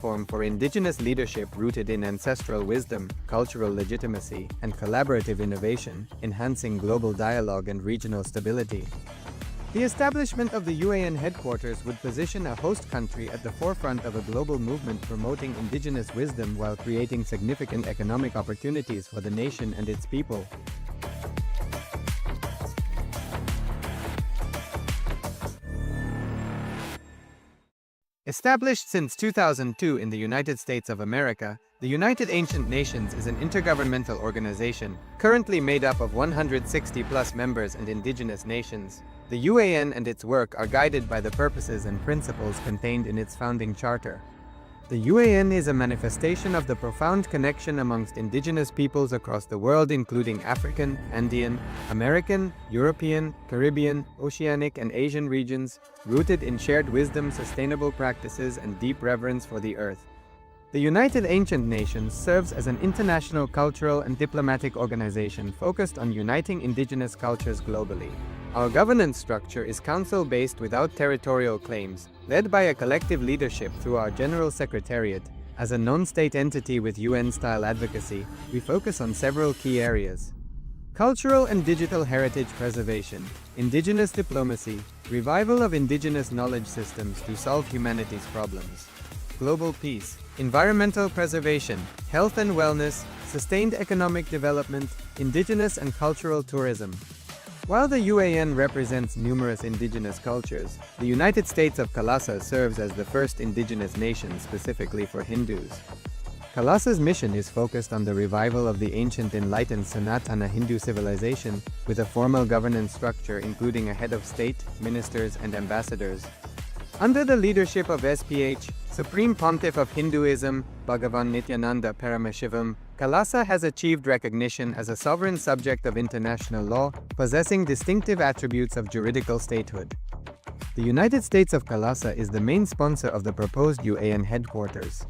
platform for indigenous leadership rooted in ancestral wisdom, cultural legitimacy, and collaborative innovation, enhancing global dialogue and regional stability. The establishment of the UAN headquarters would position a host country at the forefront of a global movement promoting indigenous wisdom while creating significant economic opportunities for the nation and its people. Established since 2002 in the United States of America, the United Ancient Nations is an intergovernmental organization, currently made up of 160+ members and indigenous nations. The UAN and its work are guided by the purposes and principles contained in its founding charter. The UAN is a manifestation of the profound connection amongst indigenous peoples across the world, including African, Andean, American, European, Caribbean, Oceanic, and Asian regions, rooted in shared wisdom, sustainable practices, and deep reverence for the earth. The United Ancient Nations serves as an international cultural and diplomatic organization focused on uniting indigenous cultures globally. Our governance structure is council-based without territorial claims, led by a collective leadership through our General Secretariat. As a non-state entity with UN-style advocacy, we focus on several key areas: cultural and digital heritage preservation, indigenous diplomacy, revival of indigenous knowledge systems to solve humanity's problems, global peace, environmental preservation, health and wellness, sustained economic development, indigenous and cultural tourism. While the UAN represents numerous indigenous cultures, the United States of Kalasa serves as the first indigenous nation specifically for Hindus. Kalasa's mission is focused on the revival of the ancient enlightened Sanatana Hindu civilization, with a formal governance structure including a head of state, ministers, and ambassadors. Under the leadership of SPH, Supreme Pontiff of Hinduism, Bhagavan Nityananda Paramashivoham, Kalasa has achieved recognition as a sovereign subject of international law, possessing distinctive attributes of juridical statehood. The United States of Kalasa is the main sponsor of the proposed UAN headquarters.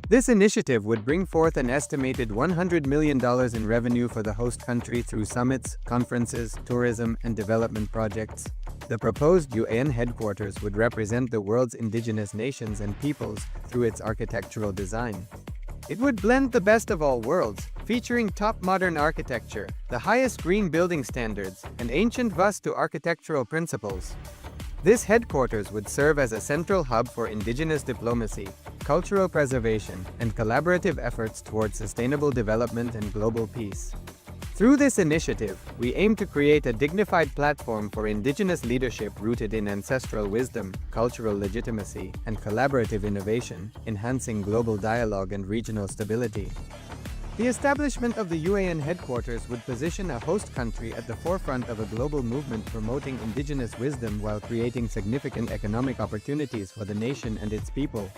This initiative would bring forth an estimated $100 million in revenue for the host country through summits, conferences, tourism, and development projects. The proposed UAN headquarters would represent the world's indigenous nations and peoples through its architectural design. It would blend the best of all worlds, featuring top modern architecture, the highest green building standards, and ancient Vastu architectural principles. This headquarters would serve as a central hub for indigenous diplomacy, cultural preservation, and collaborative efforts towards sustainable development and global peace. Through this initiative, we aim to create a dignified platform for indigenous leadership rooted in ancestral wisdom, cultural legitimacy, and collaborative innovation, enhancing global dialogue and regional stability. The establishment of the UAN headquarters would position a host country at the forefront of a global movement promoting indigenous wisdom while creating significant economic opportunities for the nation and its people.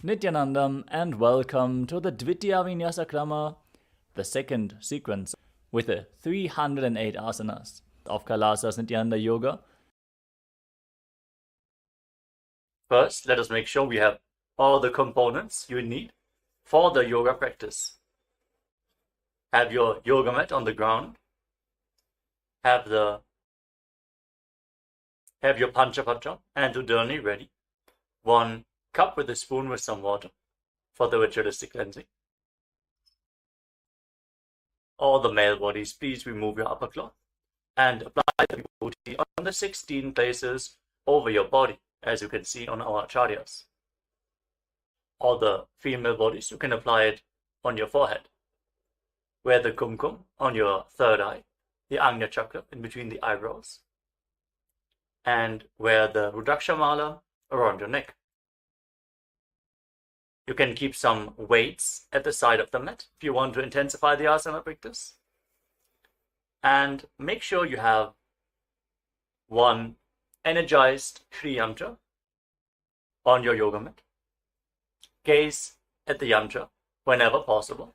Nityanandam, and welcome to the Dvitiya Vinyasa Krama, the second sequence with the 308 asanas of Kalasa's Nityananda Yoga. First, let us make sure we have all the components you need for the yoga practice. Have your yoga mat on the ground. Have your Panchapatra and Udani ready. 1 cup with a spoon with some water for the ritualistic cleansing. All the male bodies, please remove your upper cloth and apply the vibhuti on the 16 places over your body, as you can see on our acharyas. All the female bodies, you can apply it on your forehead. Wear the kumkum on your third eye, the Agnya chakra in between the eyebrows, and wear the Rudraksha mala around your neck. You can keep some weights at the side of the mat if you want to intensify the asana practice. And make sure you have 1 energized Shri Yantra on your yoga mat. Gaze at the yantra whenever possible.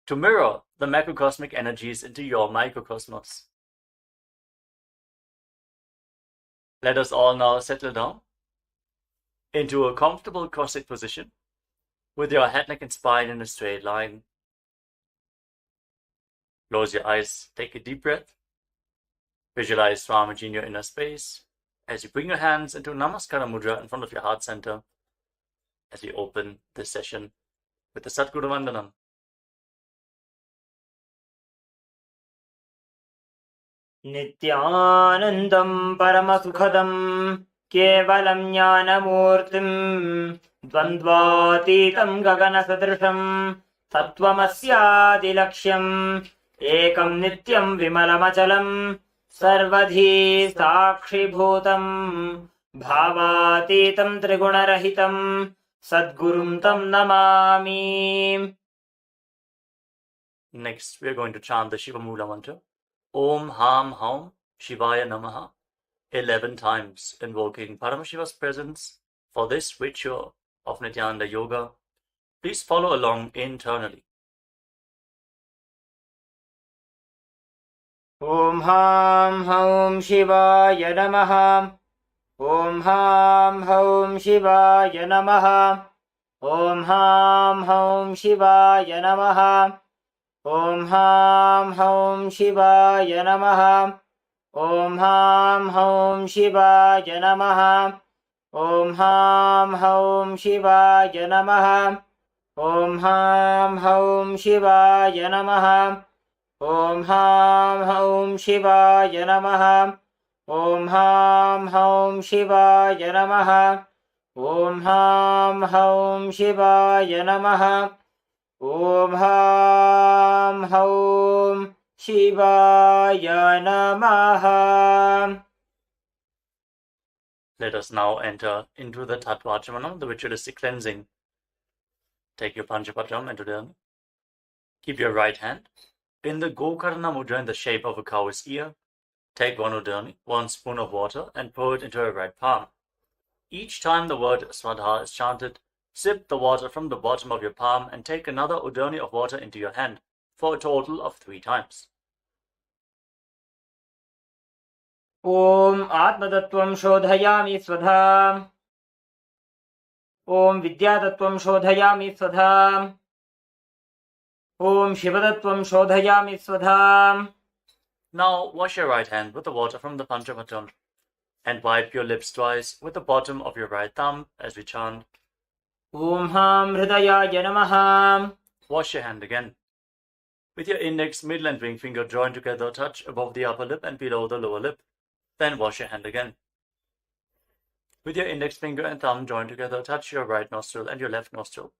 To mirror the macrocosmic energies into your microcosmos. Let us all now settle down into a comfortable cross-legged position with your head, neck, and spine in a straight line. Close your eyes, take a deep breath, Visualize Swamiji in your inner space as you bring your hands into Namaskara Mudra in front of your heart center as we open this session with the Sadguru Vandanam. Nityanandam Paramasukhadam Kevalam Jnanamurtim Dvandvatitam Gaganasadrisham Sattvamasyaadilaksham Ekam Nityam Vimalamachalam Sarvadhi Sakshibhutam Bhavatitam Trigunarahitam Sadgurum Tam Namami. Next, we are going to chant the Shiva Mula mantra. Om Ham Haum Shivaya Namaha 11 times, invoking Paramashiva's presence for this ritual of Nityananda Yoga. Please follow along internally. Om Ham Haum Shivaya Namaha. Om Ham Haum Shivaya Namaha. Om Ham Haum Shivaya Namaha. Om Ham Haum Shivaya Namaha. Om Ham Haum Shivaya Namaha. Om Ham Haum Shivaya Namaha. Om Ham Haum Shivaya Namaha. Om Ham Haum Shivaya Namaha. Om Ham Haum Shivaya Namaha. Om Ham Haum Shivaya Namaha. Om Ham Haum Shivaya Namaha. Let us now enter into the Tattvachamanam, the ritualistic cleansing. Take your Panchapatam and Udana. Keep your right hand in the Gokarna Mudra in the shape of a cow's ear. Take one Udani, 1 spoon of water, and pour it into your right palm. Each time the word Swadha is chanted, sip the water from the bottom of your palm and take another Udani of water into your hand for a total of 3 times. Om Atmatattvam Shodhayami Swadha. Om Vidyatattvam Shodhayami Swadha. Om Shivatattvam Shodhayami Swadha. Now wash your right hand with the water from the Panchapatam and wipe your lips twice with the bottom of your right thumb as we chant. Om Ham Hridayaya Namaha. Wash your hand again. With your index, middle and ring finger joined together, touch above the upper lip and below the lower lip. Then wash your hand again. With your index finger and thumb joined together, touch your right nostril and your left nostril.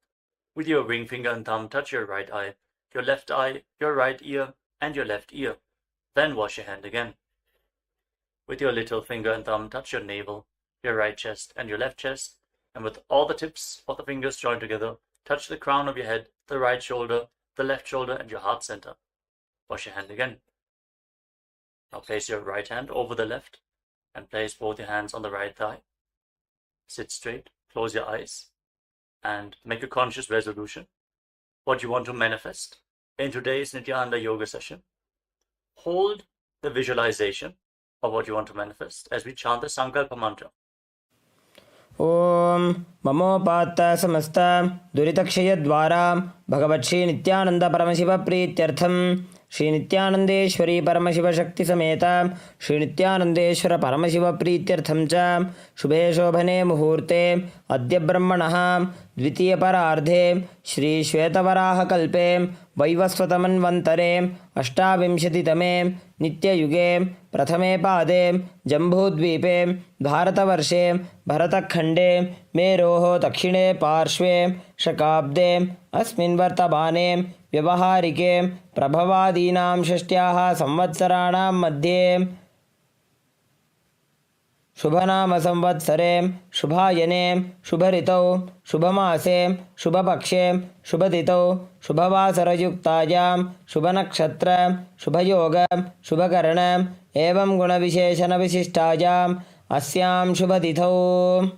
With your ring finger and thumb, touch your right eye, your left eye, your right ear, and your left ear. Then wash your hand again. With your little finger and thumb, touch your navel, your right chest, and your left chest. And with all the tips of the fingers joined together, touch the crown of your head, the right shoulder, the left shoulder, and your heart center. Wash your hand again. Now place your right hand over the left and place both your hands on the right thigh. Sit straight, close your eyes, and make a conscious resolution. What you want to manifest in today's Nityananda Yoga session. Hold the visualization of what you want to manifest as we chant the Sankalpa mantra. Om Mamopata Samasta Duritakshayadvara Bhagavat Shri Nityananda Paramashiva Prityartham Shri Nityanandeshwari Paramashiva Shakti Sameta Shri Nityanandeshwara Paramashiva Prityartham Cha Shubhe Shobhane Muhurte Adya Brahmanaha Dvitiya Parardhe Shri Shvetavaraha Kalpe Vaivasvatamanvantare Ashtavimshatitame Nitya Yuge Prathame Pade Jambudvipe Bharatavarse Bharatakhande Meroho Dakshine Parshve Shakabde Asmin Vartabane Vyavaharike Prabhavadinam Shashtyaha Samvatsaranam Madhye Shubhanama Samvatsare Shubhayane Shubharitau Shubhamase Shubhapakshe Shubhaditau Shubhavasarayuktayam Shubhanakshatra Shubhayoga Shubhakarana Evam Gunavisheshana Vishishtayam Asyam Shubhadithau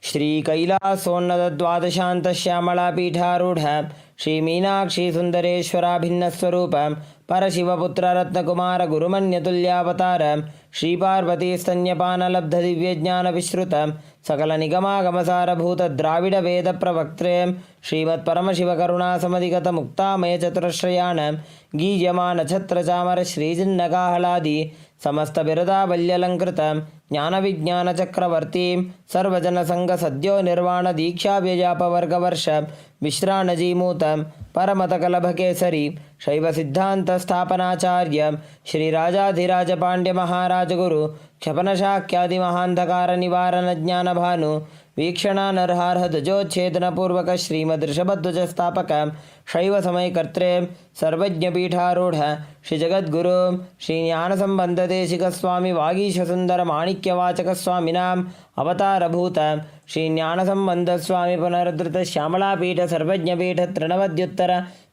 Shri Kailasonnada Dvadashanta Shyamala Pitharudha श्रीमीनाक्षी सुन्दरेश्वराभिन्नस्वरूपं परशिवपुत्ररत्नकुमारगुरुमन्यतुल्यावतारं श्रीपार्वतीस्तन्यपानलब्धदिव्यज्ञानविश्रुतं सकलनिगमागमसारभूतद्राविडवेदप्रवक्त्रे श्रीमत्परमशिवकरुणासमधिगतमुक्तामयचतुरश्रयाणां गीयमानछत्रचामरश्रीजिन्नकाहलादि समस्तबिरदावल्यलङ्कृतं ज्ञानविज्ञानचक्रवर्तीं सर्वजनसङ्गसद्यो निर्वाणदीक्षाव्यजापवर्गवर्ष विश्राणजीमूतं परमतकलभकेसरी शैवसिद्धान्तस्थापनाचार्यं श्रीराजाधिराजपाण्ड्यमहाराजगुरु क्षपनशाक्यादिमहान्धकारनिवारणज्ञानभानु वीक्षणानर्हार्हध्वजोच्छेदनपूर्वक श्रीमदृषभध्वजस्थापकं शैवसमयकर्त्रे सर्वज्ञपीठारूढ श्रीजगद्गुरुं श्रीज्ञानसम्बन्धदेशिकस्वामि वागीशसुन्दरमाणिक्यवाचकस्वामिनाम् अवतारभूतं श्रीज्ञानसम्बन्धस्वामि पुनरुद्धृत श्यामलापीठ सर्वज्ञपीठ तृणवद्युत्तर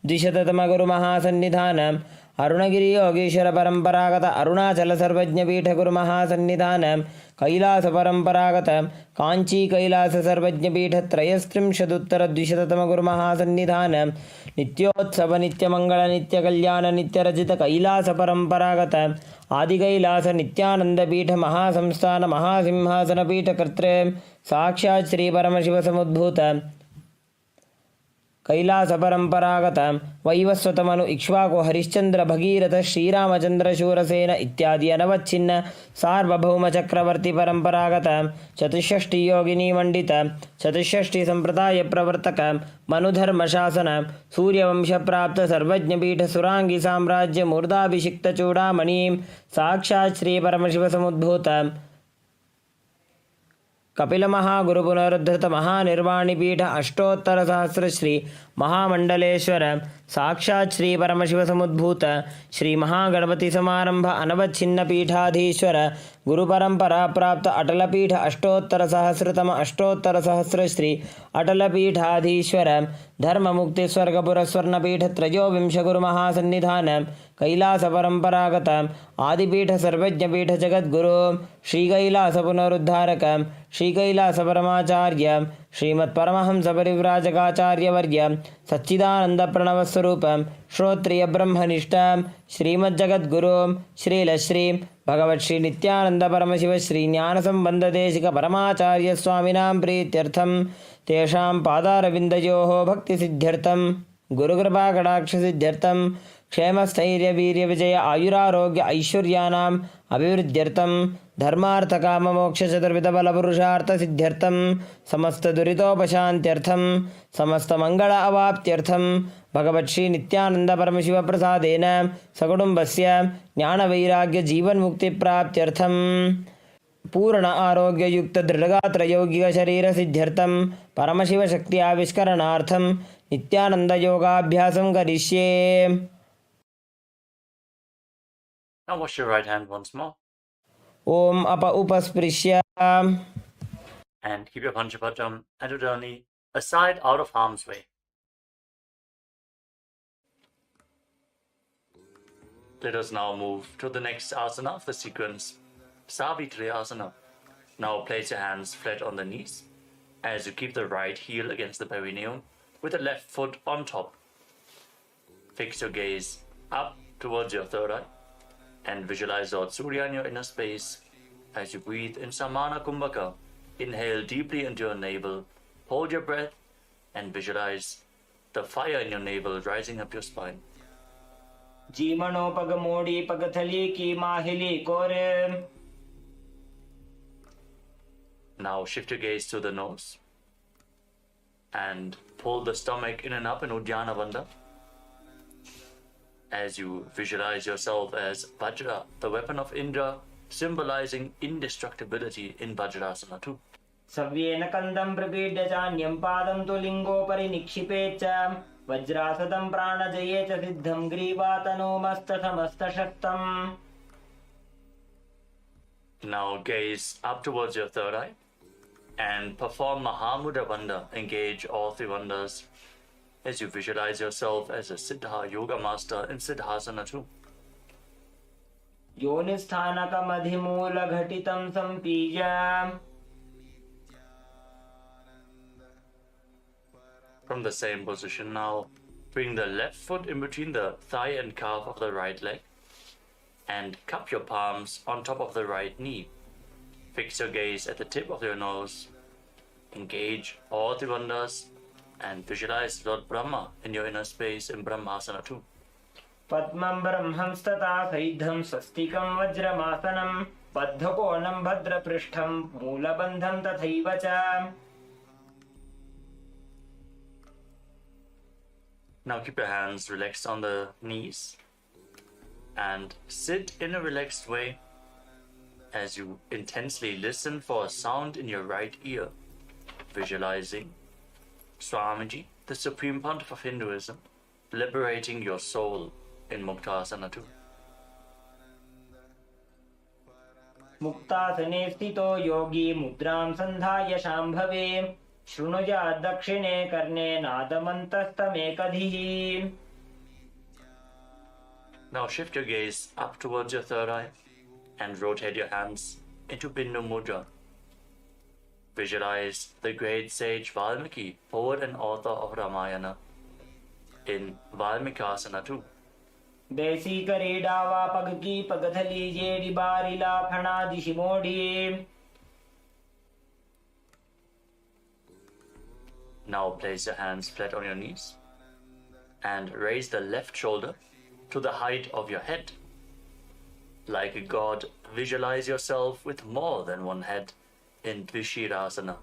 द्विशततमगुरुमहासन्निधानम् अरुणगिरि Yogeshwar परम्परागत अरुणाचल सर्वज्ञपीठ गुरुमहासन्निधानं कैलासपरम्परागत काञ्ची कैलास सर्वज्ञपीठ त्रयस्त्रिंशदुत्तर द्विशततमगुरुमहासन्निधानं नित्योत्सव नित्यमंगल नित्यकल्याण नित्यरजित कैलास परम्परागत आदिकैलास नित्यानंदपीठ महासंस्थान महासिंहासनपीठ कर्त्रे साक्षात् श्री परमशिव समुद्भूत कैलासपरम्परागत वैवस्वतमनु इक्ष्वाकु हरिश्चंद्र भगीरथ श्रीरामचंद्र शूरसेन इत्यादि अनवच्छिन्न सार्वभौम चक्रवर्ती परम्परागत चतुष्षष्टि योगिनी मंडित चतुष्षष्टि संप्रदाय प्रवर्तक मनुधर्म शासन सूर्यवंश प्राप्त सर्वज्ञपीठ सुरांगी साम्राज्य मूर्धाभिषिक्त चूड़ामणि साक्षात् श्री परमशिव समुद्भूत कपिल महागुरु पुनरुद्धृत महानिर्वाणिपीठ अष्टोत्तर सहस्र श्री महामंडलेश्वर साक्षात् श्री परमशिव समुद्भूत श्री महागणपति समारंभ अनवच्छिन्न पीठाधीश्वर गुरुपरंपरा प्राप्त अटलपीठ अष्टोत्तर सहस्रतम अष्टोत्तर सहस्र श्री अटलपीठाधीश्वर धर्म मुक्ति स्वर्गपुर स्वर्णपीठ त्रयोविंश गुरुमहासन्निधान कैलास परंपरागत आदिपीठ सर्वज्ञपीठ जगद्गुरु श्रीकैलास पुनरुद्धारक श्रीकैलास परमाचार्य श्रीमत्परमहंस परिव्राजकाचार्यवर्य सच्चिदानंद प्रणवस्वरूप श्रोत्रिय ब्रह्मनिष्ठ श्रीमज्जगद्गुरु श्रीलश्री भगवत् श्री नित्यानंद परमशिव श्री ज्ञानसंबंधदेशिक परमाचार्य स्वामिनां प्रीत्यर्थं तेषां पादारविन्दयोः भक्तिसिद्ध्यर्थं गुरुकृपाकटाक्षसिद्ध्यर्थं क्षेमस्थैर्यवीर्यविजय आयुरारोग्य ऐश्वर्याणाम् अभिवृद्ध्यर्थं धर्मार्थकाममोक्षचतुर्विधबलपुरुषार्थसिद्ध्यर्थं समस्तदुरितोपशान्त्यर्थं समस्तमङ्गल अवाप्त्यर्थं भगवत् श्री नित्यानंद परमशिव प्रसादेन सकुटुम्बस्य ज्ञानवैराग्यजीवन्मुक्तिप्राप्त्यर्थं पूर्ण आरोग्ययुक्त दृढगात्र यौगिक शरीर सिद्ध्यर्थं परमशिव शक्ति आविष्करणार्थं नित्यानंद योगाभ्यासं करिष्ये. Now wash your right hand once more. Om apa upasprishya. And keep your Panchapatam and Udani aside out of harm's way. Let us now move to the next asana of the sequence, Savitri Asana. Now place your hands flat on the knees as you keep the right heel against the perineum with the left foot on top. Fix your gaze up towards your third eye and visualize Lord Surya in your inner space as you breathe in Samana Kumbhaka. Inhale deeply into your navel, hold your breath and visualize the fire in your navel rising up your spine. जीमनो पगमोड़ी पगथली की माहिली कोरे. Now shift your gaze to the nose and pull the stomach in and up in Uddiyana Bandha as you visualize yourself as Vajra, the weapon of Indra, symbolizing indestructibility in Vajrasana too. सव्येन कन्दं प्रपीड्य चान्यं पादं तु लिङ्गोपरि निक्षिपेत् च वज्रासदं प्राणजये च सिद्धं ग्रीवातनोमस्तसमस्तशक्तम्. Now gaze up towards your third eye and perform Mahamudra Bandha. Engage all three bandhas as you visualize yourself as a Siddha Yoga Master in Siddhasana too. योनिस्थानकमधिमूलघटितं सम्पीय From the same position now, Bring the left foot in between the thigh and calf of the right leg and cup your palms on top of the right knee. Fix your gaze at the tip of your nose. Engage all the bandhas and visualize Lord Brahma in your inner space in Brahmasana 2. Padmam brahmam stata saidham swastikam vajramasanam baddhakonam bhadraprishtham moolabandham tathaiva cha. Now keep your hands relaxed on the knees and sit in a relaxed way as you intensely listen for a sound in your right ear, visualizing Swamiji, the Supreme Pontiff of Hinduism, liberating your soul in Muktasana 2. Muktasane sthito yogi mudram sandhaya shambhave shrunuja dakshine karne nadamantastamekadhihi. Now shift your gaze up towards your third eye and rotate your hands into Bindu Mudra. Visualize the great sage Valmiki, poet and author of Ramayana, in Valmikasana 2. Desi karedava pagki pagathali jedi barila phana dishimodi. Now place your hands flat on your knees and raise the left shoulder to the height of your head. Like a god, visualize yourself with more than one head in Dvishirasana.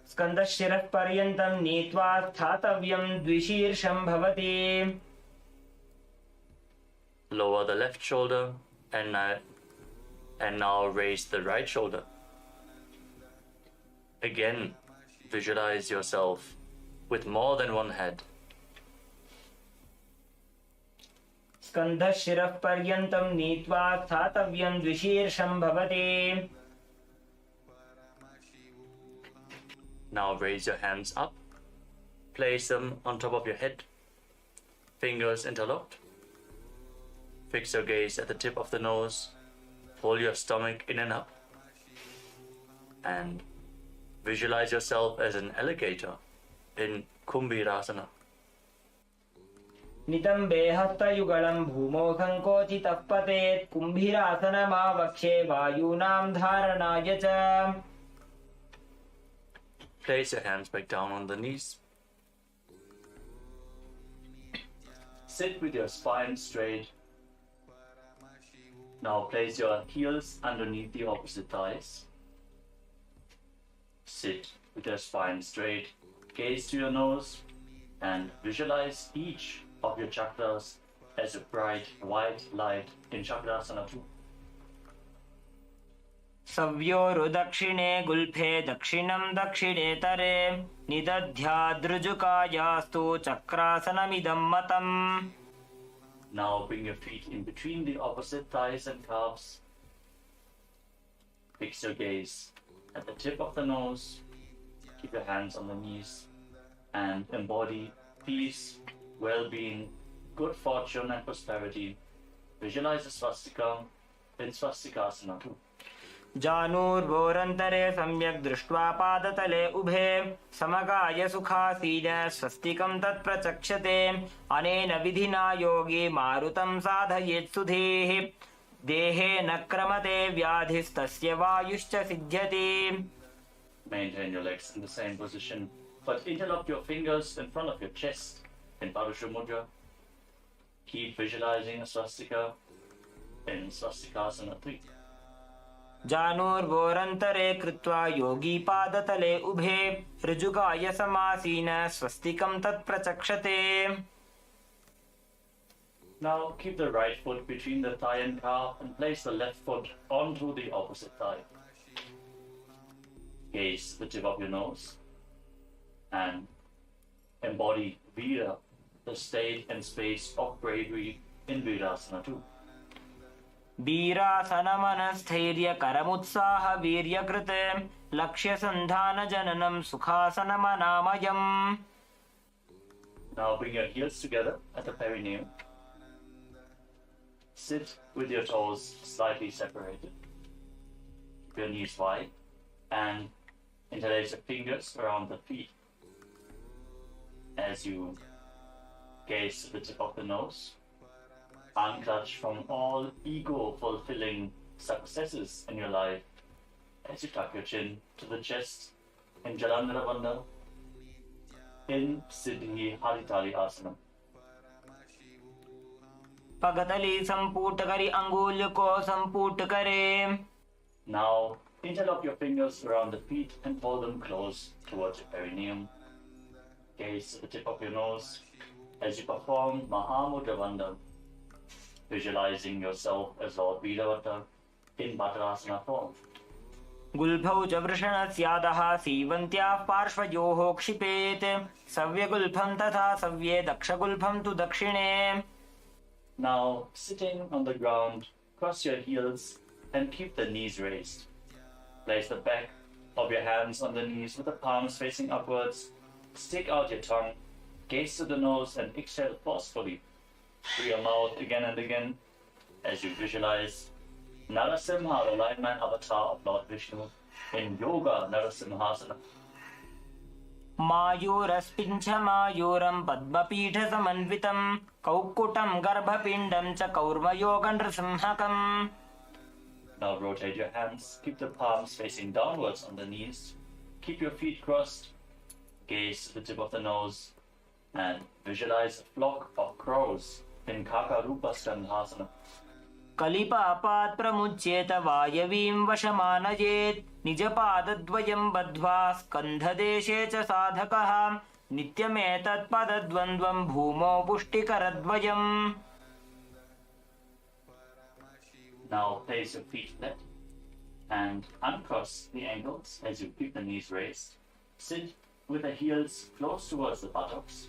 Skandashirah paryantam nitva sthatavyam dvishirsham bhavati. Lower the left shoulder and now raise the right shoulder. Again, visualize yourself with more than one head. Skandashirah paryantam nitva sthatavyam dvishirsham bhavati. Now raise your hands up, place them on top of your head, fingers interlocked. Fix your gaze at the tip of the nose, pull your stomach in and up, and visualize yourself as an alligator in Kumbhirasana. Nitambe hastayugalam bhumau sankochitah patet kumbhirasanamavakshe vayunam dharanaya cha. Place your hands back down on the knees. Sit with your spine straight. Now place your heels underneath the opposite thighs. Sit with your spine straight, gaze to your nose, and visualize each of your chakras as a bright white light in Chakrasana 2. Savyoru dakshine gulphe dakshinam dakshinetare nidadhyadrujukayastu chakrasanamidam matam. Now bring your feet in between the opposite thighs and calves. Fix your gaze at the tip of the nose. Keep your hands on the knees and embody peace, well-being, good fortune and prosperity. Visualize a swastika in Swastikasana 2. Janurvorantare samyak drishtva padatale ubhe samakaya sukhaseena swastikam tat prachakshate anena vidhina yogi marutam sadhayet sudhehi dehe nakramate vyadhistasya vayushcha siddhyate. Maintain your legs in the same position, but interlock your fingers in front of your chest in Parusha Mudra. Keep visualizing a swastika in Swastikasana 3. Janurvorantare krutva yogi padatale ubhe ऋजुकाय समासीन स्वस्तिकं tat prachakshate. Now keep the right foot between the thigh and calf and place the left foot onto the opposite thigh. Gaze the tip of your nose and embody Vira, the state and space of bravery in Virasana 2. वीरासनमनस्थैर्य करमुत्साह वीर्यकृत लक्ष्य संधान जननम सुखासनमनामयम्. Now bring your heels together at the perineum. Sit with your toes slightly separated. Keep your knees wide and interlace your fingers around the feet. as you gaze to the tip of the nose, unclutch from all ego-fulfilling successes in your life as you tuck your chin to the chest in Jalandhara Bandha in Siddhi Haritali Asana. पगतली संपूट करी अंगुल को संपूट करे. Now interlock your fingers around the feet and pull them close towards your perineum. Gaze at the tip of your nose as you perform Mahamudra Bandha, visualizing yourself as Lord Vidavata in Bhattarasana form. गुल्फौ च वृषणस्यादः सीवन्त्याः पार्श्वयोः क्षिपेत्. सव्यगुल्फं तथा सव्ये दक्षगुल्फं तु दक्षिणे. Now, sitting on the ground, cross your heels and keep the knees raised. Place the back of your hands on the knees with the palms facing upwards. Stick out your tongue, gaze to the nose and exhale forcefully through your mouth again and again as you visualize Narasimha, the lion-man avatar of Lord Vishnu, in Yoga Narasimhasana. मायूरस्पिञ्छ मायूरं पद्मपीठसमन्वितं कौक्कुटं गर्भपिण्डं च कौर्मयोगनृसिंहकम्. Now rotate your hands, keep the palms facing downwards on the knees, keep your feet crossed, gaze to the tip of the nose, and visualize a flock of crows in Kakarupa Skandhasana. कलिपापात् प्रमुच्येत वायवीं वशमानयेत्. निजपादद्वयं बद्ध्वा स्कन्धदेशे च साधकः. नित्यमेतत्पदद्वन्द्वं भूमौ पुष्टिकरद्वयम्. Now place your feet flat and uncross the ankles as you keep the knees raised. Sit with the heels close towards the buttocks.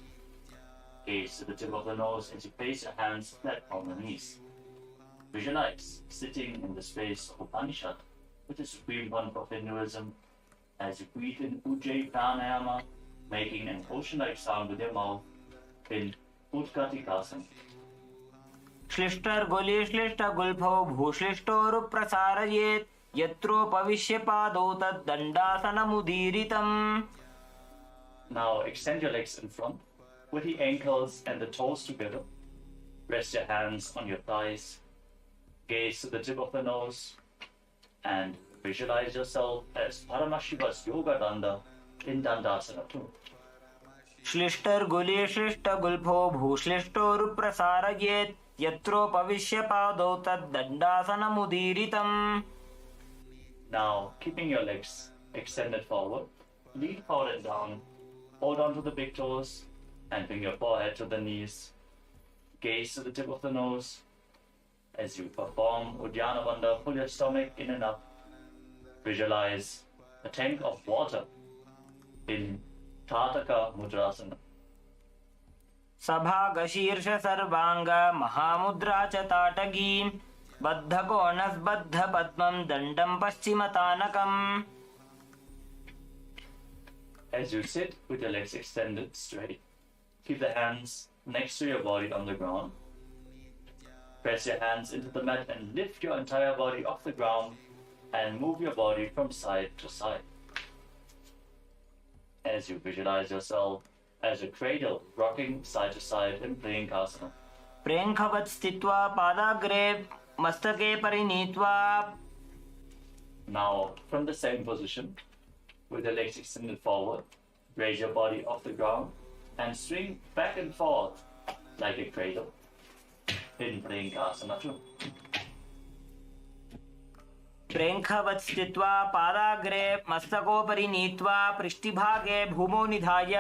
Gaze to the tip of the nose as you place your hands flat on the knees. Visualize sitting in the space of Upanishad with the Supreme Pontiff of Hinduism as you breathe in Ujjayi Pranayama, making an ocean-like sound with your mouth in Utkatikasana. श्लिष्टर्गुलिश्लिष्टगुल्फौ भूश्लिष्टोरुप्रसारयेत्. यत्रोपविश्य पादौ तद्दण्डासनमुदीरितम्. Now extend your legs in front with the ankles and the toes together. Rest your hands on your thighs. Gaze to the tip of the nose and visualize yourself as Paramashiva's Yoga Danda in Dandasana too. श्लिष्टर्गुलिश्लिष्टगुल्फौ भूश्लिष्टोरुप्रसारयेत्. यत्रोपविश्य पादौ तद्दण्डासनमुदीरितम्. Now, keeping your legs extended forward, lean forward and down, hold on to the big toes and bring your forehead to the knees. Gaze to the tip of the nose. As you perform Uddiyana Bandha, pull your stomach in and up. Visualize a tank of water in Tataka Mudrasana. सभागशीर्ष सर्वांग महामुद्रा च ताटगी. बद्धकोणस्बद्ध पद्मं दण्डं पश्चिमतानकम्. As you sit with your legs extended straight, keep the hands next to your body on the ground. Press your hands into the mat and lift your entire body off the ground and move your body from side to side. As you visualize yourself as a cradle rocking side to side in Priyankasana. प्रेङ्खवत् स्थित्वा पादाग्रे मस्तके परिनीत्वा. Now, from the same position, with your legs extended forward, raise your body off the ground and swing back and forth like a cradle in Priyankasana too. प्रेङ्खवत् स्थित्वा पादाग्रे मस्तकोपरि नीत्वा पृष्ठभागे भूमौ निधाय.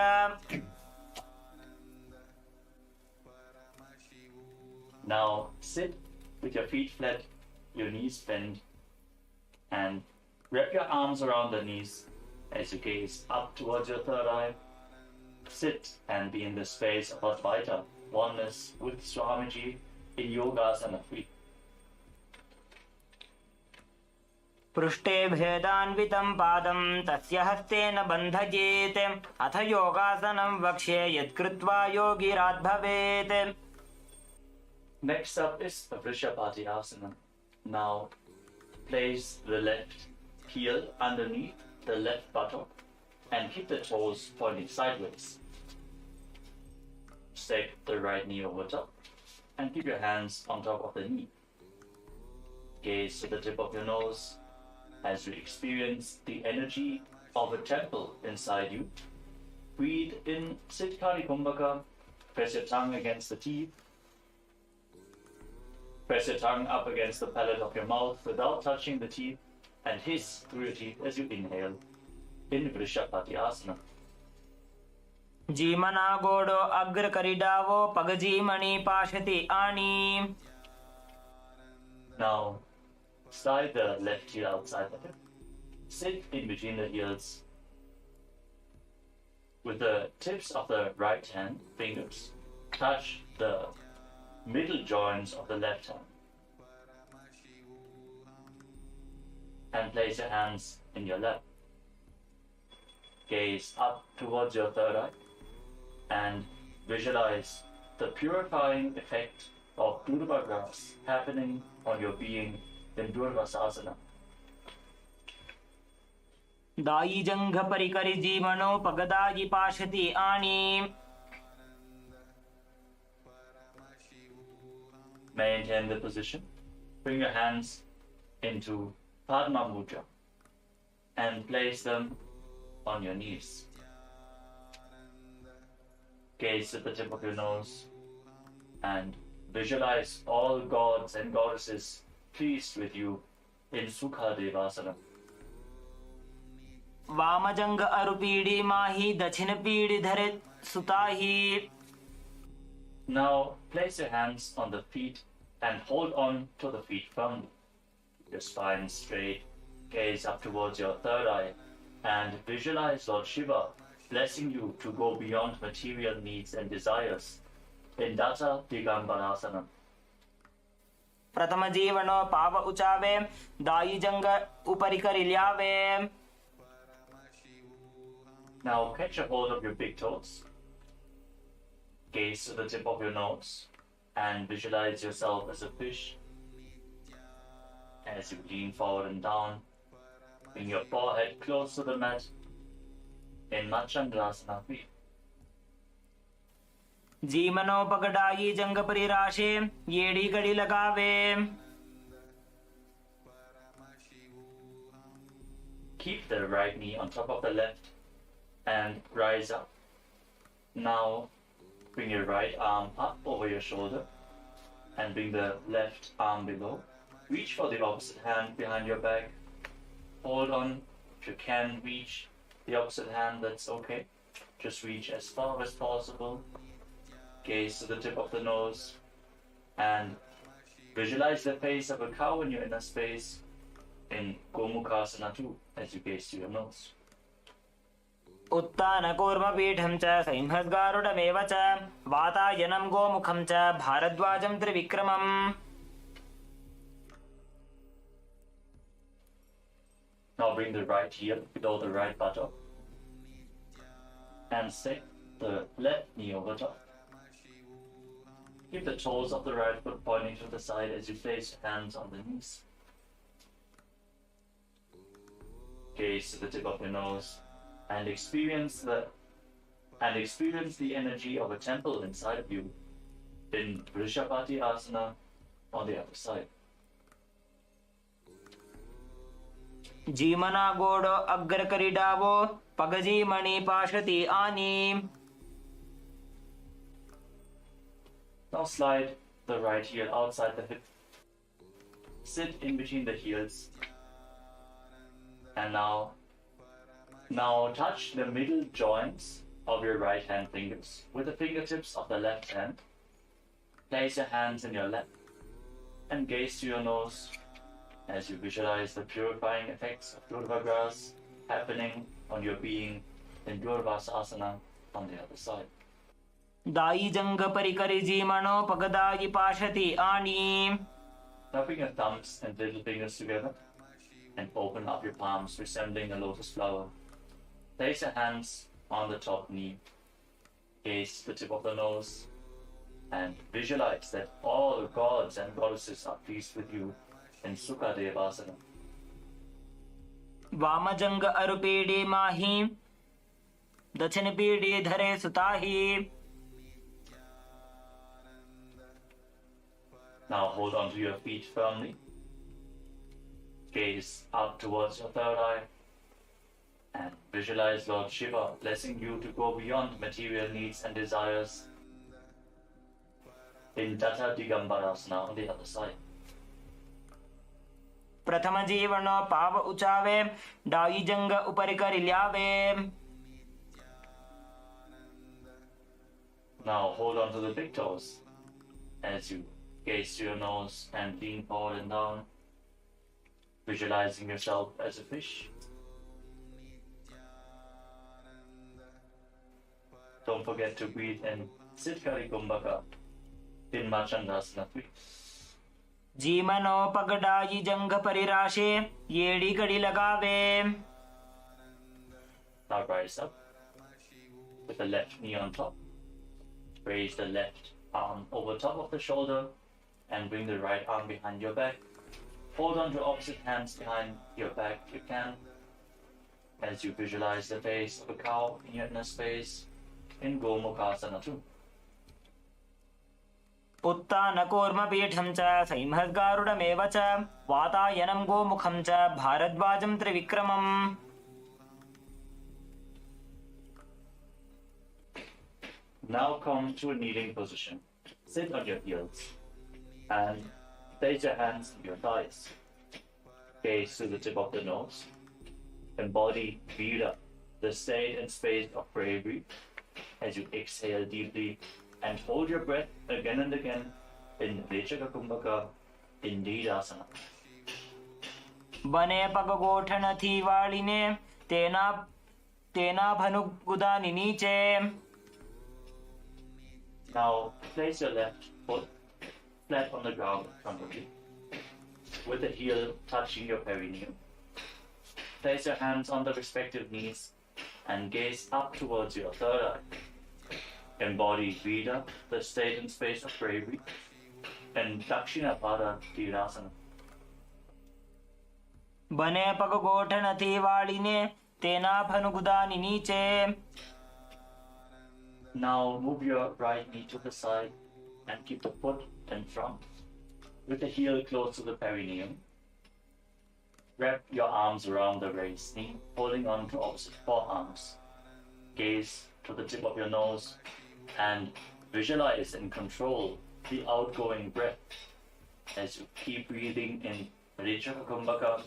Now sit with your feet flat, your knees bent, and wrap your arms around the knees as you gaze up towards your third eye. Sit and be in the space of Advaita, oneness with Swamiji in Yogasana 3. पृष्ठे भेदान्वितं पादं तस्य हस्तेन बन्धयेत्. अथ योगासनं वक्ष्ये यत्कृत्वा योगिरात् भवेत्. Next up is Vrishabhati Asana. Now place the left heel underneath the left buttock and keep the toes pointing sideways. Stake the right knee over top and keep your hands on top of the knee. Gaze to the tip of your nose as you experience the energy of a temple inside you. Breathe in Siddhikari Kumbhaka. Press your tongue against the teeth. Press your tongue up against the palate of your mouth without touching the teeth and hiss through your teeth as you inhale in Vrishapati Asana. Jimana godo agra karidavo pagajimani pashati ani. Now, slide the left heel outside the hip. Sit in between the heels with the tips of the right hand fingers. Touch the middle joints of the left hand. And place your hands in your lap. Gaze up towards your third eye and visualize the purifying effect of Durva grass happening on your being in Durvasasana. Dayi jangha parikari jimano pagadayi pashati ani. Maintain the position. Bring your hands into Padma Mudra and place them on your knees. Gaze at the tip of your nose and visualize all gods and goddesses pleased with you in Sukha Devasana. Vamajanga arupidi mahi dachina pidi dharet sutahi. Now place your hands on the feet and hold on to the feet firmly. Your spine straight, gaze up towards your third eye and visualize Lord Shiva blessing you to go beyond material needs and desires in Datta Digambarasana. Pratama jivano pava uchave dayi janga uparikari lyave. Now catch a hold of your big toes. Gaze to the tip of your nose and visualize yourself as a fish. As you lean forward and down, bring your forehead close to the mat in Machandrasana. Jimano pagadayi janga parirashe yedi gadi lagave. Keep the right knee on top of the left and rise up. Now bring your right arm up over your shoulder and bring the left arm below. Reach for the opposite hand behind your back. Hold on. If you can reach the opposite hand, that's okay. Just reach as far as possible. Gaze to the tip of the nose and visualize the face of a cow in your inner space in Gomukhasana 2 as you gaze to your nose. Uttana kurma pitham cha simhasgarudameva cha vatayanam gomukham cha bharadwajam trivikramam. Now bring the right heel below the right buttock and stick the left knee over top. Keep the toes of the right foot pointing to the side as you place your hands on the knees. Gaze to the tip of your nose and experience the energy of a temple inside of you in Vrishapati Asana on the other side. Jimana godo agra karidavo pagajimani pashati ani. Now slide the right heel outside the hip. Sit in between the heels. And now touch the middle joints of your right hand fingers with the fingertips of the left hand. Place your hands in your lap and gaze to your nose as you visualize the purifying effects of Durva grass happening on your being in Durvasasana on the other side. Dayi janga parikari jimano pagadayi pashati ani. Now bring your thumbs and little fingers together and open up your palms resembling a lotus flower. Place your hands on the top knee. Gaze the tip of the nose and visualize that all gods and goddesses are pleased with you in Sukha Devasana. Vamajanga arupedi mahi dachinapidi dhare sutahi. Now hold on to your feet firmly. Gaze up towards your third eye and visualize Lord Shiva blessing you to go beyond material needs and desires in Tata Digambarasana on the other side. प्रथम जीवन पाव उचावे die जंग उपरि करिल्यावे. Now hold on to the big toes as you gaze to your nose and lean forward and down, visualizing yourself as a fish. Don't forget to breathe in Siddhkari Kumbhaka in Marchandasana 3. जीमनो पगडाई जंग परिराशे येड़ी कड़ी लगावे. Now rise up with the left knee on top. Raise the left arm over top of the shoulder and bring the right arm behind your back. Hold on to opposite hands behind your back if you can, as you visualize the face of a cow in your inner space in Gomukhasana 2. उत्तानकूर्मपीठं च सैंहद्गारुडमेव च वातायनं गोमुखं च भारद्वाजं त्रिविक्रमम्. Now come to a kneeling position. Sit on your heels and place your hands on your thighs. Gaze to the tip of the nose. Embody Vira, the state and space of bravery, as you exhale deeply and hold your breath again and again in Rechaka Kumbhaka in Didasana. बने पग गोठन थी वालिने तेना तेना भनुगुदानि नीचे. Now place your left foot flat on the ground in front of you, with the heel touching your perineum. Place your hands on the respective knees and gaze up towards your third eye. Embody Vida, the state and space of bravery, and Dakshinapada Tirasana. बने पग गोठन थी वालिने तेना भनुगुदानि नीचे. Now move your right knee to the side and keep the foot in front, with the heel close to the perineum. Wrap your arms around the raised knee, holding on to opposite forearms. Gaze to the tip of your nose and visualize and control the outgoing breath as you keep breathing in Rechaka Kumbhaka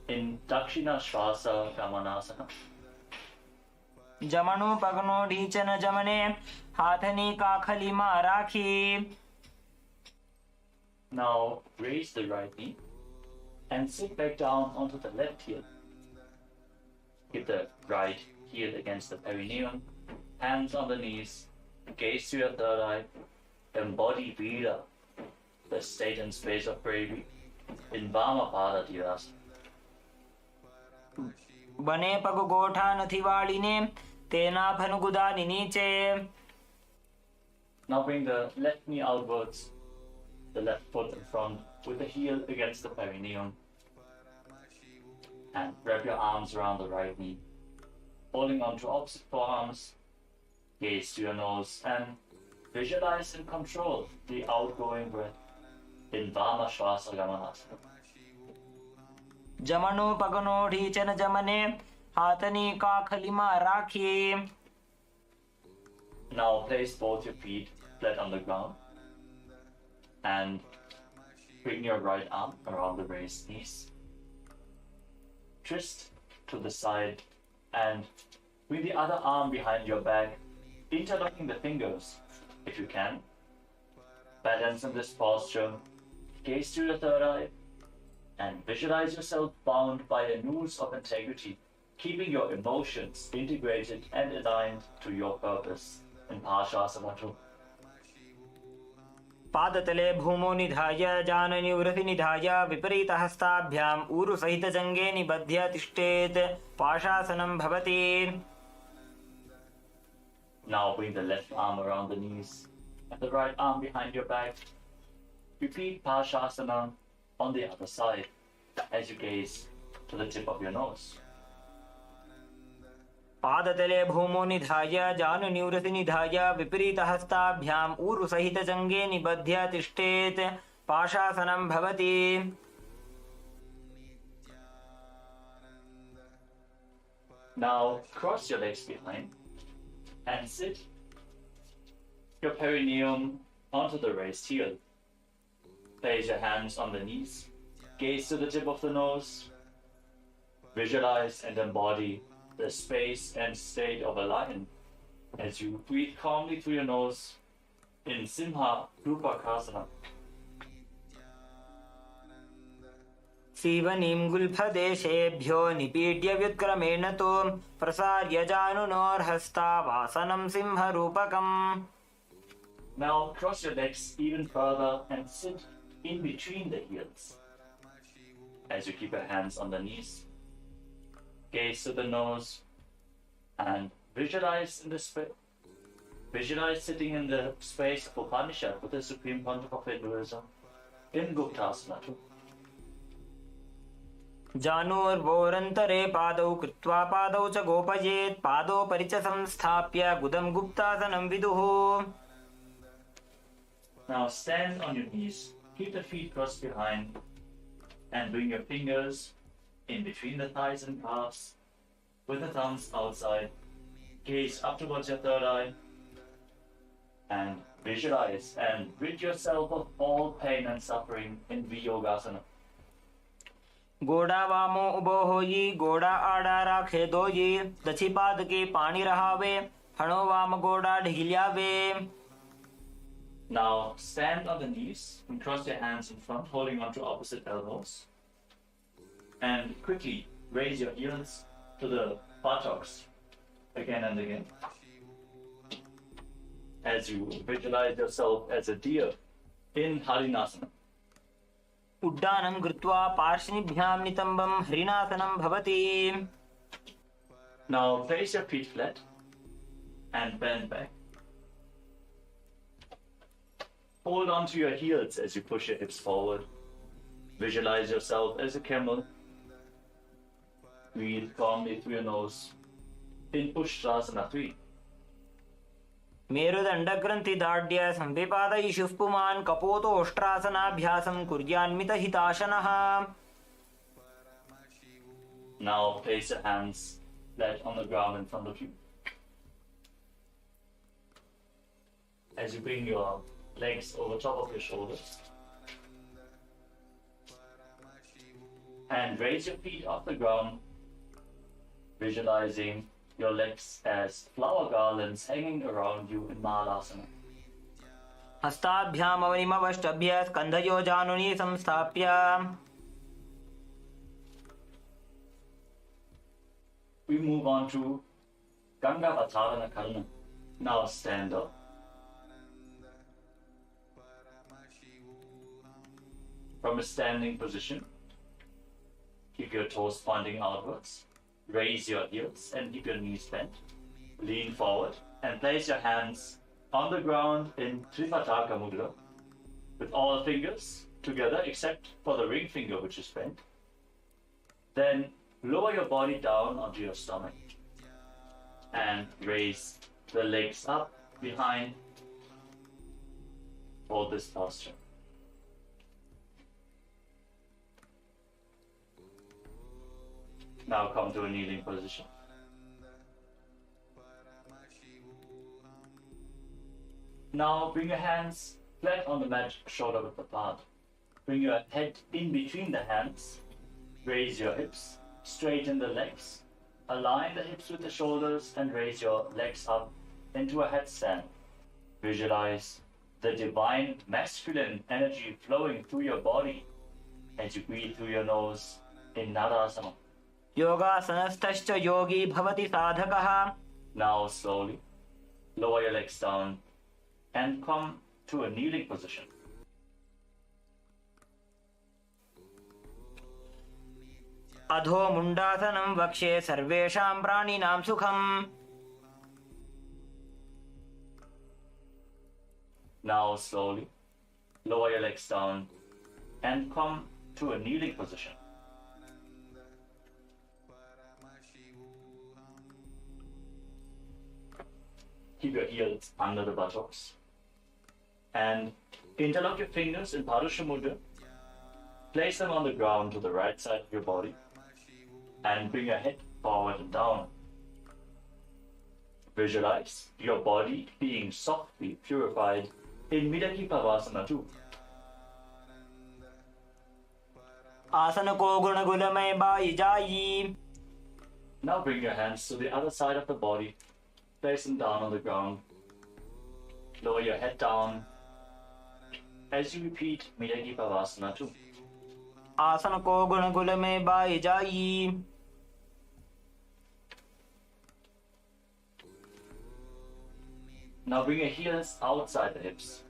in Dakshina Shvasa Gamanasana. जमनो पगनो ढीचन जमने हाथनी काखली मा राखी. Now raise the right knee and sit back down onto the left heel. Keep the right heel against the perineum, hands on the knees, gaze to your third eye, embody Vira, the state and space of bravery in Vamapada Tirasana. बने पग गोठा नथी वालिने तेना भनुगुदानि नीचे. Now bring the left knee outwards, the left foot in front, with the heel against the perineum. And wrap your arms around the right knee, holding on to opposite forearms. Gaze to your nose and visualize and control the outgoing breath in Vama Shvasa Gamanasana. जमनो पगनो ढीचन जमने हाथनी काखली मा राखी. Now place both your feet flat on the ground and bring your right arm around the raised knees. Twist to the side and bring the other arm behind your back, interlocking the fingers if you can. Balance in this posture. Gaze to your third eye and visualize yourself bound by a noose of integrity, keeping your emotions integrated and aligned to your purpose in Parashasana 2. पादतले भूमो निधाय जाननिवृति निधाय विपरीत हस्ताभ्याम ऊरु सहित जंगे निबध्य तिष्ठेत पाशासनं भवति. Now bring the left arm around the knees and the right arm behind your back. Repeat Parashasana on the other side as you gaze to the tip of your nose. पादतले भूमो निधाय जानुनिवृति निधाय विपरीत हस्ताभ्याम ऊरु सहित जंगे निबध्य तिष्ठेत पाशासनं भवति. Now cross your legs behind and sit your perineum onto the raised heel. Place your hands on the knees, gaze to the tip of the nose. Visualize and embody the space and state of a lion as you breathe calmly through your nose in Simha Rupakasana. सीवनीं गुल्फदेशेभ्यो निपीड्य व्युत्क्रमेण तु प्रसार्य जानुनोर्हस्तावासनं सिंहरूपकम्. Now cross your legs even further and sit in between the heels. As you keep your hands on the knees, gaze to the nose and visualize sitting in the space of Upanishad with the Supreme Pontiff of Hinduism in Guptasana. जानुर्वोरन्तरे पादौ कृत्वा पादौ च गोपयेत् पादोपरि च संस्थाप्य गुदं गुप्तासनं विदुः. Now stand on your knees, keep the feet crossed behind, and bring your fingers in between the thighs and calves, with the thumbs outside. Gaze up towards your third eye, and visualize and rid yourself of all pain and suffering in Viyogasana. गोड़ा वामो उबो होई गोड़ा आड़ा राखे दोई दक्षि पाद के पानी रहावे फणो वाम गोड़ा ढील्यावे. Now stand on the knees and cross your hands in front, holding onto opposite elbows. And quickly raise your heels to the buttocks again and again. As you visualize yourself as a deer in Harinasana. उड्डानं कृत्वा पार्श्वनिभ्यां नितम्बं हरिणासनं भवति. Now place your feet flat and bend back. Hold on to your heels as you push your hips forward. Visualize yourself as a camel. Breathe calmly through your nose in Ushtrasana 3. मेरुदण्डग्रन्थिदाढ्य संविपादयिषुः पुमान् कपोतोष्ट्रासनाभ्यासं कुर्यान्मितहिताशनः. Now place your hands flat on the ground in front of you. As you bring your legs over top of your shoulders. And raise your feet off the ground, visualizing your legs as flower garlands hanging around you in Mahalasana. हस्ताभ्याम् अवनिमवष्टभ्य स्कन्धयो जानुनी संस्थाप्य. We move on to Ganga Vatarana Karna. Now stand up. From a standing position, keep your toes pointing outwards. Raise your heels and keep your knees bent. Lean forward and place your hands on the ground in Tripataka Mudra with all fingers together except for the ring finger which is bent. Then lower your body down onto your stomach and raise the legs up behind for this posture. Now come to a kneeling position. Now bring your hands flat on the mat, shoulder width apart. Bring your head in between the hands. Raise your hips, straighten the legs. Align the hips with the shoulders and raise your legs up into a headstand. Visualize the divine masculine energy flowing through your body as you breathe through your nose in Narasana. योगासनस्थश्च योगी भवति साधकः. Now slowly lower your legs down and come to a kneeling position. अधो मुण्डासनं वक्ष्ये सर्वेषां प्राणिनां सुखम्. Now slowly lower your legs down and come to a kneeling position. Keep your heels under the buttocks and Interlock your fingers in Padusha Mudra. Place them on the ground to the right side of your body and bring your head forward and down. Visualize your body being softly purified in Midaki Pavasana 2. आसन को गुण गुलमय by जाई. Now bring your hands to the other side of the body. Place them down on the ground. Lower your head down as you repeat Midaki Pavasana 2. आसन को गुण गुलमय by जाई. Now bring your heels outside the hips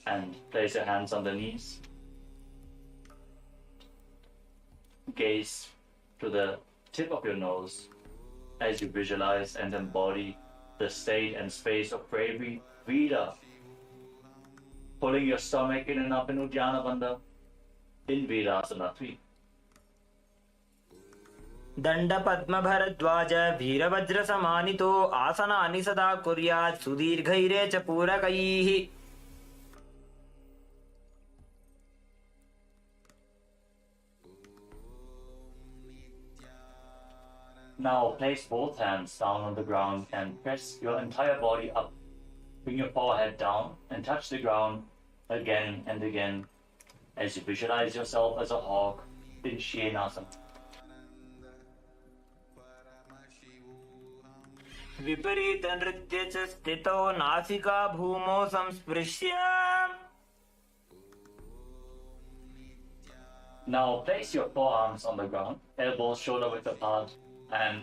and place your hands on the knees. Gaze to the tip of your nose as you visualize and embody the state and space of bravery, Vida. Pulling your stomach in and up in Uddiyana Bandha in Virasana 3. दंड पद्म भरद्वाज वीरवज्र समानितो आसनानि सदा कुर्यात् सुदीर्घैरे च पूरकैः. Now place both hands down on the ground and press your entire body up. Bring your forehead down and touch the ground again and again as you visualize yourself as a hawk in Shenasana. विपरीत नृत्य च स्थितो नासिका भूमौ संस्पृश्य. Now place your forearms on the ground, elbows shoulder width apart, and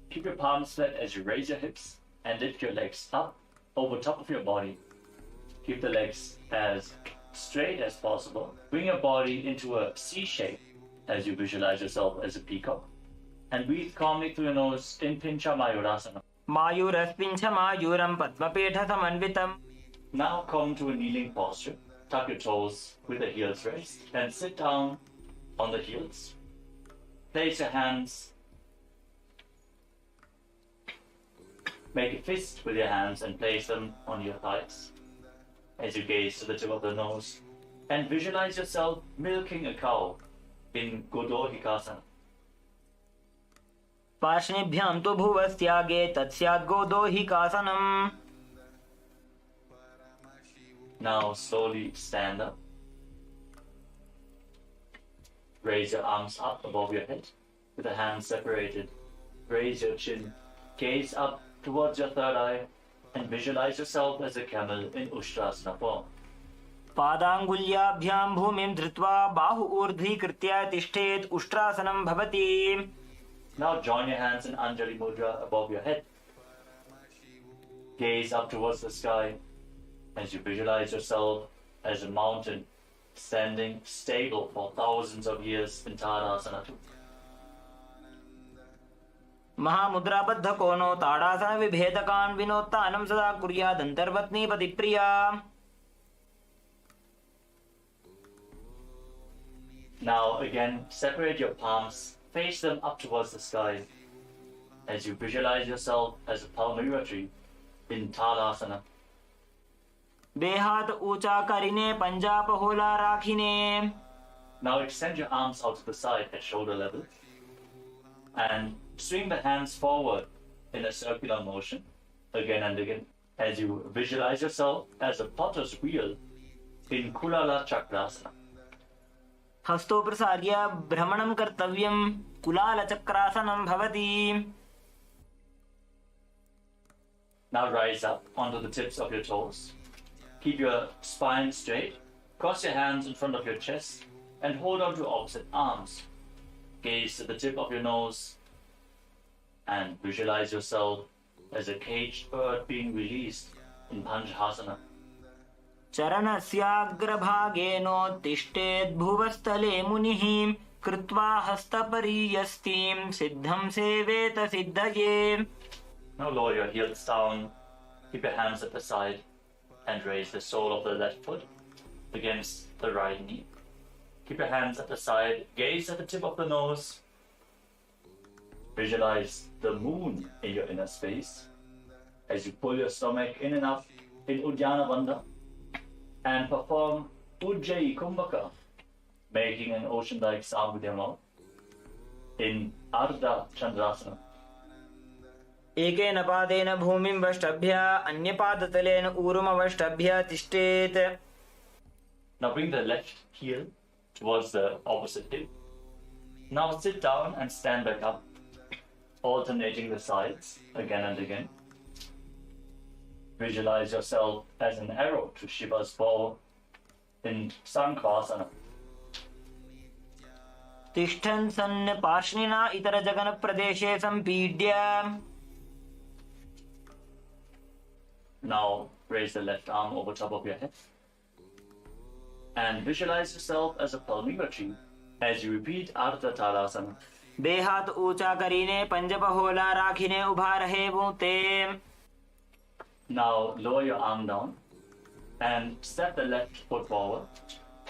keep your palms flat as you raise your hips and lift your legs up over top of your body. Keep the legs as straight as possible. Bring your body into a C shape as you visualize yourself as a peacock. And breathe calmly through your nose in Pincha Mayurasana. मायूरस्पिञ्छ मायूरं पद्मपीठ समन्वितम्. Now come to a kneeling posture. Tuck your toes with the heels raised and sit down on the heels. Place your hands. Make a fist with your hands and place them on your thighs as you gaze to the tip of the nose and visualize yourself milking a cow in Godorhikasana. पार्ष्णिभ्यां तु भुवस्त्यागे तत्स्यात् गोदोहिकासनम्. Now slowly stand up. Raise your arms up above your head with the hands separated. Raise your chin. Gaze up towards your third eye and visualize yourself as a camel in Ushtrasana form. पादाङ्गुल्याभ्यां भूमिं धृत्वा बाहु ऊर्ध्वीकृत्य तिष्ठेत् उष्ट्रासनं भवति. Now join your hands in Anjali Mudra above your head. Gaze up towards the sky as you visualize yourself as a mountain standing stable for thousands of years in Tadasana 2. महामुद्राबद्ध कोनो ताडासन विभेदकान् विनोत्तानं सदा कुर्यात् अन्तर्पत्नी पतिप्रिया. Now again, separate your palms, face them up towards the sky as you visualize yourself as a palmyra tree in Talasana. बेहात ऊंचा करिने पंजा पहोला राखिने. Now extend your arms out to the side at shoulder level and swing the hands forward in a circular motion again and again as you visualize yourself as a potter's wheel in Kulala Chakrasana. हस्तो प्रसार्य भ्रमणं कर्तव्यं कुलालचक्रासनं भवति. Now rise up onto the tips of your toes. Keep your spine straight. Cross your hands in front of your chest and hold on to opposite arms. Gaze to the tip of your nose and visualize yourself as a caged bird being released in Panchasana. चरणस्याग्रभागेनोत्तिष्ठेत् भुवस्थले मुनिः कृत्वा हस्तपरीयस्तीं सिद्धं सेवेत सिद्धये. Now lower your heels down, keep your hands at the side and raise the sole of the left foot against the right knee. Keep your hands at the side, gaze at the tip of the nose. Visualize the moon in your inner space as you pull your stomach in and up in Uddiyana Bandha and perform Ujjayi Kumbhaka, making an ocean-like sound with your mouth, in Ardha Chandrasana. एकेन पादेन भूमिं वष्टभ्य अन्यपादतलेन ऊरुमवष्टभ्य तिष्ठेत्. Now bring the left heel towards the opposite hip. Now sit down and stand back up, alternating the sides again and again. Visualize yourself as an arrow to Shiva's bow in Sankhasana. तिष्ठन् सन् पार्ष्णिना इतरजगनप्रदेशे सम्पीड्य. Now raise the left arm over top of your head and visualize yourself as a palmyra tree as you repeat Ardha Talasana. बे हाथ ऊंचा करीने पंज पहोला राखीने उभा रहे बूते. Now lower your arm down and step the left foot forward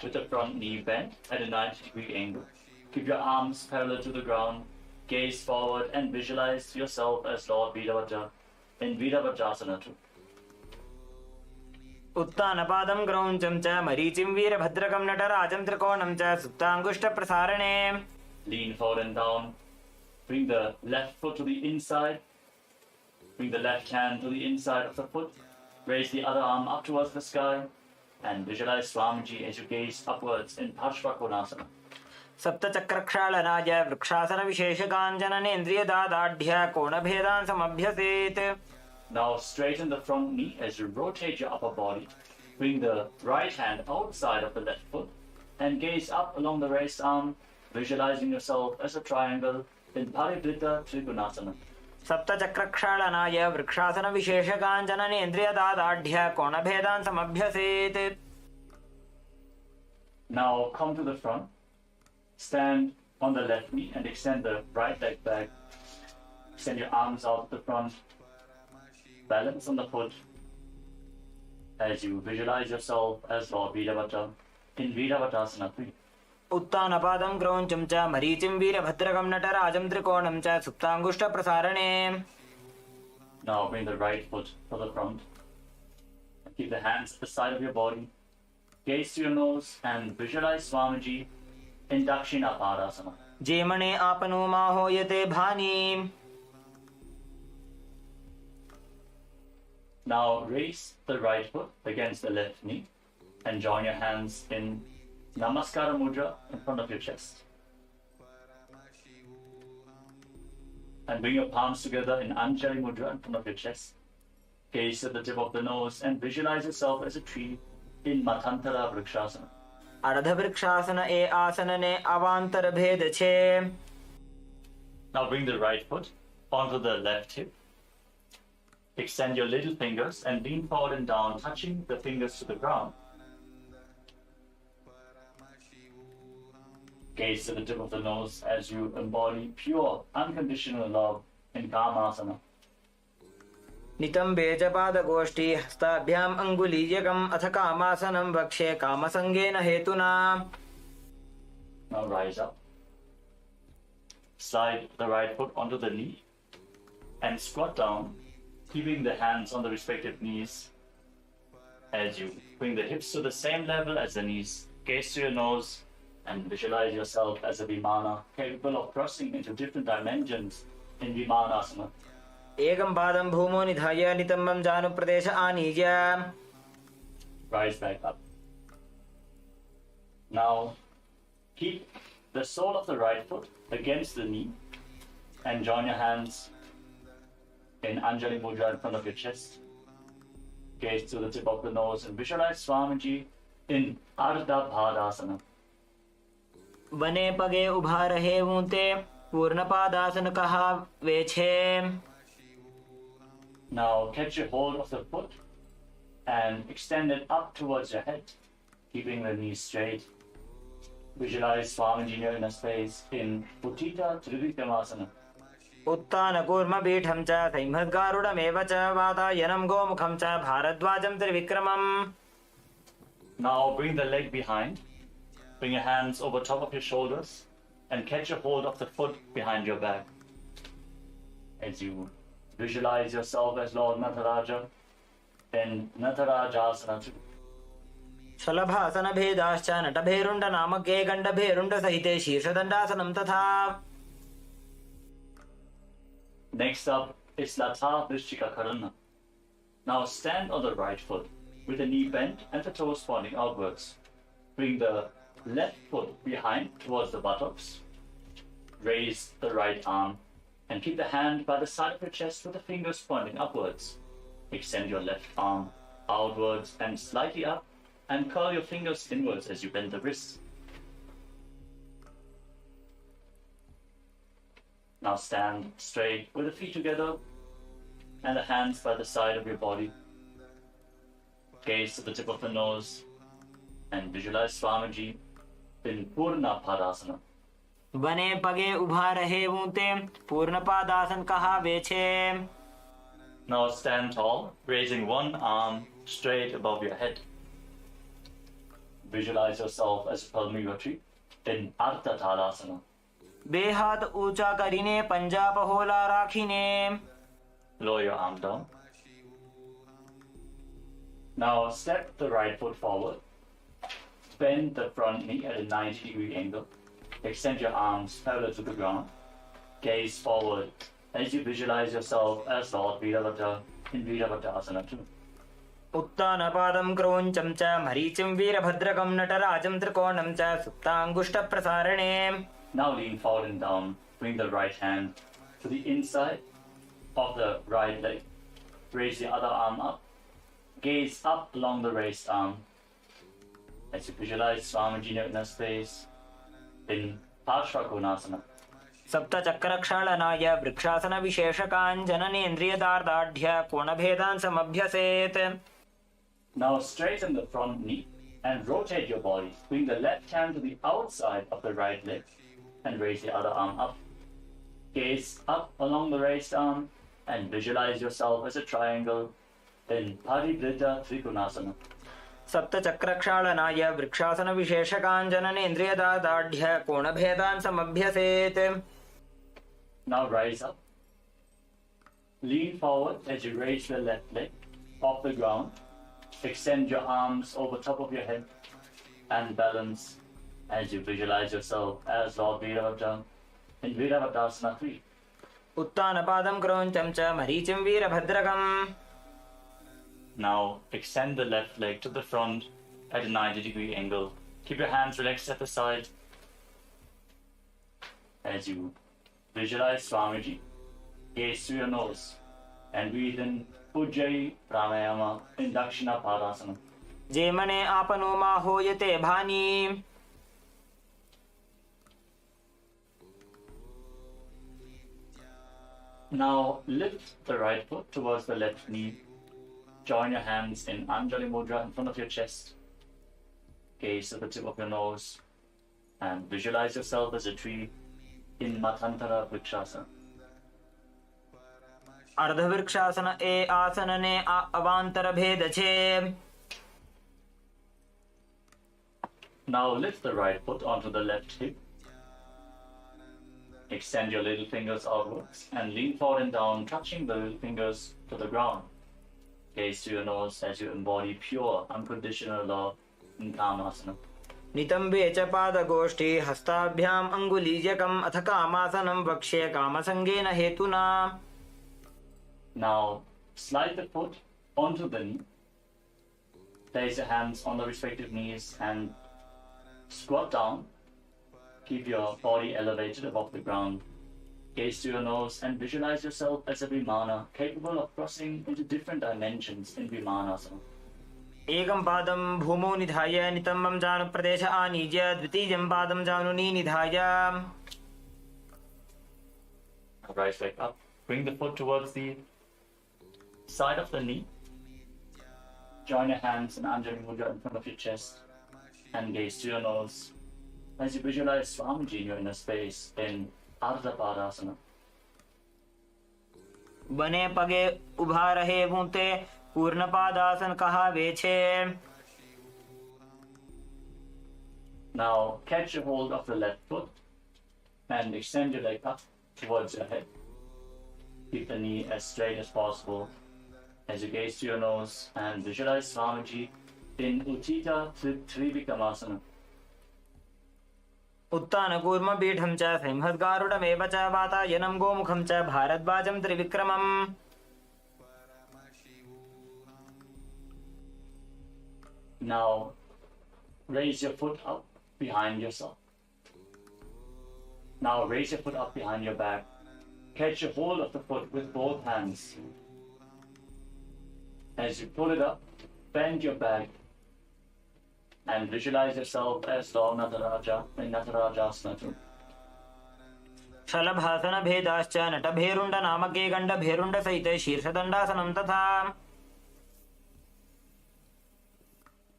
with the front knee bent at a 90-degree angle. Keep your arms parallel to the ground, gaze forward and visualize yourself as Lord Virabhadra in Virabhadrasana too. उत्तानपादं क्रौञ्चं च मरीचिं वीरभद्रकं नटराजं त्रिकोणं च सुप्ताङ्गुष्ठप्रसारणे. Lean forward and down. Bring the left foot to the inside. Bring the left hand to the inside of the foot. Raise the other arm up towards the sky and visualize Swamiji as you gaze upwards in Parshvakonasana. सप्तचक्रक्षालनाय वृक्षासनविशेषकाञ्चननेन्द्रियदादाढ्य कोणभेदान् समभ्यसेत्. Now straighten the front knee as you rotate your upper body. Bring the right hand outside of the left foot and gaze up along the raised arm, visualizing yourself as a triangle in Parivrita Trigunasana. सप्तचक्रक्षालनाय वृक्षासनविशेषकाञ्चननेन्द्रियदादाढ्य कोणभेदान् समभ्यसेत्. Now come to the front. Stand on the left knee and extend the right leg back. Extend your arms out to the front. Balance on the foot as you visualize yourself as Lord Virabhadra in Virabhadrasana 3. उत्तानपादं क्रौञ्चं च मरीचिं वीरभद्रकं नटराजं त्रिकोणं च सुप्ताङ्गुष्ठप्रसारणे. Now bring the right foot to the front. Keep the hands at the side of your body. Gaze to your nose and visualize Swamiji in Dakshina Padasana. जेमणे आपनो माहोयते भानि. Now raise the right foot against the left knee and join your hands in Namaskara Mudra in front of your chest. And bring your palms together in Anjali Mudra in front of your chest. Gaze at the tip of the nose and visualize yourself as a tree in Matantara Vrikshasana. अर्धवृक्षासन ए आसनने अवान्तर भेद छे. Now bring the right foot onto the left hip. Extend your little fingers and lean forward and down, touching the fingers to the ground. Gaze to the tip of the nose as you embody pure, unconditional love in Kamasana. नितम्बे च पादगोष्ठी हस्ताभ्याम् अङ्गुलीयकम् अथ कामासनं वक्षे कामसङ्गेन हेतुना. Now rise up. Slide the right foot onto the knee and squat down, keeping the hands on the respective knees as you bring the hips to the same level as the knees. Gaze to your nose and visualize yourself as a Vimana capable of crossing into different dimensions in Vimanasana. एकं पादं भूमौ निधाय नितम्बं जानुप्रदेश आनीय. Rise back up. Now keep the sole of the right foot against the knee and join your hands in Anjali Mudra in front of your chest. Gaze to the tip of the nose and visualize Swamiji in Ardha Bhadasana. वने पगे उभा रहे ऊंते पूर्णपादासन कहा वे छे. Now catch a hold of the foot and extend it up towards your head, keeping the knees straight. Visualize Swamiji near in a space in Uttita Trivikramasana. उत्तानकूर्मपीठं च संहद्गारुडमेव च वातायनं गोमुखं च भारद्वाजं त्रिविक्रमम्. Now bring the leg behind. Bring your hands over top of your shoulders and catch a hold of the foot behind your back. As you visualize yourself as Lord Nataraja in Natarajasana 2. शलभासन भेदाश्च नटभेरुण्ड नामके गण्डभेरुण्ड सहिते शीर्षदण्डासनं तथा. Next up is Latha Vrishchika Karana. Now stand on the right foot with the knee bent and the toes pointing outwards. Bring the left foot behind towards the buttocks. Raise the right arm and keep the hand by the side of your chest with the fingers pointing upwards. Extend your left arm outwards and slightly up and curl your fingers inwards as you bend the wrists. Now stand straight with the feet together and the hands by the side of your body. Gaze to the tip of the nose and visualize Swamiji in Purna Padasana. बने पगे उभा रहे ऊंते पूर्णपादासन कहावे छे. Now stand tall, raising one arm straight above your head. Visualize yourself as a Palmira tree in Ardha Tadasana. બે હાથ ઊંચા કરીને પંજા પહોળા રાખીને. Lower your arm down. Now step the right foot forward. Bend the front knee at a 90-degree angle. Extend your arms parallel to the ground. Gaze forward as you visualize yourself as Lord Virabhadra in Virabhadrasana 2. उत्तानपादं क्रौञ्चं च मरीचिं वीरभद्रकं नटराजं त्रिकोणं च सुप्ताङ्गुष्ठप्रसारणे. Now lean forward and down. Bring the right hand to the inside of the right leg. Raise the other arm up. Gaze up along the raised arm as you visualize Swamiji in a space in Parshvakonasana. सप्तचक्रक्षालनाय vrikshasana विशेषकाञ्जननेन्द्रियदार्ढ्य कोणभेदान् समभ्यसेत्. Now straighten the front knee and rotate your body. Bring the left hand to the outside of the right leg and raise the other arm up. Gaze up along the raised arm and visualize yourself as a triangle in Parivritta Trikonasana. सप्तचक्रक्षालनाय vrikshasana विशेषकाञ्जननेन्द्रियदार्ढ्य कोणभेदान् समभ्यसेत्. Now rise up. Lean forward as you raise your left leg off the ground. Extend your arms over top of your head and balance as you visualize yourself as Lord Virabhadra in Virabhadrasana 3. उत्तानपादं क्रौञ्चं च मरीचिं वीरभद्रकम्. Now extend the left leg to the front at a 90-degree angle. Keep your hands relaxed at the side as you visualize Swamiji. Gaze through your nose and breathe in Ujjayi Pranayama in Dakshina Padasana. जे मने आपनो मा होयते भानी. Now lift the right foot towards the left knee. Join your hands in Anjali Mudra in front of your chest. Gaze at the tip of your nose and visualize yourself as a tree in Matantara Vrikshasana. अर्धवृक्षासन ए आसनने अवांतर भेद छे. Now lift the right foot onto the left hip. Extend your little fingers outwards and lean forward and down, touching the little fingers to the ground. Gaze to your nose as you embody pure, unconditional love in Kamasana. नितंबे च पादगोष्ठी हस्ताभ्याम् अङ्गुलीयकम् अथ कामासनं वक्ष्ये कामसङ्गेन हेतुना. Now slide the foot onto the knee. Place your hands on the respective knees and squat down. Keep your body elevated above the ground. Gaze to your nose and visualize yourself as a Vimana capable of crossing into different dimensions in Vimanasana. एकं पादं भूमौ निधाय नितम्बं जानुप्रदेश आनीय द्वितीयं पादं जानुनी निधाय. Rise back up. Bring the foot towards the side of the knee. Join your hands in Anjali Mudra in front of your chest and gaze to your nose as you visualize Swamiji in your inner space in Ardha Padasana. बने पगे उभा रहे ऊंते पूर्णपादासन कहावे छे. Now catch a hold of the left foot and extend your leg up towards your head. Keep the knee as straight as possible as you gaze to your nose and visualize Swamiji in Uttita Trivikramasana. उत्तानकूर्मपीठं च सिंहद्गारुडमेव च वातायनं गोमुखं च भारद्वाजं त्रिविक्रमम्. Now raise your foot up behind yourself. Now raise your foot up behind your back. Catch a hold of the foot with both hands. As you pull it up, bend your back and visualize yourself as Lord Nataraja in Natarajasana too. शलभासनभेदाश्च नटभेरुण्डनामके गण्डभेरुण्डसहिते शीर्षदण्डासनं तथा.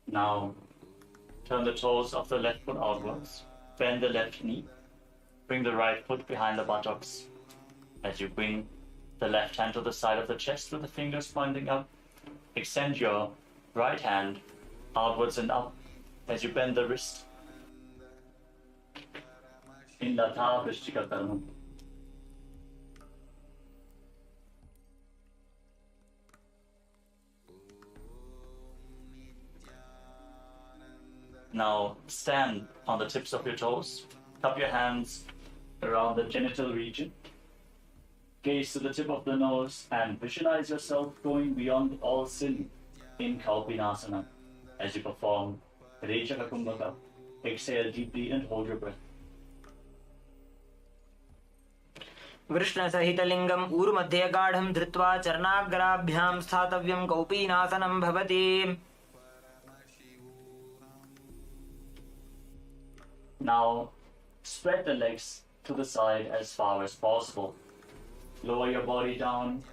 Now turn the toes of the left foot outwards. Bend the left knee. Bring the right foot behind the buttocks. As you bring the left hand to the side of the chest with the fingers pointing up, extend your right hand outwards and up as you bend the wrist. In Latha Vrishtika Karma. Now stand on the tips of your toes. Cup your hands around the genital region. Gaze to the tip of the nose and visualize yourself going beyond all sin in Kalpinasana as you perform Rechaka Kumbhaka. Exhale deeply and hold your breath. वृष्णसहितलिङ्गम् ऊरुमध्ये गाढं धृत्वा चरणाग्राभ्यां स्थातव्यं कौपीनासनं भवति. Now spread the legs to the side as far as possible. Lower your body down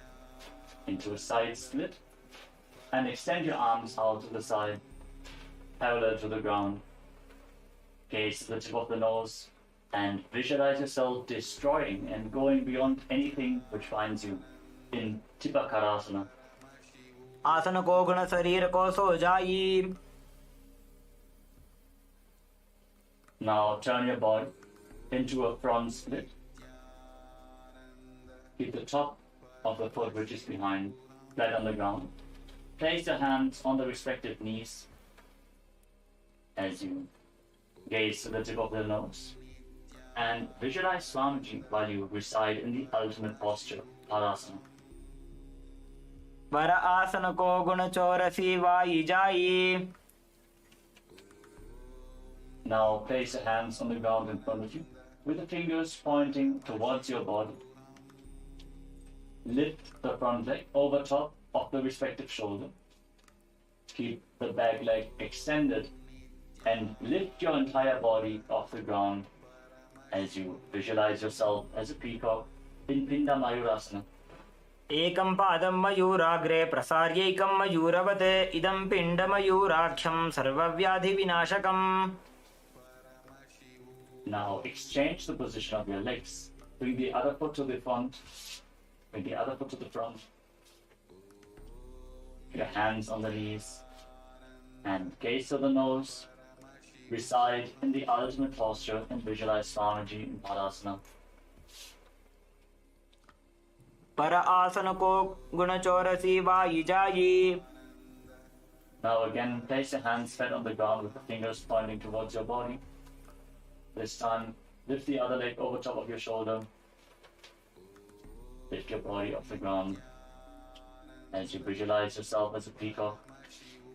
into a side split and extend your arms out to the side, parallel to the ground. Gaze to the tip of the nose and visualize yourself destroying and going beyond anything which finds you in Tipakarasana. आसन को गुण शरीर को सो जाई. Now turn your body into a front split. Keep the top of the foot which is behind flat on the ground. Place your hands on the respective knees as you gaze to the tip of the nose and visualize Swamiji while you reside in the ultimate posture, Parasana. वर आसन को गुण चौरसी Y जाई. Now place your hands on the ground in front of you with the fingers pointing towards your body. Lift the front leg over top of the respective shoulder. Keep the back leg extended and lift your entire body off the ground as you visualize yourself as a peacock in Pinda Mayurasana. एकं पादं मयूराग्रे प्रसार्यैकं मयूरवते इदं पिण्डमयूराख्यं सर्वव्याधिविनाशकम्. Now exchange the position of your legs. Bring the other foot to the front. Bring the other foot to the front. Your hands on the knees. And gaze to the nose. Reside in the ultimate posture and visualize Swamiji in Padasana. पर आसन को गुण चौरसी Y जाई. Now again, place your hands flat on the ground with the fingers pointing towards your body. This time, lift the other leg over top of your shoulder. Lift your body off the ground as you visualize yourself as a peacock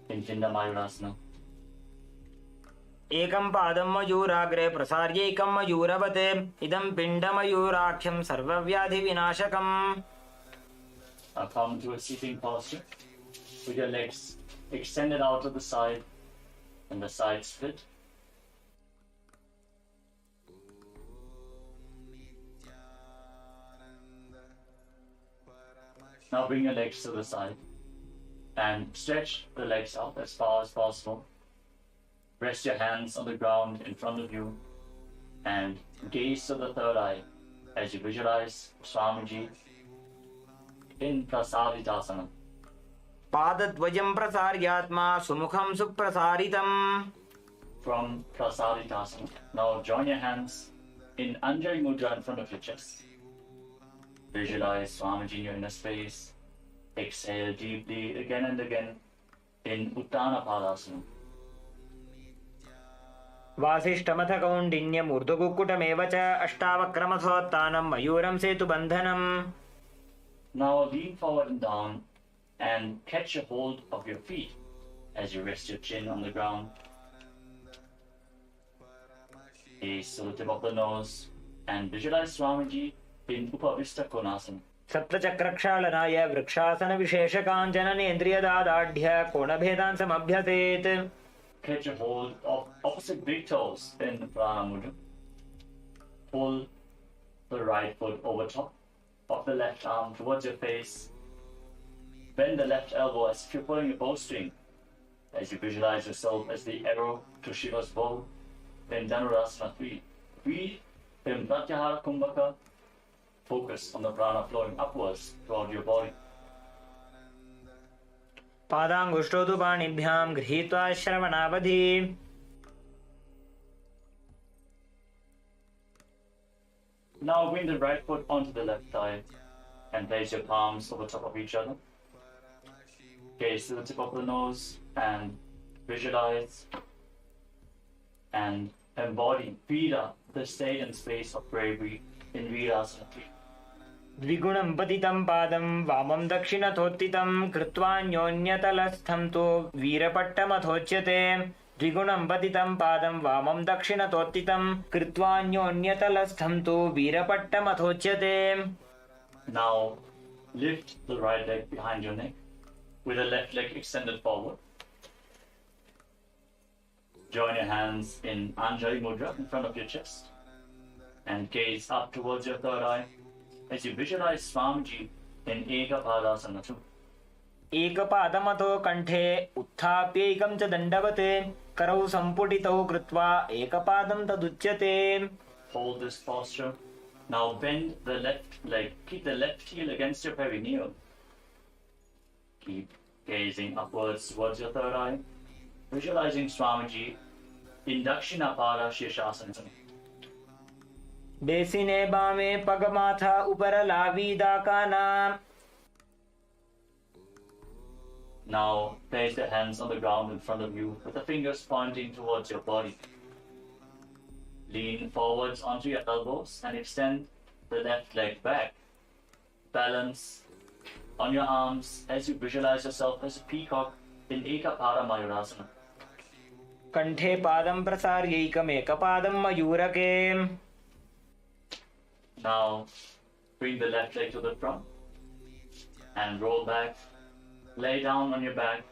in Pinda Mayurasana. एकं पादं मयूराग्रे प्रसार्यैकं मयूरवते इदं पिण्डमयूराख्यं सर्वव्याधिविनाशकम्. Now come to a sitting posture with your legs extended out to the side and the side split. Now bring your legs to the side and stretch the legs out as far as possible. Rest your hands on the ground in front of you and gaze to the third eye as you visualize Swamiji in Prasaritasana. पादद्वयं प्रसार्यात्मा सुमुखं सुप्रसारितम्. From Prasaritasana, now join your hands in Anjali Mudra in front of your chest. Visualize Swamiji in your inner space, Exhale deeply again and again in Uttanapadasana. वासिष्ठमथ कौण्डिन्यमूर्ध्वकुक्कुटमेव च अष्टावक्रमथोत्तानं मयूरं सेतुबन्धनम्. Now lean forward and down and catch a hold of your feet as you rest your chin on the ground. Gaze to the tip of the nose and visualize Swamiji in Upavista Konasana. सप्तचक्रक्षालनाय वृक्षासनविशेषकाञ्चननेन्द्रियदादाढ्य कोणभेदान् समभ्यसेत्. Catch a hold of opposite big toes in Paramashivoham. Pull the right foot over top of the left arm towards your face. Bend the left elbow as if you're pulling a bowstring, as you visualize yourself as the arrow to Shiva's bow. Then Dhanurasana 3. Breathe in Pratyahara Kumbhaka. Focus on the prana flowing upwards throughout your body. पादाङ्गुष्ठौ तु पाणिभ्यां गृहीत्वा श्रवणावधि. Now bring the right foot onto the left thigh and place your palms over top of each other. Gaze to the tip of the nose and visualize and embody Vida, the state and space of bravery in Virasana 3. द्विगुणं पतितं पादं वामं दक्षिणथोत्थितं कृत्वान्योन्यतलस्थं तु वीरपट्टमथोच्यते. द्विगुणं पतितं पादं वामं दक्षिणथोत्थितं कृत्वान्योन्यतलस्थं तु वीरपट्टमथोच्यते. Now lift the right leg behind your neck with the left leg extended forward. Join your hands in Anjali Mudra in front of your chest and gaze up towards your third eye as you visualize Swamiji in Ekapadasana 2. एकपादमतो कण्ठे उत्थाप्यैकं च दण्डवत् करौ सम्पुटितौ कृत्वा एकपादं तदुच्यते. Hold this posture. Now bend the left leg. Keep the left heel against your perineum. Keep gazing upwards towards your third eye, visualizing Swamiji in Dakshinapada Shirshasana. बेसिने बामे पगमाथा उपरलावीदाकाना. Now place the hands on the ground in front of you with the fingers pointing towards your body. Lean forwards onto your elbows and extend the left leg back. Balance on your arms as you visualize yourself as a peacock in Ekapada Mayurasana. कण्ठे पादं प्रसार्यैकमेकपादं मयूरके. Now bring the left leg to the front and roll back. Lay down on your back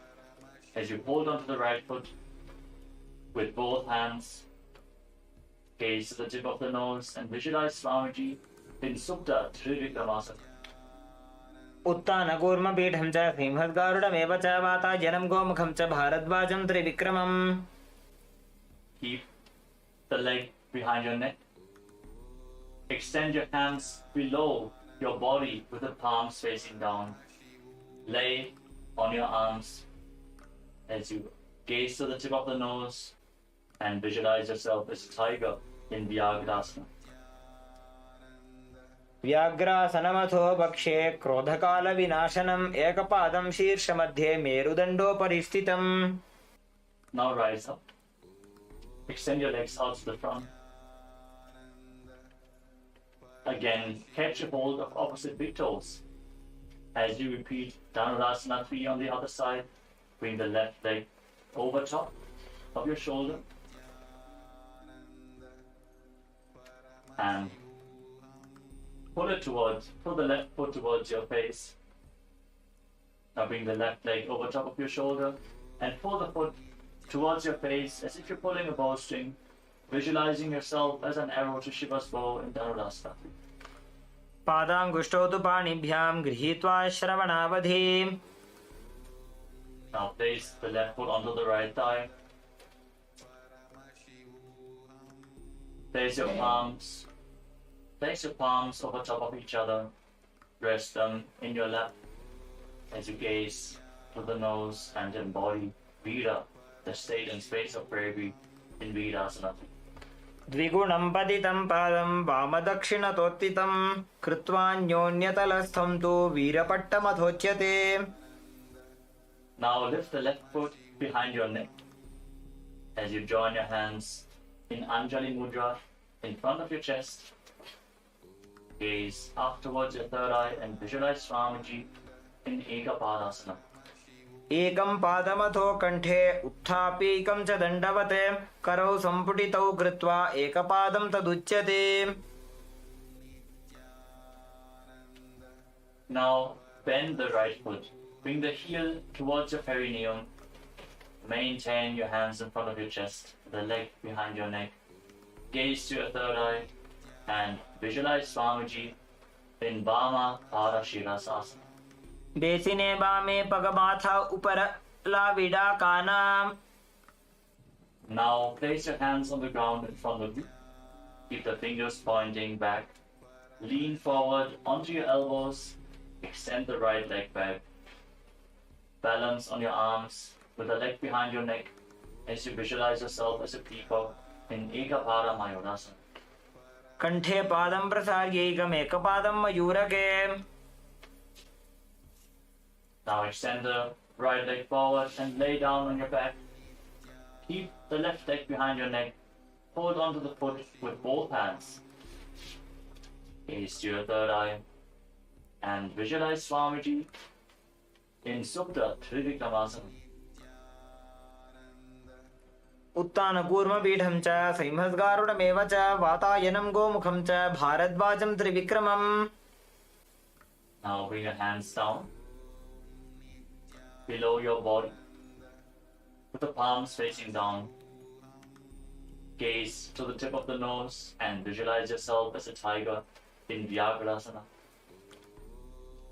as you hold onto the right foot with both hands. Gaze to the tip of the nose and visualize Swamiji in Supta Trivikramasana. उत्तानकूर्मपीठं च सिंहद्गारुडमेव च वातायनं गोमुखं च भारद्वाजं त्रिविक्रमम्. Keep the leg behind your neck. Extend your hands below your body with the palms facing down. Lay on your arms as you gaze to the tip of the nose and visualize yourself as a tiger in Vyagrasana. व्याघ्रासनमथो भक्षे क्रोधकालविनाशनम् एकपादं शीर्षमध्ये मेरुदण्डोपरि स्थितम्. Now rise up. Extend your legs out to the front. Again, catch a hold of opposite big toes. As you repeat Dhanurasana 3 on the other side, bring the left leg over top of your shoulder and pull the left foot towards your face. Now bring the left leg over top of your shoulder and pull the foot towards your face as if you're pulling a bowstring, visualizing yourself as an arrow to Shiva's bow in Dhanurasana. पादाङ्गुष्ठौ तु पाणिभ्यां गृहीत्वा श्रवणावधि. Now place the left foot onto the right thigh. Place your palms over top of each other. Rest them in your lap as you gaze to the nose and embody Vira, the state and space of bravery in Virasana. द्विगुणं पतितं पादं वामदक्षिणतोत्थितं कृत्वान्योन्यतलस्थं तु वीरपट्टमथोच्यते. Now lift the left foot behind your neck as you join your hands in Anjali Mudra in front of your chest. Gaze up towards your third eye and visualize Swamiji in Ekapadasana. एकं पादमथो कण्ठे उत्थापीकं च दण्डवत् करौ सम्पुटितौ कृत्वा एकपादं तदुच्यते. Now bend the right foot. Bring the heel towards your perineum. Maintain your hands in front of your chest, the leg behind your neck. Gaze to your third eye and visualize Swamiji in Vama Parashirasasana. बेसिने बामे पगमाथा उपर La Vida कानाम. Now place your hands on the ground in front of you. Keep the fingers pointing back. Lean forward onto your elbows. Extend the right leg back. Balance on your arms with the leg behind your neck as you visualize yourself as a peacock in Ekapada Mayurasana. कंठे पादं प्रसार्यैकम् एकपादं मयूरके. Now extend the right leg forward and lay down on your back. Keep the left leg behind your neck. Hold onto the foot with both hands. Gaze to your third eye and visualize Swamiji in Supta Trivikramasana. उत्तानकूर्मपीठं च संहस्गारुडमेव च वातायनं गोमुखं च भारद्वाजं त्रिविक्रमम्. Now bring your hands down below your body with the palms facing down. Gaze to the tip of the nose and visualize yourself as a tiger in Vyagrasana.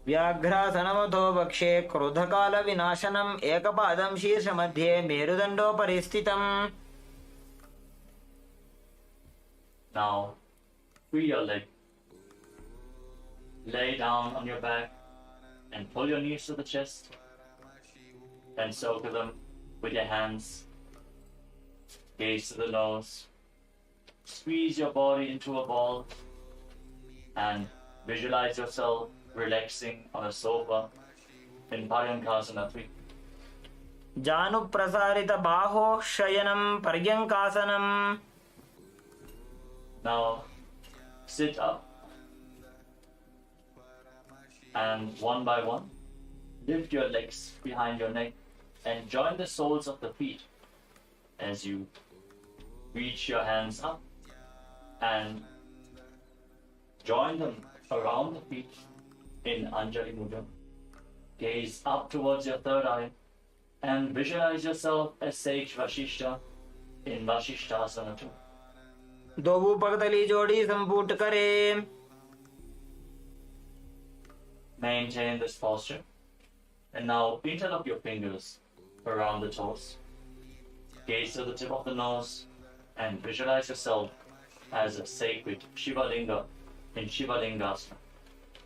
व्याघ्रासनमथो वक्षे क्रोधकालविनाशनम् एकपादं शीर्षमध्ये मेरुदण्डोपरि स्थितम्. Now free your leg. Lay down on your back and pull your knees to the chest and circle them with your hands. Gaze to the nose. Squeeze your body into a ball and visualize yourself relaxing on a sofa in Paryankasana 3. जानुप्रसारितबाहो शयनं पर्यङ्कासनम्. Now sit up and one by one lift your legs behind your neck and join the soles of the feet as you reach your hands up and join them around the feet in Anjali Mudra. Gaze up towards your third eye and visualize yourself as Sage Vashishta in Vashishtasana 2. दोवू पगतली जोड़ी संपूट करे. Maintain this posture. And now interlock your fingers around the toes. Gaze to the tip of the nose and visualize yourself as a sacred Shivalinga in Shivalingasana.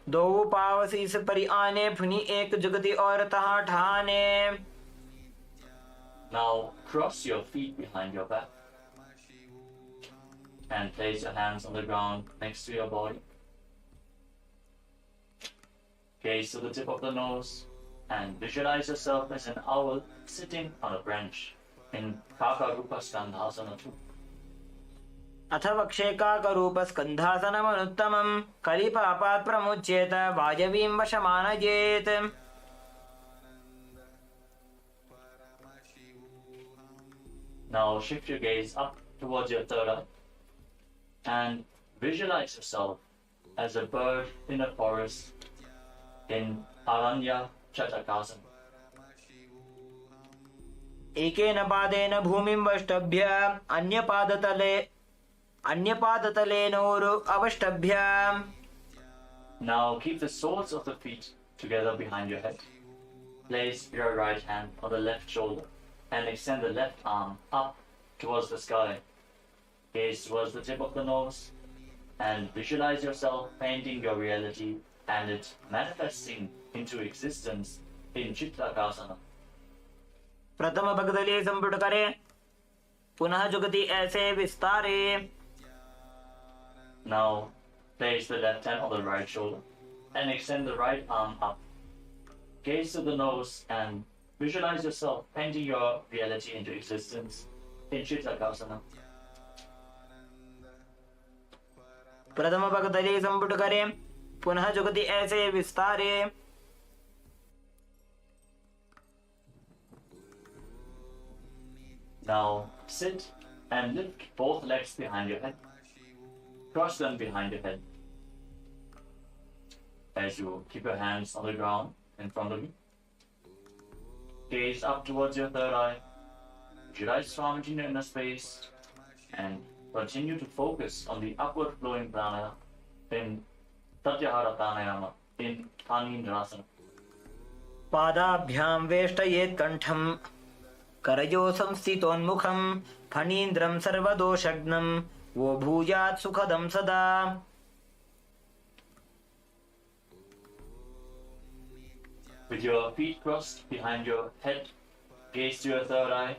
दोवू पाव शीस परि आने फुनी एक जुगती और तहा ठाने. Now cross your feet behind your back and place your hands on the ground next to your body. Gaze to the tip of the nose and visualize yourself as an owl sitting on a branch in Kakarupa Skandhasana 2. अथ वक्षेकाकरूपस्कन्धासनमनुत्तमम् कलिपापात् प्रमुच्येत वायवीं वशमानयेत्. Now shift your gaze up towards your third eye and visualize yourself as a bird in a forest in Aranya Chatakasana. एकेन पादेन भूमिं वष्टभ्य अन्यपादतलेनोरु अवष्टभ्य. Now keep the soles of the feet together behind your head. Place your right hand on the left shoulder and extend the left arm up towards the sky. Gaze towards the tip of the nose and visualize yourself painting your reality and it manifesting into existence in Chitrakasana. प्रथम भगदली संपुट करे पुनः जुगति ऐसे विस्तारे. Now place the left hand on the right shoulder and extend the right arm up. Gaze to the nose and visualize yourself painting your reality into existence in Chitakasana. प्रथम भगतले संपुट करें, पुनः जुगति ऐसे विस्तारे. Now sit and lift both legs behind your head. Cross them behind your head. As you keep your hands on the ground in front of you. Gaze up towards your third eye. Visualize Swamiji in your inner space. And continue to focus on the upward flowing prana in Tatyahara Pranayama in Panindrasana. पादाभ्यां वेष्टयेत् कंठं, करयो संस्थितोन्मुखं, फणीन्द्रं सर्वदोषग्नं, वो भूयात् सुखदं सदा. With your feet crossed behind your head, gaze to your third eye,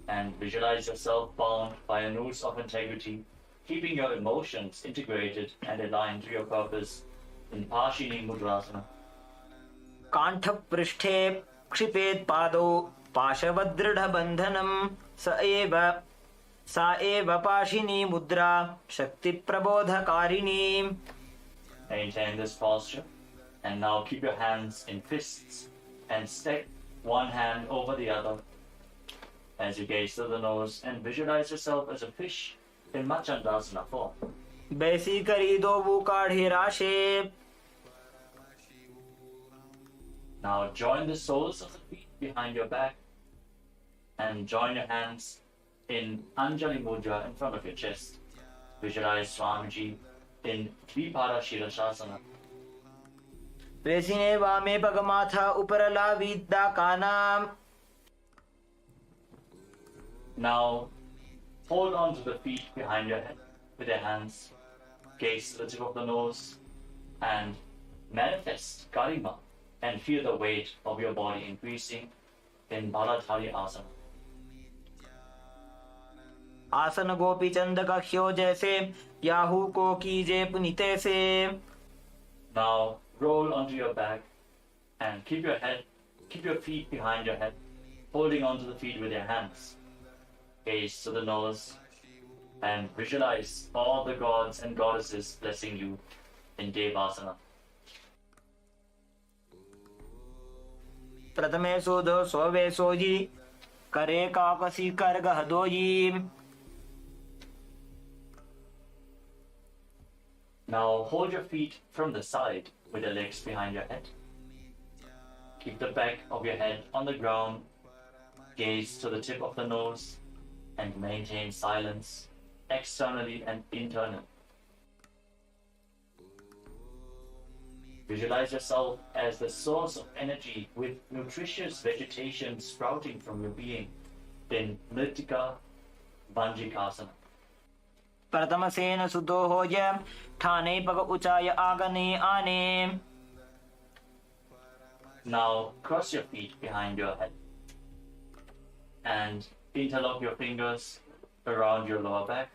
and visualize yourself bound by a noose of integrity, keeping your emotions integrated and aligned to your purpose in Pashini Mudrasana. काण्ठपृष्ठे क्षिपेत् पादौ, पाशवदृढबन्धनं, सा एव पाशिनी मुद्रा, शक्तिप्रबोधकारिणी. Maintain this posture, and now keep your hands in fists and stack one hand over the other as you gaze to the nose and visualize yourself as a fish in Machandasana form. बैसी करी दो वो काढ़े राशे. Now join the soles of the feet behind your back and join your hands in Anjali Mudra in front of your chest. Visualize Swamiji in Dvipada Shirashasana. प्रेसिने वामे पगमाथा उपरला विद्या कानाम. Now hold on to the feet behind your head with your hands. Gaze to the tip of the nose and manifest Garima and feel the weight of your body increasing in Baladhari Asana. आसन गोपी चंद कख्यो जैसे, Yahoo को कीजे पुनिते से. Now roll onto your back and keep your feet behind your head, holding onto the feet with your hands. Gaze to the nose and visualize all the gods and goddesses blessing you in Devasana. प्रथमे सोधो सोवे सोजी, करे काकसी कर गहदोजी. Now hold your feet from the side with your legs behind your head. Keep the back of your head on the ground. Gaze to the tip of the nose and maintain silence externally and internally. Visualize yourself as the source of energy with nutritious vegetation sprouting from your being in Mritika Vanjikasana. प्रथम सेन सुतो हो ज, ठाने पग ऊंचाय आगने आने. Now cross your feet behind your head and interlock your fingers around your lower back.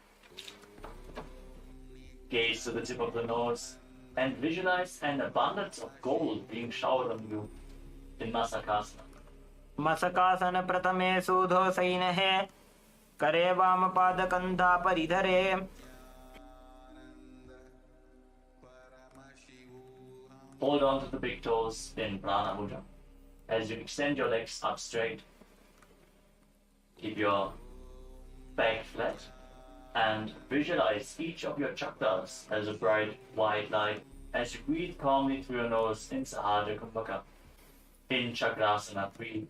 Gaze to the tip of the nose and visualize an abundance of gold being showered on you in Masakasana. मसकासन प्रथमे सुधो San है, करे वाम पाद कंधा परिधरे. Hold on to the big toes in Prana Mudra as you extend your legs up straight. Keep your back flat and visualize each of your chakras as a bright white light as you breathe calmly through your nose in Sahaja Kumbhaka. In Chakrasana, breathe.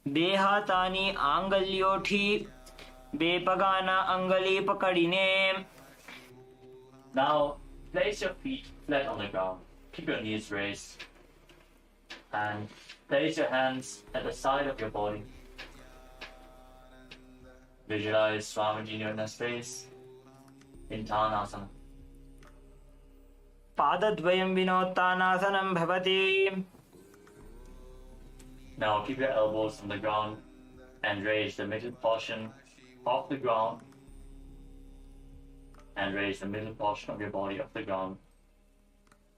देहातानी आंगल्योठी, बेपगाना अंगली पकड़िने. Now place your feet flat on the ground. Keep your knees raised and place your hands at the side of your body. Visualize Swamiji in your inner space in Tanasana. पादद्वयं विनोत्तानासनं भवति. Now keep your elbows on the ground and raise the middle portion off the ground. and raise the middle portion of your body off the ground.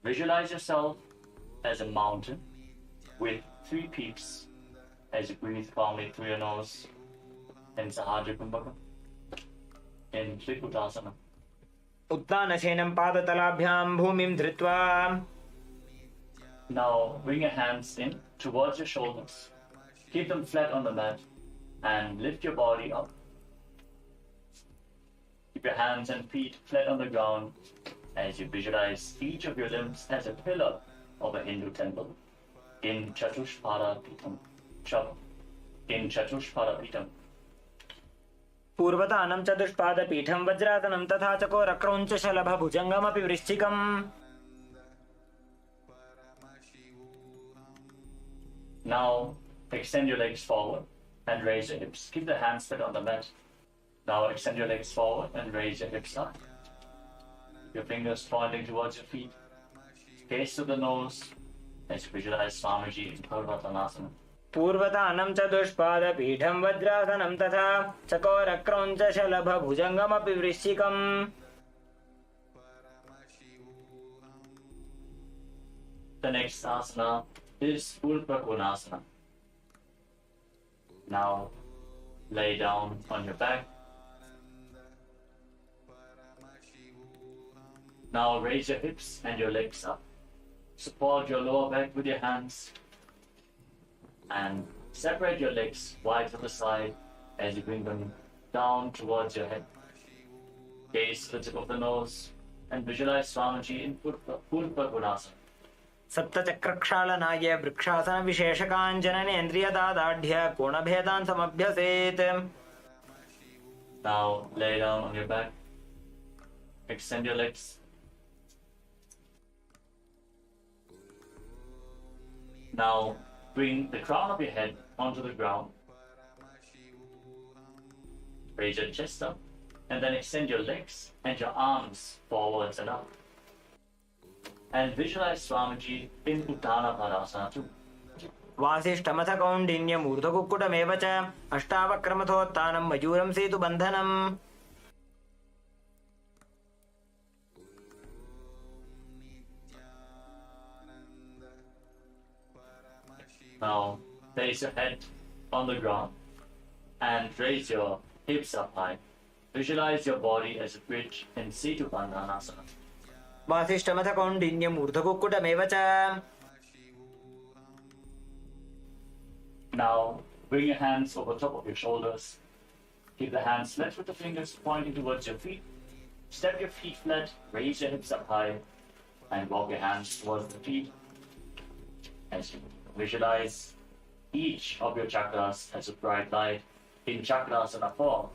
Visualize yourself as a mountain with 3 peaks as you breathe calmly through your nose in Sahajya Kumbhaka, in Trikutasana. उत्तानशयनं पादतलाभ्यां भूमिं धृत्वा. Now bring your hands in towards your shoulders. Keep them flat on the mat and lift your body up. Keep your hands and feet flat on the ground as you visualize each of your limbs as a pillar of a Hindu temple in Chatushpada Pitam. In Chatushpada Pitam. पूर्वतानं चतुष्पादपीठं वज्रासनं तथा चकोरक्रौञ्चशलभभुजङ्गमपि वृश्चिकम्. Now extend your legs forward and raise your hips. Keep the hands flat on the mat. Now extend your legs forward and raise your hips up. Your fingers pointing towards your feet. Gaze to the nose as you visualize Swamiji in Purvatanasana. पूर्वतानं चतुष्पादपीठं वज्रासनं तथा चकोरक्रौञ्चशलभभुजङ्गमपि वृश्चिकम्. The next asana is Ulpakonasana. Now lay down on your back. Now raise your hips and your legs up. Support your lower back with your hands and separate your legs wide to the side as you bring them down towards your head. Gaze to the tip of the nose and visualize Swamiji in Ulpakonasana. सप्तचक्रक्षालनाय वृक्षासनविशेषकाञ्जननेन्द्रियदादाढ्य कोणभेदान् समभ्यसेत्. Now lay down on your back. Extend your legs. Now bring the crown of your head onto the ground. Raise your chest up and then extend your legs and your arms forwards and up. And visualize Swamiji in Uttana Padasana too. वासिष्ठमथ कौण्डिन्यमूर्धकुक्कुटमेव च अष्टावक्रमथोत्थानं मयूरं सेतुबन्धनम्. Now place your head on the ground and raise your hips up high. Visualize your body as a bridge in Setubandhanasana. वासिष्ठमथ कौण्डिन्यमूर्धकुक्कुटमेव च. Now bring your hands over top of your shoulders. Keep the hands flat with the fingers pointing towards your feet. Step your feet flat, raise your hips up high, and walk your hands towards the feet. As you visualize each of your chakras as a bright light in Chakrasana form.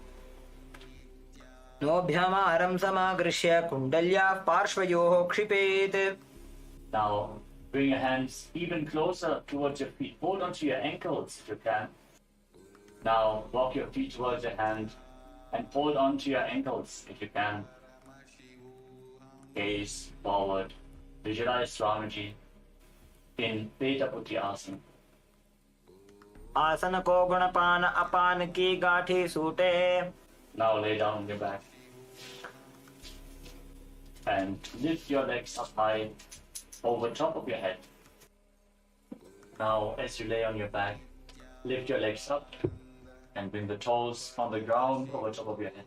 नोभ्यामारं समागृह्य कुण्डल्याः पार्श्वयोः क्षिपेत्. Now bring your hands even closer towards your feet. Hold onto your ankles if you can. Now walk your feet towards your hand and hold onto your ankles if you can. Gaze forward. Visualize Swamiji in Beta Buddhi Asana. आसन को गुणपान अपान की गाठी सूटे. Now lay down on your back and lift your legs up high over top of your head. Now as you lay on your back, lift your legs up and bring the toes on the ground over top of your head.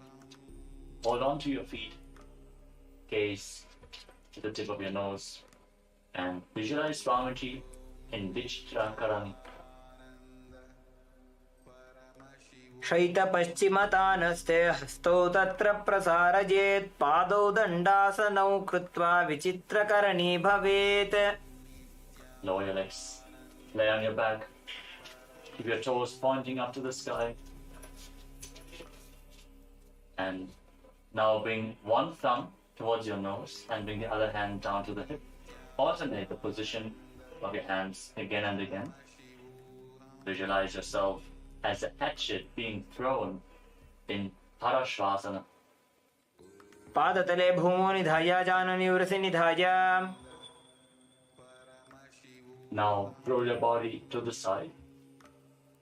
Hold on to your feet, gaze to the tip of your nose and visualize Swamiji in Vichtrakarani. शैतपश्चिमतानस्ते हस्तौ तत्र प्रसारयेत्. पादौ दण्डासनौ कृत्वा विचित्रकरणी भवेत्. Lower your legs, lay on your back, keep your toes pointing up to the sky. And now bring one thumb towards your nose and bring the other hand down to the hip. Alternate the position of your hands again and again. Visualize yourself as a hatchet being thrown in Parashvasana. पादतले भूमौ निधाय जाननि उरसि निधाय. Now throw your body to the side.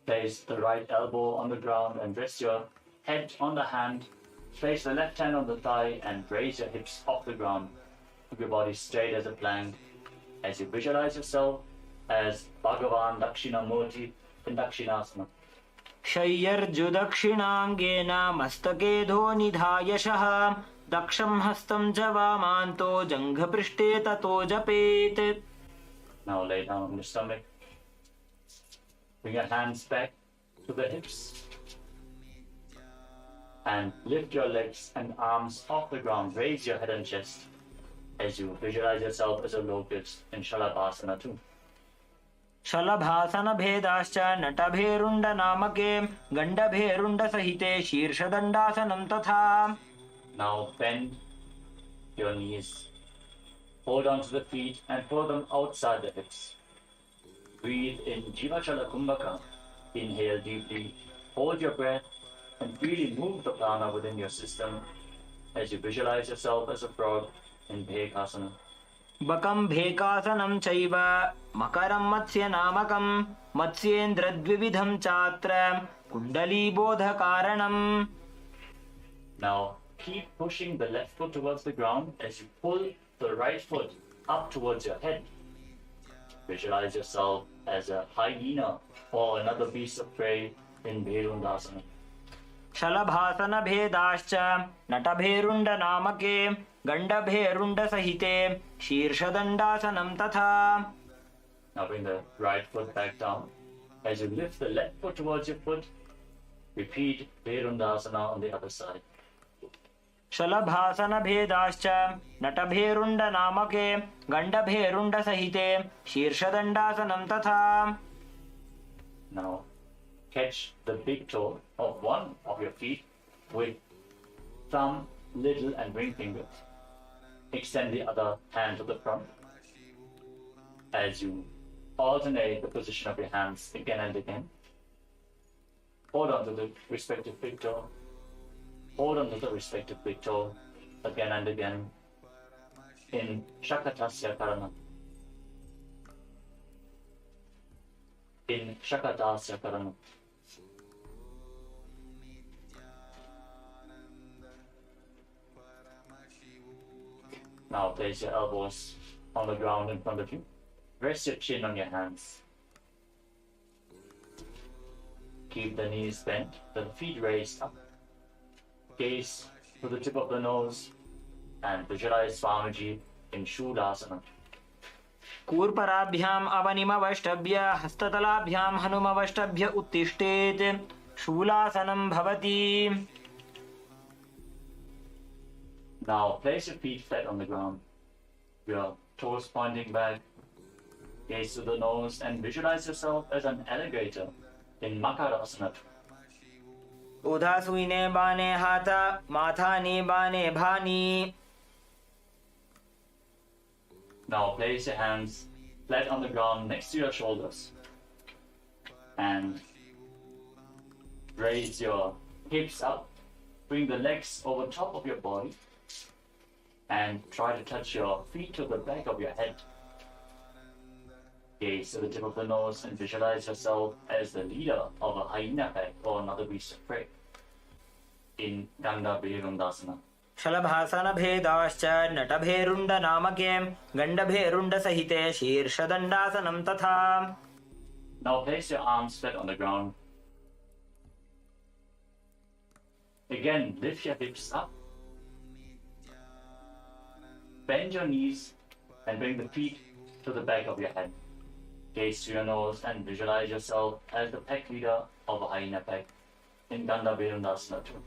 Place the right elbow on the ground and rest your head on the hand Place the left hand on the thigh and raise your hips off the ground. Keep your body straight as a plank as you visualize yourself as Bhagavan Dakshinamurti in Dakshinasana. शय्यर्जुदक्षिणाङ्गेन मस्तके धो निधायशः दक्षं हस्तं च वामान्तो जङ्घपृष्ठे ततो जपेत्. Now lay down on your stomach. Bring your hands back to the hips. And lift your legs and arms off the ground. Raise your head and chest as you visualize yourself as a locust in Shalabhasana too. शलभासन भेदाश्च नटभेरुण्ड नामके गण्डभेरुण्ड सहिते शीर्षदण्डासनं तथा. Now bend your knees. Hold on to the feet and pull them outside the hips. Breathe in Jivachala Kumbhaka. Inhale deeply. Hold your breath and freely move the prana within your system as you visualize yourself as a frog in Bhekasana. बकं भेकासनं चैव मकरं मत्स्य नामकं मत्स्येन्द्रद्विविधं चात्र कुण्डलीबोधकारणम्. Now keep pushing the left foot towards the ground as you pull the right foot up towards your head. Visualize yourself as a hyena or another beast of prey in Bherundasana. शलभासन भेदाश्च नटभेरुण्ड नामके गण्डभेरुण्ड सहिते शीर्षदण्डासनं तथा. Now bring the right foot back down. As you lift the left foot towards your foot, repeat Bherundasana on the other side. शलभासन भेदाश्च नटभेरुण्ड नामके गण्डभेरुण्ड सहिते शीर्षदण्डासनं तथा. Now catch the big toe of one of your feet with thumb, little and ring finger. Extend the other hand to the front as you alternate the position of your hands again and again. Hold on to the respective big toe. Hold on to the respective big toe again and again in Shakatasya Karana. In Shakatasya Karana. Now place your elbows on the ground in front of you. Rest your chin on your hands. Keep the knees bent, the feet raised up. Gaze to the tip of the nose and visualize Swamiji in Shulasana. कूर्पराभ्याम् अवनिमवष्टभ्य हस्ततलाभ्यां हनुमवष्टभ्य उत्तिष्ठेत् शूलासनं भवति. Now place your feet flat on the ground. Your toes pointing back. Gaze to the nose and visualize yourself as an alligator in Makarasana. उदासूने बाणे हाथ माथाने बाणे भानी. Now place your hands flat on the ground next to your shoulders and raise your hips up. Bring the legs over top of your body and try to touch your feet to the back of your head. Gaze to the tip of the nose and visualize yourself as the leader of a hyena pack or another beast of prey in Ganda Bherundasana. शलभासन भेदाश्च नटभेरुण्ड नामके गण्डभेरुण्ड सहिते शीर्षदण्डासनं तथा. Now place your arms flat on the ground. Again, lift your hips up. Bend your knees and bring the feet to the back of your head. Gaze to your nose and visualize yourself as the pack leader of a hyena pack in Ganda Bherundasana too.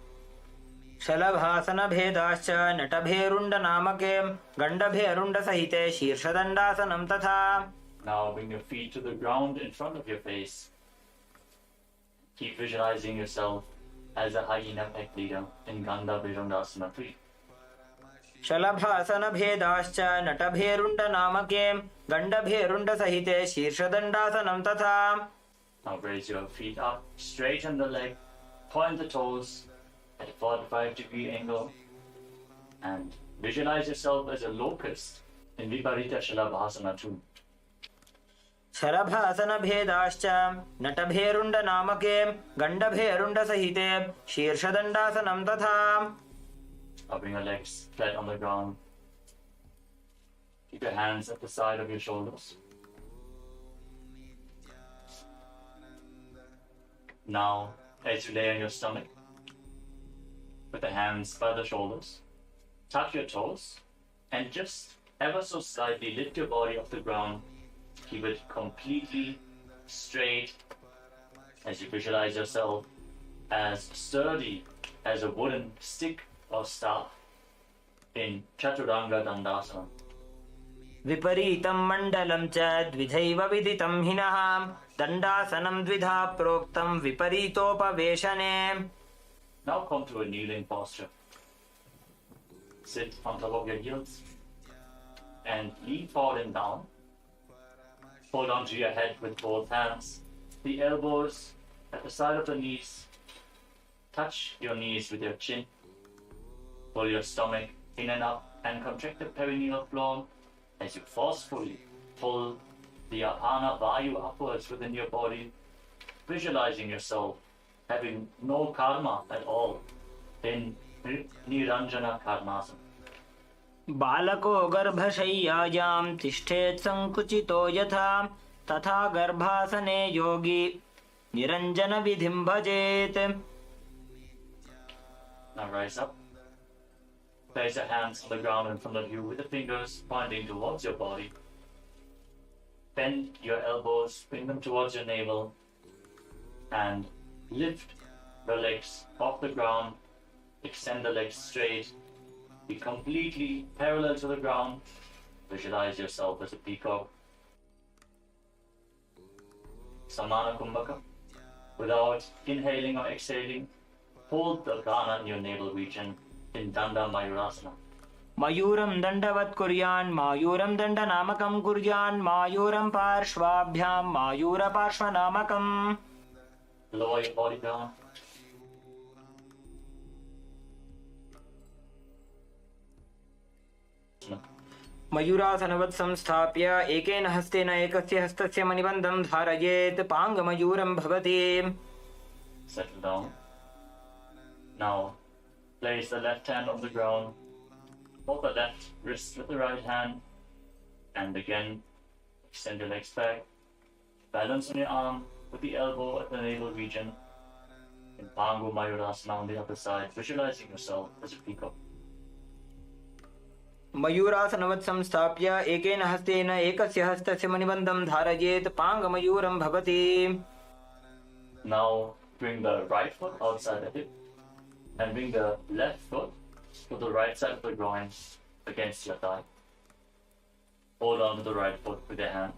शलभासन भेदाश्च नटभेरुण्ड नामके गण्डभेरुण्ड सहिते शीर्षदण्डासनं तथा. Now bring your feet to the ground in front of your face. Keep visualizing yourself as a hyena pack leader in Ganda Bherundasana 3. शलभासन भेदाश्च नटभेरुण्ड नामके गण्डभेरुण्ड सहिते शीर्षदण्डासनं तथा. Now raise your feet up, straighten the leg, point the toes at a 45-degree angle and visualize yourself as a locust in Viparita Shalabhasana 2. शलभासन भेदाश्च नटभेरुण्ड नामके गण्डभेरुण्ड सहिते शीर्षदण्डासनं तथा. Bring your legs flat on the ground. Keep your hands at the side of your shoulders. Now, as you lay on your stomach, with the hands by the shoulders, tuck your toes, and just ever so slightly lift your body off the ground. Keep it completely straight as you visualize yourself as sturdy as a wooden stick or staff in Chaturanga Dandasana. विपरीतं मण्डलं च द्विधैव विदितं हिनः दण्डासनं द्विधा प्रोक्तं विपरीतोपवेशने. Now come to a kneeling posture. Sit on top of your heels and lean forward and down. Hold on to your head with both hands. The elbows at the side of the knees. Touch your knees with your chin. Pull your stomach in and up and contract the perineal floor as you forcefully pull the apana vayu upwards within your body, visualizing yourself having no karma at all in Niranjana Karmasana. बालको गर्भशय्यायां तिष्ठेत् संकुचितो यथा तथा गर्भासने योगी निरञ्जनविधिं भजेत्. Now rise up. Place your hands on the ground in front of you with the fingers pointing towards your body. Bend your elbows, bring them towards your navel, and lift the legs off the ground. Extend the legs straight. Be completely parallel to the ground. Visualize yourself as a peacock. Samana Kumbhaka. Without inhaling or exhaling, hold the prana in your navel region in Danda Mayurasana. मयूरं दण्डवत् कुर्यान् मायूरं दण्डनामकं कुर्यान् मायूरं पार्श्वाभ्यां मायूरपार्श्वनामकम्. Lower your body down. मयूरासनवत् संस्थाप्य एकेन हस्तेन एकस्य हस्तस्य मणिबन्धं धारयेत् पाङ्गमयूरं भवति. Settle down. Now, place the left hand on the ground. Hold the left wrist with the right hand. And again, extend your legs back. Balance on your arm with the elbow at the navel region. In Pangu Mayurasana on the other side, visualizing yourself as a peacock. मयूरासनवत् संस्थाप्य एकेन हस्तेन एकस्य हस्तस्य मणिबन्धं धारयेत् पाङ्गमयूरं भवति. Now, bring the right foot outside the hip and bring the left foot to the right side of the groin against your thigh. Hold on to the right foot with your hand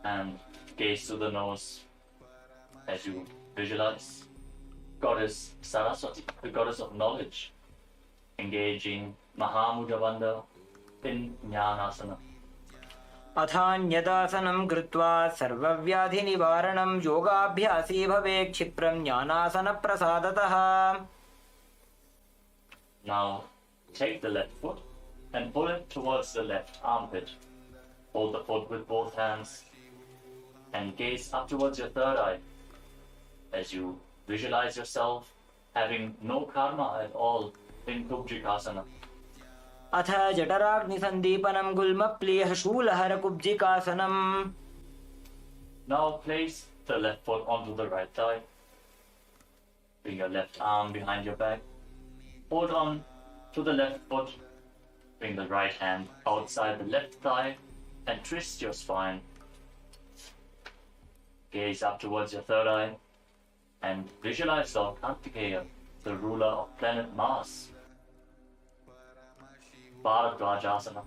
and gaze to the nose as you visualize Goddess Saraswati, the goddess of knowledge, engaging Mahamudravanda in Jnanasana. अथान्यदासनं कृत्वा सर्वव्याधिनिवारणं योगाभ्यासी भवेत् क्षिप्रं ज्ञानासनप्रसादतः. Now take the left foot and pull it towards the left armpit. Hold the foot with both hands and gaze up towards your third eye as you visualize yourself having no karma at all in Kubjikasana. अथ जठराग्निसन्दीपनं गुल्मप्लीह शूलहरकुब्जिकासनम्. Now place the left foot onto the right thigh. Bring your left arm behind your back. Hold on to the left foot. Bring the right hand outside the left thigh and twist your spine. Gaze up towards your third eye and visualize Lord Kartikeya, the ruler of planet Mars. Bharadwajasana.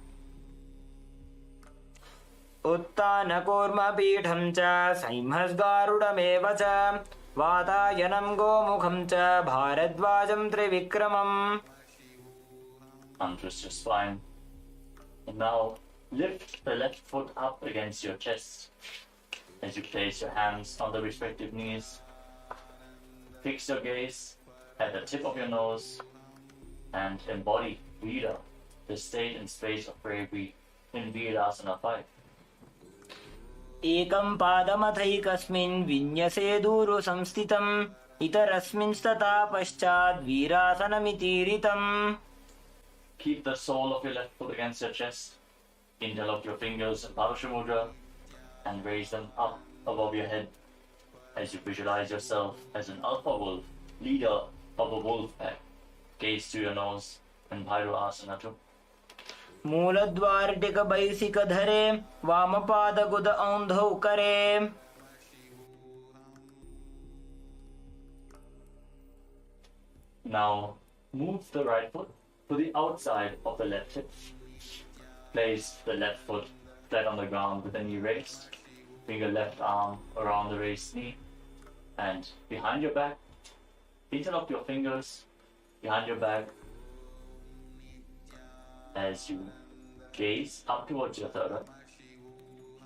उत्तानकूर्मपीठं च संहस्गारुडमेव च वातायनं गोमुखं च भारद्वाजं त्रिविक्रमम्. Untwist your spine. And now lift the left foot up against your chest as you place your hands on the respective knees. Fix your gaze at the tip of your nose and embody Vida, the state and space of bravery in Virasana 5. एकं पादमथैकस्मिन् विन्यसे दूरु संस्थितं इतरस्मिंस्तथा पश्चाद् वीरासनमितीरितम्. Keep the sole of your left foot against your chest. Interlock your fingers in Paramashivoham and raise them up above your head as you visualize yourself as an alpha wolf, leader of a wolf pack. Gaze to your nose and Bhairava Asana. मूलद्वारिटिक बैसिक धरे वामपाद गुद औंधौ करे. Now move the right foot to the outside of the left hip. Place the left foot flat on the ground with the knee raised. Bring your left arm around the raised knee and behind your back. Interlock your fingers behind your back as you gaze up towards your third eye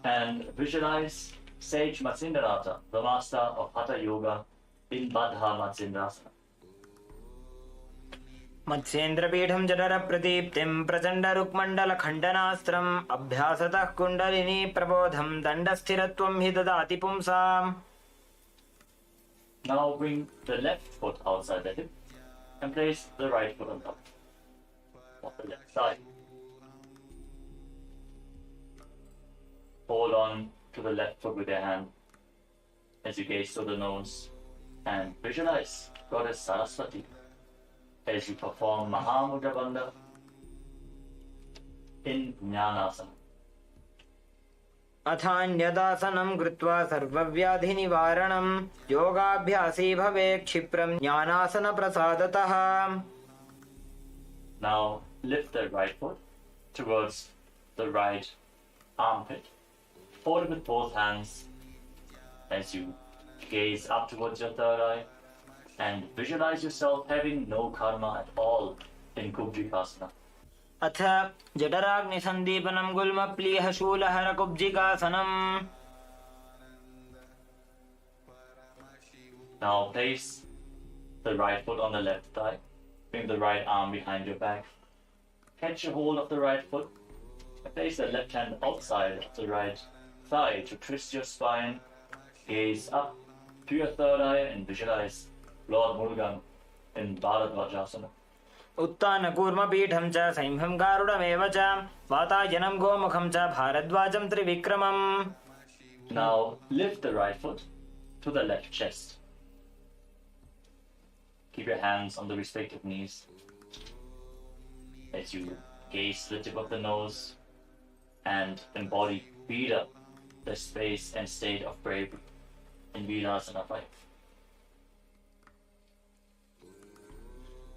and visualize Sage Matsindrata, the master of Hatha Yoga, in Baddha Matsindrasana. मत्स्येन्द्रपीठं जठरप्रदीप्तिं प्रचण्डरुक्मण्डलखण्डनास्त्रम् अभ्यासतः kundalini प्रबोधं दण्डस्थिरत्वं हि ददाति पुंसाम्. Now bring the left foot outside the hip and place the right foot on top of the left side. Hold on to the left foot with your hand as you gaze to the nose and visualize Goddess Saraswati as you perform Mahamudra Bandha in Jnanasana. अथान्यदासनं कृत्वा सर्वव्याधिनिवारणं योगाभ्यासी भवे क्षिप्रं ज्ञानासनप्रसादतः. Now lift the right foot towards the right armpit. Hold it with both hands as you gaze up towards your third eye and visualize yourself having no karma at all in Kubjikasana. अथ जठराग्निसन्दीपनं गुल्मप्लीहशूलहरकुब्जिकासनम्. Now place the right foot on the left thigh. Bring the right arm behind your back. Catch a hold of the right foot. And place the left hand outside of the right thigh to twist your spine. Gaze up to your third eye and visualize Lord Murugan in Bharadvajasana. उत्तानकूर्मपीठं च सैंहं गारुडमेव च वातायनं गोमुखं च भारद्वाजं त्रिविक्रमम्. Now lift the right foot to the left chest. Keep your hands on the respective knees as you gaze to the tip of the nose and embody Veera, the space and state of bravery in Virasana 5.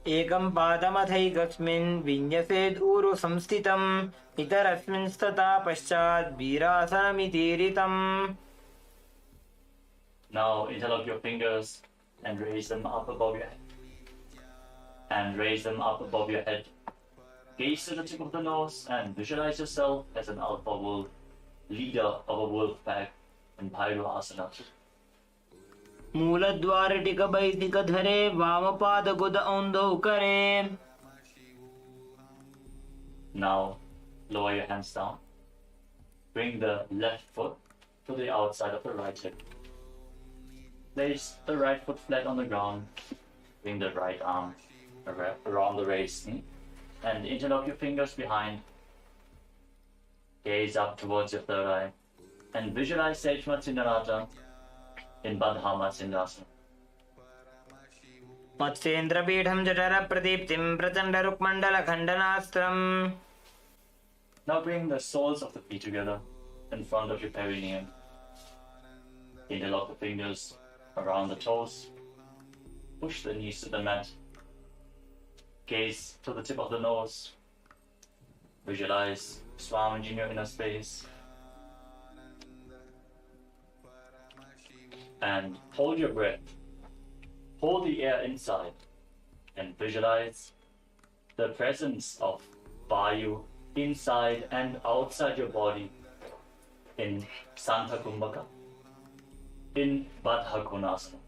एकं पादमथैकस्मिन् विन्यसेद् ऊरु संस्थितम् इतरस्मिंस्तथा पश्चाद् वीरासनमितीरितम्. Now interlock your fingers and raise them up above your head. Gaze to the tip of the nose and visualize yourself as an alpha wolf, leader of a wolf pack in Bhairava Asana. मूलद्वारिटिक बैसिक धरे वामपाद गुद औंधौ करे. Now lower your hands down. Bring the left foot to the outside of the right hip. Place the right foot flat on the ground. Bring the right arm around the raised knee and interlock your fingers behind. Gaze up towards your third eye and visualize Sage Matsindrata in Baddha Matsindrasana. मत्स्येन्द्रपीठं जठरप्रदीप्तिं प्रचण्डरुक्मण्डलखण्डनास्त्रम्. Now bring the soles of the feet together in front of your perineum. Interlock the fingers around the toes. Push the knees to the mat. Gaze to the tip of the nose. Visualize Swamiji in your inner space. And hold your breath. Hold the air inside and visualize the presence of Vayu inside and outside your body in Santa Kumbhaka, in Baddha Konasana.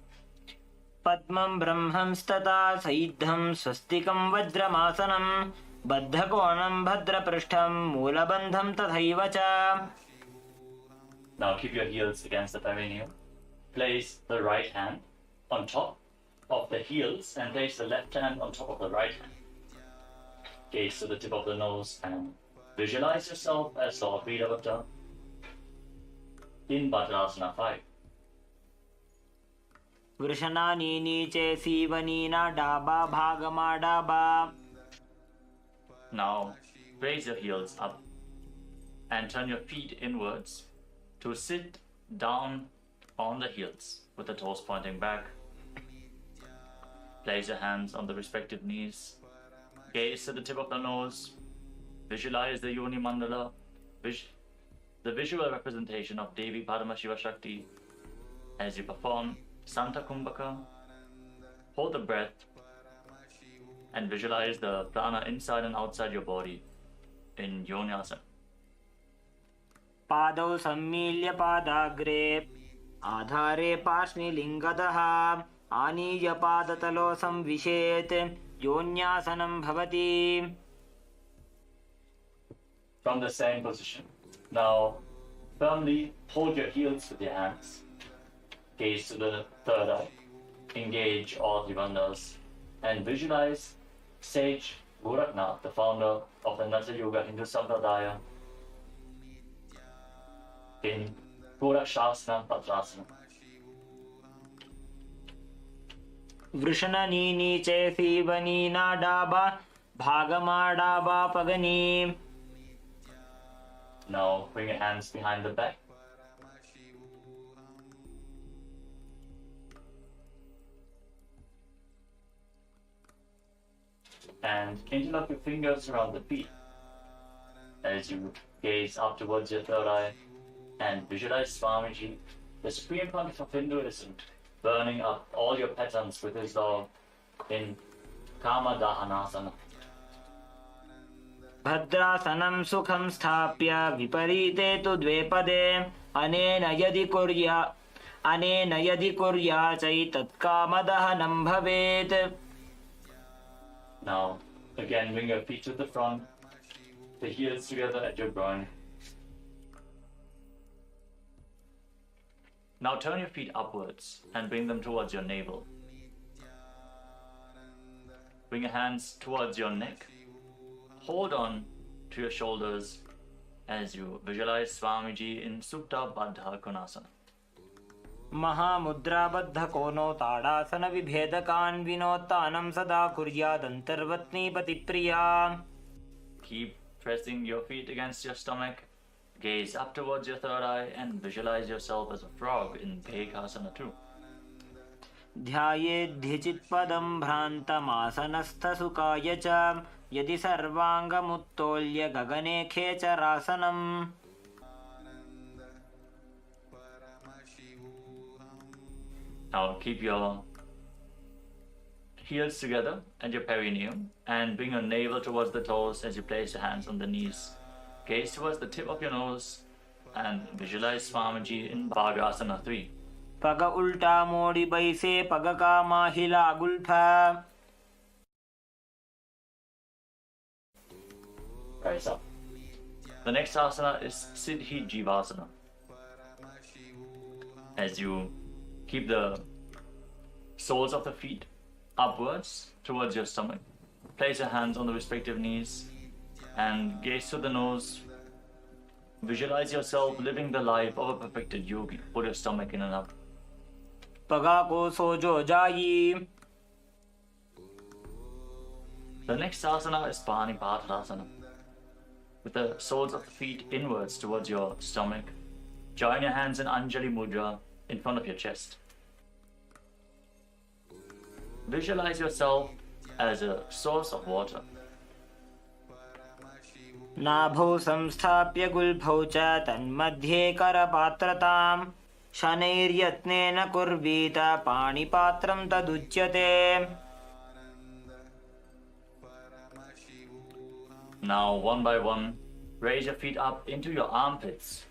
पद्मं ब्रह्मंस्तथा सैद्धं स्वस्तिकं वज्रमासनं बद्धकोणं भद्रपृष्ठं मूलबन्धं तथैव च. Now keep your heels against the perineum. Place the right hand on top of the heels and place the left hand on top of the right hand. Gaze to the tip of the nose and visualize yourself as Lord Vidavata in Vajrasana 5. Vrishana Nini Che Sivanina Daba Bhagama Daba. Now raise your heels up and turn your feet inwards to sit down on the heels with the toes pointing back. Place your hands on the respective knees. Gaze to the tip of the nose. Visualize the Yoni Mandala, the visual representation of Devi Paramashiva Shakti as you perform Santa Kumbhaka. Hold the breath and visualize the prana inside and outside your body in Yonyasana. Padau Sammilya Padagre Adhare Pashni Lingadaha Aniya Padatalo Samvishet Yonyasanam Bhavati. From the same position, now firmly hold your heels with your hands. Gaze to the third eye. Engage all the bandhas and visualize Sage Gorakhnath, the founder of the Natya Yoga Hindu Sampradaya, in Gorakshasana Vajrasana. Vrishana Nini Che Sivanina Daba Bhagama Daba Pagani. Now bring your hands behind the back. And interlock your fingers around the feet as you gaze up towards your third eye and visualize Swamiji, the Supreme Pontiff of Hinduism, burning up all your patterns with his love in Kama Dahanasana. Bhadrasanam Sukham Sthapya Viparite tu Dvepade Anena Yadi Kurya Chai Tatkama Bhavet. Now, again, bring your feet to the front, the heels together at your groin. Now turn your feet upwards and bring them towards your navel. Bring your hands towards your neck. Hold on to your shoulders as you visualize Swamiji in Supta Baddha Konasana. Mahamudra Baddha Kono Tadasana Vibhedakan Vinotanam Sada Kuryadantarvatni Patipriya. Keep pressing your feet against your stomach. Gaze up towards your third eye and visualize yourself as a frog in Bhekasana 2. Dhyayedhyachit padam bhrantamasana sukaya cha yadi sarvangamuttolya gagane khecharasanam. Now keep your heels together at your perineum and bring your navel towards the toes as you place your hands on the knees. Gaze towards the tip of your nose and visualize Swamiji in Bhagasana 3. Paga ulta modi baise pagaka mahila gulpa. Rise up. The next asana is Siddhi Jivasana. As you keep the soles of the feet upwards towards your stomach, place your hands on the respective knees and gaze to the nose. Visualize yourself living the life of a perfected yogi. Put your stomach in and up. Paga ko sojo jayi. The next asana is Panipatasana. With the soles of the feet inwards towards your stomach, join your hands in Anjali Mudra in front of your chest. Visualize yourself as a source of water. Nabho samsthapya gulbhau cha tanmadhye karapatratam shanairyatnena kurvita panipatram taduchyate. Now, one by one, raise your feet up into your armpits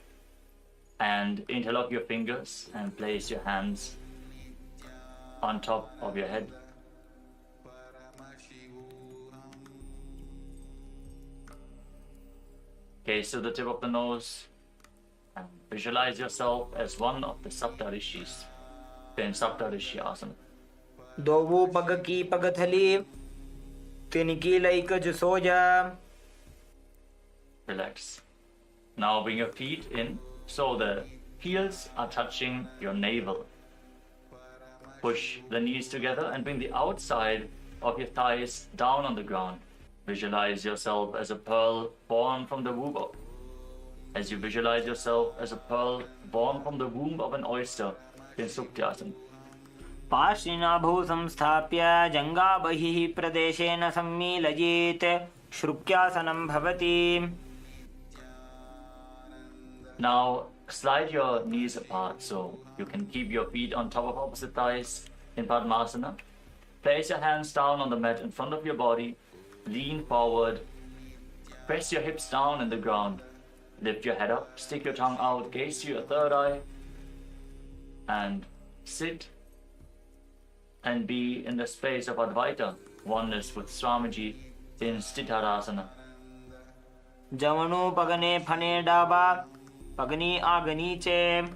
and interlock your fingers and place your hands on top of your head. Gaze to the tip of the nose and visualize yourself as one of the Sapta Rishis in Sapta Rishi Asana. दोवो पग की पगथली तिनकी lack जुसोजा. Relax. Now bring your feet in so the heels are touching your navel. Push the knees together and bring the outside of your thighs down on the ground. Visualize yourself as a pearl born from the womb of, as you visualize yourself as a pearl born from the womb of an oyster in Sukhasana. पार्श्विनाभौ संस्थाप्य जङ्घाबहिः प्रदेशेन सम्मीलयेत् श्रुक्यासनं भवति. Now slide your knees apart so you can keep your feet on top of opposite thighs in Padmasana. Place your hands down on the mat in front of your body. Lean forward. Press your hips down in the ground. Lift your head up. Stick your tongue out. Gaze to your third eye. And sit and be in the space of Advaita, oneness with Swamiji in Sthitarasana. जमनो पगने फने डाबा पगनी आगनी चे.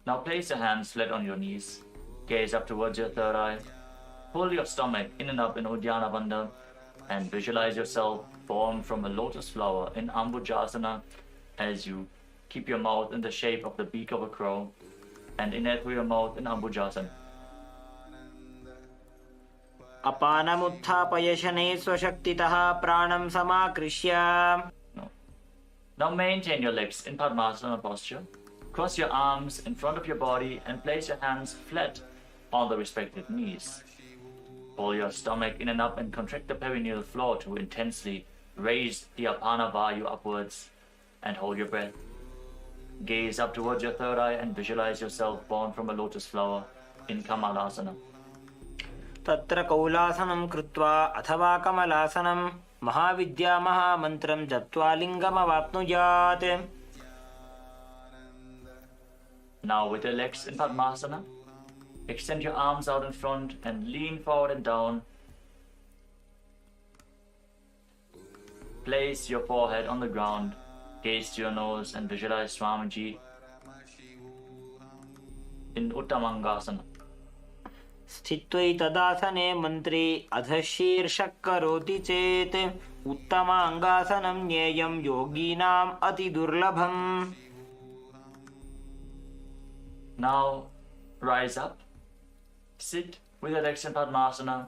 Now place your hands flat on your knees. Gaze up towards your third eye. Pull your stomach in and up in Uddiyana Bandha and visualize yourself formed from a lotus flower in Ambujasana as you keep your mouth in the shape of the beak of a crow and inhale through your mouth in Ambujasana. अपानमुत्थापय शनैः स्वशक्तितः प्राणं समाकृष्य. Now maintain your legs in Padmasana posture. Cross your arms in front of your body and place your hands flat on the respective knees. Pull your stomach in and up and contract the perineal floor to intensely raise the Apana Vayu upwards and hold your breath. Gaze up towards your third eye and visualize yourself born from a lotus flower in Kamalasana. तत्र कौलासनं कृत्वा अथवा कमलासनं महाविद्या महामन्त्रं जप्त्वा लिङ्गमवाप्नुयात्. Now with your legs in Padmasana, extend your arms out in front and lean forward and down. Place your forehead on the ground, gaze to your nose and visualize Swamiji in Uttamangasana. स्थित्वैतदासने मन्त्रे अधशीर्षः करोति चेत् उत्तमाङ्गासनं ज्ञेयं योगीनाम् अतिदुर्लभम्. Now rise up, sit with your legs in Padmasana,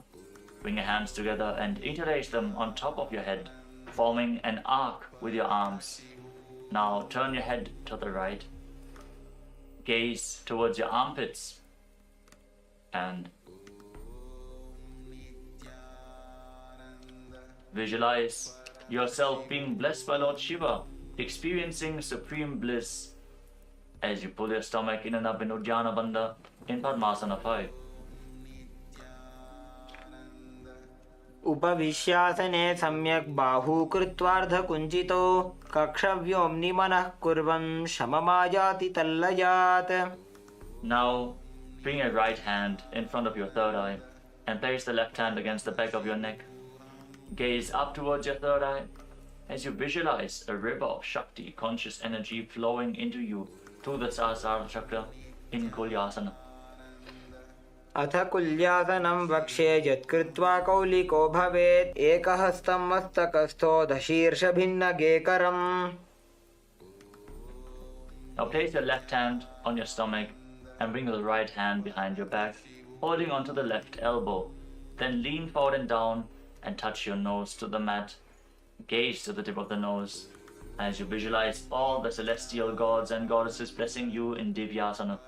bring your hands together and interlace them on top of your head, forming an arc with your arms. Now turn your head to the right, gaze towards your armpits and visualize yourself being blessed by Lord Shiva, experiencing supreme bliss as you pull your stomach in and up in Uddiyana Bandha in Padmasana 5. उपविश्यासने सम्यक् बाहू कृत्वार्धकुञ्चितो कक्षव्योम्नि मनः कुर्वन् शममायाति तल्लयात्. Now bring your right hand in front of your third eye and place the left hand against the back of your neck. Gaze up towards your third eye as you visualize a river of Shakti, conscious energy flowing into you through the Sahasrara chakra in Kulyasana. अथ कुल्यासनं वक्ष्ये यत्कृत्वा कौलिको भवेत् एकहस्तं मस्तकस्थो दशीर्षभिन्नगेकरम्. Now place your left hand on your stomach and bring the right hand behind your back, holding onto the left elbow. Then lean forward and down and touch your nose to the mat. Gaze to the tip of the nose as you visualize all the celestial gods and goddesses blessing you in Divyasana.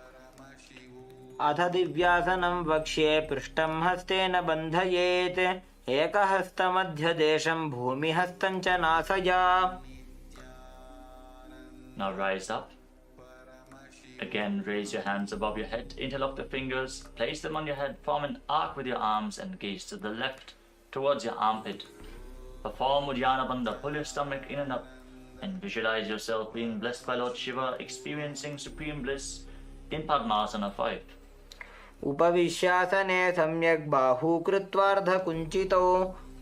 अथ दिव्यासनं वक्ष्ये पृष्ठं हस्तेन बन्धयेत् एकहस्तमध्यदेशं भूमिहस्तं च नासया. Now rise up. Again, raise your hands above your head, interlock the fingers, place them on your head, form an arc with your arms and gaze to the left towards your armpit. Perform Uddiyana Bandha, pull your stomach in and up and visualize yourself being blessed by Lord Shiva, experiencing supreme bliss in Padmasana 5. उपविश्यासने सम्यक् बाहू कृत्वार्धकुञ्चितो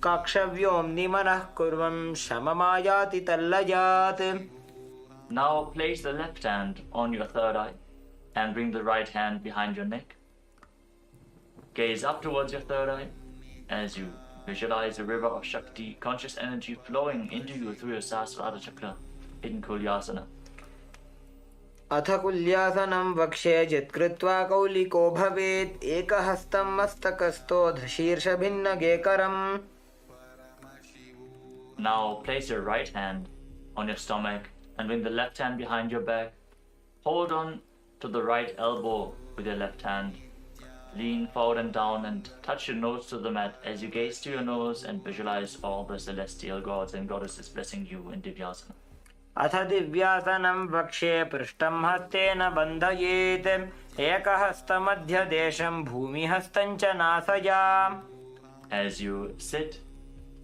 कक्षव्योम्नि मनः कुर्वन् शममायाति तल्लयात्. Now place the left hand on your third eye and bring the right hand behind your neck. Gaze up towards your third eye as you visualize a river of Shakti, conscious energy flowing into you through your Sahasrara chakra in Kulyasana. अथ कुल्यासनं वक्ष्ये जित्कृत्वा कौलिको भवेत् एकहस्तं मस्तकस्थो धशीर्षभिन्नगेकरम्. Now place your right hand on your stomach and bring the left hand behind your back. Hold on to the right elbow with your left hand. Lean forward and down and touch your nose to the mat as you gaze to your nose and visualize all the celestial gods and goddesses blessing you in Divyasana. अथ दिव्यासनं वक्ष्ये पृष्ठं हस्तेन बन्धयेत् एकहस्तमध्यदेशं भूमिहस्तं च नासया. As you sit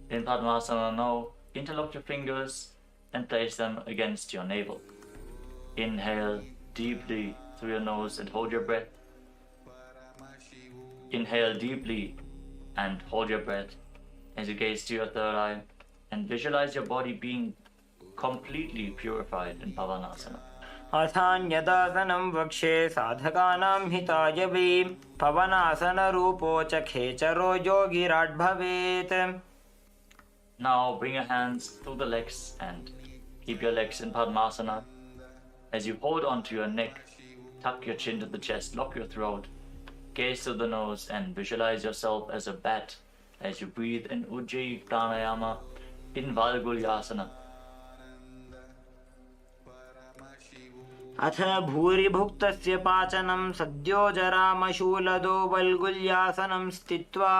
in Padmasana now, interlock your fingers and place them against your navel. Inhale deeply through your nose and hold your breath. Inhale deeply and hold your breath as you gaze to your third eye and visualize your body being completely purified in Pavanasana. अथान्यदासनं वक्ष्ये साधकानां हिताय वै पवनासनरूपो च खेचरो योगिराट् भवेत्. Now bring your hands through the legs and keep your legs in Padmasana. As you hold onto your neck, tuck your chin to the chest, lock your throat, gaze to the nose and visualize yourself as a bat as you breathe in Ujjayi Pranayama in Valgulyasana. अथ भूरिभुक्तस्य पाचनं सद्यो जरामशूलदो वल्गुल्यासनं स्थित्वा.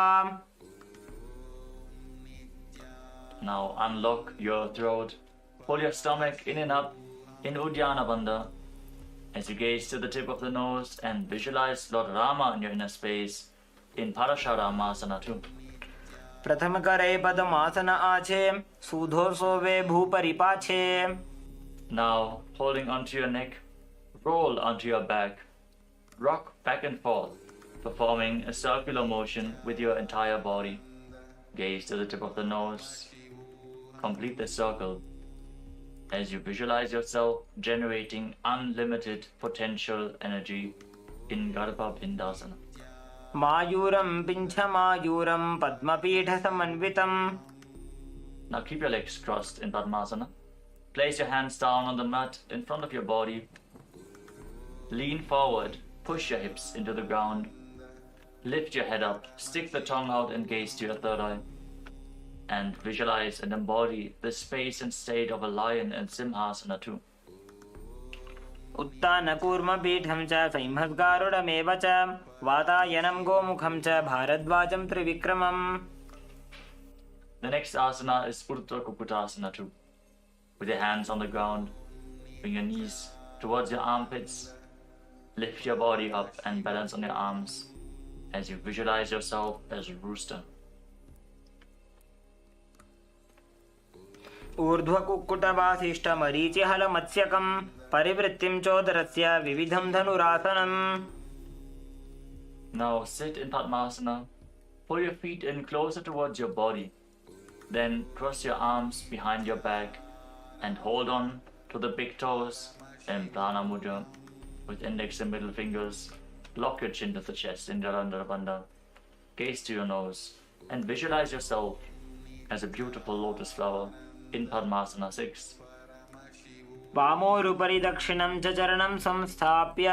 Now unlock your throat, pull your stomach in and up in Uddiyana Bandha as you gaze to the tip of the nose and visualize Lord Rama in your inner space in Parasharamasana too. प्रथमकरे पद्मासन आचे सूधोसो वे भूपरिपाचे. Now holding onto your neck, roll onto your back, rock back and forth, performing a circular motion with your entire body. Gaze to the tip of the nose, complete the circle as you visualize yourself generating unlimited potential energy in Garbha Bindasana. मायूरं पिञ्छमायूरं पद्मपीठसमन्वितम्. Now keep your legs crossed in Padmasana. Place your hands down on the mat in front of your body. Lean forward, push your hips into the ground. Lift your head up, stick the tongue out and gaze to your third eye. And visualize and embody the space and state of a lion in Simhasana too. उत्तानकूर्मपीठं च संहद्गारुडमेव च वातायनं गोमुखं च भारद्वाजं त्रिविक्रमम्. The next asana is Urdhva Kukutasana too. With your hands on the ground, bring your knees towards your armpits, lift your body up and balance on your arms as you visualize yourself as a rooster. ऊर्ध्वकुक्कुटवासिष्ठमरीचिहलमत्स्यकं परिवृत्तिं चोदरस्य विविधं धनुरासनम्. Now sit in Padmasana, pull your feet in closer towards your body, then cross your arms behind your back and hold on to the big toes in Prana Mudra with index and middle fingers. Lock your chin to the chest in Jalandhara Bandha. Gaze to your nose and visualize yourself as a beautiful lotus flower in Padmasana 6. वामोरुपरि दक्षिणं च चरणं संस्थाप्य.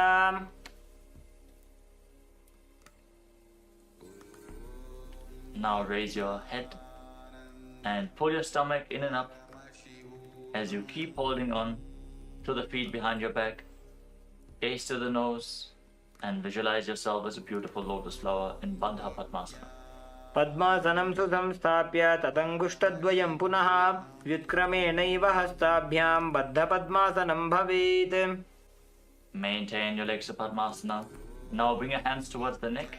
Now raise your head and pull your stomach in and up as you keep holding on to the feet behind your back. Gaze to the nose and visualize yourself as a beautiful lotus flower in Bandha Padmasana. पद्मासनं सुसंस्थाप्य तदङ्गुष्ठद्वयं पुनः व्युत्क्रमेणैव हस्ताभ्यां बद्धपद्मासनं भवेत्. Maintain your legs to Padmasana. Now bring your hands towards the neck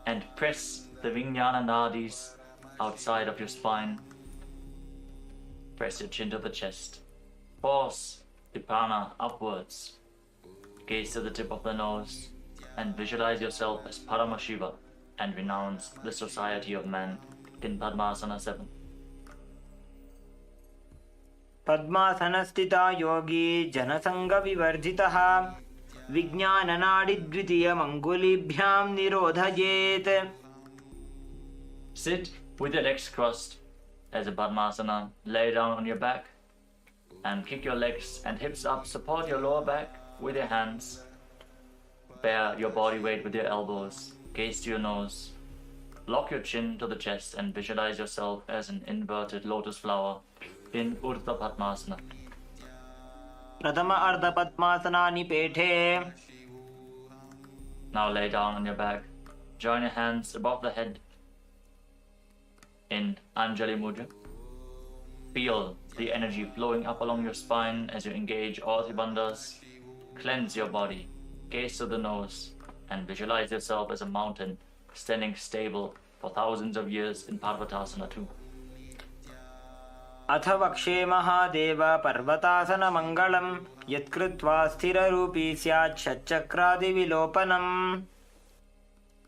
and press the Vijnana Nadis outside of your spine. Press your chin to the chest. Force the prana upwards. Gaze to the tip of the nose and visualize yourself as Paramashiva and renounce the society of man in Padmasana 7. पद्मासनस्थिता Yogi जनसङ्गविवर्जितः विज्ञाननाडिद्वितीयमङ्गुलीभ्यां निरोधयेत्. Sit with your legs crossed as a Padmasana. Lay down on your back and kick your legs and hips up. Support your lower back with your hands. Bear your body weight with your elbows. Gaze to your nose. Lock your chin to the chest and visualize yourself as an inverted lotus flower in Urdhva Padmasana. प्रथम अर्धपद्मासनानि पेठे. Now lay down on your back. Join your hands above the head in Anjali Mudra. Feel the energy flowing up along your spine as you engage all three bandhas. Cleanse your body. Gaze to the nose and visualize yourself as a mountain standing stable for thousands of years in Parvatasana 2. अथ वक्षे महादेव पर्वतासनमङ्गलं यत्कृत्वा स्थिररूपी स्यात् षट्चक्रादिविलोपनम्.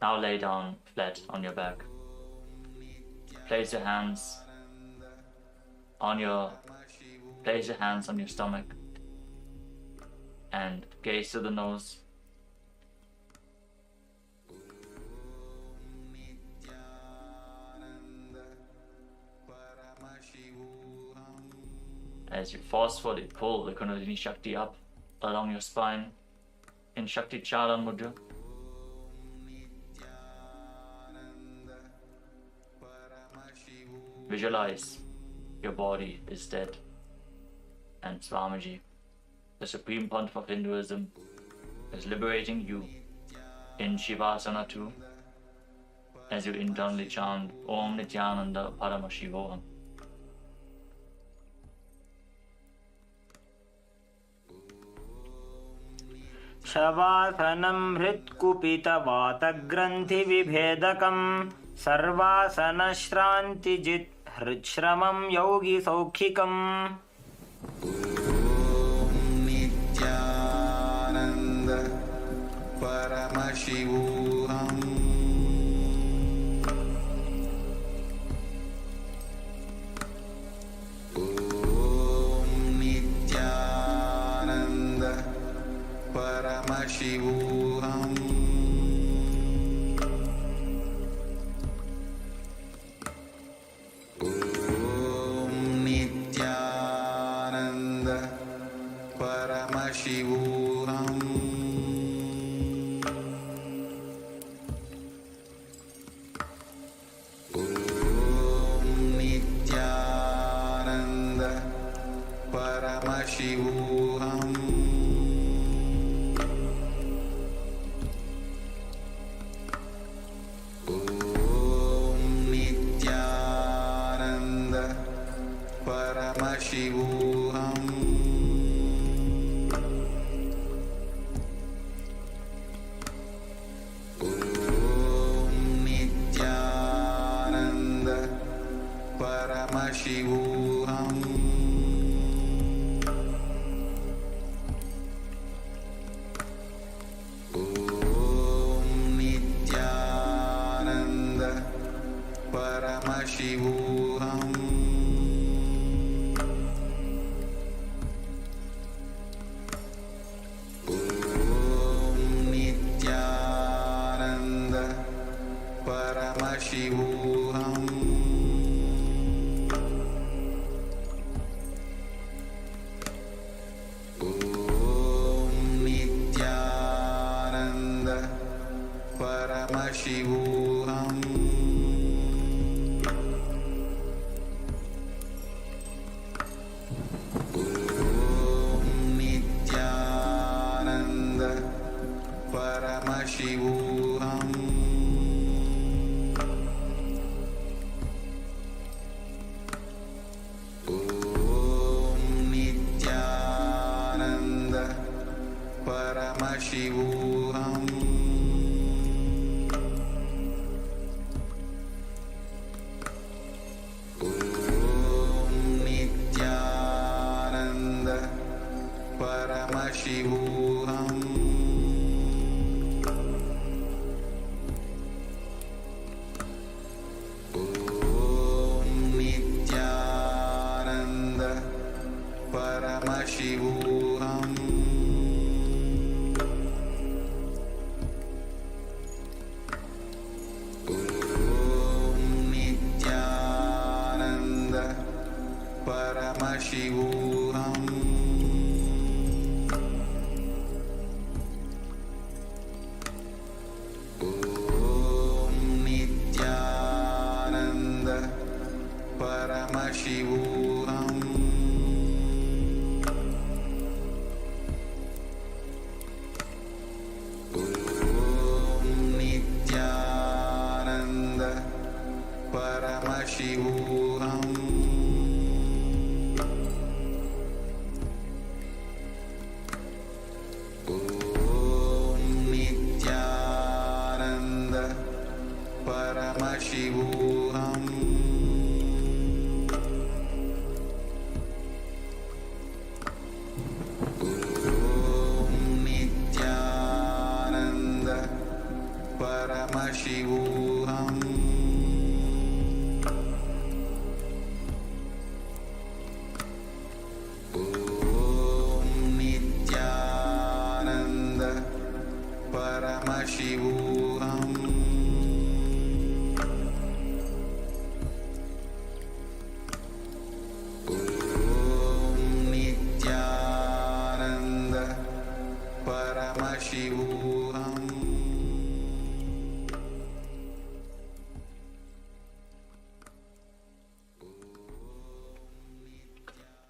Now lay down flat on your back. Place your hands on your stomach and gaze to the nose. As you forcefully pull the Kundalini Shakti up along your spine in Shakti Charan Mudra. Visualize your body is dead and Swamiji, the Supreme Pontiff of Hinduism, is liberating you in Shivasana 2 as you internally chant Om Nityananda Paramashivoham. शवासनं हृत्कुपितवातग्रन्थिविभेदकं सर्वासनश्रान्तिजित् हृच्छ्रमं योगिसौखिकम्. Nityanand परमशिवोऽहम्. Paramashivoham. Om Nityananda Paramashivoham. Om Nityananda Paramashivoham. Paramashivoham. Om Nityananda Paramashivoham. Om Nityananda Paramashivoham. Paramashivoham. Om Nityananda Paramashivoham. Om Nityananda Paramashivoham. Paramashivoham. Om Nityananda Paramashivoham. Om Nityananda Paramashivoham. Paramashivoham Om Nityananda Paramashivoham Om Nityananda Paramashivoham Om Nityananda Paramashivoham Om Nityananda Paramashivoham Om Nityananda Paramashivoham Om Nityananda Paramashivoham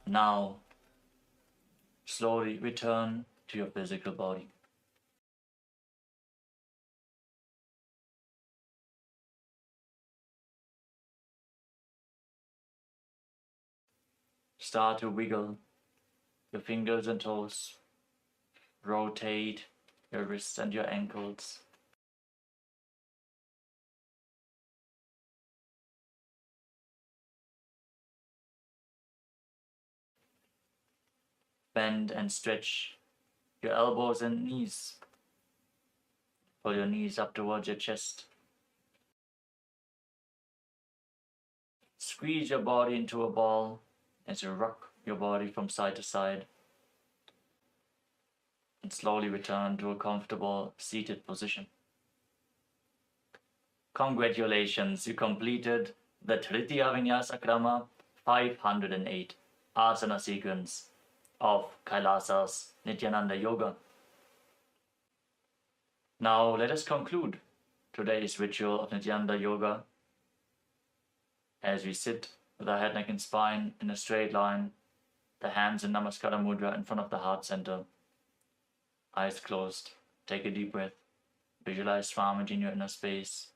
Now, slowly return to your physical body. Start to wiggle your fingers and toes. Rotate your wrists and your ankles. Bend and stretch your elbows and knees. Pull your knees up towards your chest. Squeeze your body into a ball as you rock your body from side to side. And slowly return to a comfortable seated position. Congratulations, you completed the Tritiya Vinyasa Krama 508 asana sequence of Kailasa's Nityananda Yoga. Now let us conclude today's ritual of Nityananda Yoga as we sit with our head, neck and spine in a straight line, the hands in Namaskara Mudra in front of the heart center. Eyes closed. Take a deep breath. Visualize Swamiji in your inner space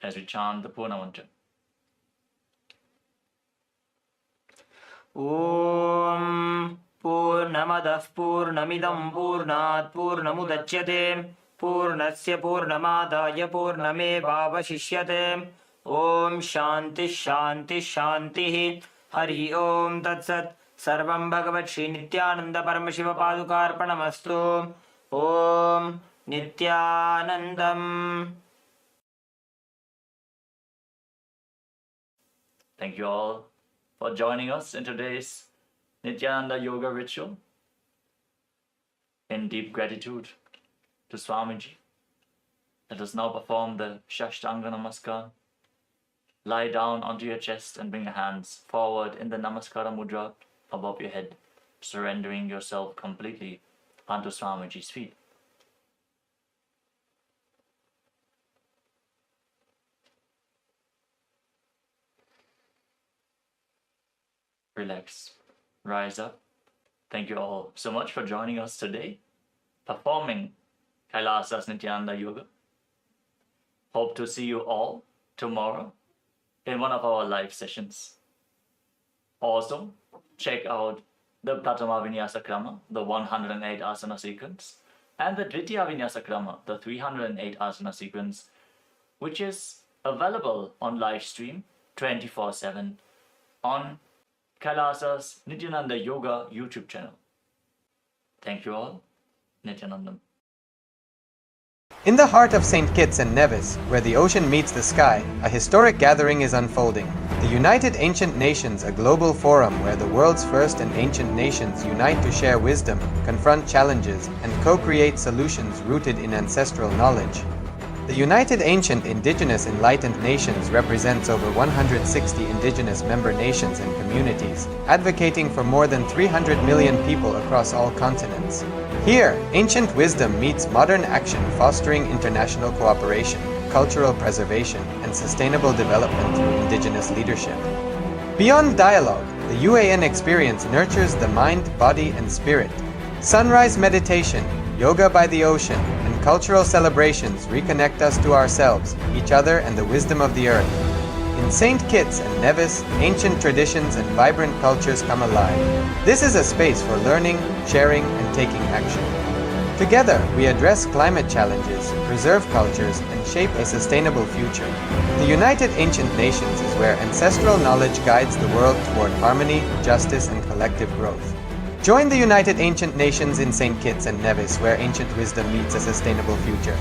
as we chant the Purna Mantra. ॐ पूर्णमदः पूर्णमिदं पूर्णात् पूर्णमुदच्यते पूर्णस्य पूर्णमादाय पूर्णमेवावशिष्यते ॐ शान्तिः शान्तिः शान्तिः हरि ओम तत्सत् सर्वं भगवत् श्री नित्यानंद परमशिव पादुकार्पणमस्तु ॐ नित्यानन्दम्. Thank you all for joining us in today's Nityananda Yoga ritual. In deep gratitude to Swamiji, let us now perform the Shashtanga Namaskar. Lie down onto your chest and bring your hands forward in the Namaskara Mudra above your head, surrendering yourself completely onto Swamiji's feet. Relax. Rise up. Thank you all so much for joining us today, performing Kailasa's Nityananda Yoga. Hope to see you all tomorrow in one of our live sessions. Also, check out the Pratama Vinyasa Krama, the 108 asana sequence, and the Dvitiya Vinyasa Krama, the 308 asana sequence, which is available on live stream 24/7 on Kailasa's Nityananda Yoga YouTube channel. Thank you all. Nityanandam. In the heart of St. Kitts and Nevis, where the ocean meets the sky, a historic gathering is unfolding. The United Ancient Nations, a global forum where the world's first and ancient nations unite to share wisdom, confront challenges, and co-create solutions rooted in ancestral knowledge. The United Ancient Indigenous Enlightened Nations represents over 160 indigenous member nations and communities, advocating for more than 300 million people across all continents. Here, ancient wisdom meets modern action, fostering international cooperation, cultural preservation, and sustainable development through indigenous leadership. Beyond dialogue, the UAN experience nurtures the mind, body, and spirit. Sunrise meditation, yoga by the ocean, and cultural celebrations reconnect us to ourselves, each other, and the wisdom of the earth. In St. Kitts and Nevis, ancient traditions and vibrant cultures come alive. This is a space for learning, sharing, and taking action. Together, we address climate challenges, preserve cultures, and shape a sustainable future. The United Ancient Nations is where ancestral knowledge guides the world toward harmony, justice, and collective growth. Join the United Ancient Nations in St. Kitts and Nevis, where ancient wisdom meets a sustainable future.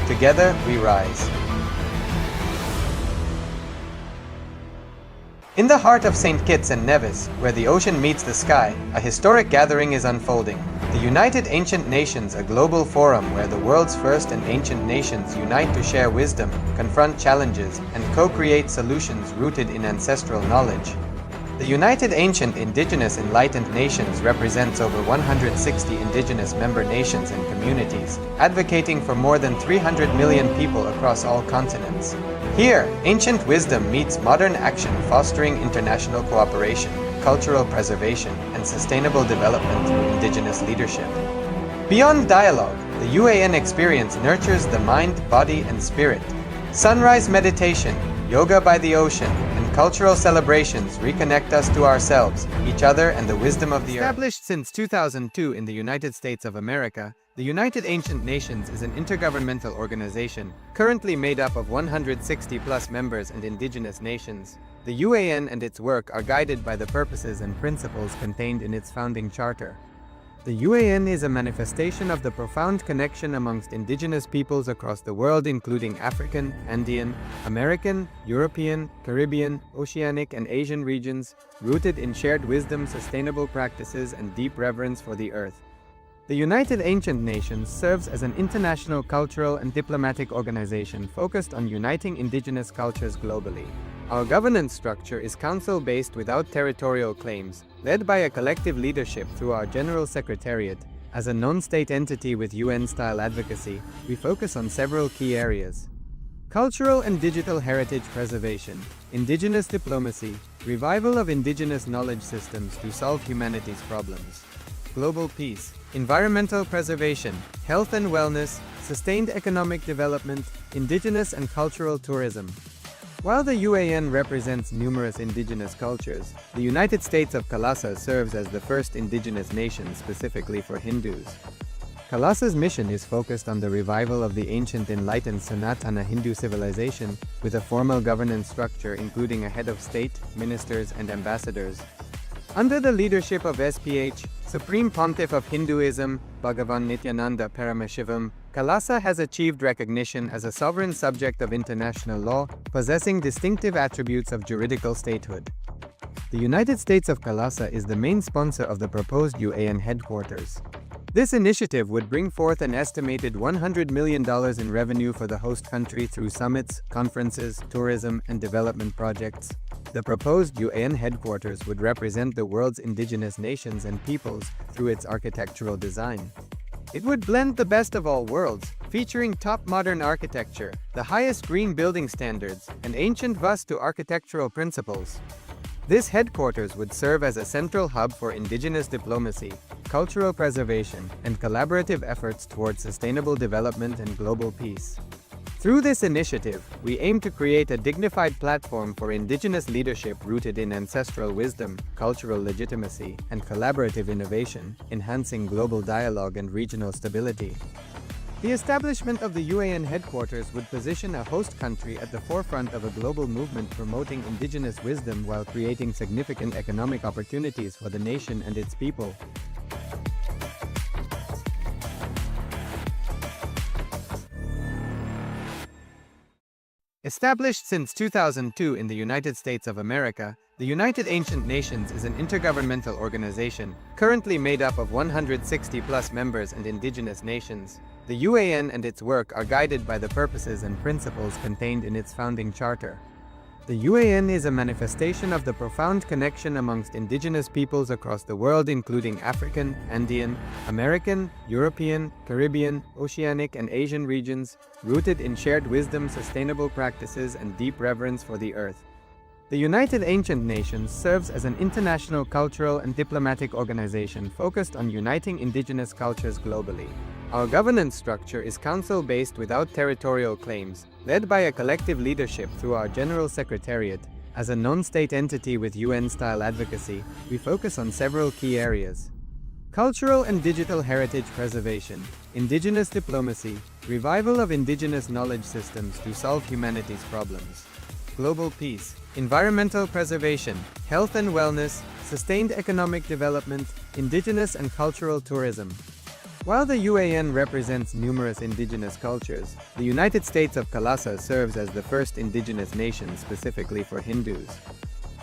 Together, we rise. In the heart of St. Kitts and Nevis, where the ocean meets the sky, a historic gathering is unfolding. The United Ancient Nations, a global forum where the world's first and ancient nations unite to share wisdom, confront challenges, and co-create solutions rooted in ancestral knowledge. The United Ancient Indigenous Enlightened Nations represents over 160 indigenous member nations and communities, advocating for more than 300 million people across all continents. Here, ancient wisdom meets modern action, fostering international cooperation, cultural preservation, and sustainable development through indigenous leadership. Beyond dialogue, the UAN experience nurtures the mind, body, and spirit. Sunrise meditation, yoga by the ocean, and cultural celebrations reconnect us to ourselves, each other, and the wisdom of the earth. Established since 2002 in the United States of America, the United Ancient Nations is an intergovernmental organization, currently made up of 160+ members and indigenous nations. The UAN and its work are guided by the purposes and principles contained in its founding charter. The UAN is a manifestation of the profound connection amongst indigenous peoples across the world, including African, Andean, American, European, Caribbean, Oceanic, and Asian regions, rooted in shared wisdom, sustainable practices, and deep reverence for the earth. The United Ancient Nations serves as an international cultural and diplomatic organization focused on uniting indigenous cultures globally. Our governance structure is council-based without territorial claims, led by a collective leadership through our General Secretariat. As a non-state entity with UN-style advocacy, we focus on several key areas: cultural and digital heritage preservation, indigenous diplomacy, revival of indigenous knowledge systems to solve humanity's problems, global peace, environmental preservation, health and wellness, sustained economic development, indigenous and cultural tourism. While the UAN represents numerous indigenous cultures, the United States of Kalasa serves as the first indigenous nation specifically for Hindus. Kalasa's mission is focused on the revival of the ancient enlightened Sanatana Hindu civilization, with a formal governance structure including a head of state, ministers, and ambassadors. Under the leadership of SPH, Supreme Pontiff of Hinduism, Bhagavan Nityananda Paramashivoham, Kalasa has achieved recognition as a sovereign subject of international law, possessing distinctive attributes of juridical statehood. The United States of Kalasa is the main sponsor of the proposed UAN headquarters. This initiative would bring forth an estimated $100 million in revenue for the host country through summits, conferences, tourism, and development projects. The proposed UAN headquarters would represent the world's indigenous nations and peoples through its architectural design. It would blend the best of all worlds, featuring top modern architecture, the highest green building standards, and ancient Vastu architectural principles. This headquarters would serve as a central hub for indigenous diplomacy, cultural preservation, and collaborative efforts towards sustainable development and global peace. Through this initiative, we aim to create a dignified platform for indigenous leadership rooted in ancestral wisdom, cultural legitimacy, and collaborative innovation, enhancing global dialogue and regional stability. The establishment of the UAN headquarters would position a host country at the forefront of a global movement promoting indigenous wisdom while creating significant economic opportunities for the nation and its people. Established since 2002 in the United States of America, the United Ancient Nations is an intergovernmental organization, currently made up of 160+ members and indigenous nations. The UAN and its work are guided by the purposes and principles contained in its founding charter. The UAN is a manifestation of the profound connection amongst indigenous peoples across the world, including African, Andean, American, European, Caribbean, Oceanic, and Asian regions, rooted in shared wisdom, sustainable practices, and deep reverence for the earth. The United Ancient Nations serves as an international cultural and diplomatic organization focused on uniting indigenous cultures globally. Our governance structure is council-based without territorial claims, led by a collective leadership through our General Secretariat. As a non-state entity with UN-style advocacy, we focus on several key areas: cultural and digital heritage preservation, indigenous diplomacy, revival of indigenous knowledge systems to solve humanity's problems, global peace, environmental preservation, health and wellness, sustained economic development, indigenous and cultural tourism. While the UAN represents numerous indigenous cultures, the United States of Kalasa serves as the first indigenous nation specifically for Hindus.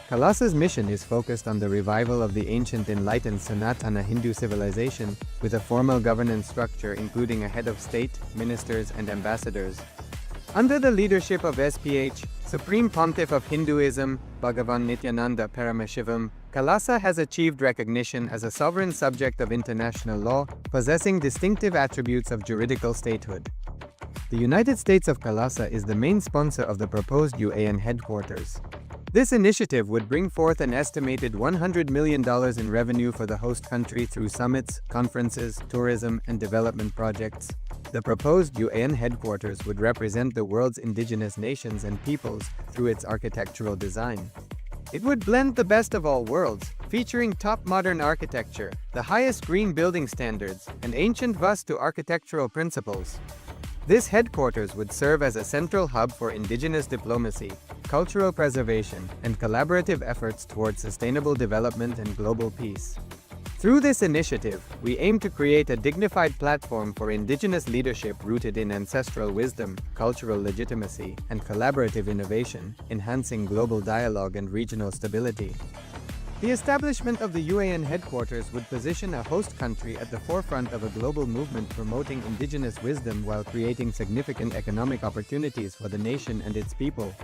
Kalasa's mission is focused on the revival of the ancient enlightened Sanatana Hindu civilization, with a formal governance structure including a head of state, ministers, and ambassadors. Under the leadership of SPH, Supreme Pontiff of Hinduism, Bhagavan Nityananda Paramashivoham, Kalasa has achieved recognition as a sovereign subject of international law, possessing distinctive attributes of juridical statehood. The United States of Kalasa is the main sponsor of the proposed UAN headquarters. This initiative would bring forth an estimated $100 million in revenue for the host country through summits, conferences, tourism, and development projects. The proposed UAN headquarters would represent the world's indigenous nations and peoples through its architectural design. It would blend the best of all worlds, featuring top modern architecture, the highest green building standards, and ancient Vastu architectural principles. This headquarters would serve as a central hub for indigenous diplomacy, cultural preservation, and collaborative efforts towards sustainable development and global peace. Through this initiative, we aim to create a dignified platform for indigenous leadership rooted in ancestral wisdom, cultural legitimacy, and collaborative innovation, enhancing global dialogue and regional stability. The establishment of the UAN headquarters would position a host country at the forefront of a global movement promoting indigenous wisdom while creating significant economic opportunities for the nation and its people.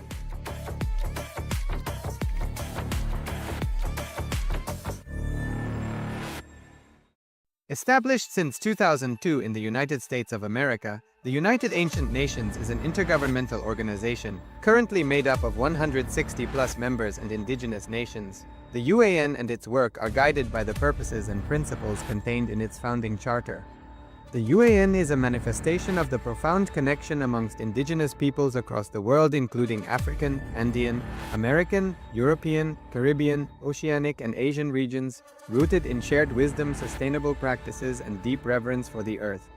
Established since 2002 in the United States of America, the United Ancient Nations is an intergovernmental organization, currently made up of 160+ members and indigenous nations. The UAN and its work are guided by the purposes and principles contained in its founding charter. The UAN is a manifestation of the profound connection amongst indigenous peoples across the world, including African, Andean, American, European, Caribbean, Oceanic, and Asian regions, rooted in shared wisdom, sustainable practices, and deep reverence for the earth.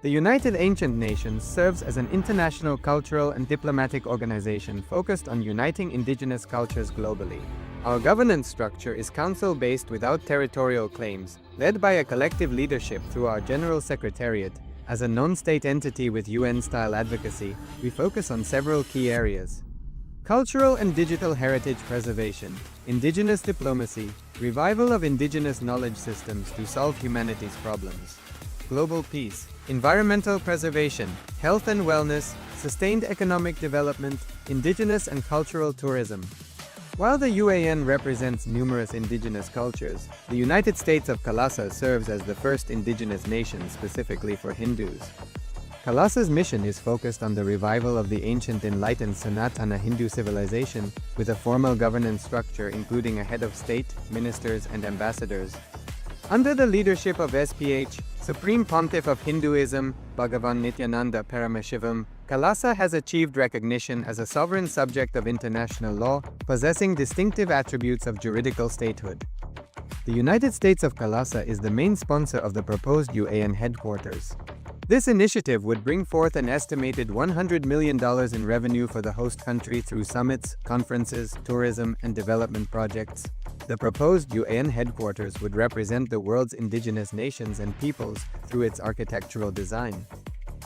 The United Ancient Nations serves as an international cultural and diplomatic organization focused on uniting indigenous cultures globally. Our governance structure is council-based without territorial claims, led by a collective leadership through our General Secretariat. As a non-state entity with UN-style advocacy, we focus on several key areas: cultural and digital heritage preservation, indigenous diplomacy, revival of indigenous knowledge systems to solve humanity's problems, global peace, environmental preservation, health and wellness, sustained economic development, indigenous and cultural tourism. While the UAN represents numerous indigenous cultures, the United States of Kalasa serves as the first indigenous nation specifically for Hindus. Kalasa's mission is focused on the revival of the ancient enlightened Sanatana Hindu civilization, with a formal governance structure including a head of state, ministers, and ambassadors. Under the leadership of SPH, Supreme Pontiff of Hinduism, Bhagavan Nityananda Paramashivoham, Kalasa has achieved recognition as a sovereign subject of international law, possessing distinctive attributes of juridical statehood. The United States of Kalasa is the main sponsor of the proposed UAN headquarters. This initiative would bring forth an estimated $100 million in revenue for the host country through summits, conferences, tourism, and development projects. The proposed UAN headquarters would represent the world's indigenous nations and peoples through its architectural design.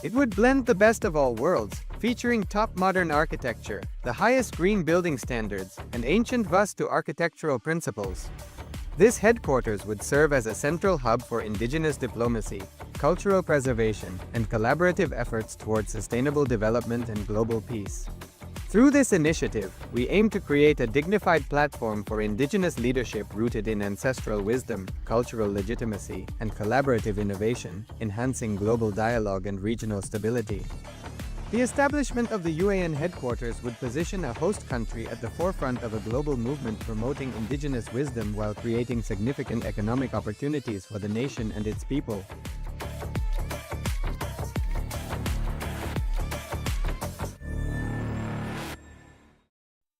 It would blend the best of all worlds, featuring top modern architecture, the highest green building standards, and ancient Vastu architectural principles. This headquarters would serve as a central hub for indigenous diplomacy, cultural preservation, and collaborative efforts towards sustainable development and global peace. Through this initiative, we aim to create a dignified platform for indigenous leadership rooted in ancestral wisdom, cultural legitimacy, and collaborative innovation, enhancing global dialogue and regional stability. The establishment of the UAN headquarters would position a host country at the forefront of a global movement promoting indigenous wisdom while creating significant economic opportunities for the nation and its people.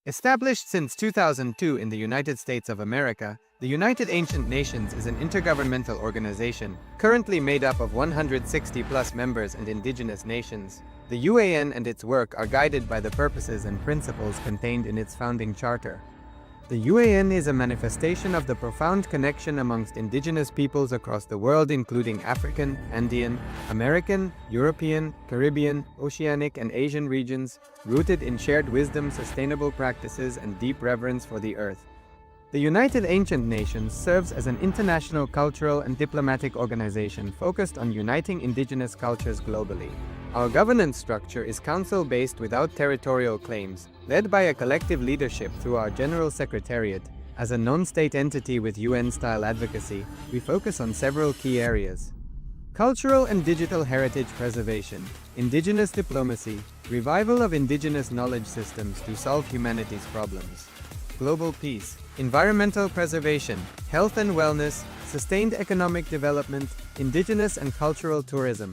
Established since 2002 in the United States of America, the United Ancient Nations is an intergovernmental organization, currently made up of 160+ members and indigenous nations. The UAN and its work are guided by the purposes and principles contained in its founding charter. The UAN is a manifestation of the profound connection amongst indigenous peoples across the world, including African, Andean, American, European, Caribbean, Oceanic, and Asian regions, rooted in shared wisdom, sustainable practices, and deep reverence for the earth. The United Ancient Nations serves as an international cultural and diplomatic organization focused on uniting indigenous cultures globally. Our governance structure is council-based without territorial claims, led by a collective leadership through our General Secretariat. As a non-state entity with UN-style advocacy, we focus on several key areas: cultural and digital heritage preservation, indigenous diplomacy, revival of indigenous knowledge systems to solve humanity's problems, global peace, environmental preservation, health and wellness, sustained economic development, indigenous and cultural tourism.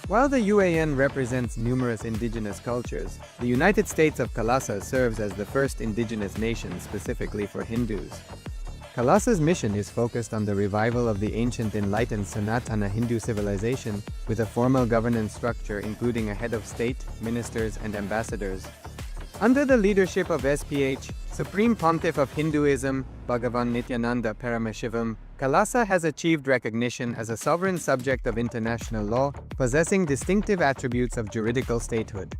While the UAN represents numerous indigenous cultures, the United States of Kalasa serves as the first indigenous nation specifically for Hindus. Kalasa's mission is focused on the revival of the ancient enlightened Sanatana Hindu civilization, with a formal governance structure including a head of state, ministers, and ambassadors. Under the leadership of SPH, Supreme Pontiff of Hinduism, Bhagavan Nityananda Paramashivoham, Kalasa has achieved recognition as a sovereign subject of international law, possessing distinctive attributes of juridical statehood.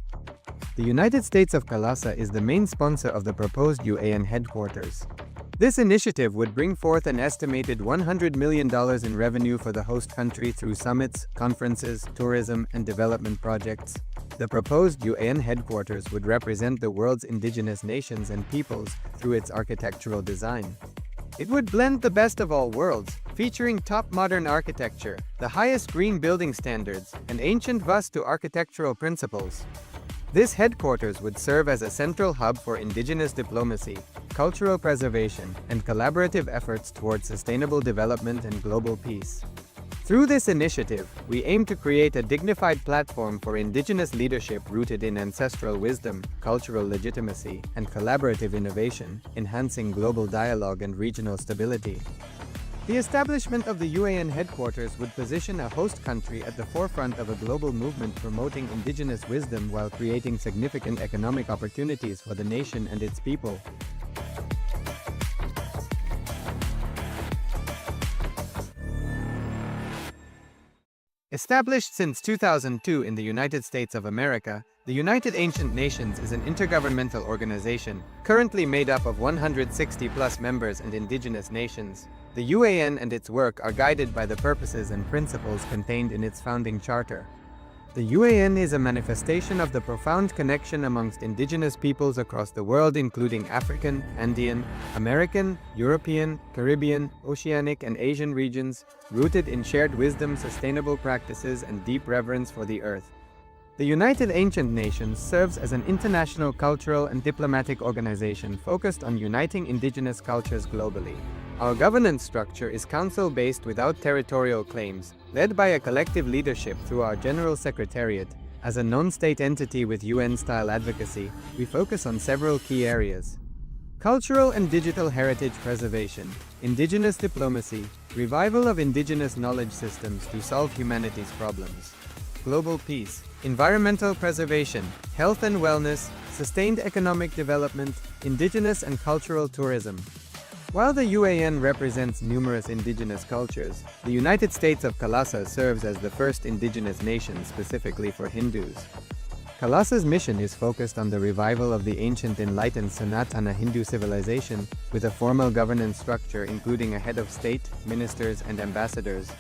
The United States of Kalasa is the main sponsor of the proposed UAN headquarters. This initiative would bring forth an estimated $100 million in revenue for the host country through summits, conferences, tourism, and development projects. The proposed UAN headquarters would represent the world's indigenous nations and peoples through its architectural design. It would blend the best of all worlds, featuring top modern architecture, the highest green building standards, and ancient Vastu architectural principles. This headquarters would serve as a central hub for indigenous diplomacy, cultural preservation, and collaborative efforts towards sustainable development and global peace. Through this initiative, we aim to create a dignified platform for indigenous leadership rooted in ancestral wisdom, cultural legitimacy, and collaborative innovation, enhancing global dialogue and regional stability. The establishment of the UAN headquarters would position a host country at the forefront of a global movement promoting indigenous wisdom while creating significant economic opportunities for the nation and its people. Established since 2002 in the United States of America, the United Ancient Nations is an intergovernmental organization, currently made up of 160+ members and indigenous nations. The UAN and its work are guided by the purposes and principles contained in its founding charter. The UAN is a manifestation of the profound connection amongst indigenous peoples across the world, including African, Andean, American, European, Caribbean, Oceanic, and Asian regions, rooted in shared wisdom, sustainable practices, and deep reverence for the earth. The United Ancient Nations serves as an international cultural and diplomatic organization focused on uniting indigenous cultures globally. Our governance structure is council-based without territorial claims, led by a collective leadership through our General Secretariat. As a non-state entity with UN-style advocacy, we focus on several key areas: cultural and digital heritage preservation, indigenous diplomacy, revival of indigenous knowledge systems to solve humanity's problems, global peace, environmental preservation, health and wellness, sustained economic development, indigenous and cultural tourism. While the UAN represents numerous indigenous cultures, the United States of Kalasa serves as the first indigenous nation specifically for Hindus. Kalasa's mission is focused on the revival of the ancient enlightened Sanatana Hindu civilization, with a formal governance structure including a head of state, ministers, and ambassadors.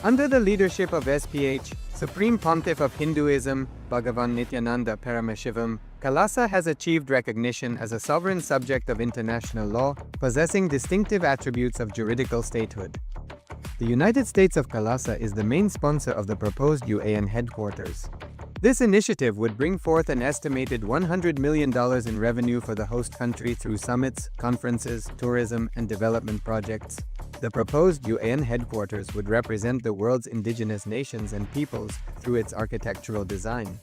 Under the leadership of SPH, Supreme Pontiff of Hinduism, Bhagavan Nityananda Paramashivoham, Kailasa has achieved recognition as a sovereign subject of international law, possessing distinctive attributes of juridical statehood. The United States of Kailasa is the main sponsor of the proposed UAN headquarters. This initiative would bring forth an estimated $100 million in revenue for the host country through summits, conferences, tourism, and development projects. The proposed UAN headquarters would represent the world's indigenous nations and peoples through its architectural design.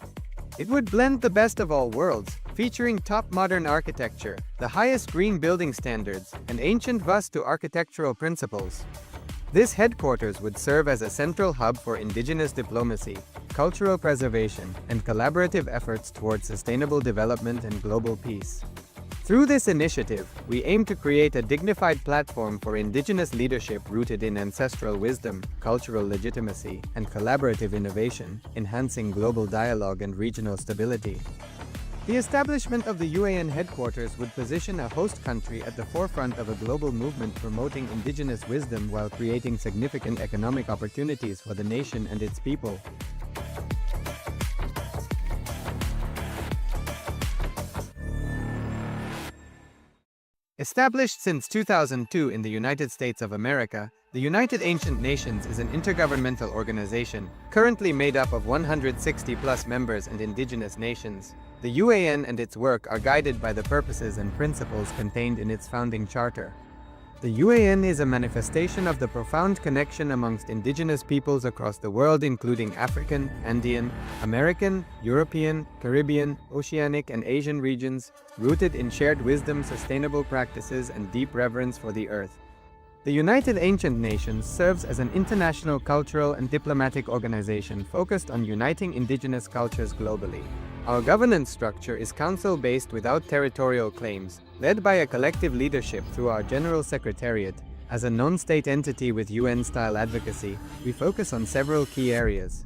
It would blend the best of all worlds, featuring top modern architecture, the highest green building standards, and ancient Vastu architectural principles. This headquarters would serve as a central hub for indigenous diplomacy, cultural preservation, and collaborative efforts towards sustainable development and global peace. Through this initiative, we aim to create a dignified platform for indigenous leadership rooted in ancestral wisdom, cultural legitimacy, and collaborative innovation, enhancing global dialogue and regional stability. The establishment of the UAN headquarters would position a host country at the forefront of a global movement promoting indigenous wisdom while creating significant economic opportunities for the nation and its people. Established since 2002 in the United States of America, the United Ancient Nations is an intergovernmental organization, currently made up of 160+ members and indigenous nations. The UAN and its work are guided by the purposes and principles contained in its founding charter. The UAN is a manifestation of the profound connection amongst indigenous peoples across the world, including African, Andean, American, European, Caribbean, Oceanic, and Asian regions, rooted in shared wisdom, sustainable practices, and deep reverence for the earth. The United Ancient Nations serves as an international cultural and diplomatic organization focused on uniting indigenous cultures globally. Our governance structure is council-based without territorial claims, led by a collective leadership through our General Secretariat. As a non-state entity with UN-style advocacy, we focus on several key areas: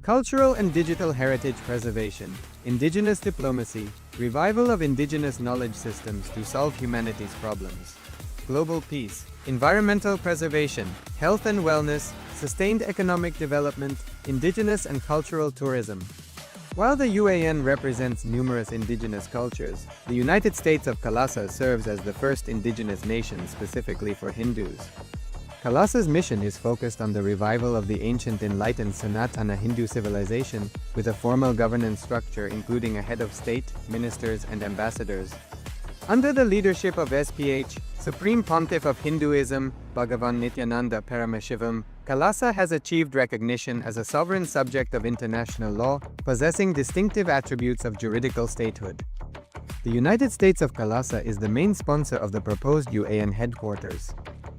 cultural and digital heritage preservation, indigenous diplomacy, revival of indigenous knowledge systems to solve humanity's problems, global peace, environmental preservation, health and wellness, sustained economic development, indigenous and cultural tourism. While the UAN represents numerous indigenous cultures, the United States of Kailasa serves as the first indigenous nation specifically for Hindus. Kailasa's mission is focused on the revival of the ancient enlightened Sanatana Hindu civilization, with a formal governance structure including a head of state, ministers, and ambassadors. Under the leadership of SPH, Supreme Pontiff of Hinduism, Bhagavan Nityananda Paramashivoham, Kailasa has achieved recognition as a sovereign subject of international law, possessing distinctive attributes of juridical statehood. The United States of Kailasa is the main sponsor of the proposed UAN headquarters.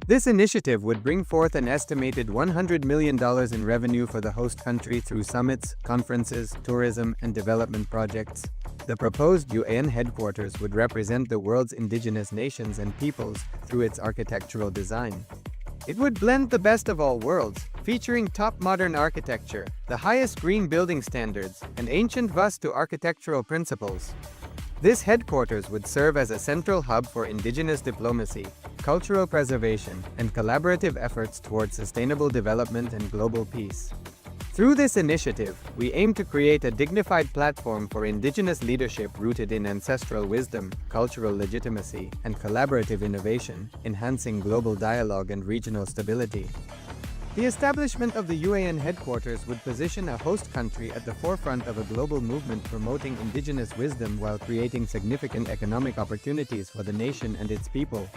This initiative would bring forth an estimated $100 million in revenue for the host country through summits, conferences, tourism, and development projects. The proposed UAN headquarters would represent the world's indigenous nations and peoples through its architectural design. It would blend the best of all worlds, featuring top modern architecture, the highest green building standards, and ancient Vastu architectural principles. This headquarters would serve as a central hub for indigenous diplomacy, cultural preservation, and collaborative efforts towards sustainable development and global peace. Through this initiative, we aim to create a dignified platform for indigenous leadership rooted in ancestral wisdom, cultural legitimacy, and collaborative innovation, enhancing global dialogue and regional stability. The establishment of the UAN headquarters would position a host country at the forefront of a global movement promoting indigenous wisdom while creating significant economic opportunities for the nation and its people.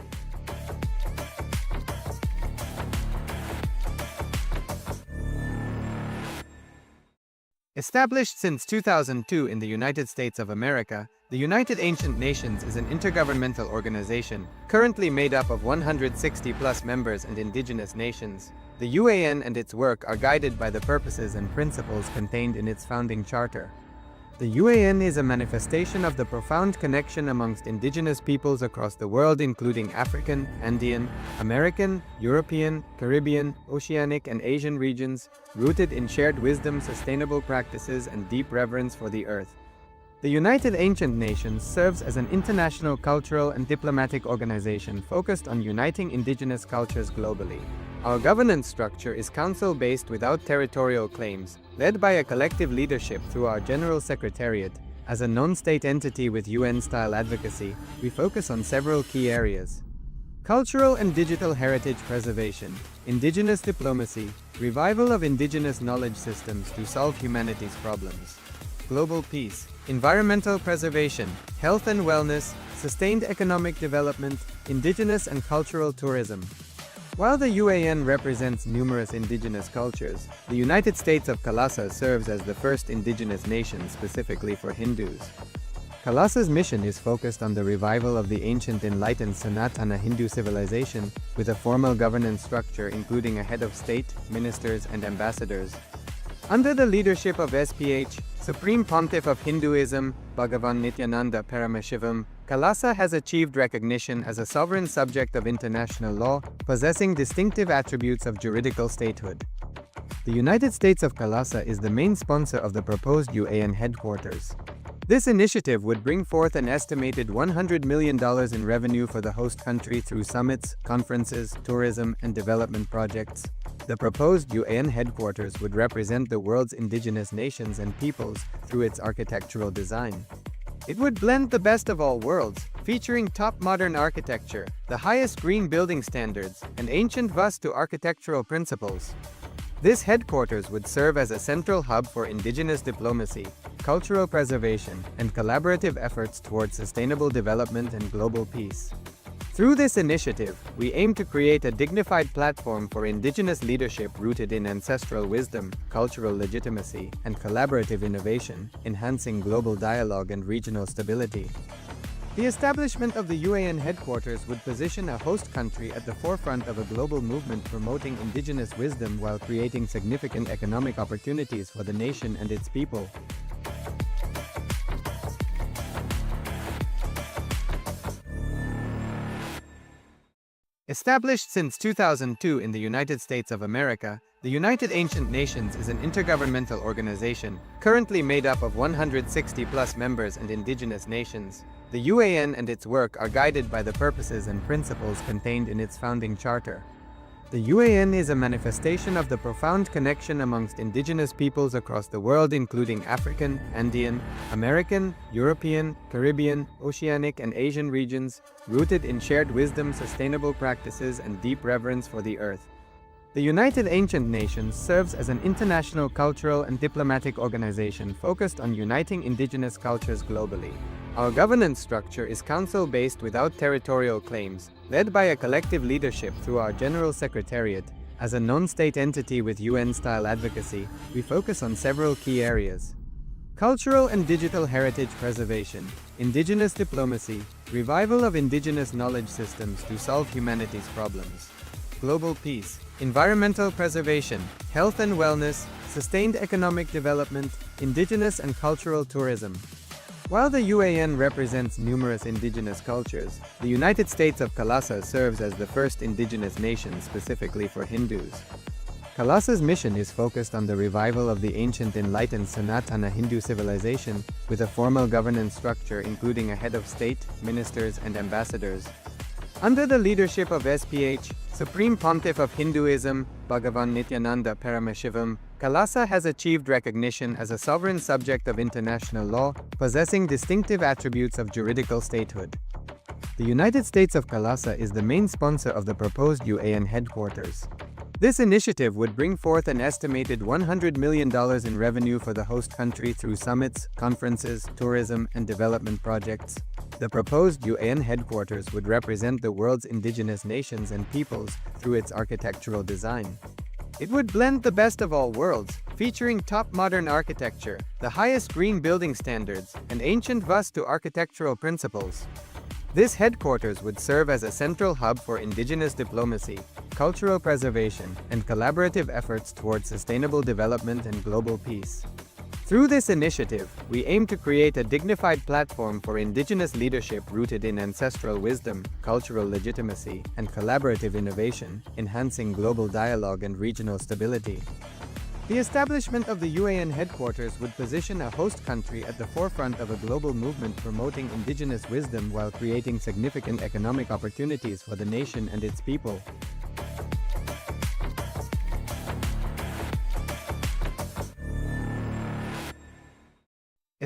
Established since 2002 in the United States of America, the United Ancient Nations is an intergovernmental organization, currently made up of 160+ members and indigenous nations. The UAN and its work are guided by the purposes and principles contained in its founding charter. The UAN is a manifestation of the profound connection amongst indigenous peoples across the world, including African, Andean, American, European, Caribbean, Oceanic, and Asian regions, rooted in shared wisdom, sustainable practices, and deep reverence for the earth. The United Ancient Nations serves as an international cultural and diplomatic organization focused on uniting indigenous cultures globally. Our governance structure is council-based without territorial claims, led by a collective leadership through our General Secretariat. As a non-state entity with UN-style advocacy, we focus on several key areas: cultural and digital heritage preservation, indigenous diplomacy, revival of indigenous knowledge systems to solve humanity's problems, global peace, environmental preservation, health and wellness, sustained economic development, indigenous and cultural tourism. While the UAN represents numerous indigenous cultures, the United States of Kalasa serves as the first indigenous nation specifically for Hindus. Kalasa's mission is focused on the revival of the ancient enlightened Sanatana Hindu civilization, with a formal governance structure including a head of state, ministers, and ambassadors. Under the leadership of SPH, Supreme Pontiff of Hinduism, Bhagavan Nityananda Paramashivoham, Kalasa has achieved recognition as a sovereign subject of international law, possessing distinctive attributes of juridical statehood. The United States of Kalasa is the main sponsor of the proposed UAN headquarters. This initiative would bring forth an estimated $100 million in revenue for the host country through summits, conferences, tourism, and development projects. The proposed UAN headquarters would represent the world's indigenous nations and peoples through its architectural design. It would blend the best of all worlds, featuring top modern architecture, the highest green building standards, and ancient Vastu architectural principles. This headquarters would serve as a central hub for indigenous diplomacy, cultural preservation, and collaborative efforts towards sustainable development and global peace. Through this initiative, we aim to create a dignified platform for indigenous leadership rooted in ancestral wisdom, cultural legitimacy, and collaborative innovation, enhancing global dialogue and regional stability. The establishment of the UAN headquarters would position a host country at the forefront of a global movement promoting indigenous wisdom while creating significant economic opportunities for the nation and its people. Established since 2002 in the United States of America, the United Ancient Nations is an intergovernmental organization, currently made up of 160+ members and indigenous nations. The UAN and its work are guided by the purposes and principles contained in its founding charter. The UAN is a manifestation of the profound connection amongst indigenous peoples across the world, including African, Andean, American, European, Caribbean, Oceanic, and Asian regions, rooted in shared wisdom, sustainable practices, and deep reverence for the earth. The United Ancient Nations serves as an international cultural and diplomatic organization focused on uniting indigenous cultures globally. Our governance structure is council-based without territorial claims, led by a collective leadership through our General Secretariat. As a non-state entity with UN-style advocacy, we focus on several key areas: cultural and digital heritage preservation, indigenous diplomacy, revival of indigenous knowledge systems to solve humanity's problems, global peace, environmental preservation, health and wellness, sustained economic development, indigenous and cultural tourism. While the UAN represents numerous indigenous cultures, the United States of Kalasa serves as the first indigenous nation specifically for Hindus. Kalasa's mission is focused on the revival of the ancient enlightened Sanatana Hindu civilization, with a formal governance structure including a head of state, ministers, and ambassadors. Under the leadership of SPH, Supreme Pontiff of Hinduism, Bhagavan Nityananda Paramashivoham, Kalasa has achieved recognition as a sovereign subject of international law, possessing distinctive attributes of juridical statehood. The United States of Kalasa is the main sponsor of the proposed UAN headquarters. This initiative would bring forth an estimated $100 million in revenue for the host country through summits, conferences, tourism, and development projects. The proposed UAN headquarters would represent the world's indigenous nations and peoples through its architectural design. It would blend the best of all worlds, featuring top modern architecture, the highest green building standards, and ancient Vastu architectural principles. This headquarters would serve as a central hub for indigenous diplomacy, cultural preservation, and collaborative efforts towards sustainable development and global peace. Through this initiative, we aim to create a dignified platform for indigenous leadership rooted in ancestral wisdom, cultural legitimacy, and collaborative innovation, enhancing global dialogue and regional stability. The establishment of the UAN headquarters would position a host country at the forefront of a global movement promoting indigenous wisdom while creating significant economic opportunities for the nation and its people.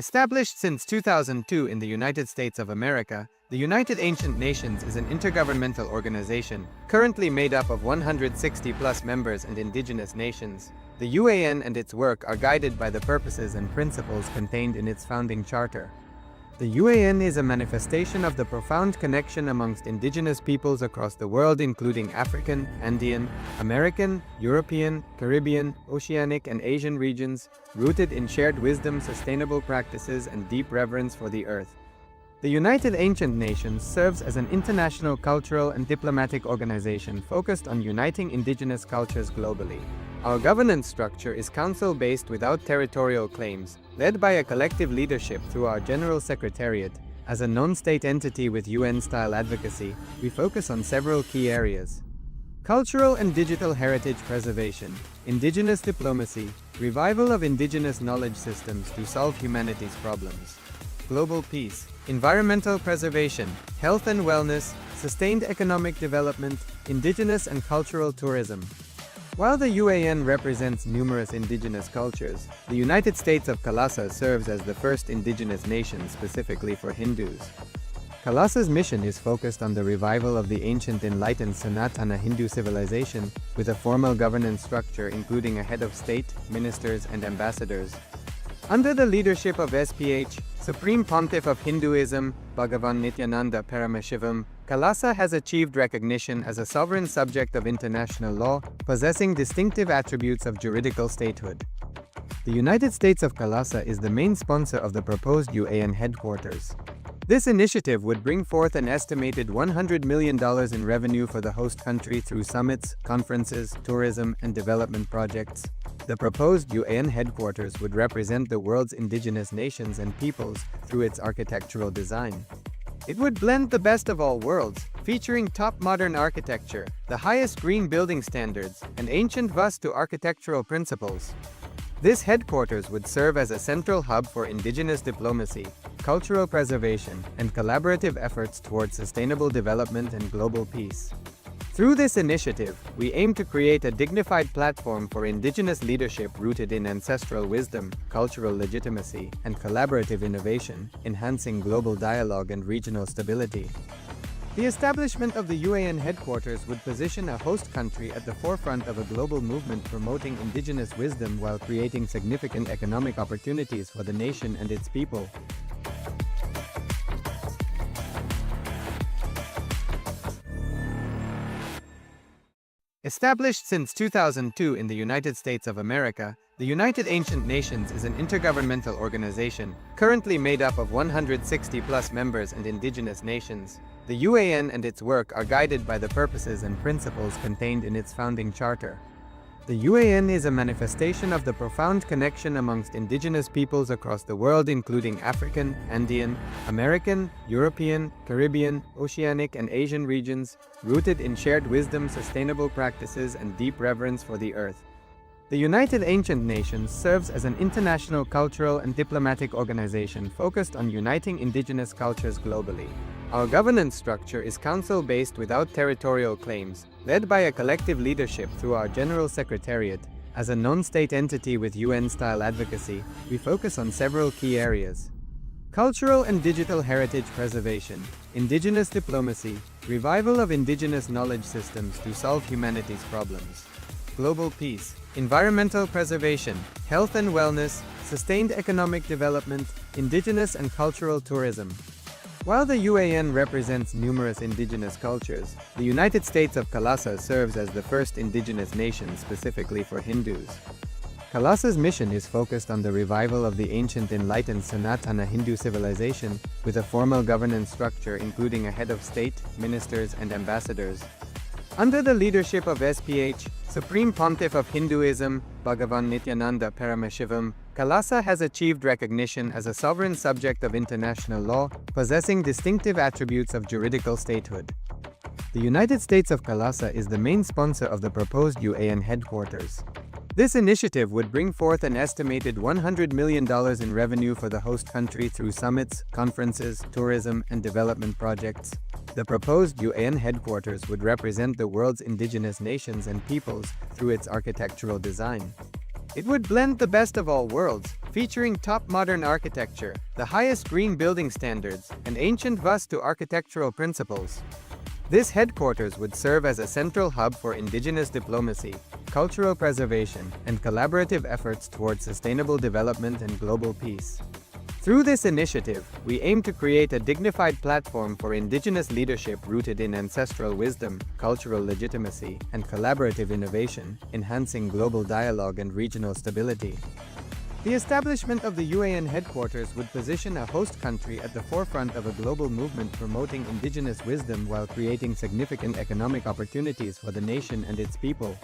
Established since 2002 in the United States of America, the United Ancient Nations is an intergovernmental organization, currently made up of 160+ members and indigenous nations. The UAN and its work are guided by the purposes and principles contained in its founding charter. The UAN is a manifestation of the profound connection amongst indigenous peoples across the world, including African, Andean, American, European, Caribbean, Oceanic, and Asian regions, rooted in shared wisdom, sustainable practices, and deep reverence for the earth. The United Ancient Nations serves as an international cultural and diplomatic organization focused on uniting indigenous cultures globally. Our governance structure is council-based without territorial claims, led by a collective leadership through our General Secretariat. As a non-state entity with UN-style advocacy, we focus on several key areas: cultural and digital heritage preservation, indigenous diplomacy, revival of indigenous knowledge systems to solve humanity's problems, global peace, environmental preservation, health and wellness, sustained economic development, indigenous and cultural tourism. While the UAN represents numerous indigenous cultures, the United States of Kailasa serves as the first indigenous nation specifically for Hindus. Kailasa's mission is focused on the revival of the ancient enlightened Sanatana Hindu civilization, with a formal governance structure including a head of state, ministers, and ambassadors. Under the leadership of SPH, Supreme Pontiff of Hinduism, Bhagavan Nityananda Paramashivoham, Kailasa has achieved recognition as a sovereign subject of international law, possessing distinctive attributes of juridical statehood. The United States of Kailasa is the main sponsor of the proposed UAN headquarters. This initiative would bring forth an estimated $100 million in revenue for the host country through summits, conferences, tourism, and development projects. The proposed UAN headquarters would represent the world's indigenous nations and peoples through its architectural design. It would blend the best of all worlds, featuring top modern architecture, the highest green building standards, and ancient Vastu architectural principles. This headquarters would serve as a central hub for indigenous diplomacy, cultural preservation, and collaborative efforts towards sustainable development and global peace. Through this initiative, we aim to create a dignified platform for indigenous leadership rooted in ancestral wisdom, cultural legitimacy, and collaborative innovation, enhancing global dialogue and regional stability. The establishment of the UAN headquarters would position a host country at the forefront of a global movement promoting indigenous wisdom while creating significant economic opportunities for the nation and its people. Established since 2002 in the United States of America, the United Ancient Nations is an intergovernmental organization, currently made up of 160+ members and indigenous nations. The UAN and its work are guided by the purposes and principles contained in its founding charter. The UAN is a manifestation of the profound connection amongst indigenous peoples across the world, including African, Andean, American, European, Caribbean, Oceanic, and Asian regions, rooted in shared wisdom, sustainable practices, and deep reverence for the earth. The United Ancient Nations serves as an international cultural and diplomatic organization focused on uniting indigenous cultures globally. Our governance structure is council-based without territorial claims, led by a collective leadership through our General Secretariat. As a non-state entity with UN-style advocacy, we focus on several key areas: cultural and digital heritage preservation, indigenous diplomacy, revival of indigenous knowledge systems to solve humanity's problems, global peace, environmental preservation, health and wellness, sustained economic development, indigenous and cultural tourism. While the UAN represents numerous indigenous cultures, the United States of Kailasa serves as the first indigenous nation specifically for Hindus. Kailasa's mission is focused on the revival of the ancient enlightened Sanatana Hindu civilization, with a formal governance structure including a head of state, ministers, and ambassadors. Under the leadership of SPH, Supreme Pontiff of Hinduism, Bhagavan Nityananda Paramashivoham, Kailasa has achieved recognition as a sovereign subject of international law, possessing distinctive attributes of juridical statehood. The United States of Kailasa is the main sponsor of the proposed UAN headquarters. This initiative would bring forth an estimated $100 million in revenue for the host country through summits, conferences, tourism, and development projects. The proposed UAN headquarters would represent the world's indigenous nations and peoples through its architectural design. It would blend the best of all worlds, featuring top modern architecture, the highest green building standards, and ancient Vastu architectural principles. This headquarters would serve as a central hub for indigenous diplomacy, cultural preservation, and collaborative efforts towards sustainable development and global peace. Through this initiative, we aim to create a dignified platform for indigenous leadership rooted in ancestral wisdom, cultural legitimacy, and collaborative innovation, enhancing global dialogue and regional stability. The establishment of the UAN headquarters would position a host country at the forefront of a global movement promoting indigenous wisdom while creating significant economic opportunities for the nation and its people.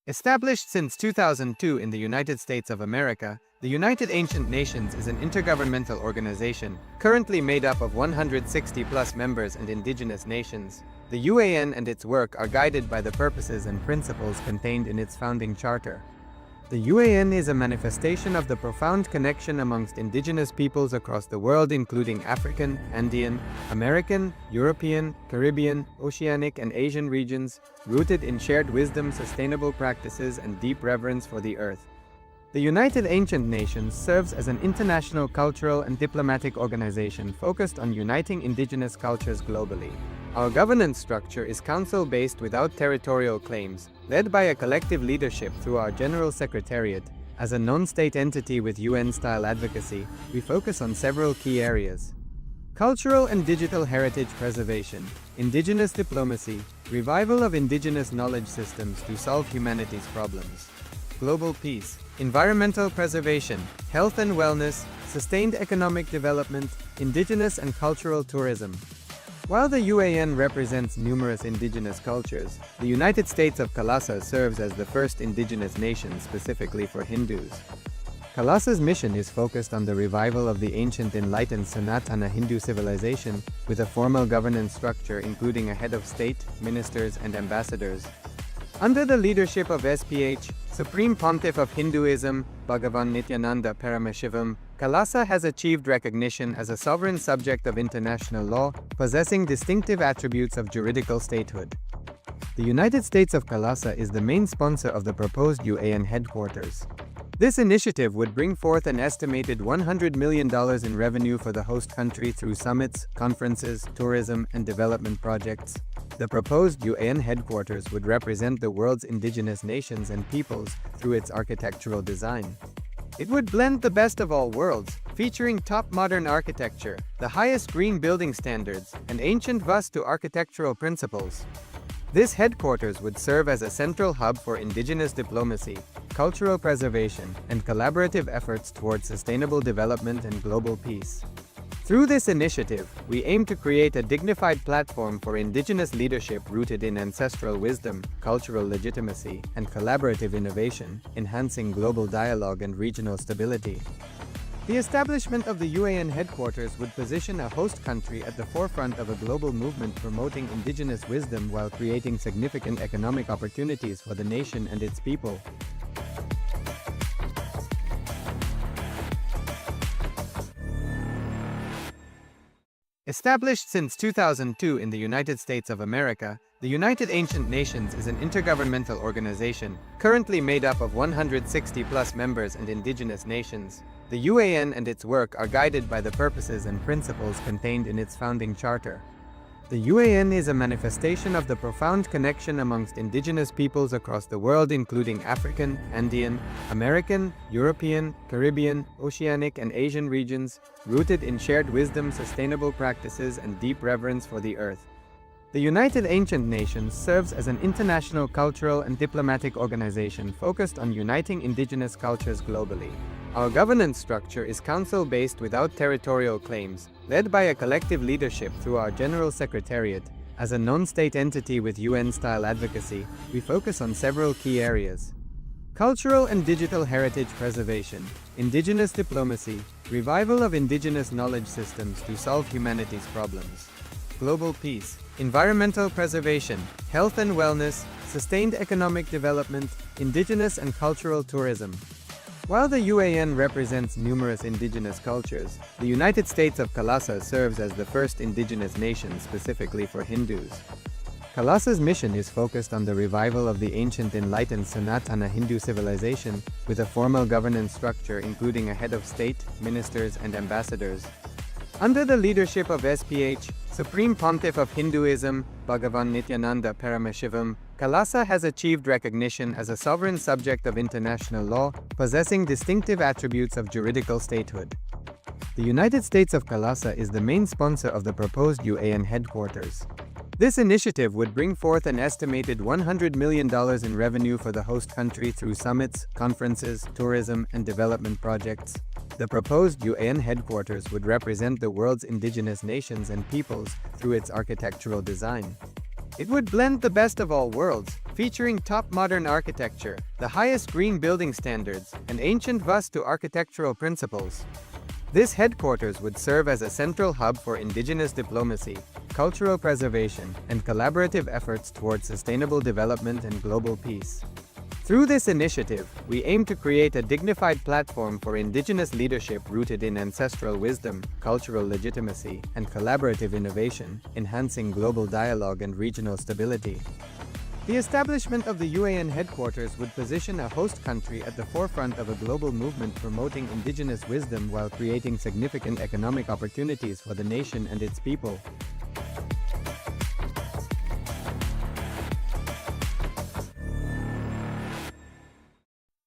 Established since 2002 in the United States of America, the United Ancient Nations is an intergovernmental organization, currently made up of 160+ members and indigenous nations. The UAN and its work are guided by the purposes and principles contained in its founding charter. The UAN is a manifestation of the profound connection amongst indigenous peoples across the world, including African, Andean, American, European, Caribbean, Oceanic, and Asian regions, rooted in shared wisdom, sustainable practices, and deep reverence for the earth. The United Ancient Nations serves as an international cultural and diplomatic organization focused on uniting indigenous cultures globally. Our governance structure is council-based without territorial claims, led by a collective leadership through our General Secretariat. As a non-state entity with UN-style advocacy, we focus on several key areas: cultural and digital heritage preservation, indigenous diplomacy, revival of indigenous knowledge systems to solve humanity's problems, global peace, environmental preservation, health and wellness, sustained economic development, indigenous and cultural tourism. While the UAN represents numerous indigenous cultures, the United States of Kalasa serves as the first indigenous nation specifically for Hindus. Kalasa's mission is focused on the revival of the ancient enlightened Sanatana Hindu civilization, with a formal governance structure including a head of state, ministers, and ambassadors. Under the leadership of SPH, Supreme Pontiff of Hinduism, Bhagavan Nityananda Paramashivoham, Kalasa has achieved recognition as a sovereign subject of international law, possessing distinctive attributes of juridical statehood. The United States of Kalasa is the main sponsor of the proposed UAN headquarters. This initiative would bring forth an estimated $100 million in revenue for the host country through summits, conferences, tourism, and development projects. The proposed UAN headquarters would represent the world's indigenous nations and peoples through its architectural design. It would blend the best of all worlds, featuring top modern architecture, the highest green building standards, and ancient Vastu architectural principles. This headquarters would serve as a central hub for indigenous diplomacy, cultural preservation, and collaborative efforts towards sustainable development and global peace. Through this initiative, we aim to create a dignified platform for indigenous leadership rooted in ancestral wisdom, cultural legitimacy, and collaborative innovation, enhancing global dialogue and regional stability. The establishment of the UAN headquarters would position a host country at the forefront of a global movement promoting indigenous wisdom while creating significant economic opportunities for the nation and its people. Established since 2002 in the United States of America, the United Ancient Nations is an intergovernmental organization, currently made up of 160+ members and indigenous nations. The UAN and its work are guided by the purposes and principles contained in its founding charter. The UAN is a manifestation of the profound connection amongst indigenous peoples across the world, including African, Andean, American, European, Caribbean, Oceanic, and Asian regions, rooted in shared wisdom, sustainable practices, and deep reverence for the earth. The United Ancient Nations serves as an international cultural and diplomatic organization focused on uniting indigenous cultures globally. Our governance structure is council-based without territorial claims, led by a collective leadership through our General Secretariat. As a non-state entity with UN-style advocacy, we focus on several key areas: cultural and digital heritage preservation, indigenous diplomacy, revival of indigenous knowledge systems to solve humanity's problems, global peace, environmental preservation, health and wellness, sustained economic development, indigenous and cultural tourism. While the UAN represents numerous indigenous cultures, the United States of Kailasa serves as the first indigenous nation specifically for Hindus. Kailasa's mission is focused on the revival of the ancient enlightened Sanatana Hindu civilization, with a formal governance structure including a head of state, ministers, and ambassadors. Under the leadership of SPH, Supreme Pontiff of Hinduism, Bhagavan Nityananda Paramashivoham, Kailasa has achieved recognition as a sovereign subject of international law, possessing distinctive attributes of juridical statehood. The United States of Kailasa is the main sponsor of the proposed UAN headquarters. This initiative would bring forth an estimated $100 million in revenue for the host country through summits, conferences, tourism, and development projects. The proposed UAN headquarters would represent the world's indigenous nations and peoples through its architectural design. It would blend the best of all worlds, featuring top modern architecture, the highest green building standards, and ancient Vastu architectural principles. This headquarters would serve as a central hub for indigenous diplomacy, cultural preservation, and collaborative efforts towards sustainable development and global peace. Through this initiative, we aim to create a dignified platform for indigenous leadership rooted in ancestral wisdom, cultural legitimacy, and collaborative innovation, enhancing global dialogue and regional stability. The establishment of the UAN headquarters would position a host country at the forefront of a global movement promoting indigenous wisdom while creating significant economic opportunities for the nation and its people.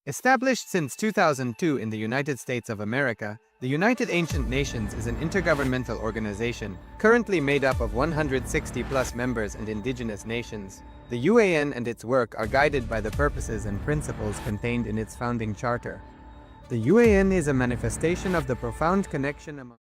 Established since 2002 in the United States of America, the United Ancient Nations is an intergovernmental organization, currently made up of 160+ members and indigenous nations. The UAN and its work are guided by the purposes and principles contained in its founding charter. The UAN is a manifestation of the profound connection among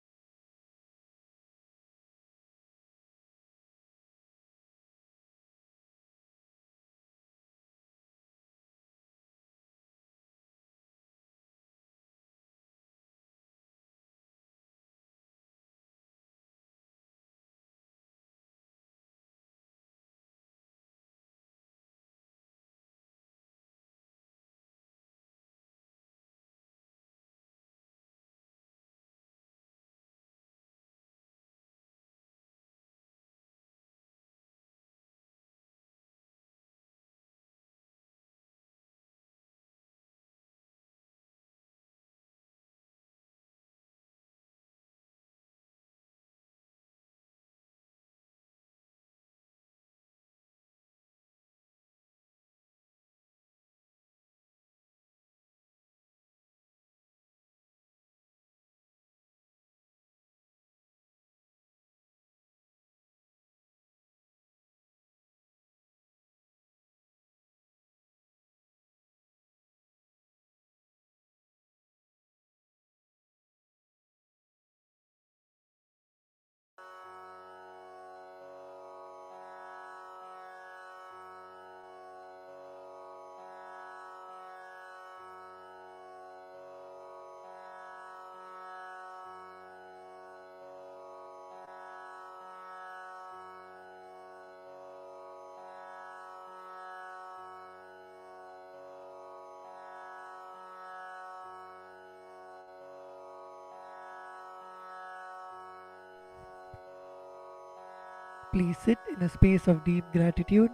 Please sit in a space of deep gratitude.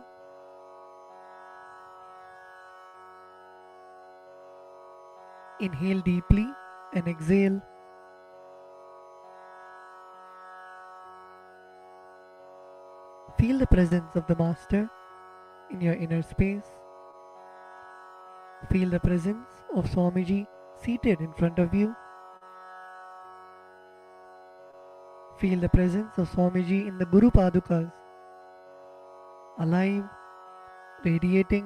Inhale deeply and exhale. Feel the presence of the Master in your inner space. Feel the presence of Swamiji seated in front of you. Feel the presence of Swamiji in the Guru Padukas, alive, radiating.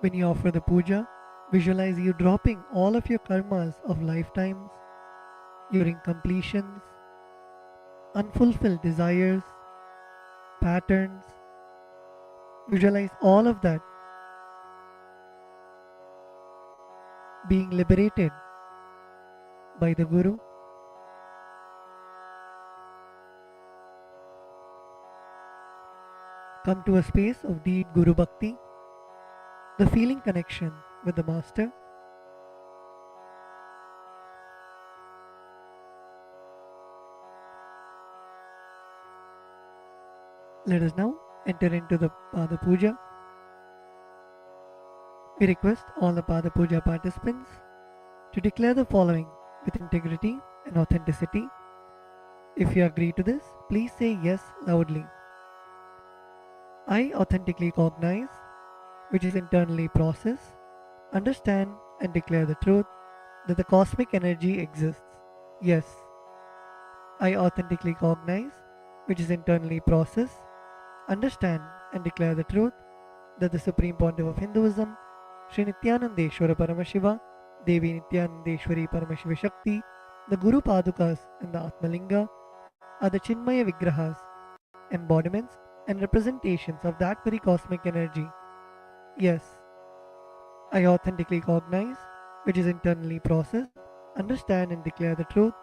When you offer the puja, visualize you dropping all of your karmas of lifetimes, your incompletions, unfulfilled desires, patterns. Visualize all of that being liberated by the Guru. Come to a space of deep Guru Bhakti, the feeling connection with the Master. Let us now enter into the Pada Puja. We request all the Pada Puja participants to declare the following with integrity and authenticity. If you agree to this, please say yes loudly. I authentically cognize, which is internally process, understand and declare the truth that the cosmic energy exists. Yes. I authentically cognize, which is internally process, understand and declare the truth that the Supreme Pontiff of Hinduism, Sri Nityanandeshwara Paramashiva, Devi Nityanandeshwari Paramashiva Shakti, the Guru Padukas and the Atmalinga are the Chinmaya Vigrahas, embodiments and representations of that very cosmic energy. Yes, I authentically cognize, which is internally processed, understand and declare the truth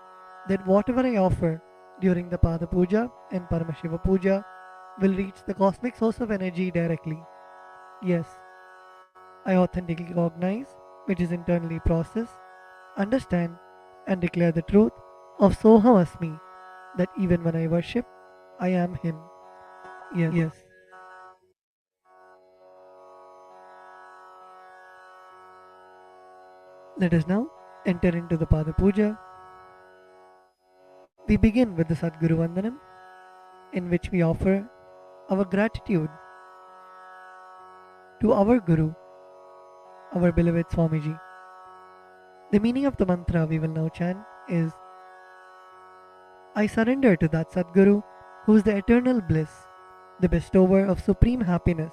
that whatever I offer during the Pada Puja and Paramashiva Puja will reach the cosmic source of energy directly. Yes, I authentically cognize, which is internally processed, understand and declare the truth of Soham Asmi, that even when I worship, I am Him. Yes. Let us now enter into the Pada Puja. We begin with the Sadguru Vandanam, in which we offer our gratitude to our Guru, our beloved Swamiji. The meaning of the mantra we will now chant is, I surrender to that Sadguru who is the eternal bliss, the bestower of supreme happiness,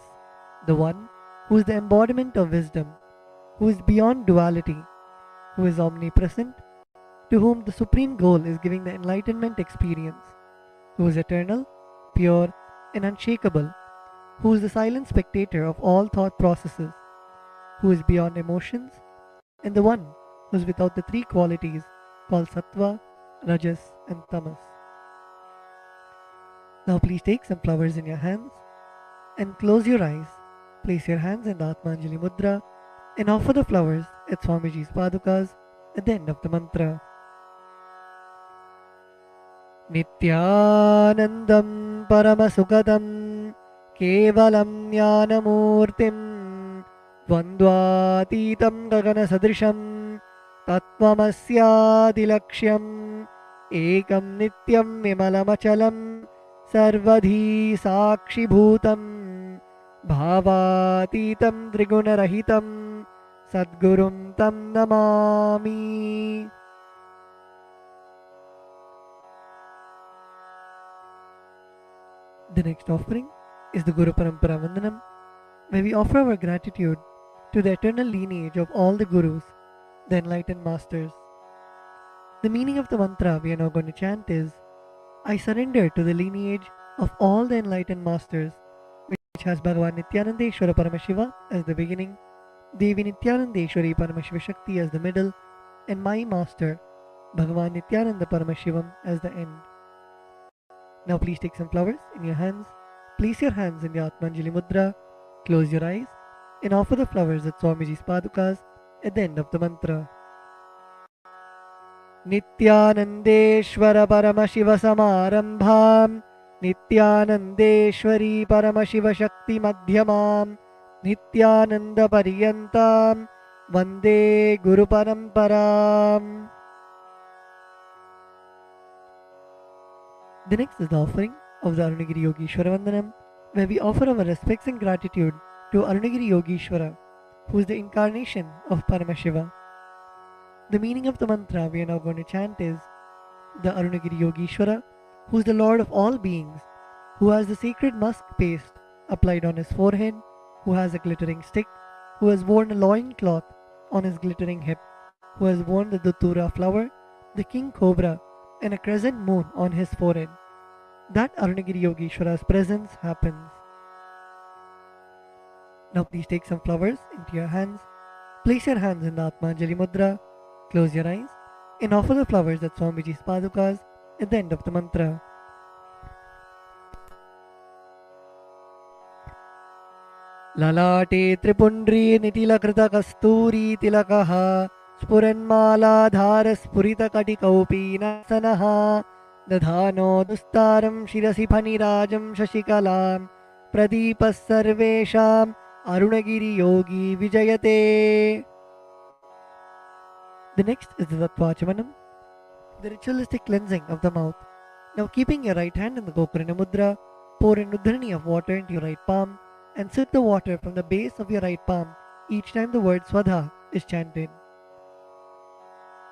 the one who is the embodiment of wisdom, who is beyond duality, who is omnipresent, to whom the supreme goal is giving the enlightenment experience, who is eternal, pure and unshakable, who is the silent spectator of all thought processes, who is beyond emotions, and the one who is without the three qualities called Sattva, Rajas and Tamas. Now please take some flowers in your hands and close your eyes. Place your hands in the Atmanjali Mudra and offer the flowers at Swamiji's Padukas at the end of the mantra. Nityanandam Paramasukadam Kevalam Jnanamurtim Dvandvatitam Gagana Sadrisham Tattvamasyaadilaksham Ekam Nityam Vimalamachalam Sarvadhi Sakshibhutam Bhavatitam Trigunarahitam Sadgurum Tam Namami. The next offering is the Guru Parampara Vandanam, where we offer our gratitude to the eternal lineage of all the Gurus, the enlightened masters. The meaning of the mantra we are now going to chant is, I surrender to the lineage of all the enlightened masters, which has Bhagavan Nityanandeshwara Paramashiva as the beginning, Devi Nityanandeshwari Paramashiva Shakti as the middle, and my master, Bhagavan Nityananda Paramashivam as the end. Now please take some flowers in your hands, place your hands in the Atmanjali Mudra, close your eyes, and offer the flowers at Swamiji's Padukas at the end of the mantra. Nityanandeshwara Paramashiva Samarambham Nityanandeshwari Paramashiva Shakti Madhyamam Nityananda Pariyantam Vande Guru Paramparam. The next is the offering of the Arunagiri Yogeshwara Vandanam, where we offer our respects and gratitude to Arunagiri Yogeshwara, who is the incarnation of Paramashiva. The meaning of the mantra we are now going to chant is, the Arunagiri Yogeshwara, who is the Lord of all beings, who has the sacred musk paste applied on his forehead, who has a glittering stick, who has worn a loin cloth on his glittering hip, who has worn the Datura flower, the king cobra, and a crescent moon on his forehead. That Arunagiri Yogeshwara's presence happens. Now please take some flowers into your hands, place your hands in the Atmanjali Mudra, close your eyes, and offer the flowers at Swamiji's Padukas at the end of the mantra. ललाटे त्रिपुण्ड्री निटिलकृतकस्तूरी तिलकः स्फुरन्मालाधारस्फुरितकटिकौपीनासनः दधानो दुस्तारं शिरसि फणिराजं शशिकलां प्रदीपः सर्वेषाम् अरुणगिरियोगी विजयते. The next is the Tatvachamanam, the ritualistic cleansing of the mouth. Now keeping your right hand in the Gokarna Mudra, pour an Uddharani of water into your right palm and sip the water from the base of your right palm each time the word Swadha is chanted.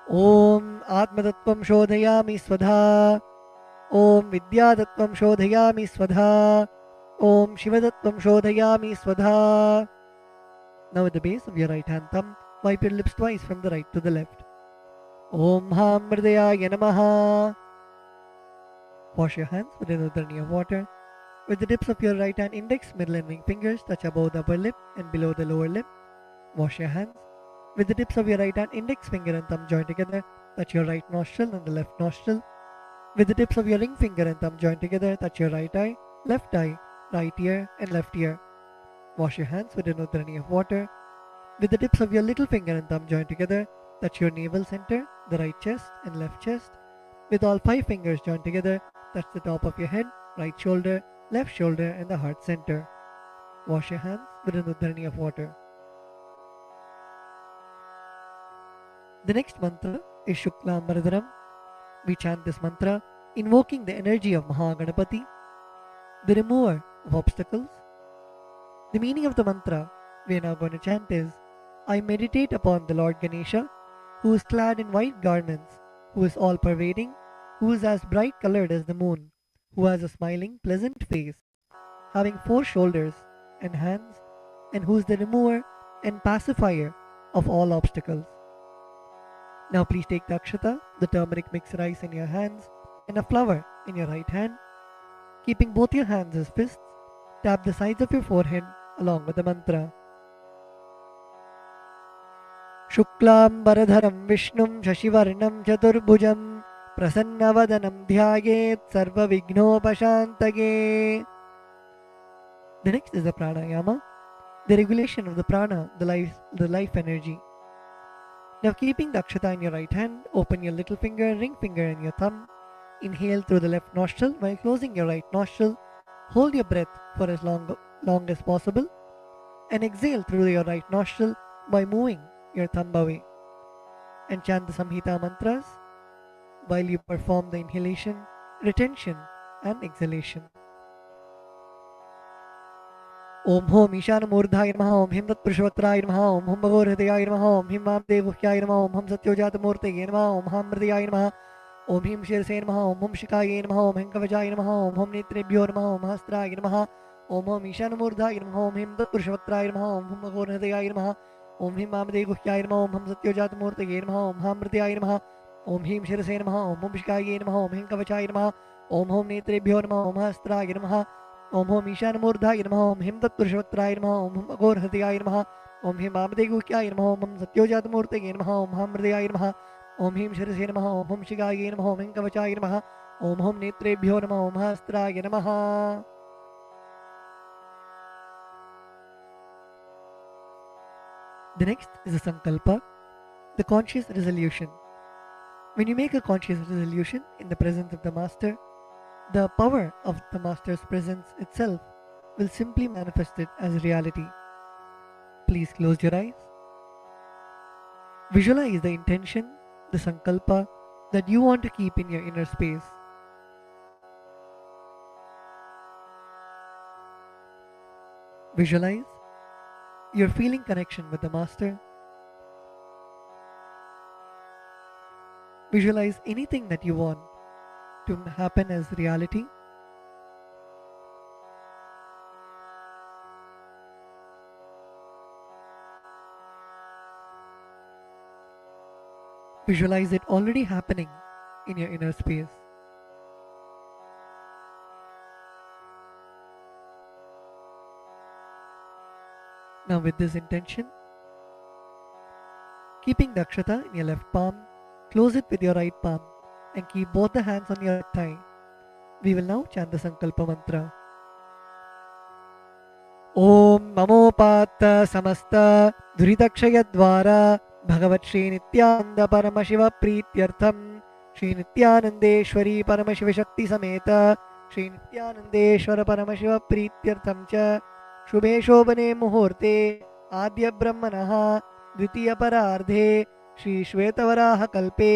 Om Atmatattvam Shodhayami Swadha. Om Vidyatattvam Shodhayami Swadha. Om Shivatattvam Shodhayami Swadha. Now at the base of your right hand thumb, wipe your lips twice from the right to the left. Om Ham Mridayaya Namaha. Wash your hands with an Uddharani of water. With the tips of your right hand index, middle and ring fingers touch above the upper lip and below the lower lip. Wash your hands. With the tips of your right hand index finger and thumb joined together, touch your right nostril and the left nostril. With the tips of your ring finger and thumb joined together, touch your right eye, right ear and left ear. Wash your hands with an Uddharani of water. With the tips of your little finger and thumb joined together, touch your navel center, the right chest and left chest. With all 5 fingers joined together, touch the top of your head, right shoulder, left shoulder and the heart center. Wash your hands with an Uddharani of water. The next mantra is Shuklam Varadaram. We chant this mantra invoking the energy of Mahaganapati, the remover of obstacles. The meaning of the mantra we are now going to chant is, I meditate upon the Lord Ganesha, who is clad in white garments, who is all-pervading, who is as bright colored as the moon, who has a smiling, pleasant face, having 4 shoulders and hands, and who is the remover and pacifier of all obstacles. Now please take the akshata, the turmeric mixed rice in your hands, and a flower in your right hand. Keeping both your hands as fists, tap the sides of your forehead along with the mantra. Shuklam Varadharam Vishnum Shashivarnam Chaturbhujam Prasannavadanam Dhyayet Sarva Vignopashantage. The next is the pranayama, the regulation of the prana, the life energy. Now keeping the akshata in your right hand, open your little finger, ring finger and your thumb. Inhale through the left nostril while closing your right nostril. Hold your breath for as long as possible and exhale through your right nostril by moving your thumb away. And chant the Samhita mantras while you perform the inhalation, retention and exhalation. Om Hom Ishanamurdhaya Namaha, Om Him Tatpurushavatraya Namaha, Om Hum Bhagavadhidaya Namaha, Om Him Vamdevuhyaya Namaha, Om Hum Satyojatmurtaya Namaha, Om Ham Mridayaya Namaha, Om Him Shirase Namaha, Om Hum Shikaya Namaha, Om Him Kavachaya Namaha, Om Hum Netrebhyo Namaha, Om Hastraya Namaha, Om Hom Ishanamurdhaya Namaha, Om Him Tatpurushavatraya Namaha, Om Hum Bhagavadhidaya Namaha, Om Him Vamdevuhyaya Namaha, Om Hum Satyojatmurtaya Namaha, Om Ham Mridayaya Namaha, Om Him Shirase Namaha, Om Hum Shikaya Namaha, Om Him Kavachaya Namaha, Om Hum Netrebhyo Namaha, Om Hastraya Namaha, Om Hom Ishanamurdhaya Namaha, Om Him Tatpurushavatraya Namaha, Om Hum Bhagavadhidaya Namaha, Om Him Vamdevuhyaya Namaha, Om Hum Satyojatmurtaya Namaha, Om Ham Mridayaya Namaha, Om Him Shirase Namaha, Om Hum Shikaya Namaha, Om Him Kavachaya Namaha, Om Hum Netrebhyo Namaha, Om Hastraya Namaha. The next is a sankalpa, the conscious resolution. When you make a conscious resolution in the presence of the Master, the power of the Master's presence itself will simply manifest it as reality. Please close your eyes. Visualize the intention, the sankalpa that you want to keep in your inner space. Visualize your feeling connection with the Master. Visualize anything that you want to happen as reality. Visualize it already happening in your inner space. Now with this intention, keeping the akshata in your left palm, close it with your right palm and keep both the hands on your right thigh. We will now chant the Sankalpa mantra. ॐ ममोपात्त समस्त दुरितक्षयद्वारा भगवत् श्रीनित्यानन्द परमशिवप्रीत्यर्थं श्रीनित्यानन्देश्वरी परमशिवशक्ति समेत श्रीनित्यानन्देश्वर परमशिवप्रीत्यर्थं च शुभे शोभने मुहूर्ते आद्यब्रह्मणः द्वितीयपरार्धे श्रीश्वेतवराहकल्पे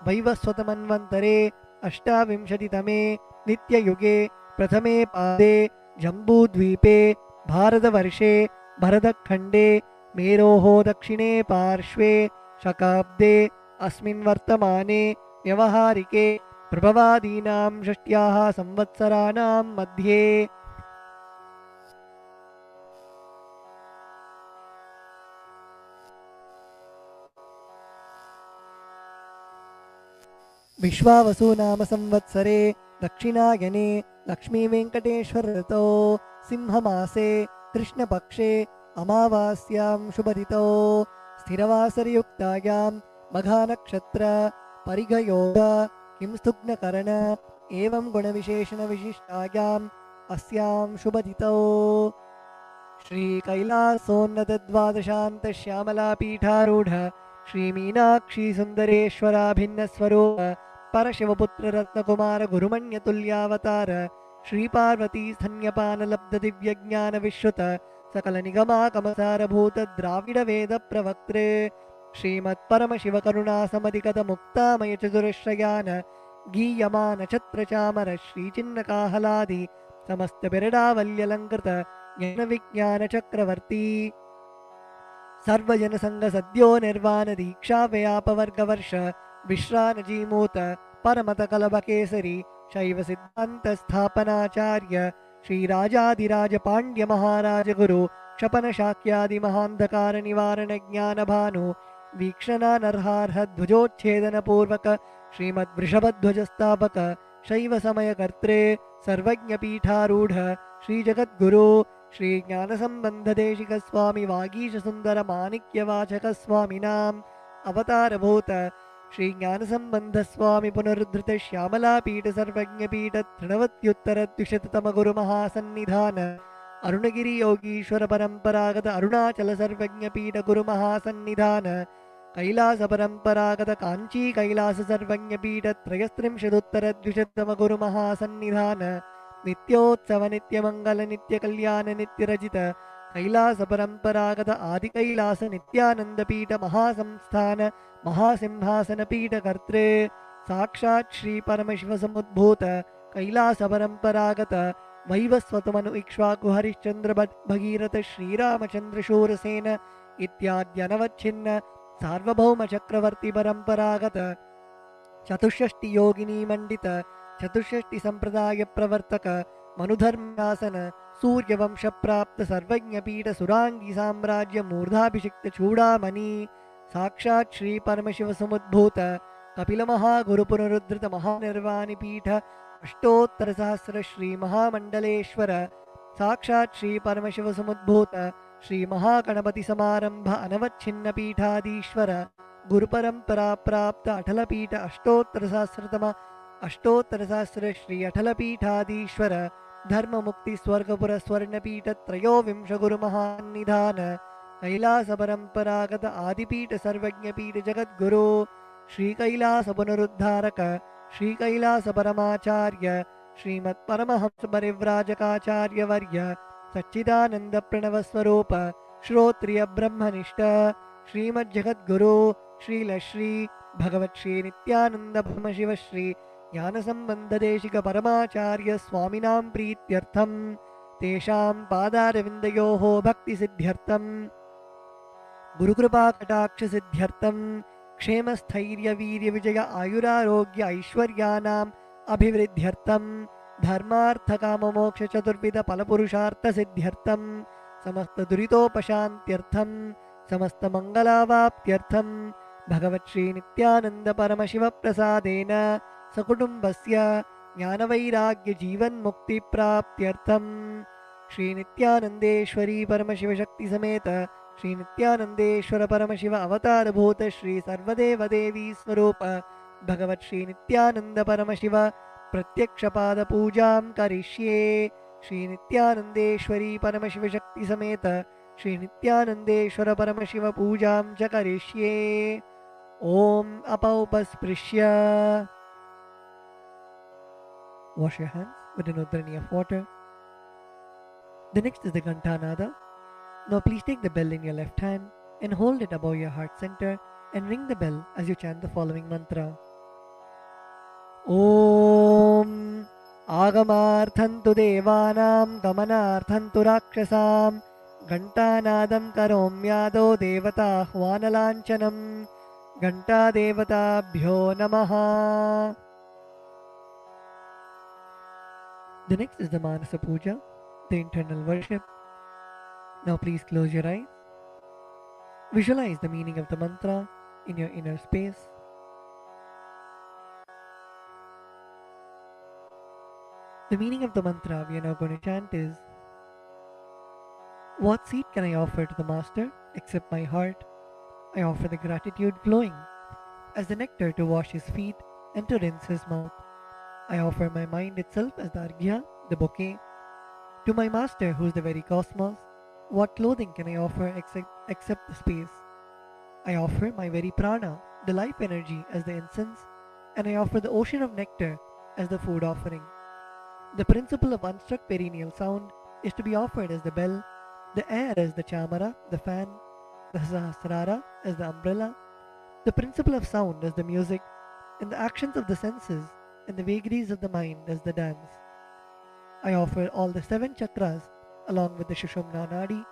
वैवस्वतमन्वन्तरे अष्टाविंशतितमे नित्ययुगे प्रथमे पादे जम्बूद्वीपे भारतवर्षे भरतखण्डे मेरोः दक्षिणे पार्श्वे शकाब्दे अस्मिन् वर्तमाने व्यवहारिके प्रभवादीनां षष्ट्याः संवत्सराणां मध्ये विश्वावसु नाम संवत्सरे दक्षिणायने लक्ष्मीवेङ्कटेश्वर ऋतौ सिंहमासे कृष्णपक्षे अमावास्यां शुभतिथौ स्थिरवासरयुक्तायां मघानक्षत्र परिघयोग किंस्तुग्नकरण एवं गुणविशेषणविशिष्टायाम् अस्यां शुभतिथौ श्रीकैलासोन्नतद्वादशान्तश्यामलापीठारूढ श्रीमीनाक्षी सुन्दरेश्वराभिन्नस्वरूप परशिवपुत्ररत्नकुमार गुरुमण्यतुल्यावतार श्रीपार्वती स्तन्यपानलब्धदिव्यज्ञानविश्रुत सकलनिगमाकमसारभूत द्राविडवेदप्रवक्त्रे श्रीमत्परमशिवकरुणासमधिगतमुक्तामयचतुरश्रयान गीयमान छत्रचामर श्रीचिन्नकाहलादि समस्तबिरडावल्यलङ्कृत ज्ञानविज्ञानचक्रवर्ती सर्वजनसङ्गसद्यो निर्वाण दीक्षा व्यापवर्गवर्ष विश्रानजीमूत परमतकलभकेसरी शैव सिद्धान्त स्थापनाचार्य श्रीराजाधिराज पाण्ड्य महाराज गुरु क्षपन शाक्यादि महान्धकार निवारण ज्ञान भानु वीक्षणानर्हार्ह ध्वजोच्छेदन पूर्वक श्रीमद्वृषभध्वजस्थापक शैव समयकर्त्रे सर्वज्ञपीठारूढ श्रीजगद्गुरु श्री ज्ञानसम्बन्धदेशिक स्वामी वागीश सुंदर माणिक्यवाचक स्वामिनाम् अवतारभूत श्री ज्ञानसम्बन्ध स्वामी पुनरुद्धृत श्यामलापीठ सर्वज्ञपीठ तृणवत्युत्तर द्विशततम गुरु महासन्निधान अरुणगिरि योगीश्वर परंपरागत अरुणाचल सर्वज्ञपीठ गुरु महासन्निधान कैलास परंपरागत कांची कैलास सर्वज्ञपीठ त्रयस्त्रिंशदुत्तर द्विशततम गुरु महासन्निधान नित्योत्सव नित्यमंगल नित्यकल्याण नित्यरजित कैलास परंपरागत आदि कैलास नित्यानंदपीठ महासंस्थान महासिंहासन पीठ कर्त्रे साक्षात् श्री परमशिव समुद्भूत कैलास परंपरागत वैवस्वतमनु इक्ष्वाकु हरिश्चंद्र भगीरथ श्रीरामचंद्र शूरसेन इत्याद्यनवच्छिन्न सार्वभौम चक्रवर्ती परंपरागत चतुष्षष्टि योगिनी मंडित चतुष्षष्टि संप्रदाय प्रवर्तक मनुधर्मासन सूर्यवंश प्राप्त सर्वज्ञपीठ सुरांगी साम्राज्य मूर्धाभिषिक्त चूड़ामणि साक्षात् श्री परमशिव समुद्भूत कपिल महागुरु पुनरुद्धृत महानिर्वाणि पीठ अष्टोत्तर सहस्र श्री महामंडलेश्वर साक्षात् श्री परमशिव समुद्भूत श्री महागणपति समारंभ अनवच्छिन्न पीठाधीश्वर गुरुपरंपरा प्राप्त अटलपीठ अष्टोत्तर सहस्र श्री अटलपीठाधीश्वर धर्म मुक्ति स्वर्गपुर स्वर्णपीठ त्रयोविंश गुरु महानिधान कैलास परंपरागत आदिपीठ सर्वज्ञपीठ जगद्गुरु श्री कैलास पुनरुद्धारक श्री कैलास परमाचार्य श्रीमत्परमहंस परिव्राजकाचार्य वर्य सच्चिदानंद प्रणव स्वरूप श्रोत्रिय ब्रह्मनिष्ठ श्रीमज्जगद्गुरु श्रीलश्री भगवत् श्री नित्यानंद ब्रह्मशिव श्री ज्ञानसम्बन्धदेशिक परमाचार्य स्वामिनां प्रीत्यर्थं तेषां पादारविन्दयोः भक्तिसिद्ध्यर्थं गुरुकृपाकटाक्षसिद्ध्यर्थं क्षेमस्थैर्यवीर्यविजय आयुरारोग्य ऐश्वर्याणाम् अभिवृद्ध्यर्थं धर्मार्थकाममोक्षचतुर्विध फलपुरुषार्थसिद्ध्यर्थं समस्तदुरितोपशान्त्यर्थं समस्तमङ्गलावाप्त्यर्थं भगवत् श्रीनित्यानन्द परमशिवप्रसादेन सकुटुम्बस्य ज्ञानवैराग्य जीवन्मुक्तिप्राप्त्यर्थं श्रीनित्यानन्देश्वरी परमशिवशक्ति समेत श्रीनित्यानन्देश्वर परमशिव अवतारभूत श्री सर्वदेवदेवी स्वरूप भगवत् श्रीनित्यानन्द परमशिव प्रत्यक्षपादपूजां करिष्ये Shri Nityanandeshwari Paramashiva Shakti Sameta Shri Nityanandeshwara Paramashiva Pujam Jakarishye. Om Apaupasprisya. Wash your hands with an udrani of water. The next is the Gantanada. Now please take the bell in your left hand and hold it above your heart center and ring the bell as you chant the following mantra. Om Agamarthantu Devanam Gamanarthantu Rakshasam Gantanadam Karomyado Devata Hvanalanchanam Ganta Devatabhyo Namaha. The next is the Manasa Puja, the internal worship. Now please close your eyes. Visualize the meaning of the mantra in your inner space. The meaning of the mantra we are now going to chant is: what seed can I offer to the Master except my heart? I offer the gratitude flowing as the nectar to wash his feet and to rinse his mouth. I offer my mind itself as the arghya, the bouquet. To my Master, who is the very cosmos, what clothing can I offer except the space? I offer my very prana, the life energy, as the incense, and I offer the ocean of nectar as the food offering. The principle of unstruck perennial sound is to be offered as the bell, the air as the chamara, the fan, the sahasrara as the umbrella, the principle of sound as the music, and the actions of the senses and the vagaries of the mind as the dance. I offer all the 7 chakras along with the Shushumna Nadi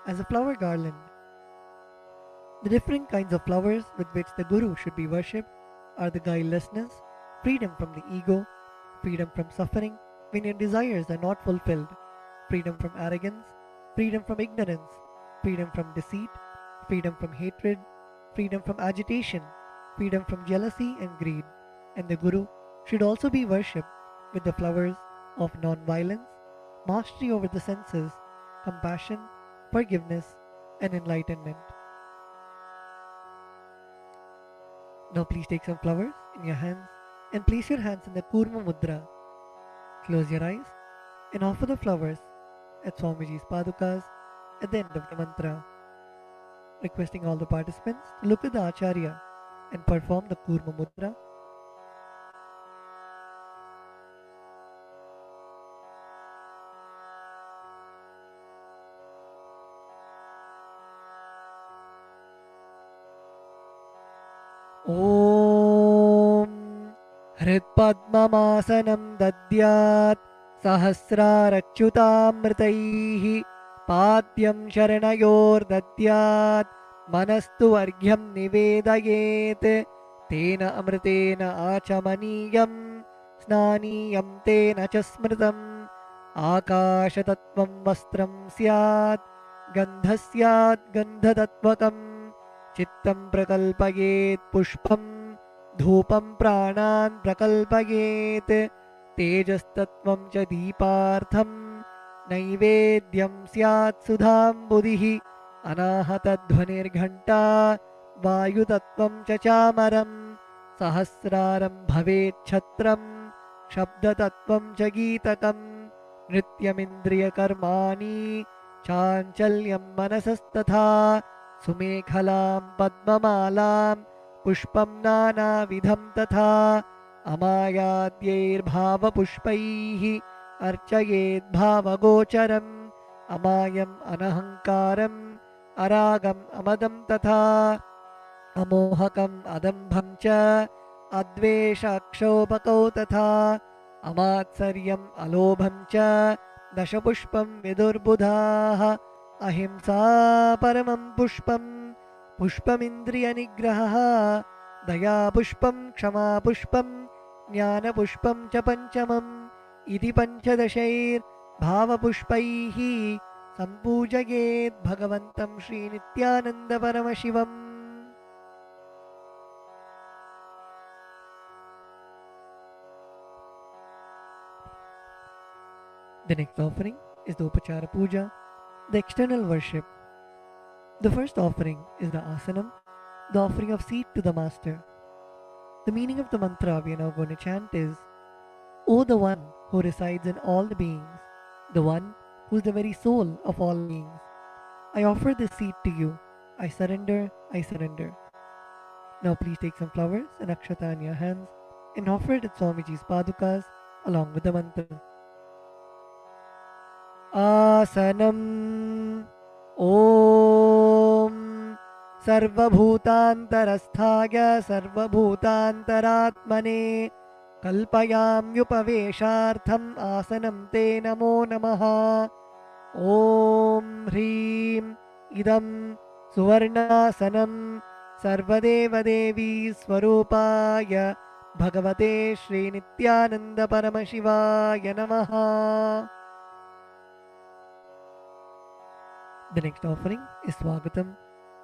as a flower garland. The different kinds of flowers with which the Guru should be worshipped are the guilelessness, freedom from the ego, freedom from suffering when your desires are not fulfilled, freedom from arrogance, freedom from ignorance, freedom from deceit, freedom from hatred, freedom from agitation, freedom from jealousy and greed. And the Guru should also be worshipped with the flowers of non-violence, mastery over the senses, compassion, forgiveness, and enlightenment. Now please take some flowers in your hands and place your hands in the Kurma Mudra. Close your eyes and offer the flowers at Swamiji's Padukas at the end of the mantra. Requesting all the participants to look at the Acharya and perform the Kurma Mudra. Om Hritpadmamasanam Dadyat Sahasrarachyutamritaihi Padyam Sharanayor Dadyat Manastu Argyam Nivedayet Tena Amritena Achamaniyam Snaniyam Tena Chasmritam Akashatattvam Vastram Syat Gandhasyat Gandhatatvakam Chittam prakalpayet pushpam dhupam pranan prakalpayet tejastattvam cha deepartham naivedyam syat sudham buddhihi anahatadhvanirghanta vayutattvam cha chamaram sahasraram bhavet chatram shabdatattvam cha geetakam nrityamindriya karmani chanchalyam manasastatha Sumekhalam Padmamalam Pushpam Nana Vidham Tatha Amayadyair Bhava Pushpaihi Archayed Bhava Gocharam Amayam Anahankaram Aragam Amadam Tatha Amohakam Adambham Cha Advesha Akshobhakau Tatha Amatsaryam Alobham Cha Dashapushpam Vidurbudhaha Ahimsa Paramam Pushpam Pushpamindriya Nigraha Daya Pushpam Kshama Pushpam Jnana Pushpam Cha Panchamam Iti Panchadashair Bhava Pushpaihi Sampujayet Bhagavantam Shri Nityananda Paramashivam. The next offering is the Upachara Puja, the external worship. The first offering is the asanam, the offering of seat to the Master. The meaning of the mantra we are now going to chant is: O the One who resides in all the beings, the one who is the very soul of all beings. I offer this seed to you. I surrender, I surrender. Now please take some flowers and akshata in your hands and offer it at Swamiji's padukas along with the mantra. Asanam Om Sarvabhutantarasthaya Sarvabhutantaratmane Kalpayamyupaveshartham Asanam Te Namo Namaha. Om Hrim Idam Suvarnasanam Sarvadevadevi Swarupaya Bhagavate Shri Nityananda Paramashivaya Namaha. The next offering is Swagatam,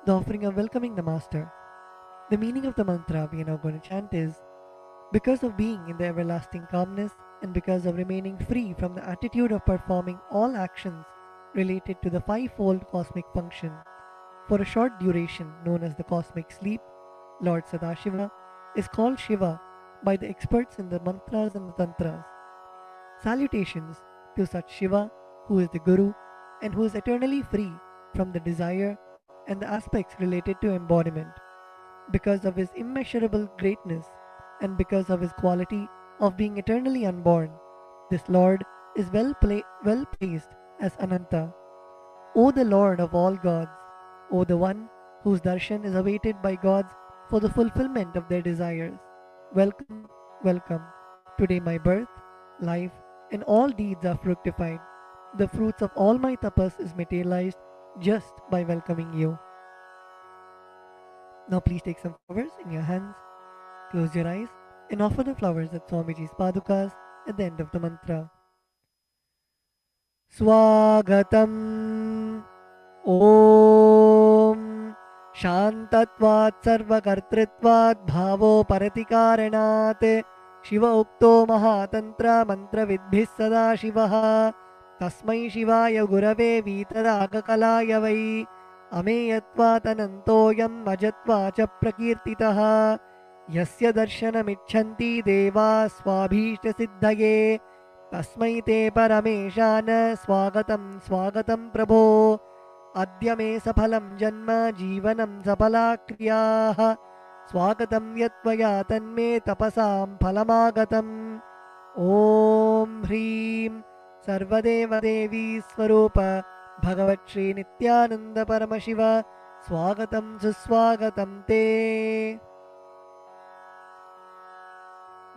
the offering of welcoming the Master. The meaning of the mantra we are now going to chant is, because of being in the everlasting calmness and because of remaining free from the attitude of performing all actions related to the fivefold cosmic function, for a short duration known as the cosmic sleep, Lord Sadashiva is called Shiva by the experts in the mantras and the tantras. Salutations to such Shiva who is the Guru and who is eternally free from the desire and the aspects related to embodiment. Because of his immeasurable greatness and because of his quality of being eternally unborn, this Lord is well placed as Ananta. O the Lord of all gods, O the one whose darshan is awaited by gods for the fulfillment of their desires, welcome, welcome. Today my birth, life, and all deeds are fructified. The fruits of all my tapas is materialized just by welcoming you. Now please take some flowers in your hands, close your eyes, and offer the flowers at Swamiji's padukas at the end of the mantra. Swagatam Om Shantatvat Sarvakartritvat Bhavo Paratikaranat Shiva Ukto Mahatantra Mantra Vidbhis Sada Shivaha Tasmai Shivaya Gurave Vitaragakalaya Vai Ameyatvat Anantoyam Ajatvacha Prakirtitaha Yasya Darshanamichanti Deva Swabhishta Siddhaye Tasmai Te Parameshana Swagatam Swagatam Prabho Adya Me Saphalam Janma Jivanam Sapala Kriyaha Swagatam Yatvaya Tanme Tapasam Phalamagatam Om Hrim Sarvadeva Devi Swarupa Bhagavat Shri Nityananda Paramashiva Swagatam Suswagatam Te.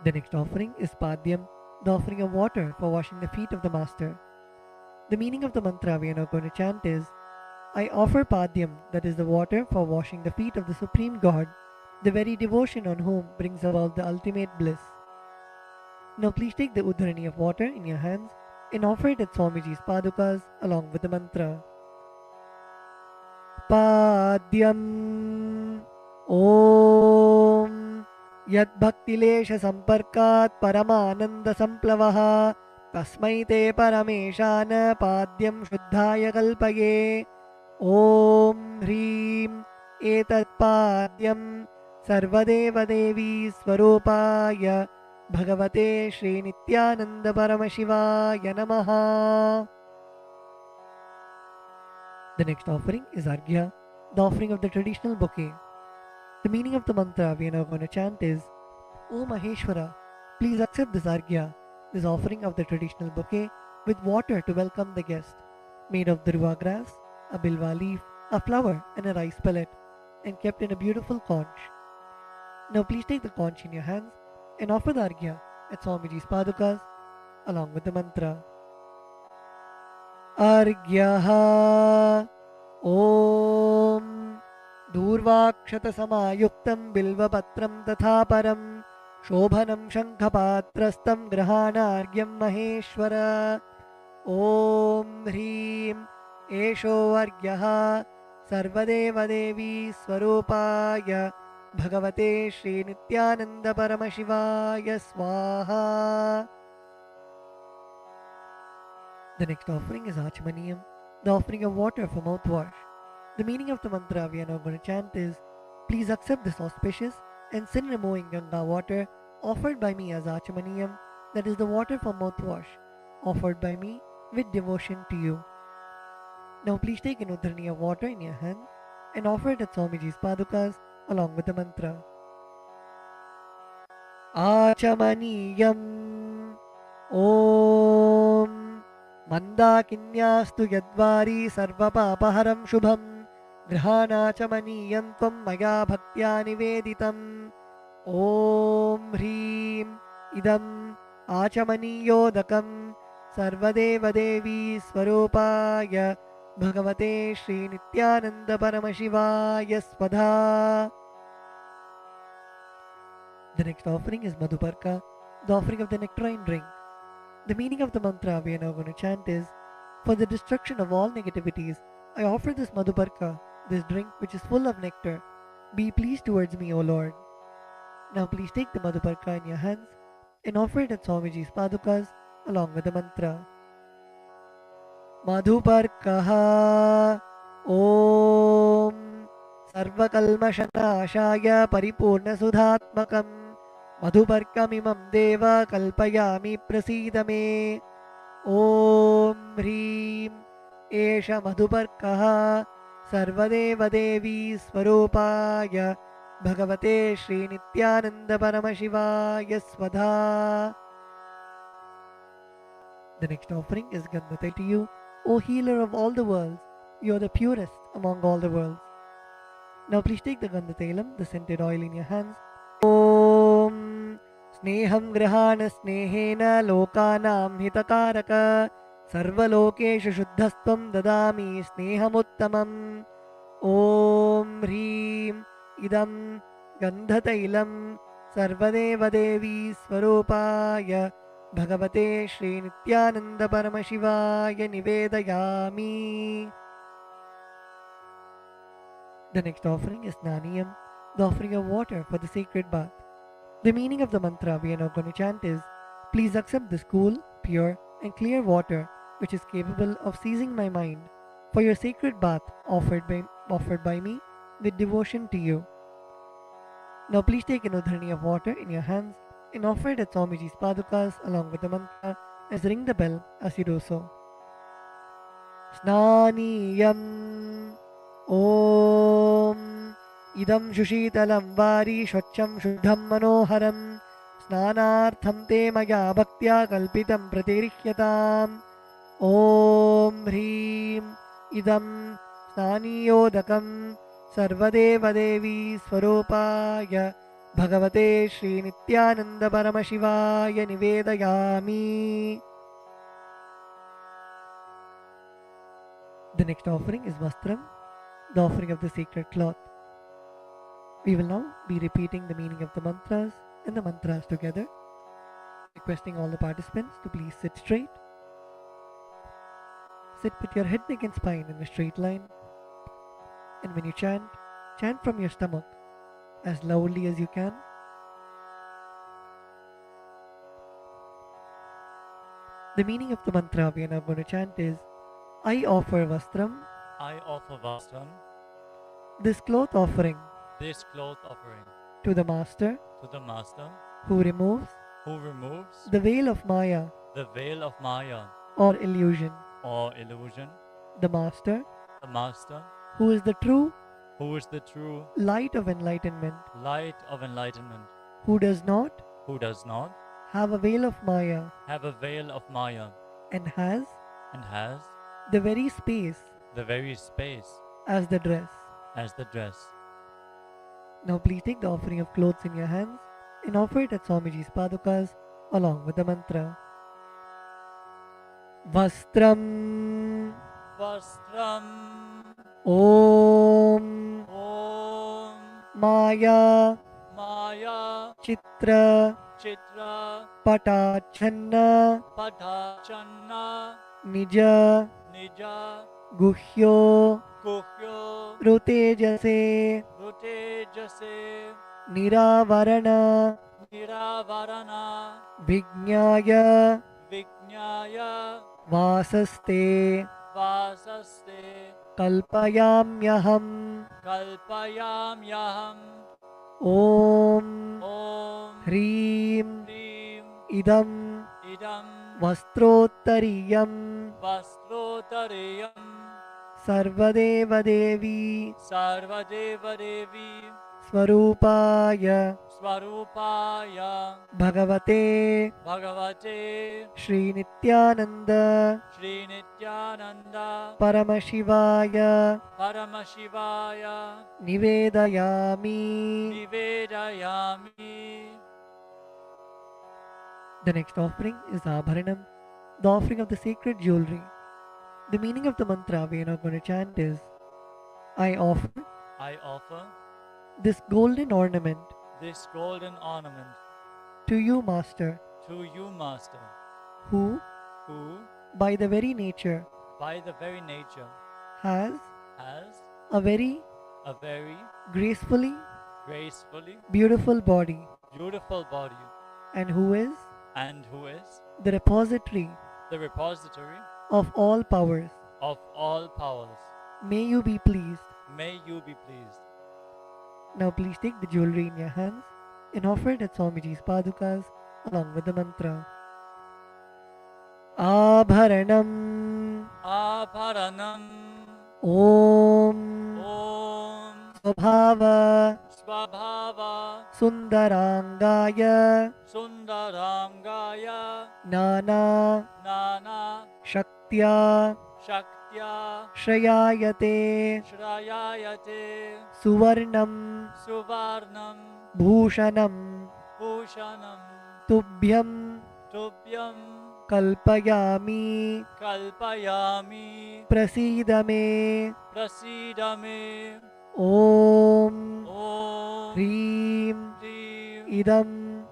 The next offering is Padyam, the offering of water for washing the feet of the Master. The meaning of the mantra we are now going to chant is, I offer Padyam, that is the water for washing the feet of the Supreme God, the very devotion on whom brings about the ultimate bliss. Now please take the udharani of water in your hands and offer it at Swamiji's padukas along with the mantra. Padyam Om Yad Bhaktilesha Samparkat Paramananda Samplavaha Tasmai Te Parameshana Padyam Shuddhaya Kalpaye Om Hrim Etat Padyam Sarvadeva Devi Swarupaya Bhagavate Shri Nityananda Paramashivaya Namaha. The next offering is Arghya, the offering of the traditional bouquet. The meaning of the mantra we are now going to chant is, O Maheshwara, please accept this Arghya, this offering of the traditional bouquet with water to welcome the guest, made of dhruva grass, a bilva leaf, a flower and a rice pellet, and kept in a beautiful conch. Now please take the conch in your hands and offer the Arghya at Swamiji's padukas along with the mantra. Arghyaha Om Durvakshata Samayuktam Bilvapatram Tathaparam Shobhanam Shankhapatrastam Grahana Argyam Maheshwara Om Hrim Esho Argyaha Sarvadeva Devi Swarupaya Bhagavate Shri Nityananda Paramashivaya Swaha. The next offering is Achmaniyam, the offering of water for mouthwash. The meaning of the mantra we are now going to chant is, please accept this auspicious and sin-removing Ganga water offered by me as Achmaniyam, that is the water for mouthwash, offered by me with devotion to you. Now please take an udharani of water in your hand and offer it at Swamiji's padukas along with the mantra. Achamaniyam Om Mandakinyastu Yadvari Sarvapapaharam Shubham Grihanachamaniyam Tvam Maya Bhaktya Niveditam Om Hrim Idam Achamaniyodakam Sarvadeva Devi Swarupaya Bhagavate Shri Nityananda Paramashivaya Swadha. The next offering is Madhuparka, the offering of the nectarine drink. The meaning of the mantra we are now going to chant is, for the destruction of all negativities, I offer this Madhuparka, this drink which is full of nectar. Be pleased towards me, O Lord. Now please take the Madhuparka in your hands and offer it at Swamiji's padukas along with the mantra. Madhuparkaha Om Sarvakalmashanashaya Paripurna Sudhatmakam Madhuparkamimam Deva Kalpayami Prasidame Om Hrim Esha Madhuparkaha Sarvadeva Devi Swarupaya Bhagavate Shri Nityananda Paramashivaya Swadha. The next offering is Gandhatai to you, O healer of all the worlds. You are the purest among all the worlds. Now please take the Gandhatailam, the scented oil in your hands. Om Sneham Grihana Snehena Lokanam Hitakaraka Sarvalokeshu Shuddhastvam Dadami Snehamuttamam Om Hrim Idam Gandhatailam Sarvadeva Devi Swarupaya Bhagavate Shri Nityananda Paramashivaya Nivedayami. The next offering is Naniyam, the offering of water for the sacred bath. The meaning of the mantra we are now going to chant is, please accept this cool, pure and clear water which is capable of seizing my mind for your sacred bath offered by me with devotion to you. Now please take an udharani of water in your hands and offer it at Swamiji's padukas along with the mantra as ring the bell as you do so. Snaniyam Om Idam Shushitalam Vari Shvacham Shuddham Manoharam Snanartham Te Maya Bhaktya Kalpitam Pratirihyatam Om Hrim Idam Snaniyodakam Sarvadeva Devi Swarupaya Bhagavate Shri Nityananda Paramashivaya Nivedayami. The next offering is Vastram, the offering of the sacred cloth. We will now be repeating the meaning of the mantras and the mantras together, requesting all the participants to please sit straight. Sit with your head, neck and spine in a straight line. And when you chant, chant from your stomach as loudly as you can. The meaning of the mantra we are now going to chant is, I offer Vastram, I offer Vastram, this cloth offering, this cloth offering, to the Master, who removes removes the veil of Maya the veil of Maya or illusion. or illusion, The Master, the Master, who is the true who is the true light of enlightenment, light of enlightenment, who does not who does not have a veil of Maya have a veil of Maya and has and has the very space the very space as the dress. as the dress. Now please take the offering of clothes in your hands and offer it at Swamiji's padukas along with the mantra. Vastram Vastram Om Om Maya Maya Chitra Chitra Patachanna Padachanna Nija Nija Guhyo Guhyo Rutejase Rutejase Niravarana Niravarana Vijnaya Vijnaya Vasaste Vasaste Kalpayamyaham Kalpayamyaham Om Om Hrim Hrim Idam Idam वस्त्रोत्तरीयं Vastrotareyam सर्वदेवदेवी Sarvadevadevi स्वरूपाय Svarupaya भगवते Bhagavate Shri Nityananda Shri Nityananda परमशिवाय Paramashivaya निवेदयामि. Nivedayami. The next offering is Abharanam, the offering of the sacred jewelry. The meaning of the mantra we are now going to chant is, I offer I offer this golden ornament this golden ornament to you, Master, to you, Master, who, who, by the very nature, by the very nature, has has a very a very gracefully gracefully beautiful body, beautiful body, and who is and who is the repository the repository of all powers. of all powers. May you be pleased. May you be pleased. Now please take the jewelry in your hands and offer it at Swamiji's padukas along with the mantra. Abharanam Abharanam Om Om Swabhava Swabhava Sundarangaya Sundarangaya Nana Nana Shaktya Shaktya Shrayayate Shrayayate Suvarnam Suvarnam Bhushanam Bhushanam Tubhyam Tubhyam Kalpayami Kalpayami Prasidame Prasidame Om Om Hrim Hrim Idam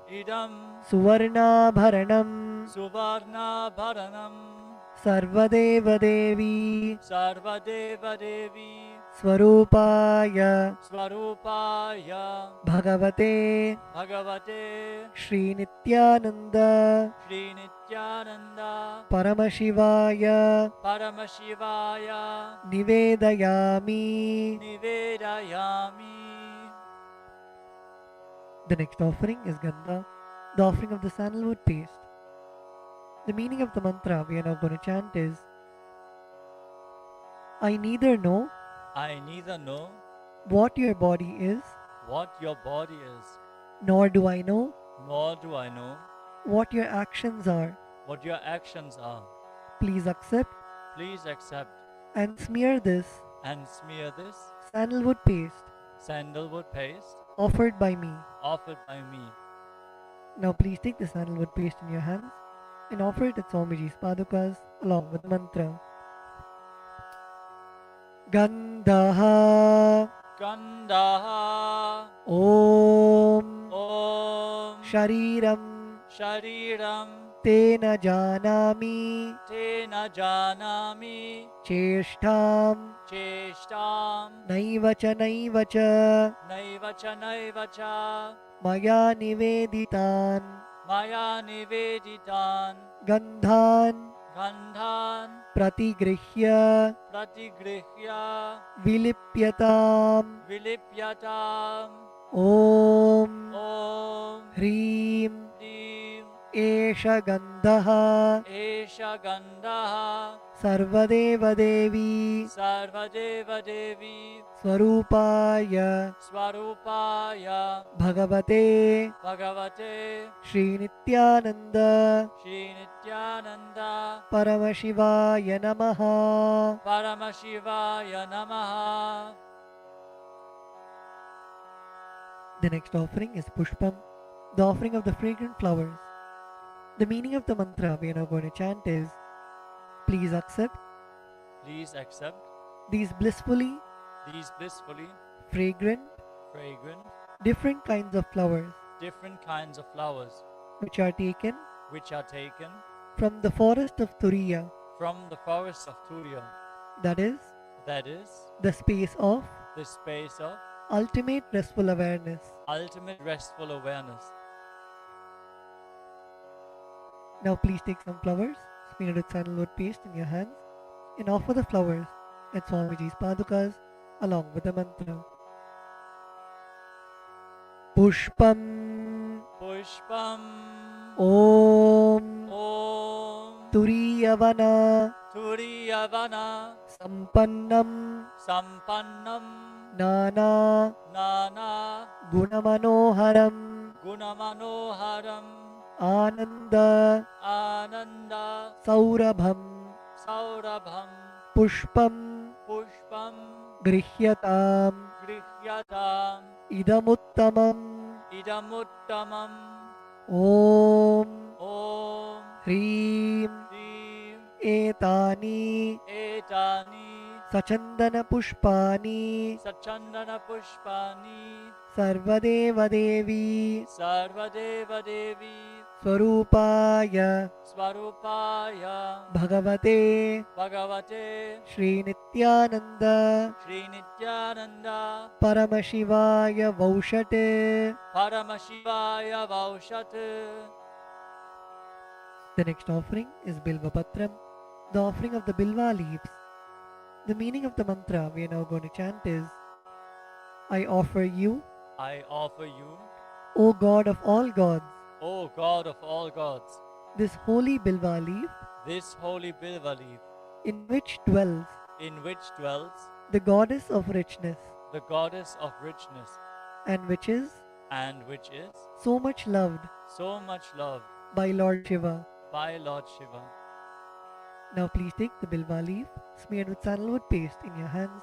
Idam Suvarnabharanam Suvarna Bharanam Sarvadeva Devi Sarvadeva Devi Swarupaya Svarupaya Bhagavate Bhagavate Shri Nityananda Shri Nityananda Paramashivaya Paramashivaya Nivedayami. Nivedayami. The next offering is Gandha, the offering of the sandalwood paste. The meaning of the mantra we are now going to chant is, I neither know I neither know what your body is, what your body is, nor do I know nor do I know what your actions are. what your actions are. Please accept Please accept and smear this and smear this sandalwood paste sandalwood paste offered by me. offered by me. Now please take the sandalwood paste in your hands and offer it at Swamiji's padukas along with the mantra. Gandhaha Gandaha Om Om Shariram Shariram Tena Janami Tena Janami Cheshtam Cheshtam Naivacha Naivacha Naivacha Naivacha Maya Niveditan Maya Niveditan Gandhan Gandhan Pratigrihya Pratigrihya Vilipyatam Vilipyatam Om Om Hrim Hrim Esha Gandhaha Esha Gandaha Sarvadeva Devi Sarvadeva Devi Swarupaya Svarupaya Bhagavate Bhagavate Shri Nityananda Shri Nityananda Paramashivaya Namaha. Paramashivaya Namaha. The next offering is Pushpam, the offering of the fragrant flowers. The meaning of the mantra we are now going to chant is, please accept Please accept these blissfully these blissfully fragrant fragrant different kinds of flowers different kinds of flowers which are taken which are taken from the forest of Turiya, from the forests of Turiya, that is, that is, the space of the space of ultimate restful awareness. ultimate restful awareness. Now please take some flowers, smeared with sandalwood paste in your hands, and offer the flowers at Swamiji's padukas along with the mantra. Pushpam Pushpam Om Om Turiyavana Turiyavana Sampannam Sampannam Nana Nana Gunamanoharam Gunamanoharam Ananda Ananda Saurabham Saurabham Pushpam Pushpam Grihyatam Grihyatam Idamuttamam Idamuttamam Om Om Hrim Hrim Etani Etani Sachandana Pushpani Sachandana Pushpani Sarvadeva Devi Sarvadeva Devi Swarupaya Swarupaya Bhagavate Bhagavate Shri Nityananda Shri Nityananda Paramashivaya Vaushate. Paramashivaya Vaushat. The next offering is Bilva Patram, the offering of the Bilva leaves. The meaning of the mantra we are now going to chant is I offer you, I offer you, O God of all gods, O God of all gods, this holy Bilva leaf this holy Bilva leaf, in which dwells in which dwells the goddess of richness the goddess of richness, and which is and which is so much loved so much loved by Lord Shiva. by Lord Shiva. Now please take the Bilva leaf smeared with sandalwood paste in your hands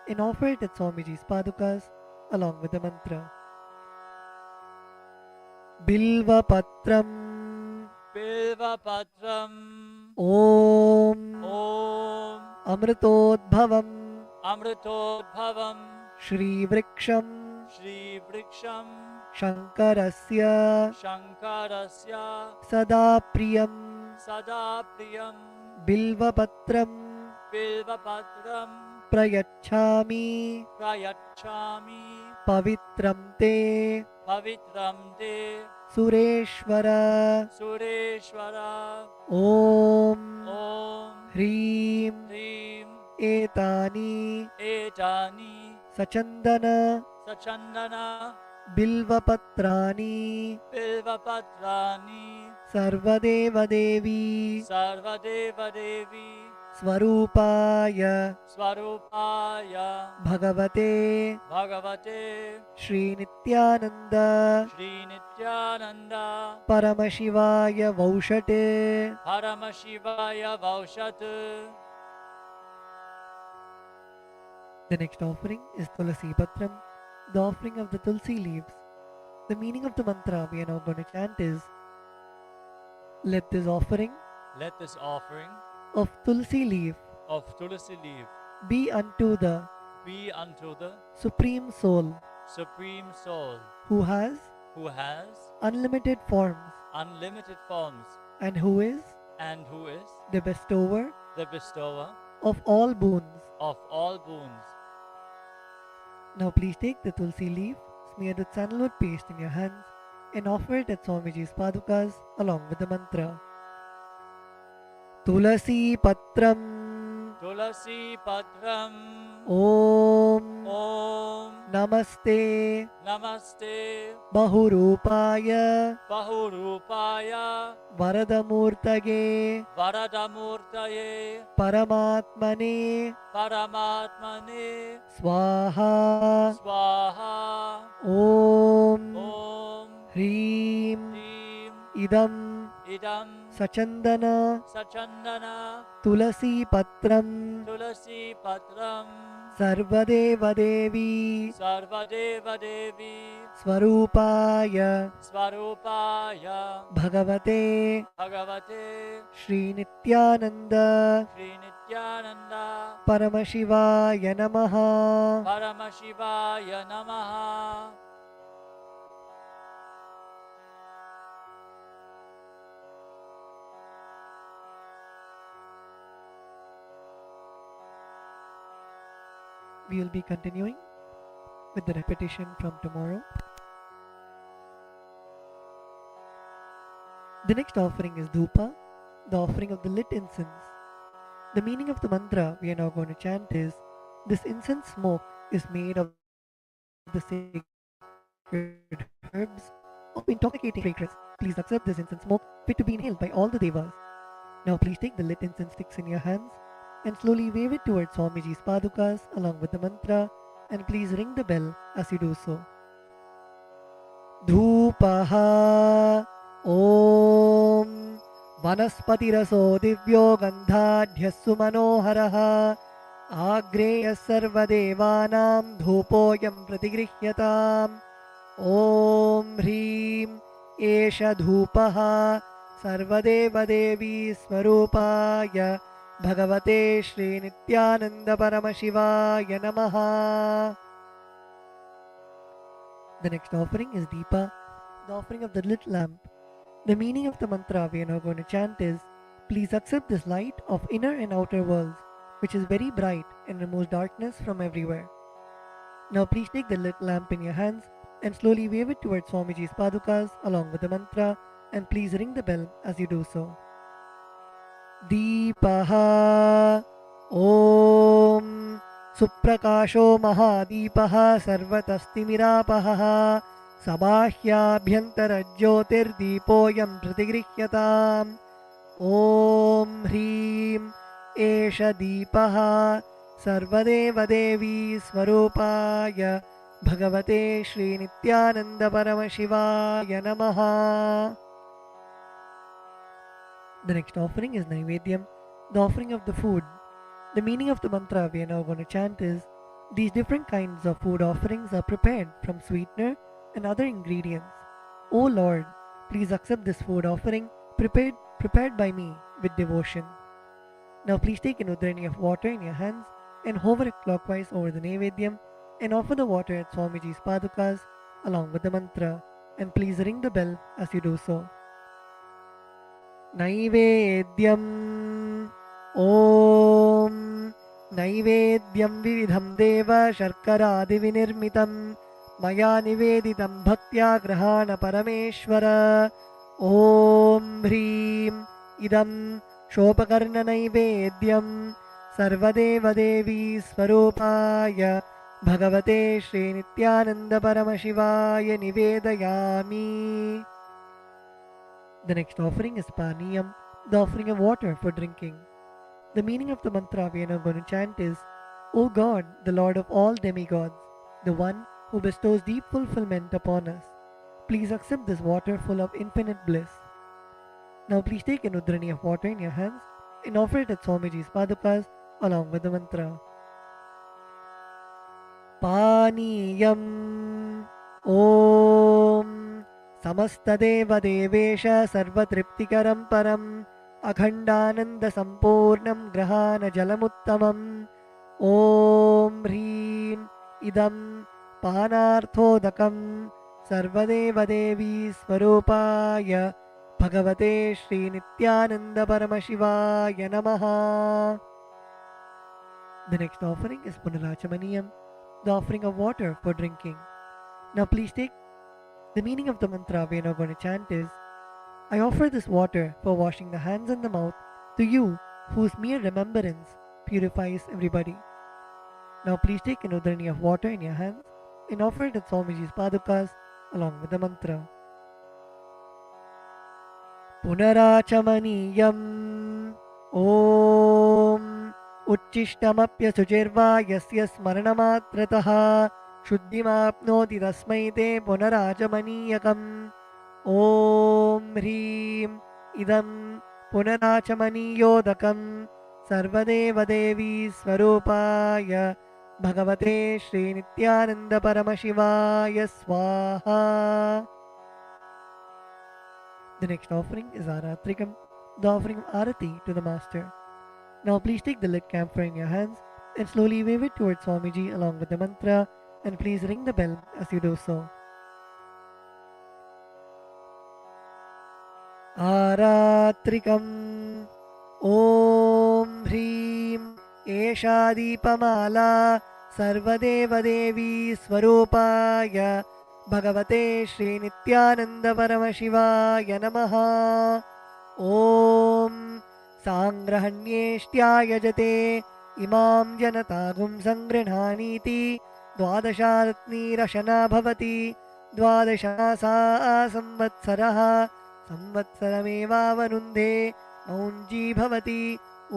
and offer it at Swamiji's padukas along with the mantra. Bilva Patram Bilva Patram Om Om Amritodbhavam Amritodbhavam Shri Vriksham Shri Vriksham Shankarasya Shankarasya Sada Priyam Sada Priyam Bilva Patram Bilva Patram Prayachami Prayachami Pavitram Te Pavitram Te Sureshwara Sureshwara Om Om Hrim Hrim Etani Etani Sachandana Sachandana Bilva Patrani Bilva Patrani Sarvadeva Devi Sarvadeva Devi Swarupaya Swarupaya Bhagavate Bhagavate Shri Nityananda Shri Nityananda Paramashivaya Vaushate. Paramashivaya Vaushat. The next offering is Tulasi Patram, the offering of the Tulsi leaves. The meaning of the mantra we are now going to chant is let this offering Let this offering of Tulsi leaf of Tulasi leaf be unto the be unto the Supreme Soul Supreme Soul who has who has unlimited forms unlimited forms and who is and who is the bestower the bestower of all boons. of all boons. Now please take the Tulsi leaf smeared with sandalwood paste in your hands and offer it at Swamiji's padukas along with the mantra. Tulasi Patram Tulasi Patram Om Om Namaste Namaste Bahurupaya Bahurupaya Varadamurtage Varadamurtaye Paramatmane Paramatmane Swaha Swaha Om Om Hrim Hrim Idam Idam Sachandana Sachandana Tulasi Patram Tulasi Patram Sarvadeva Devi Sarvadeva Devi Swarupaya Swarupaya Bhagavate Bhagavate Shri Nityananda Shri Nityananda Paramashivaya Namaha. Paramashivaya Namaha. We will be continuing with the repetition from tomorrow. The next offering is Dhupa, the offering of the lit incense. The meaning of the mantra we are now going to chant is this incense smoke is made of the sacred herbs of intoxicating fragrance. Please accept this incense smoke fit to be inhaled by all the devas. Now please take the lit incense sticks in your hands and slowly wave it towards Swamiji's padukas along with the mantra, and please ring the bell as you do so. Dhupaha Om Vanaspatiraso Divyo Gandhadhyassu Manoharaha Agreyas Sarvadevanam Dhupoyam Pratigrihyatam Om Hrim Esha Dhupaha Sarvadevadevi Swarupaya Bhagavate Shri Nityananda Paramashivaya Namaha. The next offering is Deepa, the offering of the lit lamp. The meaning of the mantra we are now going to chant is, please accept this light of inner and outer worlds, which is very bright and removes darkness from everywhere. Now please take the lit lamp in your hands and slowly wave it towards Swamiji's padukas along with the mantra, and please ring the bell as you do so. Deepaha Om Suprakasho Mahadipaha Sarvatastimiراpaha Sabāhyābhyantara Jyotirdeepoyam Pratigrihyatam Om Hrim Esha Deepaha Sarvadevadevi Swarupaya Bhagavate Shri Nityananda Paramashivaya Namaha. The next offering is Naivedyam, the offering of the food. The meaning of the mantra we are now going to chant is, these different kinds of food offerings are prepared from sweetener and other ingredients. O Lord, please accept this food offering prepared by me with devotion. Now please take an udrani of water in your hands and hover it clockwise over the Naivedyam and offer the water at Swamiji's padukas along with the mantra, and please ring the bell as you do so. Naivedyam Om Naivedyam Vividham Deva Sharkaradi Vinirmitam Maya Niveditam Bhaktya Grahana Parameshwara Om Hrim Idam Shopakarna Naivedyam Sarvadeva Devi Swarupaya Bhagavate Shri Nityananda Paramashivaya Nivedayami. The next offering is Paniyam, the offering of water for drinking. The meaning of the mantra we are now going to chant is, O God, the Lord of all demigods, the one who bestows deep fulfillment upon us, please accept this water full of infinite bliss. Now please take an udrani of water in your hands and offer it at Swamiji's padukas along with the mantra. Paniyam Om Samastadeva Devesha Sarvatriptikaram Param Akhandananda Sampurnam Grahana Jalamuttamam Om Hrim Idam Panarthodakam Sarvadeva Devi Swarupaya Bhagavate Shri Nityananda Paramashivaya Namaha. The next offering is Punarachamaniyam, the offering of water for drinking. Now please take the meaning of the mantra we are now going to chant is, I offer this water for washing the hands and the mouth to you, whose mere remembrance purifies everybody. Now please take an udrani of water in your hands and offer it at Swamiji's padukas along with the mantra. Punarachamaniyam Om Uchishtamapya Sujirva Yasya Smaranamatrataha Shuddhimapnoti Tasmai Te Punarachamaniyakam Om Hrim Idam Punarachamaniyodakam Sarvadeva Devi Swarupaya Bhagavate Shri Nityananda Paramashivaya Swaha. The next offering is Aratrikam, the offering of Arati to the Master. Now please take the lit camphor in your hands and slowly wave it towards Swamiji along with the mantra, and please ring the bell as you do so. Aratrikam Om Hrim Esha Deepamala Sarvadeva Devi Swarupaya Bhagavate Shri Nityananda Paramashivaya Namaha. Om Sangrahanyeshtya Jate Imam Janatagum Sangrinhaniti Dvadasharatni Rashana Bhavati Dvadashasa Samvatsaraha Samvatsarameva Vanunde मौञ्जी भवति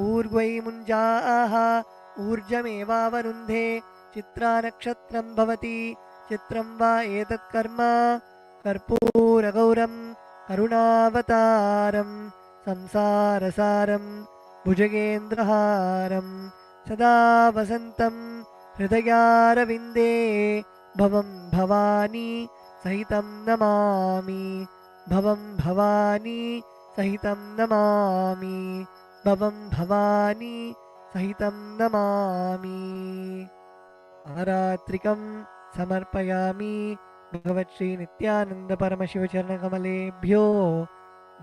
ऊर्ध्वै मुञ्जाः ऊर्जमेवावरुन्धे चित्रानक्षत्रं भवति चित्रं वा एतत् कर्म कर्पूरगौरं करुणावतारं संसारसारं भुजगेन्द्रहारं सदा वसन्तं हृदयारविन्दे भवं भवानी सहितं नमामि भवं भवानी सहितं नमामि भवं भवानी सहितं नमामि आरात्रिकं समर्पयामि भगवत्श्री नित्यानंद परमशिव चरणकमलेभ्यो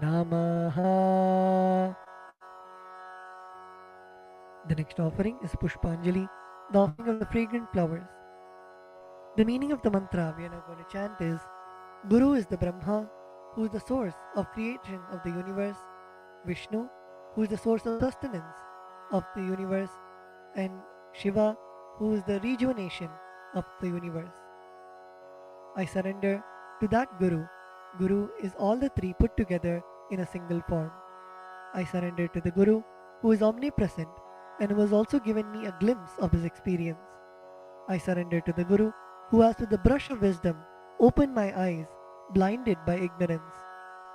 नमः. The next offering is Pushpanjali, the offering of the fragrant flowers. The meaning of the mantra we are now going to chant is: Guru is the Brahma, who is the source of creation of the universe, Vishnu, who is the source of sustenance of the universe, and Shiva, who is the rejuvenation of the universe. I surrender to that Guru. Guru is all the three put together in a single form. I surrender to the Guru, who is omnipresent and who has also given me a glimpse of his experience. I surrender to the Guru, who has with the brush of wisdom opened my eyes, blinded by ignorance.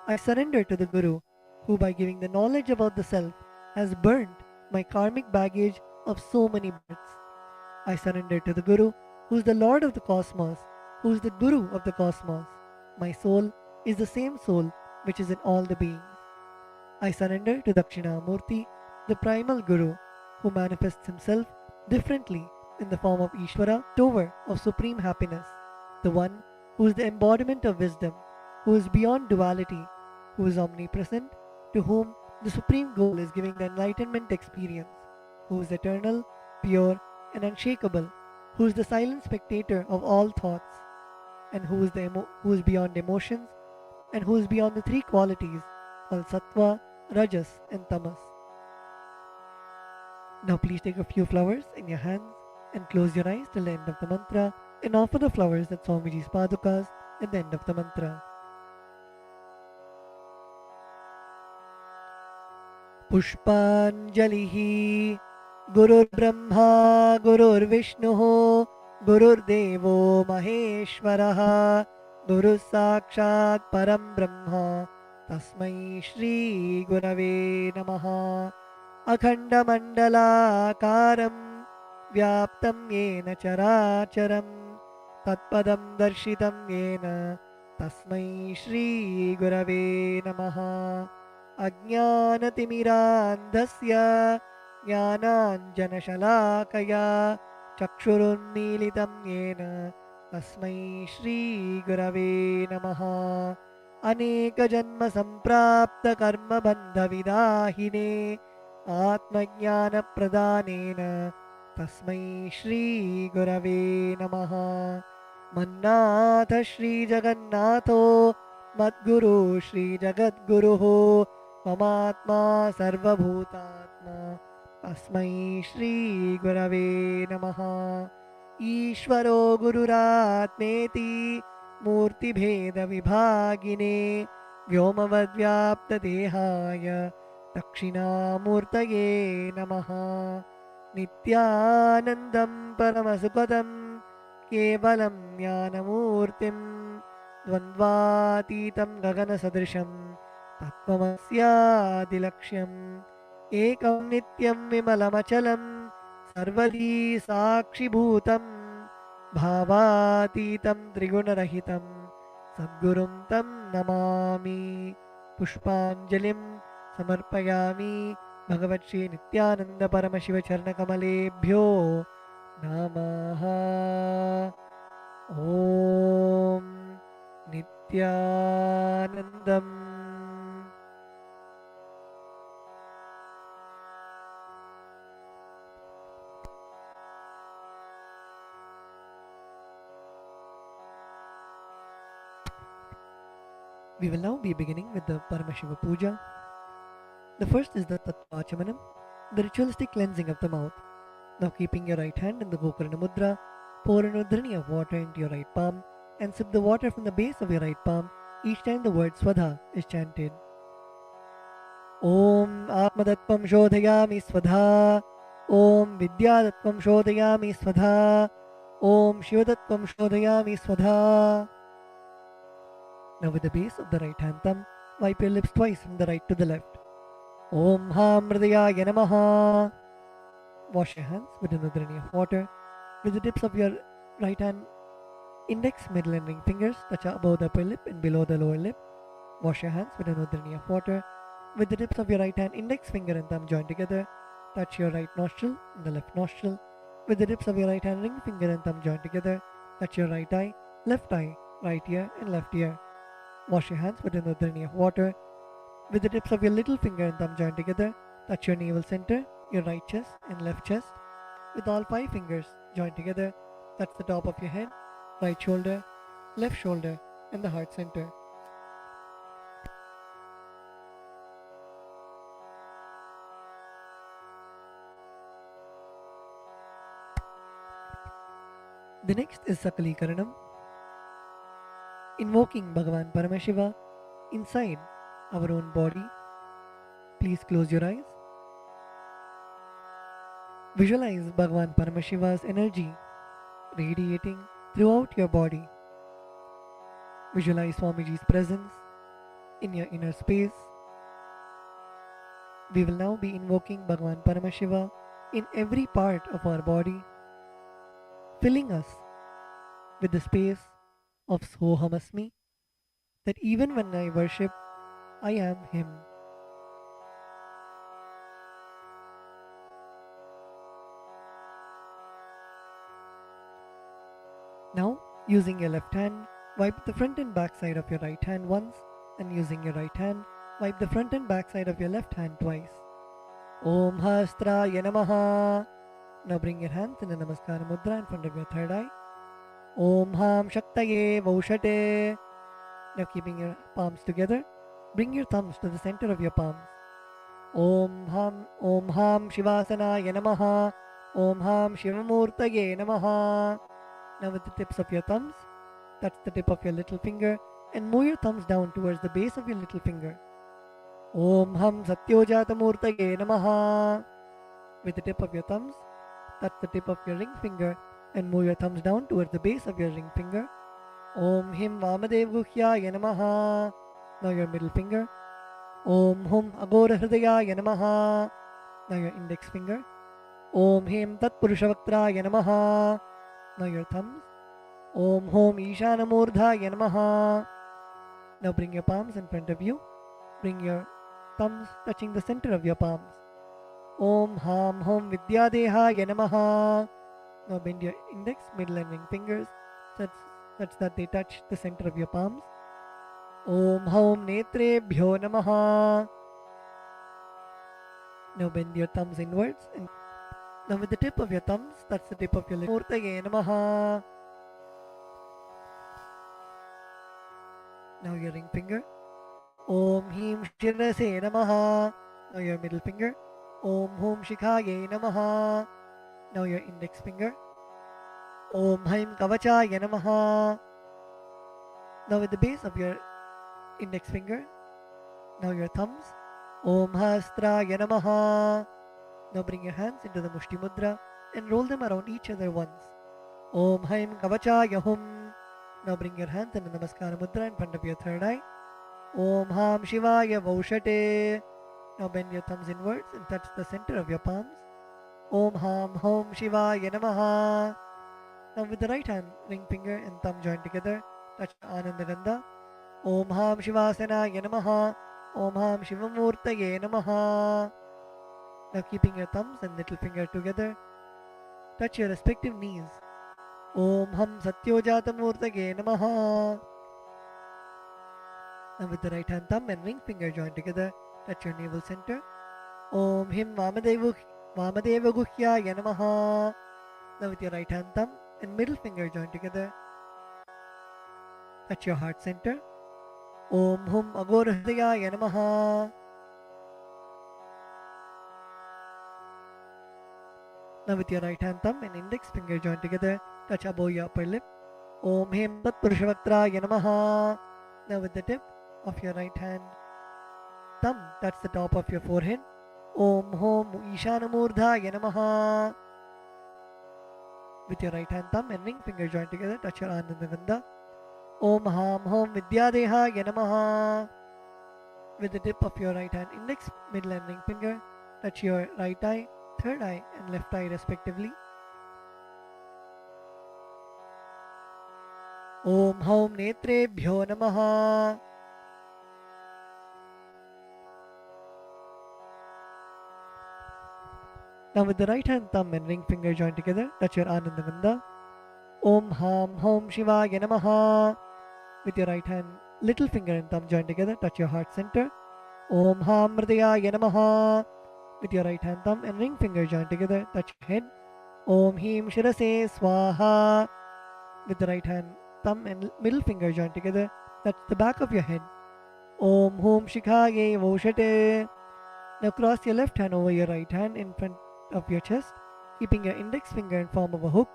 I surrender to the Guru, who by giving the knowledge about the self has burnt my karmic baggage of so many births. I surrender to the Guru, who is the Lord of the cosmos, who is the Guru of the cosmos. My soul is the same soul which is in all the beings. I surrender to Dakshinamurti, the primal Guru, who manifests himself differently in the form of Ishvara, Tower of supreme happiness, the one who is the embodiment of wisdom, who is beyond duality, who is omnipresent, to whom the supreme goal is giving the enlightenment experience, who is eternal, pure, and unshakable, who is the silent spectator of all thoughts, and who is beyond emotions, and who is beyond the three qualities called Sattva, Rajas, and Tamas. Now please take a few flowers in your hands and close your eyes till the end of the mantra and offer the flowers at Swamiji's Padukas at the end of the mantra. Pushpanjalihi Gurur Brahma Gurur Vishnuh Gururdevo Maheshwaraha Guru Sakshat Param Brahma Tasmai Shri Gurave Namaha. Akhandamandalakaram Vyaptam Yena Characharam Tatpadam Darshitam Yena Tasmai Shri Gurave Namaha. Ajnanatimirandhasya Jnananjanashalakaya Chakshurunmilitam Yena Tasmai Shri Gurave Namaha. Aneka Janma Samprapta Karma Bandha Vidahine Atmajnana Pradhanena Tasmai Shri Gurave Namaha. Mannatha Shri Jagannatho Madguru Shri Jagadguruho Mamatma Sarvabhutatma Tasmai Shri Gurave Namaha. Ishvaro Gururatmeti Murti Bheda Vibhagine Vyomavadvyapta Dehaya Dakshinamurtaye Namaha. Nityanandam Paramasukadam Kevalam Jnanamurtim Dvandvatitam Gaganasadrisham Tattvamasyadilaksham Ekam Nityam Vimalamachalam Sarvadi Sakshibhutam Bhavatitam Trigunarahitam Sadgurum Tam Namami. Pushpanjalim Samarpayami Bhagavatshri Nityananda Paramashiva Charnakamalebhyo Namaha. Om Nityanandam. We will now be beginning with the Paramashiva Puja. The first is the Tattvachamanam, the ritualistic cleansing of the mouth. Now keeping your right hand in the Gokarna Mudra, pour an udhrani of water into your right palm and sip the water from the base of your right palm each time the word Swadha is chanted. Om Atmadattvam Shodhayami Svadha. Om Vidyadattvam Shodhayami Svadha. Om Shivadattvam Shodhayami Svadha. Now with the base of the right hand thumb, wipe your lips twice from the right to the left. Om Ham Hridayaya Namaha. Wash your hands with another drink of water. With the tips of your right hand index, middle and ring fingers touch above the upper lip and below the lower lip. Wash your hands with another drink of water. With the tips of your right hand index finger and thumb joined together, touch your right nostril and the left nostril. With the tips of your right hand ring finger and thumb joined together, touch your right eye, right ear and left ear. Wash your hands with another drink of water. With the tips of your little finger and thumb joined together, touch your navel center, your right chest and left chest. With all 5 fingers joined together, touch the top of your head, right shoulder, left shoulder and the heart center. The next is Sakalikaranam, invoking Bhagavan Paramashiva inside our own body. Please close your eyes. Visualize Bhagavan Paramashiva's energy radiating throughout your body. Visualize Swamiji's presence in your inner space. We will now be invoking Bhagavan Paramashiva in every part of our body, filling us with the space of Sohamasmi, that even when I worship, I am Him. Now, using your left hand, wipe the front and back side of your right hand once, and using your right hand, wipe the front and back side of your left hand twice. Om Hastraya Namaha. Now bring your hands in a Namaskara Mudra in front of your third eye. Om Ham Shaktaye Vaushate. Now keeping your palms together, bring your thumbs to the center of your palms. Om Ham Shivasanaya Namaha. Om Ham Shivamurtaye Namaha. Now with the tips of your thumbs, touch the tip of your little finger and move your thumbs down towards the base of your little finger. Om Ham Satyojatamurtaye Namaha. With the tip of your thumbs, touch the tip of your ring finger and move your thumbs down towards the base of your ring finger. Om Him Vamadevuhyaya Namaha. Now your middle finger. Om Hum Agora Hridayaya Namaha. Now your index finger. Om Him Tat Purushavaktraya Namaha. Now your thumbs. Om Hom Ishanamurdhaya Namaha. Now bring your palms in front of you. Bring your thumbs touching the center of your palms. Om Ham Hom Vidyadehaya Namaha. Now bend your index, middle and ring fingers such that they touch the center of your palms. Om Hom Netrebhyo Namaha. Now bend your thumbs inwards and now with the tip of your thumbs, touch the tip of your lip. Murtaye Namaha. Now your ring finger. Om Him Shirase Namaha. Now your middle finger. Om Hum Shikhaye Namaha. Now your index finger. Om Haim Kavachaya Namaha. Now with the base of your index finger. Now your thumbs. Om Hastraya Namaha. Now bring your hands into the Mushti Mudra and roll them around each other once. Om Haim Kavachaya Hum. Now bring your hands in the Namaskara Mudra in front of your third eye. Om Ham Shivaya Vaushate. Now bend your thumbs inwards and touch the center of your palms. Om Ham Hom Shivaya Namaha. Now with the right hand, ring finger and thumb joined together, touch Anandagandha. Om Ham Shivasanaya Namaha. Om Ham Shivamurtaye Namaha. Now keeping your thumbs and little finger together, touch your respective knees. Om Ham Satyojatamurtaye Namaha. Now with the right hand thumb and ring finger joined together, touch your navel center. Om Him Vamadevaguhyaya Namaha. Now with your right hand thumb and middle finger joined together, touch your heart center. Om Hum Agora Hridayaya Namaha. Now with your right hand thumb and index finger joined together, touch above your upper lip. Om Him Tat Purushavaktraya Namaha. Now with the tip of your right hand, thumb touch the top of your forehead. Om Hom Ishanamurdhaya Namaha. With your right hand thumb and ring finger joined together, touch your Anandagandha. Om Ham Hom Vidyadehaya Namaha. With the tip of your right hand index, middle and ring finger, touch your right eye, third eye and left eye respectively. Om Hom Netrebhyo Namaha. Now with the right hand thumb and ring finger joined together, touch your Anandagandha. Om Ham Hom Shivaya Namaha. With your right hand little finger and thumb joined together, touch your heart center. Om Ham Hridayaya Namaha. With your right hand thumb and ring finger joined together, touch your head. Om Him Shirase Swaha. With the right hand thumb and middle finger joined together, touch the back of your head. Om Hum Shikhaye Voshate. Now cross your left hand over your right hand in front of your chest, keeping your index finger in form of a hook,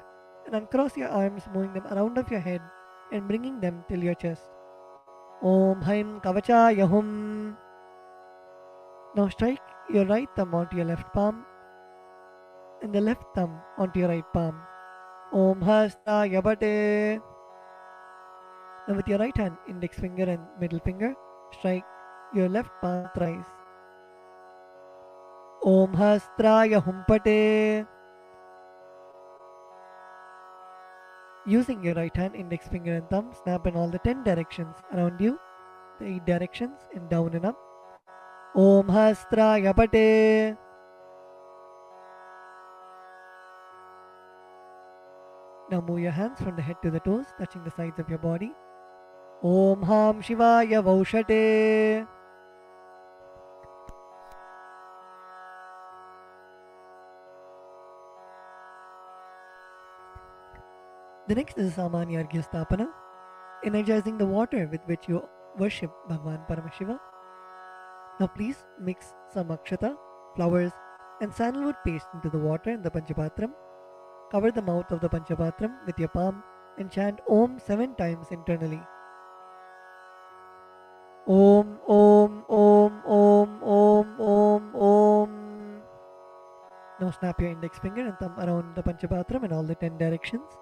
and uncross your arms, moving them around of your head and bringing them till your chest. Om Haim Kavachaya Hum. Now strike your right thumb onto your left palm and the left thumb onto your right palm. Om Hastaya Bate. Now with your right hand index finger and middle finger, strike your left palm thrice. Om Hastraya Humpate. Using your right hand index finger and thumb, snap in all the 10 directions around you, the 8 directions and down and up. Om Hastraya Pate. Now move your hands from the head to the toes, touching the sides of your body. Om Ham Shivaya Vaushate. The next is Samanya Arghya Stapana, energizing the water with which you worship Bhagwan Paramashiva. Now please mix some akshata, flowers and sandalwood paste into the water in the Panchapatram. Cover the mouth of the Panchapatram with your palm and chant Om 7 times internally. Om Om Om Om Om Om Om. Now snap your index finger and thumb around the Panchapatram in all the 10 directions.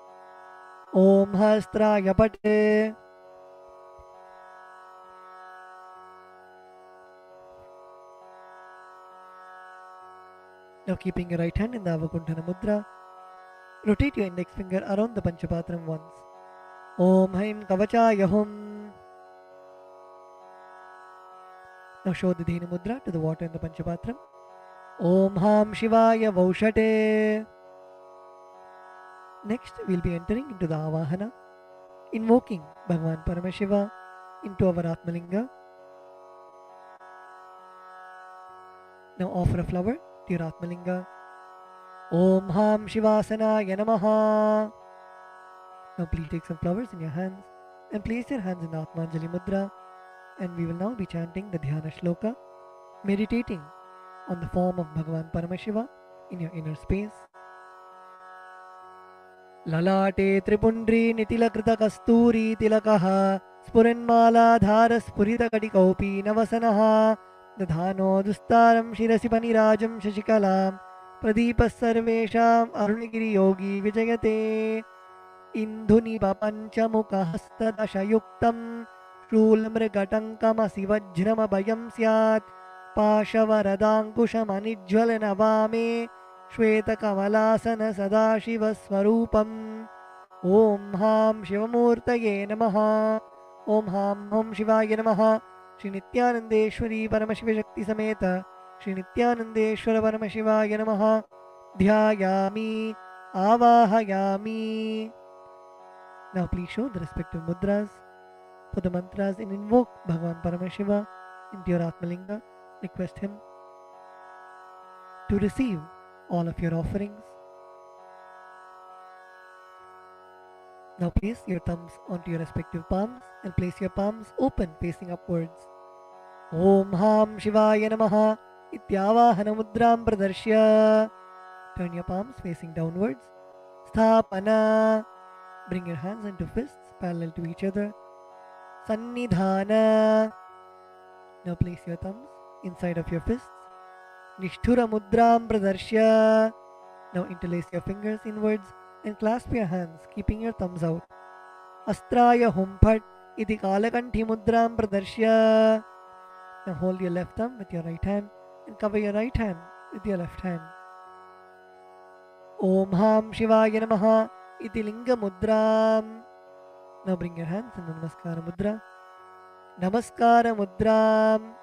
Om Hastraya Pate. Now keeping your right hand in the Avakuntana Mudra, rotate your index finger around the Panchapatram once. Om Haim Kavachaya Hum. Now show the Dhenu Mudra to the water in the Panchapatram. Om Ham Shivaya Vaushate. Next, we'll be entering into the Avahana, invoking Bhagwan Paramashiva into our Atmalinga. Now offer a flower to your Atmalinga. Om Ham Shivasanaya Namaha. Now please take some flowers in your hands and place your hands in Atmanjali Mudra, and we will now be chanting the Dhyana Shloka, meditating on the form of Bhagwan Paramashiva in your inner space. Lalate Tripundri Nitilakೃತ Kasturi Tilakaha Spuranmala Spurita Kadikaupi Navasanaha Dadhano Dustaram Shirasi Panirajam Shashikalam Pradipas Sarvesham Arunagiri Yogi Vijayate Indhuni Papanchamuka Hasta Dashayuktam Shulmrgatankama Sivajrama Bayam Syat Pashavaradangkushamanijwalana Vame Shweta-kamalasana Sadashiva-swarupam. Om Ham Shivamurtaye Namaha. Om Ham Hum Shivaya Namaha. Shri Nityanandeshwari Paramashiva Shakti Sameta Shri Nityanandeshwara Paramashivaya Namaha. Dhyayami Avahayami. Now please show the respective mudras for the mantras and invoke Bhagwan Paramashiva into your Atmalinga. Request him to receive all of your offerings. Now place your thumbs onto your respective palms and place your palms open facing upwards. Om Ham Shivaya Namaha Ityavahana Mudram Pradarshya. Turn your palms facing downwards. Sthapana. Bring your hands into fists parallel to each other. Sannidhana. Now place your thumbs inside of your fists. Nishthura mudram pradarshya. Now interlace your fingers inwards and clasp your hands, keeping your thumbs out. Astraya humphat iti kalakanthi mudram pradarshya. Now hold your left thumb with your right hand and cover your right hand with your left hand. Om Ham Shivaya Namaha iti linga mudram. Now bring your hands in the Namaskara mudra. Namaskara mudram.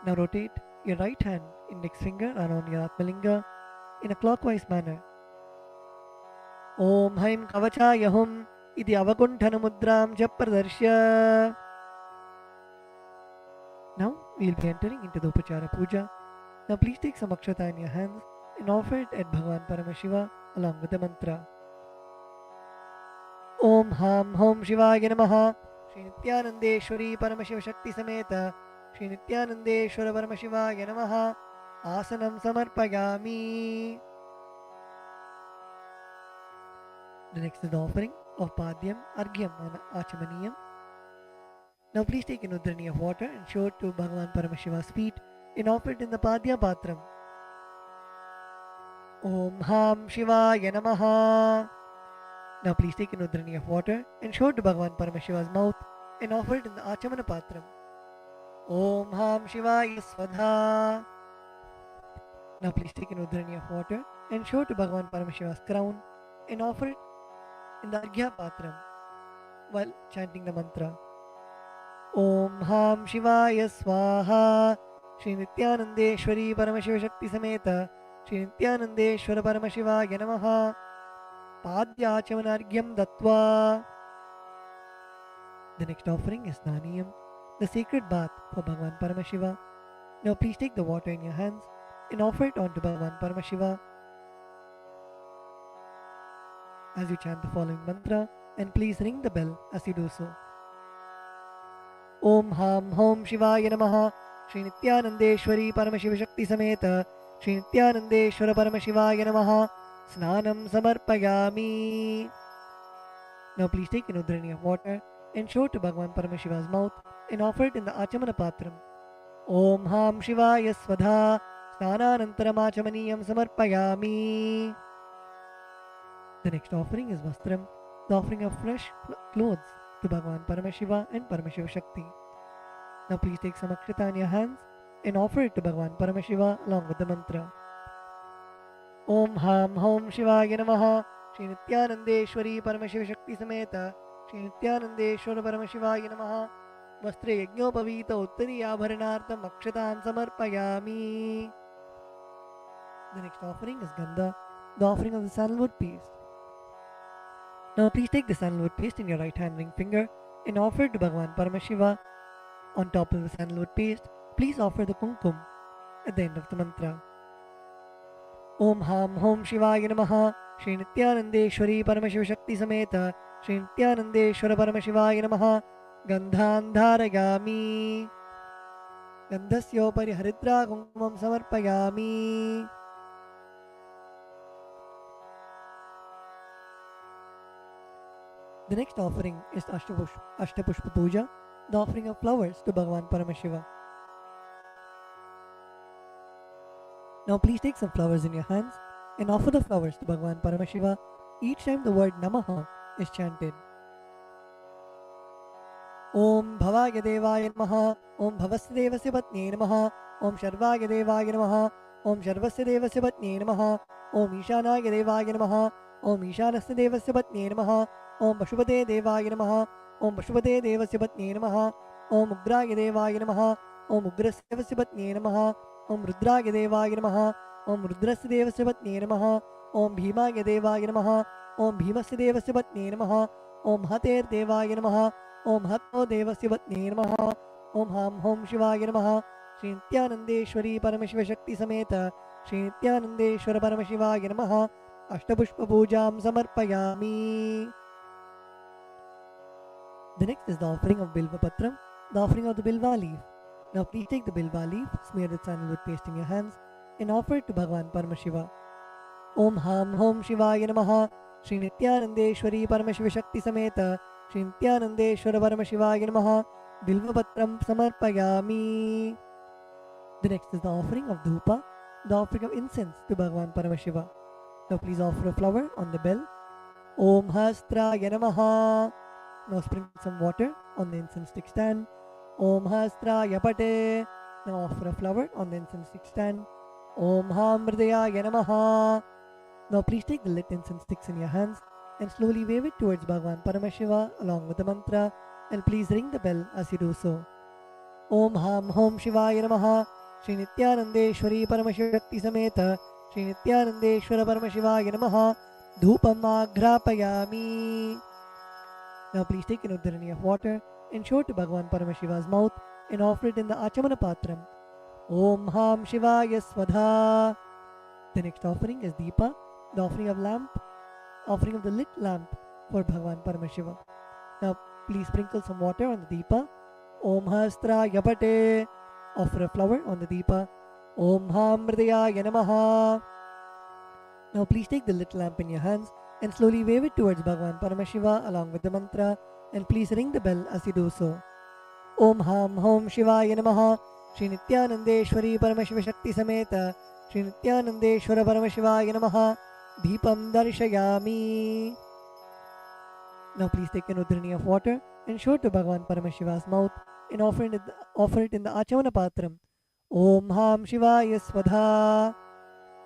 Now rotate your right hand index finger around your Atmalinga in a clockwise manner. Om Haim Kavachaya Hum iti avakunthana mudram japradarshya. Now we will be entering into the Upachara Puja. Now please take some akshata in your hands and offer it at Bhagavan Paramashiva along with the mantra. Om Ham Hom Shivaya Namaha. Shri Nityanandeshwari Paramashiva Shakti Sameta Shri Nityanandeshwara Paramashivaya Namaha. Asanam Samarpayami. The next is the offering of Padyam, Argyam and Achamaniyam. Now please take an udrani of water and show it to Bhagavan Paramashiva's feet and offer it in the Padya Patram. Om Ham Shivaya Namaha. Now please take an udrani of water and show it to Bhagavan Paramashiva's mouth and offer it in the Achamana Patram. Om Ham Shivaya Svadha. Now please take an udrani of water and show it to Bhagavan Paramashiva's crown and offer it in the Arghya Patram while chanting the mantra. Om Ham Shivaya Swaha. Shri Nityanandeshwari Paramashiva Shakti Sameta Shri Nityanandeshwara Paramashivaya Namaha. Padyachamanargyam Dattva. The next offering is Naniyam, the sacred bath for Bhagavan Paramashiva. Now please take the water in your hands and offer it onto Bhagavan Paramashiva as you chant the following mantra, and please ring the bell as you do so. Om Ham Hom Shivaya Namaha. Shri Nityanandeshwari Paramashiva Shakti Sameta Shri Nityanandeshwara Paramashivaya Namaha. Snanam Samarpayami. Now please take an udrani of water and show it to Bhagavan Paramashiva's mouth and offer it in the Achamana Patram. Om Ham Shivaya Svadha. Snananantaram Achamaniyam Samarpayami. The next offering is Vastram, the offering of fresh clothes to Bhagavan Paramashiva and Paramashiva Shakti. Now please take some akshata in your hands and offer it to Bhagavan Paramashiva along with the mantra. Om Ham Hom Shivaya Namaha. Shri Nityanandeshwari Paramashiva Shakti Sameta Shri Nityanandeshwara Paramashivaya Namaha. Vastre Yajñopavita Uttari Abharanartham Akshatan Samarpayami. The next offering is Gandha, the offering of the sandalwood paste. Now please take the sandalwood paste in your right hand ring finger and offer it to Bhagavan Paramashiva. On top of the sandalwood paste, please offer the kumkum at the end of the mantra. Om Ham Hom Shivaya Namaha. Shri Nityanandeshwari Paramashiva Shakti Sameta Shri Nityanandeshwara Paramashivaya Namaha. Gandhan Dharayami. Gandhasyopari Haridra Kumkumam Samarpayami. The next offering is Ashtapushpa Puja, the offering of flowers to Bhagavan Paramashiva. Now please take some flowers in your hands and offer the flowers to Bhagavan Paramashiva each time the word Namaha is chanted. Om Bhavaya Devaya Namaha. Om Bhavasya Devasya Patne Namaha. Om Sharvaya Devaya Namaha. Om Sharvasya Devasya Patne Namaha. Om Ishanaya Devaya Namaha. Om Ishanasya Devasya Patne Namaha. Om Pashupate Devaya Namaha. Om Pashupate Devasya Patne Namaha. Om Ugraya Devaya Namaha. Om Ugrasya Devasya Patne Namaha. Om Rudraya Devaya Namaha. Om Rudrasya Devasya Patne Namaha. Om Bhimaya Devaya Namaha. Om Bhimasya Devasya Patne Namaha. Om Hater Devaya Namaha. Om Hatto Devasya Patne Namaha. Om Ham Hom Shivaya Namaha. Shri Nityanandeshwari Paramashiva Shakti Sameta Shri Nityanandeshwara Paramashivaya Namaha. Ashtapushpa Pujam Samarpayami. The next is the offering of Bilva Patram, the offering of the Bilva leaf. Now please take the Bilva leaf, smear the sandalwood paste in your hands and offer it to Bhagavan Paramashiva. Om Ham Hom Shivaya Namaha. Shri Nityanandeshwari Paramashiva Shakti Sameta Shri Nityanandeshwara Paramashivaya Namaha. Bilvapatram samarpayami. The next is the offering of dhupa, the offering of incense to Bhagavan Paramashiva. Now please offer a flower on the bell. Om Hastraya Namaha. Now sprinkle some water on the incense stick stand. Om Hastraya Pate. Now offer a flower on the incense stick stand. Om Hamridaya Namaha. Now please take the lit incense sticks in your hands and slowly wave it towards Bhagavan Paramashiva along with the mantra, and please ring the bell as you do so. Om Ham Hom Shivaya Namaha. Shri Nityanandeshwari Paramashivakti Sameta Shri Nityanandeshwara Paramashivaya Namaha. Dhupam Agrapayami. Now please take an udharani of water and show it to Bhagavan Paramashiva's mouth and offer it in the Achamana Patram. Om Ham Shivaya Swadha. The next offering is Deepa, the offering of the lit lamp for Bhagavan Paramashiva. Now please sprinkle some water on the Deepa. Om Hastraya Pate. Offer a flower on the Deepa. Om Hamridaya Namaha. Now please take the lit lamp in your hands and slowly wave it towards Bhagavan Paramashiva along with the mantra, and please ring the bell as you do so. Om Ham Hom Shivaya Namaha. Shri Nityanandeshwari Paramashiva Shakti Sameta Shri Nityanandeshwara Paramashivaya Namaha. Deepam Darshayami. Now please take an udharani of water and show it to Bhagavan Paramashiva's mouth and offer it in the Achamana Patram. Om Ham Shivaya Swadha.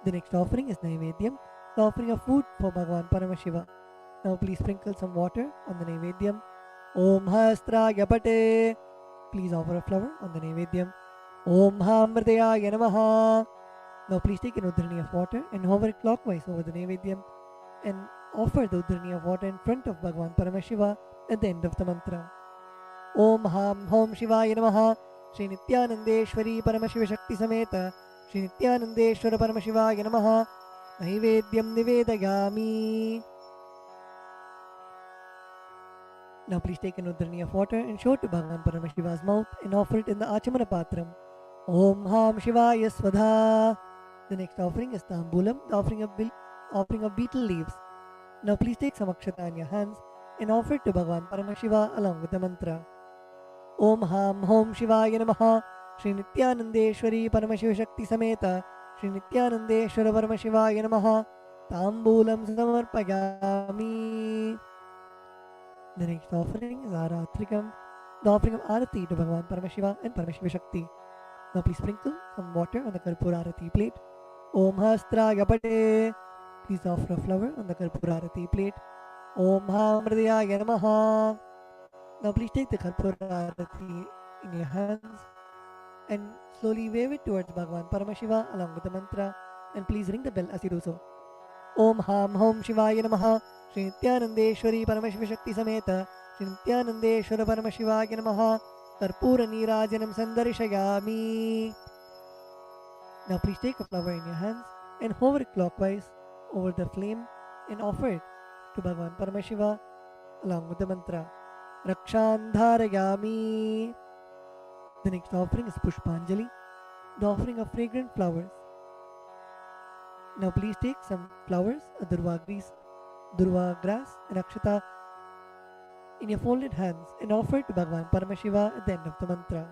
The next offering is Naivedyam, the offering of food for Bhagavan Paramashiva. Now please sprinkle some water on the Naivedyam. Om Hastraya Pate. Please offer a flower on the Naivedyam. Om Hamridaya Namaha. Now please take an udharani of water and hover it clockwise over the Naivedyam and offer the udharani of water in front of Bhagavan Paramashiva at the end of the mantra. Om Ham Hom Shivaya Namaha. Shri Nityanandeshwari Paramashiva Shakti Sameta Shri Nityanandeshwara Paramashivaya Namaha. Naivedyam Nivedayami. Now please take an udharani of water and show it to Bhagavan Paramashiva's mouth and offer it in the Achamana Patram. Om Ham Shivaya Swadha. The next offering is Tambulam, the offering of betel leaves. Now please take some akshata in your hands and offer it to Bhagavan Paramashiva along with the mantra. Om Ham Hom Shivaya Namaha. Shri Nityanandeshwari Paramashiva Shakti Sameta Shri Nityanandeshwara Paramashivaya Namaha. Tambulam Samarpayami. The next offering is Aratrikam, the offering of Arati to Bhagavan Paramashiva and Paramashiva Shakti. Now please sprinkle some water on the Karpura Arati plate. Om Hastraya Pate. Please offer a flower on the Karpura Arati plate. Om Hamridaya Namaha. Now please take the Karpura Arati in your hands and slowly wave it towards Bhagavan Paramashiva along with the mantra, and please ring the bell as you do so. Om Ham Hom Shivaya Namaha. Shri Nityanandeshwari Paramashiva Shakti Sameta Shri Nityanandeshwara Paramashivaya Namaha. Karpura Nirajanam Sandarishayami. Now please take a flower in your hands and hover it clockwise over the flame and offer it to Bhagavan Paramashiva along with the mantra. Rakshandharayami. The next offering is Pushpanjali, the offering of fragrant flowers. Now please take some flowers, durva grass and akshata in your folded hands and offer it to Bhagavan Paramashiva at the end of the mantra.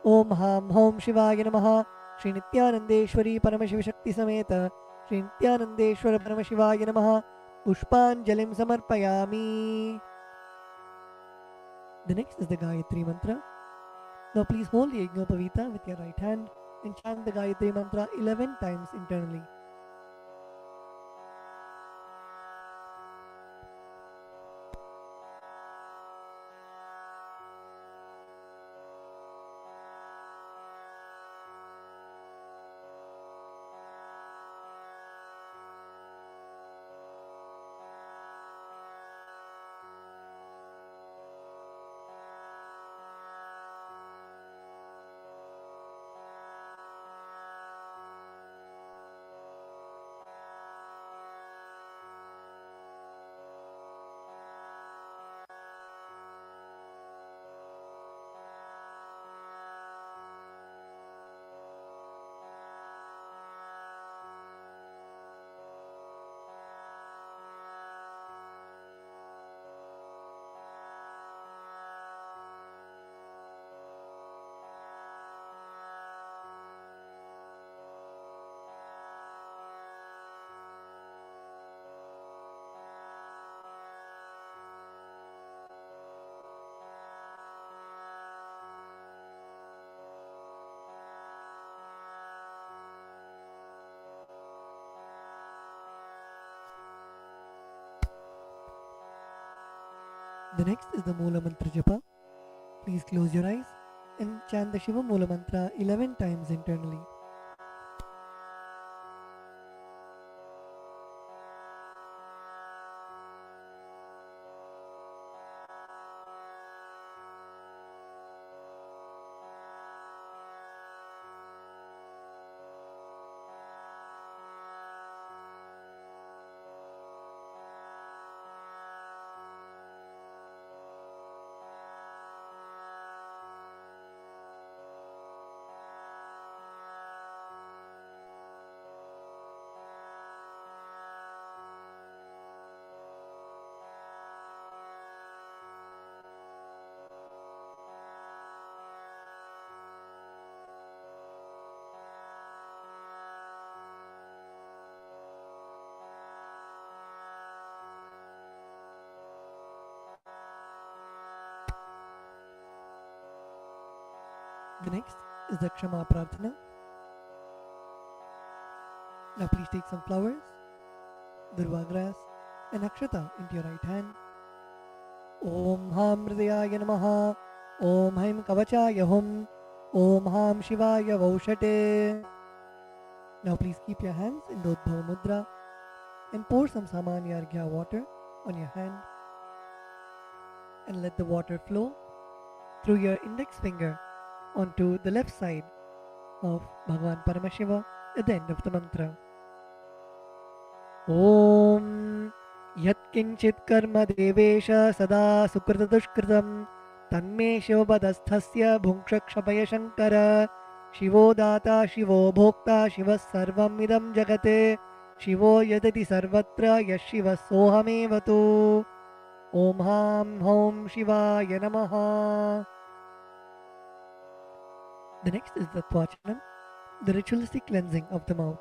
Om Ham Hom Shivaya Namaha. Shri Nityanandeshwari Paramashiva Shakti Sameta Shri Nityanandeshwara Paramashivaya Namaha. Pushpanjalim Samarpayami. The next is the Gayatri Mantra. Now please hold the Yajnopavita with your right hand and chant the Gayatri Mantra 11 times internally. The next is the Mula Mantra Japa. Please close your eyes and chant the Shiva Mula Mantra 11 times internally. The next is the Kshama Prarthana. Now please take some flowers, durva grass and akshata into your right hand. Om Ham Hridayaya Namaha. Om Haim Kavachaya Hum. Om Ham Shivaya Vaushate. Now please keep your hands in the Udbhava Mudra and pour some Samanya Arghya water on your hand and let the water flow through your index finger onto the left side of Bhagavan Paramashiva at the end of the mantra. Om Yat Kinchit Karma Devesha Sada Sukrita Dushkritam Tanme Shivabadasthasya Bhunkshakshabaya Shankara Shivo Data Shivo Bhokta Shiva Sarvam Idam Jagate Shivo Yadati Sarvatra Yashiva Sohamevatu. Om Ham Hom Shivaya Namaha. The next is the Tvachanam, the ritualistic cleansing of the mouth.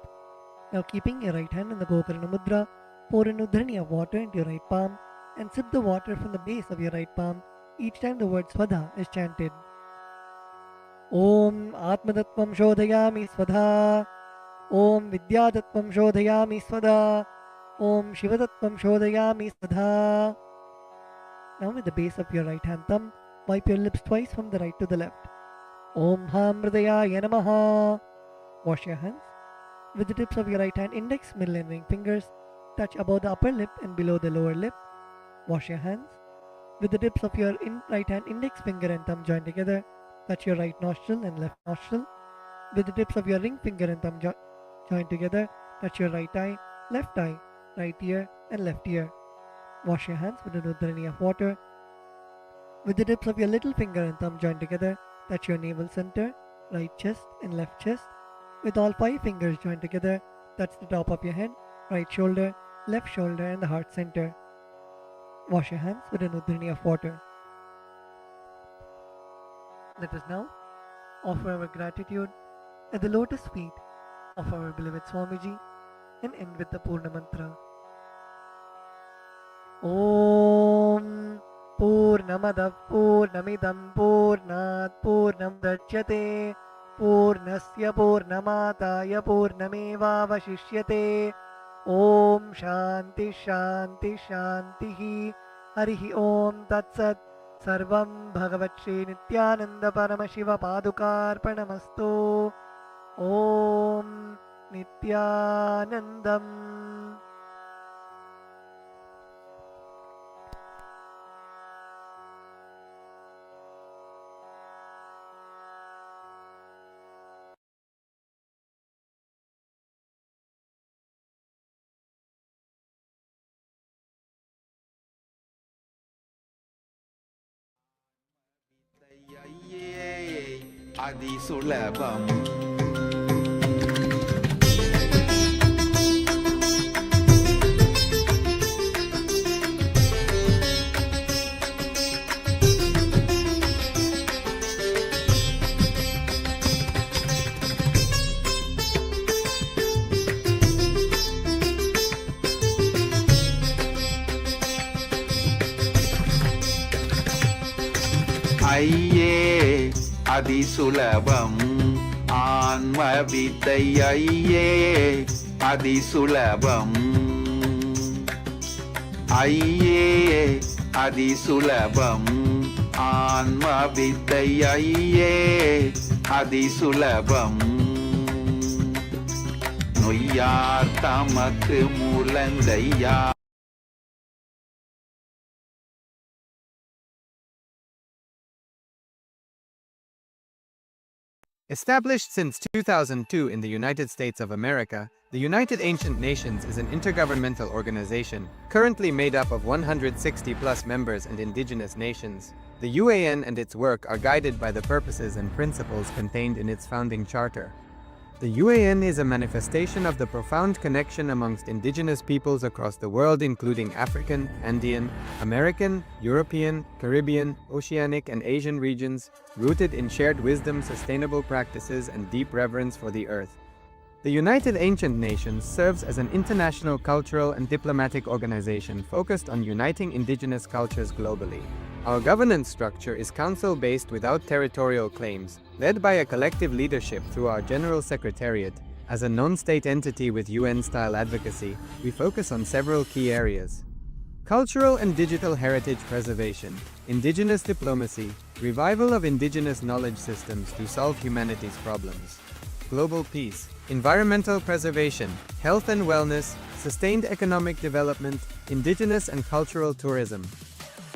Now keeping your right hand in the Gokarna Mudra, pour an udhrani of water into your right palm and sip the water from the base of your right palm each time the word Svadha is chanted. Om Atmadattvam Shodhayami Svadha. Om Vidyadattvam Shodhayami Svadha. Om Shivadattvam Shodhayami Svadha. Now with the base of your right hand thumb, wipe your lips twice from the right to the left. Om Ham Hridayaya Namaha. Wash your hands. With the tips of your right hand index, middle and ring fingers, touch above the upper lip and below the lower lip. Wash your hands. With the tips of your right hand index finger and thumb joined together, touch your right nostril and left nostril. With the tips of your ring finger and thumb joined together, touch your right eye, right ear and left ear. Wash your hands with an udhrani of water. With the tips of your little finger and thumb joined together, touch your navel center, right chest and left chest. With all 5 fingers joined together, touch the top of your head, right shoulder, left shoulder and the heart center. Wash your hands with an udhrani of water. Let us now offer our gratitude at the lotus feet of our beloved Swamiji and end with the Purna Mantra. Om Purnamadav Purnamidam Purnat Purnamudachyate Purnasya Purnamataya Purnamevavashishyate. Om Shanti Shanti Shantihi. Harihi Om Tatsat. Sarvam Bhagavat Shri Nityananda Paramashiva Padukarpanamastu. Om Nityanandam. Adi Sulabam. Ayye Adi Sulabam. Anma Vidayayye Adi Sulabam. Ayye அதிசுலபம் ஆன்ம வித்தையே அதிசுலபம் நொய்யார் தமக்கு மூலந்தையா. Established since 2002 in the United States of America, the United Ancient Nations is an intergovernmental organization, currently made up of 160+ members and indigenous nations. The UAN and its work are guided by the purposes and principles contained in its founding charter. The UAN is a manifestation of the profound connection amongst indigenous peoples across the world, including African, Andean, American, European, Caribbean, Oceanic, and Asian regions, rooted in shared wisdom, sustainable practices, and deep reverence for the earth. The United Ancient Nations serves as an international cultural and diplomatic organization focused on uniting indigenous cultures globally. Our governance structure is council-based without territorial claims, led by a collective leadership through our General Secretariat. As a non-state entity with UN-style advocacy, we focus on several key areas: cultural and digital heritage preservation, indigenous diplomacy, revival of indigenous knowledge systems to solve humanity's problems, global peace, environmental preservation, health and wellness, sustained economic development, indigenous and cultural tourism.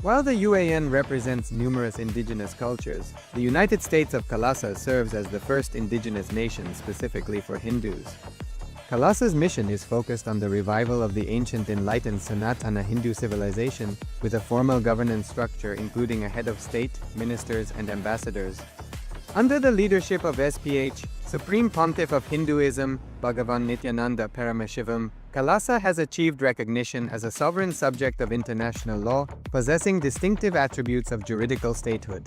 While the UAN represents numerous indigenous cultures, the United States of Kalasa serves as the first indigenous nation specifically for Hindus. Kalasa's mission is focused on the revival of the ancient enlightened Sanatana Hindu civilization, with a formal governance structure including a head of state, ministers, and ambassadors. Under the leadership of SPH, Supreme Pontiff of Hinduism, Bhagavan Nityananda Paramashivoham, Kalasa has achieved recognition as a sovereign subject of international law, possessing distinctive attributes of juridical statehood.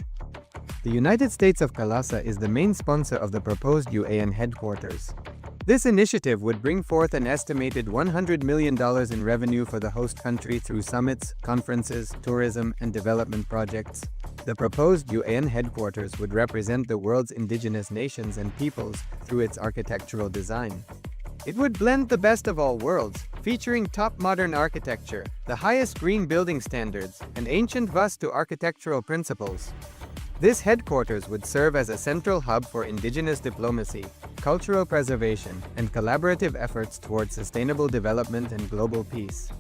The United States of Kalasa is the main sponsor of the proposed UAN headquarters. This initiative would bring forth an estimated $100 million in revenue for the host country through summits, conferences, tourism, and development projects. The proposed UAN headquarters would represent the world's indigenous nations and peoples through its architectural design. It would blend the best of all worlds, featuring top modern architecture, the highest green building standards, and ancient Vastu architectural principles. This headquarters would serve as a central hub for indigenous diplomacy, cultural preservation, and collaborative efforts towards sustainable development and global peace.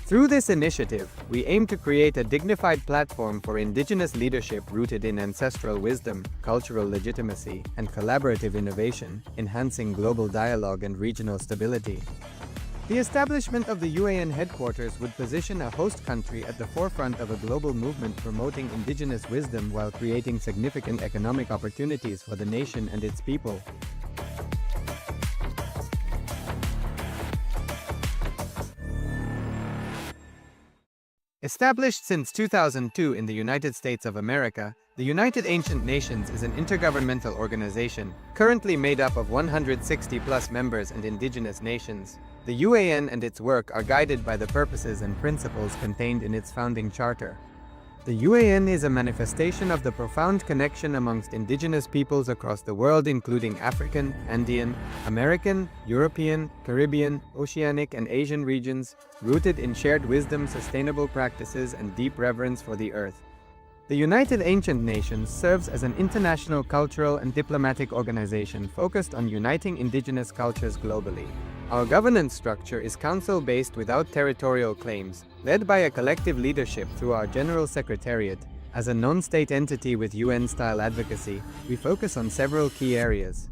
Through this initiative, we aim to create a dignified platform for indigenous leadership rooted in ancestral wisdom, cultural legitimacy, and collaborative innovation, enhancing global dialogue and regional stability. The establishment of the UAN headquarters would position a host country at the forefront of a global movement promoting indigenous wisdom while creating significant economic opportunities for the nation and its people. Established since 2002 in the United States of America, the United Ancient Nations is an intergovernmental organization, currently made up of 160+ members and indigenous nations. The UAN and its work are guided by the purposes and principles contained in its founding charter. The UAN is a manifestation of the profound connection amongst indigenous peoples across the world, including African, Andean, American, European, Caribbean, Oceanic, and Asian regions, rooted in shared wisdom, sustainable practices, and deep reverence for the earth. The United Ancient Nations serves as an international cultural and diplomatic organization focused on uniting indigenous cultures globally. Our governance structure is council-based without territorial claims, led by a collective leadership through our General Secretariat. As a non-state entity with UN-style advocacy, we focus on several key areas: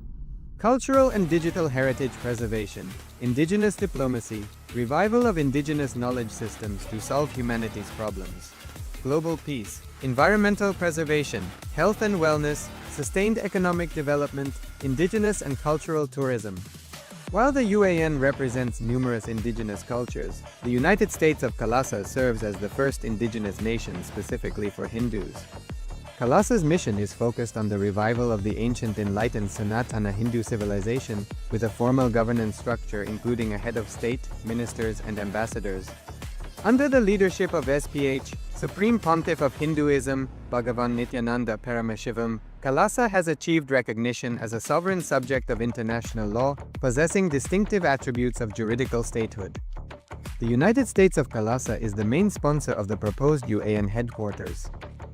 cultural and digital heritage preservation, indigenous diplomacy, revival of indigenous knowledge systems to solve humanity's problems, global peace, environmental preservation, health and wellness, sustained economic development, indigenous and cultural tourism. While the UAN represents numerous indigenous cultures, the United States of Kalasa serves as the first indigenous nation specifically for Hindus. Kalasa's mission is focused on the revival of the ancient enlightened Sanatana Hindu civilization, with a formal governance structure including a head of state, ministers, and ambassadors. Under the leadership of SPH, Supreme Pontiff of Hinduism, Bhagavan Nityananda Paramashivoham, Kalasa has achieved recognition as a sovereign subject of international law, possessing distinctive attributes of juridical statehood. The United States of Kalasa is the main sponsor of the proposed UAN headquarters.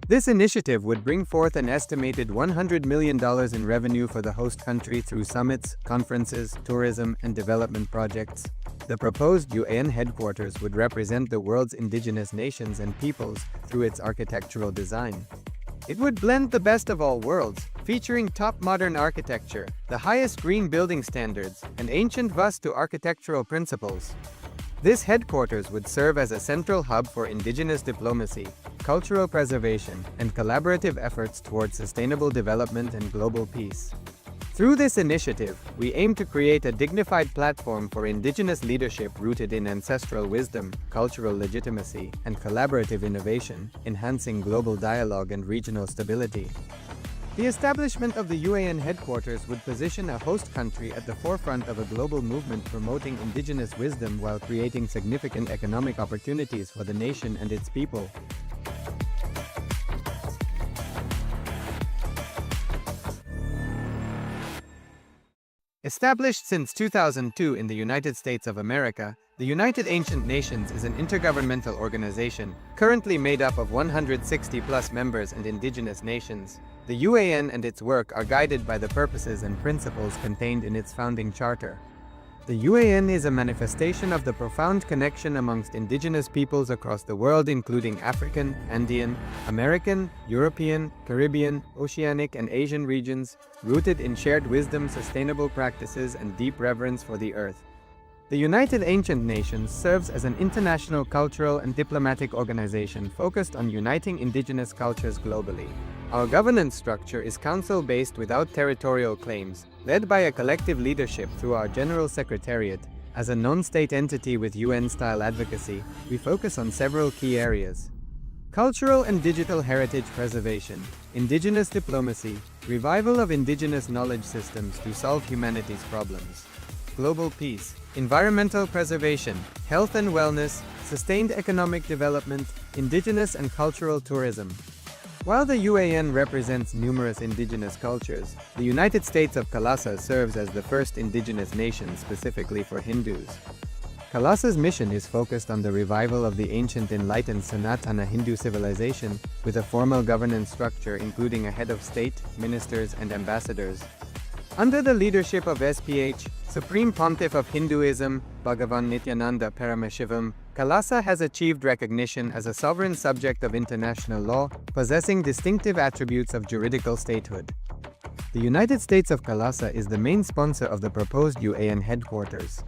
This initiative would bring forth an estimated $100 million in revenue for the host country through summits, conferences, tourism, and development projects. The proposed UAN headquarters would represent the world's indigenous nations and peoples through its architectural design. It would blend the best of all worlds, featuring top modern architecture, the highest green building standards, and ancient Vastu architectural principles. This headquarters would serve as a central hub for indigenous diplomacy, cultural preservation, and collaborative efforts towards sustainable development and global peace. Through this initiative, we aim to create a dignified platform for indigenous leadership rooted in ancestral wisdom, cultural legitimacy, and collaborative innovation, enhancing global dialogue and regional stability. The establishment of the UAN headquarters would position a host country at the forefront of a global movement promoting indigenous wisdom while creating significant economic opportunities for the nation and its people. Established since 2002 in the United States of America, the United Ancient Nations is an intergovernmental organization, currently made up of 160+ members and indigenous nations. The UAN and its work are guided by the purposes and principles contained in its founding charter. The UAN is a manifestation of the profound connection amongst indigenous peoples across the world, including African, Andean, American, European, Caribbean, Oceanic, and Asian regions, rooted in shared wisdom, sustainable practices, and deep reverence for the earth. The United Ancient Nations serves as an international cultural and diplomatic organization focused on uniting indigenous cultures globally. Our governance structure is council-based without territorial claims, led by a collective leadership through our General Secretariat. As a non-state entity with UN-style advocacy, we focus on several key areas: cultural and digital heritage preservation, indigenous diplomacy, revival of indigenous knowledge systems to solve humanity's problems, global peace, environmental preservation, health and wellness, sustained economic development, indigenous and cultural tourism. While the UAN represents numerous indigenous cultures, the United States of Kalasa serves as the first indigenous nation specifically for Hindus. Kalasa's mission is focused on the revival of the ancient enlightened Sanatana Hindu civilization, with a formal governance structure including a head of state, ministers, and ambassadors. Under the leadership of SPH, Supreme Pontiff of Hinduism, Bhagavan Nityananda Paramashivoham, Kalasa has achieved recognition as a sovereign subject of international law, possessing distinctive attributes of juridical statehood. The United States of Kalasa is the main sponsor of the proposed UAN headquarters.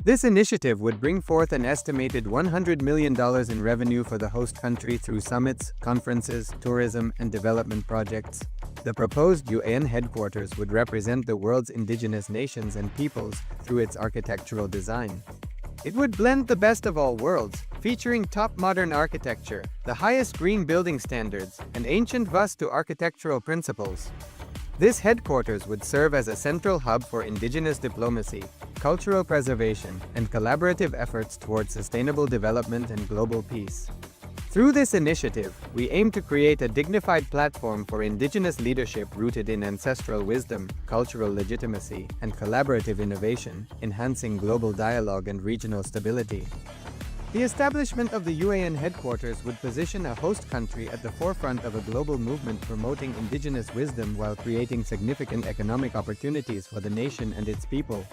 This initiative would bring forth an estimated $100 million in revenue for the host country through summits, conferences, tourism, and development projects. The proposed UAN headquarters would represent the world's indigenous nations and peoples through its architectural design. It would blend the best of all worlds, featuring top modern architecture, the highest green building standards, and ancient Vastu architectural principles. This headquarters would serve as a central hub for indigenous diplomacy, cultural preservation, and collaborative efforts towards sustainable development and global peace. Through this initiative, we aim to create a dignified platform for indigenous leadership rooted in ancestral wisdom, cultural legitimacy, and collaborative innovation, enhancing global dialogue and regional stability. The establishment of the UAN headquarters would position a host country at the forefront of a global movement promoting indigenous wisdom while creating significant economic opportunities for the nation and its people.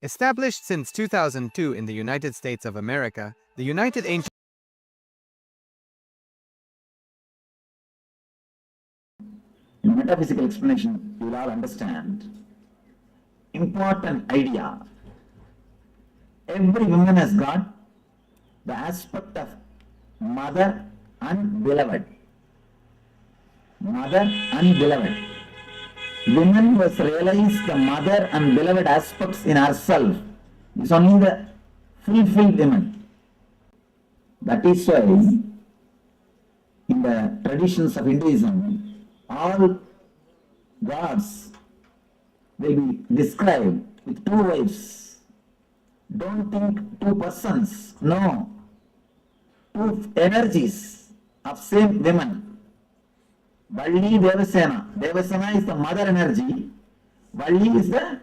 Established since 2002 in the United States of America, the United Ancient In metaphysical explanation, you will all understand. Important idea. Every woman has got the aspect of mother and beloved. Mother and beloved. Woman who has realized the mother and beloved aspects in herself is only the fulfilled woman. That is why in the traditions of Hinduism, all gods will be described with two wives. Don't think two persons, no. Two energies of same woman. Valli Devasena. Devasena is the mother energy. Valli is the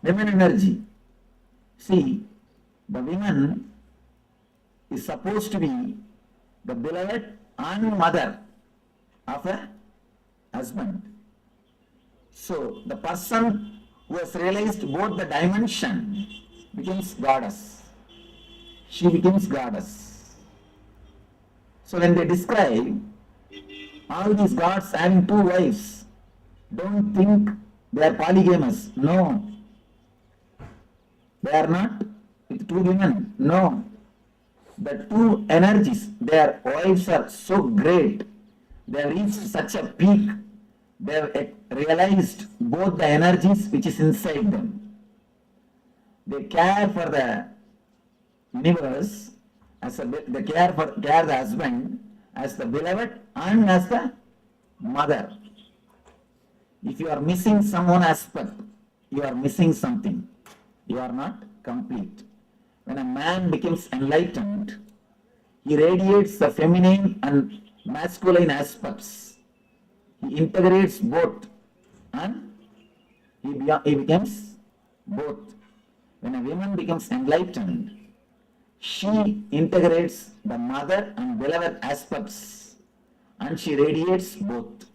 women energy. See, the woman is supposed to be the beloved and mother of a husband. So, the person who has realized both the dimension becomes goddess. She becomes goddess. So, when they describe all these gods having two wives, don't think they are polygamous. No. They are not with two women. No. The two energies, their wives are so great. They have reached such a peak. They have realized both the energies which is inside them. They care for the universe as they care the husband as the beloved and as the mother. If you are missing some one aspect, you are missing something. You are not complete. When a man becomes enlightened, he radiates the feminine and masculine aspects. He integrates both and he becomes both. When a woman becomes enlightened, she integrates the mother and beloved aspects and she radiates both.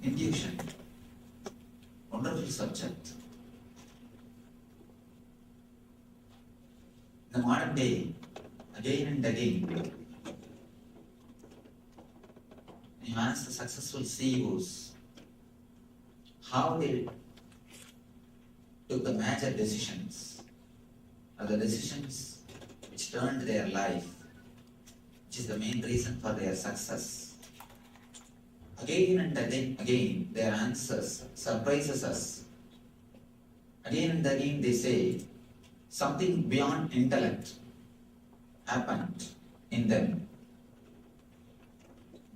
Intuition. Wonderful subject. In the modern day, again and again, you ask the successful CEOs how they took the major decisions, or the decisions which turned their life, which is the main reason for their success. Again and again, their answers surprises us. Again and again they say something beyond intellect happened in them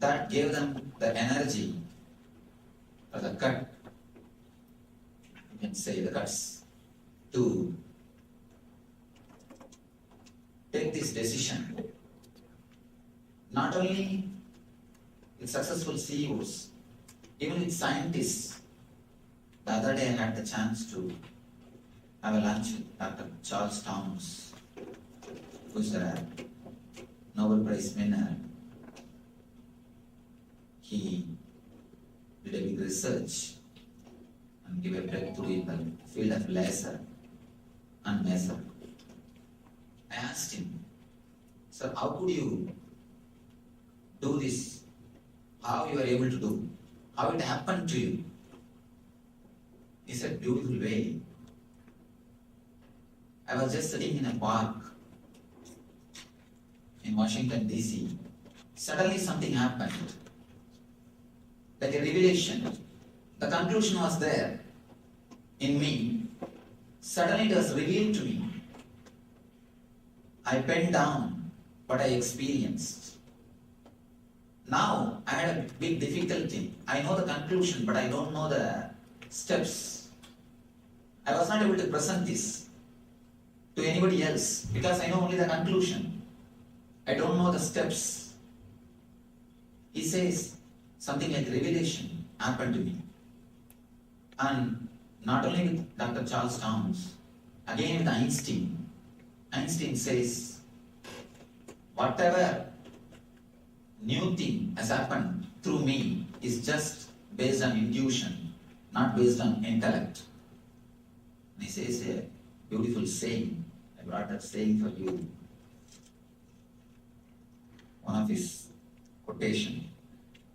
that gave them the energy or the gut, you can say the guts, to take this decision. Not only with successful CEOs, even with scientists. The other day I had the chance to have a lunch with Dr. Charles Towns, who is a Nobel Prize winner. He did a big research and gave a breakthrough in the field of laser and laser. I asked him, sir, how could you do this? How you were able to do? How it happened to you? He said, beautiful way. I was just sitting in a park in Washington, D.C. Suddenly something happened. Like a revelation. The conclusion was there in me. Suddenly it was revealed to me. I penned down what I experienced. Now I had a big difficulty. I know the conclusion, but I don't know the steps. I was not able to present this to anybody else because I know only the conclusion. I don't know the steps. He says something like revelation happened to me. And not only with Dr. Charles Towns, again with Einstein. Einstein says, whatever new thing has happened through me is just based on intuition, not based on intellect. And he says a beautiful saying. I brought that saying for you. One of his quotation.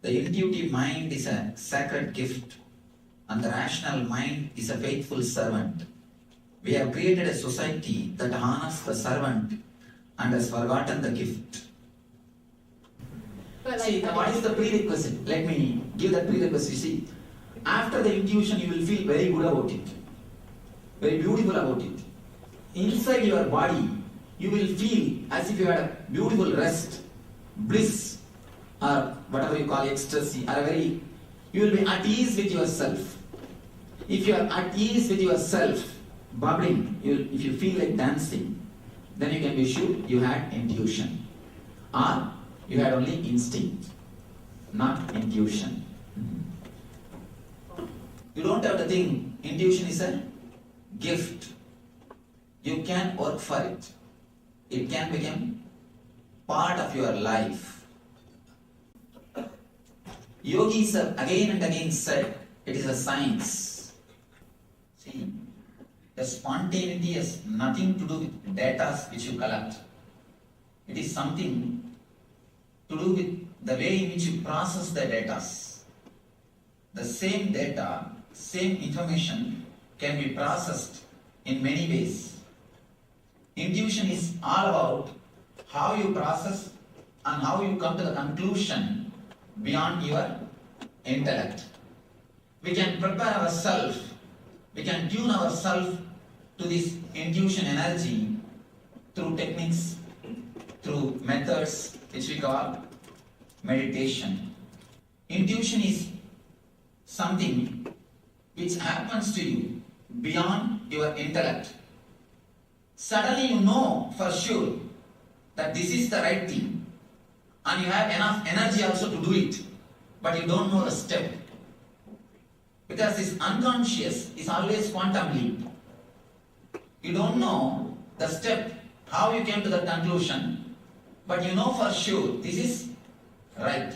The intuitive mind is a sacred gift, and the rational mind is a faithful servant. We have created a society that honors the servant and has forgotten the gift. See, what is the prerequisite? Let me give that prerequisite. You see, after the intuition, you will feel very good about it, very beautiful about it. Inside your body, you will feel as if you had a beautiful rest, bliss, or whatever you call ecstasy, or you will be at ease with yourself. If you are at ease with yourself, bubbling, if you feel like dancing, then you can be sure you had intuition. Or you had only instinct, not intuition. You don't have to think intuition is a gift. You can work for it. It can become part of your life. Yogis have again and again said it is a science. See, the spontaneity has nothing to do with data which you collect. It is something to do with the way in which you process the data. The same data, same information can be processed in many ways. Intuition is all about how you process and how you come to the conclusion beyond your intellect. We can prepare ourselves, we can tune ourselves to this intuition energy through techniques, through methods which we call meditation. Intuition is something which happens to you beyond your intellect. Suddenly you know for sure that this is the right thing, and you have enough energy also to do it, but you don't know the step. Because this unconscious is always quantum leap. You don't know the step, how you came to the conclusion, but you know for sure this is right.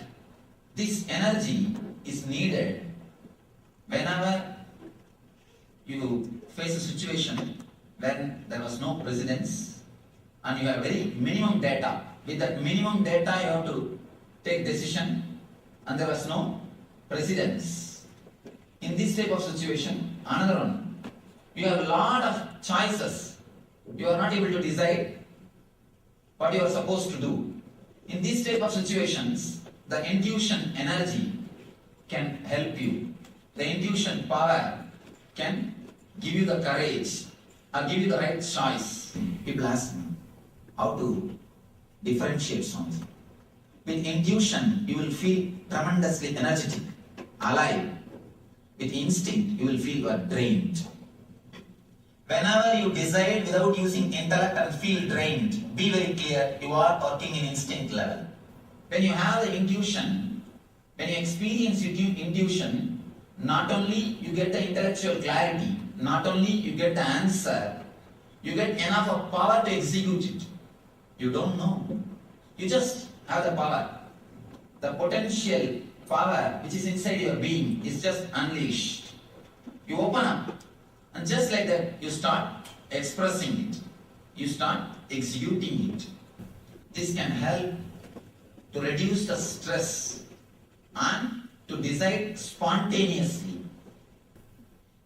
This energy is needed Whenever you face a situation when there was no precedence and you have very minimum data, with that minimum data you have to take decision and there was no precedence. In this type of situation, another one, you have a lot of choices. You are not able to decide what you are supposed to do. In these type of situations, the intuition energy can help you. The intuition power can give you the courage or give you the right choice. People ask me how to differentiate something. With intuition, you will feel tremendously energetic, alive. With instinct, you will feel you are drained. Whenever you decide without using intellect and feel drained, be very clear, you are working in instinct level. When you have the intuition, when you experience intuition, not only you get the intellectual clarity, not only you get the answer, you get enough of power to execute it. You don't know. You just have the power. The potential power which is inside your being is just unleashed. You open up and just like that you start expressing it. You start executing it. This can help to reduce the stress and to decide spontaneously.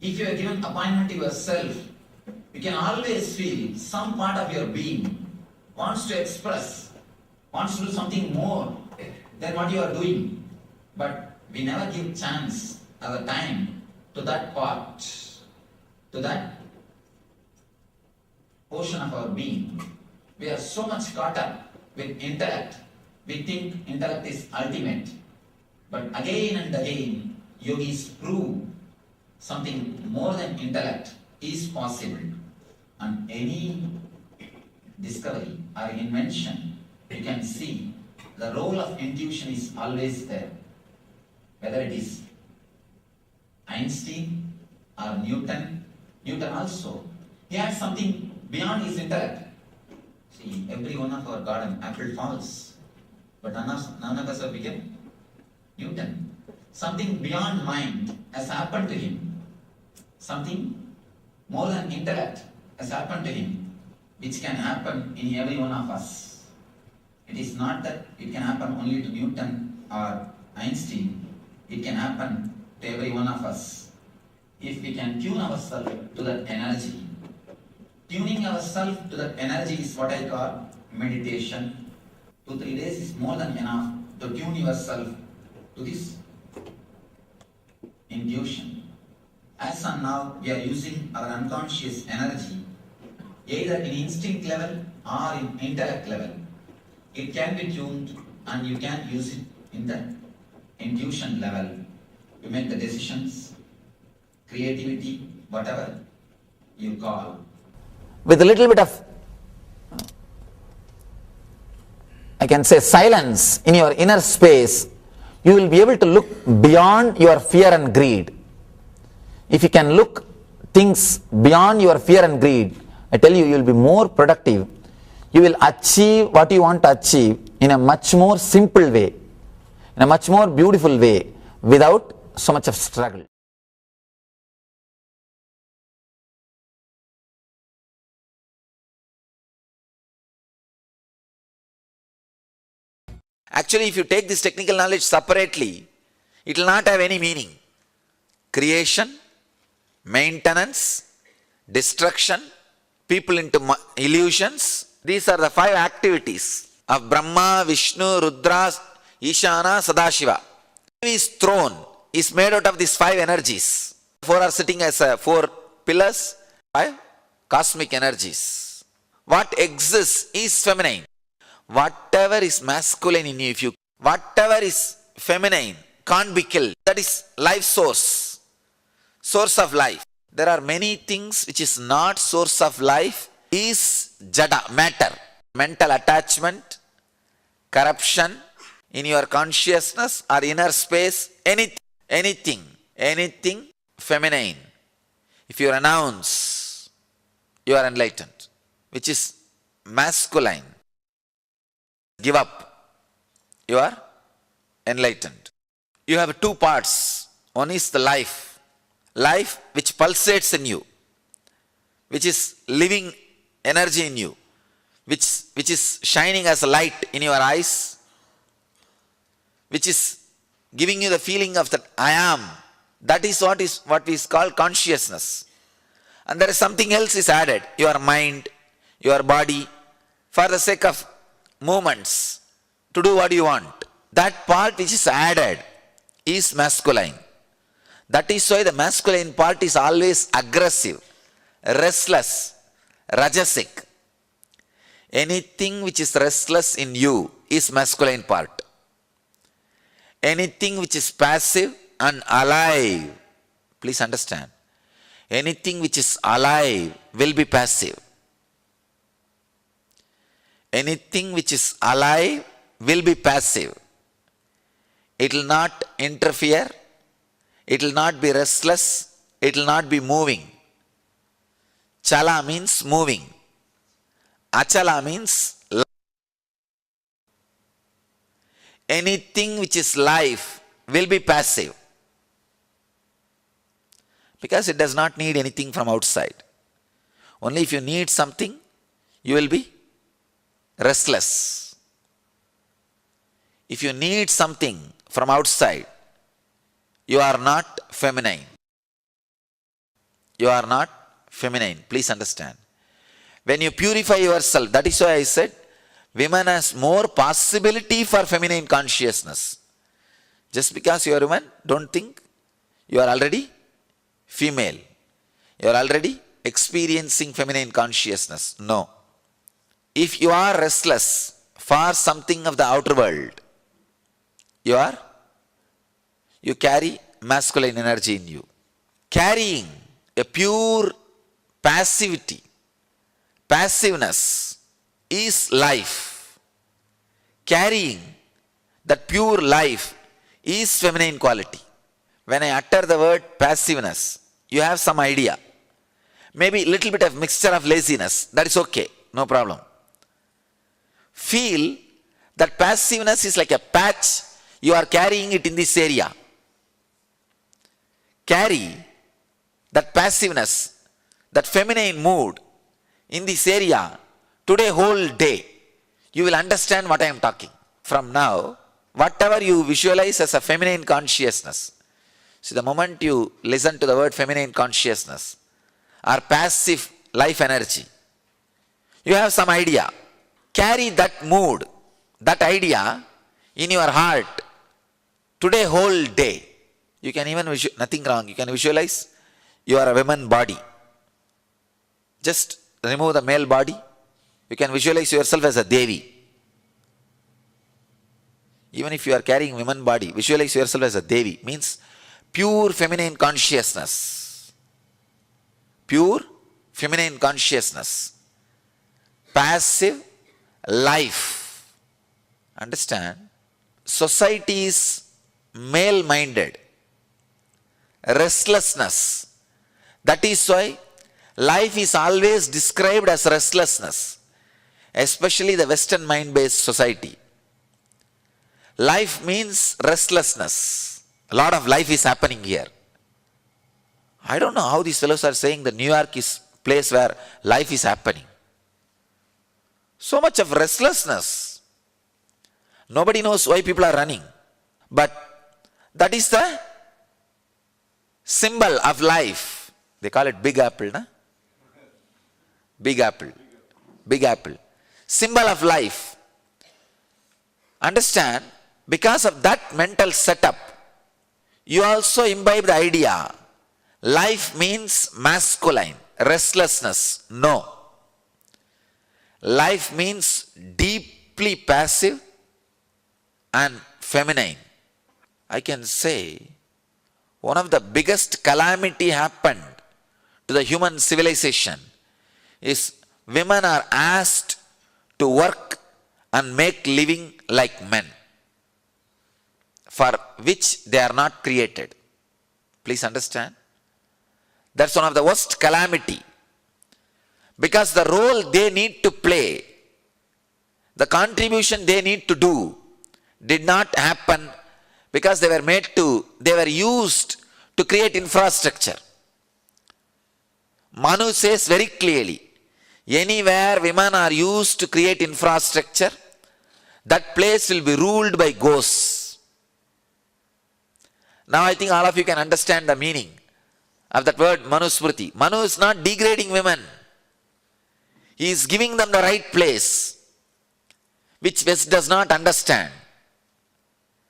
If you are given appointment to yourself, you can always feel some part of your being wants to express, wants to do something more than what you are doing. But we never give chance or the time to that part, to that portion of our being. We are so much caught up with intellect. We think intellect is ultimate. But again and again, yogis prove something more than intellect is possible. And any discovery or invention, you can see the role of intuition is always there. Whether it is Einstein or Newton also, he had something beyond his intellect. See, every one of our garden, apple falls, but none of us have become Newton. Something beyond mind has happened to him. Something more than intellect has happened to him, which can happen in every one of us. It is not that it can happen only to Newton or Einstein. It can happen to every one of us. If we can tune ourselves to that energy. Tuning ourselves to that energy is what I call meditation. 2-3 days is more than enough to tune yourself to this intuition. As of now, we are using our unconscious energy either in instinct level or in intellect level. It can be tuned and you can use it in the intuition level to make the decisions, creativity, whatever you call. With a little bit of, I can say, silence in your inner space, you will be able to look beyond your fear and greed. If you can look things beyond your fear and greed, I tell you, you will be more productive. You will achieve what you want to achieve in a much more simple way, in a much more beautiful way, without so much of struggle. Actually, if you take this technical knowledge separately, it will not have any meaning. Creation, maintenance, destruction, people into illusions. These are the 5 activities of Brahma, Vishnu, Rudra, Ishana, Sadashiva. His throne is made out of these 5 energies. 4 are sitting as 4 pillars, 5 cosmic energies. What exists is feminine. Whatever is masculine in you, whatever is feminine can't be killed. That is life source, source of life. There are many things which is not source of life, is jada, matter, mental attachment, corruption in your consciousness or inner space, anything feminine. If you renounce, you are enlightened. Which is masculine, give up, you are enlightened. You have 2 parts. One is the life, life which pulsates in you, which is living energy in you, which is shining as a light in your eyes, which is giving you the feeling of that I am. That is what is called consciousness. And there is something else is added, your mind, your body, for the sake of movements, to do what you want. That part which is added is masculine. That is why the masculine part is always aggressive, restless, rajasic. Anything which is restless in you is masculine part. Anything which is passive and alive, please understand, anything which is alive will be passive. Anything which is alive will be passive. It will not interfere, it will not be restless, it will not be moving. Chala means moving. Achala means life. Anything which is life will be passive, because it does not need anything from outside. Only if you need something, you will be restless. If you need something from outside, you are not feminine. You are not feminine. Please understand. When you purify yourself, that is why I said, women has more possibility for feminine consciousness. Just because you are a woman, don't think you are already female. You are already experiencing feminine consciousness. No. If you are restless for something of the outer world, you carry masculine energy in you. Carrying a pure passiveness is life. Carrying that pure life is feminine quality. When I utter the word passiveness, you have some idea. Maybe a little bit of mixture of laziness, that is okay, no problem. Feel that passiveness is like a patch, you are carrying it in this area. Carry that passiveness, that feminine mood in this area today whole day. You will understand what I am talking. From now, whatever you visualize as a feminine consciousness, see, the moment you listen to the word feminine consciousness or passive life energy, you have some idea. Carry that mood, that idea in your heart today whole day. You can even nothing wrong. You can visualize you are a woman body. Just remove the male body. You can visualize yourself as a Devi. Even if you are carrying woman body, visualize yourself as a Devi. Means pure feminine consciousness. Pure feminine consciousness. Passive life. Understand? Society is male-minded. Restlessness. That is why life is always described as restlessness, especially the Western mind-based society. Life means restlessness. A lot of life is happening here. I don't know how these fellows are saying that New York is a place where life is happening. So much of restlessness. Nobody knows why people are running. But that is the symbol of life. They call it Big Apple, na? Big Apple. Big Apple. Symbol of life. Understand, because of that mental setup, you also imbibe the idea. Life means masculine, restlessness. No. Life means deeply passive and feminine. I can say one of the biggest calamity happened to the human civilization is women are asked to work and make living like men, for which they are not created. Please understand. That's one of the worst calamity. Because the role they need to play, the contribution they need to do, did not happen because they were used to create infrastructure. Manu says very clearly, anywhere women are used to create infrastructure, that place will be ruled by ghosts. Now I think all of you can understand the meaning of that word Manusmriti. Manu is not degrading women. He is giving them the right place, which West does not understand.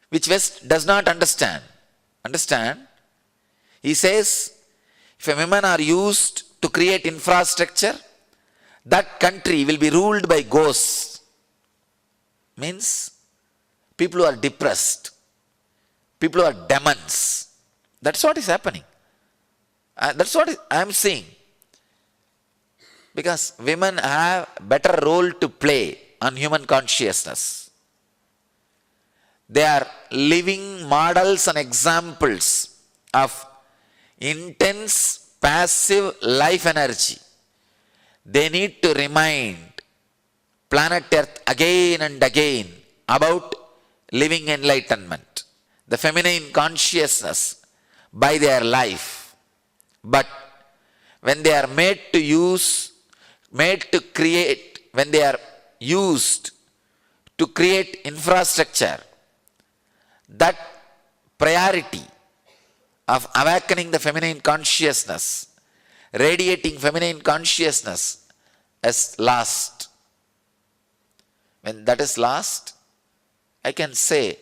Which West does not understand. Understand? He says, if women are used to create infrastructure, that country will be ruled by ghosts. Means people who are depressed, people who are demons. That's what is happening. That's what I am saying. Because women have better role to play on human consciousness. They are living models and examples of intense passive life energy. They need to remind planet Earth again and again about living enlightenment, the feminine consciousness by their life. But when they are made to create, when they are used to create infrastructure, that priority of awakening the feminine consciousness, radiating feminine consciousness is lost. When that is lost, I can say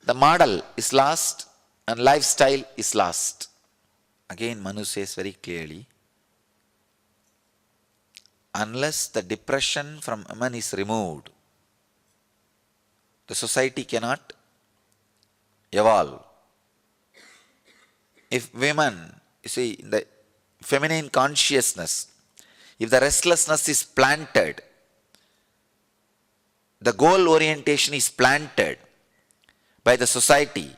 the model is lost and lifestyle is lost. Again, Manu says very clearly, unless the depression from women is removed, the society cannot evolve. If women, you see, the feminine consciousness, if the restlessness is planted, the goal orientation is planted by the society,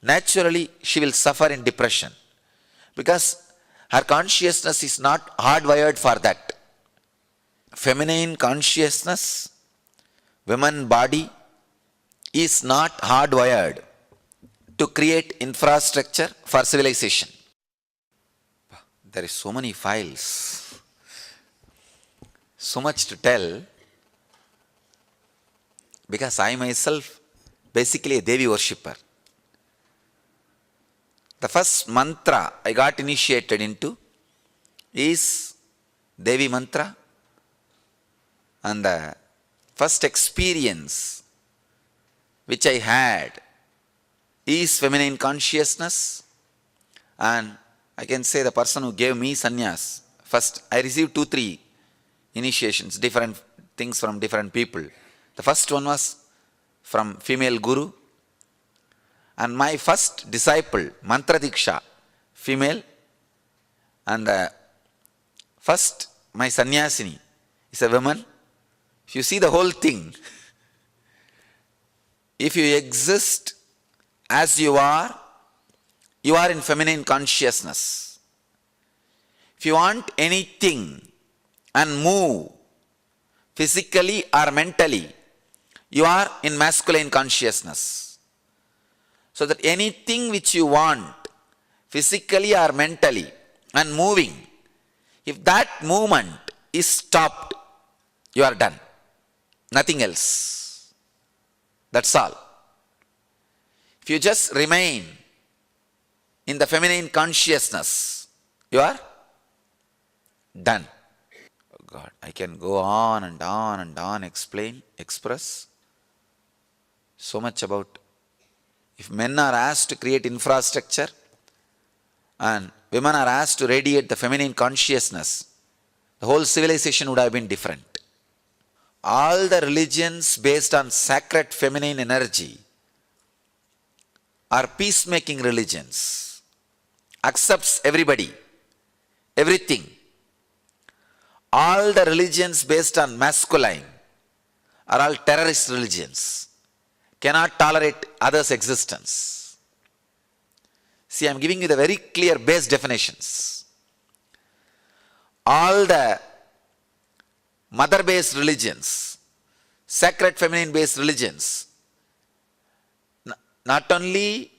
naturally she will suffer in depression. Because her consciousness is not hardwired for that. Feminine consciousness, woman body is not hardwired to create infrastructure for civilization. There is so many files, so much to tell, because I myself basically a Devi worshipper. The first mantra I got initiated into is Devi mantra, and the first experience which I had is feminine consciousness. And I can say the person who gave me sannyas, first I received 2-3 initiations, different things from different people. The first one was from female guru, and my first disciple, Mantra Diksha, female, and first my sannyasini is a woman. If you see the whole thing, if you exist as you are in feminine consciousness. If you want anything and move physically or mentally, you are in masculine consciousness. So that anything which you want physically or mentally and moving, if that movement is stopped, you are done. Nothing else. That's all. If you just remain in the feminine consciousness, you are done. Oh God, I can go on and on and on, express so much about if men are asked to create infrastructure and women are asked to radiate the feminine consciousness, the whole civilization would have been different. All the religions based on sacred feminine energy are peacemaking religions, accepts everybody, everything. All the religions based on masculine are all terrorist religions, cannot tolerate others' existence. See, I am giving you the very clear base definitions. All the mother-based religions, sacred feminine-based religions, not only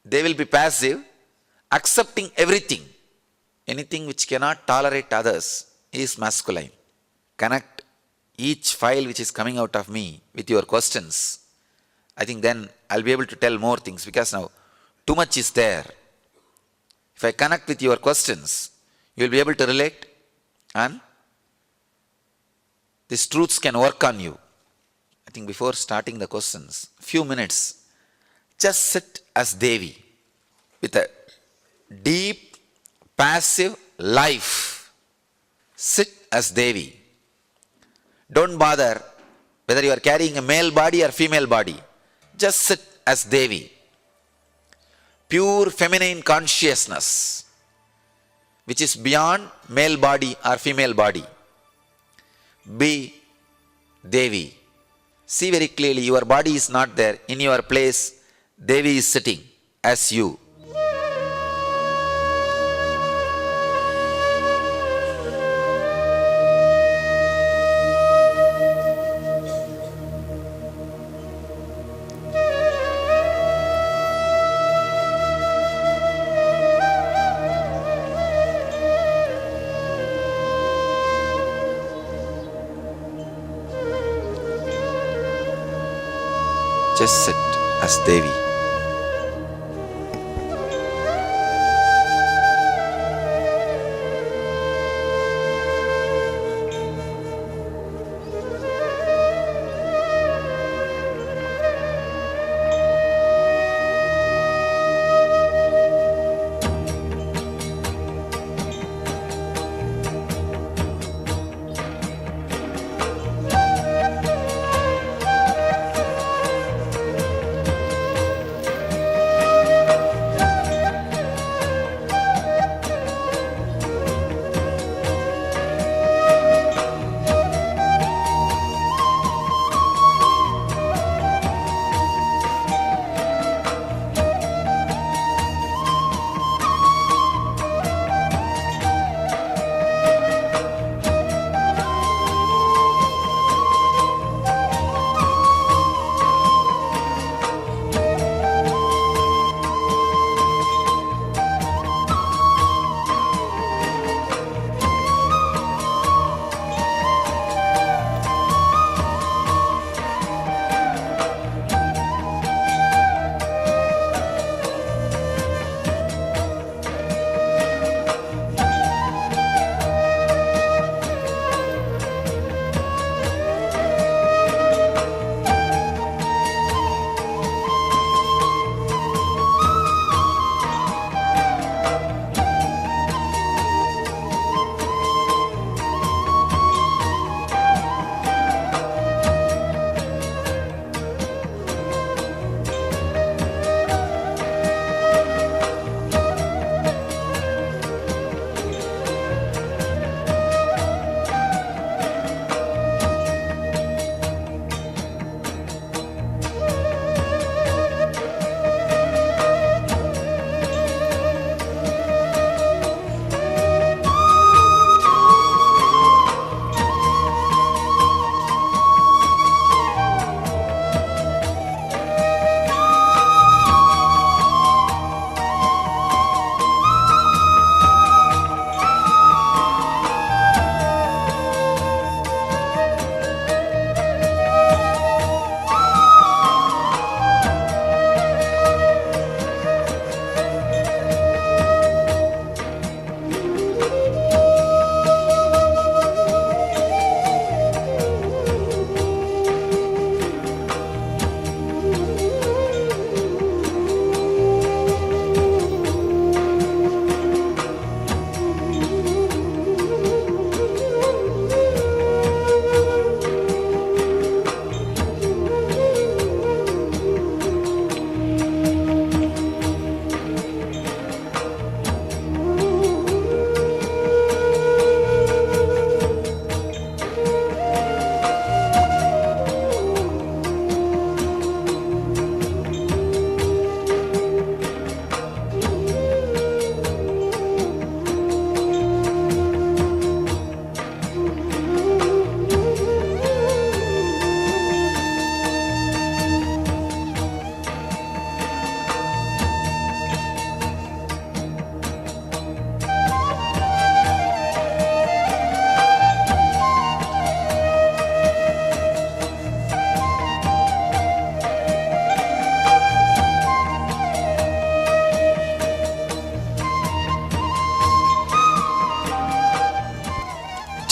they will be passive, accepting everything. anything which cannot tolerate others is masculine. Connect each file which is coming out of me with your questions. I think then I'll be able to tell more things, because now too much is there. If I connect with your questions, you'll be able to relate, and these truths can work on you. I think before starting the questions, few minutes, just sit as Devi with a deep, passive life. Sit as Devi. Don't bother whether you are carrying a male body or female body. Just sit as Devi. Pure feminine consciousness, which is beyond male body or female body. Be Devi. See very clearly, your body is not there. In your place, Devi is sitting as you. Just sit as Devi.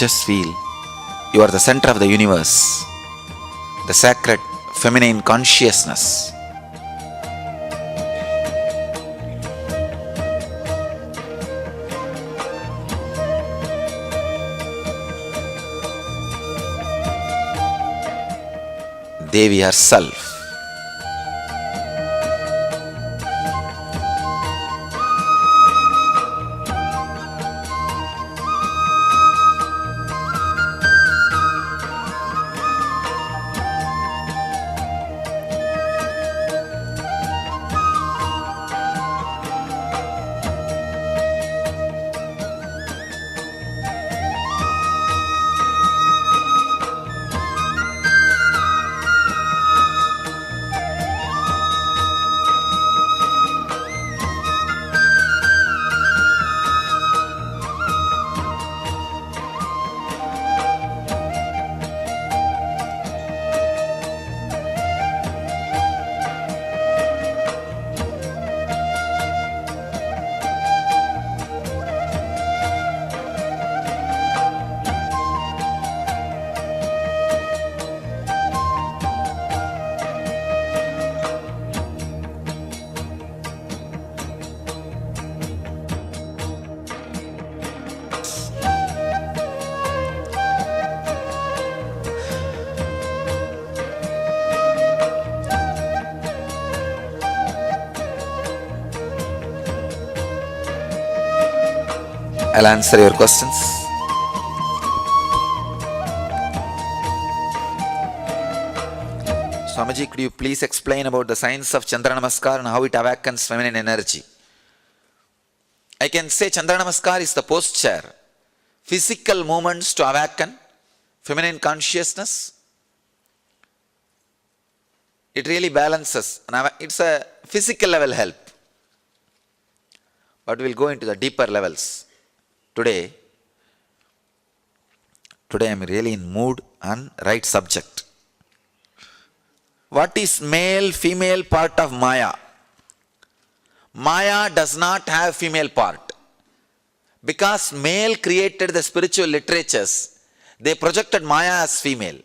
just feel you are the center of the universe, the sacred feminine consciousness. Devi herself. I'll answer your questions. Swamiji, could you please explain about the science of Chandra Namaskar and how it awakens feminine energy? I can say Chandra Namaskar is the posture, physical movements to awaken feminine consciousness. It really balances. It's a physical level help. But we'll go into the deeper levels. Today I'm really in mood and right subject. What is male, female part of Maya? Maya does not have female part. Because male created the spiritual literatures, they projected Maya as female.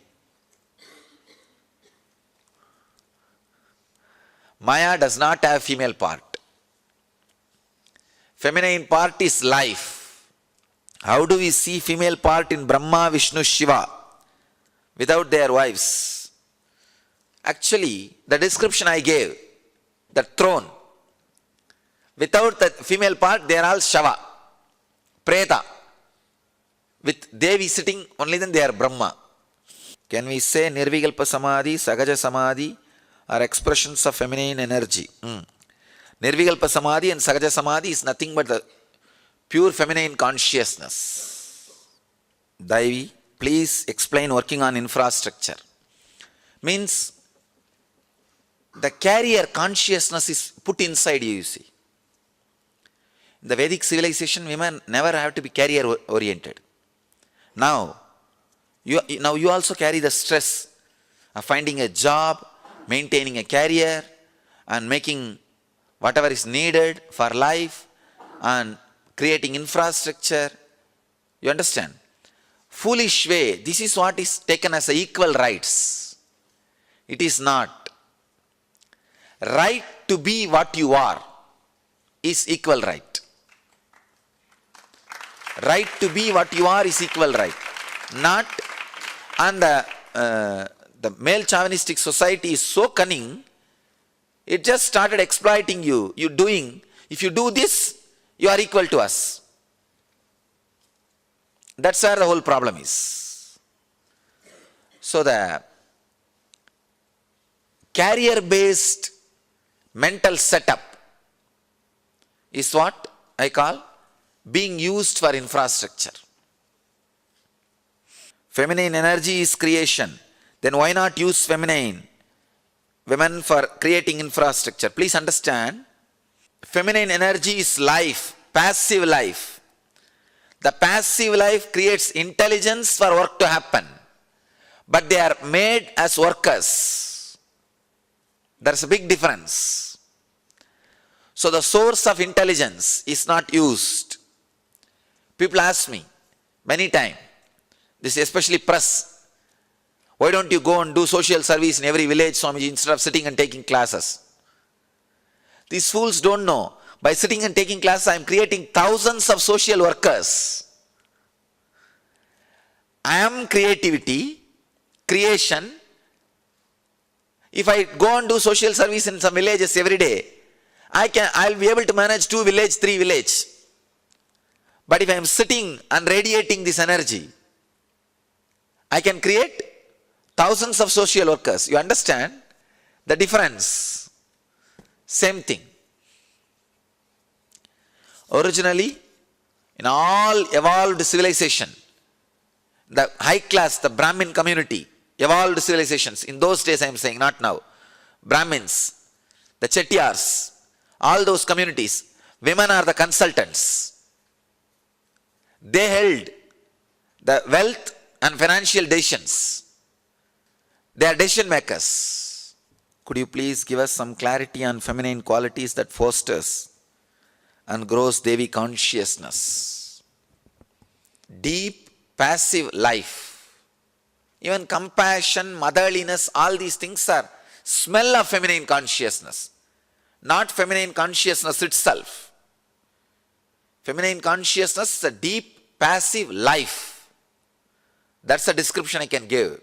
Maya does not have female part. Feminine part is life. How do we see female part in Brahma, Vishnu, Shiva without their wives? Actually, the description I gave, the throne, without the female part, they are all Shava, Preta. With Devi sitting, only then they are Brahma. Can we say Nirvikalpa Samadhi, Sagaja Samadhi are expressions of feminine energy? Nirvikalpa Samadhi and Sagaja Samadhi is nothing but the pure feminine consciousness. Devi, please explain working on infrastructure. Means the carrier consciousness is put inside you, you see. In the Vedic civilization, women never have to be carrier oriented. Now you also carry the stress of finding a job, maintaining a career, and making whatever is needed for life, and creating infrastructure. You understand? Foolish way, this is what is taken as equal rights. It is not. Right to be what you are is equal right. Right to be what you are is equal right. Not, and the male chauvinistic society is so cunning, it just started exploiting you. If you do this, you are equal to us. That's where the whole problem is. So the carrier-based mental setup is what I call being used for infrastructure. Feminine energy is creation. Then why not use women for creating infrastructure? Please understand, feminine energy is life, passive life. The passive life creates intelligence for work to happen. But they are made as workers. There's a big difference. So the source of intelligence is not used. People ask me many times, This is especially press. Why don't you go and do social service in every village, Swamiji, instead of sitting and taking classes? These fools don't know. By sitting and taking classes, I am creating thousands of social workers. I am creativity, creation. If I go and do social service in some villages every day, I'll be able to manage 2 villages, 3 villages. But if I am sitting and radiating this energy, I can create thousands of social workers. You understand the difference? Same thing. Originally, in all evolved civilization, the high class, the Brahmin community, evolved civilizations, in those days I am saying, not now, Brahmins, the Chettiars, all those communities, women are the consultants. They held the wealth and financial decisions. They are decision makers. Could you please give us some clarity on feminine qualities that fosters and grows Devi consciousness? Deep, passive life. Even compassion, motherliness, all these things are smell of feminine consciousness. Not feminine consciousness itself. Feminine consciousness is a deep, passive life. That's the description I can give.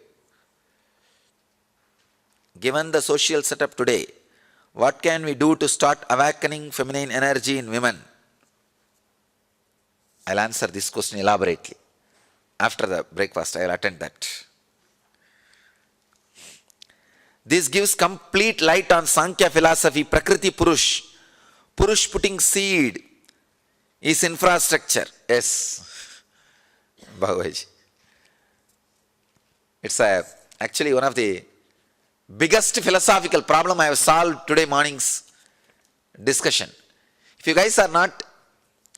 Given the social setup today, what can we do to start awakening feminine energy in women? I'll answer this question elaborately. After the breakfast, I'll attend that. This gives complete light on Sankhya philosophy, Prakriti Purush. Purush putting seed is infrastructure. Yes, Bhagavaji. It's actually one of the biggest philosophical problem I have solved today morning's discussion. If you guys are not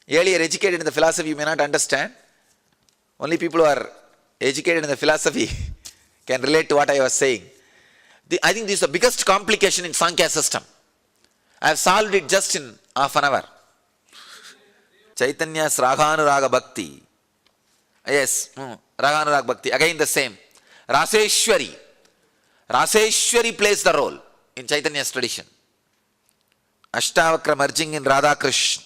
earlier educated in the philosophy, you may not understand. Only people who are educated in the philosophy can relate to what I was saying. I think this is the biggest complication in Sankhya system. I have solved it just in half an hour. Chaitanya's Raghanuraga Bhakti. Yes, Raghanuraga Bhakti. Again the same. Raseshwari. Raseshwari plays the role in Chaitanya's tradition. Ashtavakra merging in Radha Krishna.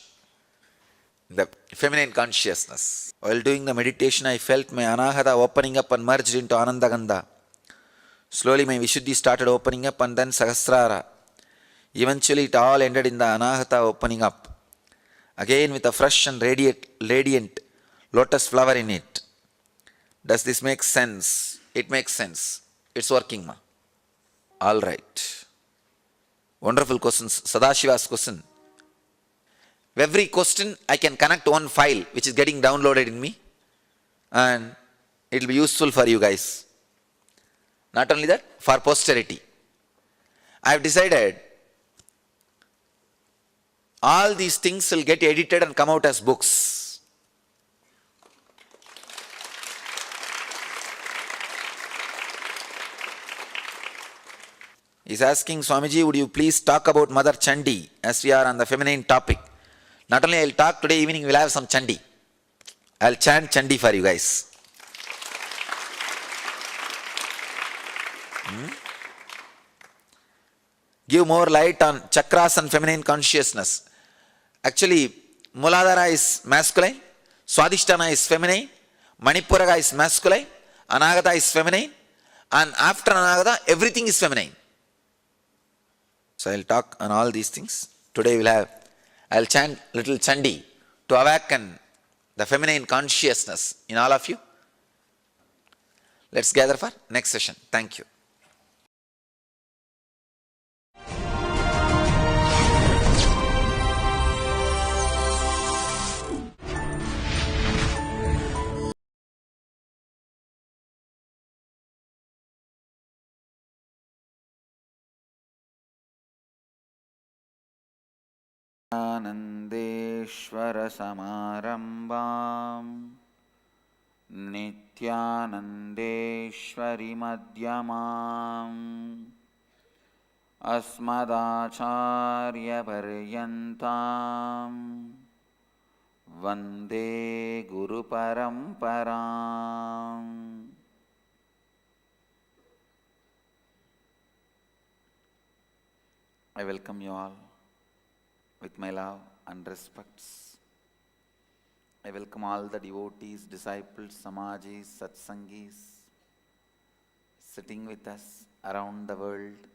The feminine consciousness. While doing the meditation, I felt my Anahata opening up and merged into Anandagandha. Slowly my Vishuddhi started opening up and then Sahasrara. Eventually it all ended in the Anahata opening up. Again with a fresh and radiant lotus flower in it. Does this make sense? It makes sense. It's working, ma. All right. Wonderful questions. Sadashiva's question. Every question I can connect one file which is getting downloaded in me and it will be useful for you guys. Not only that, for posterity. I have decided all these things will get edited and come out as books. He's asking, Swamiji, would you please talk about Mother Chandi as we are on the feminine topic? Not only I'll talk today evening, we'll have some Chandi. I'll chant Chandi for you guys. Give more light on chakras and feminine consciousness. Actually, Muladhara is masculine, Swadhisthana is feminine, Manipuraga is masculine, Anagata is feminine, and after Anagata, everything is feminine. So I'll talk on all these things. Today I'll chant little Chandi to awaken the feminine consciousness in all of you. Let's gather for next session. Thank you. आनन्देश्वरसमारम्भां नित्यानन्देश्वरि मध्यमाम् अस्मदाचार्यपर्यन्तां Vande Guru Paramparam. I welcome you all with my love and respects. I welcome all the devotees, disciples, samajis, satsangis sitting with us around the world.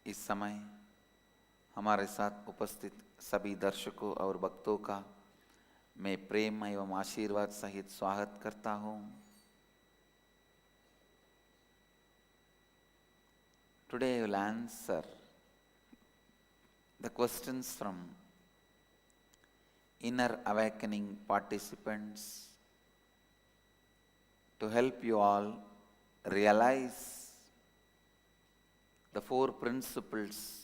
इस समय हमारे साथ उपस्थित सभी दर्शकों और भक्तों का मैं प्रेम एवं आशीर्वाद सहित स्वागत करता हूँ. Today I will answer the questions from inner awakening participants to help you all realize the four principles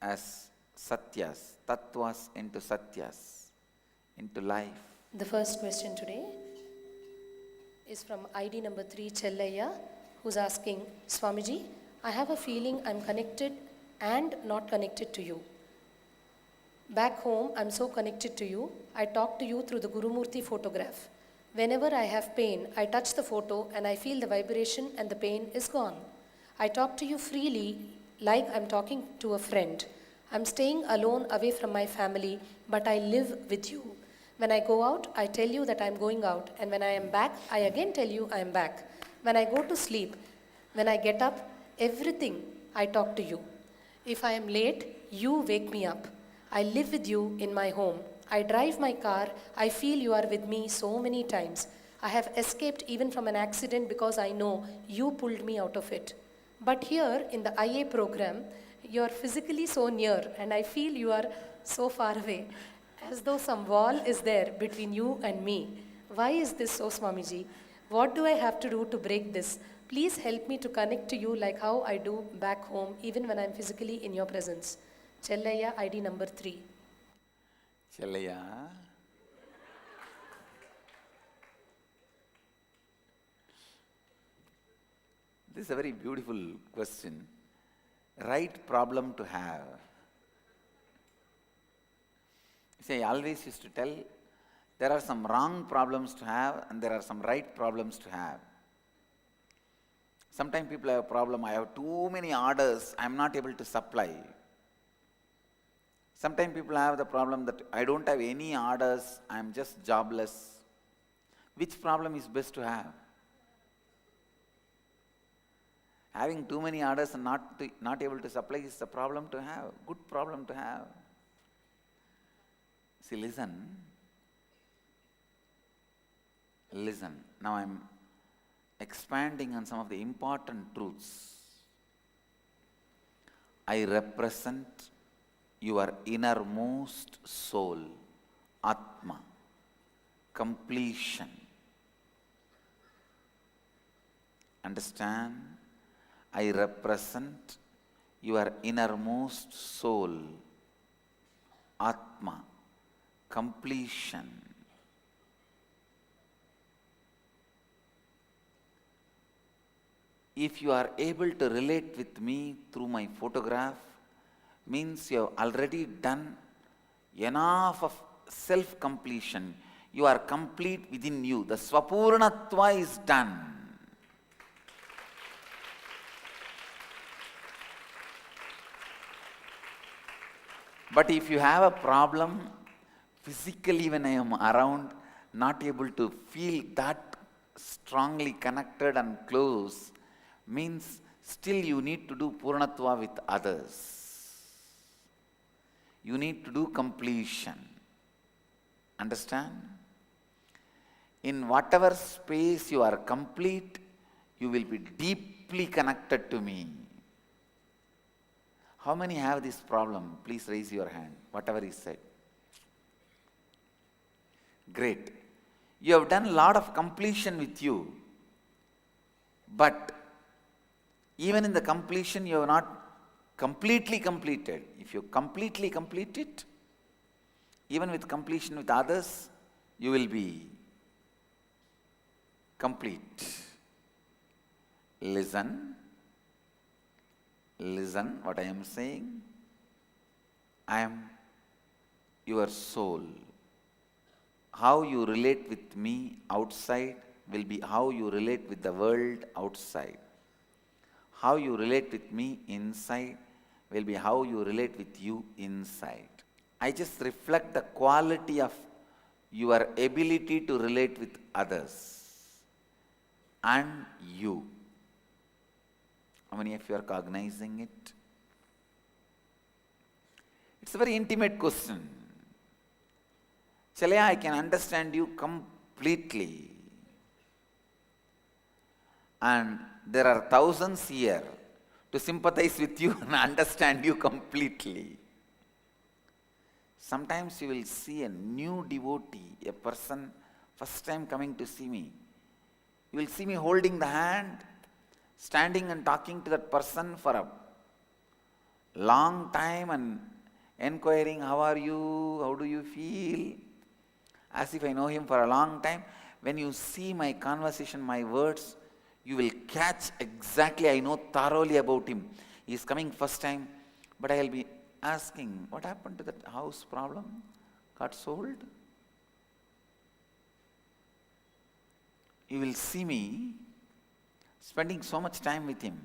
as satyas, tattvas into satyas, into life. The first question today is from ID number 3, Chellayya, who's asking, Swamiji, I have a feeling I'm connected and not connected to you. Back home, I'm so connected to you. I talk to you through the Gurumurti photograph. Whenever I have pain, I touch the photo and I feel the vibration and the pain is gone. I talk to you freely like I'm talking to a friend. I'm staying alone away from my family, but I live with you. When I go out, I tell you that I'm going out, and when I am back, I again tell you I am back. When I go to sleep, when I get up, everything I talk to you. If I am late, you wake me up. I live with you in my home. I drive my car. I feel you are with me so many times. I have escaped even from an accident because I know you pulled me out of it. But here in the IA program, you are physically so near and I feel you are so far away, as though some wall is there between you and me. Why is this so, Swamiji? What do I have to do to break this? Please help me to connect to you like how I do back home, even when I'm physically in your presence. Chellayya, ID number 3. Chellayya, this is a very beautiful question. Right problem to have. See, I always used to tell, there are some wrong problems to have and there are some right problems to have. Sometimes people have a problem, I have too many orders, I am not able to supply. Sometimes people have the problem that I don't have any orders, I am just jobless. Which problem is best to have? Having too many orders and not able to supply is a problem to have, good problem to have. See, listen. Now I am expanding on some of the important truths. I represent your innermost soul, Atma, completion. Understand? I represent your innermost soul, Atma, completion. If you are able to relate with me through my photograph, means you have already done enough of self-completion. You are complete within you. The Swapurnatva is done. But if you have a problem, physically when I am around, not able to feel that strongly connected and close, means still you need to do Purnatva with others. You need to do completion. Understand? In whatever space you are complete, you will be deeply connected to me. How many have this problem? Please raise your hand, whatever is said. Great. You have done a lot of completion with you, but even in the completion you have not completely completed. If you completely complete it, even with completion with others, you will be complete. Listen what I am saying. I am your soul. How you relate with me outside will be how you relate with the world outside. How you relate with me inside will be how you relate with you inside. I just reflect the quality of your ability to relate with others and you. How many of you are cognizing it? It's a very intimate question. Chalaya, I can understand you completely. And there are thousands here to sympathize with you and understand you completely. Sometimes you will see a new devotee, a person first time coming to see me. You will see me holding the hand, standing and talking to that person for a long time and inquiring, how are you, how do you feel, as if I know him for a long time. When you see my conversation, my words, you will catch exactly, I know thoroughly about him. He is coming first time, but I will be asking, what happened to that house problem? Got sold? You will see me spending so much time with him.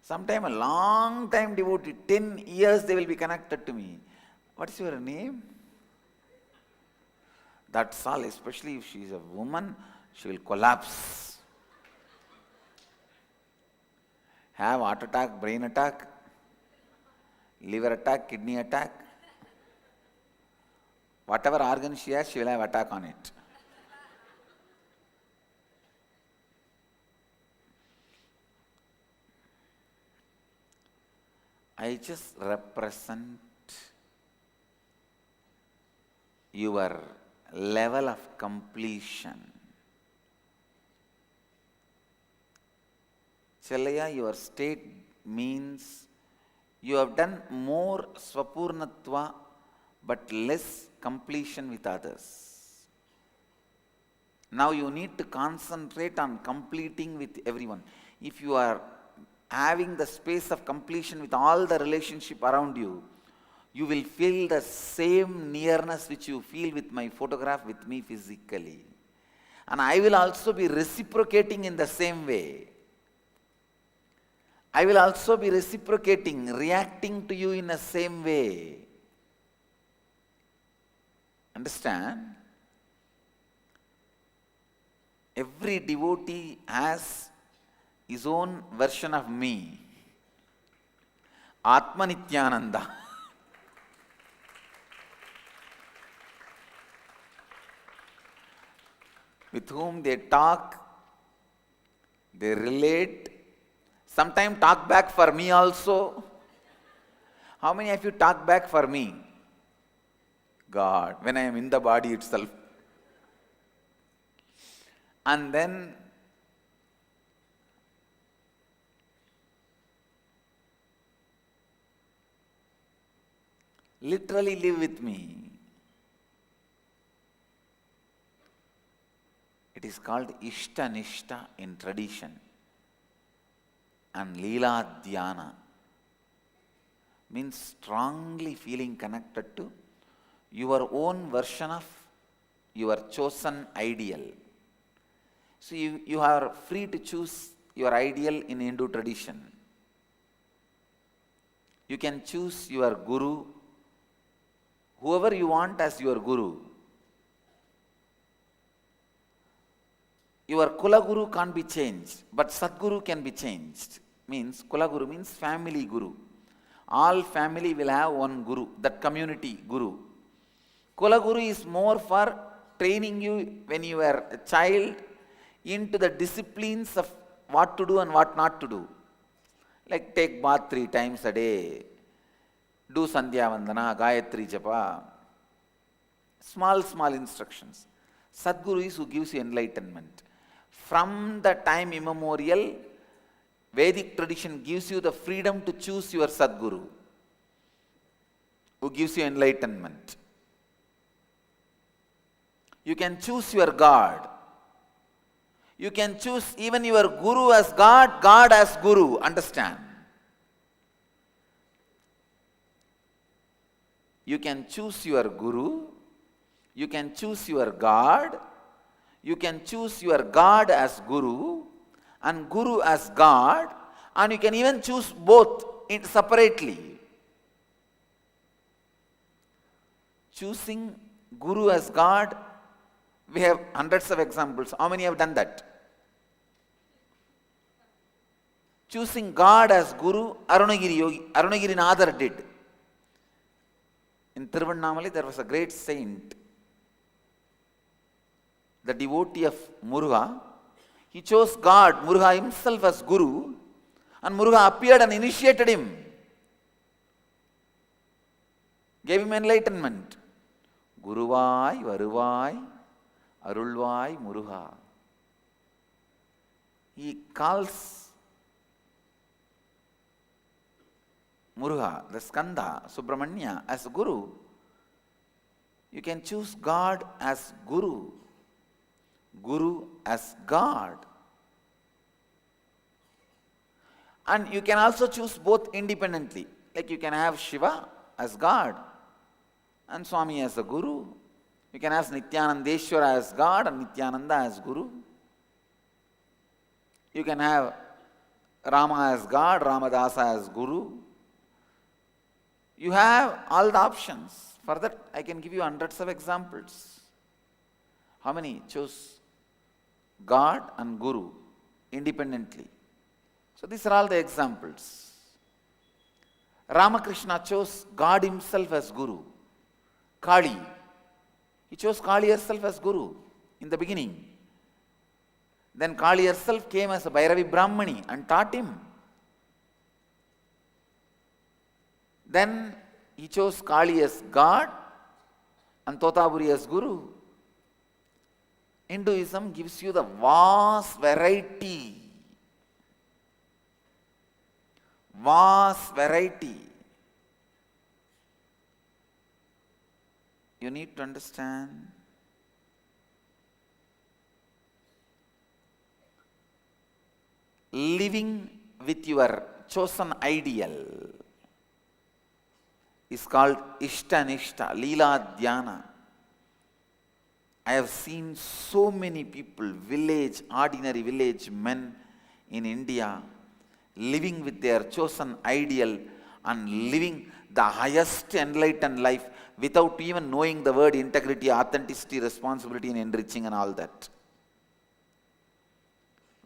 Sometime a long time devotee, 10 years they will be connected to me. What is your name? That's all, especially if she is a woman, she will collapse. Have heart attack, brain attack, liver attack, kidney attack. Whatever organ she has, she will have attack on it. I just represent your level of completion. Chalaya, your state means you have done more swapurnatva but less completion with others. Now you need to concentrate on completing with everyone. If you are having the space of completion with all the relationship around you, you will feel the same nearness which you feel with my photograph with me physically. And I will also be reciprocating in the same way. I will also be reciprocating, reacting to you in the same way. Understand? Every devotee has his own version of me. Atmanityananda. With whom they talk, they relate, sometimes talk back for me also. How many of you talk back for me? God, when I am in the body itself. And then literally live with me. It is called Ishta Nishta in tradition. And Leela Dhyana means strongly feeling connected to your own version of your chosen ideal. So you are free to choose your ideal in Hindu tradition. You can choose your guru, whoever you want as your guru. Your Kula Guru can't be changed, but Sadguru can be changed. Means Kula Guru means family Guru. All family will have one Guru, that community Guru. Kula Guru is more for training you when you are a child into the disciplines of what to do and what not to do. Like take bath 3 times a day, do Sandhya Vandana, Gayatri Japa. Small instructions. Sadguru is who gives you enlightenment. From the time immemorial, Vedic tradition gives you the freedom to choose your Sadguru, who gives you enlightenment. You can choose your God. You can choose even your Guru as God, God as Guru. Understand? you can choose your guru, you can choose your God, you can choose your God as guru and guru as God, and you can even choose both separately. Choosing guru as God, we have hundreds of examples. How many have done that? Choosing God as guru, Arunagiri Nadar did. In Tiruvannamalai there was a great saint, the devotee of Muruga. He chose God, Muruga himself as guru, and Muruga appeared and initiated him, gave him enlightenment. Guruvai, Varuvai, Arulvai, Muruga. He calls Muruga, the Skanda, Subramanya, as Guru. You can choose God as Guru, Guru as God. And you can also choose both independently. Like you can have Shiva as God and Swami as a Guru. You can have Nityanandeshwara as God and Nityananda as Guru. You can have Rama as God, Ramadasa as Guru. You have all the options. For that, I can give you hundreds of examples. How many chose God and Guru independently? So these are all the examples. Ramakrishna chose God himself as Guru. Kali, he chose Kali herself as Guru in the beginning. Then Kali herself came as a Bhairavi Brahmani and taught him. Then he chose Kali as God and Totaburi as Guru. Hinduism gives you the vast variety. Vast variety. You need to understand living with your chosen ideal is called Ishtanishta, Leela Dhyana. I have seen so many people, ordinary village men in India, living with their chosen ideal and living the highest enlightened life without even knowing the word integrity, authenticity, responsibility and enriching and all that.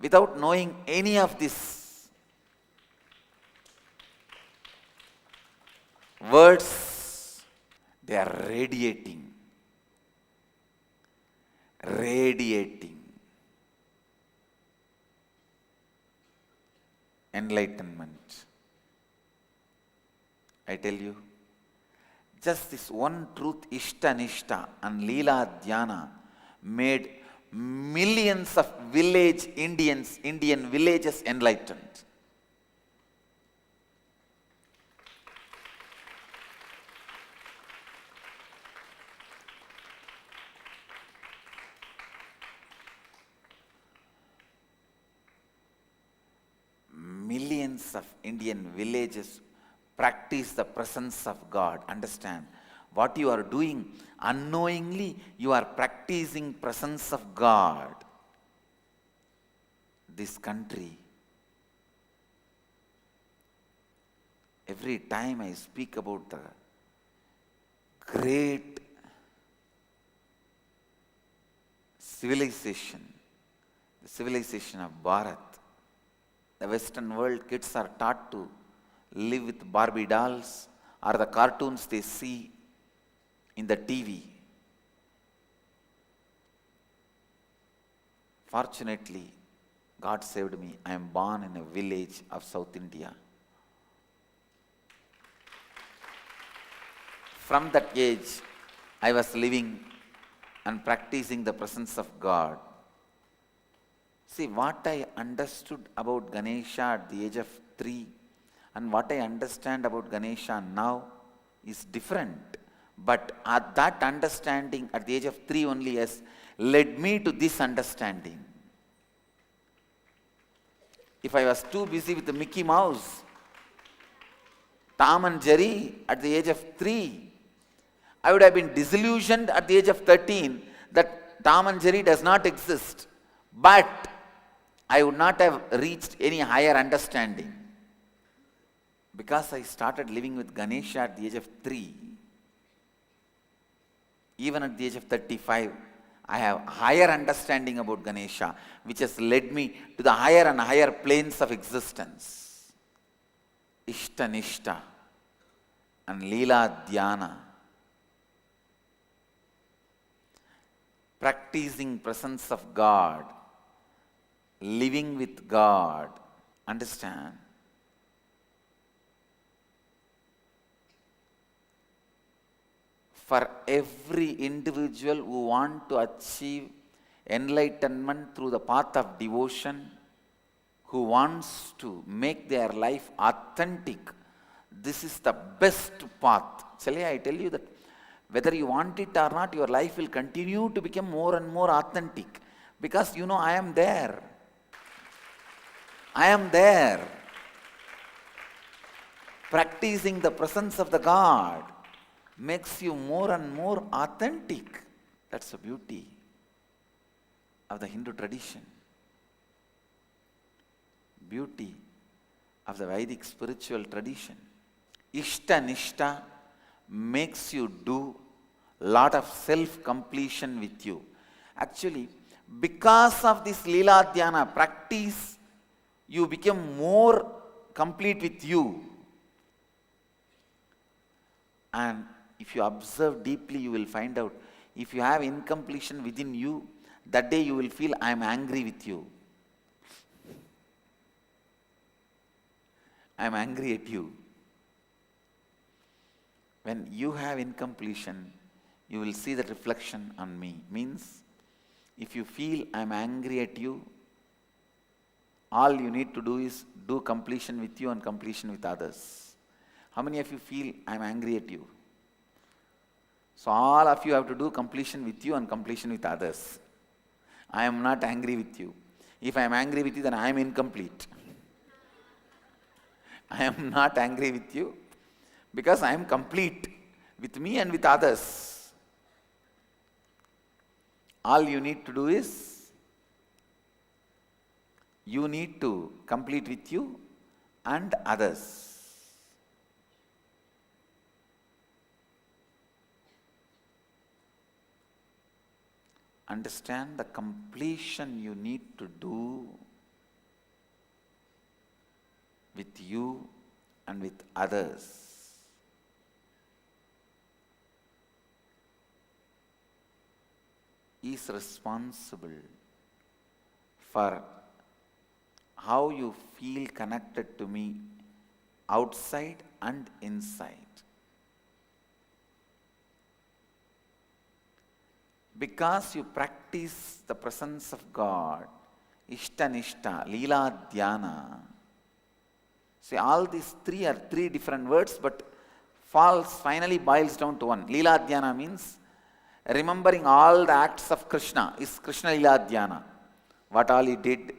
Without knowing any of this, words, they are radiating. Enlightenment. I tell you, just this one truth, Ishtanishta and Leela Dhyana, made millions of Indian villages enlightened. Millions of Indian villages practice the presence of God. Understand, what you are doing, unknowingly you are practicing presence of God. This country, every time I speak about the great civilization, the civilization of Bharat, the Western world kids are taught to live with Barbie dolls or the cartoons they see in the TV. Fortunately, God saved me. I am born in a village of South India. From that age, I was living and practicing the presence of God. See, what I understood about Ganesha at the age of 3 and what I understand about Ganesha now is different. But that understanding at the age of 3 only has led me to this understanding. If I was too busy with the Mickey Mouse, Tom and Jerry at the age of 3, I would have been disillusioned at the age of 13 that Tom and Jerry does not exist. But I would not have reached any higher understanding. Because I started living with Ganesha at the age of 3, even at the age of 35, I have higher understanding about Ganesha, which has led me to the higher and higher planes of existence. Ishta Nishta and Leela Dhyana. Practicing presence of God, living with God. Understand? For every individual who wants to achieve enlightenment through the path of devotion, who wants to make their life authentic, this is the best path. Shall I tell you that whether you want it or not, your life will continue to become more and more authentic. Because you know, I am there. I am there. Practicing the presence of the God makes you more and more authentic. That's the beauty of the Hindu tradition. Beauty of the Vedic spiritual tradition. Ishta Nishta makes you do lot of self-completion with you. Actually, because of this Leela Dhyana practice, you become more complete with you. And if you observe deeply, you will find out, if you have incompletion within you, that day you will feel, I am angry with you. I am angry at you. When you have incompletion, you will see the reflection on me. Means, if you feel I am angry at you, all you need to do is do completion with you and completion with others. How many of you feel I am angry at you? So all of you have to do completion with you and completion with others. I am not angry with you. If I am angry with you, then I am incomplete. I am not angry with you because I am complete with me and with others. All you need to do is, you need to complete with you and others. Understand the completion you need to do with you and with others. Is responsible for how you feel connected to me outside and inside. Because you practice the presence of God, Ishta Nishta, Leela Dhyana. See, all these three are three different words, but finally boils down to one. Leela Dhyana means remembering all the acts of Krishna is Krishna Leela Dhyana. What all he did.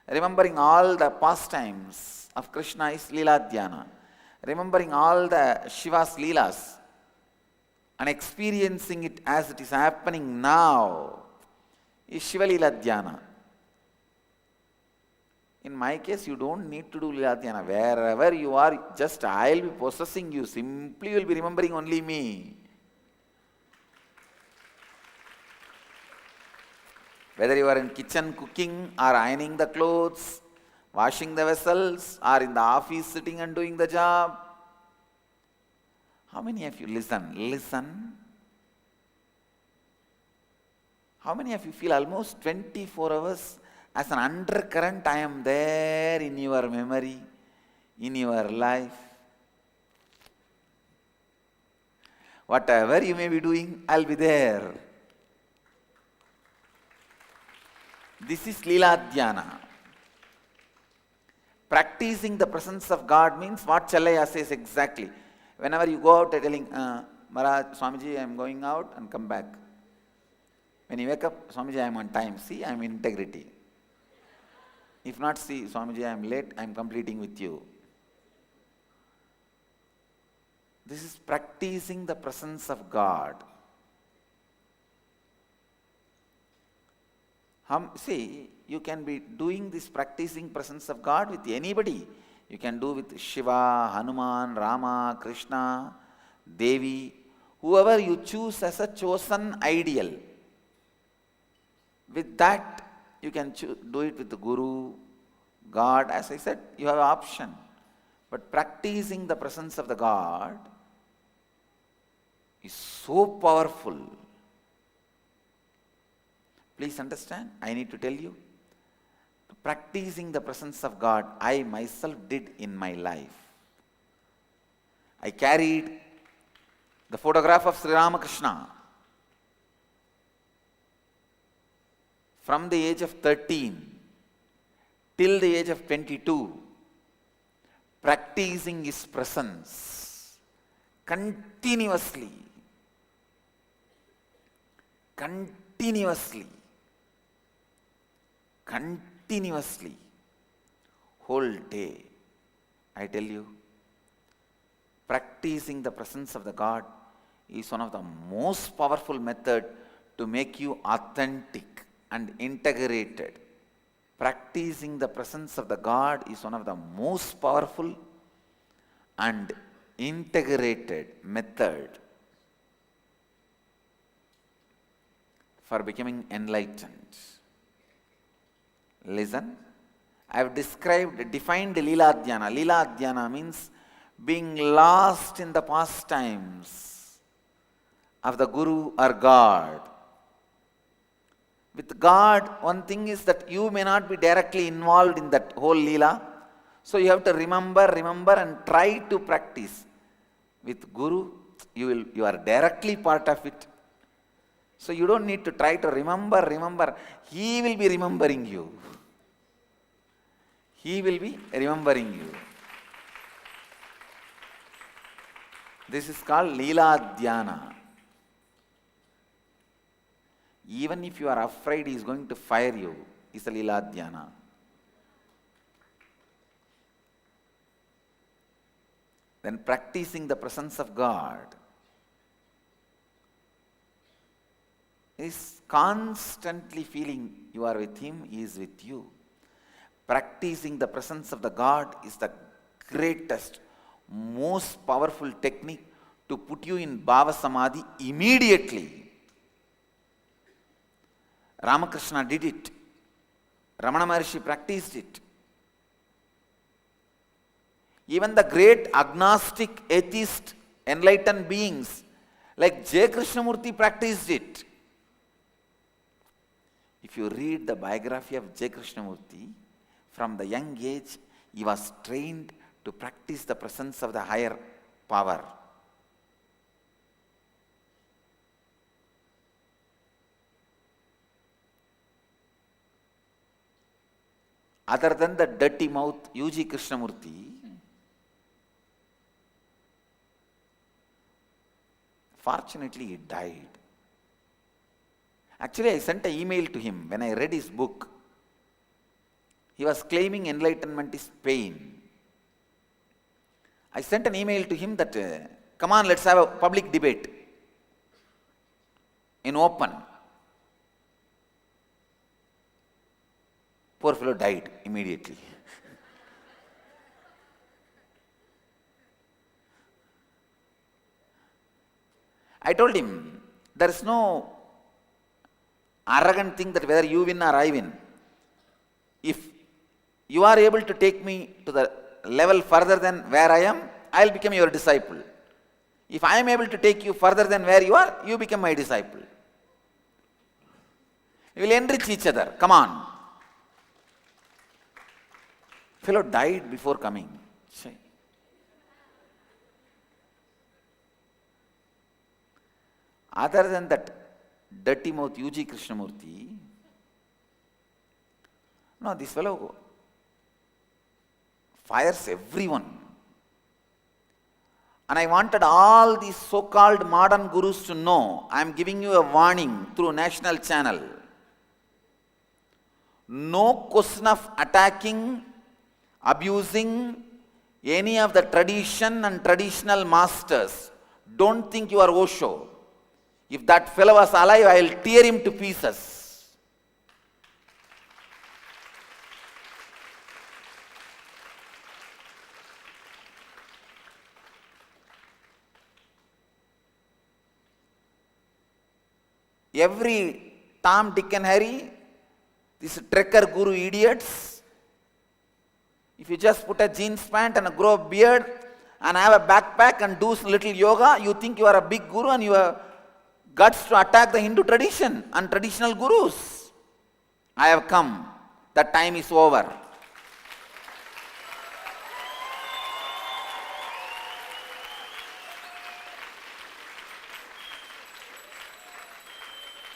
Remembering all the pastimes of Krishna is Leela Dhyana. Remembering all the Shiva's Leelas and experiencing it as it is happening now is Shiva Leela Dhyana. In my case, you don't need to do Leela Dhyana. Wherever you are, just I will be possessing you. Simply you will be remembering only me. Whether you are in kitchen cooking or ironing the clothes, washing the vessels, or in the office sitting and doing the job. How many of you listen? Listen. How many of you feel almost 24 hours as an undercurrent? I am there in your memory, in your life. Whatever you may be doing, I'll be there. This is Leela Dhyana. Practicing the presence of God means what Challaya says exactly. Whenever you go out telling, Maharaj, Swamiji, I am going out and come back. When you wake up, Swamiji, I am on time. See, I am in integrity. If not, see, Swamiji, I am late, I am completing with you. This is practicing the presence of God. See, you can be doing this practicing presence of God with anybody. You can do with Shiva, Hanuman, Rama, Krishna, Devi, whoever you choose as a chosen ideal. With that, you can do it with the Guru, God. As I said, you have an option. But practicing the presence of the God is so powerful. Please understand, I need to tell you, practicing the presence of God, I myself did in my life. I carried the photograph of Sri Ramakrishna from the age of 13 till the age of 22, practicing his presence continuously, whole day. I tell you, practicing the presence of the God is one of the most powerful methods to make you authentic and integrated. Practicing the presence of the God is one of the most powerful and integrated method for becoming enlightened. Listen, I have defined Leela Dhyana. Leela Dhyana means being lost in the pastimes of the Guru or God. With God, one thing is that you may not be directly involved in that whole Leela. So you have to remember and try to practice. With Guru, you are directly part of it. So you don't need to try to remember. He will be remembering you. He will be remembering you. This is called Leela Dhyana. Even if you are afraid he is going to fire you, is a Leela Dhyana. Then practicing the presence of God is constantly feeling you are with him, he is with you. Practicing the presence of the God is the greatest, most powerful technique to put you in Bhava Samadhi immediately. Ramakrishna did it. Ramana Maharshi practiced it. Even the great agnostic, atheist, enlightened beings like J. Krishnamurti practiced it. If you read the biography of J. Krishnamurti, from the young age, he was trained to practice the presence of the higher power. Other than the dirty mouth U.G. Krishnamurti, fortunately he died. Actually, I sent an email to him when I read his book. He was claiming enlightenment is pain. I sent an email to him that, come on, let's have a public debate in open. Poor fellow died immediately. I told him, there is no arrogant thing that whether you win or I win. If you are able to take me to the level further than where I am, I will become your disciple. If I am able to take you further than where you are, you become my disciple. We will enrich each other. Come on. Fellow died before coming. Other than that dirty mouth U.G. Krishnamurti, no, this fellow fires everyone. And I wanted all these so-called modern gurus to know, I am giving you a warning through national channel. No question of attacking, abusing, any of the tradition and traditional masters, don't think you are Osho. If that fellow was alive, I will tear him to pieces. Every Tom, Dick and Harry, these trekker guru idiots, if you just put a jeans pant and grow a beard and have a backpack and do little yoga, you think you are a big guru and you have guts to attack the Hindu tradition and traditional gurus. I have come. That time is over.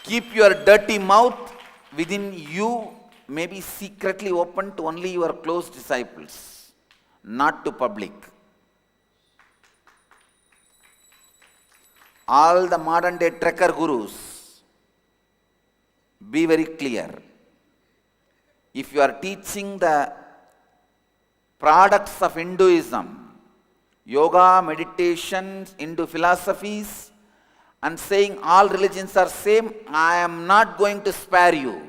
Keep your dirty mouth within you, maybe secretly open to only your close disciples, not to public. All the modern day trekker gurus, be very clear. If you are teaching the products of Hinduism, yoga, meditation, Hindu philosophies, and saying all religions are same, I am not going to spare you.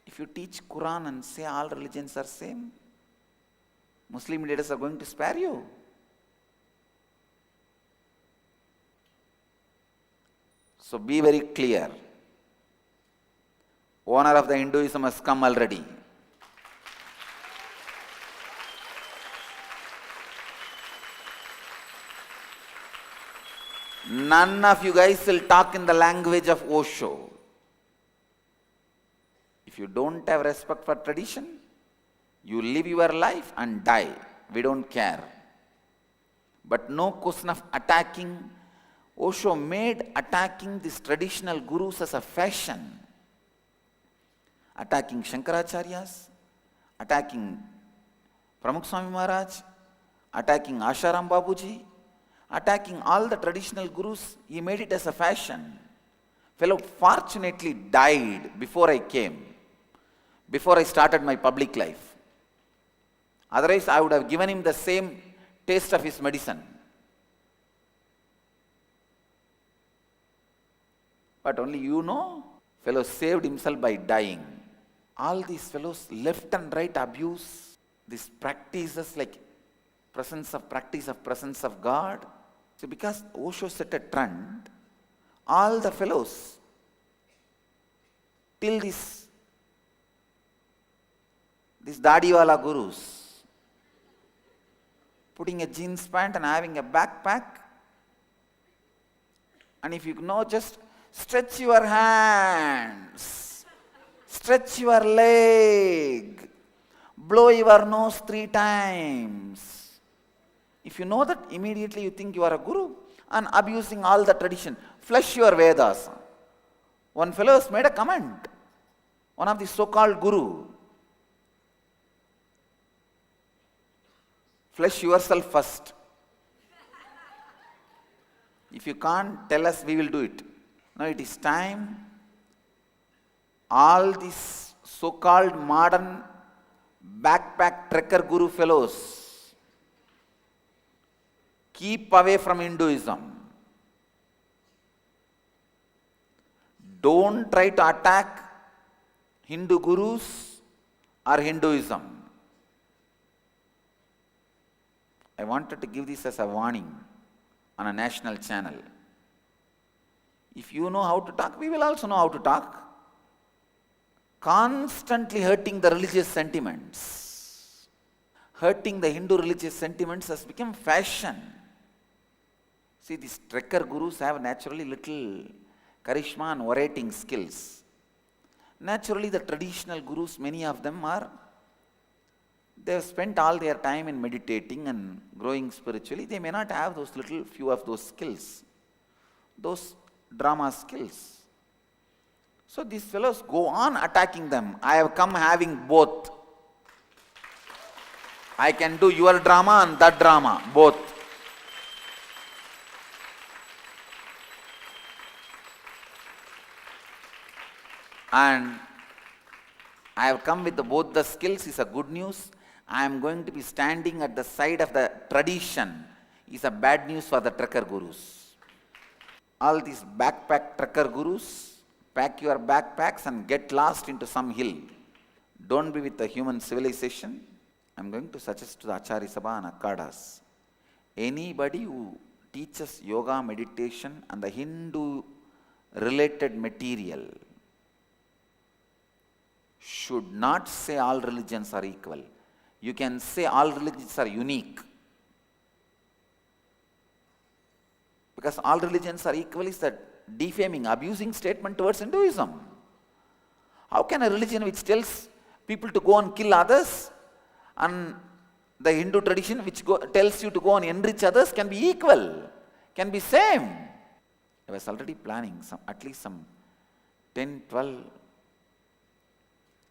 If you teach Quran and say all religions are same, Muslim leaders are going to spare you. So be very clear. Owner of the Hinduism has come already. None of you guys will talk in the language of Osho. If you don't have respect for tradition, you live your life and die. We don't care. But no question of attacking. Osho made attacking these traditional gurus as a fashion. Attacking Shankaracharyas, attacking Pramukh Swami Maharaj, attacking Asharam Babuji, attacking all the traditional gurus, he made it as a fashion. Fellow fortunately died before I came, before I started my public life. Otherwise, I would have given him the same taste of his medicine. But only you know, fellow saved himself by dying. All these fellows left and right abuse these practices like presence of God. So because Osho set a trend, all the fellows till these Dadiwala gurus putting a jeans pant and having a backpack, and if you know, just stretch your hands, stretch your leg, blow your nose 3 times. If you know that, immediately you think you are a guru and abusing all the tradition. Flush your Vedas. One fellow has made a comment, one of the so-called guru. Flush yourself first. If you can't tell us, we will do it. Now it is time. All these so-called modern backpack trekker guru fellows, keep away from Hinduism. Don't try to attack Hindu gurus or Hinduism. I wanted to give this as a warning on a national channel. If you know how to talk, we will also know how to talk. Constantly hurting the religious sentiments. Hurting the Hindu religious sentiments has become fashion. See, these trekker gurus have naturally little charisma and orating skills. Naturally, the traditional gurus, many of them they have spent all their time in meditating and growing spiritually. They may not have those few of those skills, those drama skills. So these fellows go on attacking them. I have come having both. I can do your drama and that drama, both. And I have come with both the skills is a good news. I am going to be standing at the side of the tradition is a bad news for the trucker gurus. All these backpack trucker gurus, pack your backpacks and get lost into some hill. Don't be with the human civilization. I am going to suggest to the Acharya Sabha and Akkadas, anybody who teaches yoga, meditation and the Hindu related material should not say all religions are equal. You can say all religions are unique. Because all religions are equal is a defaming, abusing statement towards Hinduism. How can a religion which tells people to go and kill others and the Hindu tradition which tells you to go and enrich others can be equal, can be same? I was already planning at least some 10, 12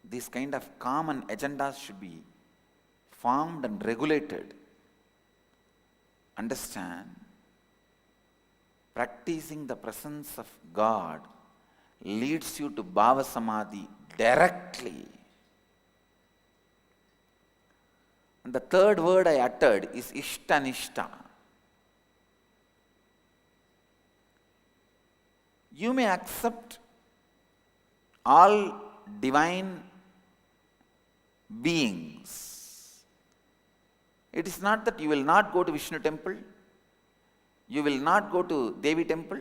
these kind of common agendas should be formed and regulated. Understand, practicing the presence of God leads you to Bhava Samadhi directly. And the third word I uttered is Ishtanishta. You may accept all divine beings. It is not that you will not go to Vishnu temple, you will not go to Devi temple,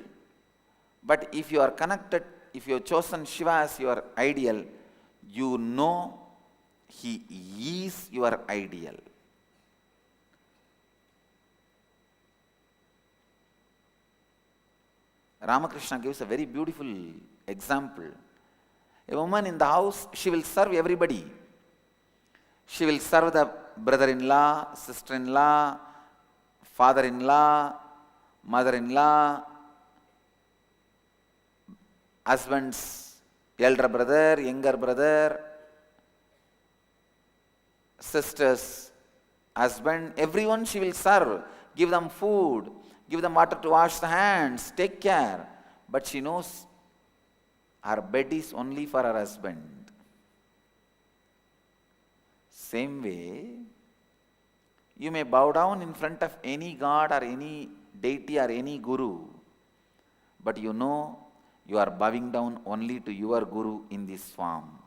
but if you are connected, if you have chosen Shiva as your ideal, you know he is your ideal. Ramakrishna gives a very beautiful example. A woman in the house, she will serve everybody. She will serve the brother-in-law, sister-in-law, father-in-law, mother-in-law, husband's elder brother, younger brother, sister's husband, everyone she will serve, give them food, give them water to wash the hands, take care. But she knows her bed is only for her husband. Same way, you may bow down in front of any god or any deity or any guru, but you know you are bowing down only to your guru in this form.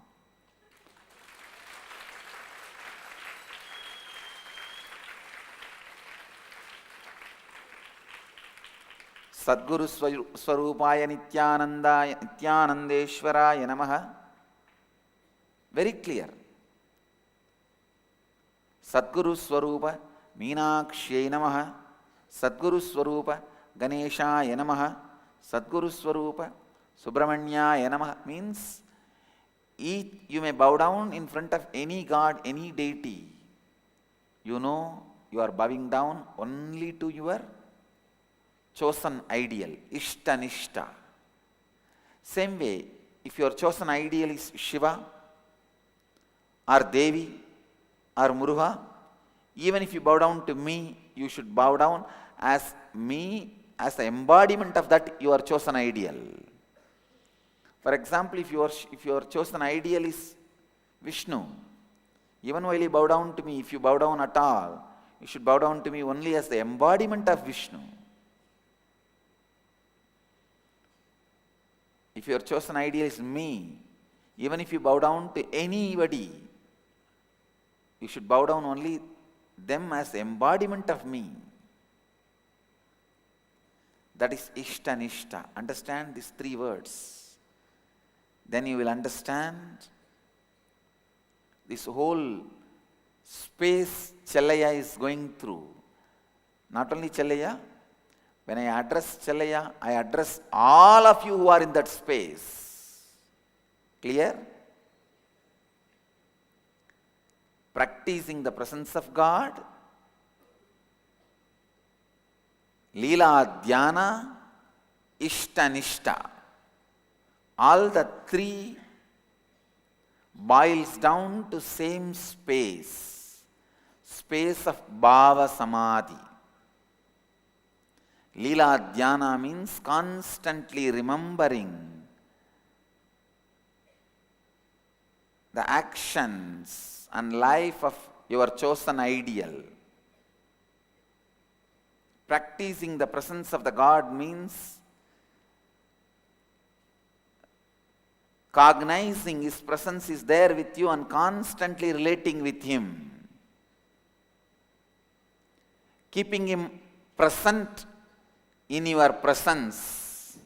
Sadguru Swarupaya Nityanandeshwaraya Namaha. Very clear. Sadguru Swarupa Meenakshya Namaha. Sadguru Swarupa Ganeshaya Namaha. Sadguru Swarupa Subramanyaya Namaha. Means you may bow down in front of any god, any deity. You know you are bowing down only to your chosen ideal, Ishtanishta. Same way, if your chosen ideal is Shiva or Devi or Muruga, even if you bow down to me, you should bow down as me, as the embodiment of that your chosen ideal. For example, if your chosen ideal is Vishnu, even while you bow down to me, if you bow down at all, you should bow down to me only as the embodiment of Vishnu. If your chosen ideal is me, even if you bow down to anybody, you should bow down only them as the embodiment of me. That is Ishtanishta. Understand these three words. Then you will understand this whole space Chellaya is going through. Not only Chellaya, when I address Chellaya, I address all of you who are in that space. Clear? Practicing the presence of God, Leela Dhyana, Ishtanishta. All the three boils down to same space, space of Bhava Samadhi. Leela Dhyana means constantly remembering the actions and life of your chosen ideal. Practicing the presence of the God means cognizing His presence is there with you and constantly relating with Him. Keeping Him present in your presence.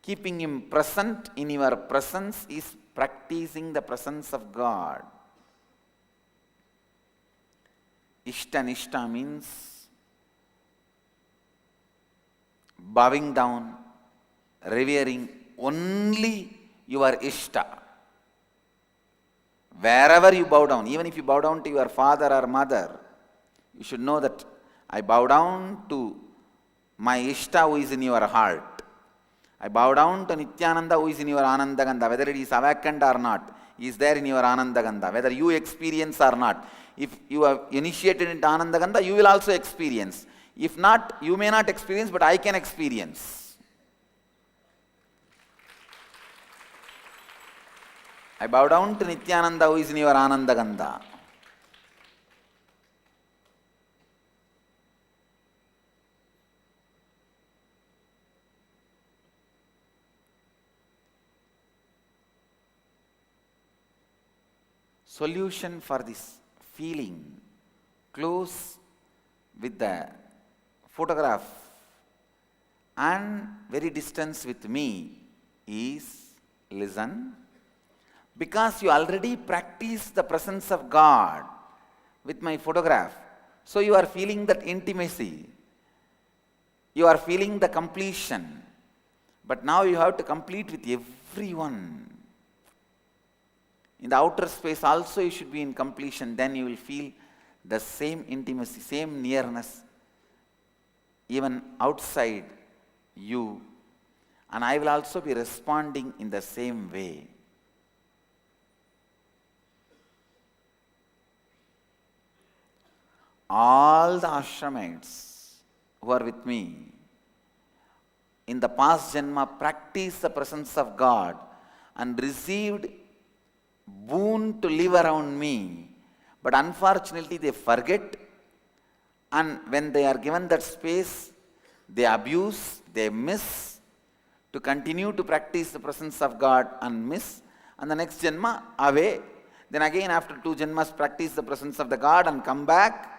Keeping Him present in your presence is practicing the presence of God. Ishta means bowing down, revering only your Ishta. Wherever you bow down, even if you bow down to your father or mother, you should know that I bow down to my Ishta who is in your heart. I bow down to Nityananda who is in your Anandagandha, whether it is awakened or not, he is there in your Anandagandha, whether you experience or not. If you have initiated into Anandagandha, you will also experience. If not, you may not experience, but I can experience. I bow down to Nityananda who is in your Anandagandha. Solution for this feeling close with the photograph and very distance with me is listen. Because you already practice the presence of God with my photograph, so you are feeling that intimacy, you are feeling the completion, but now you have to complete with everyone. In the outer space also you should be in completion, then you will feel the same intimacy, same nearness, even outside you, and I will also be responding in the same way. All the ashramites who are with me in the past janma practiced the presence of God and received boon to live around me, but unfortunately they forget, and when they are given that space, they abuse, they miss to continue to practice the presence of God and miss, and the next janma away. Then again after 2 janmas practice the presence of the God and come back.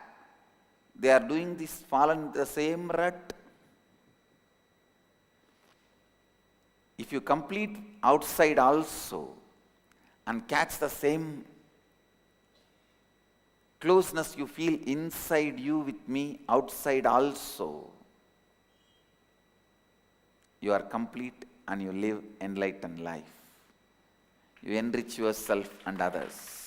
They are doing this, fallen into the same rut. If you complete outside also and catch the same closeness you feel inside you with me, outside also, you are complete and you live enlightened life. You enrich yourself and others.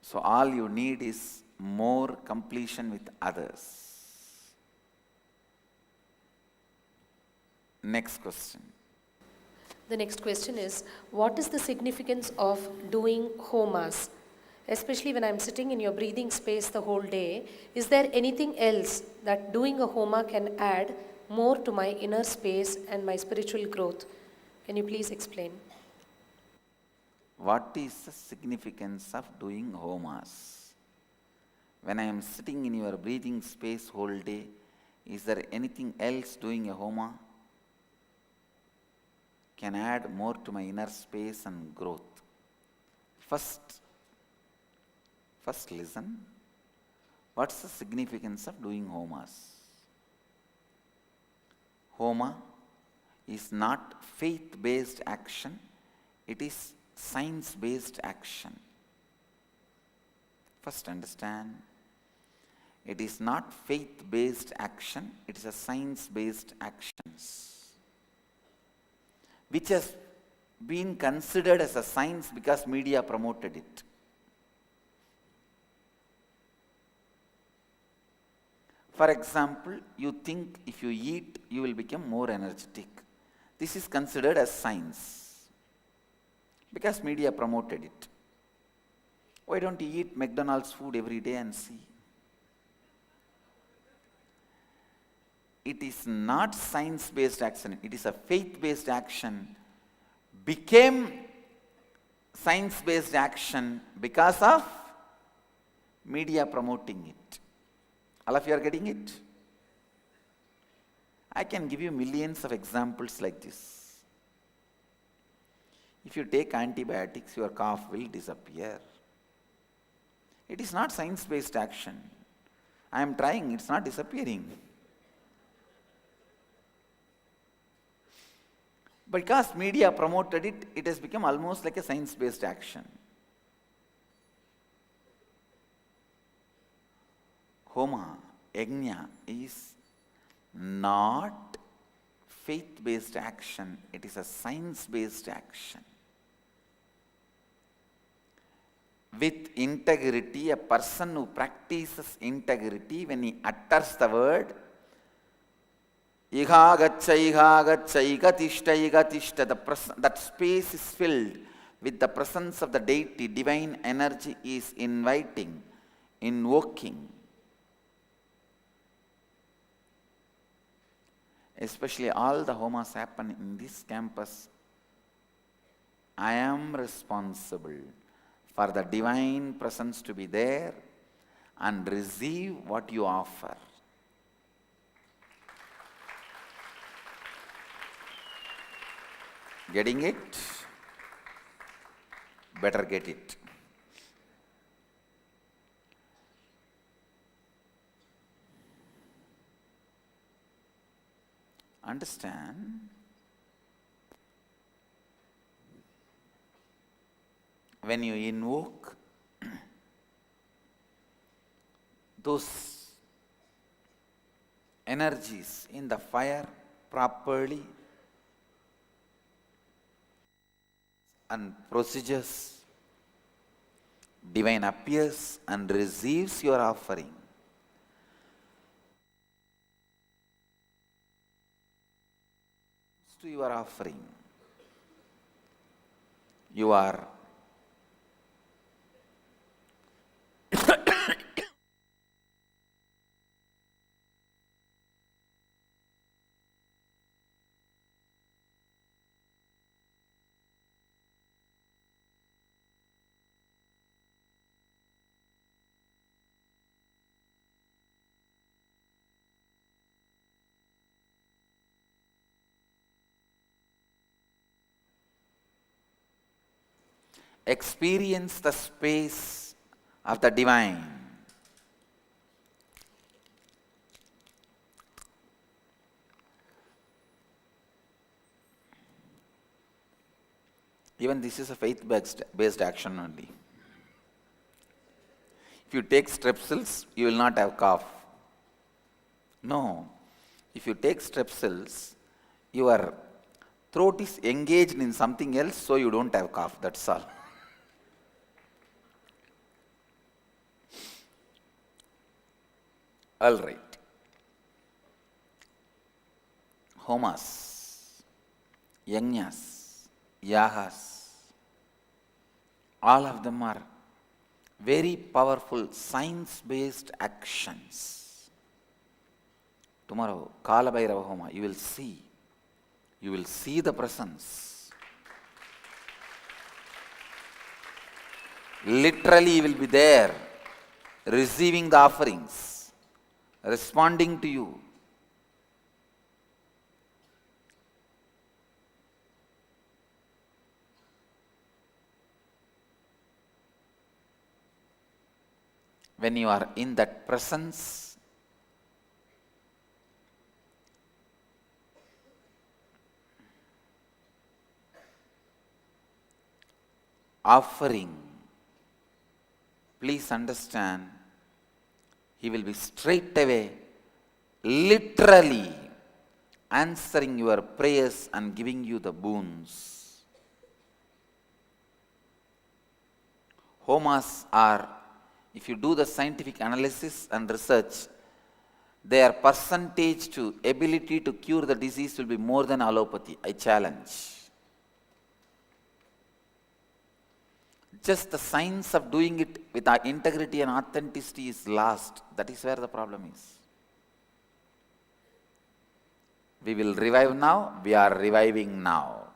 So all you need is more completion with others. Next question. The next question is, what is the significance of doing homas? Especially when I'm sitting in your breathing space the whole day, is there anything else that doing a homa can add more to my inner space and my spiritual growth? Can you please explain? What is the significance of doing homas? When I am sitting in your breathing space whole day, is there anything else doing a homa can add more to my inner space and growth? First listen. What's the significance of doing homas? Homa is not faith-based action, it is science-based action. First understand, it is not faith-based action, it is a science-based actions, which has been considered as a science because media promoted it. For example, you think if you eat, you will become more energetic. This is considered as science. Because media promoted it. Why don't you eat McDonald's food every day and see? It is not science-based action, it is a faith-based action. Became science-based action because of media promoting it. All of you are getting it? I can give you millions of examples like this. If you take antibiotics, your cough will disappear. It is not science-based action. I am trying, it's not disappearing. Because media promoted it, it has become almost like a science-based action. Homa, yajna is not faith-based action, it is a science-based action. With integrity, a person who practices integrity, when he utters the word, Iha gaccha, igatishta, that space is filled with the presence of the deity, divine energy is inviting, invoking. Especially all the homas happen in this campus. I am responsible for the divine presence to be there and receive what you offer. Getting it? Better get it. Understand? When you invoke those energies in the fire properly, and procedures, divine appears and receives your offering. To your offering, you are experience the space of the divine. Even this is a faith-based action only. If you take strepsils, you will not have cough. No. If you take strepsils, your throat is engaged in something else, so you don't have cough, that's all. All right. Homas, yajnas, yagas, all of them are very powerful science-based actions. Tomorrow, Kala Bhairava Homa, you will see the presence. Literally, you will be there, receiving the offerings, responding to you. When you are in that presence, offering, please understand, he will be straight away, literally answering your prayers and giving you the boons. Homas are, if you do the scientific analysis and research, their percentage to ability to cure the disease will be more than allopathy. I challenge. Just the science of doing it with our integrity and authenticity is lost. That is where the problem is. We will revive now. We are reviving now.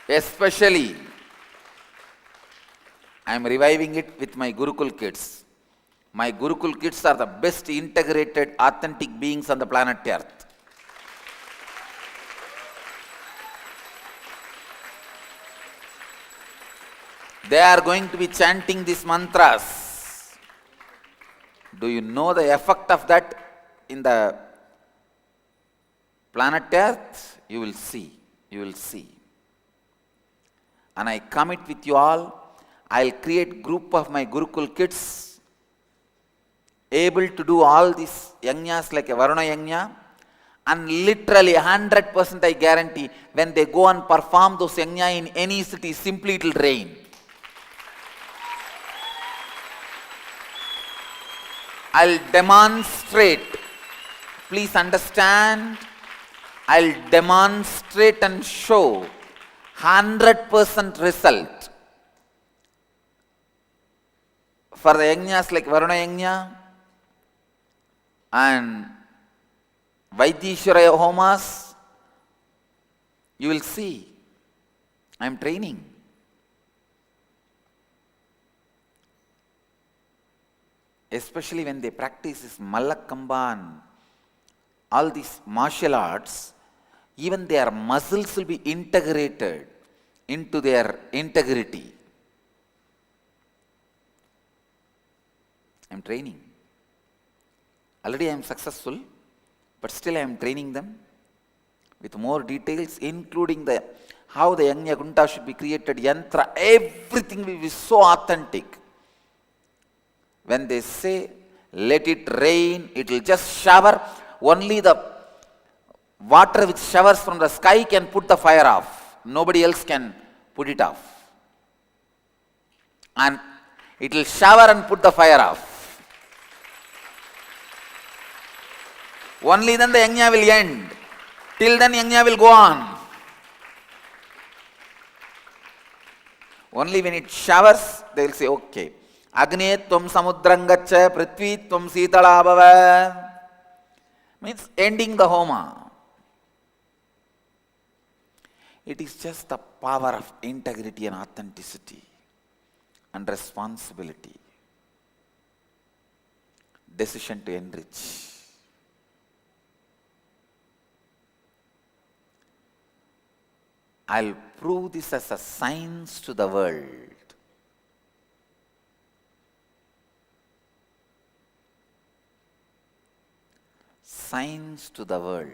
Especially, I am reviving it with my Gurukul kids. My Gurukul kids are the best integrated, authentic beings on the planet Earth. They are going to be chanting these mantras. Do you know the effect of that in the planet Earth? You will see. You will see. And I commit with you all, I'll create group of my Gurukul kids able to do all these yajnas like a Varuna yajna, and literally 100% I guarantee when they go and perform those yajna in any city, simply it will rain. I'll demonstrate. Please understand, I'll demonstrate and show 100% result for the yajnas like Varuna yajna and Vaidishwaraya homas. You will see. I am training. Especially when they practice this Mallakamba and all these martial arts, even their muscles will be integrated into their integrity. I am training. Already I am successful, but still I am training them with more details, including the how the Yajna Gunta should be created, yantra, everything will be so authentic. When they say, let it rain, it will just shower. Only the water which showers from the sky can put the fire off. Nobody else can put it off. And it will shower and put the fire off. Only then the yajna will end. Till then yajna will go on. Only when it showers, they will say, okay. Agni tvam samudrangacha prithvi tvam sitala bhava. Means ending the homa. It is just the power of integrity and authenticity and responsibility. Decision to enrich. I'll prove this as a science to the world. Science to the world.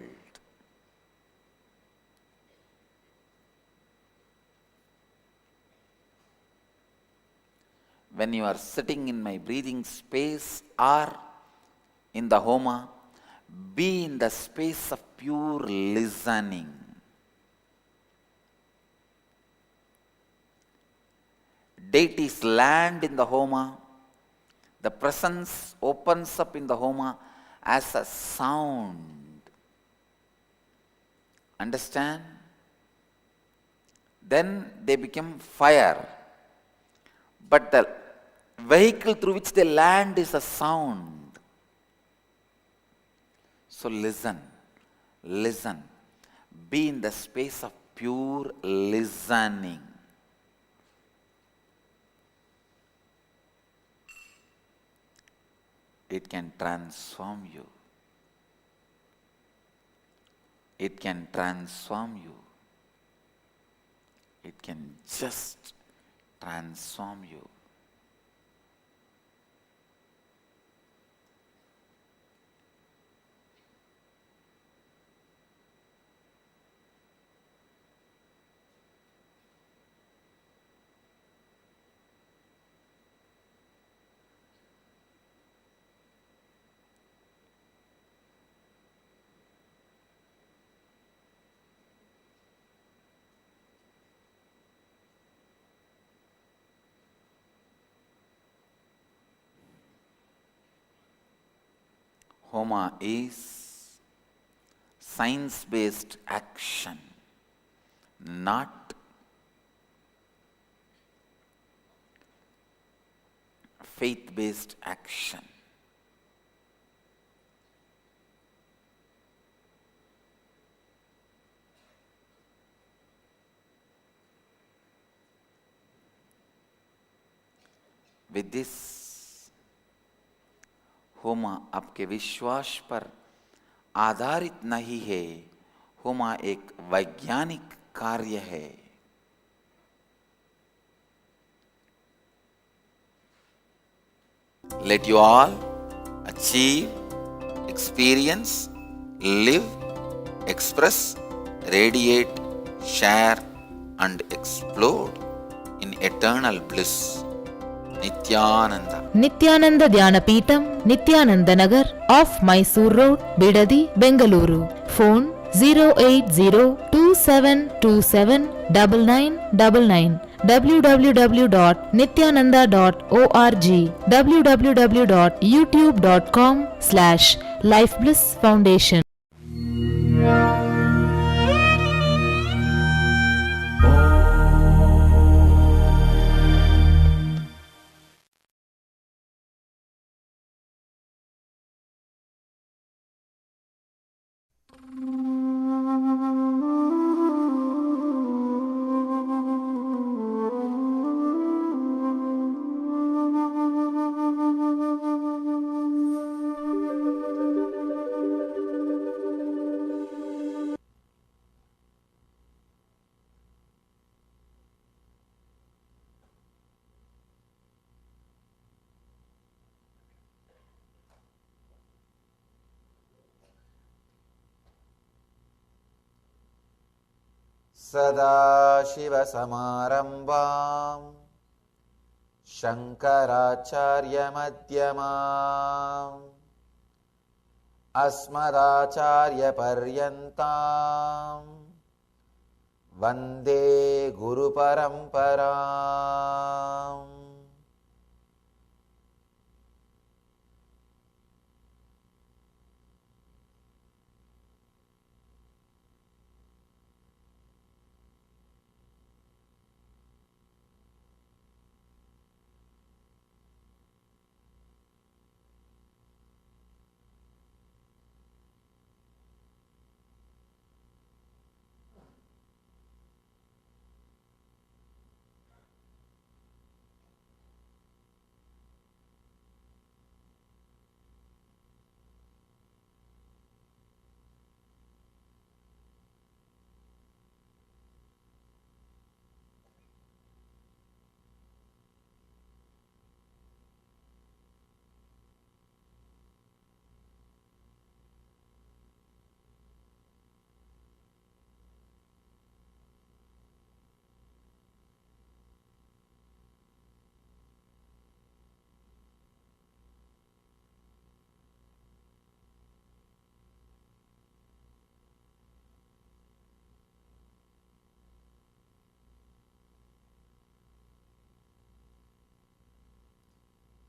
When you are sitting in my breathing space or in the homa, be in the space of pure listening. Deities land in the homa. The presence opens up in the homa as a sound. Understand? Then they become fire. But the vehicle through which they land is a sound. So listen, listen. Be in the space of pure listening. It can transform you. It can transform you. It can just transform you. Homa is science-based action, not faith-based action. With this, होमा आपके विश्वास पर आधारित नहीं है, होमा एक वैज्ञानिक कार्य है. Let you all achieve, experience, live, express, radiate, share and explode in eternal bliss. Nityananda. Nityananda Dhyanapitham, Nityananda Nagar, off Mysore Road, Bidadi, Bengaluru. Phone 08027279999. www.nityananda.org. www.youtube.com/lifeblissfoundation. सदाशिवसमारम्भां शङ्कराचार्यमध्यमाम् अस्मदाचार्यपर्यन्तां वन्दे गुरुपरम्पराम्.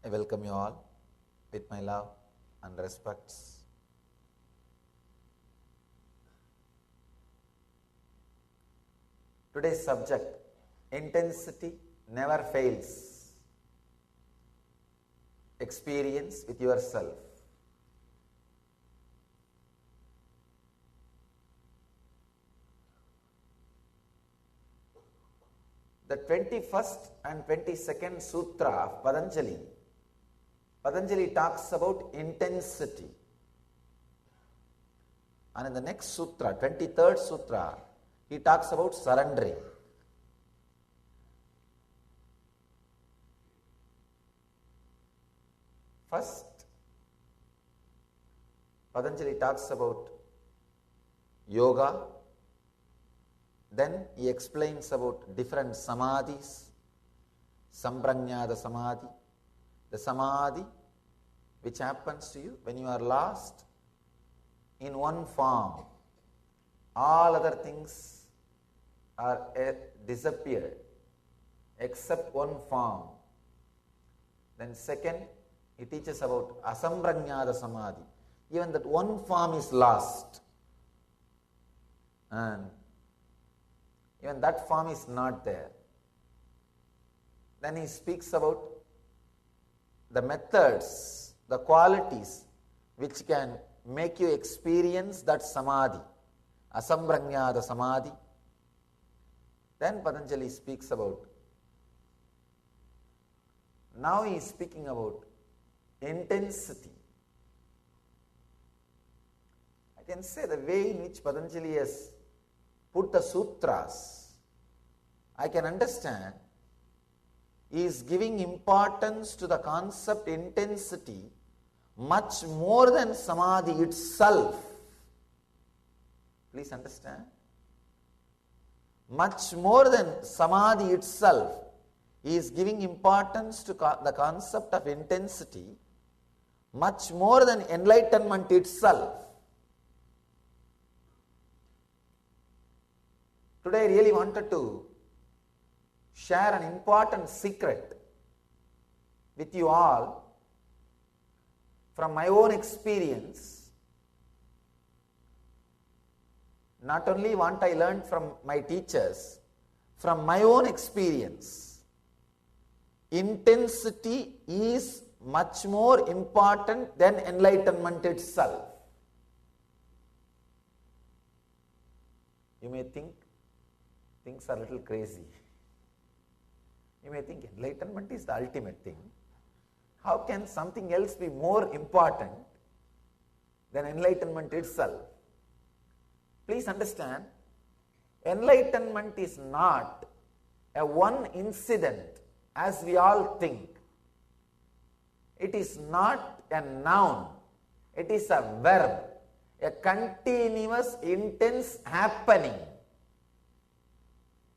I welcome you all with my love and respects. Today's subject, intensity never fails. Experience with yourself. The 21st and 22nd Sutra of Patanjali talks about intensity. And in the next Sutra, 23rd Sutra, he talks about surrendering. First, Patanjali talks about yoga. Then he explains about different samadhis, samprajñāta samadhi, the samadhi which happens to you when you are lost in one form. All other things are disappeared except one form. Then second, he teaches about asamprajñāta samadhi. Even that one form is lost. And even that form is not there. Then he speaks about the methods, the qualities which can make you experience that samadhi, asambranyada samadhi. Then Patanjali speaks about, now he is speaking about intensity. I can say the way in which Patanjali has put the sutras, I can understand. He is giving importance to the concept intensity much more than samadhi itself. Please understand. Much more than samadhi itself, he is giving importance to the concept of intensity much more than enlightenment itself. Today I really wanted to share an important secret with you all from my own experience. Not only what I learned from my teachers, from my own experience. Intensity is much more important than enlightenment itself. You may think things are a little crazy. You may think enlightenment is the ultimate thing. How can something else be more important than enlightenment itself? Please understand, enlightenment is not a one incident as we all think. It is not a noun, it is a verb, a continuous, intense happening.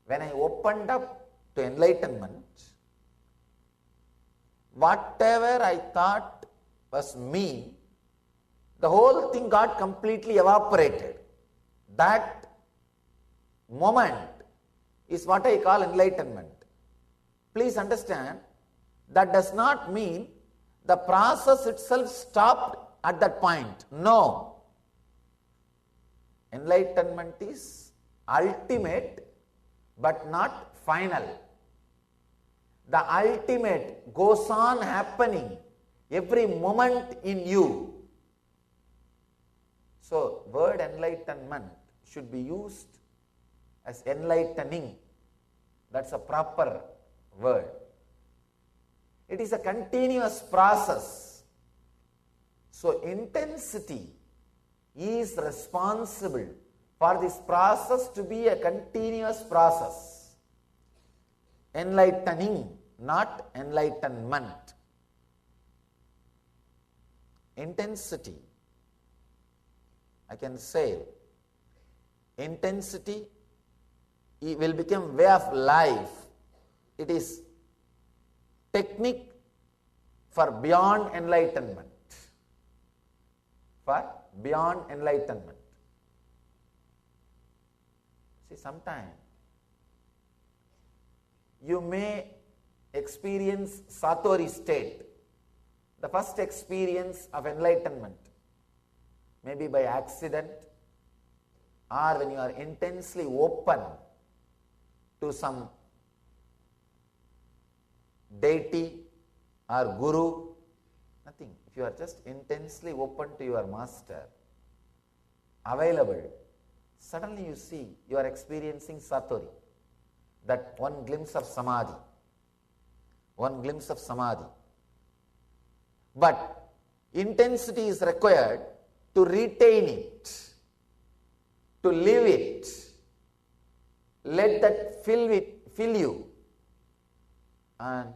When I opened up to enlightenment, whatever I thought was me, the whole thing got completely evaporated. That moment is what I call enlightenment. Please understand, that does not mean the process itself stopped at that point. No. Enlightenment is ultimate but not final. The ultimate goes on happening every moment in you. So, word enlightenment should be used as enlightening. That's a proper word. It is a continuous process. So, intensity is responsible for this process to be a continuous process. Enlightening, not enlightenment. Intensity, I can say, intensity will become way of life. It is technique for beyond enlightenment. For beyond enlightenment. See, sometimes you may experience Satori state, the first experience of enlightenment, maybe by accident or when you are intensely open to some deity or guru, nothing. If you are just intensely open to your master, available, suddenly you see you are experiencing Satori, that one glimpse of samadhi, one glimpse of samadhi. But intensity is required to retain it, to live it. Let that fill you. And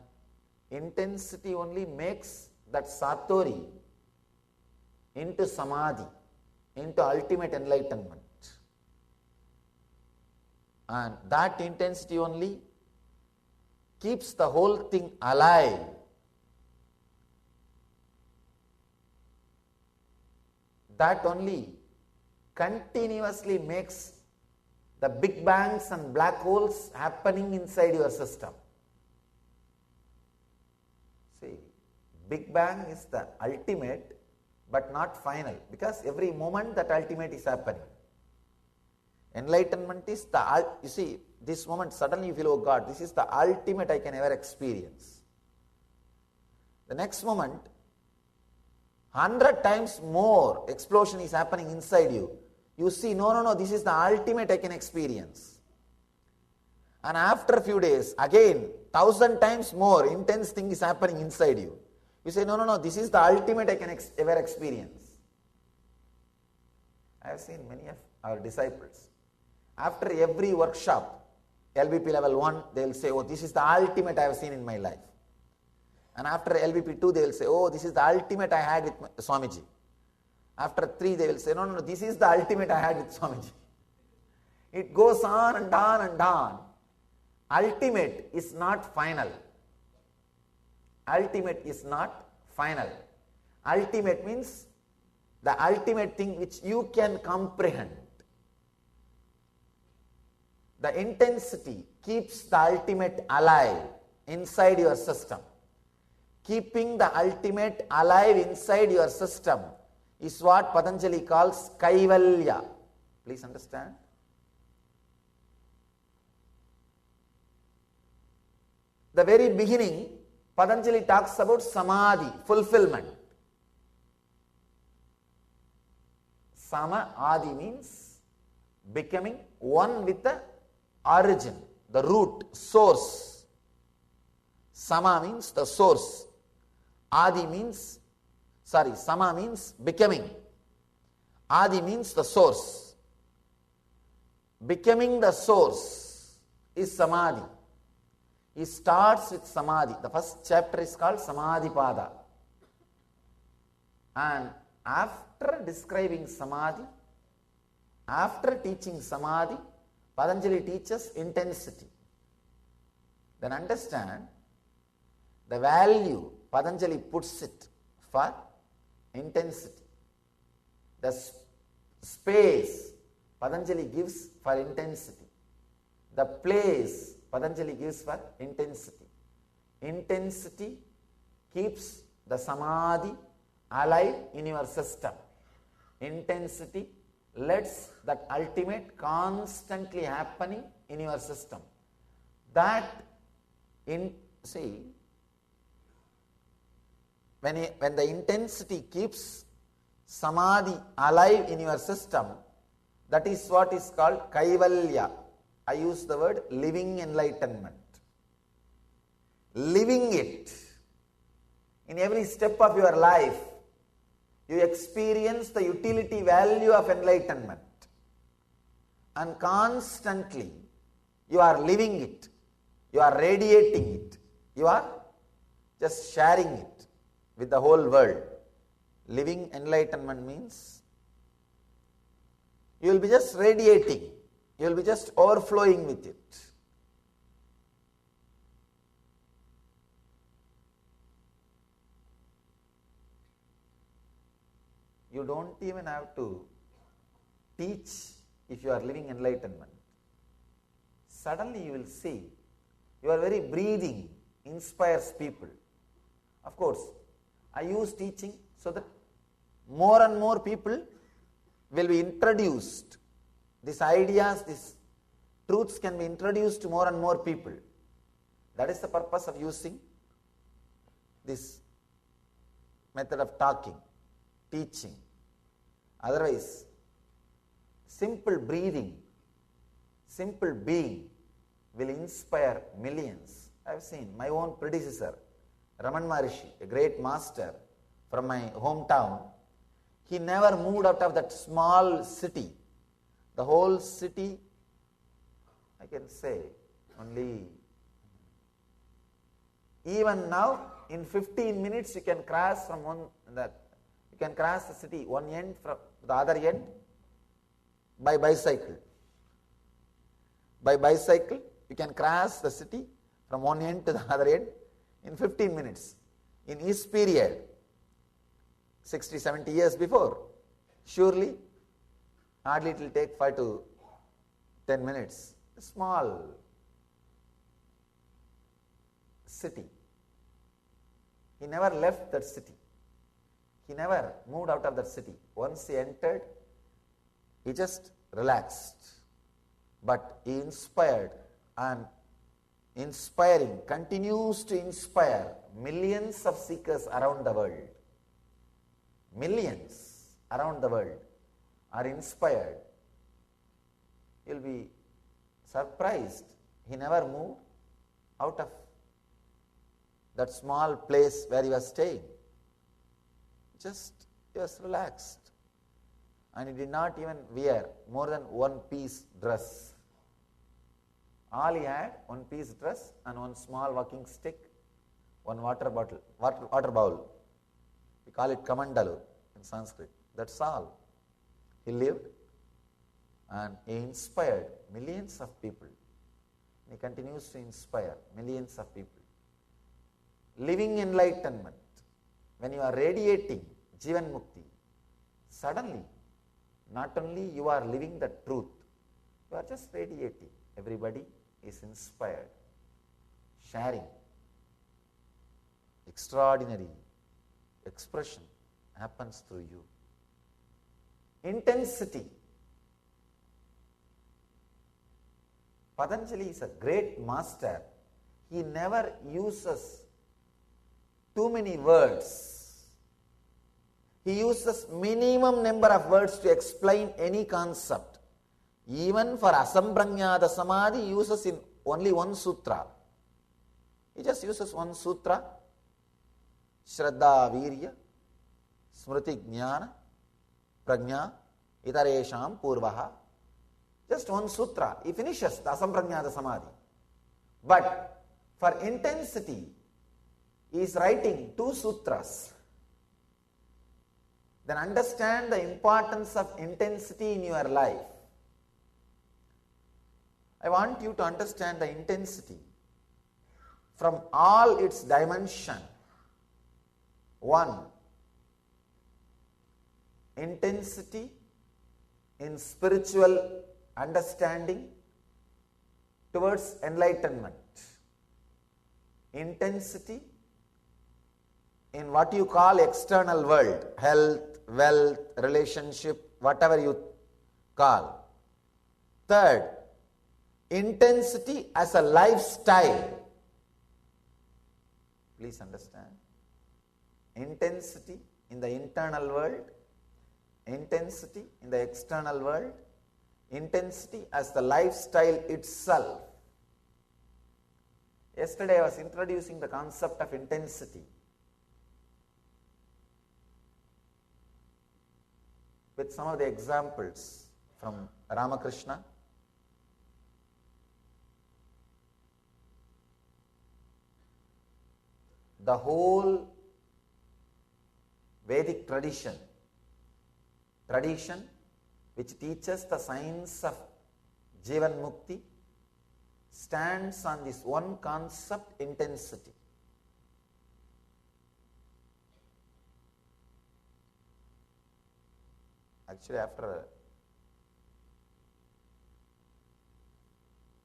intensity only makes that Satori into samadhi, into ultimate enlightenment. And that intensity only keeps the whole thing alive. That only continuously makes the big bangs and black holes happening inside your system. See, Big Bang is the ultimate but not final, because every moment that ultimate is happening. Enlightenment is the, you see, this moment suddenly you feel, oh God, this is the ultimate I can ever experience. The next moment, 100 times more explosion is happening inside you. You see, no, this is the ultimate I can experience. And after a few days, again, 1,000 times more intense thing is happening inside you. You say, no, this is the ultimate I can ever experience. I have seen many of our disciples. After every workshop, LVP level 1, they will say, oh, this is the ultimate I have seen in my life. And after LVP 2, they will say, oh, this is the ultimate I had with Swamiji. After 3, they will say, no, this is the ultimate I had with Swamiji. It goes on and on and on. Ultimate is not final. Ultimate is not final. Ultimate means the ultimate thing which you can comprehend. The intensity keeps the ultimate alive inside your system. Keeping the ultimate alive inside your system is what Patanjali calls Kaivalya. Please understand. The very beginning, Patanjali talks about Samadhi, fulfillment. Sama Adi means becoming one with the origin, the root, source. Sama means the source. Adi means, Sama means becoming. Adi means the source. Becoming the source is Samadhi. He starts with Samadhi. The first chapter is called Samadhipada. And after describing Samadhi, after teaching Samadhi, Patanjali teaches intensity. Then understand the value Patanjali puts it for intensity. The space Patanjali gives for intensity. The place Patanjali gives for intensity. Intensity keeps the Samadhi alive in your system. Intensity lets that ultimate constantly happening in your system. That when the intensity keeps Samadhi alive in your system, that is what is called Kaivalya. I use the word living enlightenment. Living it. In every step of your life, you experience the utility value of enlightenment. And constantly, you are living it. You are radiating it. You are just sharing it with the whole world. Living enlightenment means you will be just radiating. You will be just overflowing with it. You don't even have to teach if you are living enlightenment. Suddenly you will see your very breathing inspires people. Of course, I use teaching so that more and more people will be introduced. These ideas, these truths can be introduced to more and more people. That is the purpose of using this method of talking, teaching. Otherwise, simple breathing, simple being will inspire millions. I have seen my own predecessor, Raman Maharishi, a great master from my hometown. He never moved out of that small city. The whole city, I can say, only, even now, in 15 minutes you can cross from you can cross the city, one end from the other end, by bicycle. By bicycle, you can cross the city from one end to the other end in 15 minutes. In his period, 60, 70 years before, surely, hardly it will take 5 to 10 minutes. A small city. He never left that city. He never moved out of that city. Once he entered, he just relaxed. But he inspired, and inspiring, continues to inspire millions of seekers around the world, millions around the world are inspired, you'll be surprised. He never moved out of that small place where he was staying. Just he was relaxed. And he did not even wear more than one piece dress. All he had, one piece dress and one small walking stick, one water bowl. We call it kamandalu in Sanskrit. That's all. He lived and he inspired millions of people. He continues to inspire millions of people. Living enlightenment, when you are radiating Jivan Mukti, suddenly, not only you are living the truth, you are just radiating. Everybody is inspired, sharing. Extraordinary expression happens through you. Intensity. Patanjali is a great master. He never uses too many words. He uses minimum number of words to explain any concept. Even for asamprajnata samadhi, he uses in only one sutra. He just uses one sutra. Shraddha virya, smriti jnana, prajna, itaresham purvaha. Just one sutra. He finishes the asamprajnata samadhi. But for intensity, he is writing 2 sutras. Then understand the importance of intensity in your life. I want you to understand the intensity from all its dimension. 1. Intensity in spiritual understanding towards enlightenment. Intensity in what you call external world, health, wealth, relationship, whatever you call. 3rd, intensity as a lifestyle. Please understand. Intensity in the internal world, intensity in the external world, intensity as the lifestyle itself. Yesterday I was introducing the concept of intensity with some of the examples from Ramakrishna. The whole Vedic tradition which teaches the science of Jivan Mukti stands on this one concept, intensity. Actually, after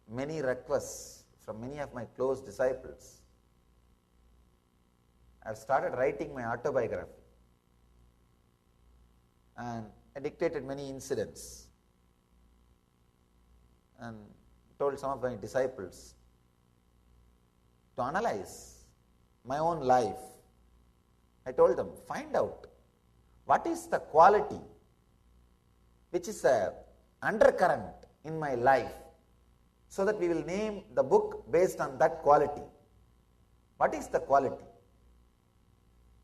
many requests from many of my close disciples, I have started writing my autobiography. And I dictated many incidents and told some of my disciples to analyze my own life. I told them, find out what is the quality which is a undercurrent in my life, so that we will name the book based on that quality. What is the quality?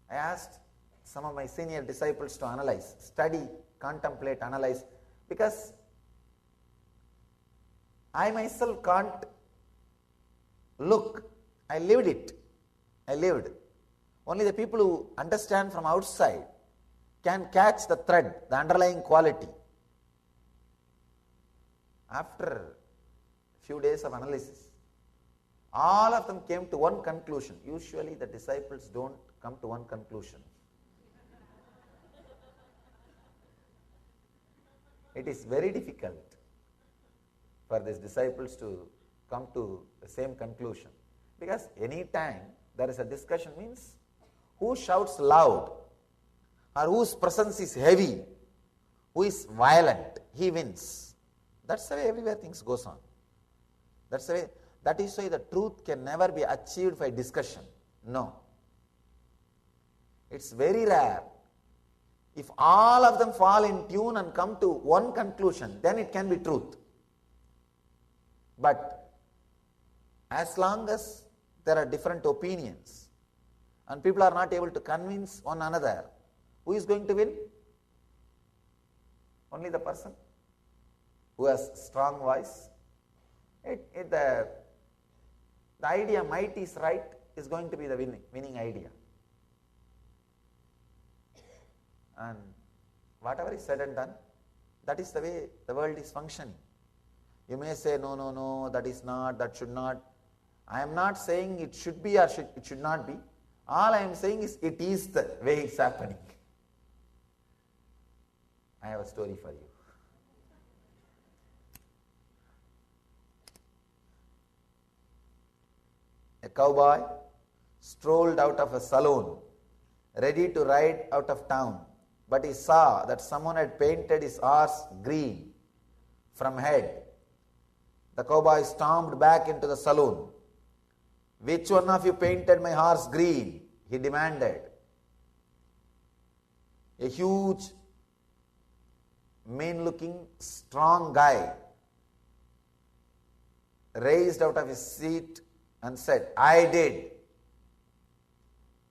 I asked some of my senior disciples to analyze, study, contemplate, analyze, because I myself can't look. I lived it. I lived. Only the people who understand from outside can catch the thread, the underlying quality. After a few days of analysis, all of them came to one conclusion. Usually the disciples don't come to one conclusion. It is very difficult for these disciples to come to the same conclusion, because any time there is a discussion, means who shouts loud or whose presence is heavy, who is violent, he wins. That's the way everywhere things goes on. That's the way. That is why the truth can never be achieved by discussion. No. It's very rare. If all of them fall in tune and come to one conclusion, then it can be truth. But as long as there are different opinions and people are not able to convince one another, who is going to win? Only the person who has strong voice. The idea might is right is going to be the winning idea. And whatever is said and done, that is the way the world is functioning. You may say, no, that is not, that should not. I am not saying it should be or it should not be. All I am saying is it is the way it's happening. I have a story for you. A cowboy strolled out of a saloon, ready to ride out of town, but he saw that someone had painted his horse green from head. The cowboy stormed back into the saloon. "Which one of you painted my horse green?" he demanded. A huge, mean-looking, strong guy raised out of his seat and said, "I did."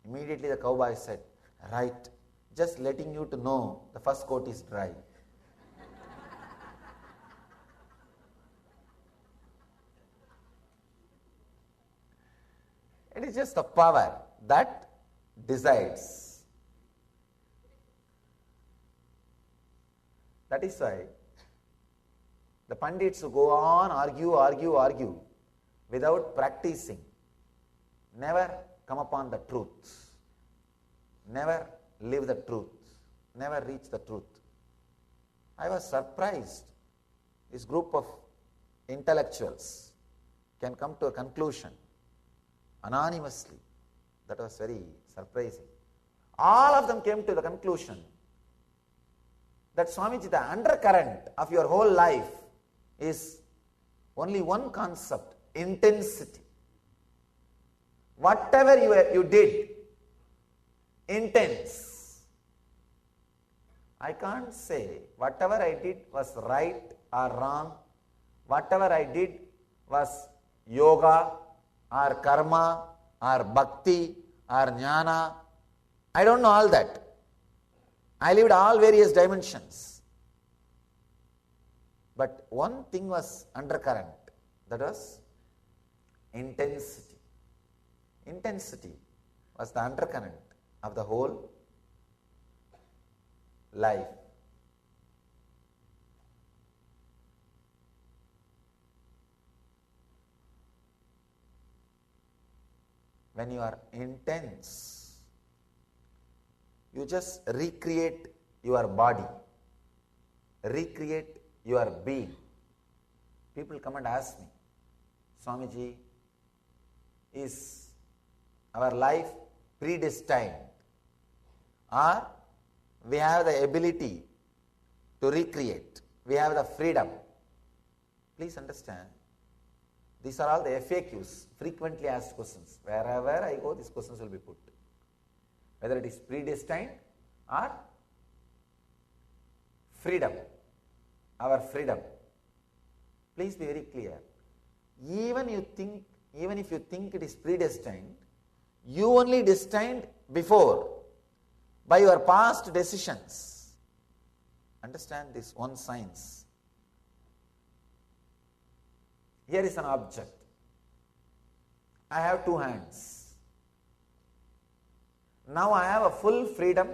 Immediately the cowboy said, "Right, just letting you to know the first coat is dry." It is just the power that decides. That is why the Pandits who go on argue without practicing never come upon the truth, never live the truth, never reach the truth. I was surprised. This group of intellectuals can come to a conclusion anonymously. That was very surprising. All of them came to the conclusion that, Swamiji, the undercurrent of your whole life is only one concept: intensity. Whatever you did, intense. I can't say whatever I did was right or wrong, whatever I did was yoga or karma or bhakti or jnana. I don't know all that. I lived all various dimensions. But one thing was undercurrent, that was intensity. Intensity was the undercurrent of the whole life. When you are intense, you just recreate your body, recreate your being. People come and ask me, "Swamiji, is our life predestined, or we have the ability to recreate, we have the freedom?" Please understand, these are all the FAQs, frequently asked questions. Wherever I go, these questions will be put. Whether it is predestined or freedom, our freedom. Please be very clear. Even if you think it is predestined, you only destined before by your past decisions. Understand this one science. Here is an object. I have two hands. Now I have a full freedom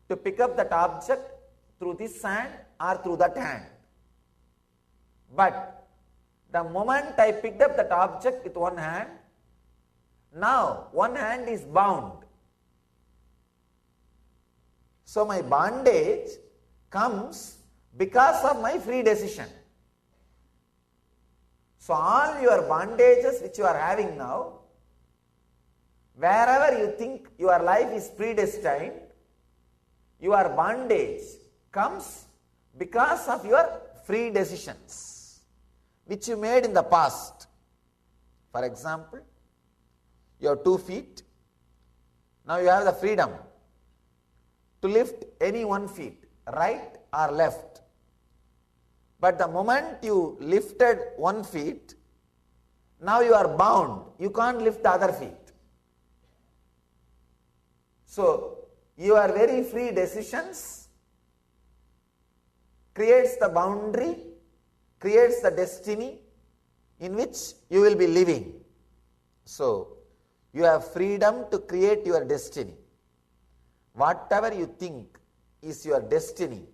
to pick up that object through this hand or through that hand. But the moment I picked up that object with one hand, now one hand is bound. So my bondage comes because of my free decision. So all your bondages which you are having now, wherever you think your life is predestined, your bondage comes because of your free decisions which you made in the past. For example, you have 2 feet, Now you have the freedom to lift any one feet, right or left. But the moment you lifted one feet, now you are bound. You can't lift the other feet. So, your very free decisions creates the boundary, creates the destiny in which you will be living. So, you have freedom to create your destiny. Whatever you think is your destiny,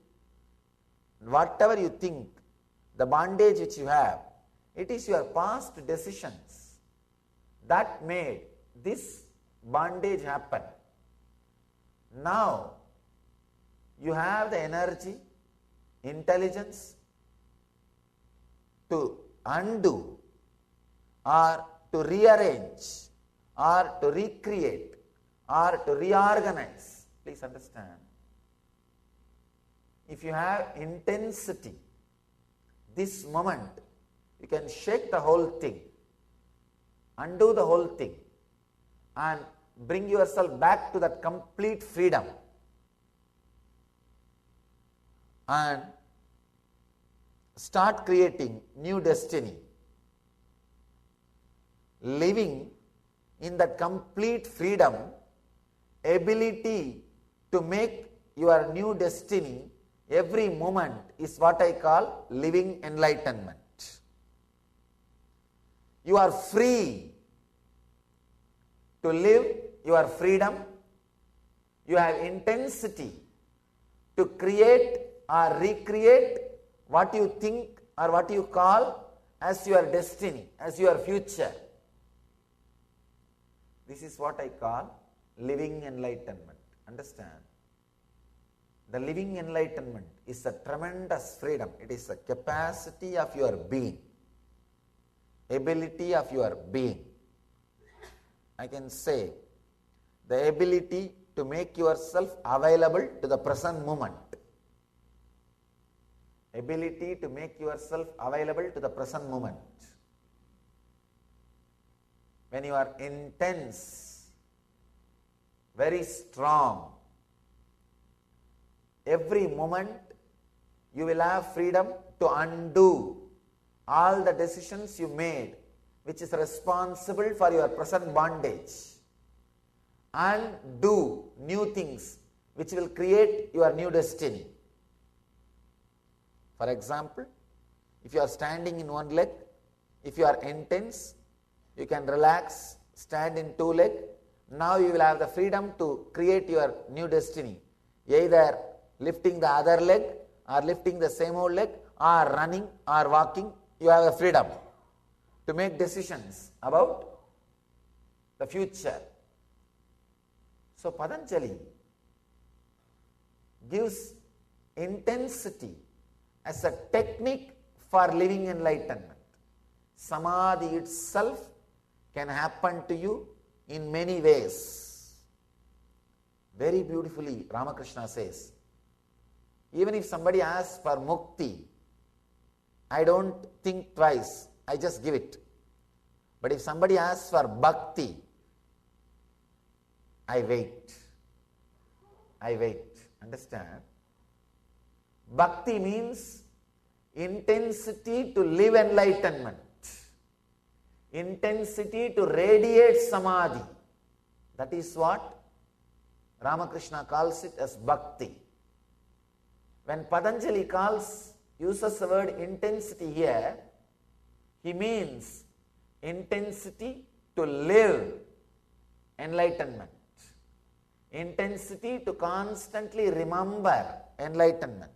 whatever you think, the bondage which you have, it is your past decisions that made this bondage happen. Now, you have the energy, intelligence to undo or to rearrange or to recreate or to reorganize. Please understand. If you have intensity, this moment, you can shake the whole thing, undo the whole thing, and bring yourself back to that complete freedom. And start creating new destiny. Living in that complete freedom, ability to make your new destiny every moment is what I call living enlightenment. You are free to live your freedom. You have intensity to create or recreate what you think or what you call as your destiny, as your future. This is what I call living enlightenment. Understand? The living enlightenment is a tremendous freedom. It is a capacity of your being, ability of your being. I can say the ability to make yourself available to the present moment. Ability to make yourself available to the present moment. When you are intense, very strong, every moment you will have freedom to undo all the decisions you made which is responsible for your present bondage and do new things which will create your new destiny. For example, if you are standing in one leg, if you are intense, you can relax, stand in two legs. Now you will have the freedom to create your new destiny, either lifting the other leg or lifting the same old leg or running or walking. You have the freedom to make decisions about the future. So Patanjali gives intensity as a technique for living enlightenment. Samadhi itself can happen to you in many ways. Very beautifully Ramakrishna says, even if somebody asks for mukti, I don't think twice, I just give it. But if somebody asks for bhakti, I wait. I wait. Understand? Bhakti means intensity to live enlightenment, intensity to radiate samadhi. That is what Ramakrishna calls it as bhakti. When Patanjali uses the word intensity here, he means intensity to live enlightenment, intensity to constantly remember enlightenment,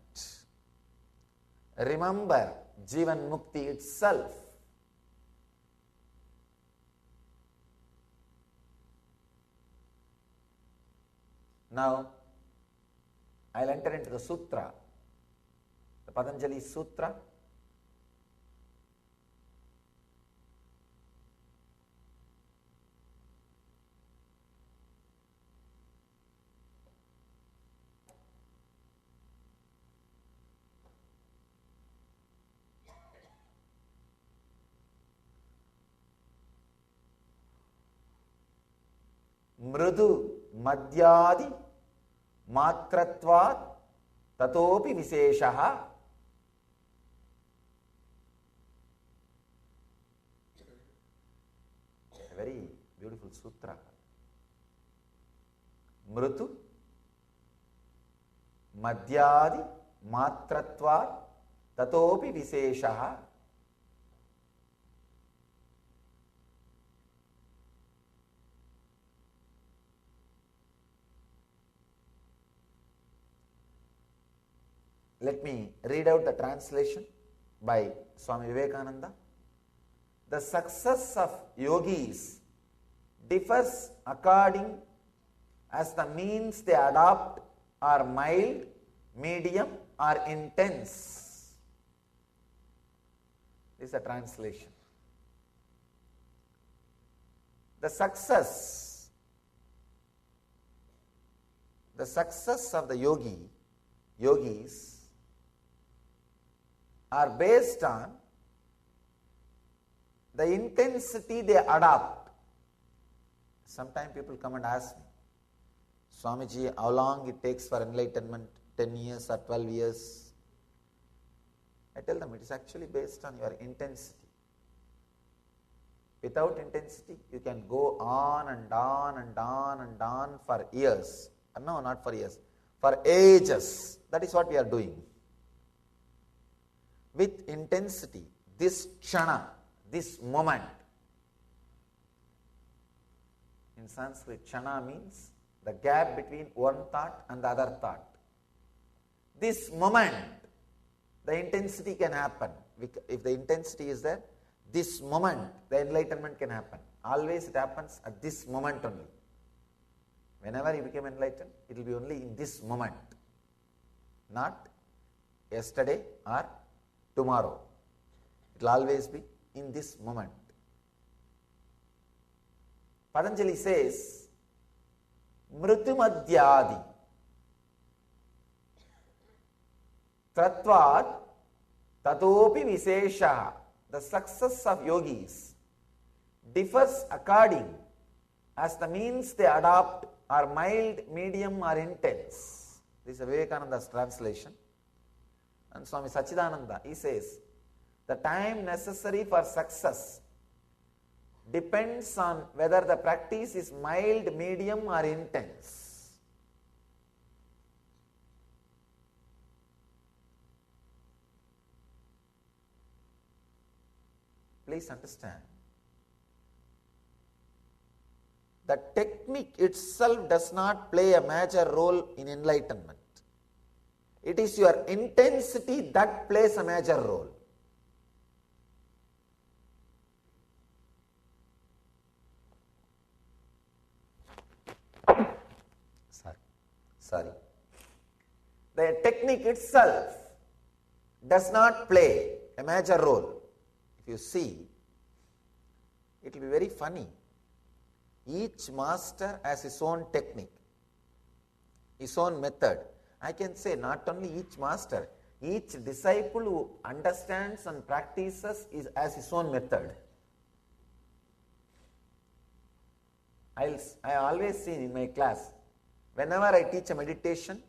remember Jivan Mukti itself. Now, I will enter into the sutra, the Patanjali Sutra. Mridu madhyadi matratvat tatopi visheshaha. A very beautiful sutra. Mritu madhyadi matratvat tatopi visheshaha. Let me read out the translation by Swami Vivekananda. The success of yogis differs according as the means they adopt are mild, medium or intense. This is the translation. The success of the yogis are based on the intensity they adopt. Sometimes people come and ask me, Swamiji, how long it takes for enlightenment, 10 years or 12 years? I tell them it is actually based on your intensity. Without intensity, you can go on and on and on and on for years. No, not for years, for ages. That is what we are doing. With intensity, this kshana, this moment. In Sanskrit, kshana means the gap between one thought and the other thought. This moment, the intensity can happen. If the intensity is there, this moment, the enlightenment can happen. Always it happens at this moment only. Whenever you become enlightened, it will be only in this moment, not yesterday or tomorrow. It will always be in this moment. Patanjali says, Mritumadhyadi Tratvat Tatopi Vishesha. The success of yogis differs according as the means they adopt are mild, medium or intense. This is Vivekananda's translation. And Swami Sachidananda, he says, the time necessary for success depends on whether the practice is mild, medium or intense. Please understand, the technique itself does not play a major role in enlightenment. It is your intensity that plays a major role. Sorry. The technique itself does not play a major role. If you see, it will be very funny. Each master has his own technique, his own method. I can say not only each master, each disciple who understands and practices has his own method. I always see in my class, whenever I teach a meditation,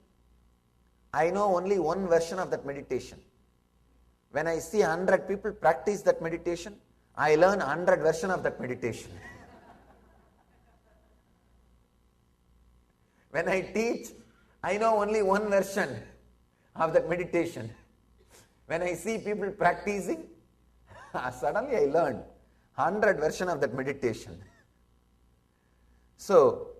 I know only one version of that meditation. When I see 100 people practice that meditation, I learn 100 versions of that meditation. When I teach, I know only one version of that meditation. When I see people practicing, suddenly I learn 100 versions of that meditation. So,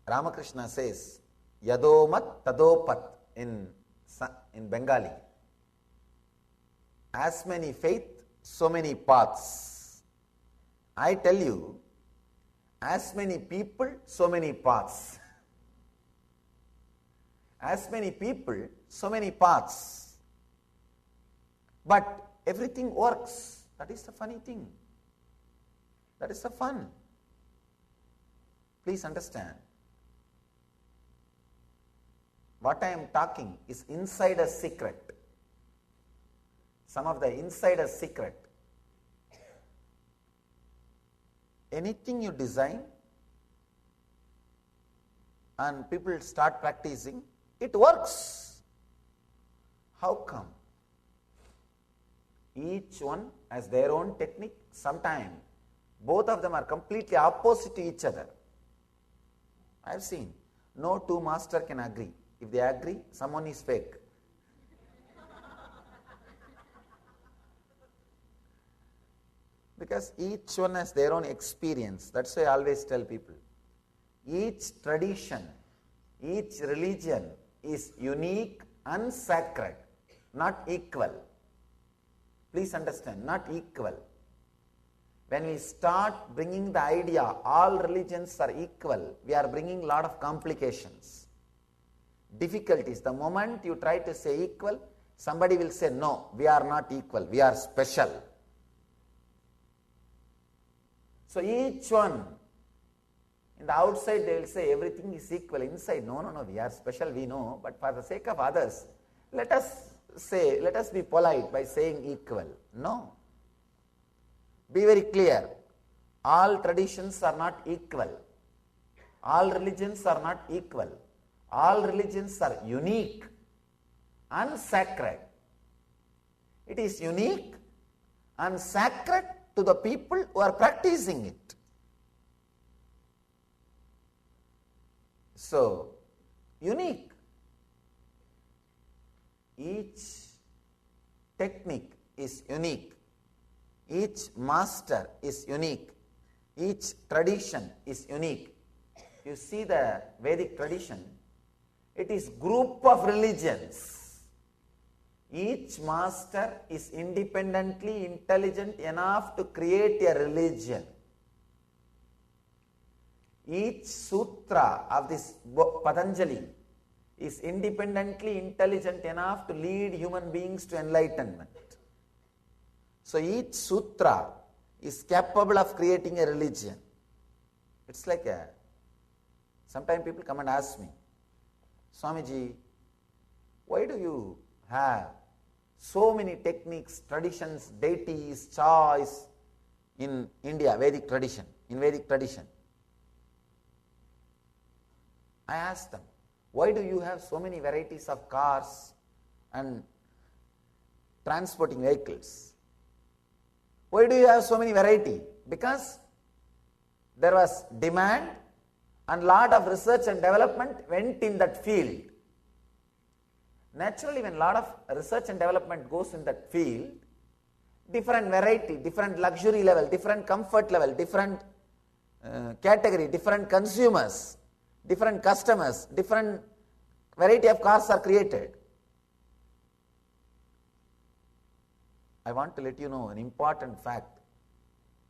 Ramakrishna says, Yadomat Tadopat in Bengali. As many faith, so many paths. I tell you, as many people, so many paths. As many people, so many paths. But everything works. That is the funny thing. That is the fun. Please understand. What I am talking is insider secret. Some of the insider secret. anything you design and people start practicing, it works. How come? Each one has their own technique. Sometimes both of them are completely opposite to each other. I have seen no two masters can agree. If they agree, someone is fake. Because each one has their own experience. That's why I always tell people, each tradition, each religion is unique and sacred, not equal. Please understand, not equal. When we start bringing the idea all religions are equal, we are bringing a lot of complications, difficulties. The moment you try to say equal, somebody will say, no, we are not equal, we are special. So each one, in the outside they will say everything is equal. Inside, no, we are special, we know, but for the sake of others, let us be polite by saying equal. No. Be very clear. All traditions are not equal. All religions are not equal. All religions are unique and sacred. It is unique and sacred to the people who are practicing it. So, unique. Each technique is unique. Each master is unique. Each tradition is unique. You see the Vedic tradition, it is group of religions. Each master is independently intelligent enough to create a religion. Each sutra of this Patanjali is independently intelligent enough to lead human beings to enlightenment. So each sutra is capable of creating a religion. It's like sometimes people come and ask me, Swamiji, why do you have so many techniques, traditions, deities, choice in India, Vedic tradition, in Vedic tradition? I ask them, why do you have so many varieties of cars and transporting vehicles? Why do you have so many variety? Because there was demand and lot of research and development went in that field. Naturally, when a lot of research and development goes in that field, different variety, different luxury level, different comfort level, different category, different consumers, different customers, different variety of cars are created. I want to let you know an important fact.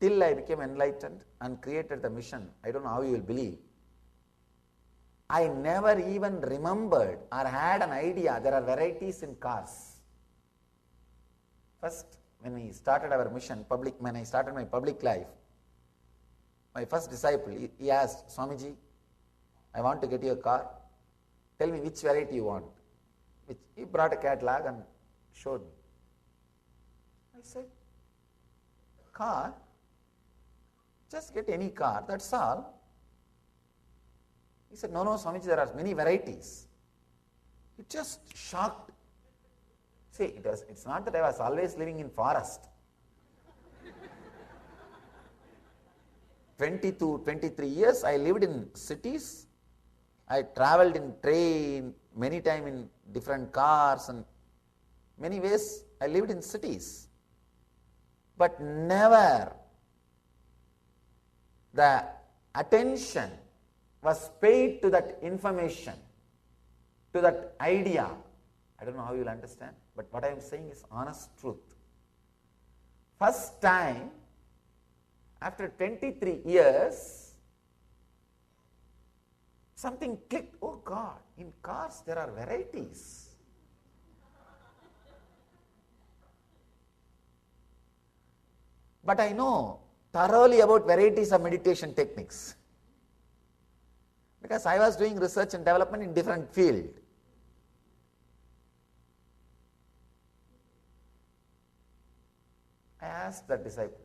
Till I became enlightened and created the mission, I don't know how you will believe, I never even remembered or had an idea there are varieties in cars. First, when we started our mission, when I started my public life, my first disciple, he asked, Swamiji, I want to get you a car. Tell me which variety you want. He brought a catalog and showed me. I said, car? Just get any car, that's all. He said, no, Swamiji, there are many varieties. It just shocked. See, it's not that I was always living in forest. 22, 23 years I lived in cities. I traveled in train, many times in different cars, and many ways I lived in cities. But never the attention was paid to that information, to that idea. I don't know how you will understand, but what I am saying is honest truth. First time, after 23 years, something clicked. Oh God, in cars there are varieties. But I know thoroughly about varieties of meditation techniques, because I was doing research and development in different field. I asked that disciple,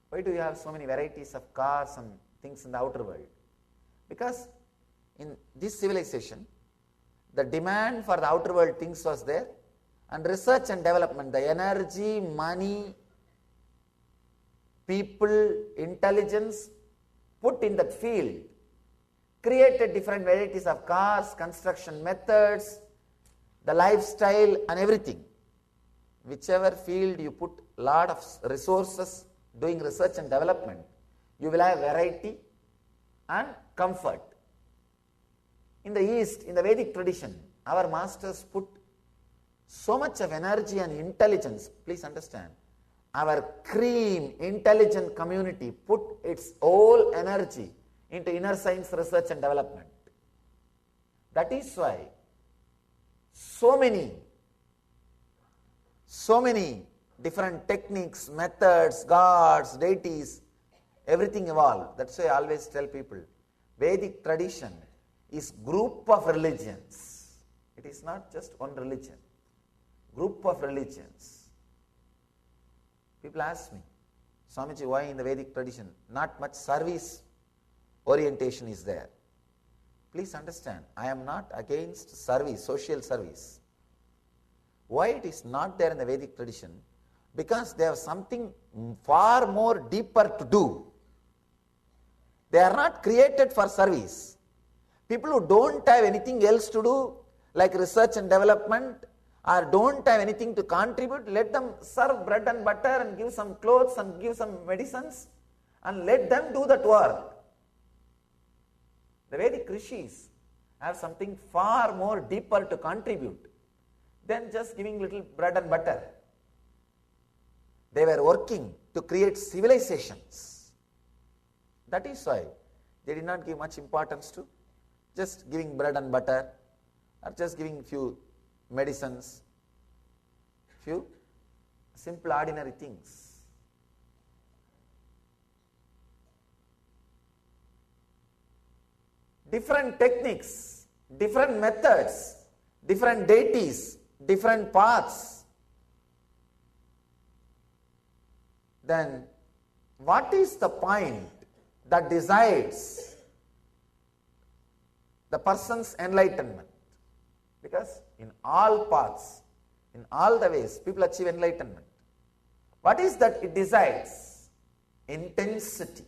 Why do you have so many varieties of cars and things in the outer world? Because in this civilization, the demand for the outer world things was there, and research and development, the energy, money, people, intelligence put in that field, created different varieties of cars, construction methods, the lifestyle and everything. Whichever field you put lot of resources doing research and development, you will have variety and comfort. In the East, in the Vedic tradition, our masters put so much of energy and intelligence. Please understand, our cream, intelligent community put its whole energy into inner science research and development. That is why so many different techniques, methods, gods, deities, everything evolved. That's why I always tell people, Vedic tradition is group of religions. It is not just one religion. Group of religions. People ask me, Swamiji, why in the Vedic tradition not much service orientation is there? Please understand, I am not against service, social service. Why it is not there in the Vedic tradition? Because they have something far more deeper to do. They are not created for service. People who don't have anything else to do, like research and development, or don't have anything to contribute, let them serve bread and butter and give some clothes and give some medicines, and let them do that work. The Vedic rishis have something far more deeper to contribute than just giving little bread and butter. They were working to create civilizations. That is why they did not give much importance to just giving bread and butter, or just giving few medicines, few simple ordinary things. Different techniques, different methods, different deities, different paths. Then what is the point that decides the person's enlightenment? Because in all paths, in all the ways, people achieve enlightenment. What is that it decides? Intensity.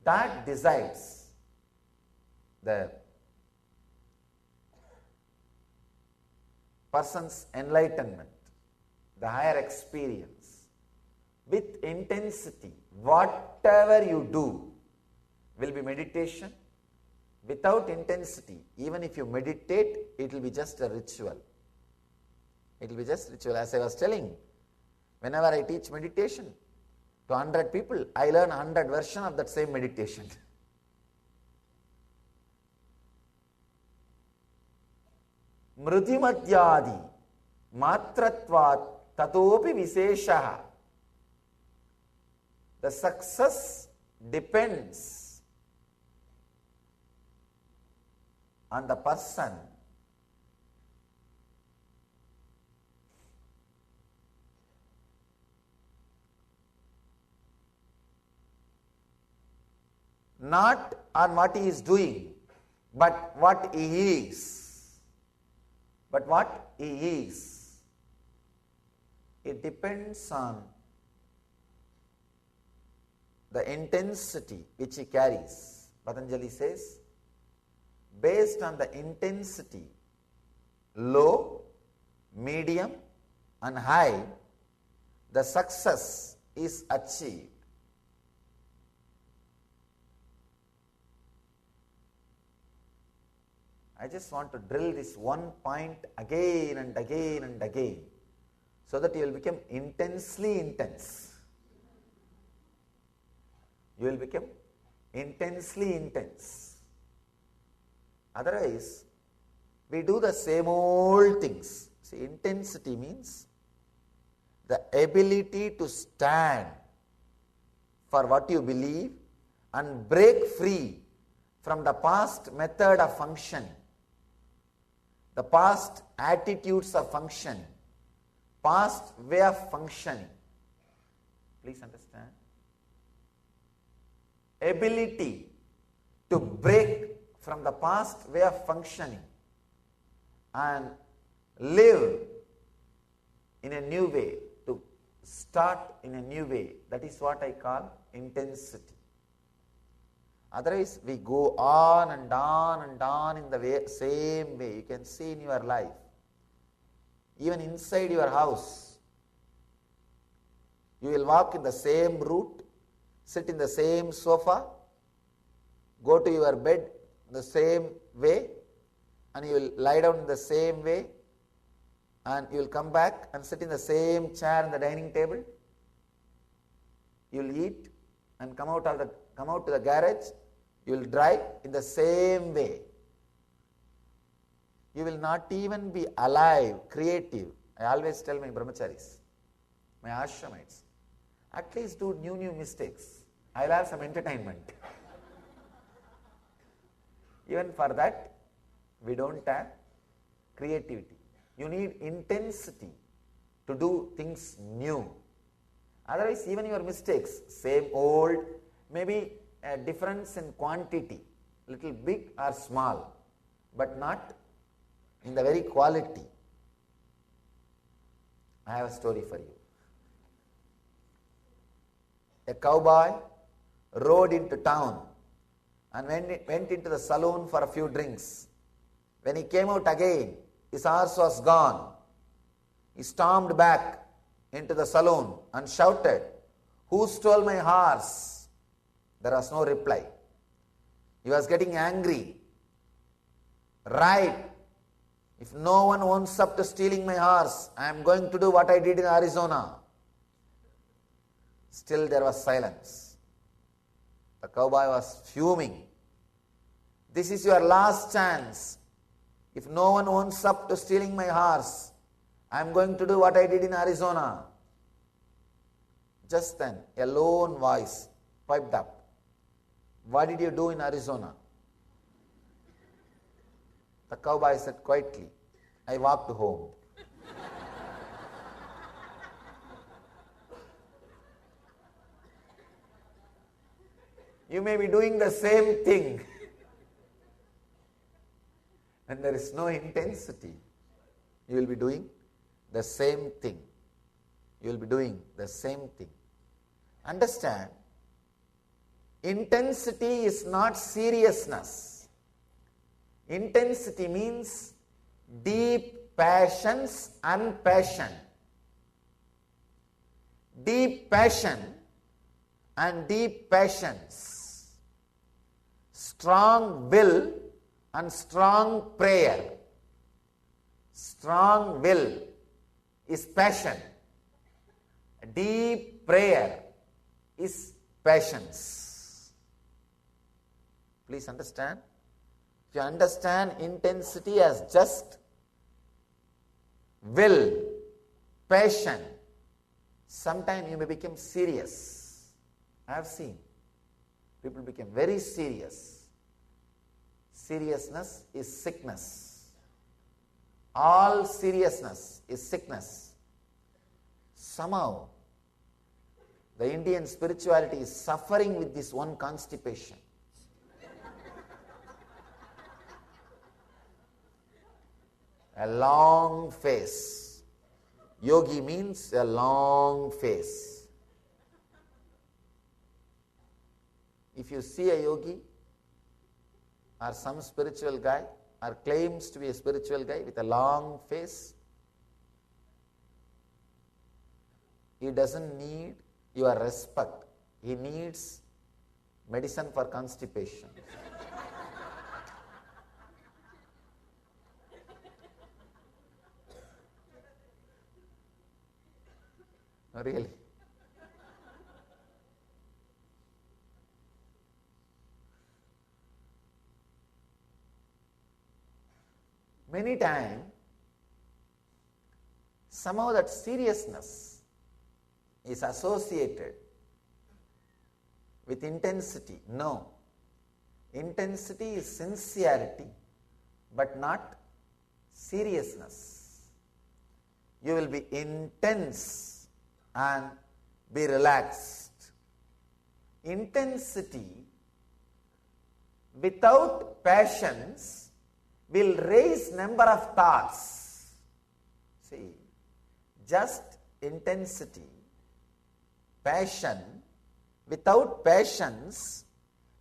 That decides the person's enlightenment, the higher experience. With intensity, whatever you do will be meditation. Without intensity, even if you meditate, it will be just a ritual. It will be just ritual. As I was telling, whenever I teach meditation to 100 people, I learn 100 versions of that same meditation. Mrudhimadhyadi matratvat tatopi visheshaha. The success depends on the person not on what he is doing, but what he is. But what he is. It depends on the intensity which he carries. Patanjali says, based on the intensity, low, medium and high, the success is achieved. I just want to drill this one point again and again and again, so that you will become intensely intense. You will become intensely intense. Otherwise, we do the same old things. See, intensity means the ability to stand for what you believe and break free from the past method of function, the past attitudes of function, past way of functioning. Please understand. ability to break from the past way of functioning and live in a new way, to start in a new way. That is what I call intensity. Otherwise, we go on and on and on in the same way. You can see in your life, even inside your house, you will walk in the same route, sit in the same sofa, go to your bed the same way, and you will lie down in the same way, and you will come back and sit in the same chair in the dining table. You will eat and come out to the garage. You will drive in the same way. You will not even be alive, creative. I always tell my brahmacharis, my ashramites, at least do new mistakes. I will have some entertainment. Even for that, we don't have creativity. You need intensity to do things new. Otherwise, even your mistakes, same old, maybe a difference in quantity, little big or small, but not in the very quality. I have a story for you. A cowboy rode into town and went into the saloon for a few drinks. When he came out again, his horse was gone. He stormed back into the saloon and shouted, "Who stole my horse?" There was no reply. He was getting angry. "Right, if no one owns up to stealing my horse, I am going to do what I did in Arizona." Still there was silence. The cowboy was fuming. "This is your last chance. If no one owns up to stealing my horse, I am going to do what I did in Arizona." Just then, a lone voice piped up, "What did you do in Arizona?" The cowboy said quietly, "I walked home." You may be doing the same thing. When there is no intensity, you will be doing the same thing. You will be doing the same thing. Understand, intensity is not seriousness. Intensity means deep passions and passion. Deep passion and deep passions. Strong will and strong prayer. Strong will is passion. Deep prayer is passions. Please understand. If you understand intensity as just will, passion, sometime you may become serious. I have seen people become very serious. Seriousness is sickness. All seriousness is sickness. Somehow, the Indian spirituality is suffering with this one constipation. A long face. Yogi means a long face. If you see a yogi or some spiritual guy or claims to be a spiritual guy with a long face, he doesn't need your respect. He needs medicine for constipation. No, really. Many times, somehow that seriousness is associated with intensity. No. Intensity is sincerity, but not seriousness. You will be intense and be relaxed. Intensity without passions will raise number of thoughts. See, just intensity, passion, without passions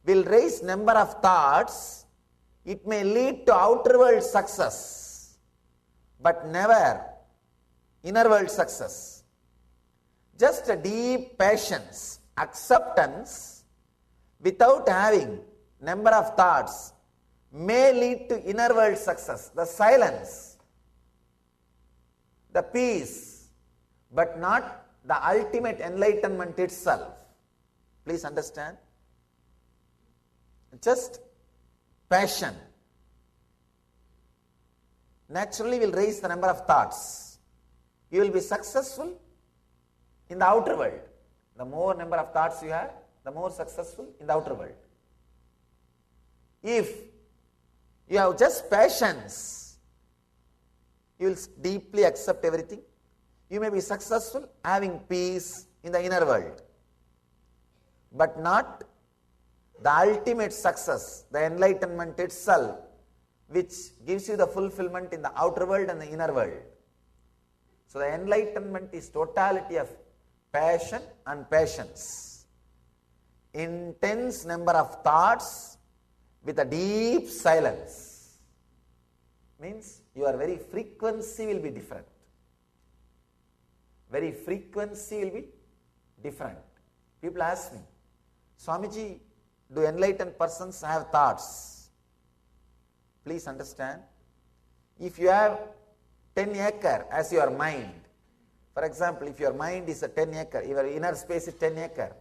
will raise number of thoughts. It may lead to outer world success, but never inner world success. Just a deep passions, acceptance, without having number of thoughts, may lead to inner world success, the silence, the peace, but not the ultimate enlightenment itself. Please understand. Just passion naturally will raise the number of thoughts. You will be successful in the outer world. The more number of thoughts you have, the more successful in the outer world. If you have just passions, you will deeply accept everything. You may be successful having peace in the inner world, but not the ultimate success, the enlightenment itself, which gives you the fulfillment in the outer world and the inner world. So the enlightenment is totality of passion and patience. Intense number of thoughts with a deep silence. Means your very frequency will be different. Very frequency will be different. People ask me, Swamiji, do enlightened persons have thoughts? Please understand. If you have 10 acre as your mind, for example, if your mind is a 10 acre, your inner space is 10 acre,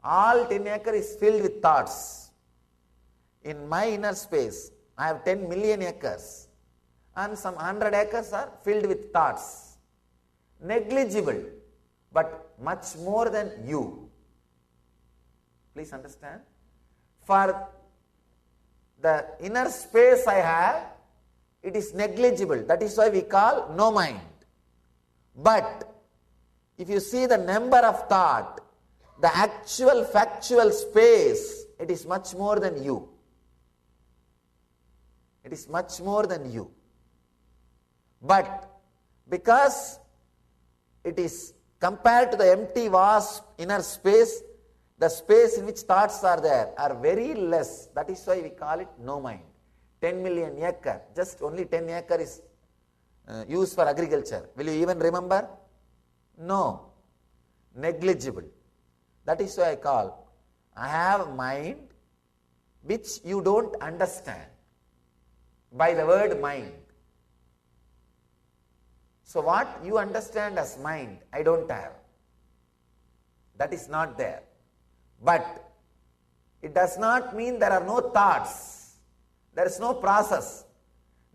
all 10 acre is filled with thoughts. In my inner space, I have 10 million acres, and some 100 acres are filled with thoughts. Negligible, but much more than you. Please understand. For the inner space I have, it is negligible. That is why we call no mind. But if you see the number of thought, the actual factual space, it is much more than you. It is much more than you. But because it is compared to the empty vast inner space, the space in which thoughts are there are very less. That is why we call it no mind. 10 million acre, just only 10 acre is used for agriculture. Will you even remember? No. Negligible. That is why I have mind which you don't understand by the word mind. So what you understand as mind, I don't have. That is not there. But it does not mean there are no thoughts. There is no process.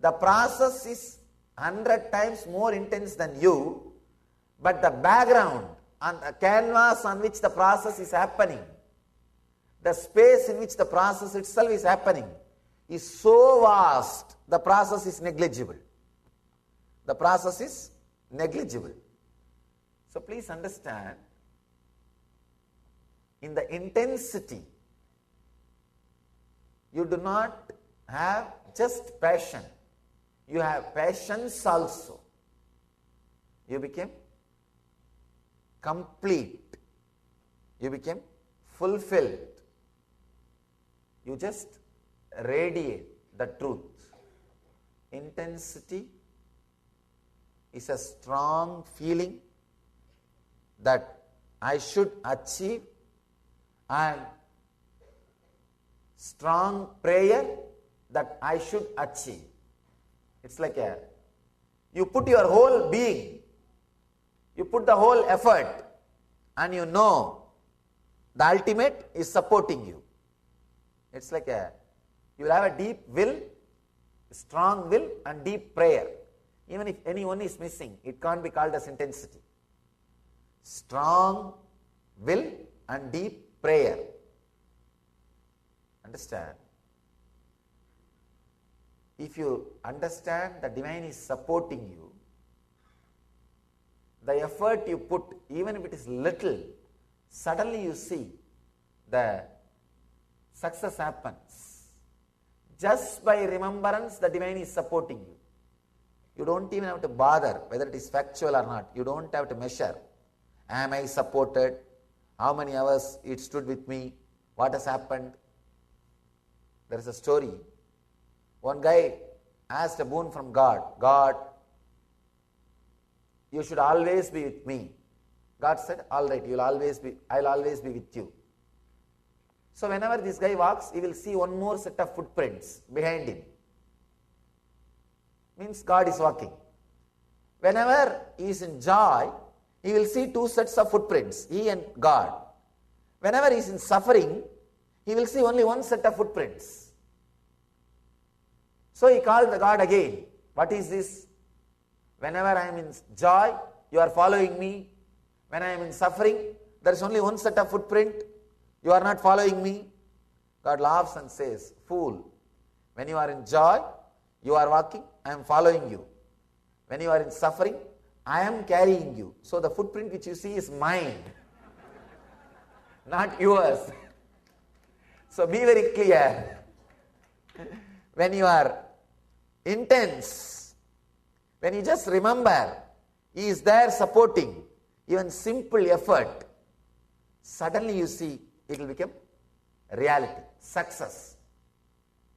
The process is 100 times more intense than you, but the background and the canvas on which the process is happening, the space in which the process itself is happening, is so vast, the process is negligible. The process is negligible. So please understand, in the intensity, you do not have just passion. You have passions also. You became complete. You became fulfilled. You just radiate the truth. Intensity is a strong feeling that I should achieve, and strong prayer that I should achieve. It's like you put your whole being, you put the whole effort, and you know the ultimate is supporting you. It's like you will have a deep will, strong will, and deep prayer. Even if anyone is missing, it can't be called as intensity. Strong will and deep prayer. Understand? If you understand the divine is supporting you, the effort you put, even if it is little, suddenly you see the success happens. Just by remembrance, the divine is supporting you. You don't even have to bother whether it is factual or not. You don't have to measure. Am I supported? How many hours it stood with me? What has happened? There is a story. One guy asked a boon from God. God, you should always be with me. God said, all right, I'll always be with you. So whenever this guy walks, he will see one more set of footprints behind him. Means God is walking. Whenever he is in joy, he will see two sets of footprints, he and God. Whenever he is in suffering, he will see only one set of footprints. So he called the God again. What is this? Whenever I am in joy, you are following me. When I am in suffering, there is only one set of footprint. You are not following me. God laughs and says, fool, when you are in joy, you are walking, I am following you. When you are in suffering, I am carrying you. So the footprint which you see is mine, not yours. So be very clear. When you are intense, when you just remember, He is there supporting even simple effort, suddenly you see it will become reality, success.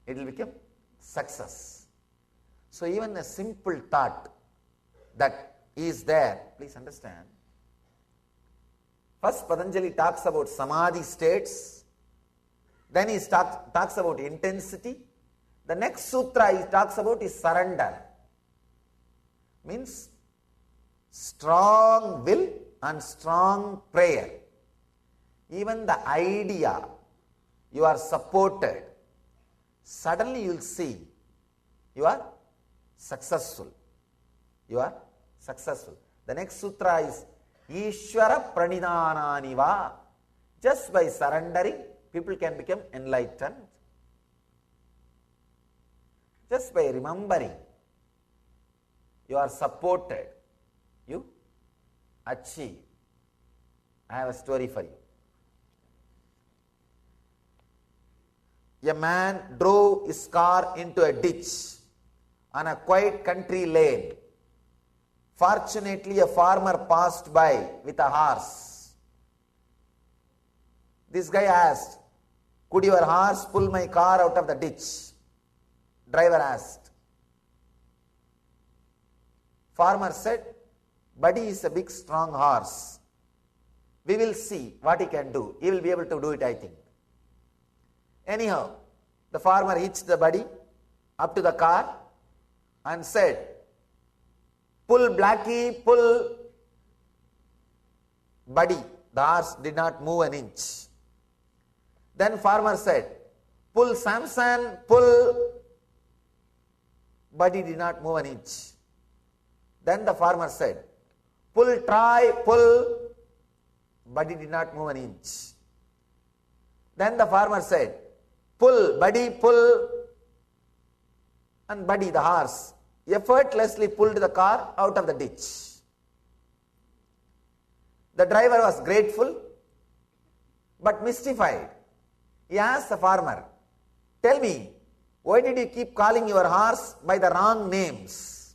It will become success. So even a simple thought that is there, please understand. First Patanjali talks about samadhi states, then he talks about intensity. The next sutra he talks about is surrender. Means strong will and strong prayer. Even the idea you are supported, suddenly you will see you are successful. You are successful. The next sutra is Ishvara Pranidhananiva. Just by surrendering, people can become enlightened. Just by remembering, you are supported, you achieve. I have a story for you. A man drove his car into a ditch on a quiet country lane. Fortunately, a farmer passed by with a horse. This guy asked, could your horse pull my car out of the ditch? Driver asked. Farmer said, buddy is a big strong horse. We will see what he can do. He will be able to do it, I think. Anyhow, the farmer hitched the buddy up to the car and said, pull Blackie, pull. Buddy, the horse did not move an inch. Then farmer said, pull Samson, pull. Buddy did not move an inch. Then the farmer said, pull Troy, pull. Buddy did not move an inch. Then the farmer said, pull, buddy, pull. And Buddy, the horse, effortlessly pulled the car out of the ditch. The driver was grateful but mystified. He asked the farmer, tell me, why did you keep calling your horse by the wrong names?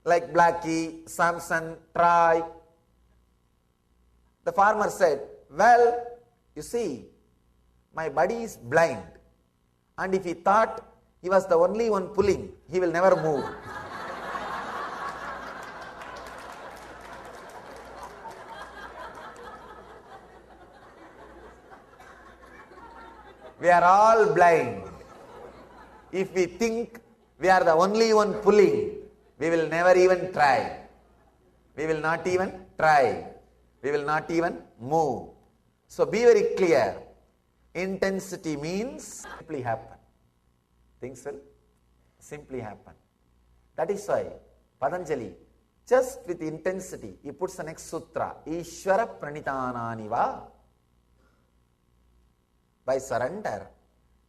Like Blackie, Samson, Troy. The farmer said, well, you see, my buddy is blind, and if he thought he was the only one pulling, he will never move. We are all blind. If we think we are the only one pulling, we will never even try. We will not even try. We will not even move. So be very clear. Intensity means simply happen. Things will simply happen. That is why Patanjali, just with intensity, he puts the next sutra, Ishvara Pranidhananiva. By surrender,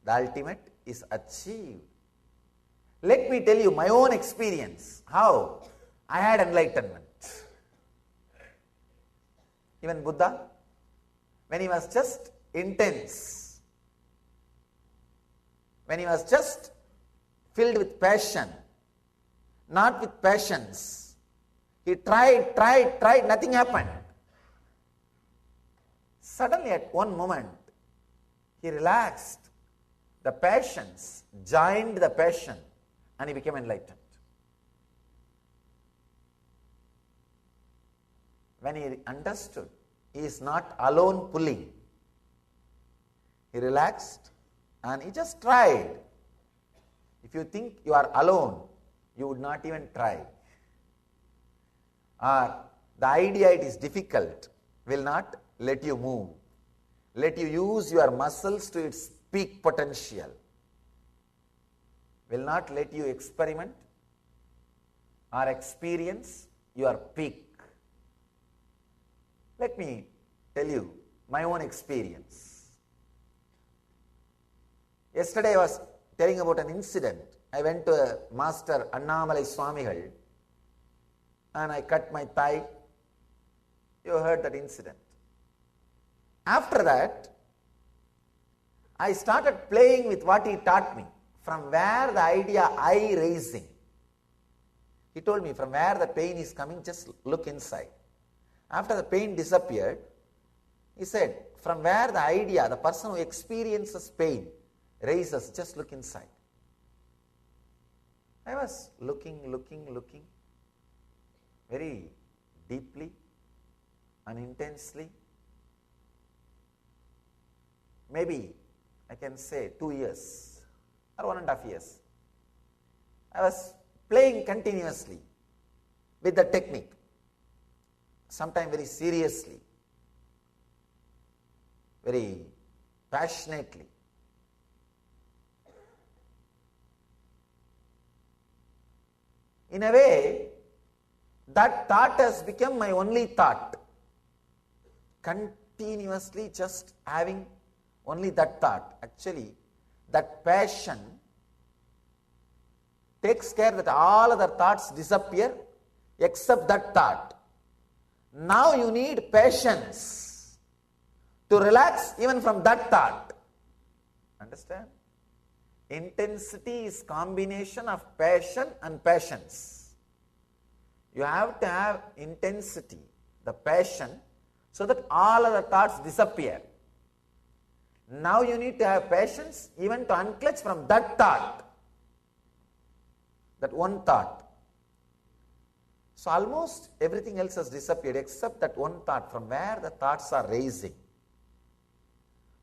the ultimate is achieved. Let me tell you my own experience, how I had enlightenment. Even Buddha, when he was just intense, when he was just filled with passion, not with passions, he tried, nothing happened. Suddenly at one moment, he relaxed. The passions joined the passion and he became enlightened. When he understood, he is not alone pulling. He relaxed and he just tried. If you think you are alone, you would not even try. Or the idea it is difficult will not let you move. Let you use your muscles to its peak potential. Will not let you experiment or experience your peak. Let me tell you my own experience. Yesterday I was telling about an incident. I went to Master Annamalai Swamigal and I cut my thigh. You heard that incident. After that, I started playing with what he taught me. From where the idea I raising. He told me from where the pain is coming, just look inside. After the pain disappeared, he said, from where the idea, the person who experiences pain, raises, just look inside. I was looking, very deeply and intensely. Maybe I can say 2 years or 1.5 years. I was playing continuously with the technique, sometimes very seriously, very passionately. In a way, that thought has become my only thought. Continuously just having only that thought. Actually, that passion takes care that all other thoughts disappear except that thought. Now you need patience to relax even from that thought. Understand? Intensity is combination of passion and patience. You have to have intensity, the passion, so that all other thoughts disappear. Now you need to have patience even to unclutch from that thought, that one thought. So almost everything else has disappeared except that one thought from where the thoughts are raising.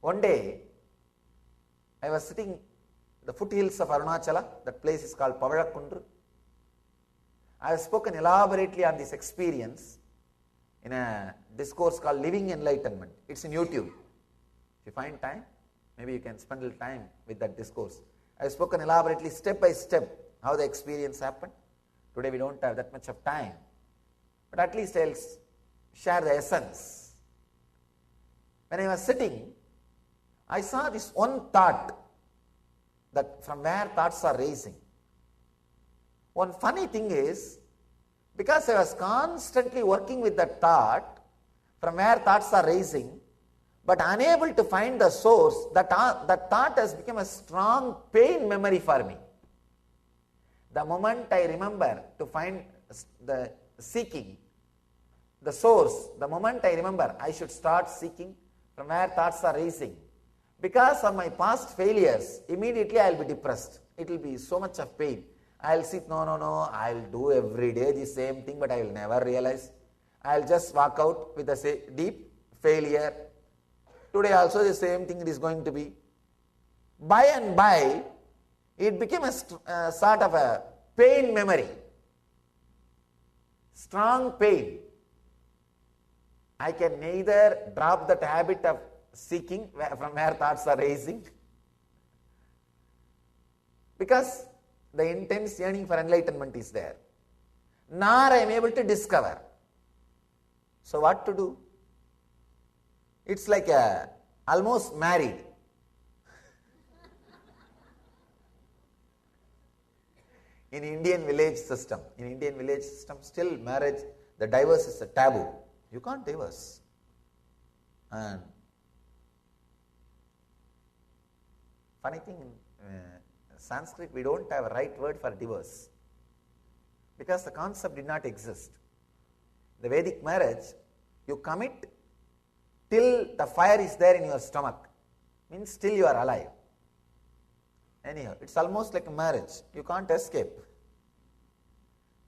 One day, I was sitting the foothills of Arunachala, that place is called Pavalakkundru. I have spoken elaborately on this experience in a discourse called Living Enlightenment. It's in YouTube. If you find time, maybe you can spend a little time with that discourse. I have spoken elaborately, step by step, how the experience happened. Today we don't have that much of time, but at least I'll share the essence. When I was sitting, I saw this one thought, that from where thoughts are raising. One funny thing is, because I was constantly working with that thought, from where thoughts are raising, but unable to find the source, that thought has become a strong pain memory for me. The moment I remember to find the seeking, the source, the moment I remember I should start seeking from where thoughts are raising. Because of my past failures, immediately I will be depressed. It will be so much of pain. I will sit, no, I will do every day the same thing, but I will never realize. I will just walk out with a deep failure. Today also the same thing it is going to be. By and by, it became a sort of a pain memory. Strong pain. I can neither drop that habit of seeking from where thoughts are raising, because the intense yearning for enlightenment is there, nor I am able to discover. So what to do? It's like almost married. In Indian village system, still marriage, the divorce is a taboo. You can't divorce. And funny thing, Sanskrit, we don't have a right word for divorce because the concept did not exist. The Vedic marriage, you commit till the fire is there in your stomach, means till you are alive. Anyhow, it's almost like a marriage. You can't escape.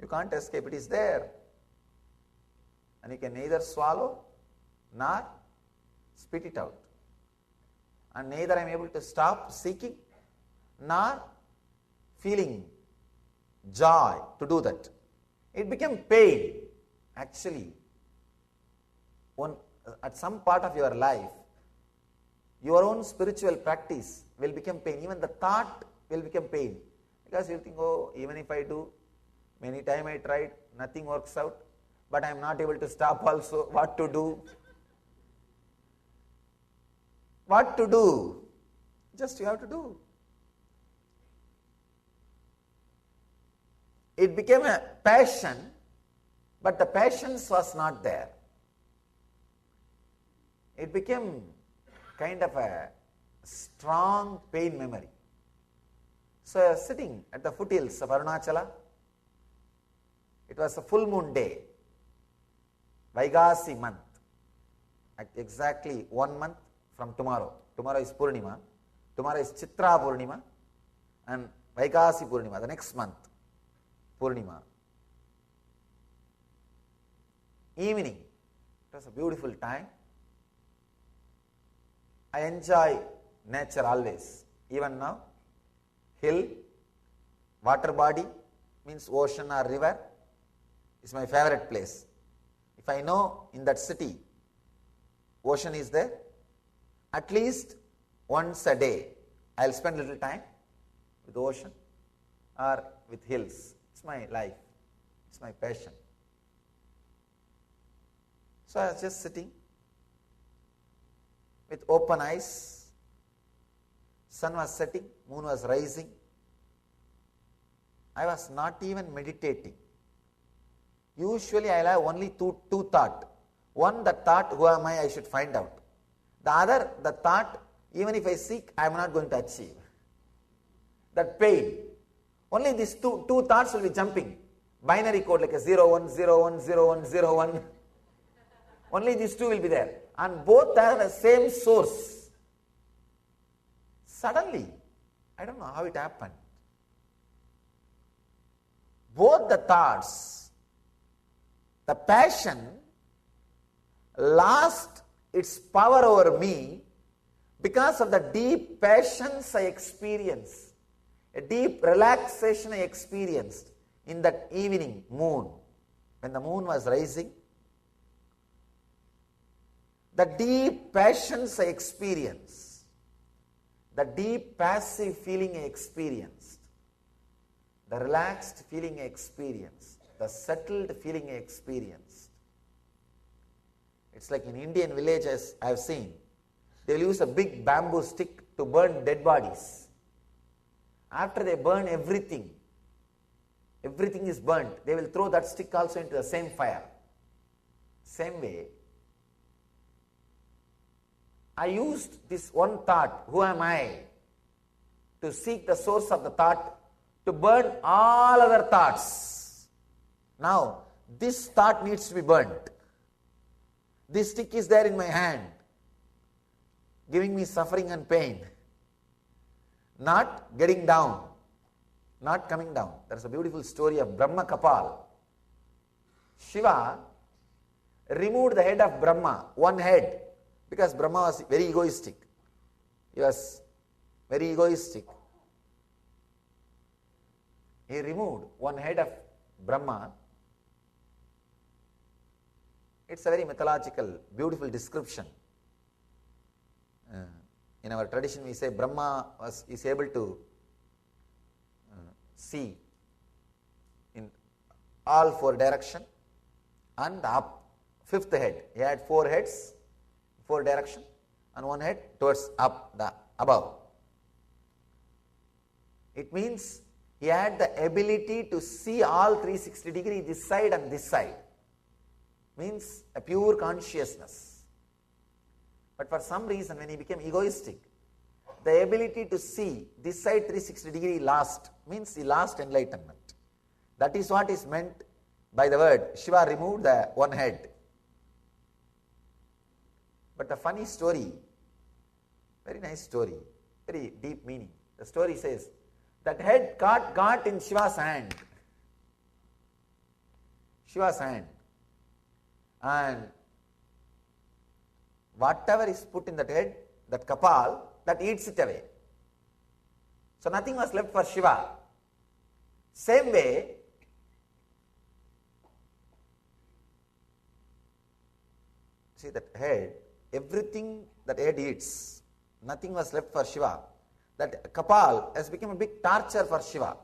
You can't escape. It is there. And you can neither swallow nor spit it out. And neither I am able to stop seeking nor feeling joy to do that. It became pain. Actually, at some part of your life, your own spiritual practice will become pain. Even the thought will become pain. Because you think, oh, even if I do, many times I tried, nothing works out, but I am not able to stop also. What to do? What to do? Just you have to do. It became a passion, but the passions was not there. It became kind of a strong pain memory. So I was sitting at the foothills of Arunachala. It was a full moon day, Vaigasi month, exactly 1 month from tomorrow. Tomorrow is Purnima. Tomorrow is Chitra Purnima and Vaigasi Purnima, the next month, Purnima. Evening, it was a beautiful time. I enjoy nature always, even now. Hill, water body, means ocean or river, is my favorite place. If I know in that city, ocean is there, at least once a day, I will spend a little time with the ocean or with hills. It's my life, it's my passion. So I was just sitting with open eyes. Sun was setting, moon was rising. I was not even meditating. Usually I will have only two thoughts. One, the thought, who am I should find out. The other, the thought, even if I seek, I am not going to achieve. That pain. Only these two thoughts will be jumping. Binary code like a 0, 1, 0, 1, 0, 1, 0, 1. Only these two will be there. And both have the same source. Suddenly, I don't know how it happened. Both the thoughts, the passion lost its power over me because of the deep passions I experienced, a deep relaxation I experienced in that evening moon, when the moon was rising. The deep passions I experienced, the deep passive feeling I experienced, the relaxed feeling I experienced, the settled feeling I experienced. It's like in Indian villages I have seen, they will use a big bamboo stick to burn dead bodies. After they burn everything is burnt, they will throw that stick also into the same fire. Same way, I used this one thought, who am I, to seek the source of the thought, to burn all other thoughts. Now, this thought needs to be burnt. This stick is there in my hand, giving me suffering and pain. Not getting down, not coming down. There is a beautiful story of Brahma Kapal. Shiva removed the head of Brahma, one head, because Brahma was very egoistic. He was very egoistic. He removed one head of Brahma. It's a very mythological, beautiful description. In our tradition we say Brahma is able to see in all four directions and up. Fifth head, he had four heads, four directions, and one head towards up, the above. It means he had the ability to see all 360 degrees, this side and this side. Means a pure consciousness. But for some reason, when he became egoistic, the ability to see this side 360 degree lost means he lost enlightenment. That is what is meant by the word Shiva removed the one head. But the funny story, very nice story, very deep meaning. The story says that head got in Shiva's hand. Shiva's hand. And whatever is put in that head, that kapal, that eats it away. So nothing was left for Shiva. Same way, see that head, everything that head eats, nothing was left for Shiva. That kapal has become a big torture for Shiva.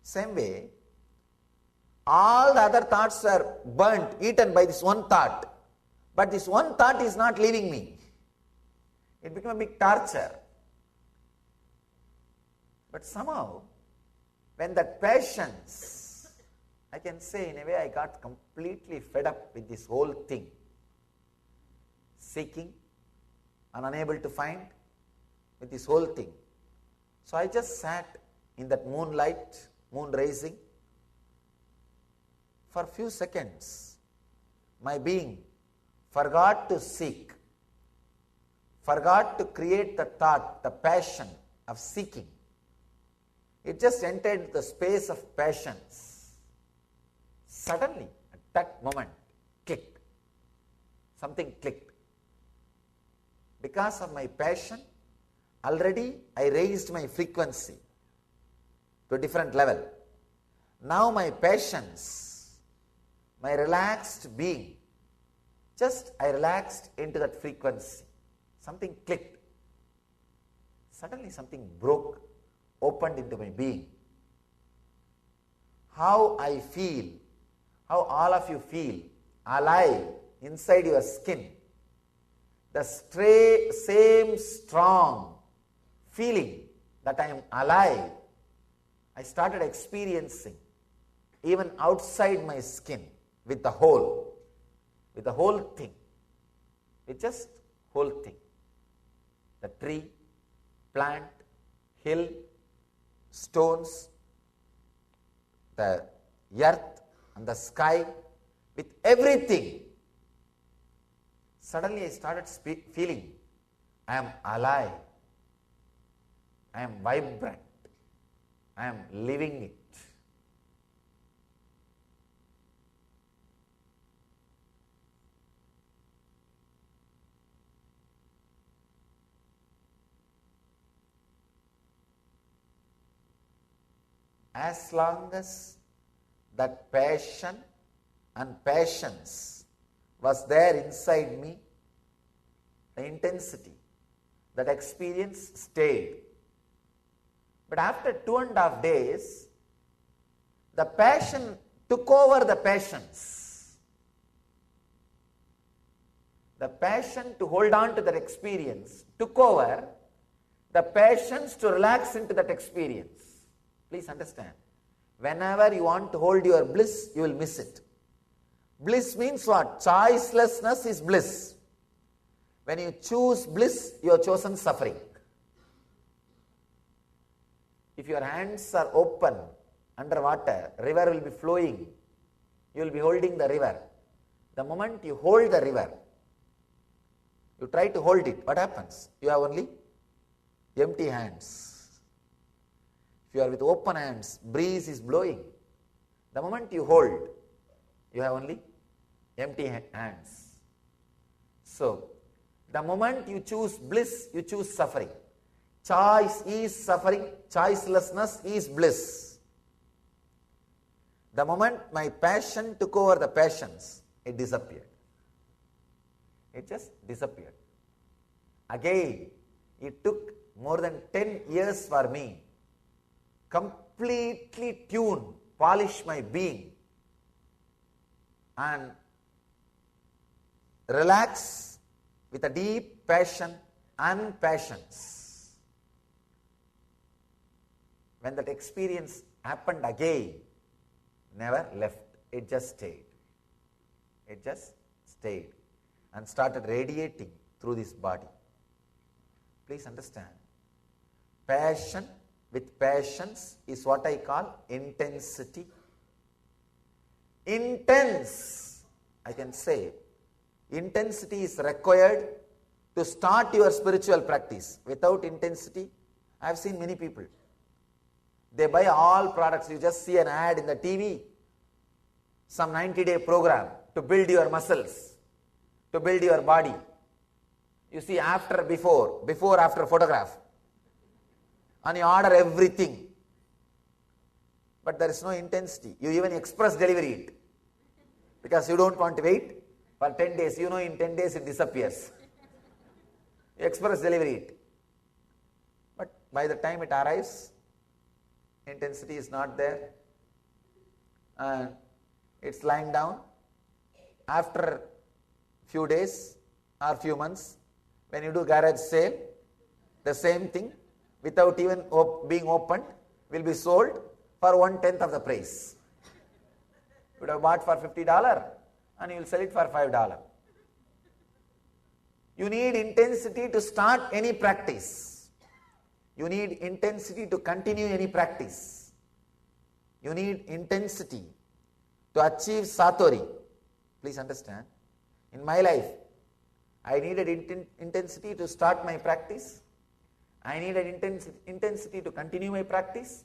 Same way, all the other thoughts were burnt, eaten by this one thought. But this one thought is not leaving me. It became a big torture. But somehow, when that patience, I can say in a way I got completely fed up with this whole thing. Seeking and unable to find with this whole thing. So I just sat in that moonlight, moon rising. For a few seconds, my being forgot to seek, forgot to create the thought, the passion of seeking. It just entered the space of passions. Suddenly, at that moment, clicked. Something clicked. Because of my passion, already I raised my frequency to a different level. Now my passions, my relaxed being, just I relaxed into that frequency. Something clicked. Suddenly something broke, opened into my being. How I feel, how all of you feel, alive inside your skin. The same strong feeling that I am alive, I started experiencing even outside my skin with the whole thing, with just whole thing. The tree, plant, hill, stones, the earth and the sky, with everything. Suddenly I started feeling I am alive, I am vibrant, I am living it. As long as that passion and passions was there inside me, the intensity, that experience stayed. But after 2.5 days, the passion took over the passions. The passion to hold on to that experience took over the passions to relax into that experience. Please understand. Whenever you want to hold your bliss, you will miss it. Bliss means what? Choicelessness is bliss. When you choose bliss, you have chosen suffering. If your hands are open underwater, river will be flowing. You will be holding the river. The moment you hold the river, you try to hold it, what happens? You have only empty hands. If you are with open hands, breeze is blowing. The moment you hold, you have only empty hands. So, the moment you choose bliss, you choose suffering. Choice is suffering, choicelessness is bliss. The moment my passion took over the passions, it disappeared. It just disappeared. Again, it took more than 10 years for me completely tune, polish my being and relax with a deep passion and passions. When that experience happened again, never left, it just stayed. It just stayed and started radiating through this body. Please understand. Passion with patience is what I call intensity. Intense, I can say, intensity is required to start your spiritual practice. Without intensity, I have seen many people. They buy all products. You just see an ad in the TV, some 90-day program to build your muscles, to build your body. You see after, before, after photograph. And you order everything. But there is no intensity. You even express delivery it. Because you don't want to wait for 10 days. You know in 10 days it disappears. You express delivery it. But by the time it arrives, intensity is not there. And it's lying down. After few days or few months, when you do garage sale, the same thing, without even being opened, will be sold for 1/10 of the price. You would have bought for $50 and you will sell it for $5. You need intensity to start any practice. You need intensity to continue any practice. You need intensity to achieve satori. Please understand. In my life, I needed intensity to start my practice. I needed intensity to continue my practice.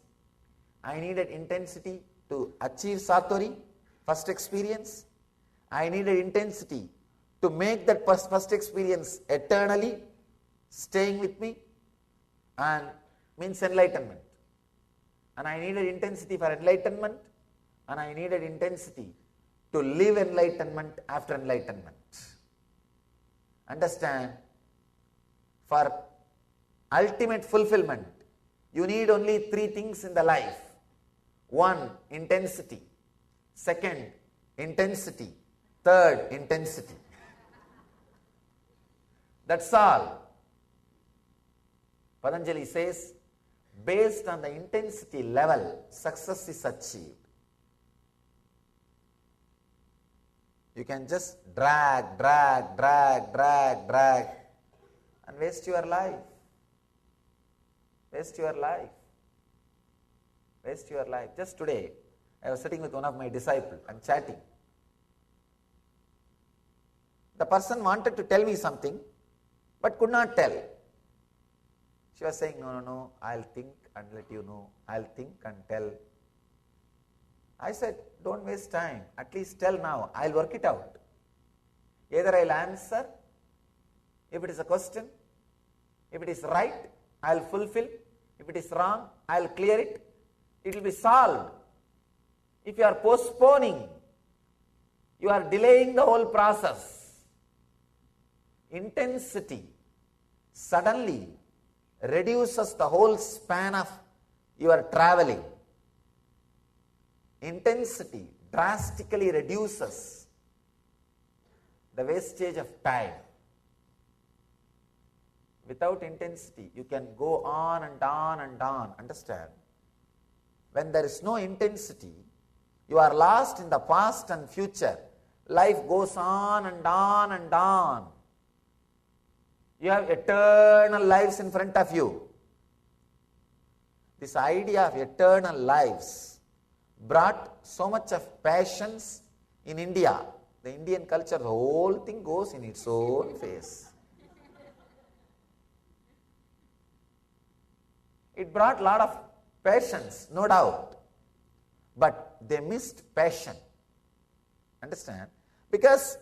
I needed intensity to achieve satori, first experience. I needed intensity to make that first experience eternally staying with me, and means enlightenment. And I needed intensity for enlightenment, and I needed intensity to live enlightenment after enlightenment. Understand, for ultimate fulfillment, you need only 3 things in the life. 1, intensity. 2, intensity. 3, intensity. That's all. Patanjali says, based on the intensity level, success is achieved. You can just drag, and waste your life. Waste your life. Waste your life. Just today, I was sitting with one of my disciples and chatting. The person wanted to tell me something, but could not tell. She was saying, no, I'll think and let you know. I'll think and tell. I said, don't waste time. At least tell now. I'll work it out. Either I'll answer, if it is a question. If it is right, I'll fulfill. If it is wrong, I'll clear it. It will be solved. If you are postponing, you are delaying the whole process. Intensity suddenly reduces the whole span of your traveling. Intensity drastically reduces the wastage of time. Without intensity, you can go on and on and on. Understand? When there is no intensity, you are lost in the past and future. Life goes on and on and on. You have eternal lives in front of you. This idea of eternal lives brought so much of passions in India. The Indian culture, the whole thing goes in its own phase. It brought a lot of passions, no doubt. But they missed passion. Understand? Because,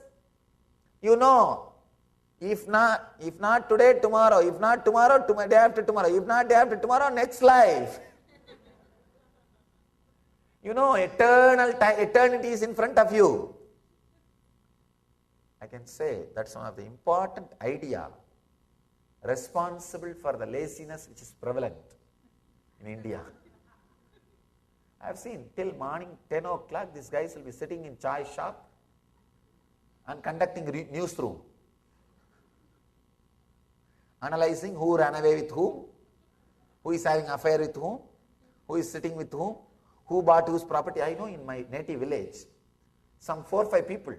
you know, if not today, tomorrow. If not tomorrow, day after tomorrow. If not day after tomorrow, next life. You know, eternity is in front of you. I can say that's one of the important idea responsible for the laziness which is prevalent in India. I have seen till morning 10 o'clock, these guys will be sitting in chai shop and conducting newsroom, analyzing who ran away with whom, who is having affair with whom, who is sitting with whom, who bought whose property. I know in my native village, some 4 or 5 people,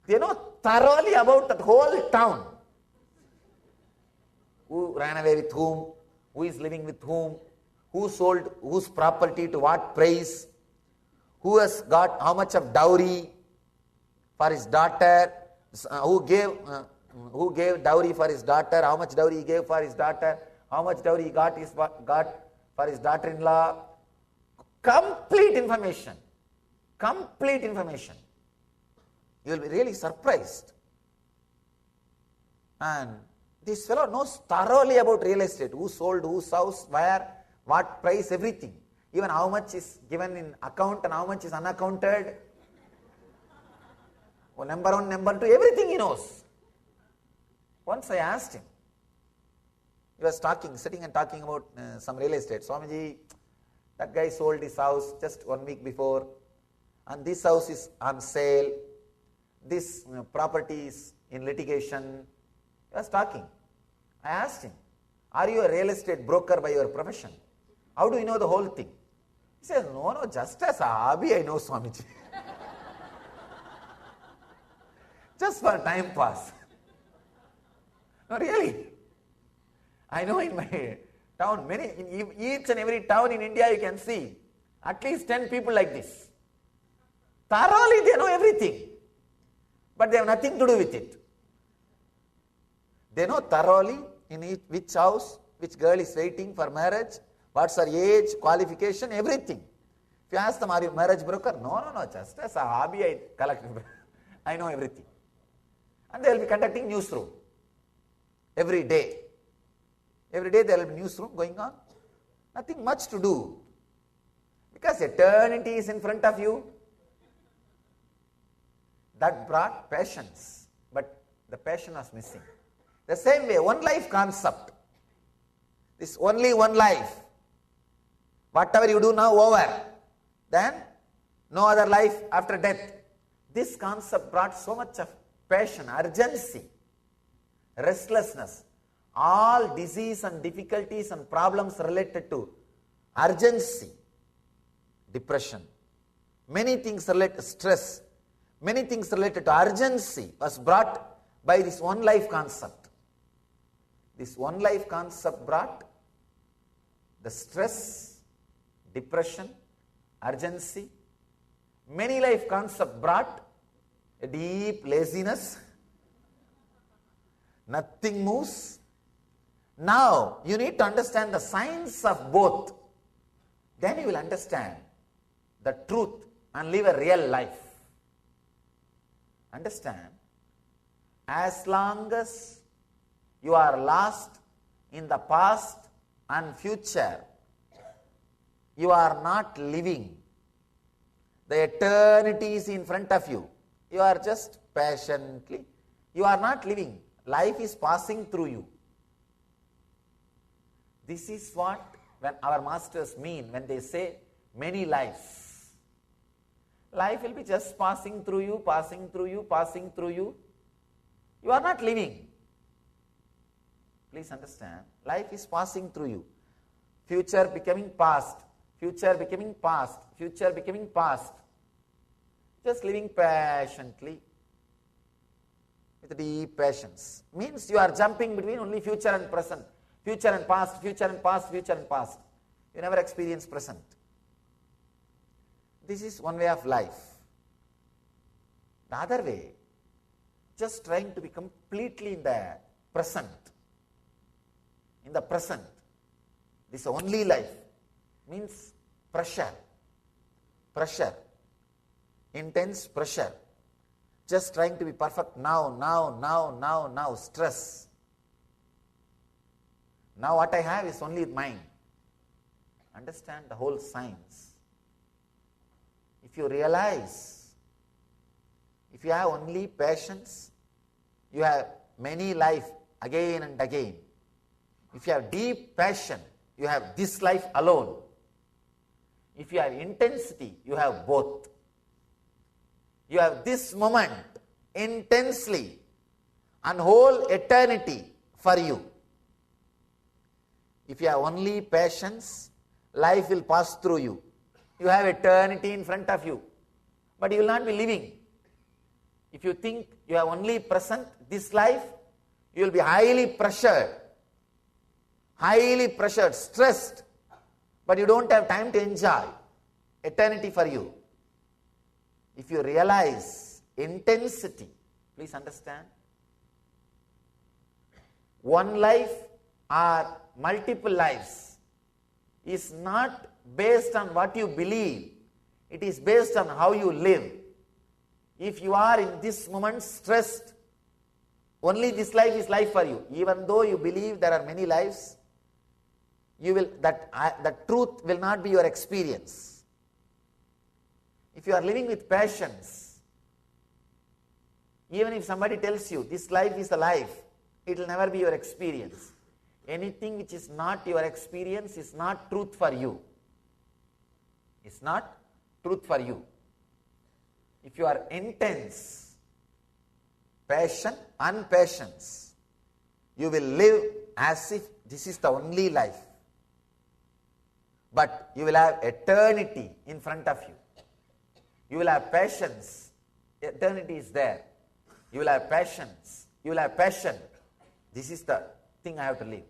they know thoroughly about that whole town. who ran away with whom, who is living with whom, who sold whose property to what price, who has got how much of dowry for his daughter, who gave dowry for his daughter, how much dowry he gave for his daughter, how much dowry he got for his daughter-in-law. Complete information. Complete information. You will be really surprised. And this fellow knows thoroughly about real estate, who sold, whose house, where, what price, everything. Even how much is given in account and how much is unaccounted. Number one, number two, everything he knows. Once I asked him, he was sitting and talking about some real estate. Swamiji, that guy sold his house just 1 week before, and this house is on sale, this property is in litigation. He was talking. I asked him, are you a real estate broker by your profession? How do you know the whole thing? He says, no, just as a hobby I know, Swamiji. Just for time pass. No, really. I know in my town, in each and every town in India you can see at least 10 people like this. Thoroughly they know everything, but they have nothing to do with it. They know thoroughly in which house, which girl is waiting for marriage, what's her age, qualification, everything. If you ask them, are you a marriage broker? No, just as a hobby I collect, I know everything. And they will be conducting newsroom every day. Every day there will be newsroom going on. Nothing much to do. Because eternity is in front of you. That brought patience. But the passion was missing. The same way, one life concept. This only one life. Whatever you do now, over. Then, no other life after death. This concept brought so much of passion, urgency, restlessness, all disease and difficulties and problems related to urgency, depression, many things related to stress, many things related to urgency was brought by this one life concept. This one life concept brought the stress, depression, urgency. Many life concept brought a deep laziness. Nothing moves. Now you need to understand the science of both. Then you will understand the truth and live a real life. Understand? As long as you are lost in the past and future, you are not living. The eternity is in front of you. You are just patiently. You are not living. Life is passing through you. This is what when our masters mean when they say many lives. Life will be just passing through you, passing through you, passing through you. You are not living. Please understand. Life is passing through you. Future becoming past. Future becoming past. Future becoming past. Just living patiently with deep patience. Means you are jumping between only future and present. Future and past, future and past, future and past. You never experience present. This is one way of life. The other way, just trying to be completely in the present. In the present. This is only life. Means pressure. Pressure. Intense pressure. Just trying to be perfect now, stress. Now what I have is only mine. Understand the whole science. If you realize, if you have only patience, you have many life again and again. If you have deep passion, you have this life alone. If you have intensity, you have both. You have this moment intensely and whole eternity for you. If you have only patience, life will pass through you. You have eternity in front of you, but you will not be living. If you think you have only present this life, you will be highly pressured. highly pressured, stressed, but you don't have time to enjoy eternity for you. If you realize intensity, please understand, one life or multiple lives is not based on what you believe, it is based on how you live. If you are in this moment stressed, only this life is life for you. Even though you believe there are many lives, the truth will not be your experience. If you are living with passions, even if somebody tells you this life is a life, it will never be your experience. Anything which is not your experience is not truth for you. It's not truth for you. If you are intense, passion and patience, you will live as if this is the only life. But you will have eternity in front of you. You will have patience. Eternity is there. You will have passions. You will have passion. This is the thing I have to live.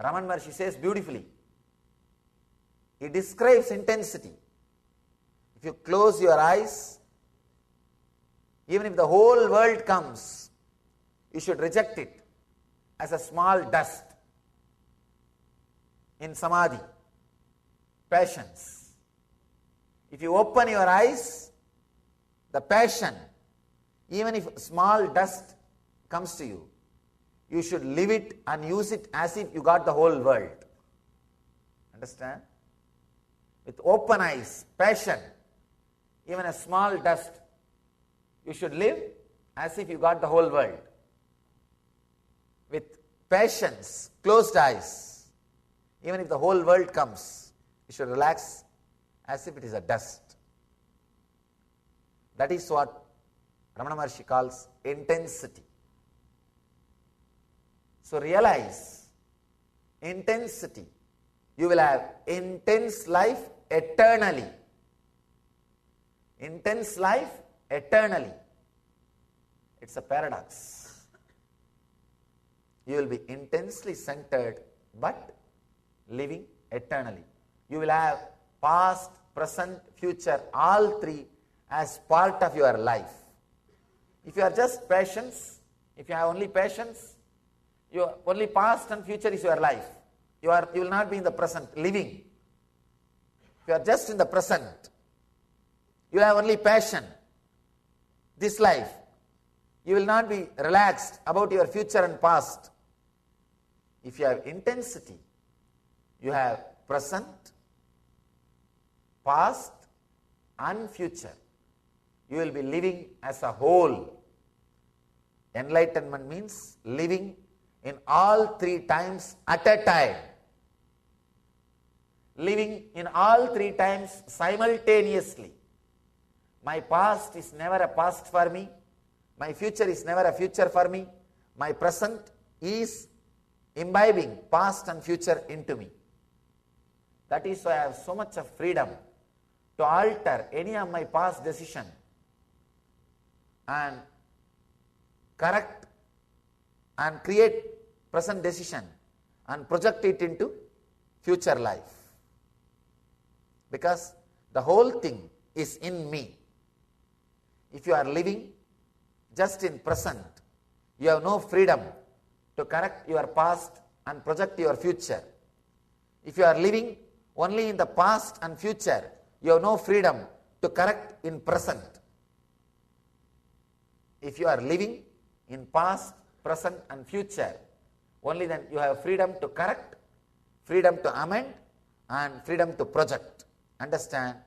Raman Maharshi says beautifully. He describes intensity. If you close your eyes, even if the whole world comes, you should reject it as a small dust in samadhi, passions. If you open your eyes, the passion, even if small dust comes to you, you should live it and use it as if you got the whole world. Understand? With open eyes, passion, even a small dust, you should live as if you got the whole world. With patience, closed eyes, even if the whole world comes, you should relax as if it is a dust. That is what Ramana Maharshi calls intensity. So realize intensity. You will have intense life eternally. Intense life eternally. It's a paradox. You will be intensely centered but living eternally. You will have past, present, future, all three as part of your life. If you are just patience, if you have only patience, your only past and future is your life. You will not be in the present, living. If you are just in the present, you have only passion, this life. You will not be relaxed about your future and past. If you have intensity, you have present, past and future. You will be living as a whole. Enlightenment means living in all three times at a time. Living in all three times simultaneously. My past is never a past for me. My future is never a future for me. My present is imbibing past and future into me. That is why I have so much of freedom to alter any of my past decision and correct and create present decision and project it into future life. Because the whole thing is in me. If you are living just in present, you have no freedom to correct your past and project your future. If you are living only in the past and future, you have no freedom to correct in present. If you are living in past, present and future, only then you have freedom to correct, freedom to amend and freedom to project. Understand?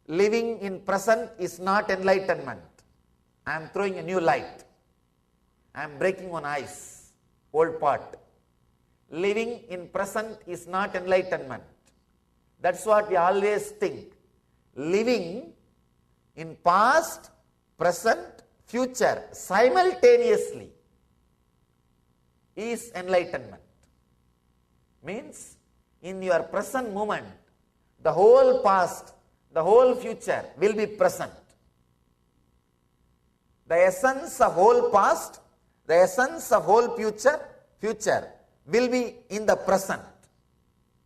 Living in present is not enlightenment. I am throwing a new light. I am breaking on ice, old pot. Living in present is not enlightenment. That's what we always think. Living in past, present, future simultaneously is enlightenment. Means in your present moment, the whole past, the whole future will be present. The essence of whole past, the essence of whole future, will be in the present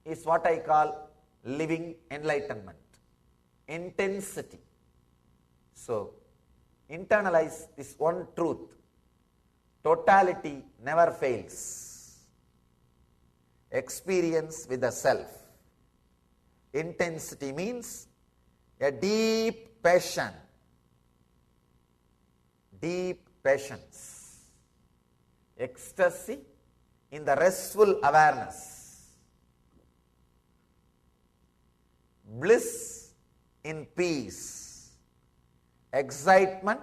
is what I call living enlightenment. Intensity. So, internalize this one truth. Totality never fails. Experience with the self. Intensity means a deep passion, deep patience, ecstasy in the restful awareness, bliss in peace, excitement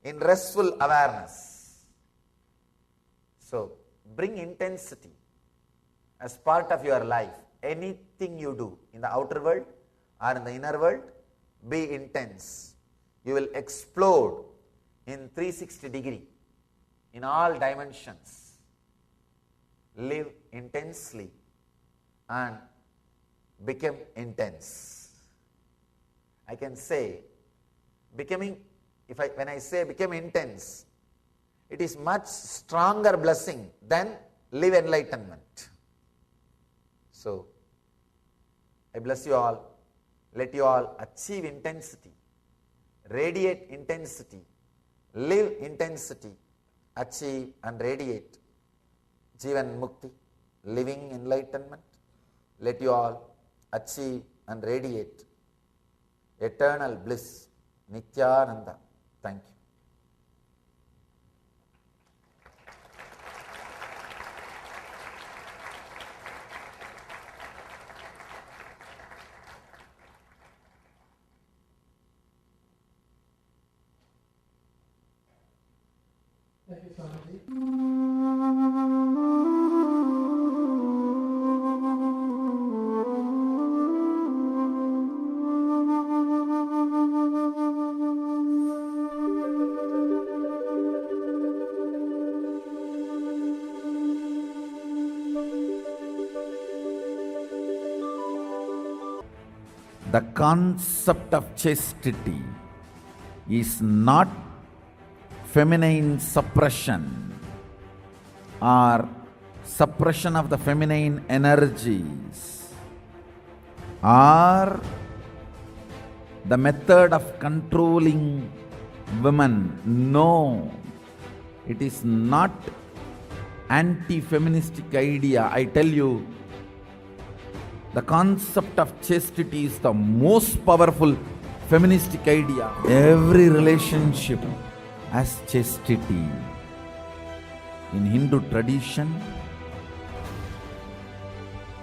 in restful awareness. So, bring intensity as part of your life. Anything you do in the outer world or in the inner world, be intense. You will explode in 360 degree in all dimensions. Live intensely and become intense. I can say becoming, when I say become intense, it is much stronger blessing than live enlightenment. So, I bless you all. Let you all achieve intensity, radiate intensity, live intensity, achieve and radiate Jivan Mukti, living enlightenment. Let you all achieve and radiate eternal bliss, Nityananda. Thank you. The concept of chastity is not feminine suppression or suppression of the feminine energies or the method of controlling women. No, it is not anti-feministic idea. I tell you, the concept of chastity is the most powerful feministic idea. Every relationship has chastity. In Hindu tradition,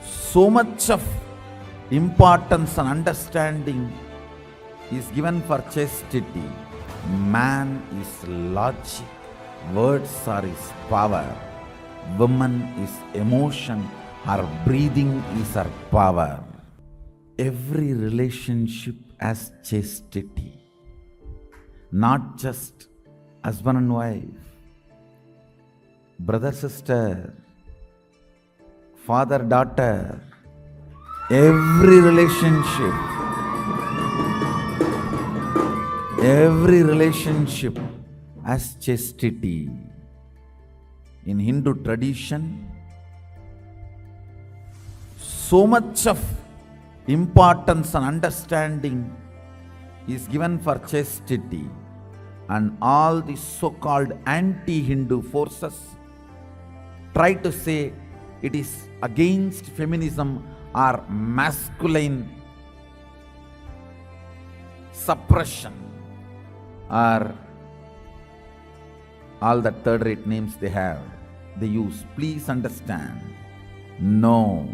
so much of importance and understanding is given for chastity. Man is logic, words are his power, woman is emotion, her breathing is her power. Every relationship has chastity, not just husband and wife, brother, sister, father, daughter. Every relationship has chastity. In Hindu tradition, so much of importance and understanding is given for chastity, and all the so-called anti-Hindu forces try to say it is against feminism or masculine suppression or all the third-rate names they use. Please understand, no.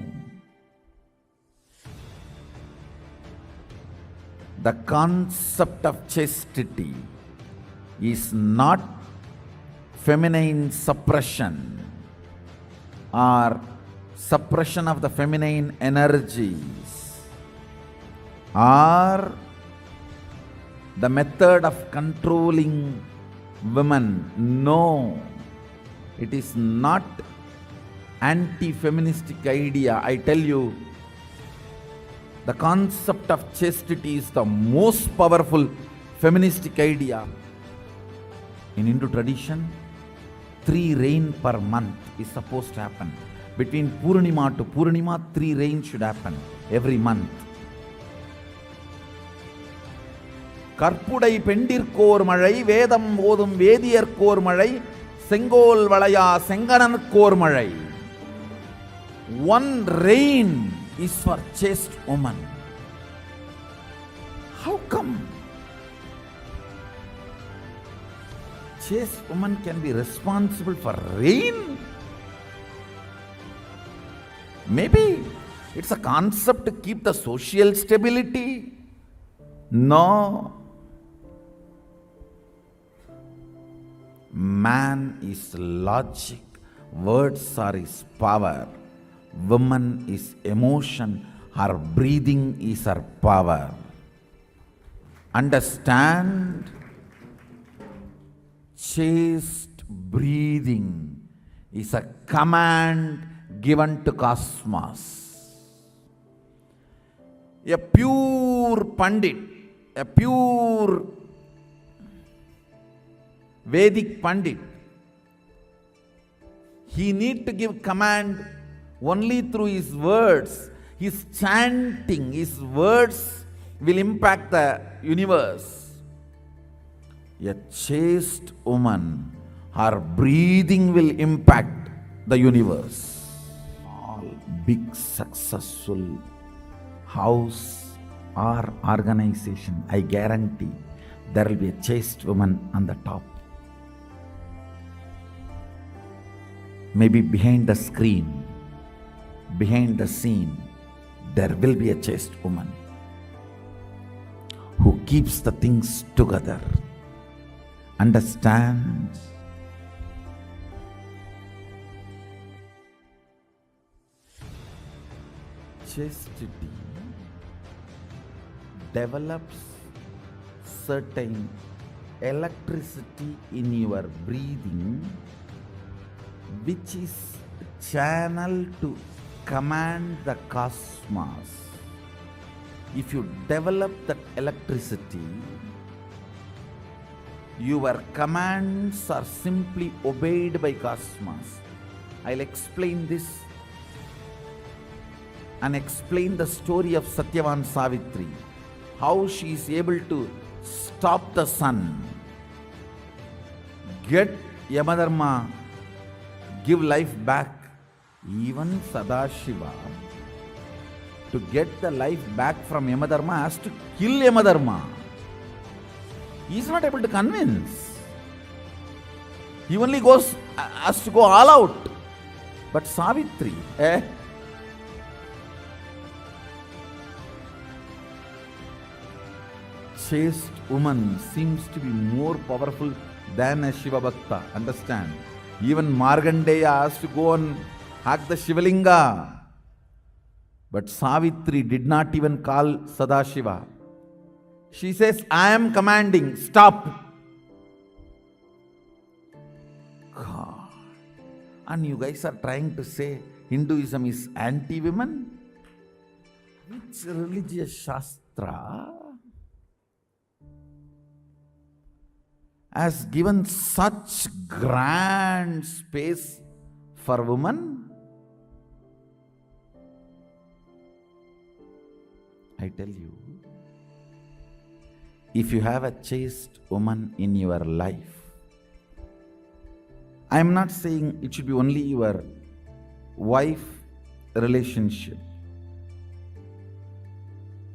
The concept of chastity is not feminine suppression or suppression of the feminine energies or the method of controlling women. No, it is not anti-feministic idea. I tell you, the concept of chastity is the most powerful feministic idea. In Hindu tradition, 3 rain per month is supposed to happen. Between Purnima to Purnima, 3 rains should happen every month. கற்புடை பெண்டிற்கோர் மழை, வேதம் ஓதும் வேதியர்க்கோர் மழை, செங்கோல் வளையா செங்கணனுக்கோர் மழை. One rain is for chaste woman. How come chaste woman can be responsible for rain? Maybe it's a concept to keep the social stability. No. Man is logic, words are his power. Woman is emotion, her breathing is her power. Understand? Chaste breathing is a command given to cosmos. A pure Pandit, a pure Vedic Pandit, he need to give command only through his words. His chanting, his words will impact the universe. A chaste woman, her breathing will impact the universe. All big successful house or organization, I guarantee there will be a chaste woman on the top. Maybe behind the screen, behind the scene, there will be a chaste woman who keeps the things together. Understand? Chastity develops certain electricity in your breathing, which is channeled to command the cosmos. If you develop that electricity, your commands are simply obeyed by cosmos. I'll explain this and explain the story of Satyavan Savitri, how she is able to stop the sun, get Yamadharma, give life back. Even Sadashiva, to get the life back from Yamadharma, has to kill Yamadharma. He is not able to convince. He only has to go all out. But Savitri, chaste woman seems to be more powerful than a Shiva Bhakta. Understand? Even Markandeya has to go and hack the Shivalinga. But Savitri did not even call Sadashiva. She says, I am commanding, stop. God. And you guys are trying to say Hinduism is anti-women? Which religious Shastra has given such grand space for women? I tell you, if you have a chaste woman in your life, I am not saying it should be only your wife relationship,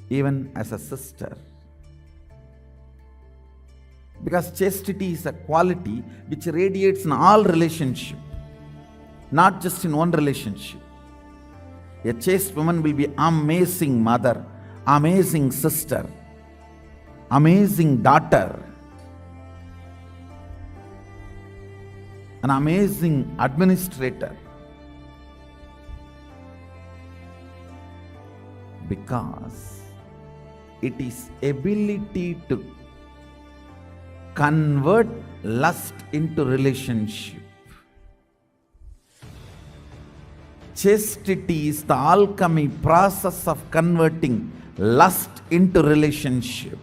even as a sister. Because chastity is a quality which radiates in all relationships, not just in one relationship. A chaste woman will be amazing mother, amazing sister, amazing daughter, an amazing administrator. Because it is ability to convert lust into relationship. Chastity is the alchemy process of converting lust into relationship.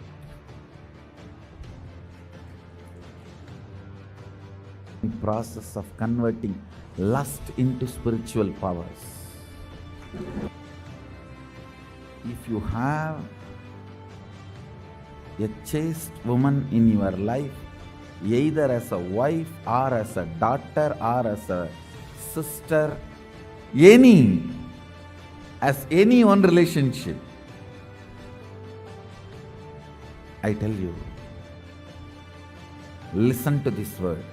Process of converting lust into spiritual powers. If you have a chaste woman in your life, either as a wife or as a daughter or as a sister, as any one relationship, I tell you, listen to this word.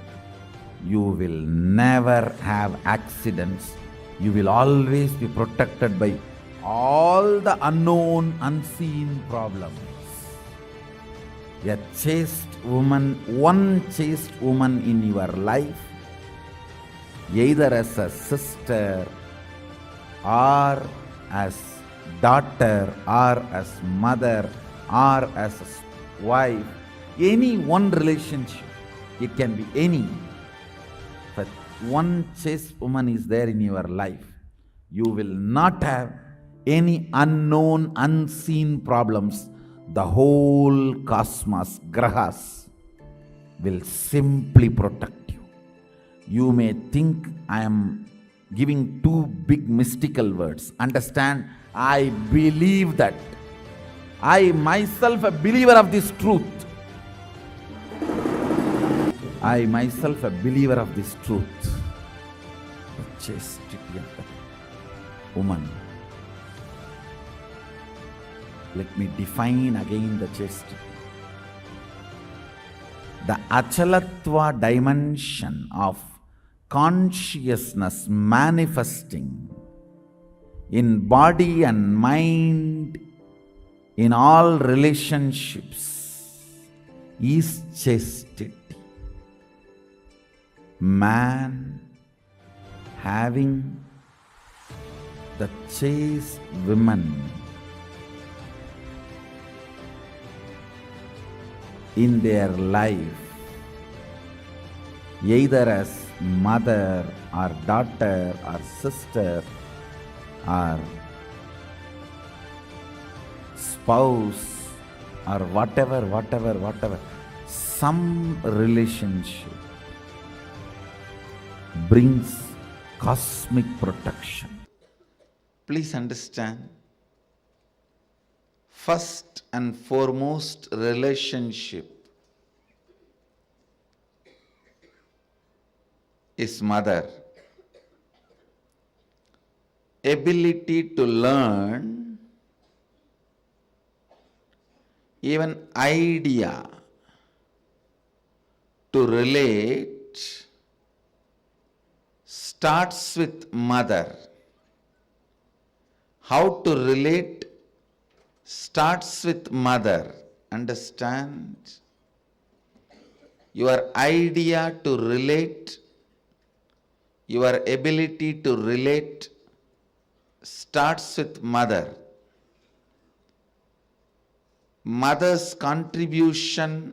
You will never have accidents. You will always be protected by all the unknown, unseen problems. A chaste woman, one chaste woman in your life, either as a sister or as daughter or as mother or as a wife, any one relationship, it can be any, but one chaste woman is there in your life, you will not have any unknown, unseen problems. The whole cosmos, grahas, will simply protect you. You may think I am giving two big mystical words. Understand, I believe that. I myself a believer of this truth. I myself a believer of this truth. The chastity of the woman. Let me define again the chastity. The achalatva dimension of consciousness manifesting in body and mind in all relationships is chastity. Man having the chaste women in their life, either as mother or daughter or sister or spouse or whatever, some relationship brings cosmic protection. Please understand, first and foremost relationship is mother. Ability to learn, even idea to relate starts with mother. How to relate starts with mother. Understand? Your idea to relate, your ability to relate starts with mother. Mother's contribution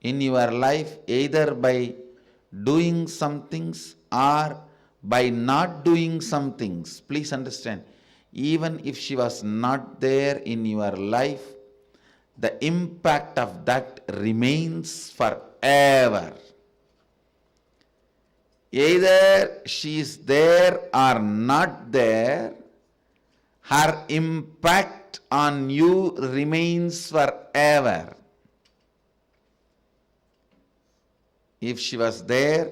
in your life, either by doing some things or by not doing some things. Please understand, even if she was not there in your life, the impact of that remains forever. Either she is there or not there, her impact on you remains forever. If she was there,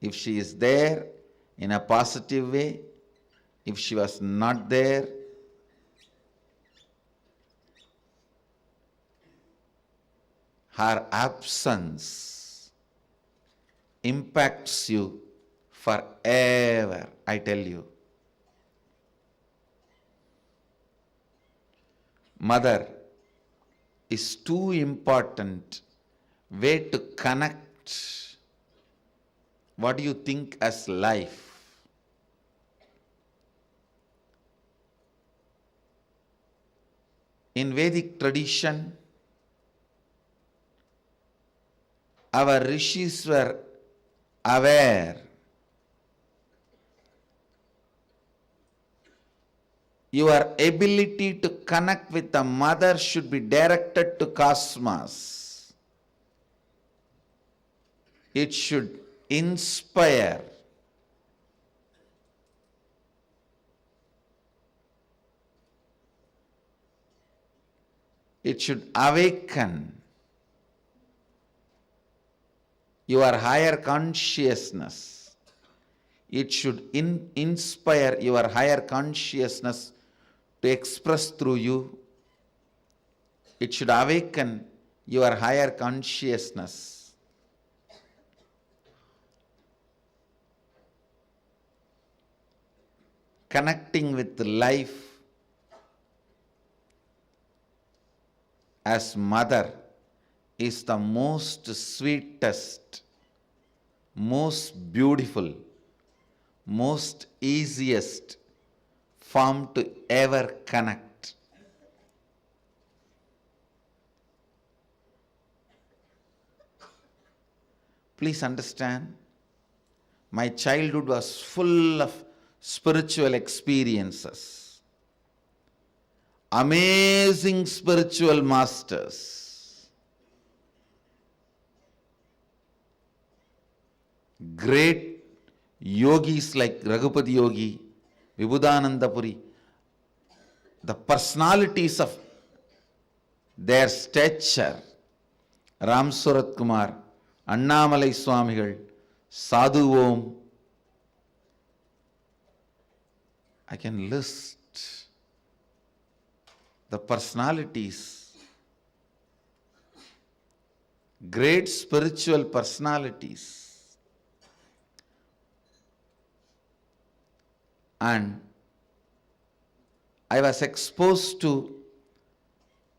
if she is there in a positive way, if she was not there, her absence impacts you forever, I tell you. Mother is too important way to connect what do you think as life. In Vedic tradition, our rishis were aware. Your ability to connect with the mother should be directed to cosmos. It should inspire It should awaken your higher consciousness. It should inspire your higher consciousness to express through you. It should awaken your higher consciousness. Connecting with life as mother is the most sweetest, most beautiful, most easiest form to ever connect. Please understand, my childhood was full of spiritual experiences, amazing spiritual masters, great yogis like Raghupati Yogi, Vibhudananda Puri, the personalities of their stature, Ram Surat Kumar, Annamalai Swamigal, Sadhu Om. I can list the personalities, great spiritual personalities. And I was exposed to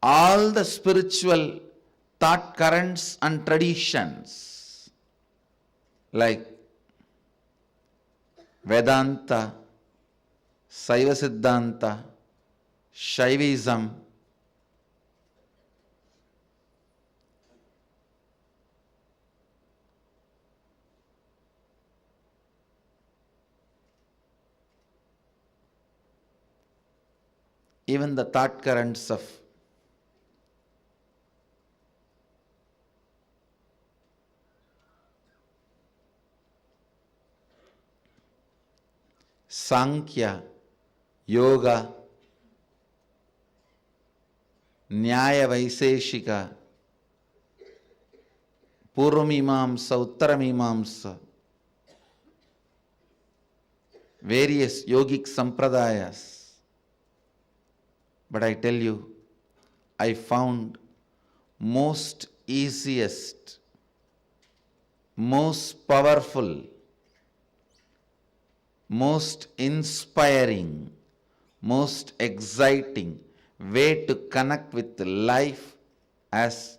all the spiritual thought currents and traditions like Vedanta, Saiva Siddhanta, Shaivism, even the thought currents of Sankhya, Yoga, Nyaya Vaiseshika, Purvamimamsa, Uttaramimamsa, various yogic sampradayas. But I tell you, I found most easiest, most powerful, most inspiring, most exciting way to connect with life as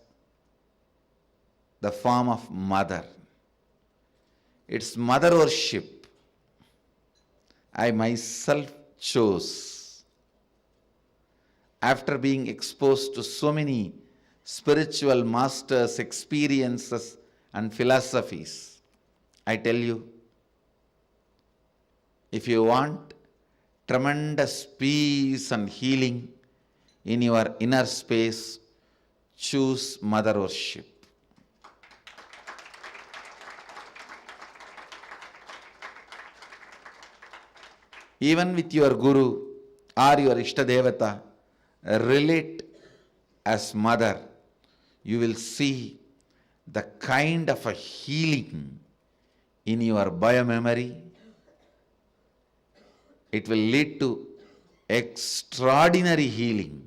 the form of mother. It's mother worship I myself chose. After being exposed to so many spiritual masters, experiences and philosophies, I tell you, if you want tremendous peace and healing in your inner space, choose mother worship. Even with your guru or your Ishtadevata, relate as mother, you will see the kind of a healing in your biomemory. It will lead to extraordinary healing,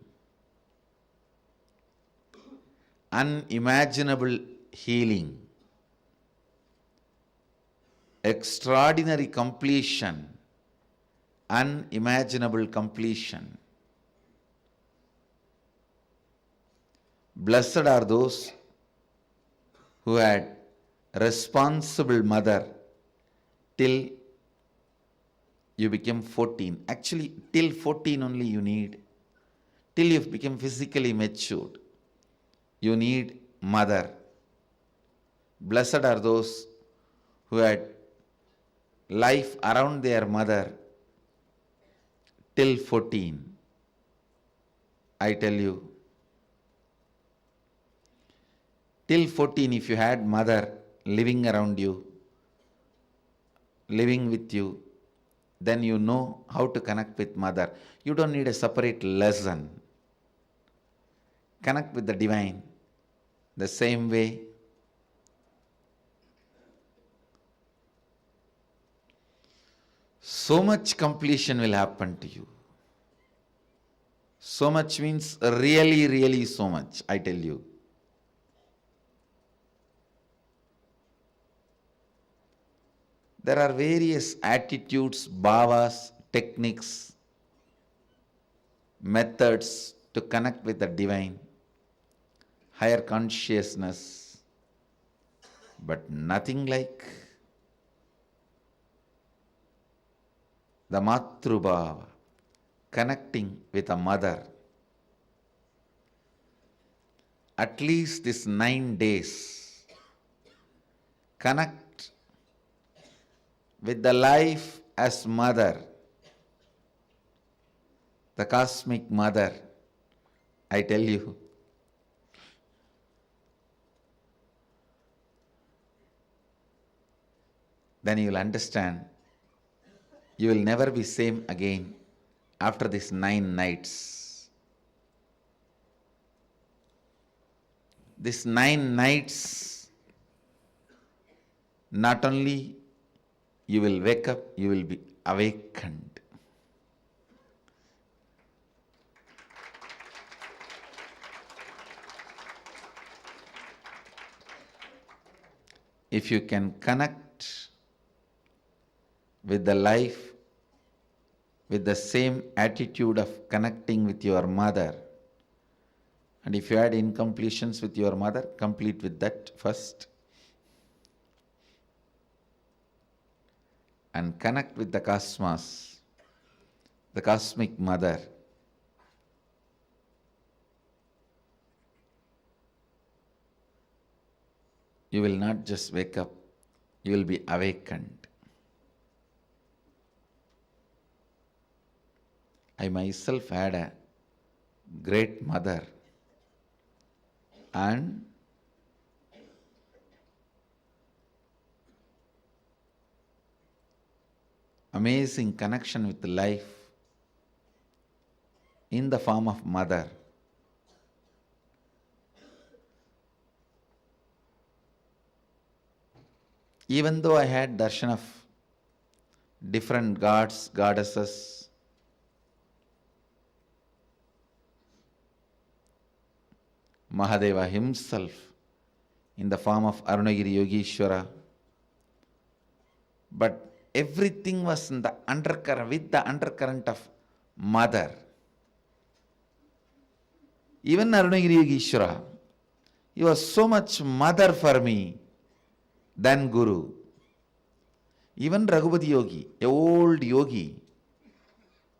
unimaginable healing, extraordinary completion, unimaginable completion. Blessed are those who had responsible mother till you became 14. Actually, till 14 only you need. Till you become physically matured, you need mother. Blessed are those who had life around their mother till 14. I tell you, till 14, if you had mother living around you, living with you, then you know how to connect with mother. You don't need a separate lesson. connect with the divine the same way, so much completion will happen to you. So much means really, really so much, I tell you. There are various attitudes, bhavas, techniques, methods to connect with the divine, higher consciousness, but nothing like the Matrubhava, connecting with a mother. At least this 9 days, connect with the life as mother, the cosmic mother, I tell you. Then you will understand, you will never be same again after these 9 nights. These 9 nights, not only you will wake up, you will be awakened. If you can connect with the life with the same attitude of connecting with your mother, and if you had incompletions with your mother, complete with that first. And connect with the cosmos, the cosmic mother. You will not just wake up, you will be awakened. I myself had a great mother, and amazing connection with life in the form of mother. Even though I had darshan of different gods, goddesses, Mahadeva himself in the form of Arunagiri Yogeshwara, but everything was in the undercurrent, with the undercurrent of mother. Even Arunagiri Yogeshwara, he was so much mother for me than Guru. Even Raghupati Yogi, a old yogi,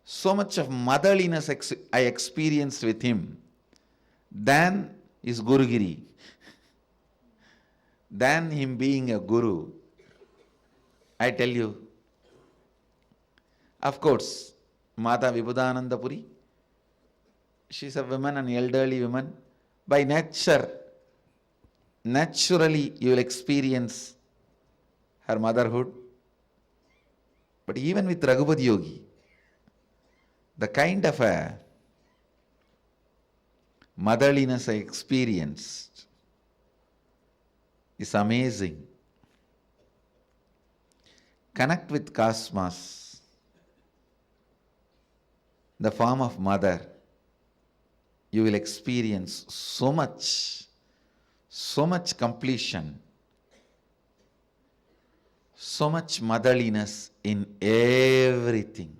so much of motherliness I experienced with him than his Gurugiri, than him being a Guru. I tell you, of course, Mata Vibhudananda Puri, she is a woman, an elderly woman. By nature, naturally you will experience her motherhood. But even with Raghupati Yogi, the kind of a motherliness I experienced is amazing. Connect with cosmos, the form of mother. You will experience so much completion, so much motherliness in everything.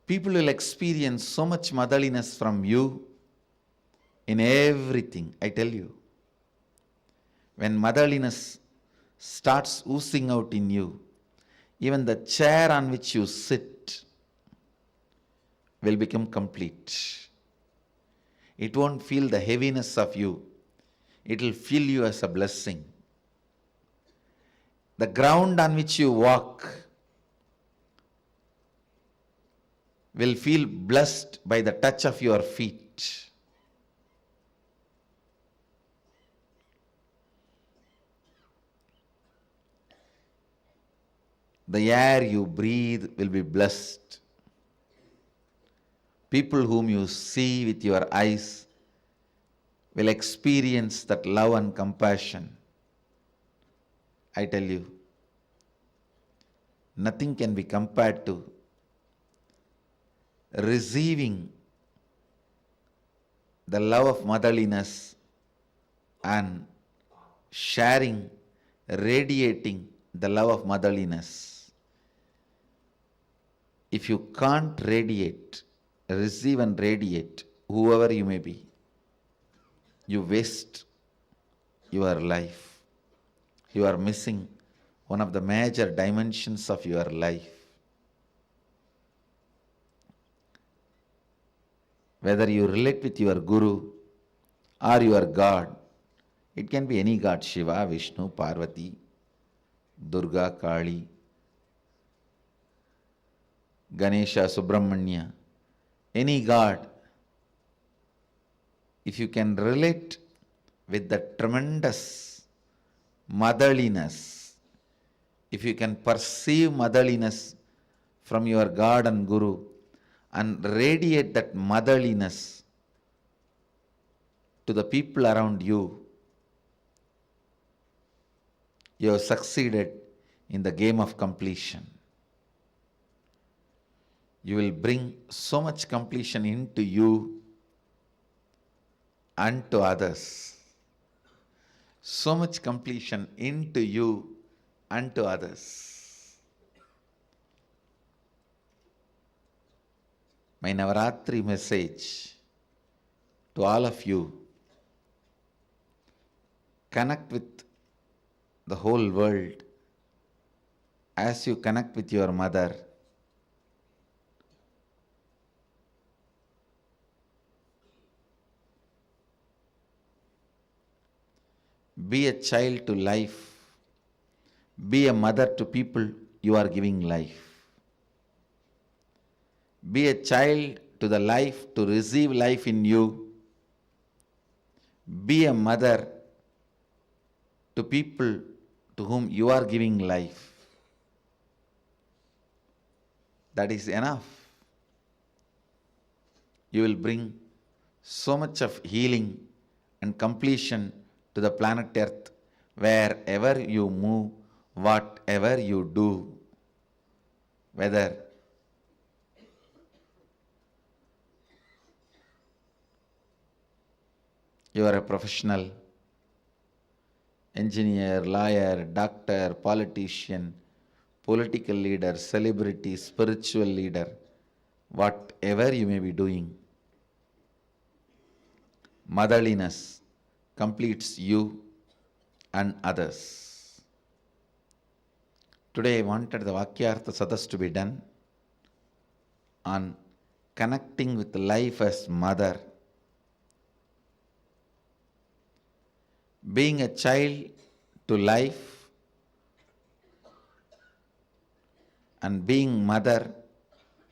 People will experience so much motherliness from you in everything, I tell you. When motherliness starts oozing out in you, even the chair on which you sit will become complete. It won't feel the heaviness of you. It will feel you as a blessing. The ground on which you walk will feel blessed by the touch of your feet. The air you breathe will be blessed. People whom you see with your eyes will experience that love and compassion. I tell you, nothing can be compared to receiving the love of motherliness and sharing, radiating the love of motherliness. If you can't radiate, receive and radiate, whoever you may be, you waste your life. You are missing one of the major dimensions of your life. Whether you relate with your Guru or your God, it can be any God, Shiva, Vishnu, Parvati, Durga, Kali, Ganesha, Subramanya, any God. If you can relate with the tremendous motherliness, if you can perceive motherliness from your God and Guru and radiate that motherliness to the people around you, you have succeeded in the game of completion. You will bring so much completion into you and to others. So much completion into you and to others. My Navaratri message to all of you: connect with the whole world as you connect with your mother. Be a child to life. Be a mother to people you are giving life. Be a child to the life to receive life in you. Be a mother to people to whom you are giving life. That is enough. You will bring so much of healing and completion to the planet Earth wherever you move, whatever you do, whether you are a professional, engineer, lawyer, doctor, politician, political leader, celebrity, spiritual leader, whatever you may be doing, motherliness completes you and others. Today I wanted the Vakyartha Sadas to be done on connecting with life as mother. Being a child to life and being mother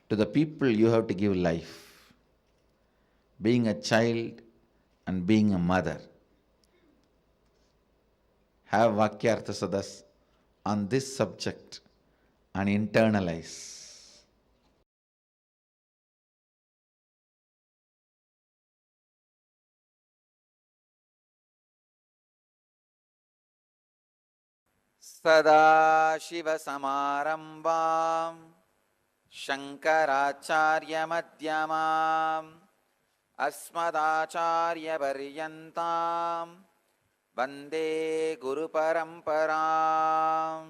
to the people you have to give life. Being a child and being a mother. Have Vakyartha Sadas on this subject and internalize. Sadashivasamarambam Shankaracharya-madhyamam Asmadacharya-paryantam Vande Guru Paramparam.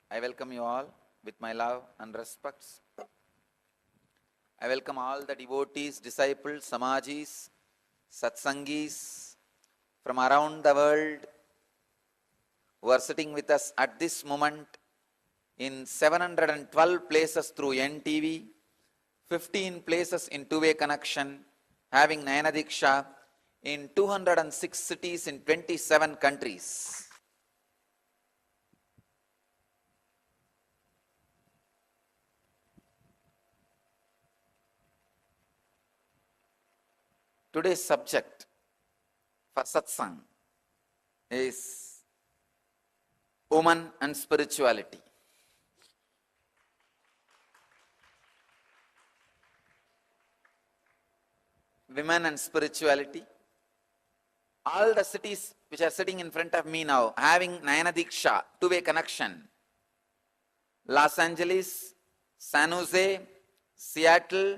I welcome you all with my love and respects. I welcome all the devotees, disciples, samajis, satsangis from around the world who are sitting with us at this moment in 712 places through NTV, 15 places in two-way connection, having Nayana Diksha in 206 cities in 27 countries. Today's subject for satsang is woman and spirituality. women and spirituality. All the cities which are sitting in front of me now, having Nayana Diksha, two-way connection. Los Angeles, San Jose, Seattle,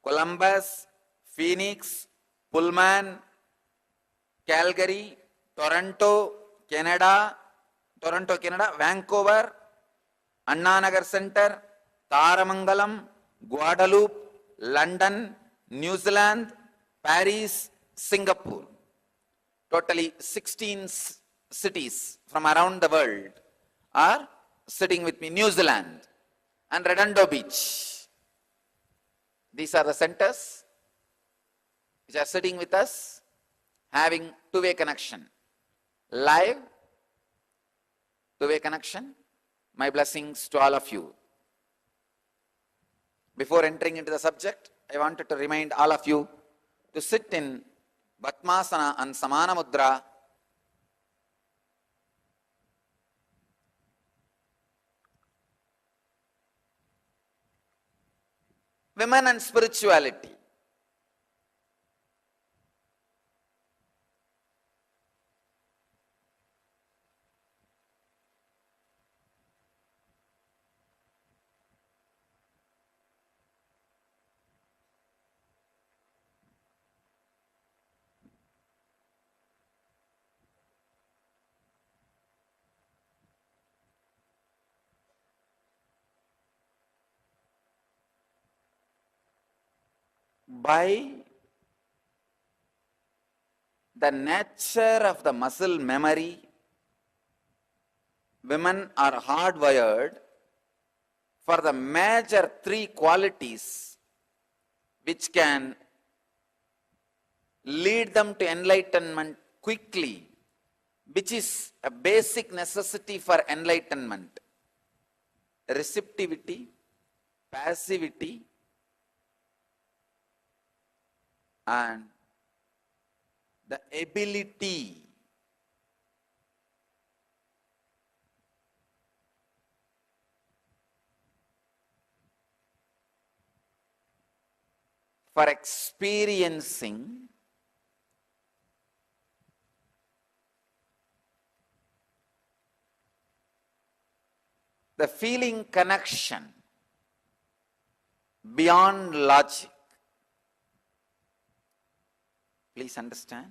Columbus, Phoenix, Pullman, Calgary, Toronto, Canada, Vancouver, Anna Nagar Center, Taramangalam, Guadeloupe, London, New Zealand, Paris, Singapore. Totally 16 cities from around the world are sitting with me. New Zealand and Redondo Beach. These are the centers which are sitting with us, having two-way connection. Live, two-way connection. My blessings to all of you. Before entering into the subject, I wanted to remind all of you to sit in Bhatmasana and Samana Mudra. Women and spirituality. By the nature of the muscle memory, women are hardwired for the major three qualities which can lead them to enlightenment quickly, which is a basic necessity for enlightenment: receptivity, passivity, and the ability for experiencing the feeling connection beyond logic. Please understand.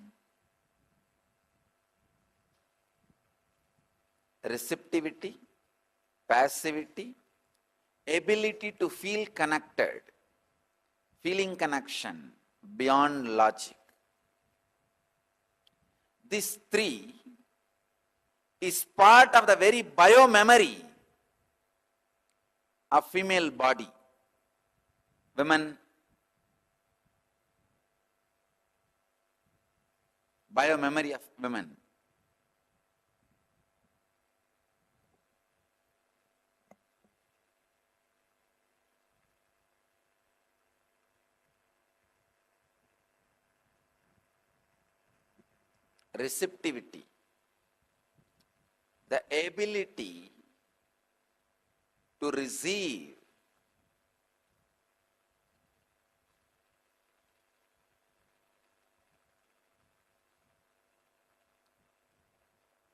Receptivity, passivity, ability to feel connected, feeling connection beyond logic. This three is part of the very biomemory of female body. Women, biomemory of women. Receptivity, the ability to receive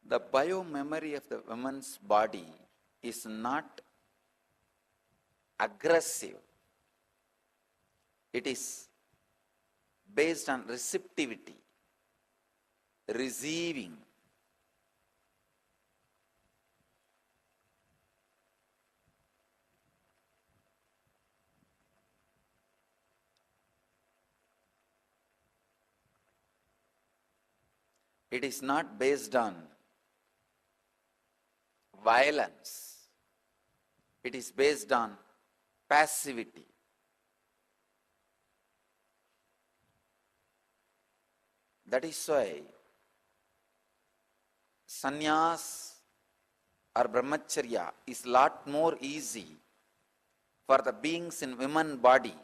the biomemory of the woman's body is not aggressive. It is based on receptivity, receiving. It is not based on violence. It is based on passivity. That is why sannyas or brahmacharya is lot more easy for the beings in women body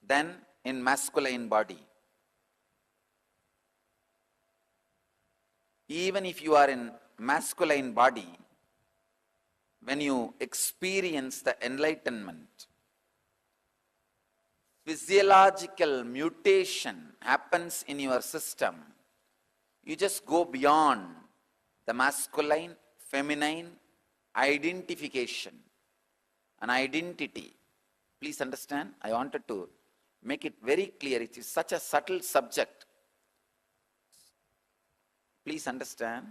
than in masculine body. Even if you are in masculine body, when you experience the enlightenment, physiological mutation happens in your system, you just go beyond the masculine, feminine identification, an identity. Please understand, I wanted to make it very clear. It is such a subtle subject. Please understand,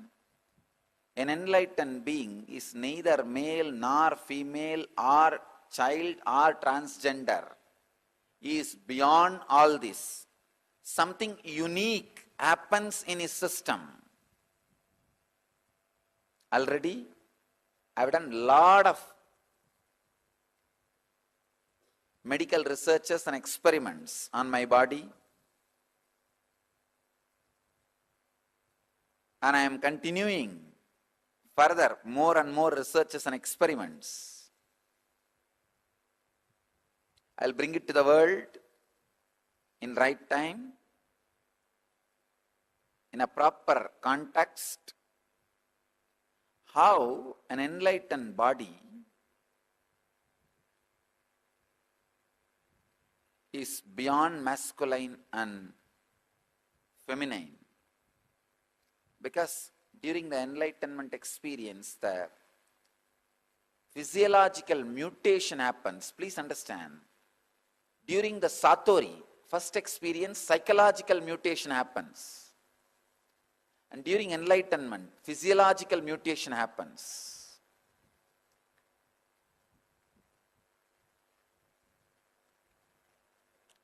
an enlightened being is neither male nor female or child or transgender. He is beyond all this. Something unique happens in his system. Already, I have done a lot of medical researches and experiments on my body, and I am continuing further more and more researches and experiments. I'll bring it to the world in right time, in a proper context, how an enlightened body is beyond masculine and feminine. Because during the enlightenment experience, the physiological mutation happens. Please understand, during the Satori, first experience, psychological mutation happens. And during enlightenment, physiological mutation happens.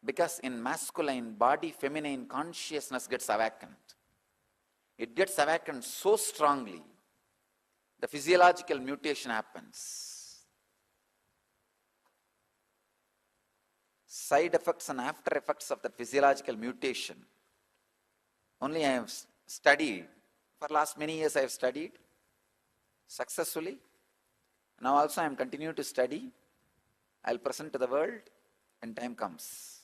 Because in masculine body, feminine consciousness gets awakened. It gets awakened so strongly, the physiological mutation happens. Side effects and after effects of the physiological mutation, only I have studied. For last many years I have studied successfully. Now also I am continuing to study. I will present to the world when time comes.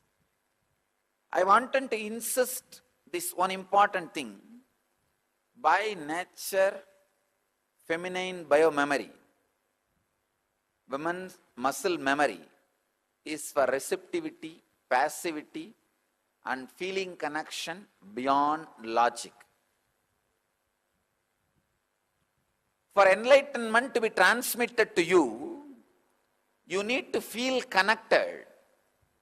I wanted to insist this one important thing. By nature, feminine biomemory, women's muscle memory is for receptivity, passivity, and feeling connection beyond logic. For enlightenment to be transmitted to you, you need to feel connected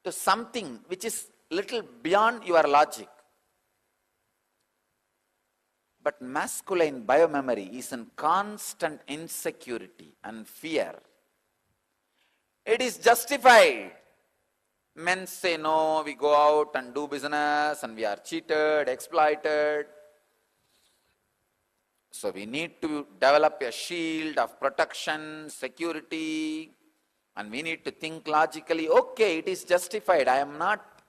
to something which is little beyond your logic. But masculine biomemory is in constant insecurity and fear. It is justified. Men say, no, we go out and do business and we are cheated, exploited. So we need to develop a shield of protection, security, and we need to think logically. Okay, it is justified. I am not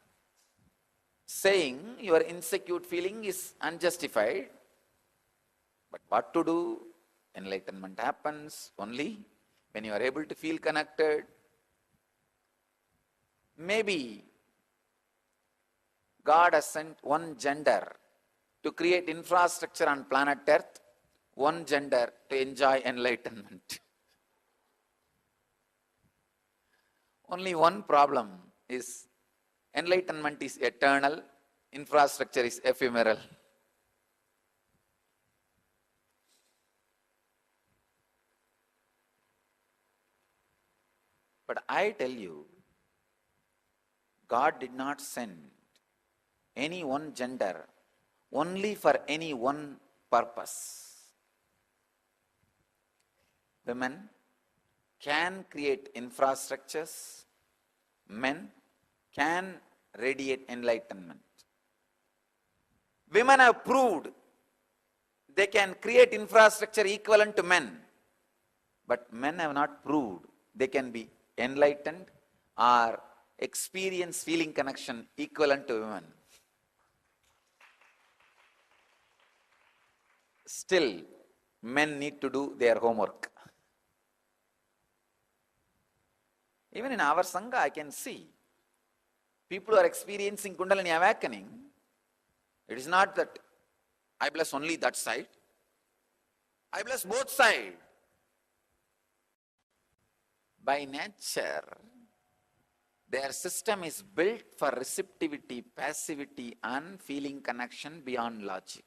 saying your insecure feeling is unjustified. But what to do? Enlightenment happens only when you are able to feel connected. Maybe God has sent one gender to create infrastructure on planet Earth, one gender to enjoy enlightenment. Only one problem is enlightenment is eternal, infrastructure is ephemeral. But I tell you, God did not send any one gender only for any one purpose. Women can create infrastructures, men can radiate enlightenment. Women have proved they can create infrastructure equivalent to men, but men have not proved they can be enlightened or experience feeling connection equivalent to women. Still, men need to do their homework. Even in our Sangha, I can see people who are experiencing Kundalini awakening. It is not that I bless only that side. I bless both sides. By nature, Their system is built for receptivity, passivity, and feeling connection beyond logic.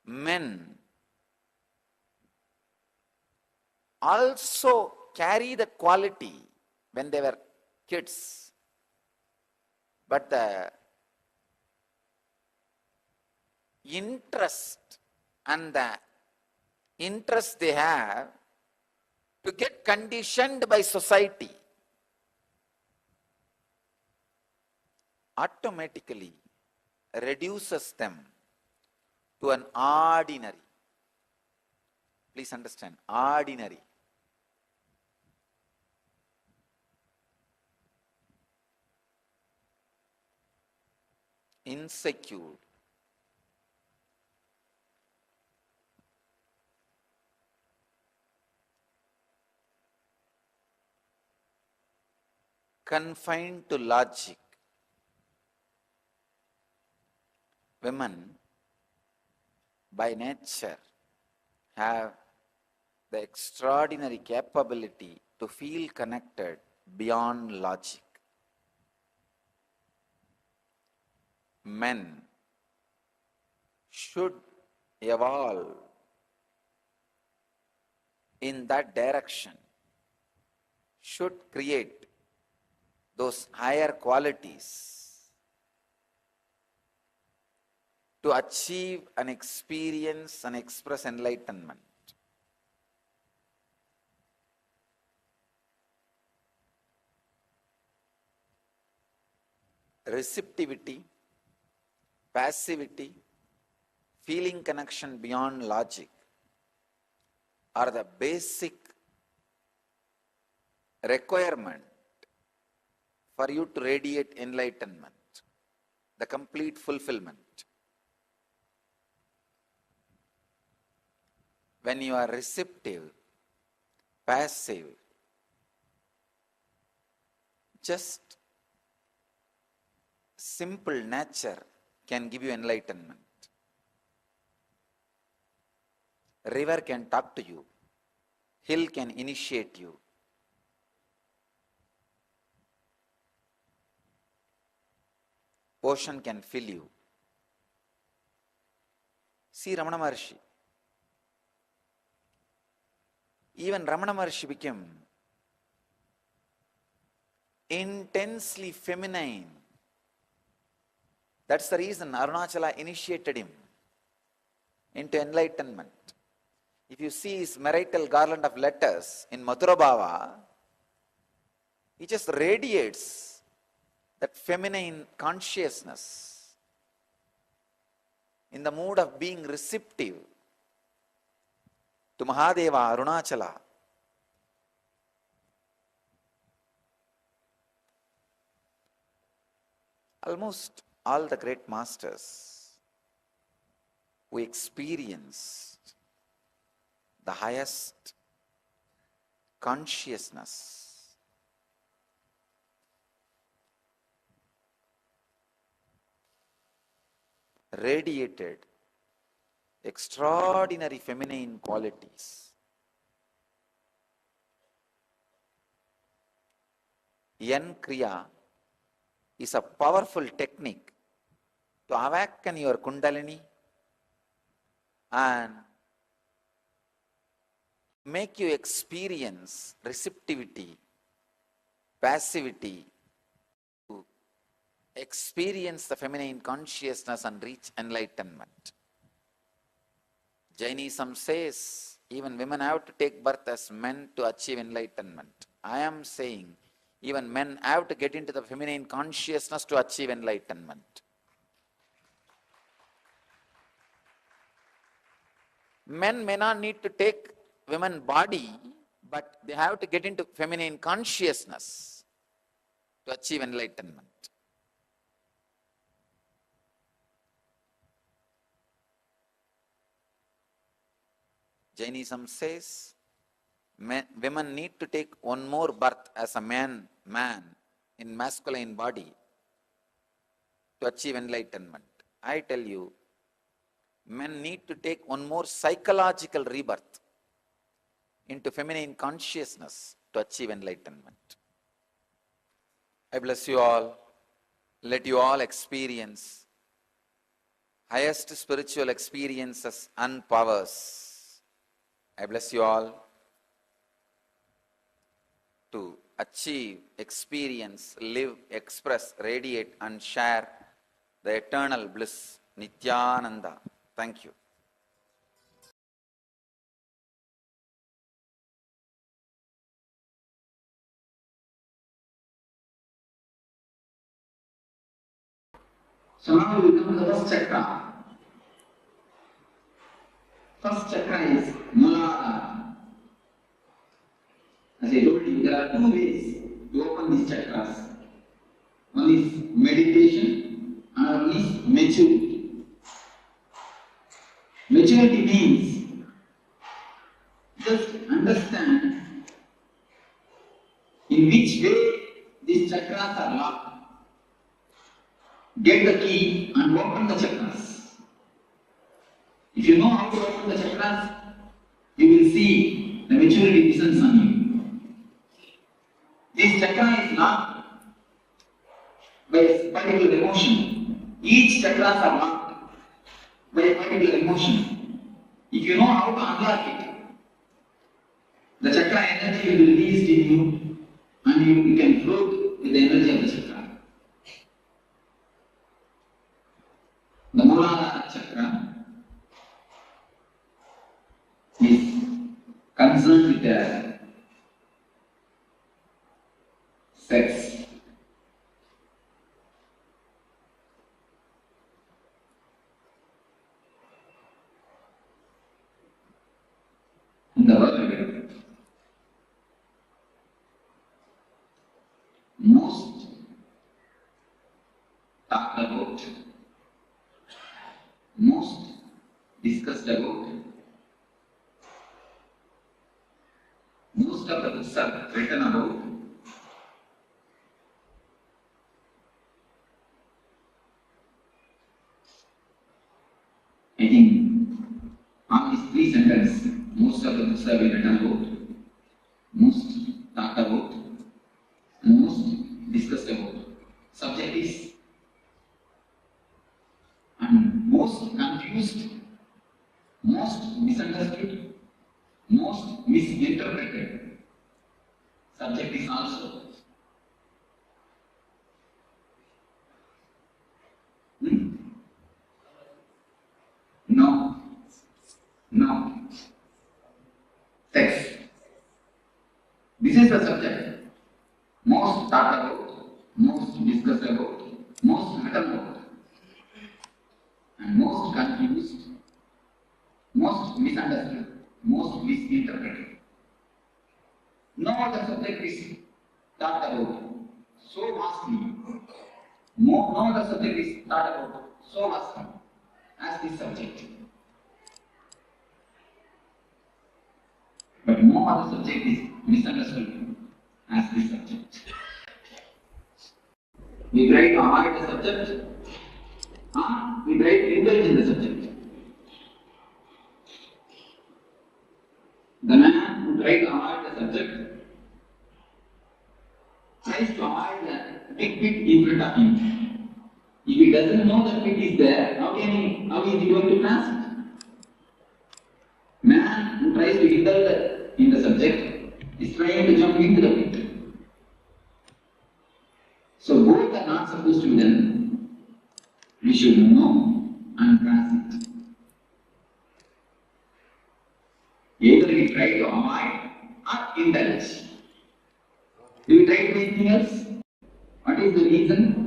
Men also carry the quality when they were kids, but the interest they have to get conditioned by society automatically reduces them to an ordinary. Please understand, ordinary. Insecure, confined to logic. Women by nature have the extraordinary capability to feel connected beyond logic. Men should evolve in that direction, should create those higher qualities to achieve and experience and express enlightenment. Receptivity, passivity, feeling connection beyond logic are the basic requirement for you to radiate enlightenment, the complete fulfillment. When you are receptive, passive, just simple nature can give you enlightenment. River can talk to you, hill can initiate you. Ocean can fill you. See Ramana Maharshi. Even Ramana Maharshi became intensely feminine. That's the reason Arunachala initiated him into enlightenment. If you see his marital garland of letters in Mathura Bhava, he just radiates that feminine consciousness in the mood of being receptive to Mahadeva, Arunachala. Almost all the great masters who experienced the highest consciousness radiated extraordinary feminine qualities. Yen Kriya is a powerful technique to awaken your Kundalini and make you experience receptivity, passivity, to experience the feminine consciousness and reach enlightenment. Jainism says even women have to take birth as men to achieve enlightenment. I am saying even men have to get into the feminine consciousness to achieve enlightenment. Men may not need to take women's body, but they have to get into feminine consciousness to achieve enlightenment. Jainism says women need to take one more birth as a man in masculine body to achieve enlightenment. I tell you, men need to take one more psychological rebirth into feminine consciousness to achieve enlightenment. I bless you all. Let you all experience highest spiritual experiences and powers. I bless you all to achieve, experience, live, express, radiate and share the eternal bliss, Nityananda. Thank you. So now we come to the first chakra. First chakra is Muladhara. As I told you, there are two ways to open these chakras. One is meditation, another one is maturity. Maturity means just understand in which way these chakras are locked. Get the key and open the chakras. If you know how to open the chakras, you will see the maturity descends on you. This chakra is locked by a particular emotion. Each chakras are locked by a particular emotion. If you know how to unlock it, the chakra energy will be released in you and you can float with the energy of the chakra. The Muladhara chakra is concerned with the sex. In the world, most talked about, most discussed about, most of the books are written about I think on these three sentences, most of the books have been written about, most talked about, and most discussed about. Subject is and most confused, most misunderstood, most misinterpreted. Subject is also. No. Sex. This is the subject. Most talked about, most discussed about, most written about, and most confused, most misunderstood, most misinterpreted. No other subject is talked about so vastly. No other subject is talked about so vastly as this subject. But no other subject is misunderstood as this subject. We try to avoid the subject, we try to indulge in the subject. The man who tries to avoid the subject tries to avoid the big pit in front of him. If he doesn't know the pit is there, how is he going to pass it? Man who tries to indulge in the subject is trying to jump into the pit. So both are not supposed to be done. We should know and pass it. Either we try to avoid or indulge. Do we try to do anything else? What is the reason?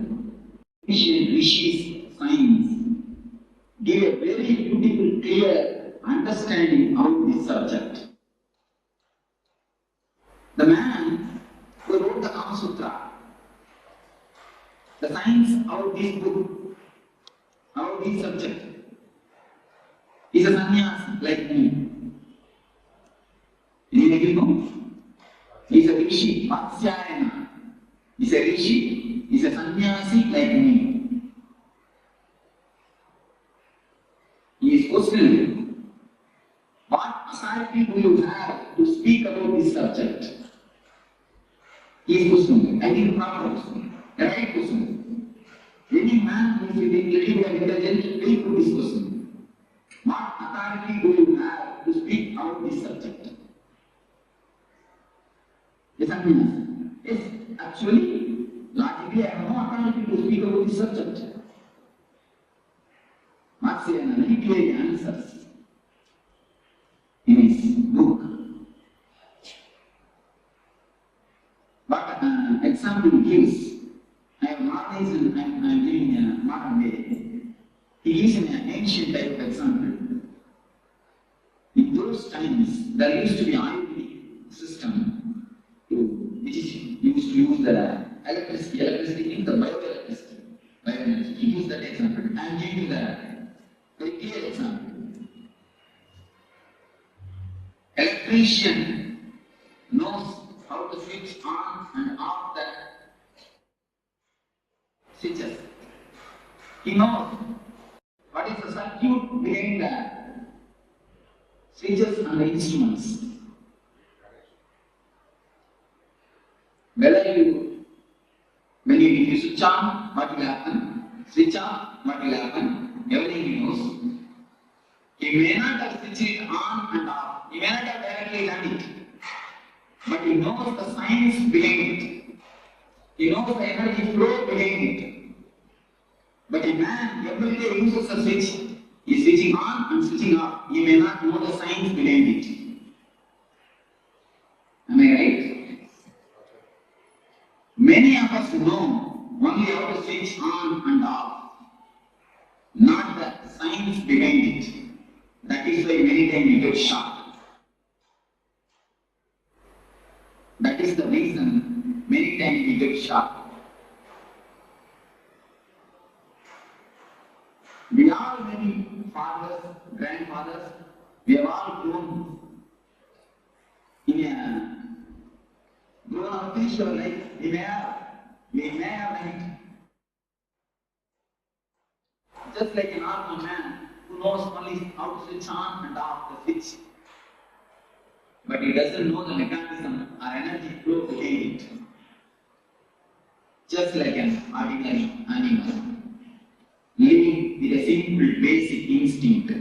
Vishes, signs give a very beautiful, clear understanding of this subject. The man who wrote the Kama Sutra, the science of this book, of this subject, is a sannyasi like me. Any of you know? He is a rishi, Vatsyayana. He is a rishi, he is a sannyasi like me. He is questioning, what authority do you have to speak about this subject? He is questioning. I think proper question. The right question. Any man who is little intelligent will put this question. What authority do you have to speak about this subject? Yes, I mean, yes, actually, logically, I have no authority to speak about this subject. Marxian very clearly answers in his book. But example he gives, I have modernized and I am giving a modern way. He gives an ancient type of example. In those times, there used to be an system which is used to use the electricity in the bioelectricity. He gives that example. I am giving the very clear example. Electrician knows how to switch on and off the switches. He knows what is the circuit behind the switches and the instruments. When you switch on, what will happen? Switch on, what will happen? Everything he knows. He may not have switched it on and off. He may not have directly done it. But he knows the science behind it. He knows the energy flow behind it. But a man every day uses a switch. He is switching on and switching off. He may not know the science behind it. Am I right? Many of us know only how to switch on and off, not the science behind it. That is why many times we get shocked. That is the reason many times we get shocked. We are many fathers, grandfathers, we have all grown up in our life. We may have done it. Just like a normal man who knows only how to switch on and off the switch. But he doesn't know the mechanism or energy flow behind it. Just like an ordinary animal, living with a simple basic instinct.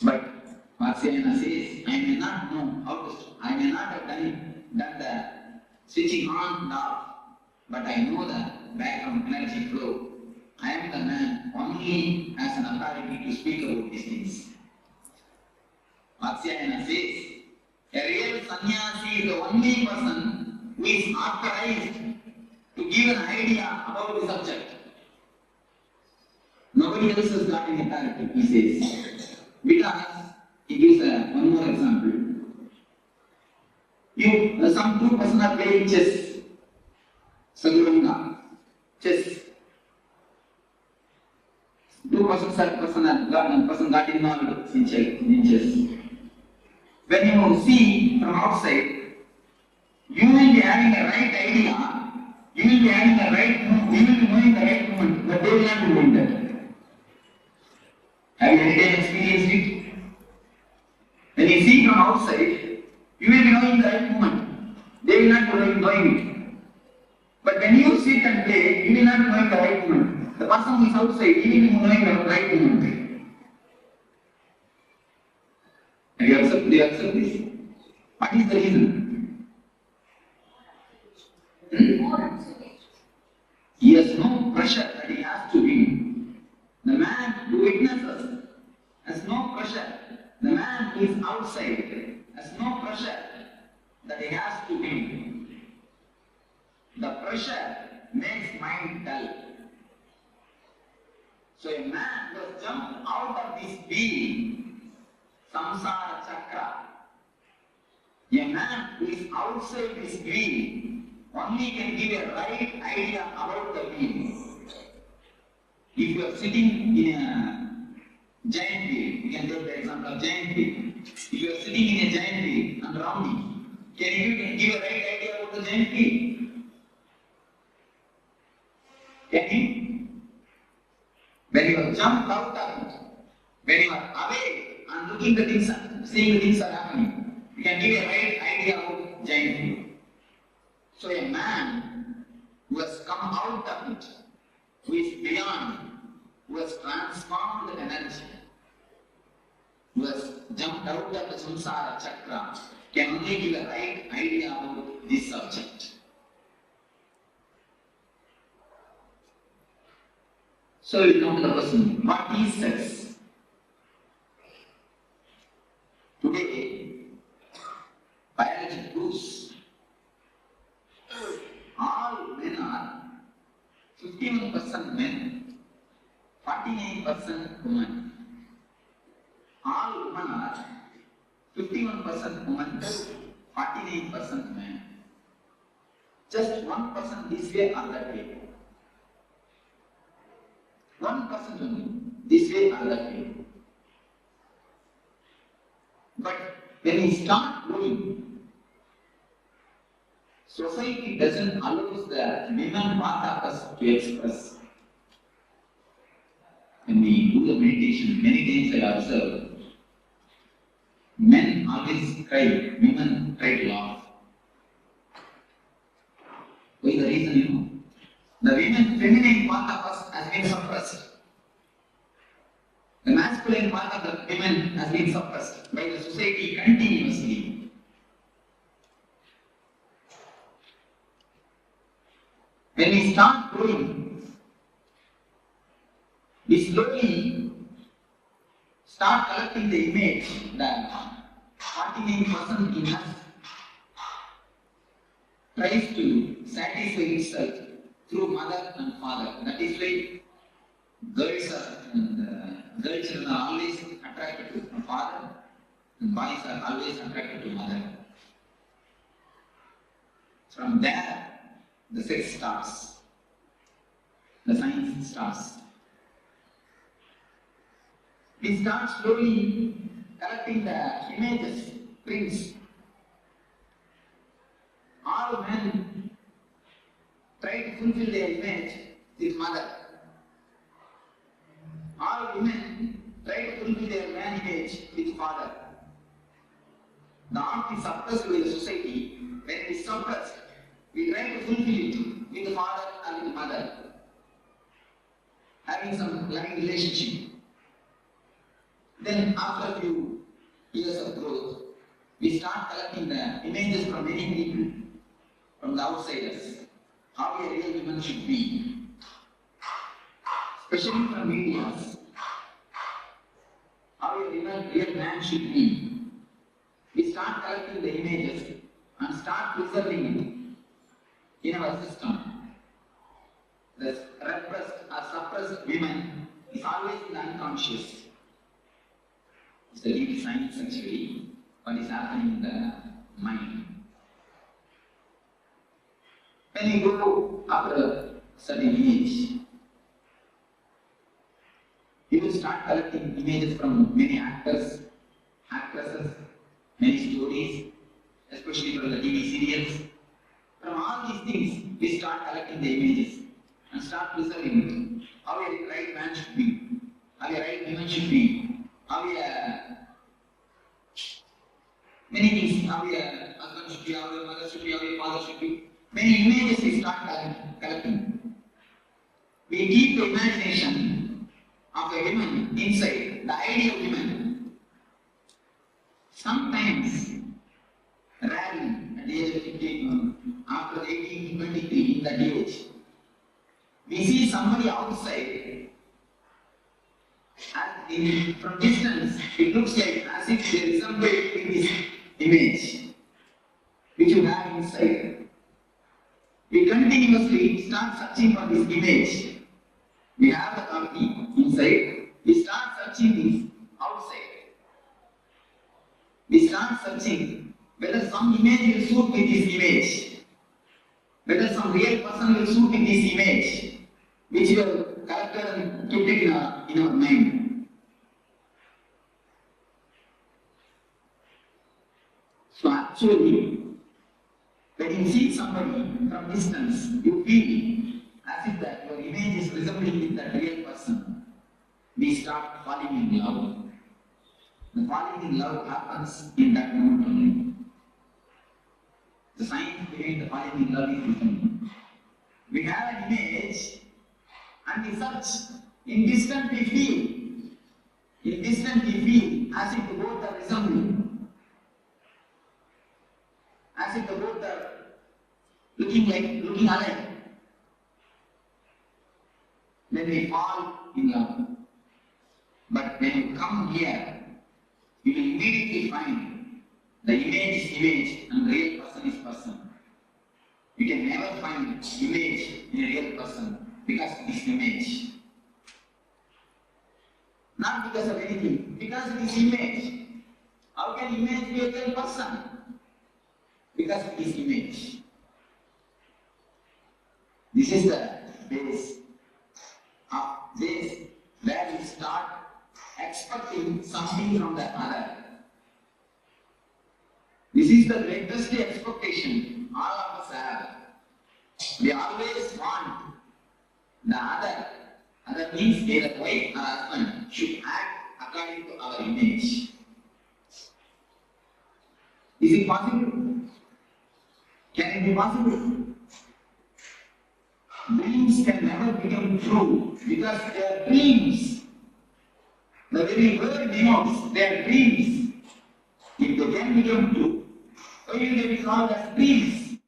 But Marxiana says, I may not know how to, I may not have done the switching on and off, but I know the background energy flow. I am the man only as an authority to speak about these things. Marxiana says, a real sannyasi is the only person who is authorized to give an idea about the subject. Nobody else has got any authority, he says. Because he gives one more example. Some two persons are playing chess. Sadhuranga. Chess. Two persons got involved in chess. When you see from outside, you will be having a right idea, you will be having a right move, you will be knowing the right movement, but they will not be doing that. Have you any time experienced it? When you see from outside, you will be knowing the right movement, they will not be knowing it. But when you sit and play, you will not be knowing the right movement. The person who is outside, he will be knowing the right movement. Do you accept this? What is the reason? He has no pressure that he has to win. The man who witnesses has no pressure. The man who is outside has no pressure that he has to win. The pressure makes mind dull. So a man who has jumped out of this wheel, samsara chakra, a man who is outside this wheel only can give a right idea about the wheel. If you are sitting in a giant wheel, you can take the example of giant wheel. If you are sitting in a giant wheel and rounding, can you give a right idea about the giant wheel? Can you? When you have jumped out of it, when you are away and looking the things, seeing the things are happening, you can give a right idea about giant wheel. So a man who has come out of it, who is beyond, who has transformed energy, who has jumped out of the samsara chakra, can only give a right idea about this subject. So we come to the question, what is sex? Today, biology proves all men are 51% men, 49% women. All women are 51% women, 49% men. Just 1% this way or that way. 1% only, this way or that way. But when we start growing, society doesn't allow the women part of us to express. When we do the meditation, many times I observe, men always cry, women try to laugh. What is the reason, you know? The feminine part of us has been suppressed. The masculine part of the women has been suppressed by the society continuously. When we start growing, we slowly start collecting the image that 49% in us tries to satisfy itself through mother and father. That is why girl children are always attracted to father and boys are always attracted to mother. From there, the sex starts. The science starts. We start slowly collecting the images, prints. All men try to fulfill their image with mother. All women try to fulfill their man image with father. The art is suppressed by the society. When it is suppressed, we try to fulfill it with the father and with the mother, having some loving relationship. Then after a few years of growth, we start collecting the images from many people, from the outsiders, how a real woman should be, especially from media, how a real man should be. We start collecting the images and start preserving it in our system. The repressed or suppressed women is always in the unconscious. It's the deep science actually, what is happening in the mind. When we go after a certain age, we will start collecting images from many actors, actresses, many stories, especially from the TV serials. From all these things, we start collecting the images and start preserving it. How a right man should be, how a right woman should be, how many things, how a husband should be, how a mother should be, how a father should be. Many images we start collecting. We keep the imagination of a woman inside, the ideal woman. Sometimes, rarely, at the age of 15, after 18 to 23, in that age, we see somebody outside, and from distance, it looks like as if there is somebody in this image, which you have inside. We continuously start searching for this image. We have the copy inside. We start searching this outside. We start searching whether some image will suit with this image, whether some real person will suit with this image, which we have collected and kept it in our mind. So actually, when you see somebody from distance, you feel as if that your image is resembling with that real person. We start falling in love. The falling in love happens in that moment only. The science behind the falling in love is listening. We have an image and we search. In distant we feel. In distant we feel as if both are resembling. As if both are looking alike. Then we fall in love. But when you come here, you will immediately find the image is image and the real person is person. You can never find image in a real person because it is image. Not because of anything, because it is image. How can image be a real person? Because it is image. This is the base of this where you start expecting something from the other. This is the greatest expectation all of us have. We always want the other. Other means either wife or husband should act according to our image. Is it possible? Can it be possible? Dreams can never become true because they are dreams. The very word denotes they are dreams. If they can become true, why will they be called as dreams?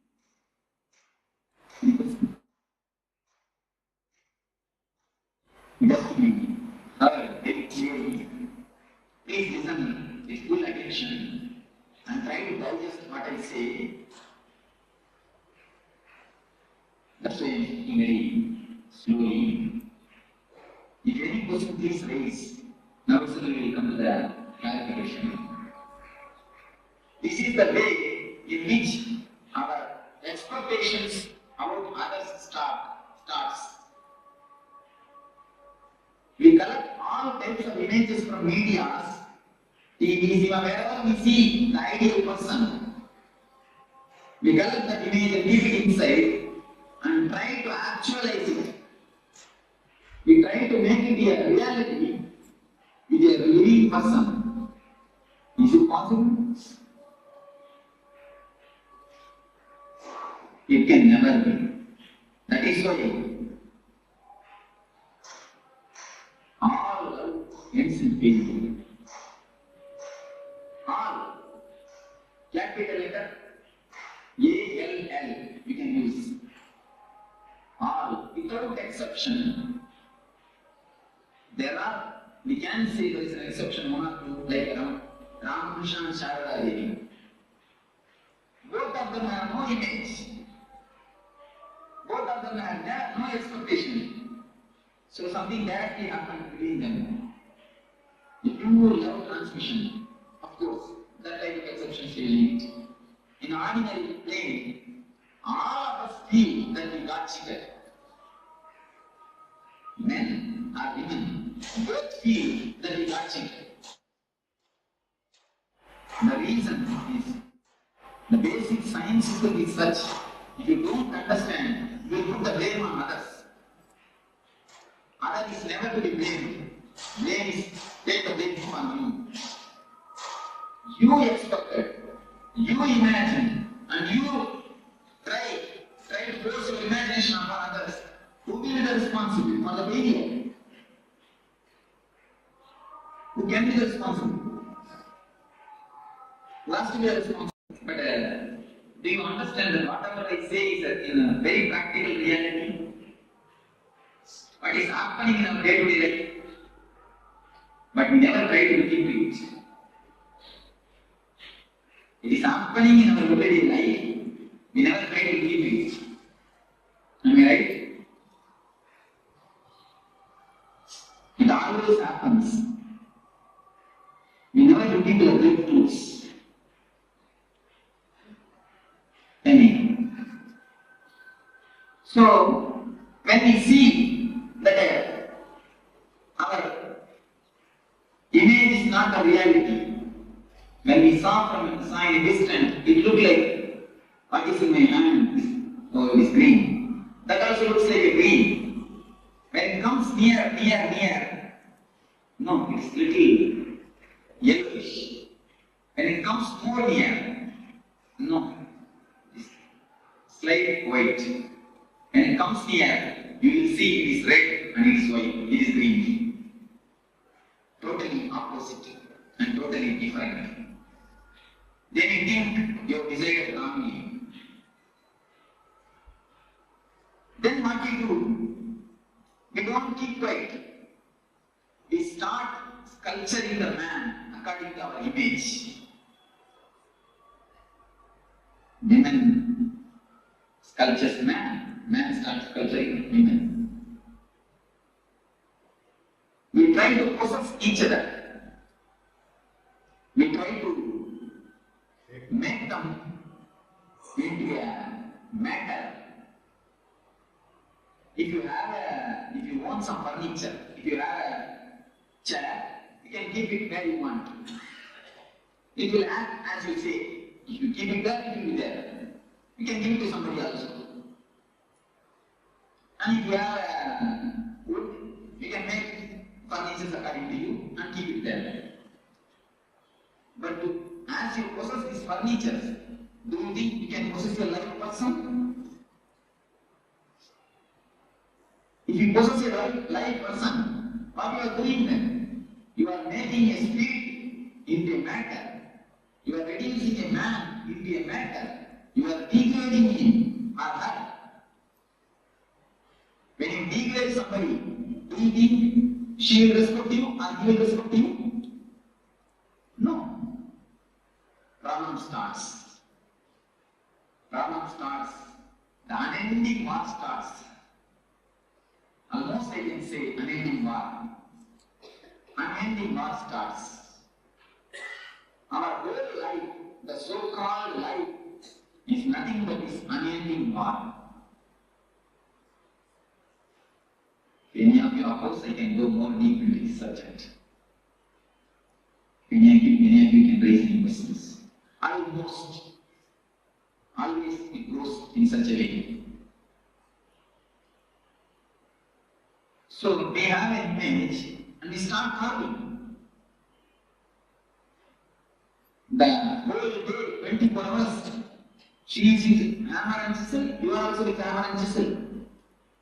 It has to be heard very clearly. Please listen with full attention and try to digest what I say. That's why I'm speaking very slowly. If any question please raise, now suddenly we come to the clarification. This is the way in which our expectations about others starts. We collect all types of images from media, TV, wherever we see the ideal person. We collect that image and keep it inside and try to actualize it. We try to make it a reality with a living person. Is it possible? It can never be. That is why all love ends in failure. All. Capital letter A-L-L we can use. All. Without exception. We can say there is an exception, one or two, like Ramakrishna and Sharada Devi. Both of them have no image. Both of them have no expectation. So something directly happened between them. The pure love transmission, of course, that type of exception really. In ordinary plane, all of us feel that we got cheated. Men or women both feel that we got cheated. The reason is the basic science is such. If you don't understand, you will put the blame on others. Other is never to be blamed. Blame is take the blame on you. You expected, you imagined, and you try to force your imagination upon others. Who will be the responsible for the failure? Who can be the responsible? Who has to be the responsible? But do you understand that whatever I say is in a very practical reality? What is happening in our day-to-day life? But we never try to look into it. It is happening in our everyday life. We never try to look into it. Am I right? It always happens. We never look into the breakthroughs. So, when we see that our image is not a reality, when we saw from a distance, it looked like what is in my hand, oh, it is green. That also looks like a green. When it comes near, no, it's little yellowish. When it comes more near, no, it's slight white. When it comes near, you will see it is red and it is white, it is green. Totally opposite and totally different. Then you think you have decided wrongly. Then what we do? We don't keep quiet. We start sculpturing the man according to our image. Women sculptures man, man starts sculpturing women. We try to possess each other. We try to make them into a matter. If you want some furniture, if you have a chair, you can keep it where you want. It will act as you say. If you keep it there, it will be there. You can give it to somebody else. And if you have wood, you can make furniture according to you and keep it there. But as you possess these furniture, do you think you can possess a live person? If you possess a live person, what you are doing then? You are making a spirit into a matter. You are reducing a man into a matter. You are degrading him or her. When you degrade somebody, do you think she will respect you or he will respect you? No. Problem starts. Problem starts. The unending war starts. Almost I can say unending war. Unending war starts. Our whole life, the so-called life, is nothing but this unending war. Any of your house, I can go more deep into this subject. Many of you can raise any questions. Always it goes in such a way. So we have an image and we start carving. The whole day, 24 hours, she is with hammer and chisel, you are also with hammer and chisel.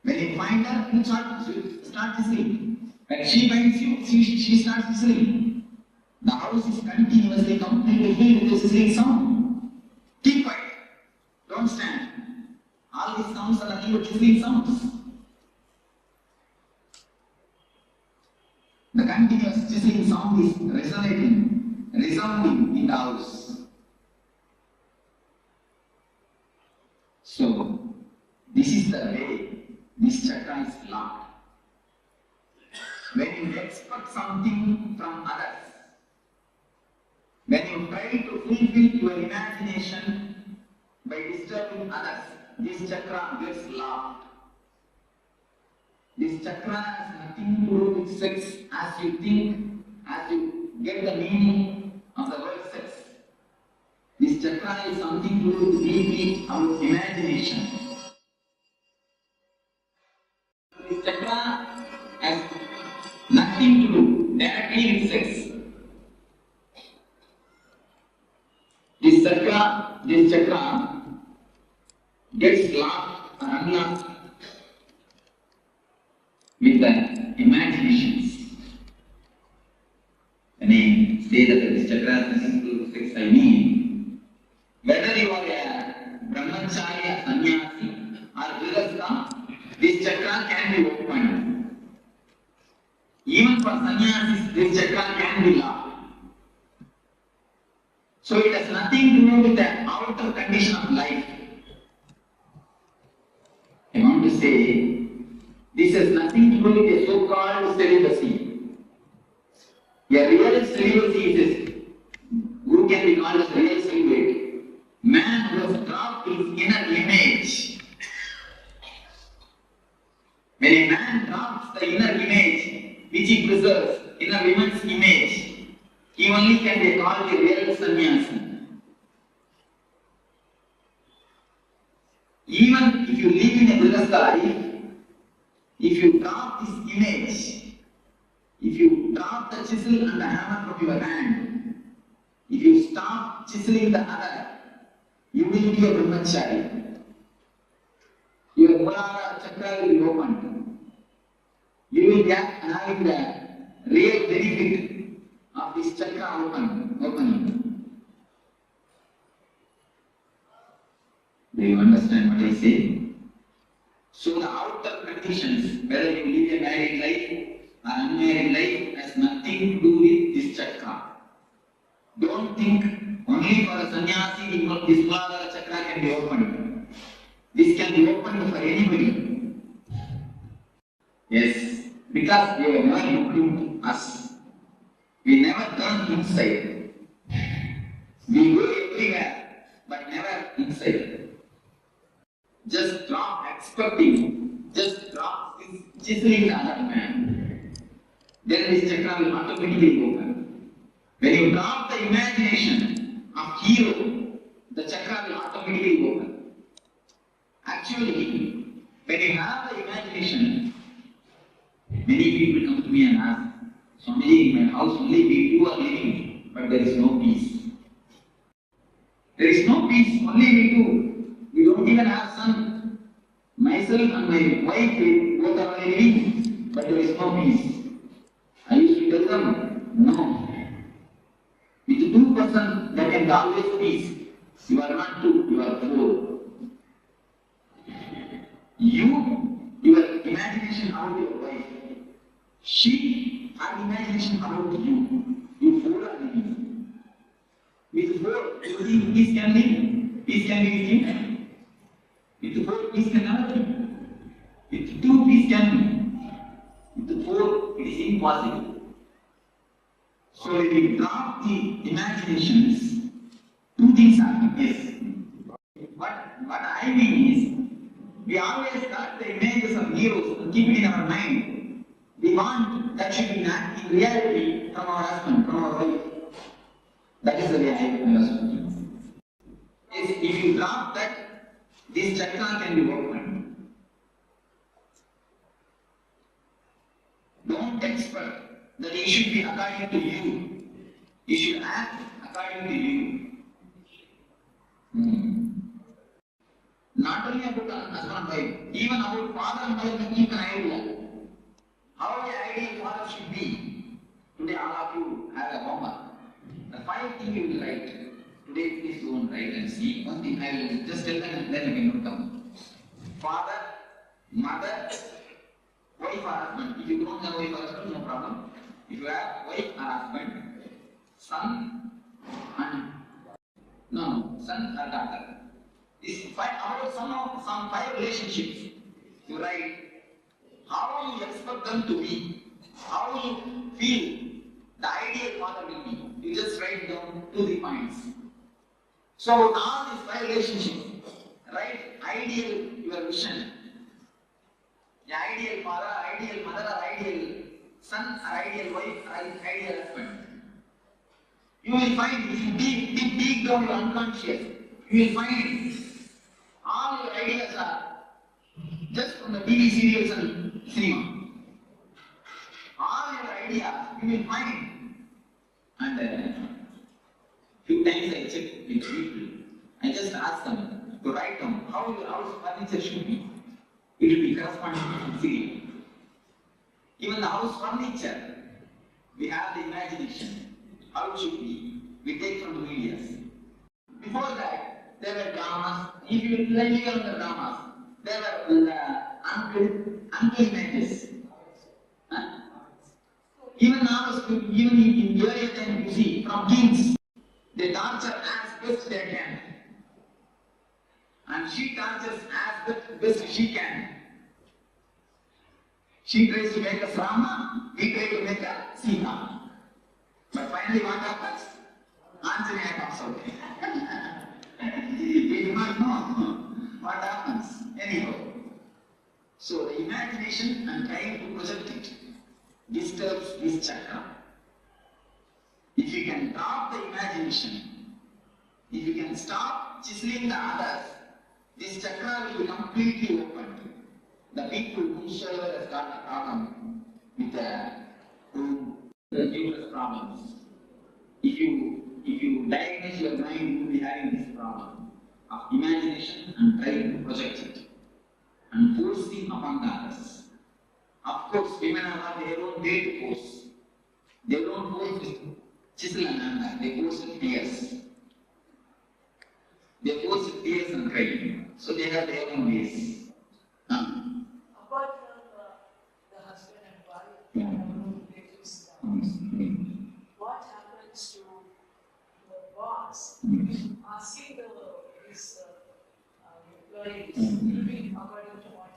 When you find her, you start chiseling. When she finds you, she starts chiseling. The house is continuously completely filled with the sizzling sound. Keep quiet. Don't stand. All these sounds are nothing but sizzling sounds. The continuous sizzling sound is resounding in the house. So, this is the way this chakra is locked. When you expect something from others, when you try to fulfill your imagination by disturbing others, this chakra gets locked. This chakra has nothing to do with sex as you think, as you get the meaning of the word sex. This chakra is something to do with deeply our imagination. This chakra has nothing to do directly with sex. This chakra gets locked or unlocked with the imaginations. When I say that this chakra has nothing to do with sex, I mean whether you are a brahmachari, sannyasi or grihastha, this chakra can be opened. Even for sannyasis, this chakra can be locked. So it has nothing to do with the outer condition of life. I want to say, this has nothing to do with a so-called celibacy. A real celibacy is who can be called as a real celibate? Man who has dropped his inner image. When a man drops the inner image, which he preserves, inner woman's image, he only can be called a real sannyasi. Even if you live in a grihastha life, if you drop this image, if you drop the chisel and the hammer from your hand, if you stop chiseling the other, you will be a brahmachari. your Muladhara chakra will be opened. You will get having the real benefit of this chakra opening. Do you understand what I say? So the outer conditions, whether you live a married life or unmarried life, has nothing to do with this chakra. Don't think only for a sannyasi this Muladhara chakra can be opened. This can be opened for anybody. Yes, because we have never looked into us. We never turn inside. We go everywhere, but never inside. Just drop expecting, just drop chiseling the other man. Then this chakra will automatically open. When you drop the imagination of hero, the chakra will automatically open. Actually, when you have the imagination, many people come to me and ask, Swamiji, in my house only we two are living, but there is no peace. There is no peace, only we two. We don't even have son. Myself and my wife, both are living, but there is no peace. I used to tell them, no. With two persons, there can be always peace. You are not two, you are four. Your imagination about your wife. She, her imagination about you. You four are living. With four, you think peace can live? Peace can be with him? With four, peace can never be. With two, peace can be. With four, it is impossible. So if we drop the imaginations, two things happen. Yes. What I mean is, we always got the images of heroes and keep it in our mind. We want that should be in reality from our husband, from our wife. That is the way I understand. Yes, if you drop that, this chakra can be opened. Don't expect that it should be according to you. You should act according to you. Not only about husband and wife, even about father and mother can keep an idea. How the ideal father should be. Today all of you have a homework. The 5 things you will write. Today please go and write and see. One thing I will just tell them and then you can note down. Father, mother, wife or husband. If you don't have wife or husband, no problem. If you have wife or husband, son and son or daughter. This about some 5 relationships. You write how you expect them to be, how you feel the ideal father will be. You just write down 2-3 points. So all these 5 relationships, write ideal your vision. The ideal father, ideal mother, or ideal son, or ideal wife, or ideal husband. You will find if you dig down your unconscious, you will find all your ideas are just from the TV serials and cinema. All your ideas you will find. And few times I check with people. I just ask them to write down how your house furniture should be. It will be corresponding to the serial. Even the house furniture, we have the imagination. How it should be. We take from the medias. Before that, there were dramas. If you live on the dramas, there were uncle images. Huh? Even now, even in earlier time, you see, from kings, they torture as best they can. And she tortures as best she can. She tries to make a Rama, we try to make a Sita. But finally what happens? Anjanaya comes out. We do not know what happens. Anyhow. So the imagination and trying to project it disturbs this chakra. If you can drop the imagination, if you can stop chiseling the others, this chakra will be completely opened. The people whosoever has got a problem with the uterus problems, if you diagnose your mind, you will be having this problem of imagination and trying to project it. and forcing upon the others. Of course, women have their own way to force. They don't force with chisel and hammer, they force with tears. They force with tears and crying. So they have their own ways. Apart from the husband and wife, what happens to the boss asking his employees to do according to what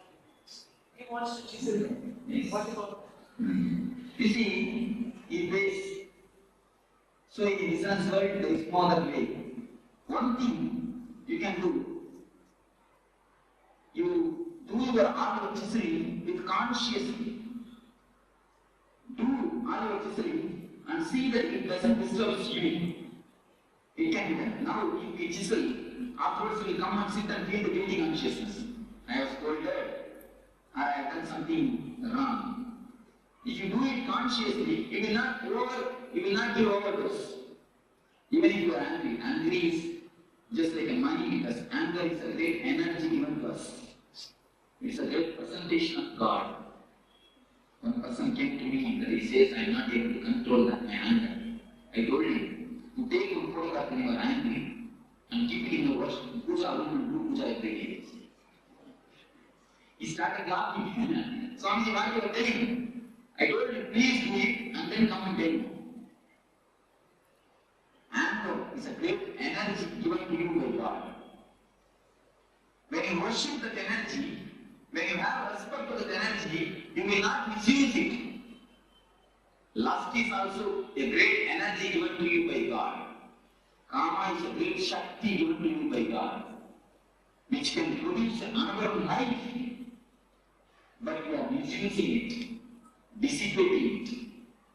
he wants to chisel them? What about that? You see, in ways, so in business world there is no other way. One thing you can do, you do your art of chiseling with consciously. Do all your chiseling and see that it doesn't disturb you. It can be done. Now if we chisel, afterwards we will come and sit and feel the guilty consciousness. I was scolded, or I have done something wrong. If you do it consciously, you will not give overdose. Even if you are angry, angry is just like a money, because anger is a great energy given to us. It's a great presentation of God. One person came to me that he says, I am not able to control my anger. I told him, you take one photograph when you are angry and keep it in the wash, puja, and do puja every day. He started laughing. Swami, what you are telling? I told him, please do it and then come and tell me. Anger is a great energy given to you by God. When you worship that energy, when you have respect for that energy, you will not misuse it. Lust is also a great energy given to you by God. Kama is a great Shakti given to you by God, which can produce another life. But you are misusing it, dissipating it,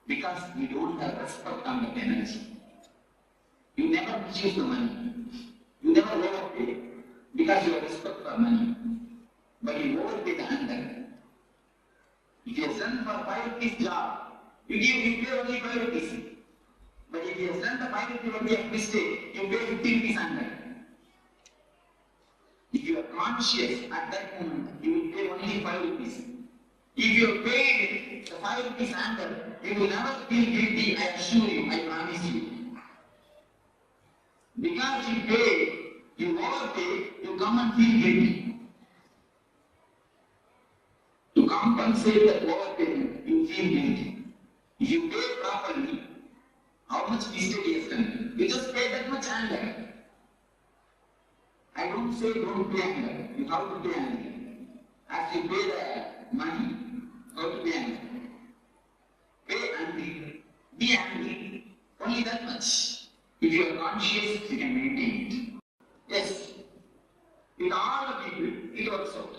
because you don't have respect on that energy. You never misuse the money. You never overpay because you have respect for money. But you overpay the anger. If you have done for 5 rupees job, you pay only 5 rupees. But if you have done the 5 rupees only a mistake, you pay 50 rupees anger. If you are conscious at that moment, you will pay only 5 rupees. If you have paid the 5 rupees anger, you will never feel guilty, I assure you, I promise you. Because you pay, you overpay, you come and feel guilty. To compensate that overpayment, you feel guilty. If you pay properly, how much mistake you have done? You just pay that much anger. I don't say don't pay anger. You have to pay anger. As you pay the money, how to pay anger? Pay angry. Be angry. Only that much. If you are conscious, you can maintain it. Yes. With all the people, it works out.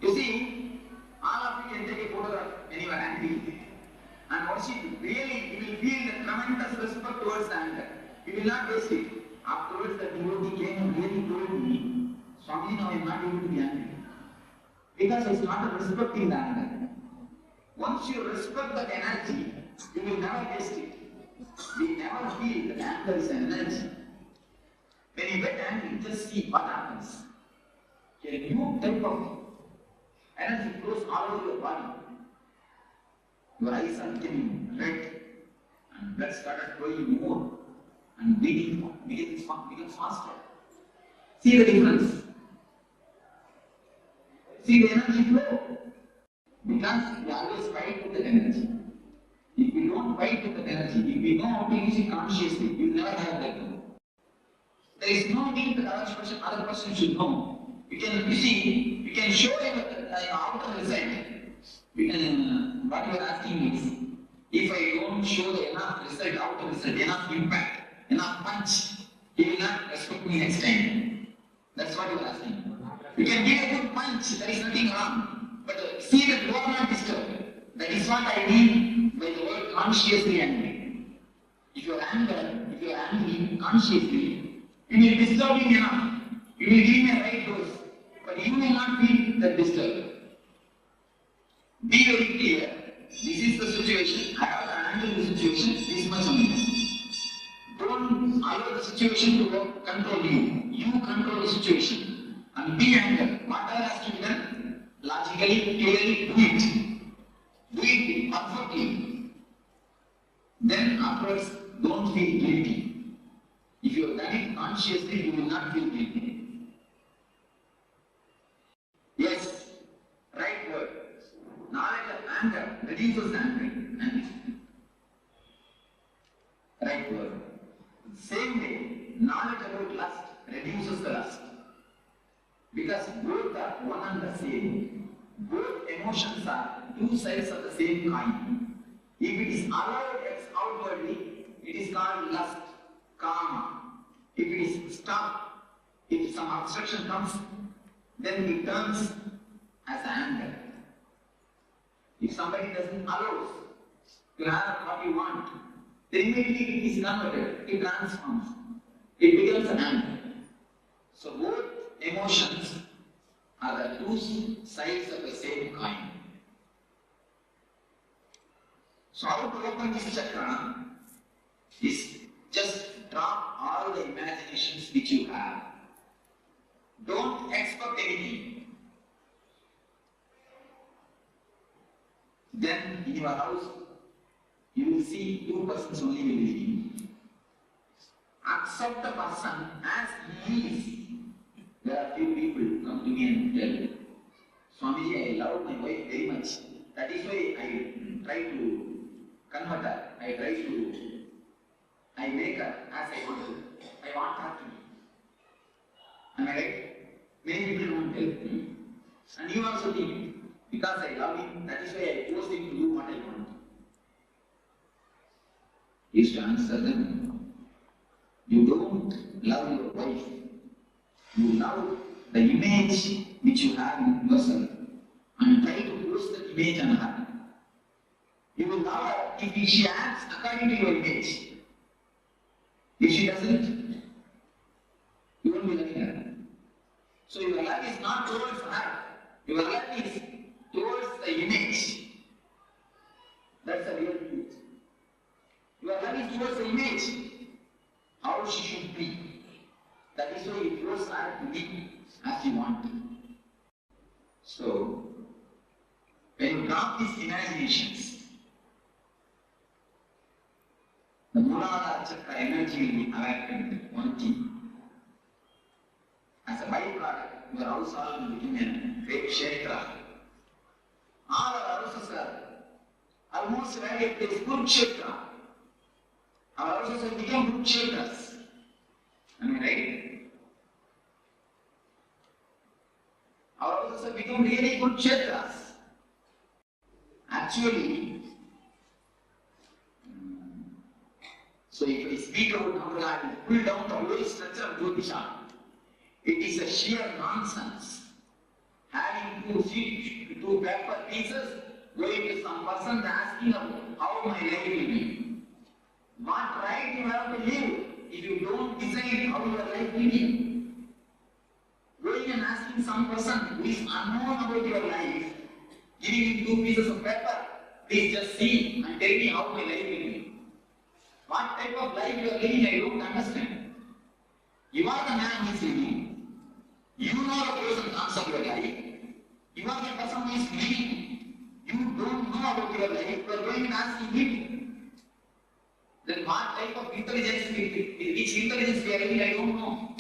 You see, all of you can take a photograph when you are angry and worship it. Really, you will feel the tremendous respect towards the anger. You will not waste it. Afterwards, the devotee came and really told me, Swami, now I am not able to be angry. Because I started respecting the anger. Once you respect that energy, you will never waste it. We never feel that anger is an energy. When you get angry, just see what happens. A new type of energy flows all over your body. Your eyes are becoming red and blood started flowing more and beating becomes faster. See the difference. See the energy flow. Because we always fight with that energy. If we don't fight with that energy, if we know how to use it consciously, we will never have that. There is no need that other person should know. You can show him the outer result. What you are asking is, if I don't show the enough result, outer result, enough impact, enough punch, he will not respect me next time. That's what you are asking. You can give a good punch, there is nothing wrong. But see that you are not disturbed. That is what I mean by the word consciously angry. If you are angry consciously, you will disturb him enough. You will give him a right dose. But you will not feel that disturbed. Be very clear. This is the situation. I have to handle the situation this much only. Don't allow the situation to work, control you. You control the situation. And be anger. Whatever has to be done, logically, clearly, do it. Do it perfectly. Then afterwards, don't feel guilty. If you have done it consciously, you will not feel guilty. Yes, right word. Knowledge of anger reduces anger. Right word. Same way, knowledge about lust reduces the lust. Because both are one and the same. Both emotions are two sides of the same coin. If it is allowed outwardly, it is called lust, karma. If it is stopped, if some obstruction comes, then it turns as anger. If somebody doesn't allow to have what you want, then immediately it is converted, it transforms, it becomes an anger. So both emotions are the two sides of the same coin. So how to open this chakra is just drop all the imaginations which you have. Don't expect anything. Then in your house, you will see two persons only will be living. Accept the person as he is. There are few people come to me and tell, Swamiji, I love my wife very much. That is why I try to convert her. I make her as I want her. I want her to be. Am I right? Many people won't tell me. And you also think, because I love him, that is why I force him to do what I want. Is to answer them. You don't love your wife. You love the image which you have in yourself and try to force that image on her. You will love her if she acts according to your image. If she doesn't, you won't be loving her. So your love is not towards her. Your love is towards the image. That's the real truth. Your love is towards the image. How she should be. That is why you force her to be as you want. So, when you drop these imaginations, the Mooladhara Chakra energy will be awakened. One thing. As a byproduct, your house all will become a great kshetra. All our houses are almost very it is good kshetra. Our houses have become good kshetras. Am I right? Our houses have become really good kshetras. Actually, so if I speak about Namrata, I will pull down the whole structure of Jyotisha. It is a sheer nonsense. Having two paper pieces, going to some person and asking how my life will be. What right you have to live if you don't decide how your life will be? Going and asking some person who is unknown about your life, giving him 2 pieces of paper, please just see and tell me how my life will be. What type of life you are living, I don't understand. You are the man who is living. You know the pros and cons of your life. You are the person who is living. You don't know about your life. You are going and asking him. Then what type of intelligence, which intelligence we are living, I don't know.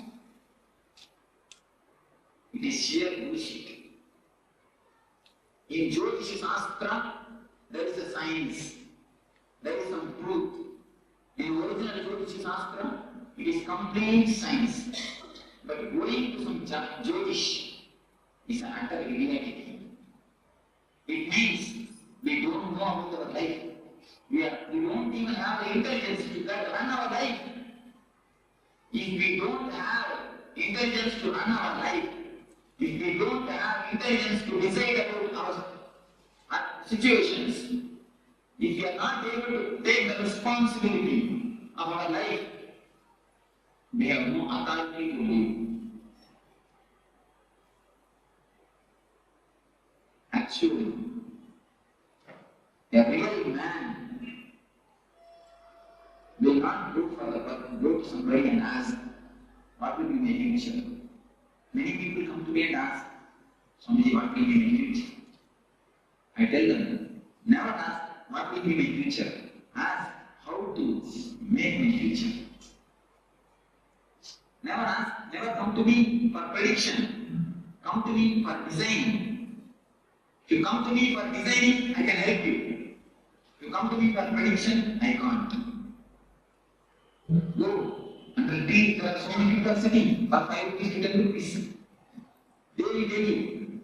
It is sheer bullshit. In Jyotish Shastra, there is a science. There is some truth. In original Jyotish Shastra, it is complete science. But going to some Jyotish is an utter irrelevant. It means we don't know about our life. We don't even have the intelligence to run our life. If we don't have intelligence to run our life, if we don't have intelligence to decide about our situations, if we are not able to take the responsibility of our life, we have no authority to live. Actually, a real man will not go for the person, go to somebody and ask, what will be my future? Many people come to me and ask, Swamiji, what will be my future? I tell them, never ask, what will be my future? Ask, how to make my future. Never ask, never come to me for prediction. Come to me for design. If you come to me for designing, I can help you. If you come to me for prediction, I can't. Go. Under tree, there are so many people sitting for 5 rupees to 10 rupees. Daily.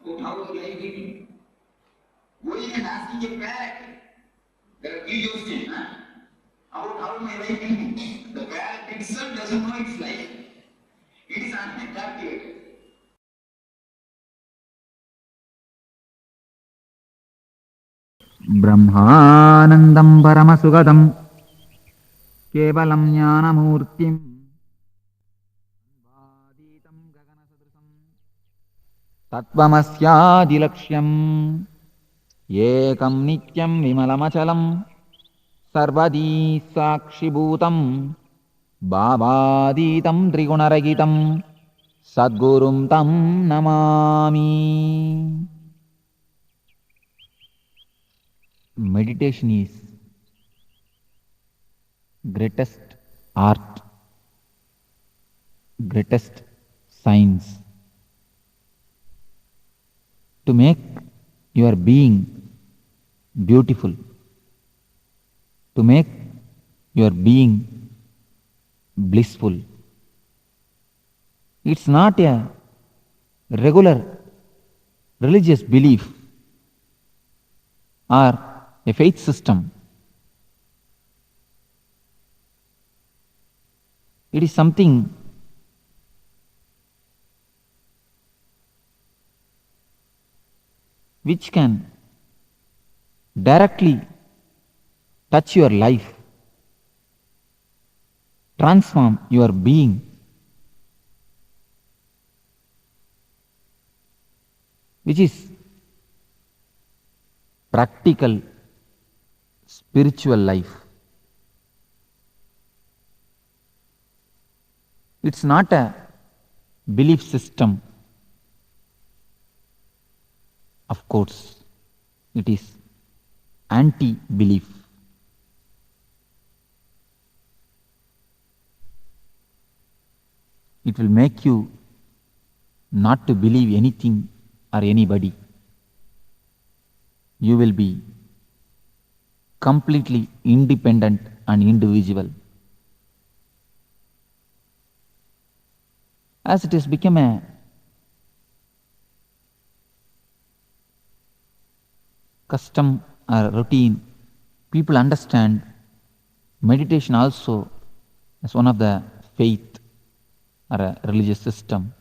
About how will I give you? Going and asking a parrot. There are videos there, about how my life will be. The parrot itself doesn't know its life. It is unattractive. ब्रह्मानन्दं परमसुगदं केवलं ज्ञानमूर्तिं वादीतं गगनसदृशं तत्त्वमस्यादिलक्ष्यम् एकं नित्यं विमलमचलं सर्वदी साक्षिभूतं भावातीतं त्रिगुणरहितं सद्गुरुं तं Namami. Meditation is greatest art, greatest science to make your being beautiful, to make your being blissful. It's not a regular religious belief or a faith system. It is something which can directly touch your life, transform your being, which is practical spiritual life. It's not a belief system. Of course, it is anti-belief. It will make you not to believe anything or anybody. You will be completely independent and individual. As it has become a custom or routine, people understand meditation also as one of the faith or a religious system.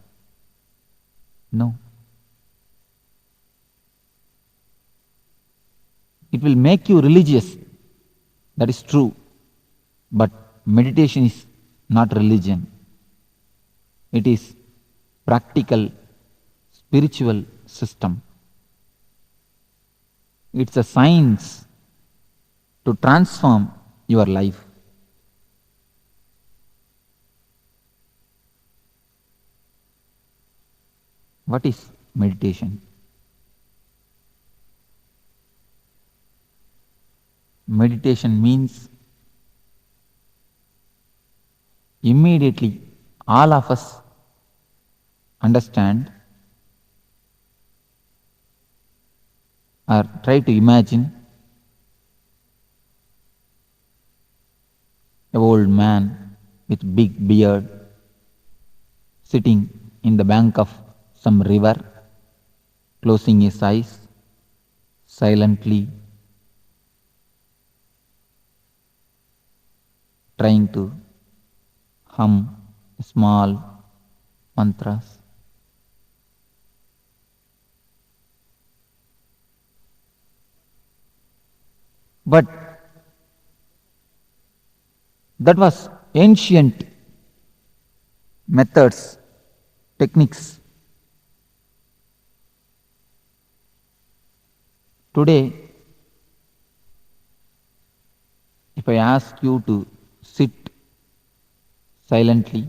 No. It will make you religious, that is true, but meditation is not religion. It is practical, spiritual system. It's a science to transform your life. What is meditation? Meditation means immediately all of us understand or try to imagine an old man with big beard sitting in the bank of some river, closing his eyes silently, trying to hum small mantras. But that was ancient methods, techniques. Today, if I ask you to sit silently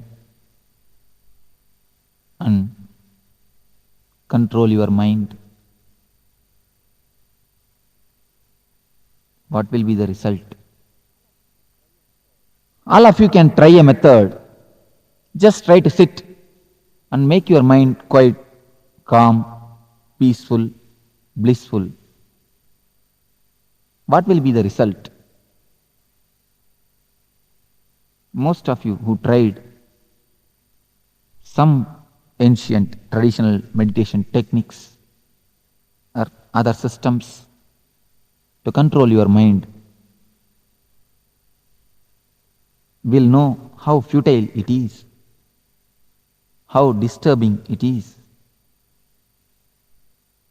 and control your mind, what will be the result? All of you can try a method. Just try to sit and make your mind quite calm, peaceful, blissful. What will be the result? Most of you who tried some ancient traditional meditation techniques or other systems to control your mind will know how futile it is, how disturbing it is.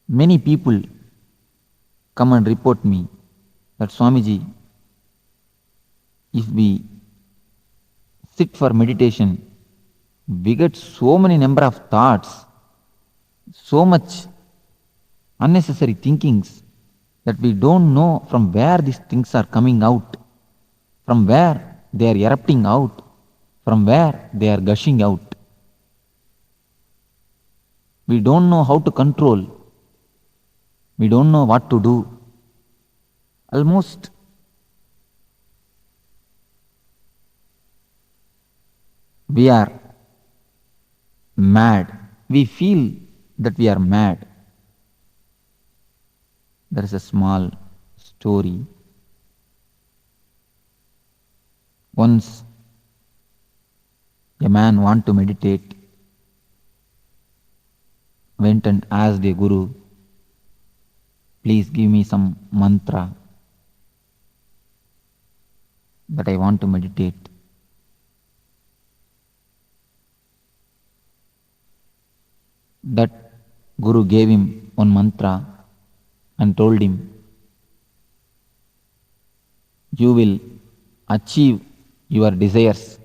Many people come and report me that Swamiji, if we sit for meditation, we get so many number of thoughts, so much unnecessary thinkings that we don't know from where these things are coming out, from where they are erupting out, from where they are gushing out. We don't know how to control. We don't know what to do. Almost we are mad. We feel that we are mad. There is a small story. Once a man wanted to meditate, went and asked a guru, please give me some mantra that I want to meditate. That guru gave him one mantra and told him, you will achieve your desires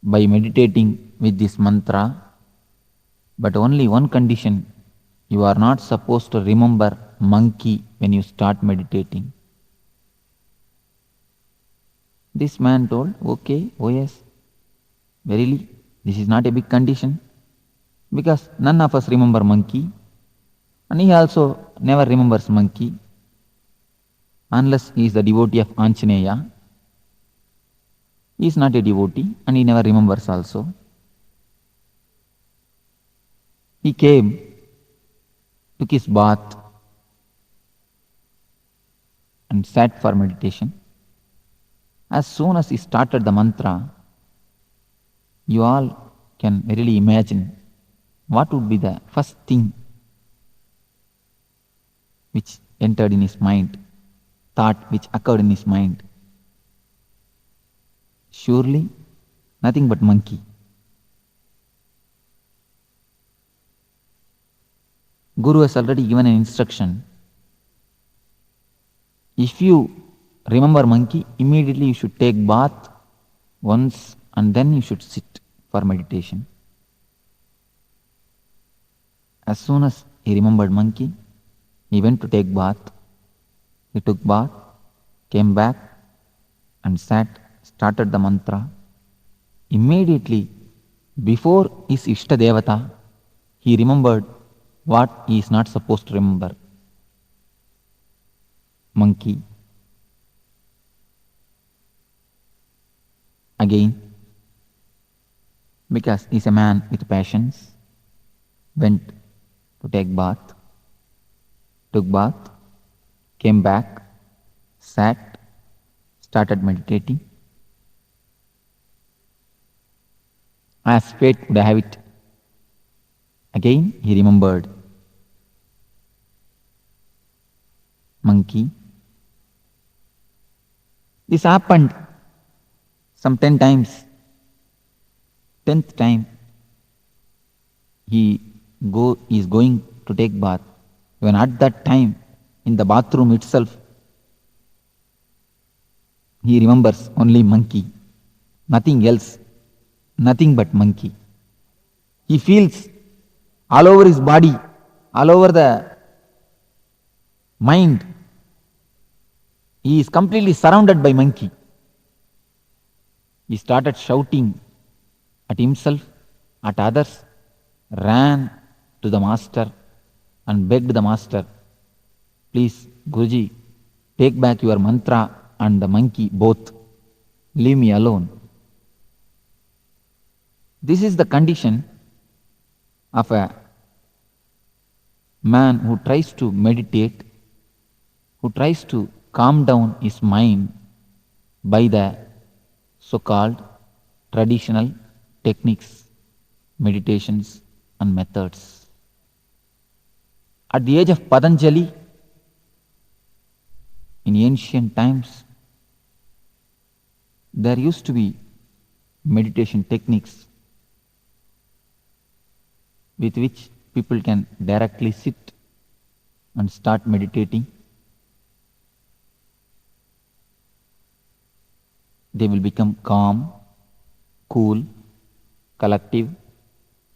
by meditating with this mantra, but only one condition, you are not supposed to remember monkey when you start meditating. This man told, okay, oh yes, verily, this is not a big condition, because none of us remember monkey, and he also never remembers monkey, unless he is the devotee of Anjaneya. He is not a devotee, and he never remembers also. He came, took his bath, and sat for meditation. As soon as he started the mantra, you all can really imagine what would be the first thing which entered in his mind, thought which occurred in his mind. Surely nothing but monkey. Guru has already given an instruction. If you remember monkey, immediately you should take bath once and then you should sit for meditation. As soon as he remembered monkey, he went to take bath. He took bath, came back and sat, started the mantra. Immediately, before his Ishta Devata, he remembered what he is not supposed to remember. Monkey. Again, because he is a man with passions, went to take bath, took bath, came back, sat, started meditating. As fate would have it, again he remembered monkey. This happened some 10 times. 10th time he is going to take bath. Even at that time, in the bathroom itself, he remembers only monkey, nothing else, nothing but monkey. He feels all over his body, all over the mind, he is completely surrounded by monkey. He started shouting at himself, at others, ran to the master and begged the master, please, Guruji, take back your mantra and the monkey both. Leave me alone. This is the condition of a man who tries to meditate, who tries to calm down his mind by the so-called traditional techniques, meditations and methods. At the age of Patanjali, in ancient times, there used to be meditation techniques with which people can directly sit and start meditating. They will become calm, cool, collective,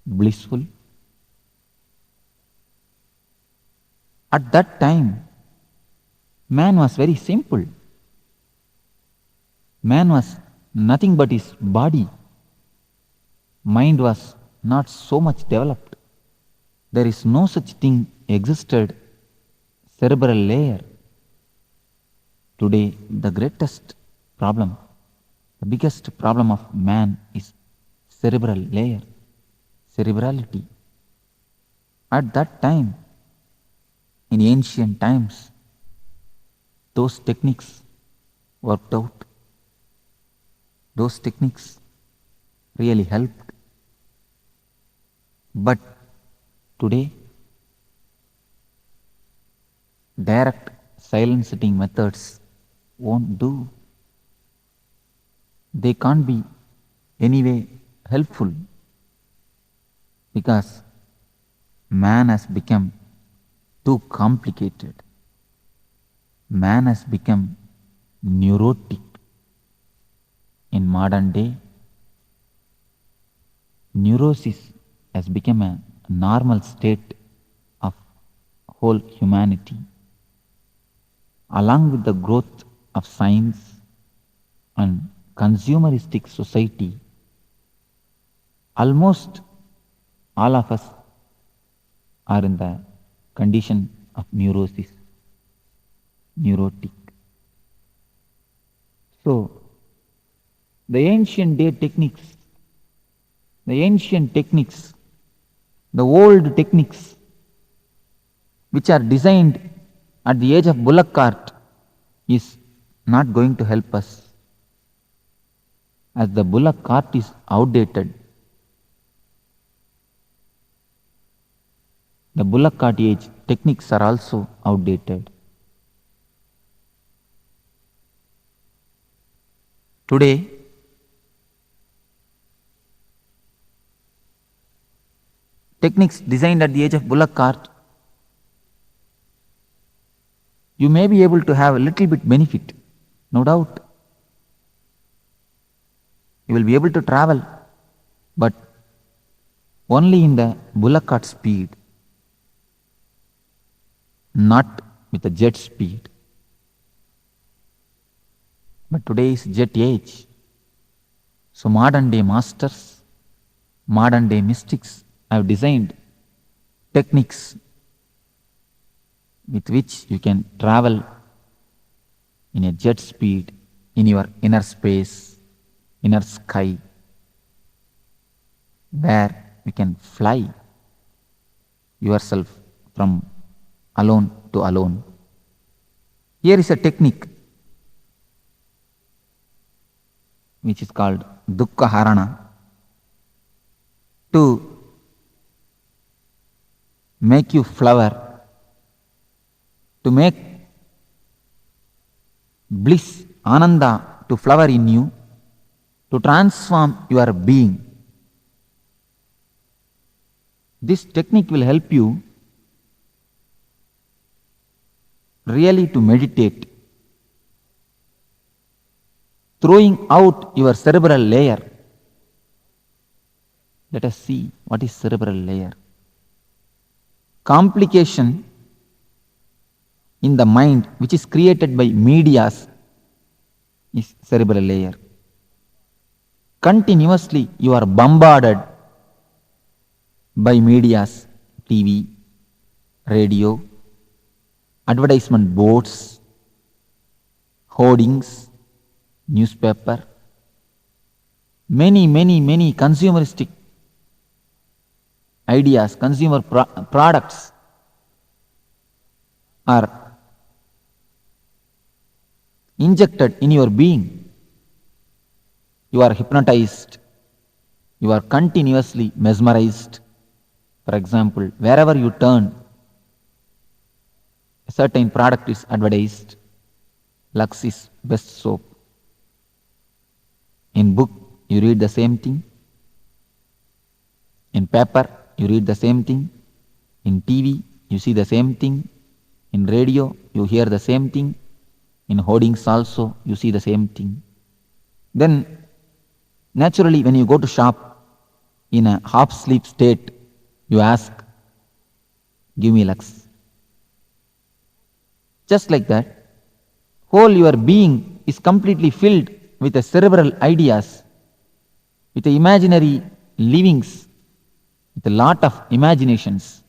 blissful. At that time, man was very simple. Man was nothing but his body. Mind was not so much developed. There is no such thing existed, cerebral layer. Today, the greatest problem, the biggest problem of man is cerebral layer, cerebrality. At that time, in ancient times, those techniques worked out. Those techniques really helped. But today, direct silent sitting methods won't do. They can't be anyway helpful because man has become too complicated. Man has become neurotic. In modern day, neurosis has become a normal state of whole humanity. Along with the growth of science and consumeristic society, almost all of us are in the condition of neurosis, neurotic. So, the ancient techniques, the old techniques which are designed at the age of bullock cart is not going to help us, as the bullock cart is outdated. The bullock cart age techniques are also outdated. Today, techniques designed at the age of bullock cart, you may be able to have a little bit benefit, no doubt. You will be able to travel, but only in the bullock cart speed, not with the jet speed. But today is jet age. So modern day masters, modern day mystics have designed techniques with which you can travel in a jet speed in your inner space, inner sky, where you can fly yourself from alone to alone. Here is a technique which is called Dukkha Harana, to make you flower, to make bliss, Ananda to flower in you, to transform your being. This technique will help you really to meditate, throwing out your cerebral layer. Let us see what is cerebral layer. Complication in the mind which is created by medias is cerebral layer. Continuously you are bombarded by medias, TV, radio, advertisement boards, hoardings, newspaper, many consumeristic ideas, consumer products are injected in your being. You are hypnotized, you are continuously mesmerized. For example, wherever you turn, a certain product is advertised. Lux is best soap. In book, you read the same thing. In paper, you read the same thing. In TV, you see the same thing. In radio, you hear the same thing. In hoardings also, you see the same thing. Then, naturally, when you go to shop in a half-sleep state, you ask, give me Lux. Just like that, whole your being is completely filled with the cerebral ideas, with the imaginary livings, with a lot of imaginations.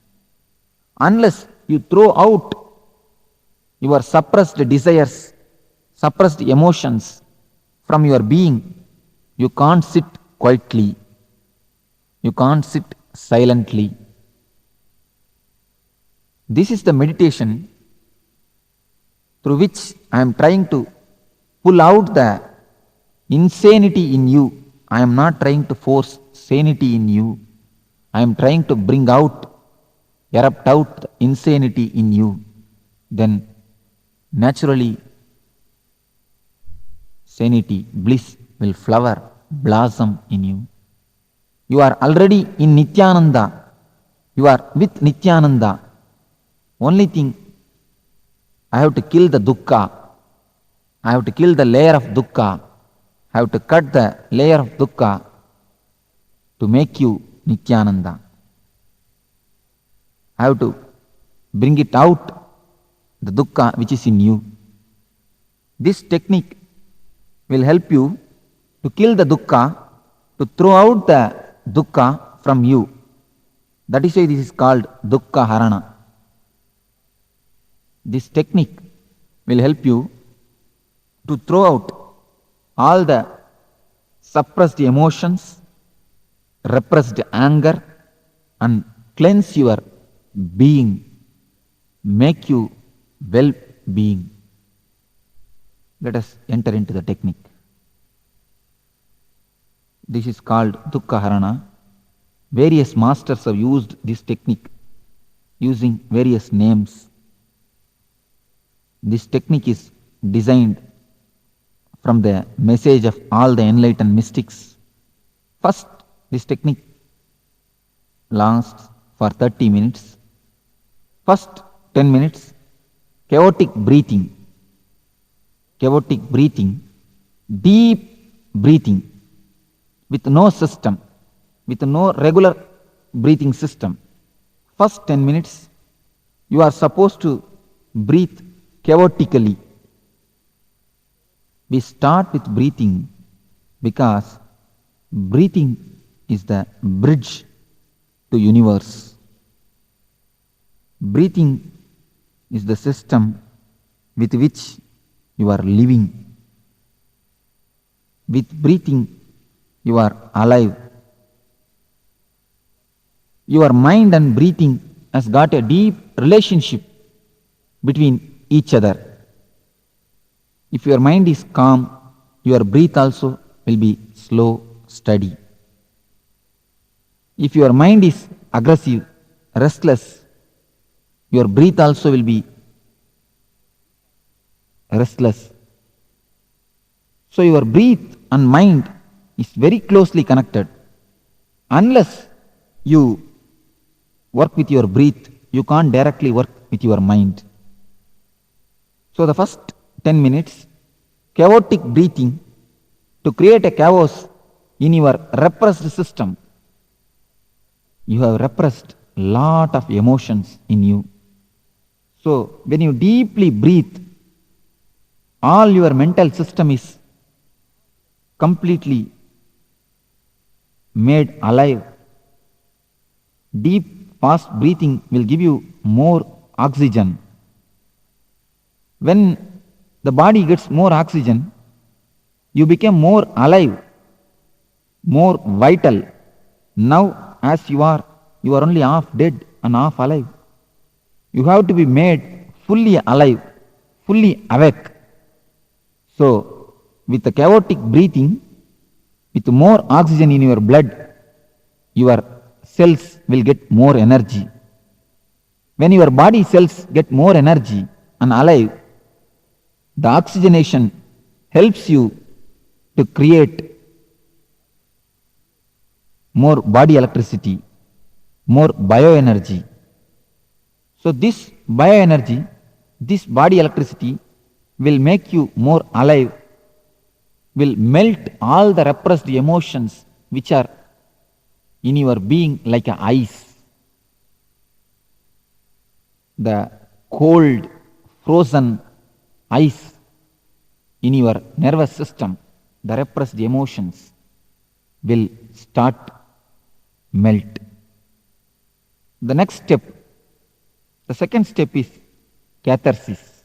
Unless you throw out your suppressed desires, suppressed emotions from your being, you can't sit quietly. You can't sit silently. This is the meditation through which I am trying to pull out the insanity in you. I am not trying to force sanity in you. I am trying to bring out, erupt out the insanity in you. Then naturally sanity, bliss will flower, blossom in you. You are already in Nityananda. You are with Nityananda. Only thing, I have to kill the dukkha. I have to kill the layer of dukkha. I have to cut the layer of dukkha to make you Nityananda. I have to bring it out, the dukkha which is in you. This technique will help you to kill the dukkha, to throw out the dukkha from you. That is why this is called dukkha harana. This technique will help you to throw out all the suppressed emotions, repressed anger, and cleanse your being, make you well-being. Let us enter into the technique. This is called dukkha harana. Various masters have used this technique using various names. This technique is designed from the message of all the enlightened mystics. First, this technique lasts for 30 minutes. First 10 minutes, chaotic breathing. Chaotic breathing, deep breathing, with no system, with no regular breathing system. First 10 minutes, you are supposed to breathe chaotically. We start with breathing because breathing is the bridge to universe. Breathing is the system with which you are living. With breathing, you are alive. Your mind and breathing has got a deep relationship between each other. If your mind is calm, your breath also will be slow, steady. If your mind is aggressive, restless, your breath also will be restless. So your breath and mind is very closely connected. Unless you work with your breath, you can't directly work with your mind. So the first 10 minutes, chaotic breathing to create a chaos in your repressed system. You have repressed a lot of emotions in you. So when you deeply breathe, all your mental system is completely made alive. Deep, fast breathing will give you more oxygen. When the body gets more oxygen, you become more alive, more vital. Now, as you are only half dead and half alive. You have to be made fully alive, fully awake. So, with the chaotic breathing, with more oxygen in your blood, your cells will get more energy. When your body cells get more energy and alive, the oxygenation helps you to create more body electricity, more bioenergy. So this bioenergy, this body electricity will make you more alive, will melt all the repressed emotions which are in your being like a ice. The cold, frozen ice in your nervous system, the repressed emotions will start melt. The next step, the second step is catharsis.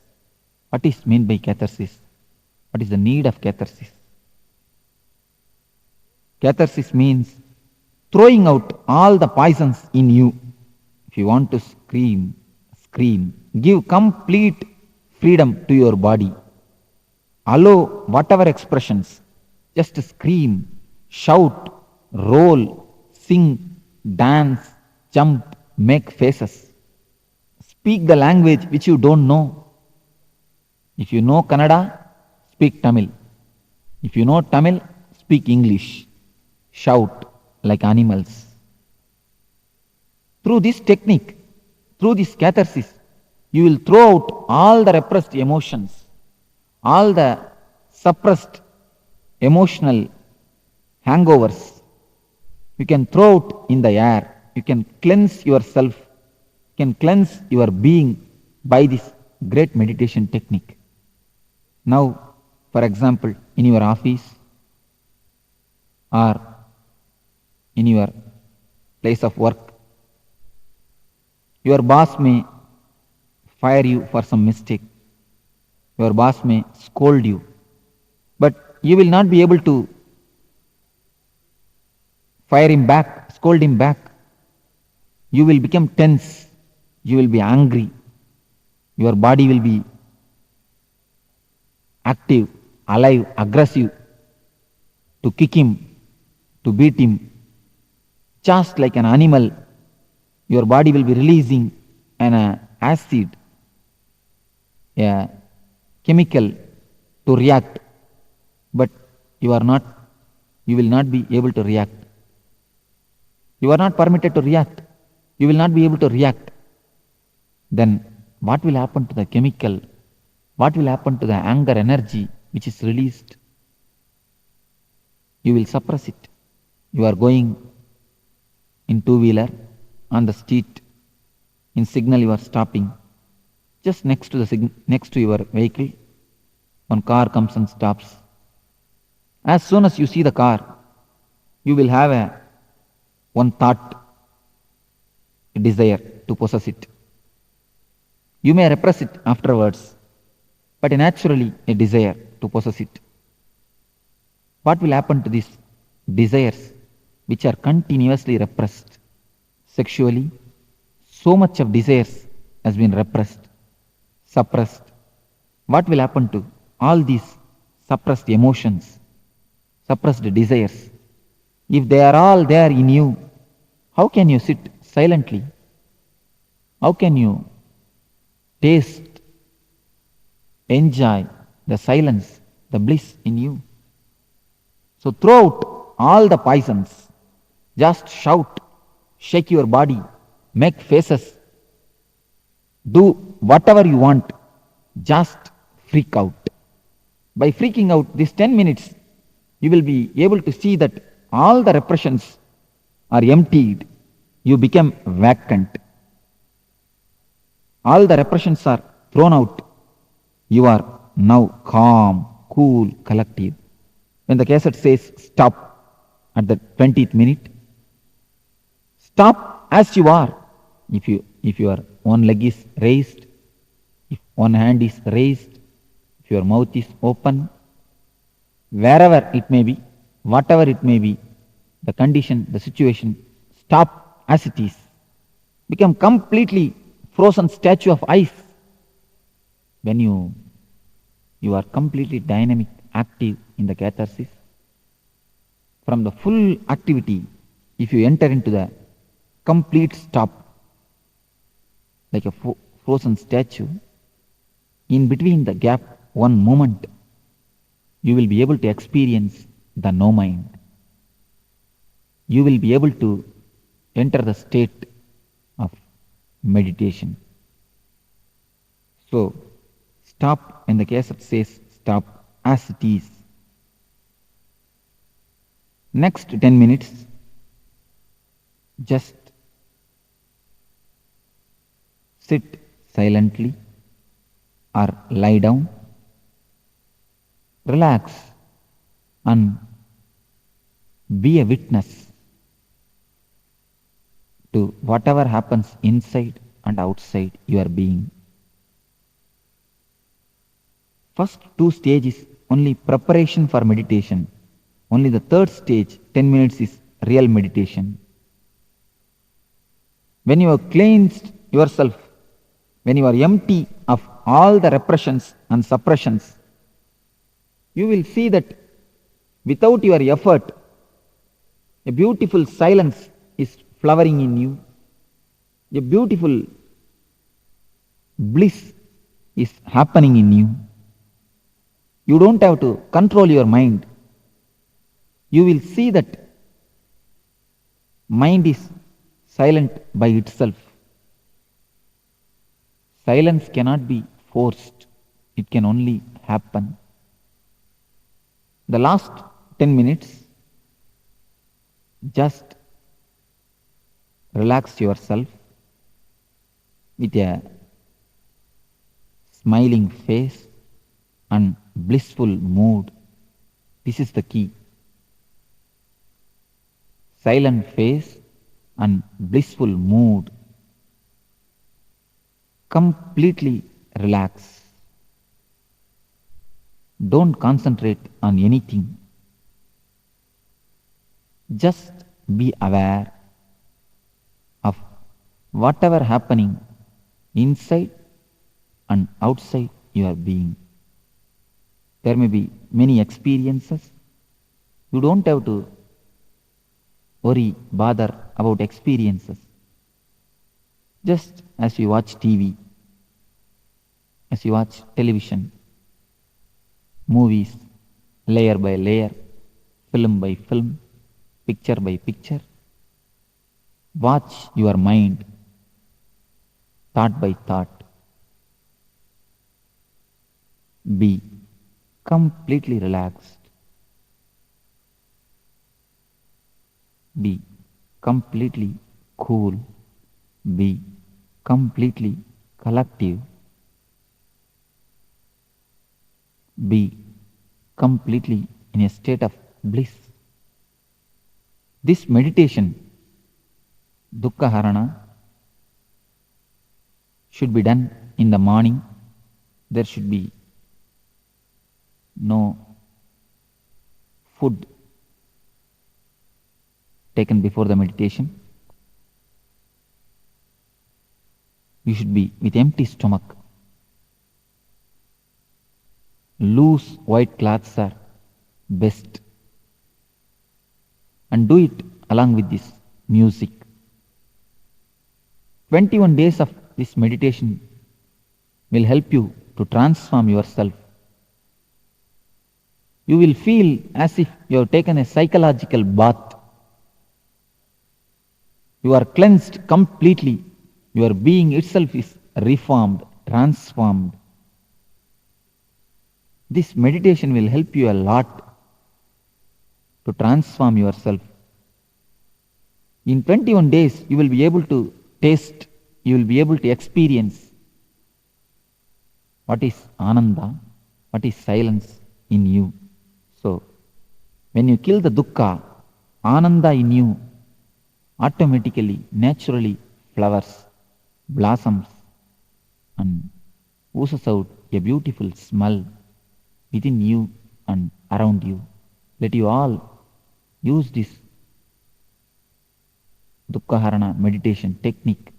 What is meant by catharsis? What is the need of catharsis? Catharsis means throwing out all the poisons in you. If you want to scream, scream. Give complete freedom to your body. Allow whatever expressions. Just scream, shout, roll, sing, dance, jump, make faces. Speak the language which you don't know. If you know Kannada, speak Tamil. If you know Tamil, speak English. Shout like animals. Through this technique, through this catharsis, you will throw out all the repressed emotions, all the suppressed emotional hangovers. You can throw out in the air. You can cleanse yourself. You can cleanse your being by this great meditation technique. Now, for example, in your office or in your place of work, your boss may fire you for some mistake. Your boss may scold you. But you will not be able to fire him back, scold him back. You will become tense. You will be angry. Your body will be active, alive, aggressive to kick him, to beat him. Just like an animal, your body will be releasing an acid, a chemical to react, but you will not be able to react. You are not permitted to react. You will not be able to react. Then what will happen to the chemical? What will happen to the anger energy which is released? You will suppress it. You are going in two-wheeler on the street. In signal you are stopping. Just next to your vehicle, one car comes and stops. As soon as you see the car, you will have one thought, a desire to possess it. You may repress it afterwards, but naturally a desire to possess it. What will happen to these desires which are continuously repressed? Sexually, so much of desires has been repressed, suppressed. What will happen to all these suppressed emotions, suppressed desires? If they are all there in you, how can you sit silently? How can you taste, enjoy the silence, the bliss in you? So throw out all the poisons. Just shout, shake your body, make faces. Do whatever you want. Just freak out. By freaking out these 10 minutes, you will be able to see that all the repressions are emptied. You become vacant. All the repressions are thrown out. You are now calm, cool, collective. When the cassette says stop, at the 20th minute. Stop as you are. If your one leg is raised, if one hand is raised, if your mouth is open, wherever it may be, whatever it may be, the condition, the situation, stop as it is. Become completely frozen statue of ice. When you are completely dynamic, active in the catharsis, from the full activity, if you enter into the complete stop, like a frozen statue, in between the gap, one moment, you will be able to experience the no mind. You will be able to enter the state of meditation. So, stop when the cassette says stop as it is. Next 10 minutes, just sit silently or lie down, relax and be a witness to whatever happens inside and outside your being. First two stages only preparation for meditation. Only the third stage, 10 minutes, is real meditation. When you have cleansed yourself, when you are empty of all the repressions and suppressions, you will see that without your effort, a beautiful silence is flowering in you. A beautiful bliss is happening in you. You don't have to control your mind. You will see that mind is silent by itself. Silence cannot be forced. It can only happen. The last 10 minutes, just relax yourself with a smiling face and blissful mood. This is the key. Silent face and blissful mood. Completely relax. Don't concentrate on anything. Just be aware of whatever happening inside and outside your being. There may be many experiences. You don't have to worry, bother about experiences. Just as you watch TV, as you watch television, movies, layer by layer, film by film, picture by picture, watch your mind, thought by thought. Be completely relaxed. Be completely cool. Be completely collective. Be completely in a state of bliss. This meditation, Dukkha Harana, should be done in the morning. There should be no food taken before the meditation. You should be with empty stomach. Loose white cloths are best. And do it along with this music. 21 days of this meditation will help you to transform yourself. You will feel as if you have taken a psychological bath. You are cleansed completely. Your being itself is reformed, transformed. This meditation will help you a lot to transform yourself. In 21 days, you will be able to taste, you will be able to experience what is Ananda, what is silence in you. So, when you kill the dukkha, Ananda in you automatically, naturally flowers, blossoms, and oozes out a beautiful smell within you and around you. Let you all use this Dukkhaharana meditation technique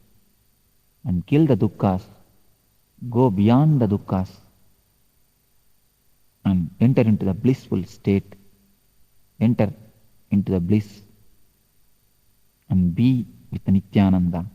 and kill the dukkhas, go beyond the dukkhas, and enter into the blissful state, enter into the bliss and be with Nityananda.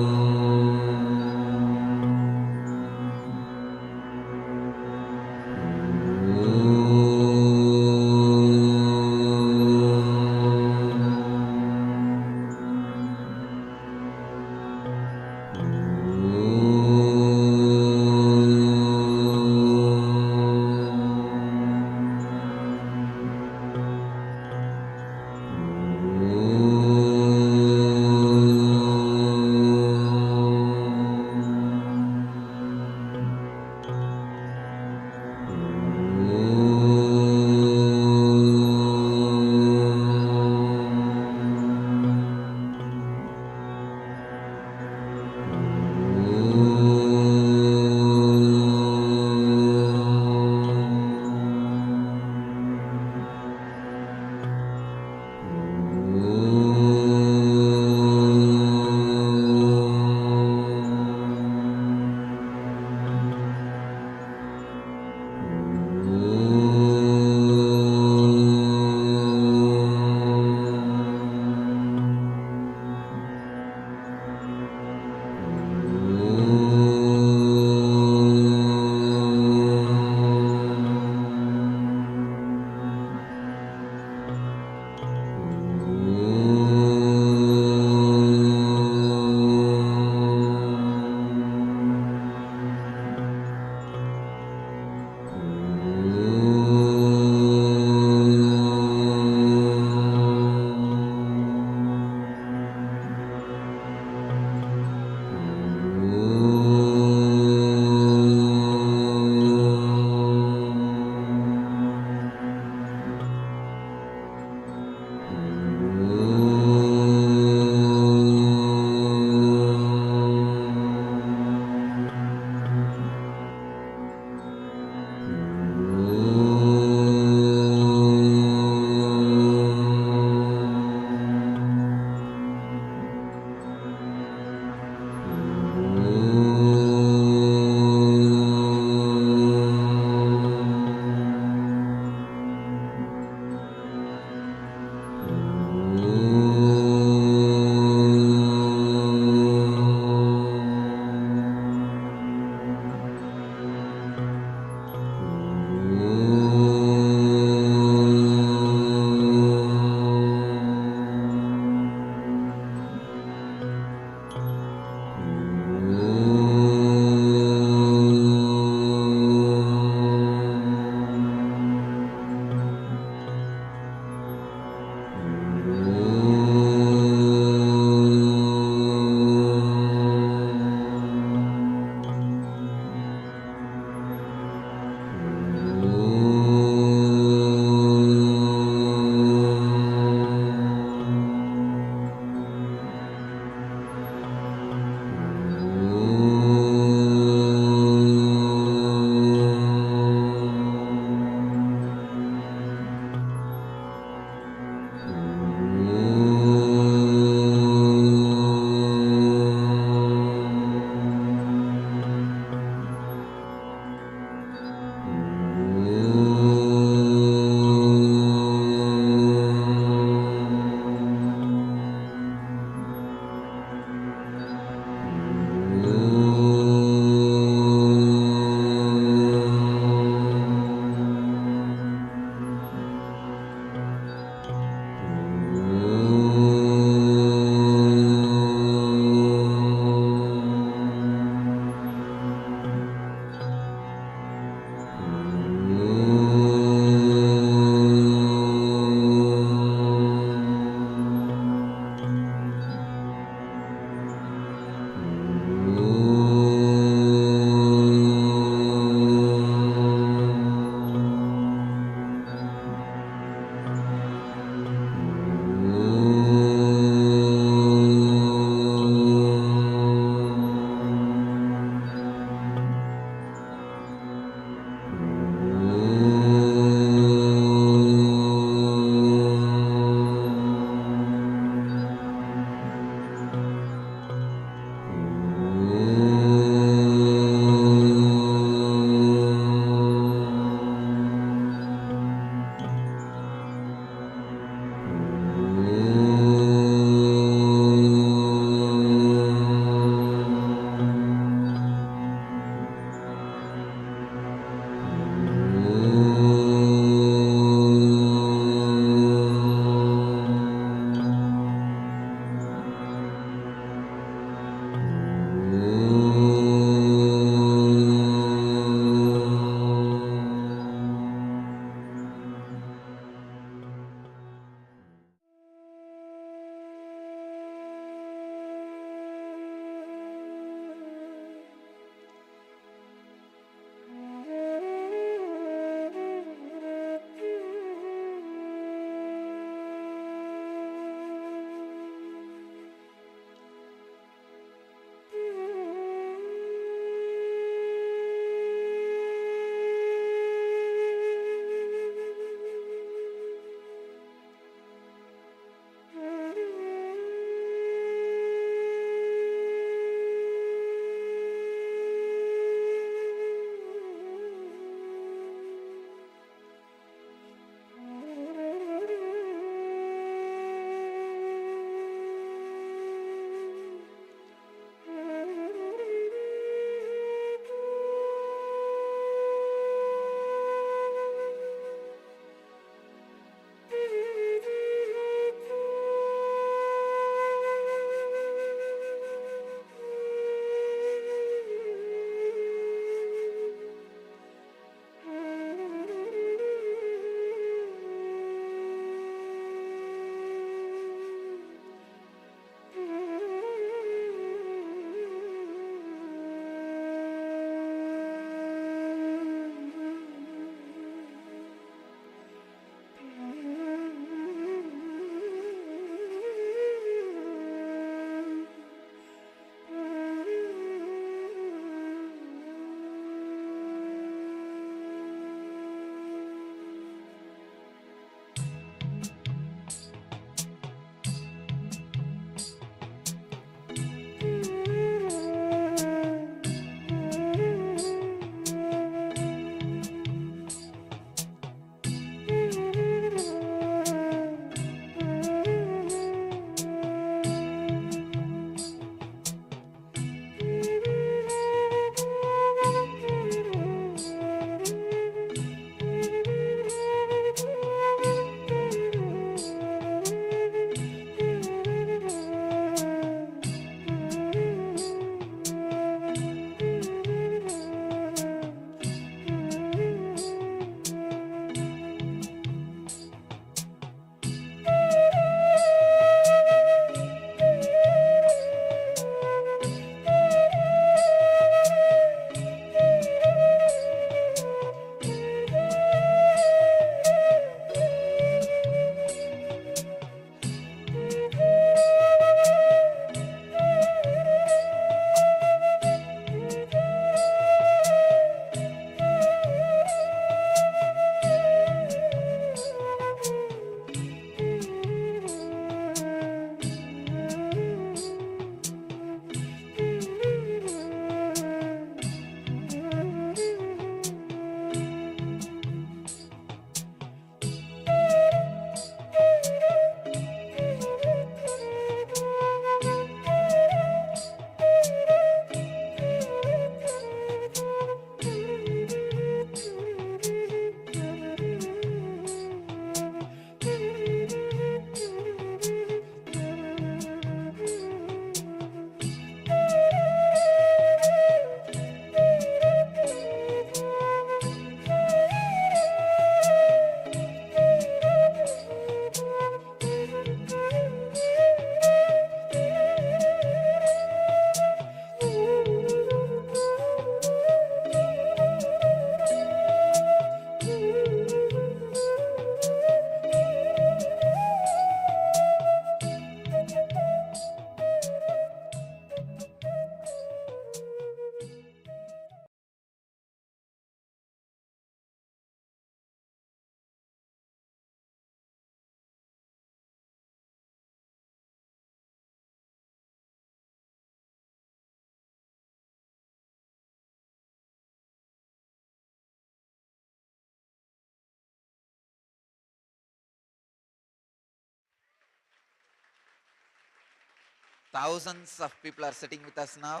thousands of people are sitting with us now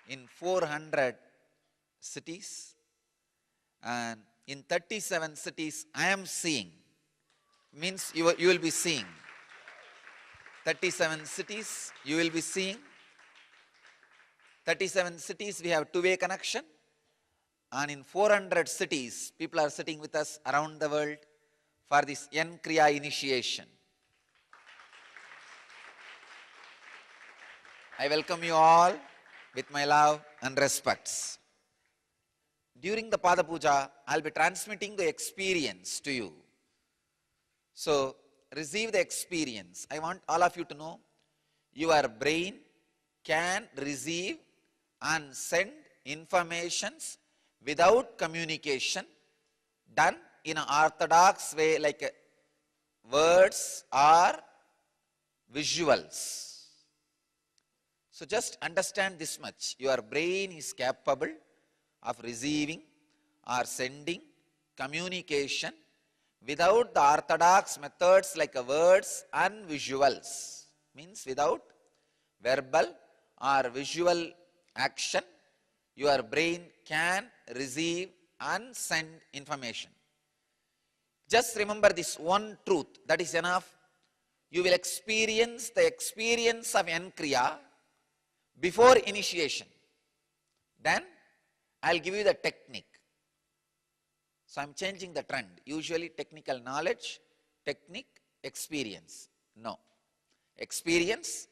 in 400 cities, and in 37 cities I am seeing, means you will be seeing. 37 cities you will be seeing. 37 cities we have two-way connection, and in 400 cities people are sitting with us around the world for this N Kriya initiation. I welcome you all with my love and respects. During the Pada Puja, I'll be transmitting the experience to you. So, receive the experience. I want all of you to know, your brain can receive and send informations without communication, done in an orthodox way, like words or visuals. So just understand this much. Your brain is capable of receiving or sending communication without the orthodox methods like words and visuals. Means without verbal or visual action, your brain can receive and send information. Just remember this one truth, that is enough. You will experience the experience of N Kriya before initiation. Then I'll give you the technique. So I'm changing the trend. Usually technical knowledge, technique, experience. No. Experience,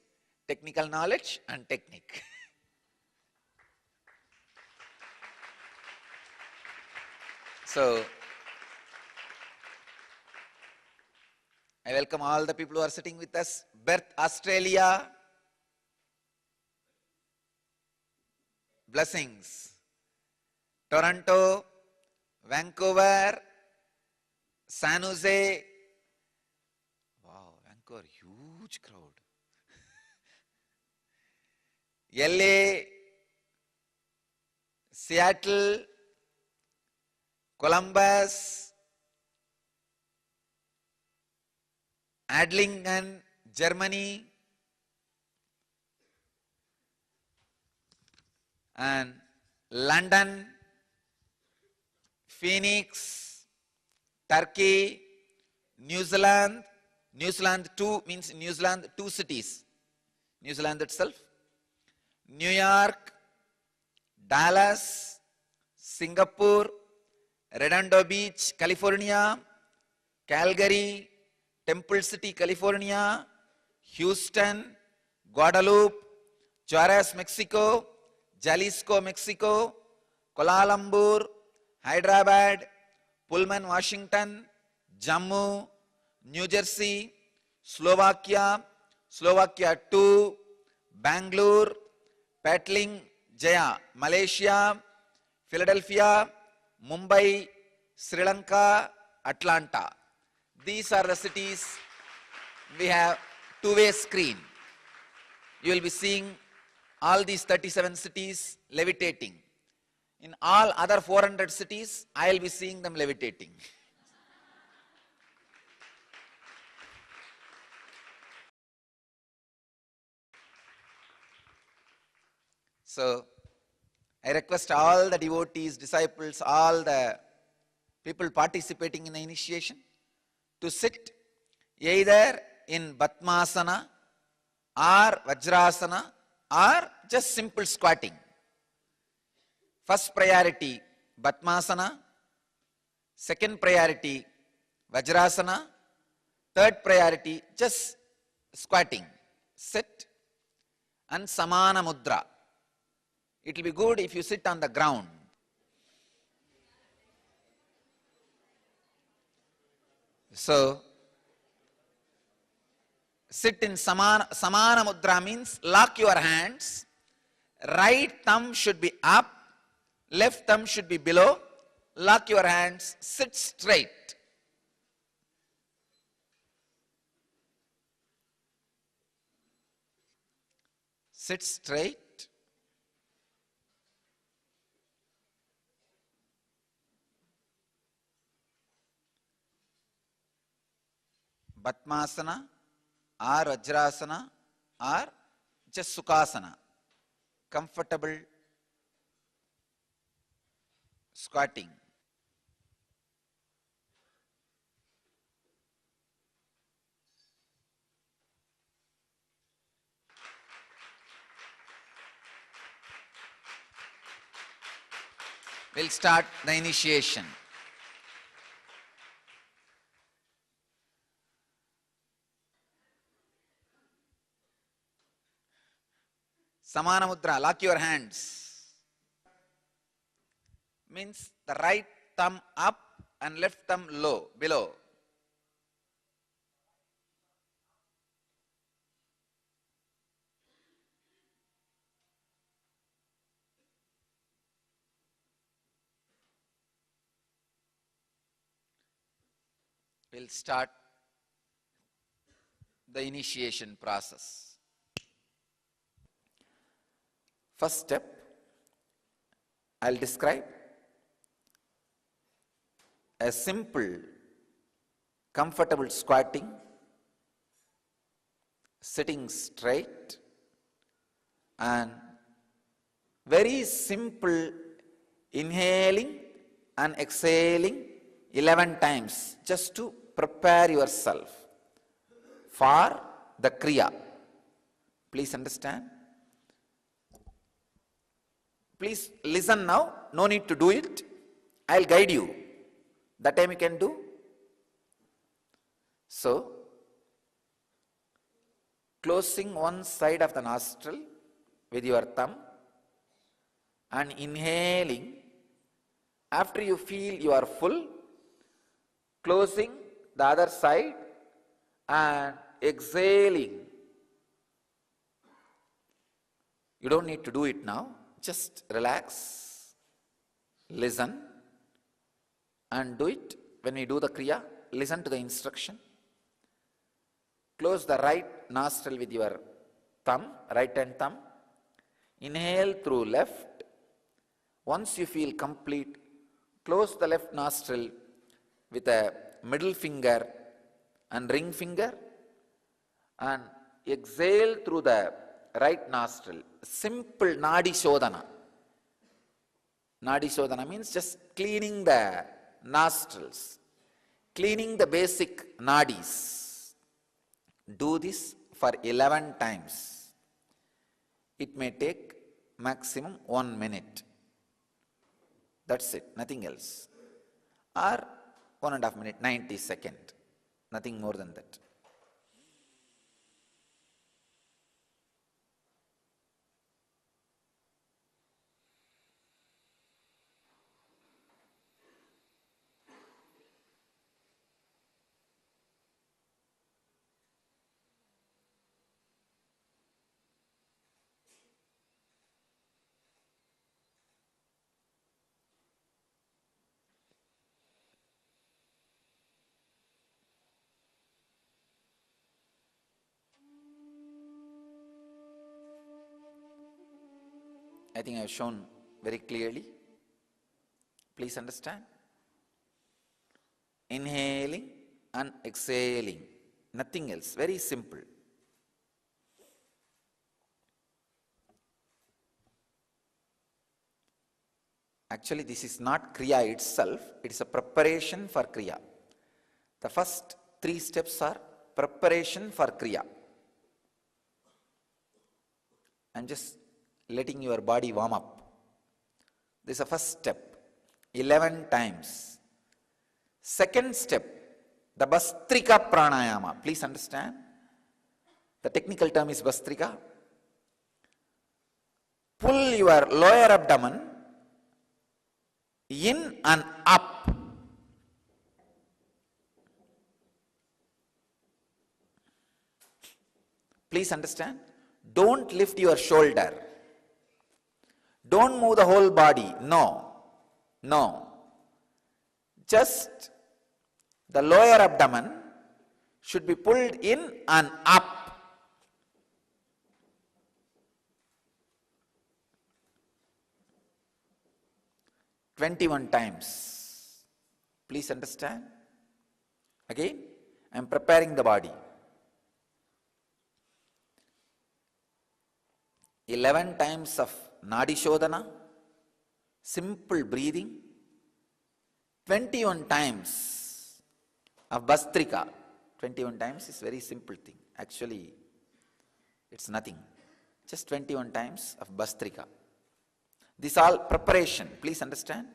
technical knowledge and technique. So, I welcome all the people who are sitting with us. Perth, Australia. Blessings. Toronto, Vancouver, San Jose. Wow, Vancouver, huge crowd. LA, Seattle, Columbus, Adlingen, Germany, and London, Phoenix, Turkey, New Zealand. New Zealand 2 means New Zealand 2 cities. New Zealand itself. New York, Dallas, Singapore, Redondo Beach, California, Calgary, Temple City, California, Houston, Guadalupe, Juarez, Mexico, Jalisco, Mexico, Kuala Lumpur, Hyderabad, Pullman, Washington, Jammu, New Jersey, Slovakia, Slovakia 2, Bangalore, Patling, Jaya, Malaysia, Philadelphia, Mumbai, Sri Lanka, Atlanta. These are the cities we have two-way screen. You will be seeing all these 37 cities levitating. In all other 400 cities, I will be seeing them levitating. So, I request all the devotees, disciples, all the people participating in the initiation to sit either in Batmasana or Vajrasana or just simple squatting. First priority Batmasana, second priority Vajrasana, third priority just squatting. Sit and Samana Mudra. It will be good if you sit on the ground. So, sit in Samana Mudra means lock your hands. Right thumb should be up, left thumb should be below. Lock your hands, sit straight. Sit straight. Batmasana or Vajrasana or just Sukhasana, comfortable squatting. We'll start the initiation. Samana Mudra, lock your hands. Means the right thumb up and left thumb low, below. We'll start the initiation process. First step, I'll describe a simple, comfortable squatting, sitting straight, and very simple inhaling and exhaling 11 times, just to prepare yourself for the Kriya. Please understand. Please listen now, no need to do it. I'll guide you. That time you can do. So, closing one side of the nostril with your thumb and inhaling. After you feel you are full, closing the other side and exhaling. You don't need to do it now. Just relax, listen, and do it. When we do the Kriya, listen to the instruction. Close the right nostril with your thumb, right hand thumb. Inhale through left. Once you feel complete, close the left nostril with a middle finger and ring finger and exhale through the right nostril. Simple Nadi Shodhana. Nadi Shodhana means just cleaning the nostrils, cleaning the basic nadis. Do this for 11 times. It may take maximum 1 minute. That's it, nothing else. Or 1.5 minute, 90 seconds. Nothing more than that. I think I have shown very clearly. Please understand. Inhaling and exhaling. Nothing else. Very simple. Actually, this is not Kriya itself. It is a preparation for Kriya. The first 3 steps are preparation for Kriya. I'm just letting your body warm up. This is the first step, 11 times. Second step, the Bastrika Pranayama. Please understand. The technical term is Bastrika. Pull your lower abdomen in and up. Please understand. Don't lift your shoulder. Don't move the whole body. No. No. Just the lower abdomen should be pulled in and up. "21 times. Please understand. Again, I am preparing the body. 11 times of Nadi Shodhana, simple breathing, 21 times of Bastrika. 21 times is very simple thing. Actually, it's nothing. Just 21 times of Bastrika. This all preparation, please understand.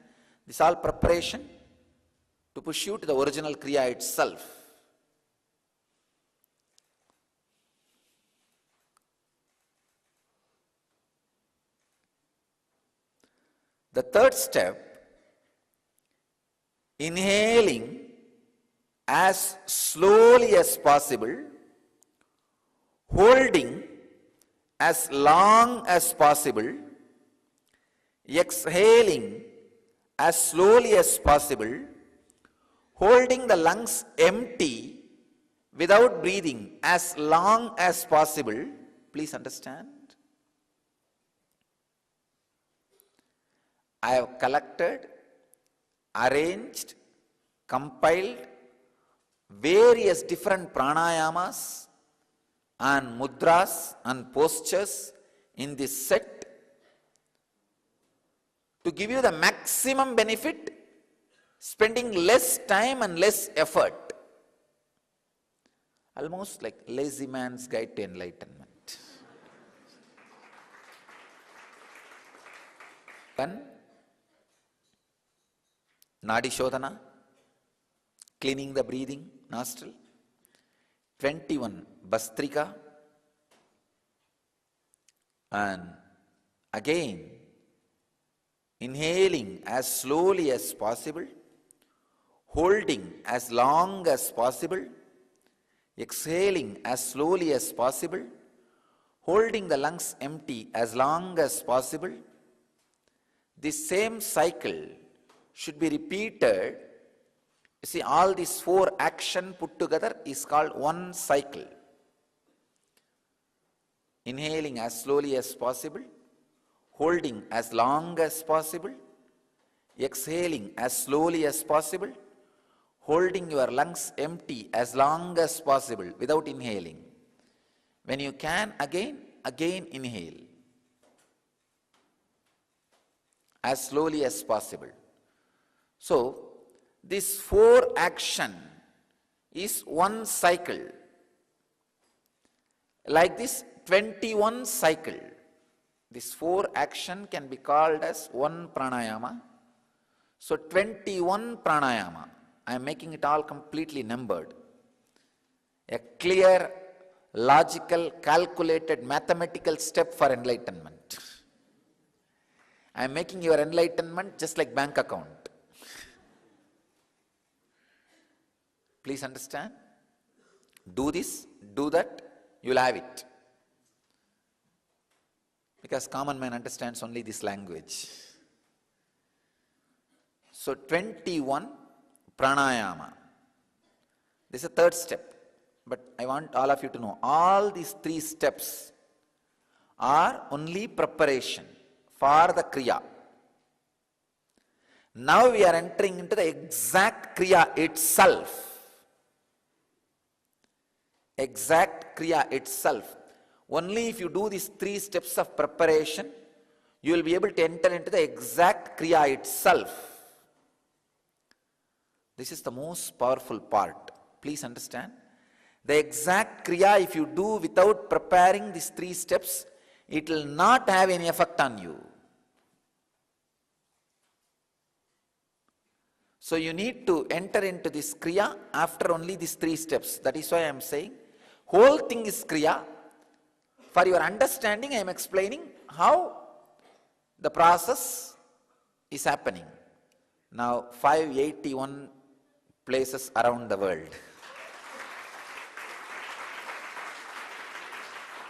This all preparation to push you to the original Kriya itself. The third step, inhaling as slowly as possible, holding as long as possible, exhaling as slowly as possible, holding the lungs empty without breathing as long as possible. Please understand. I have collected, arranged, compiled various different pranayamas and mudras and postures in this set to give you the maximum benefit, spending less time and less effort. Almost like lazy man's guide to enlightenment. One, Nadi Shodhana, cleaning the breathing nostril. 21, Bastrika. And again, inhaling as slowly as possible, holding as long as possible, exhaling as slowly as possible, holding the lungs empty as long as possible. This same cycle should be repeated. You see, all these 4 actions put together is called one cycle. Inhaling as slowly as possible, holding as long as possible, exhaling as slowly as possible, holding your lungs empty as long as possible without inhaling. When you can, again inhale as slowly as possible. So, this 4 action is one cycle. Like this 21 cycle. This 4 action can be called as one pranayama. So 21 pranayama. I am making it all completely numbered. A clear, logical, calculated, mathematical step for enlightenment. I am making your enlightenment just like bank account. Please understand. Do this, do that, you will have it. Because common man understands only this language. So 21 pranayama. This is the 3rd step. But I want all of you to know, all these 3 steps are only preparation for the Kriya. Now we are entering into the exact Kriya itself. Exact Kriya itself. Only if you do these 3 steps of preparation, you will be able to enter into the exact Kriya itself. This is the most powerful part. Please understand. The exact Kriya, if you do without preparing these 3 steps, it will not have any effect on you. So you need to enter into this Kriya after only these 3 steps. That is why I am saying, whole thing is Kriya. For your understanding, I am explaining how the process is happening. Now, 581 places around the world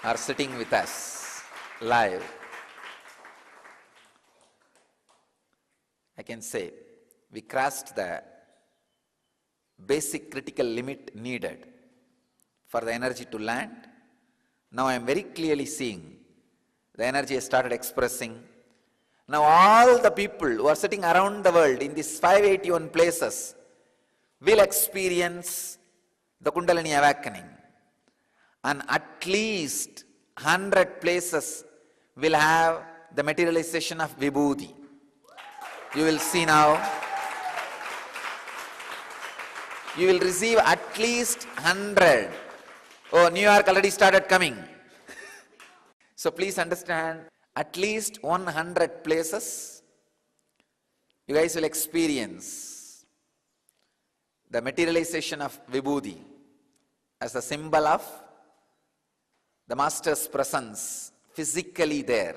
are sitting with us live. I can say we crossed the basic critical limit needed for the energy to land. Now I am very clearly seeing the energy has started expressing. Now all the people who are sitting around the world in these 581 places will experience the Kundalini awakening. And at least 100 places will have the materialization of Vibhuti. You will see now. You will receive at least 100. Oh, New York already started coming. So please understand, at least 100 places you guys will experience the materialization of Vibhuti as a symbol of the Master's presence physically there.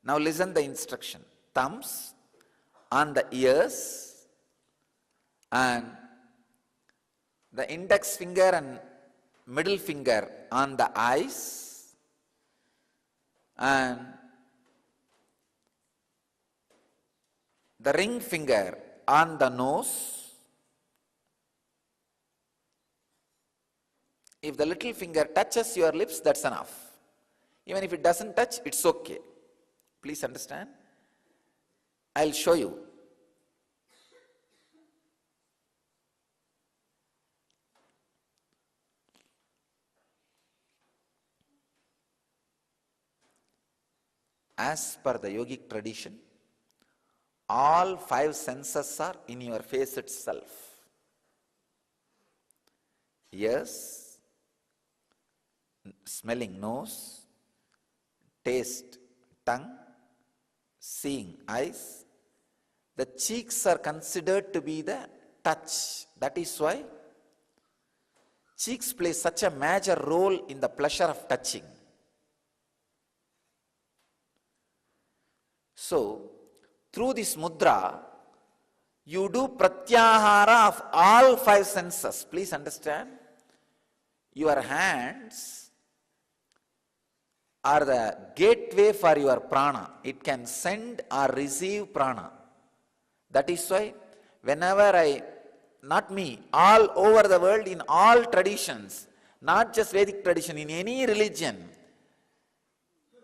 Now listen the instruction. Thumbs on the ears and the index finger and middle finger on the eyes and the ring finger on the nose. If the little finger touches your lips, that's enough. Even if it doesn't touch, it's okay. Please understand. I'll show you. As per the yogic tradition, all 5 senses are in your face itself. Ears, smelling nose, taste tongue, seeing eyes. The cheeks are considered to be the touch. That is why cheeks play such a major role in the pleasure of touching. So, through this mudra, you do pratyahara of all 5 senses. Please understand. Your hands are the gateway for your prana. It can send or receive prana. That is why whenever not me, all over the world, in all traditions, not just Vedic tradition, in any religion,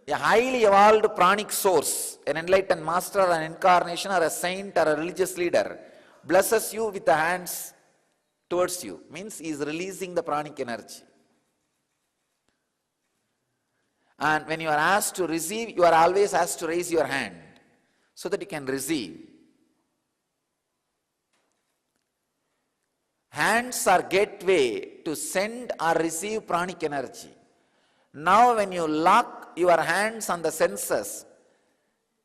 a highly evolved pranic source, an enlightened master or an incarnation or a saint or a religious leader, blesses you with the hands towards you. Means he is releasing the pranic energy. And when you are asked to receive, you are always asked to raise your hand so that you can receive. Hands are gateway to send or receive pranic energy. Now when you lock your hands on the senses,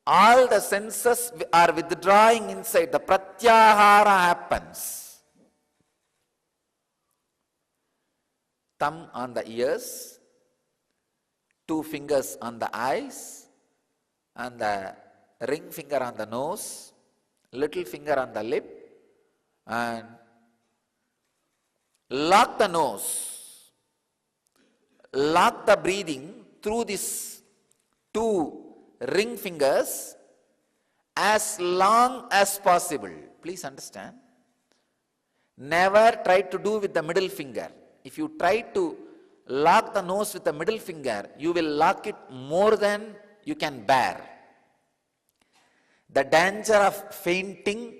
all the senses are withdrawing inside. The pratyahara happens. Thumb on the ears, 2 fingers on the eyes, and the ring finger on the nose, little finger on the lip, and lock the nose, lock the breathing through these 2 ring fingers as long as possible. Please understand. Never try to do with the middle finger. If you try to lock the nose with the middle finger, you will lock it more than you can bear. The danger of fainting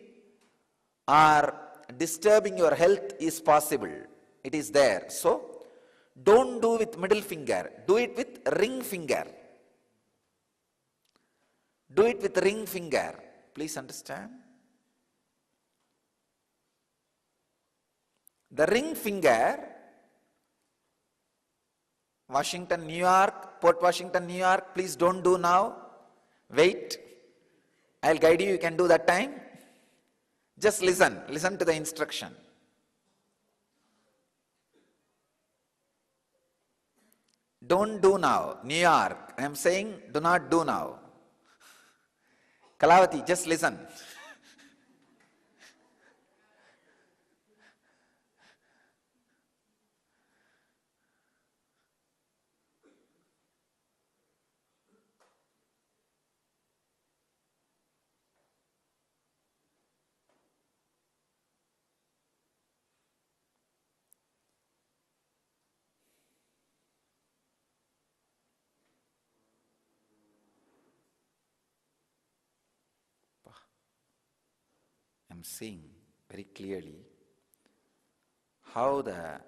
or disturbing your health is possible. It is there. So, don't do with middle finger. Do it with ring finger. Do it with ring finger. Please understand. The ring finger, Washington, New York, Port Washington, New York, please don't do now. Wait. I'll guide you. You can do that time. Just listen. Listen to the instruction. Don't do now. New York. I am saying do not do now. Kalavati, just listen. I'm seeing very clearly how the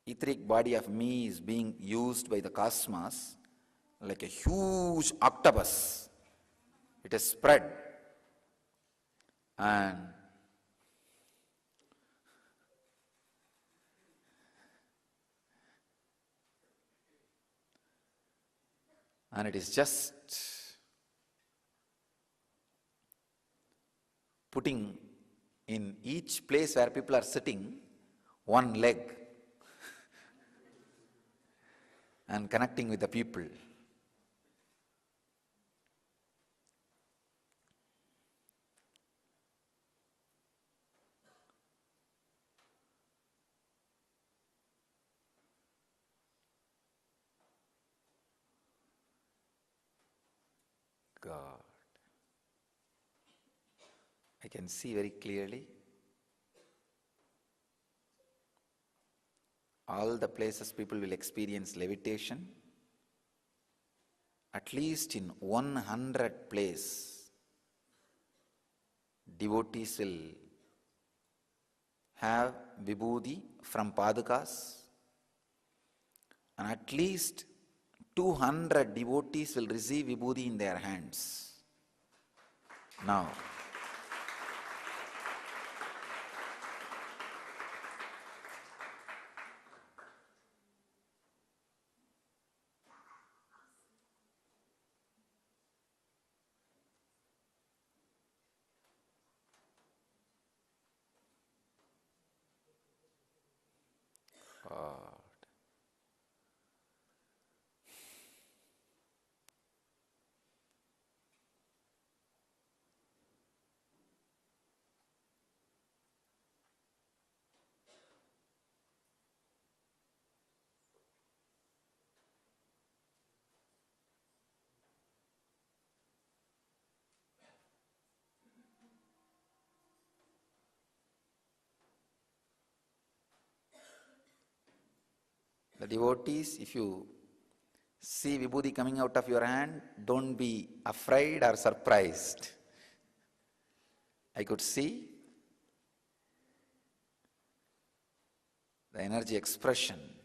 etheric body of me is being used by the cosmos like a huge octopus. It is spread, and it is just putting in each place where people are sitting one leg and connecting with the people. God. I can see very clearly all the places people will experience levitation. At least in 100 places, devotees will have vibhuti from padukas, and at least 200 devotees will receive vibhuti in their hands. Now, the devotees, if you see vibhuti coming out of your hand, don't be afraid or surprised. I could see the energy expression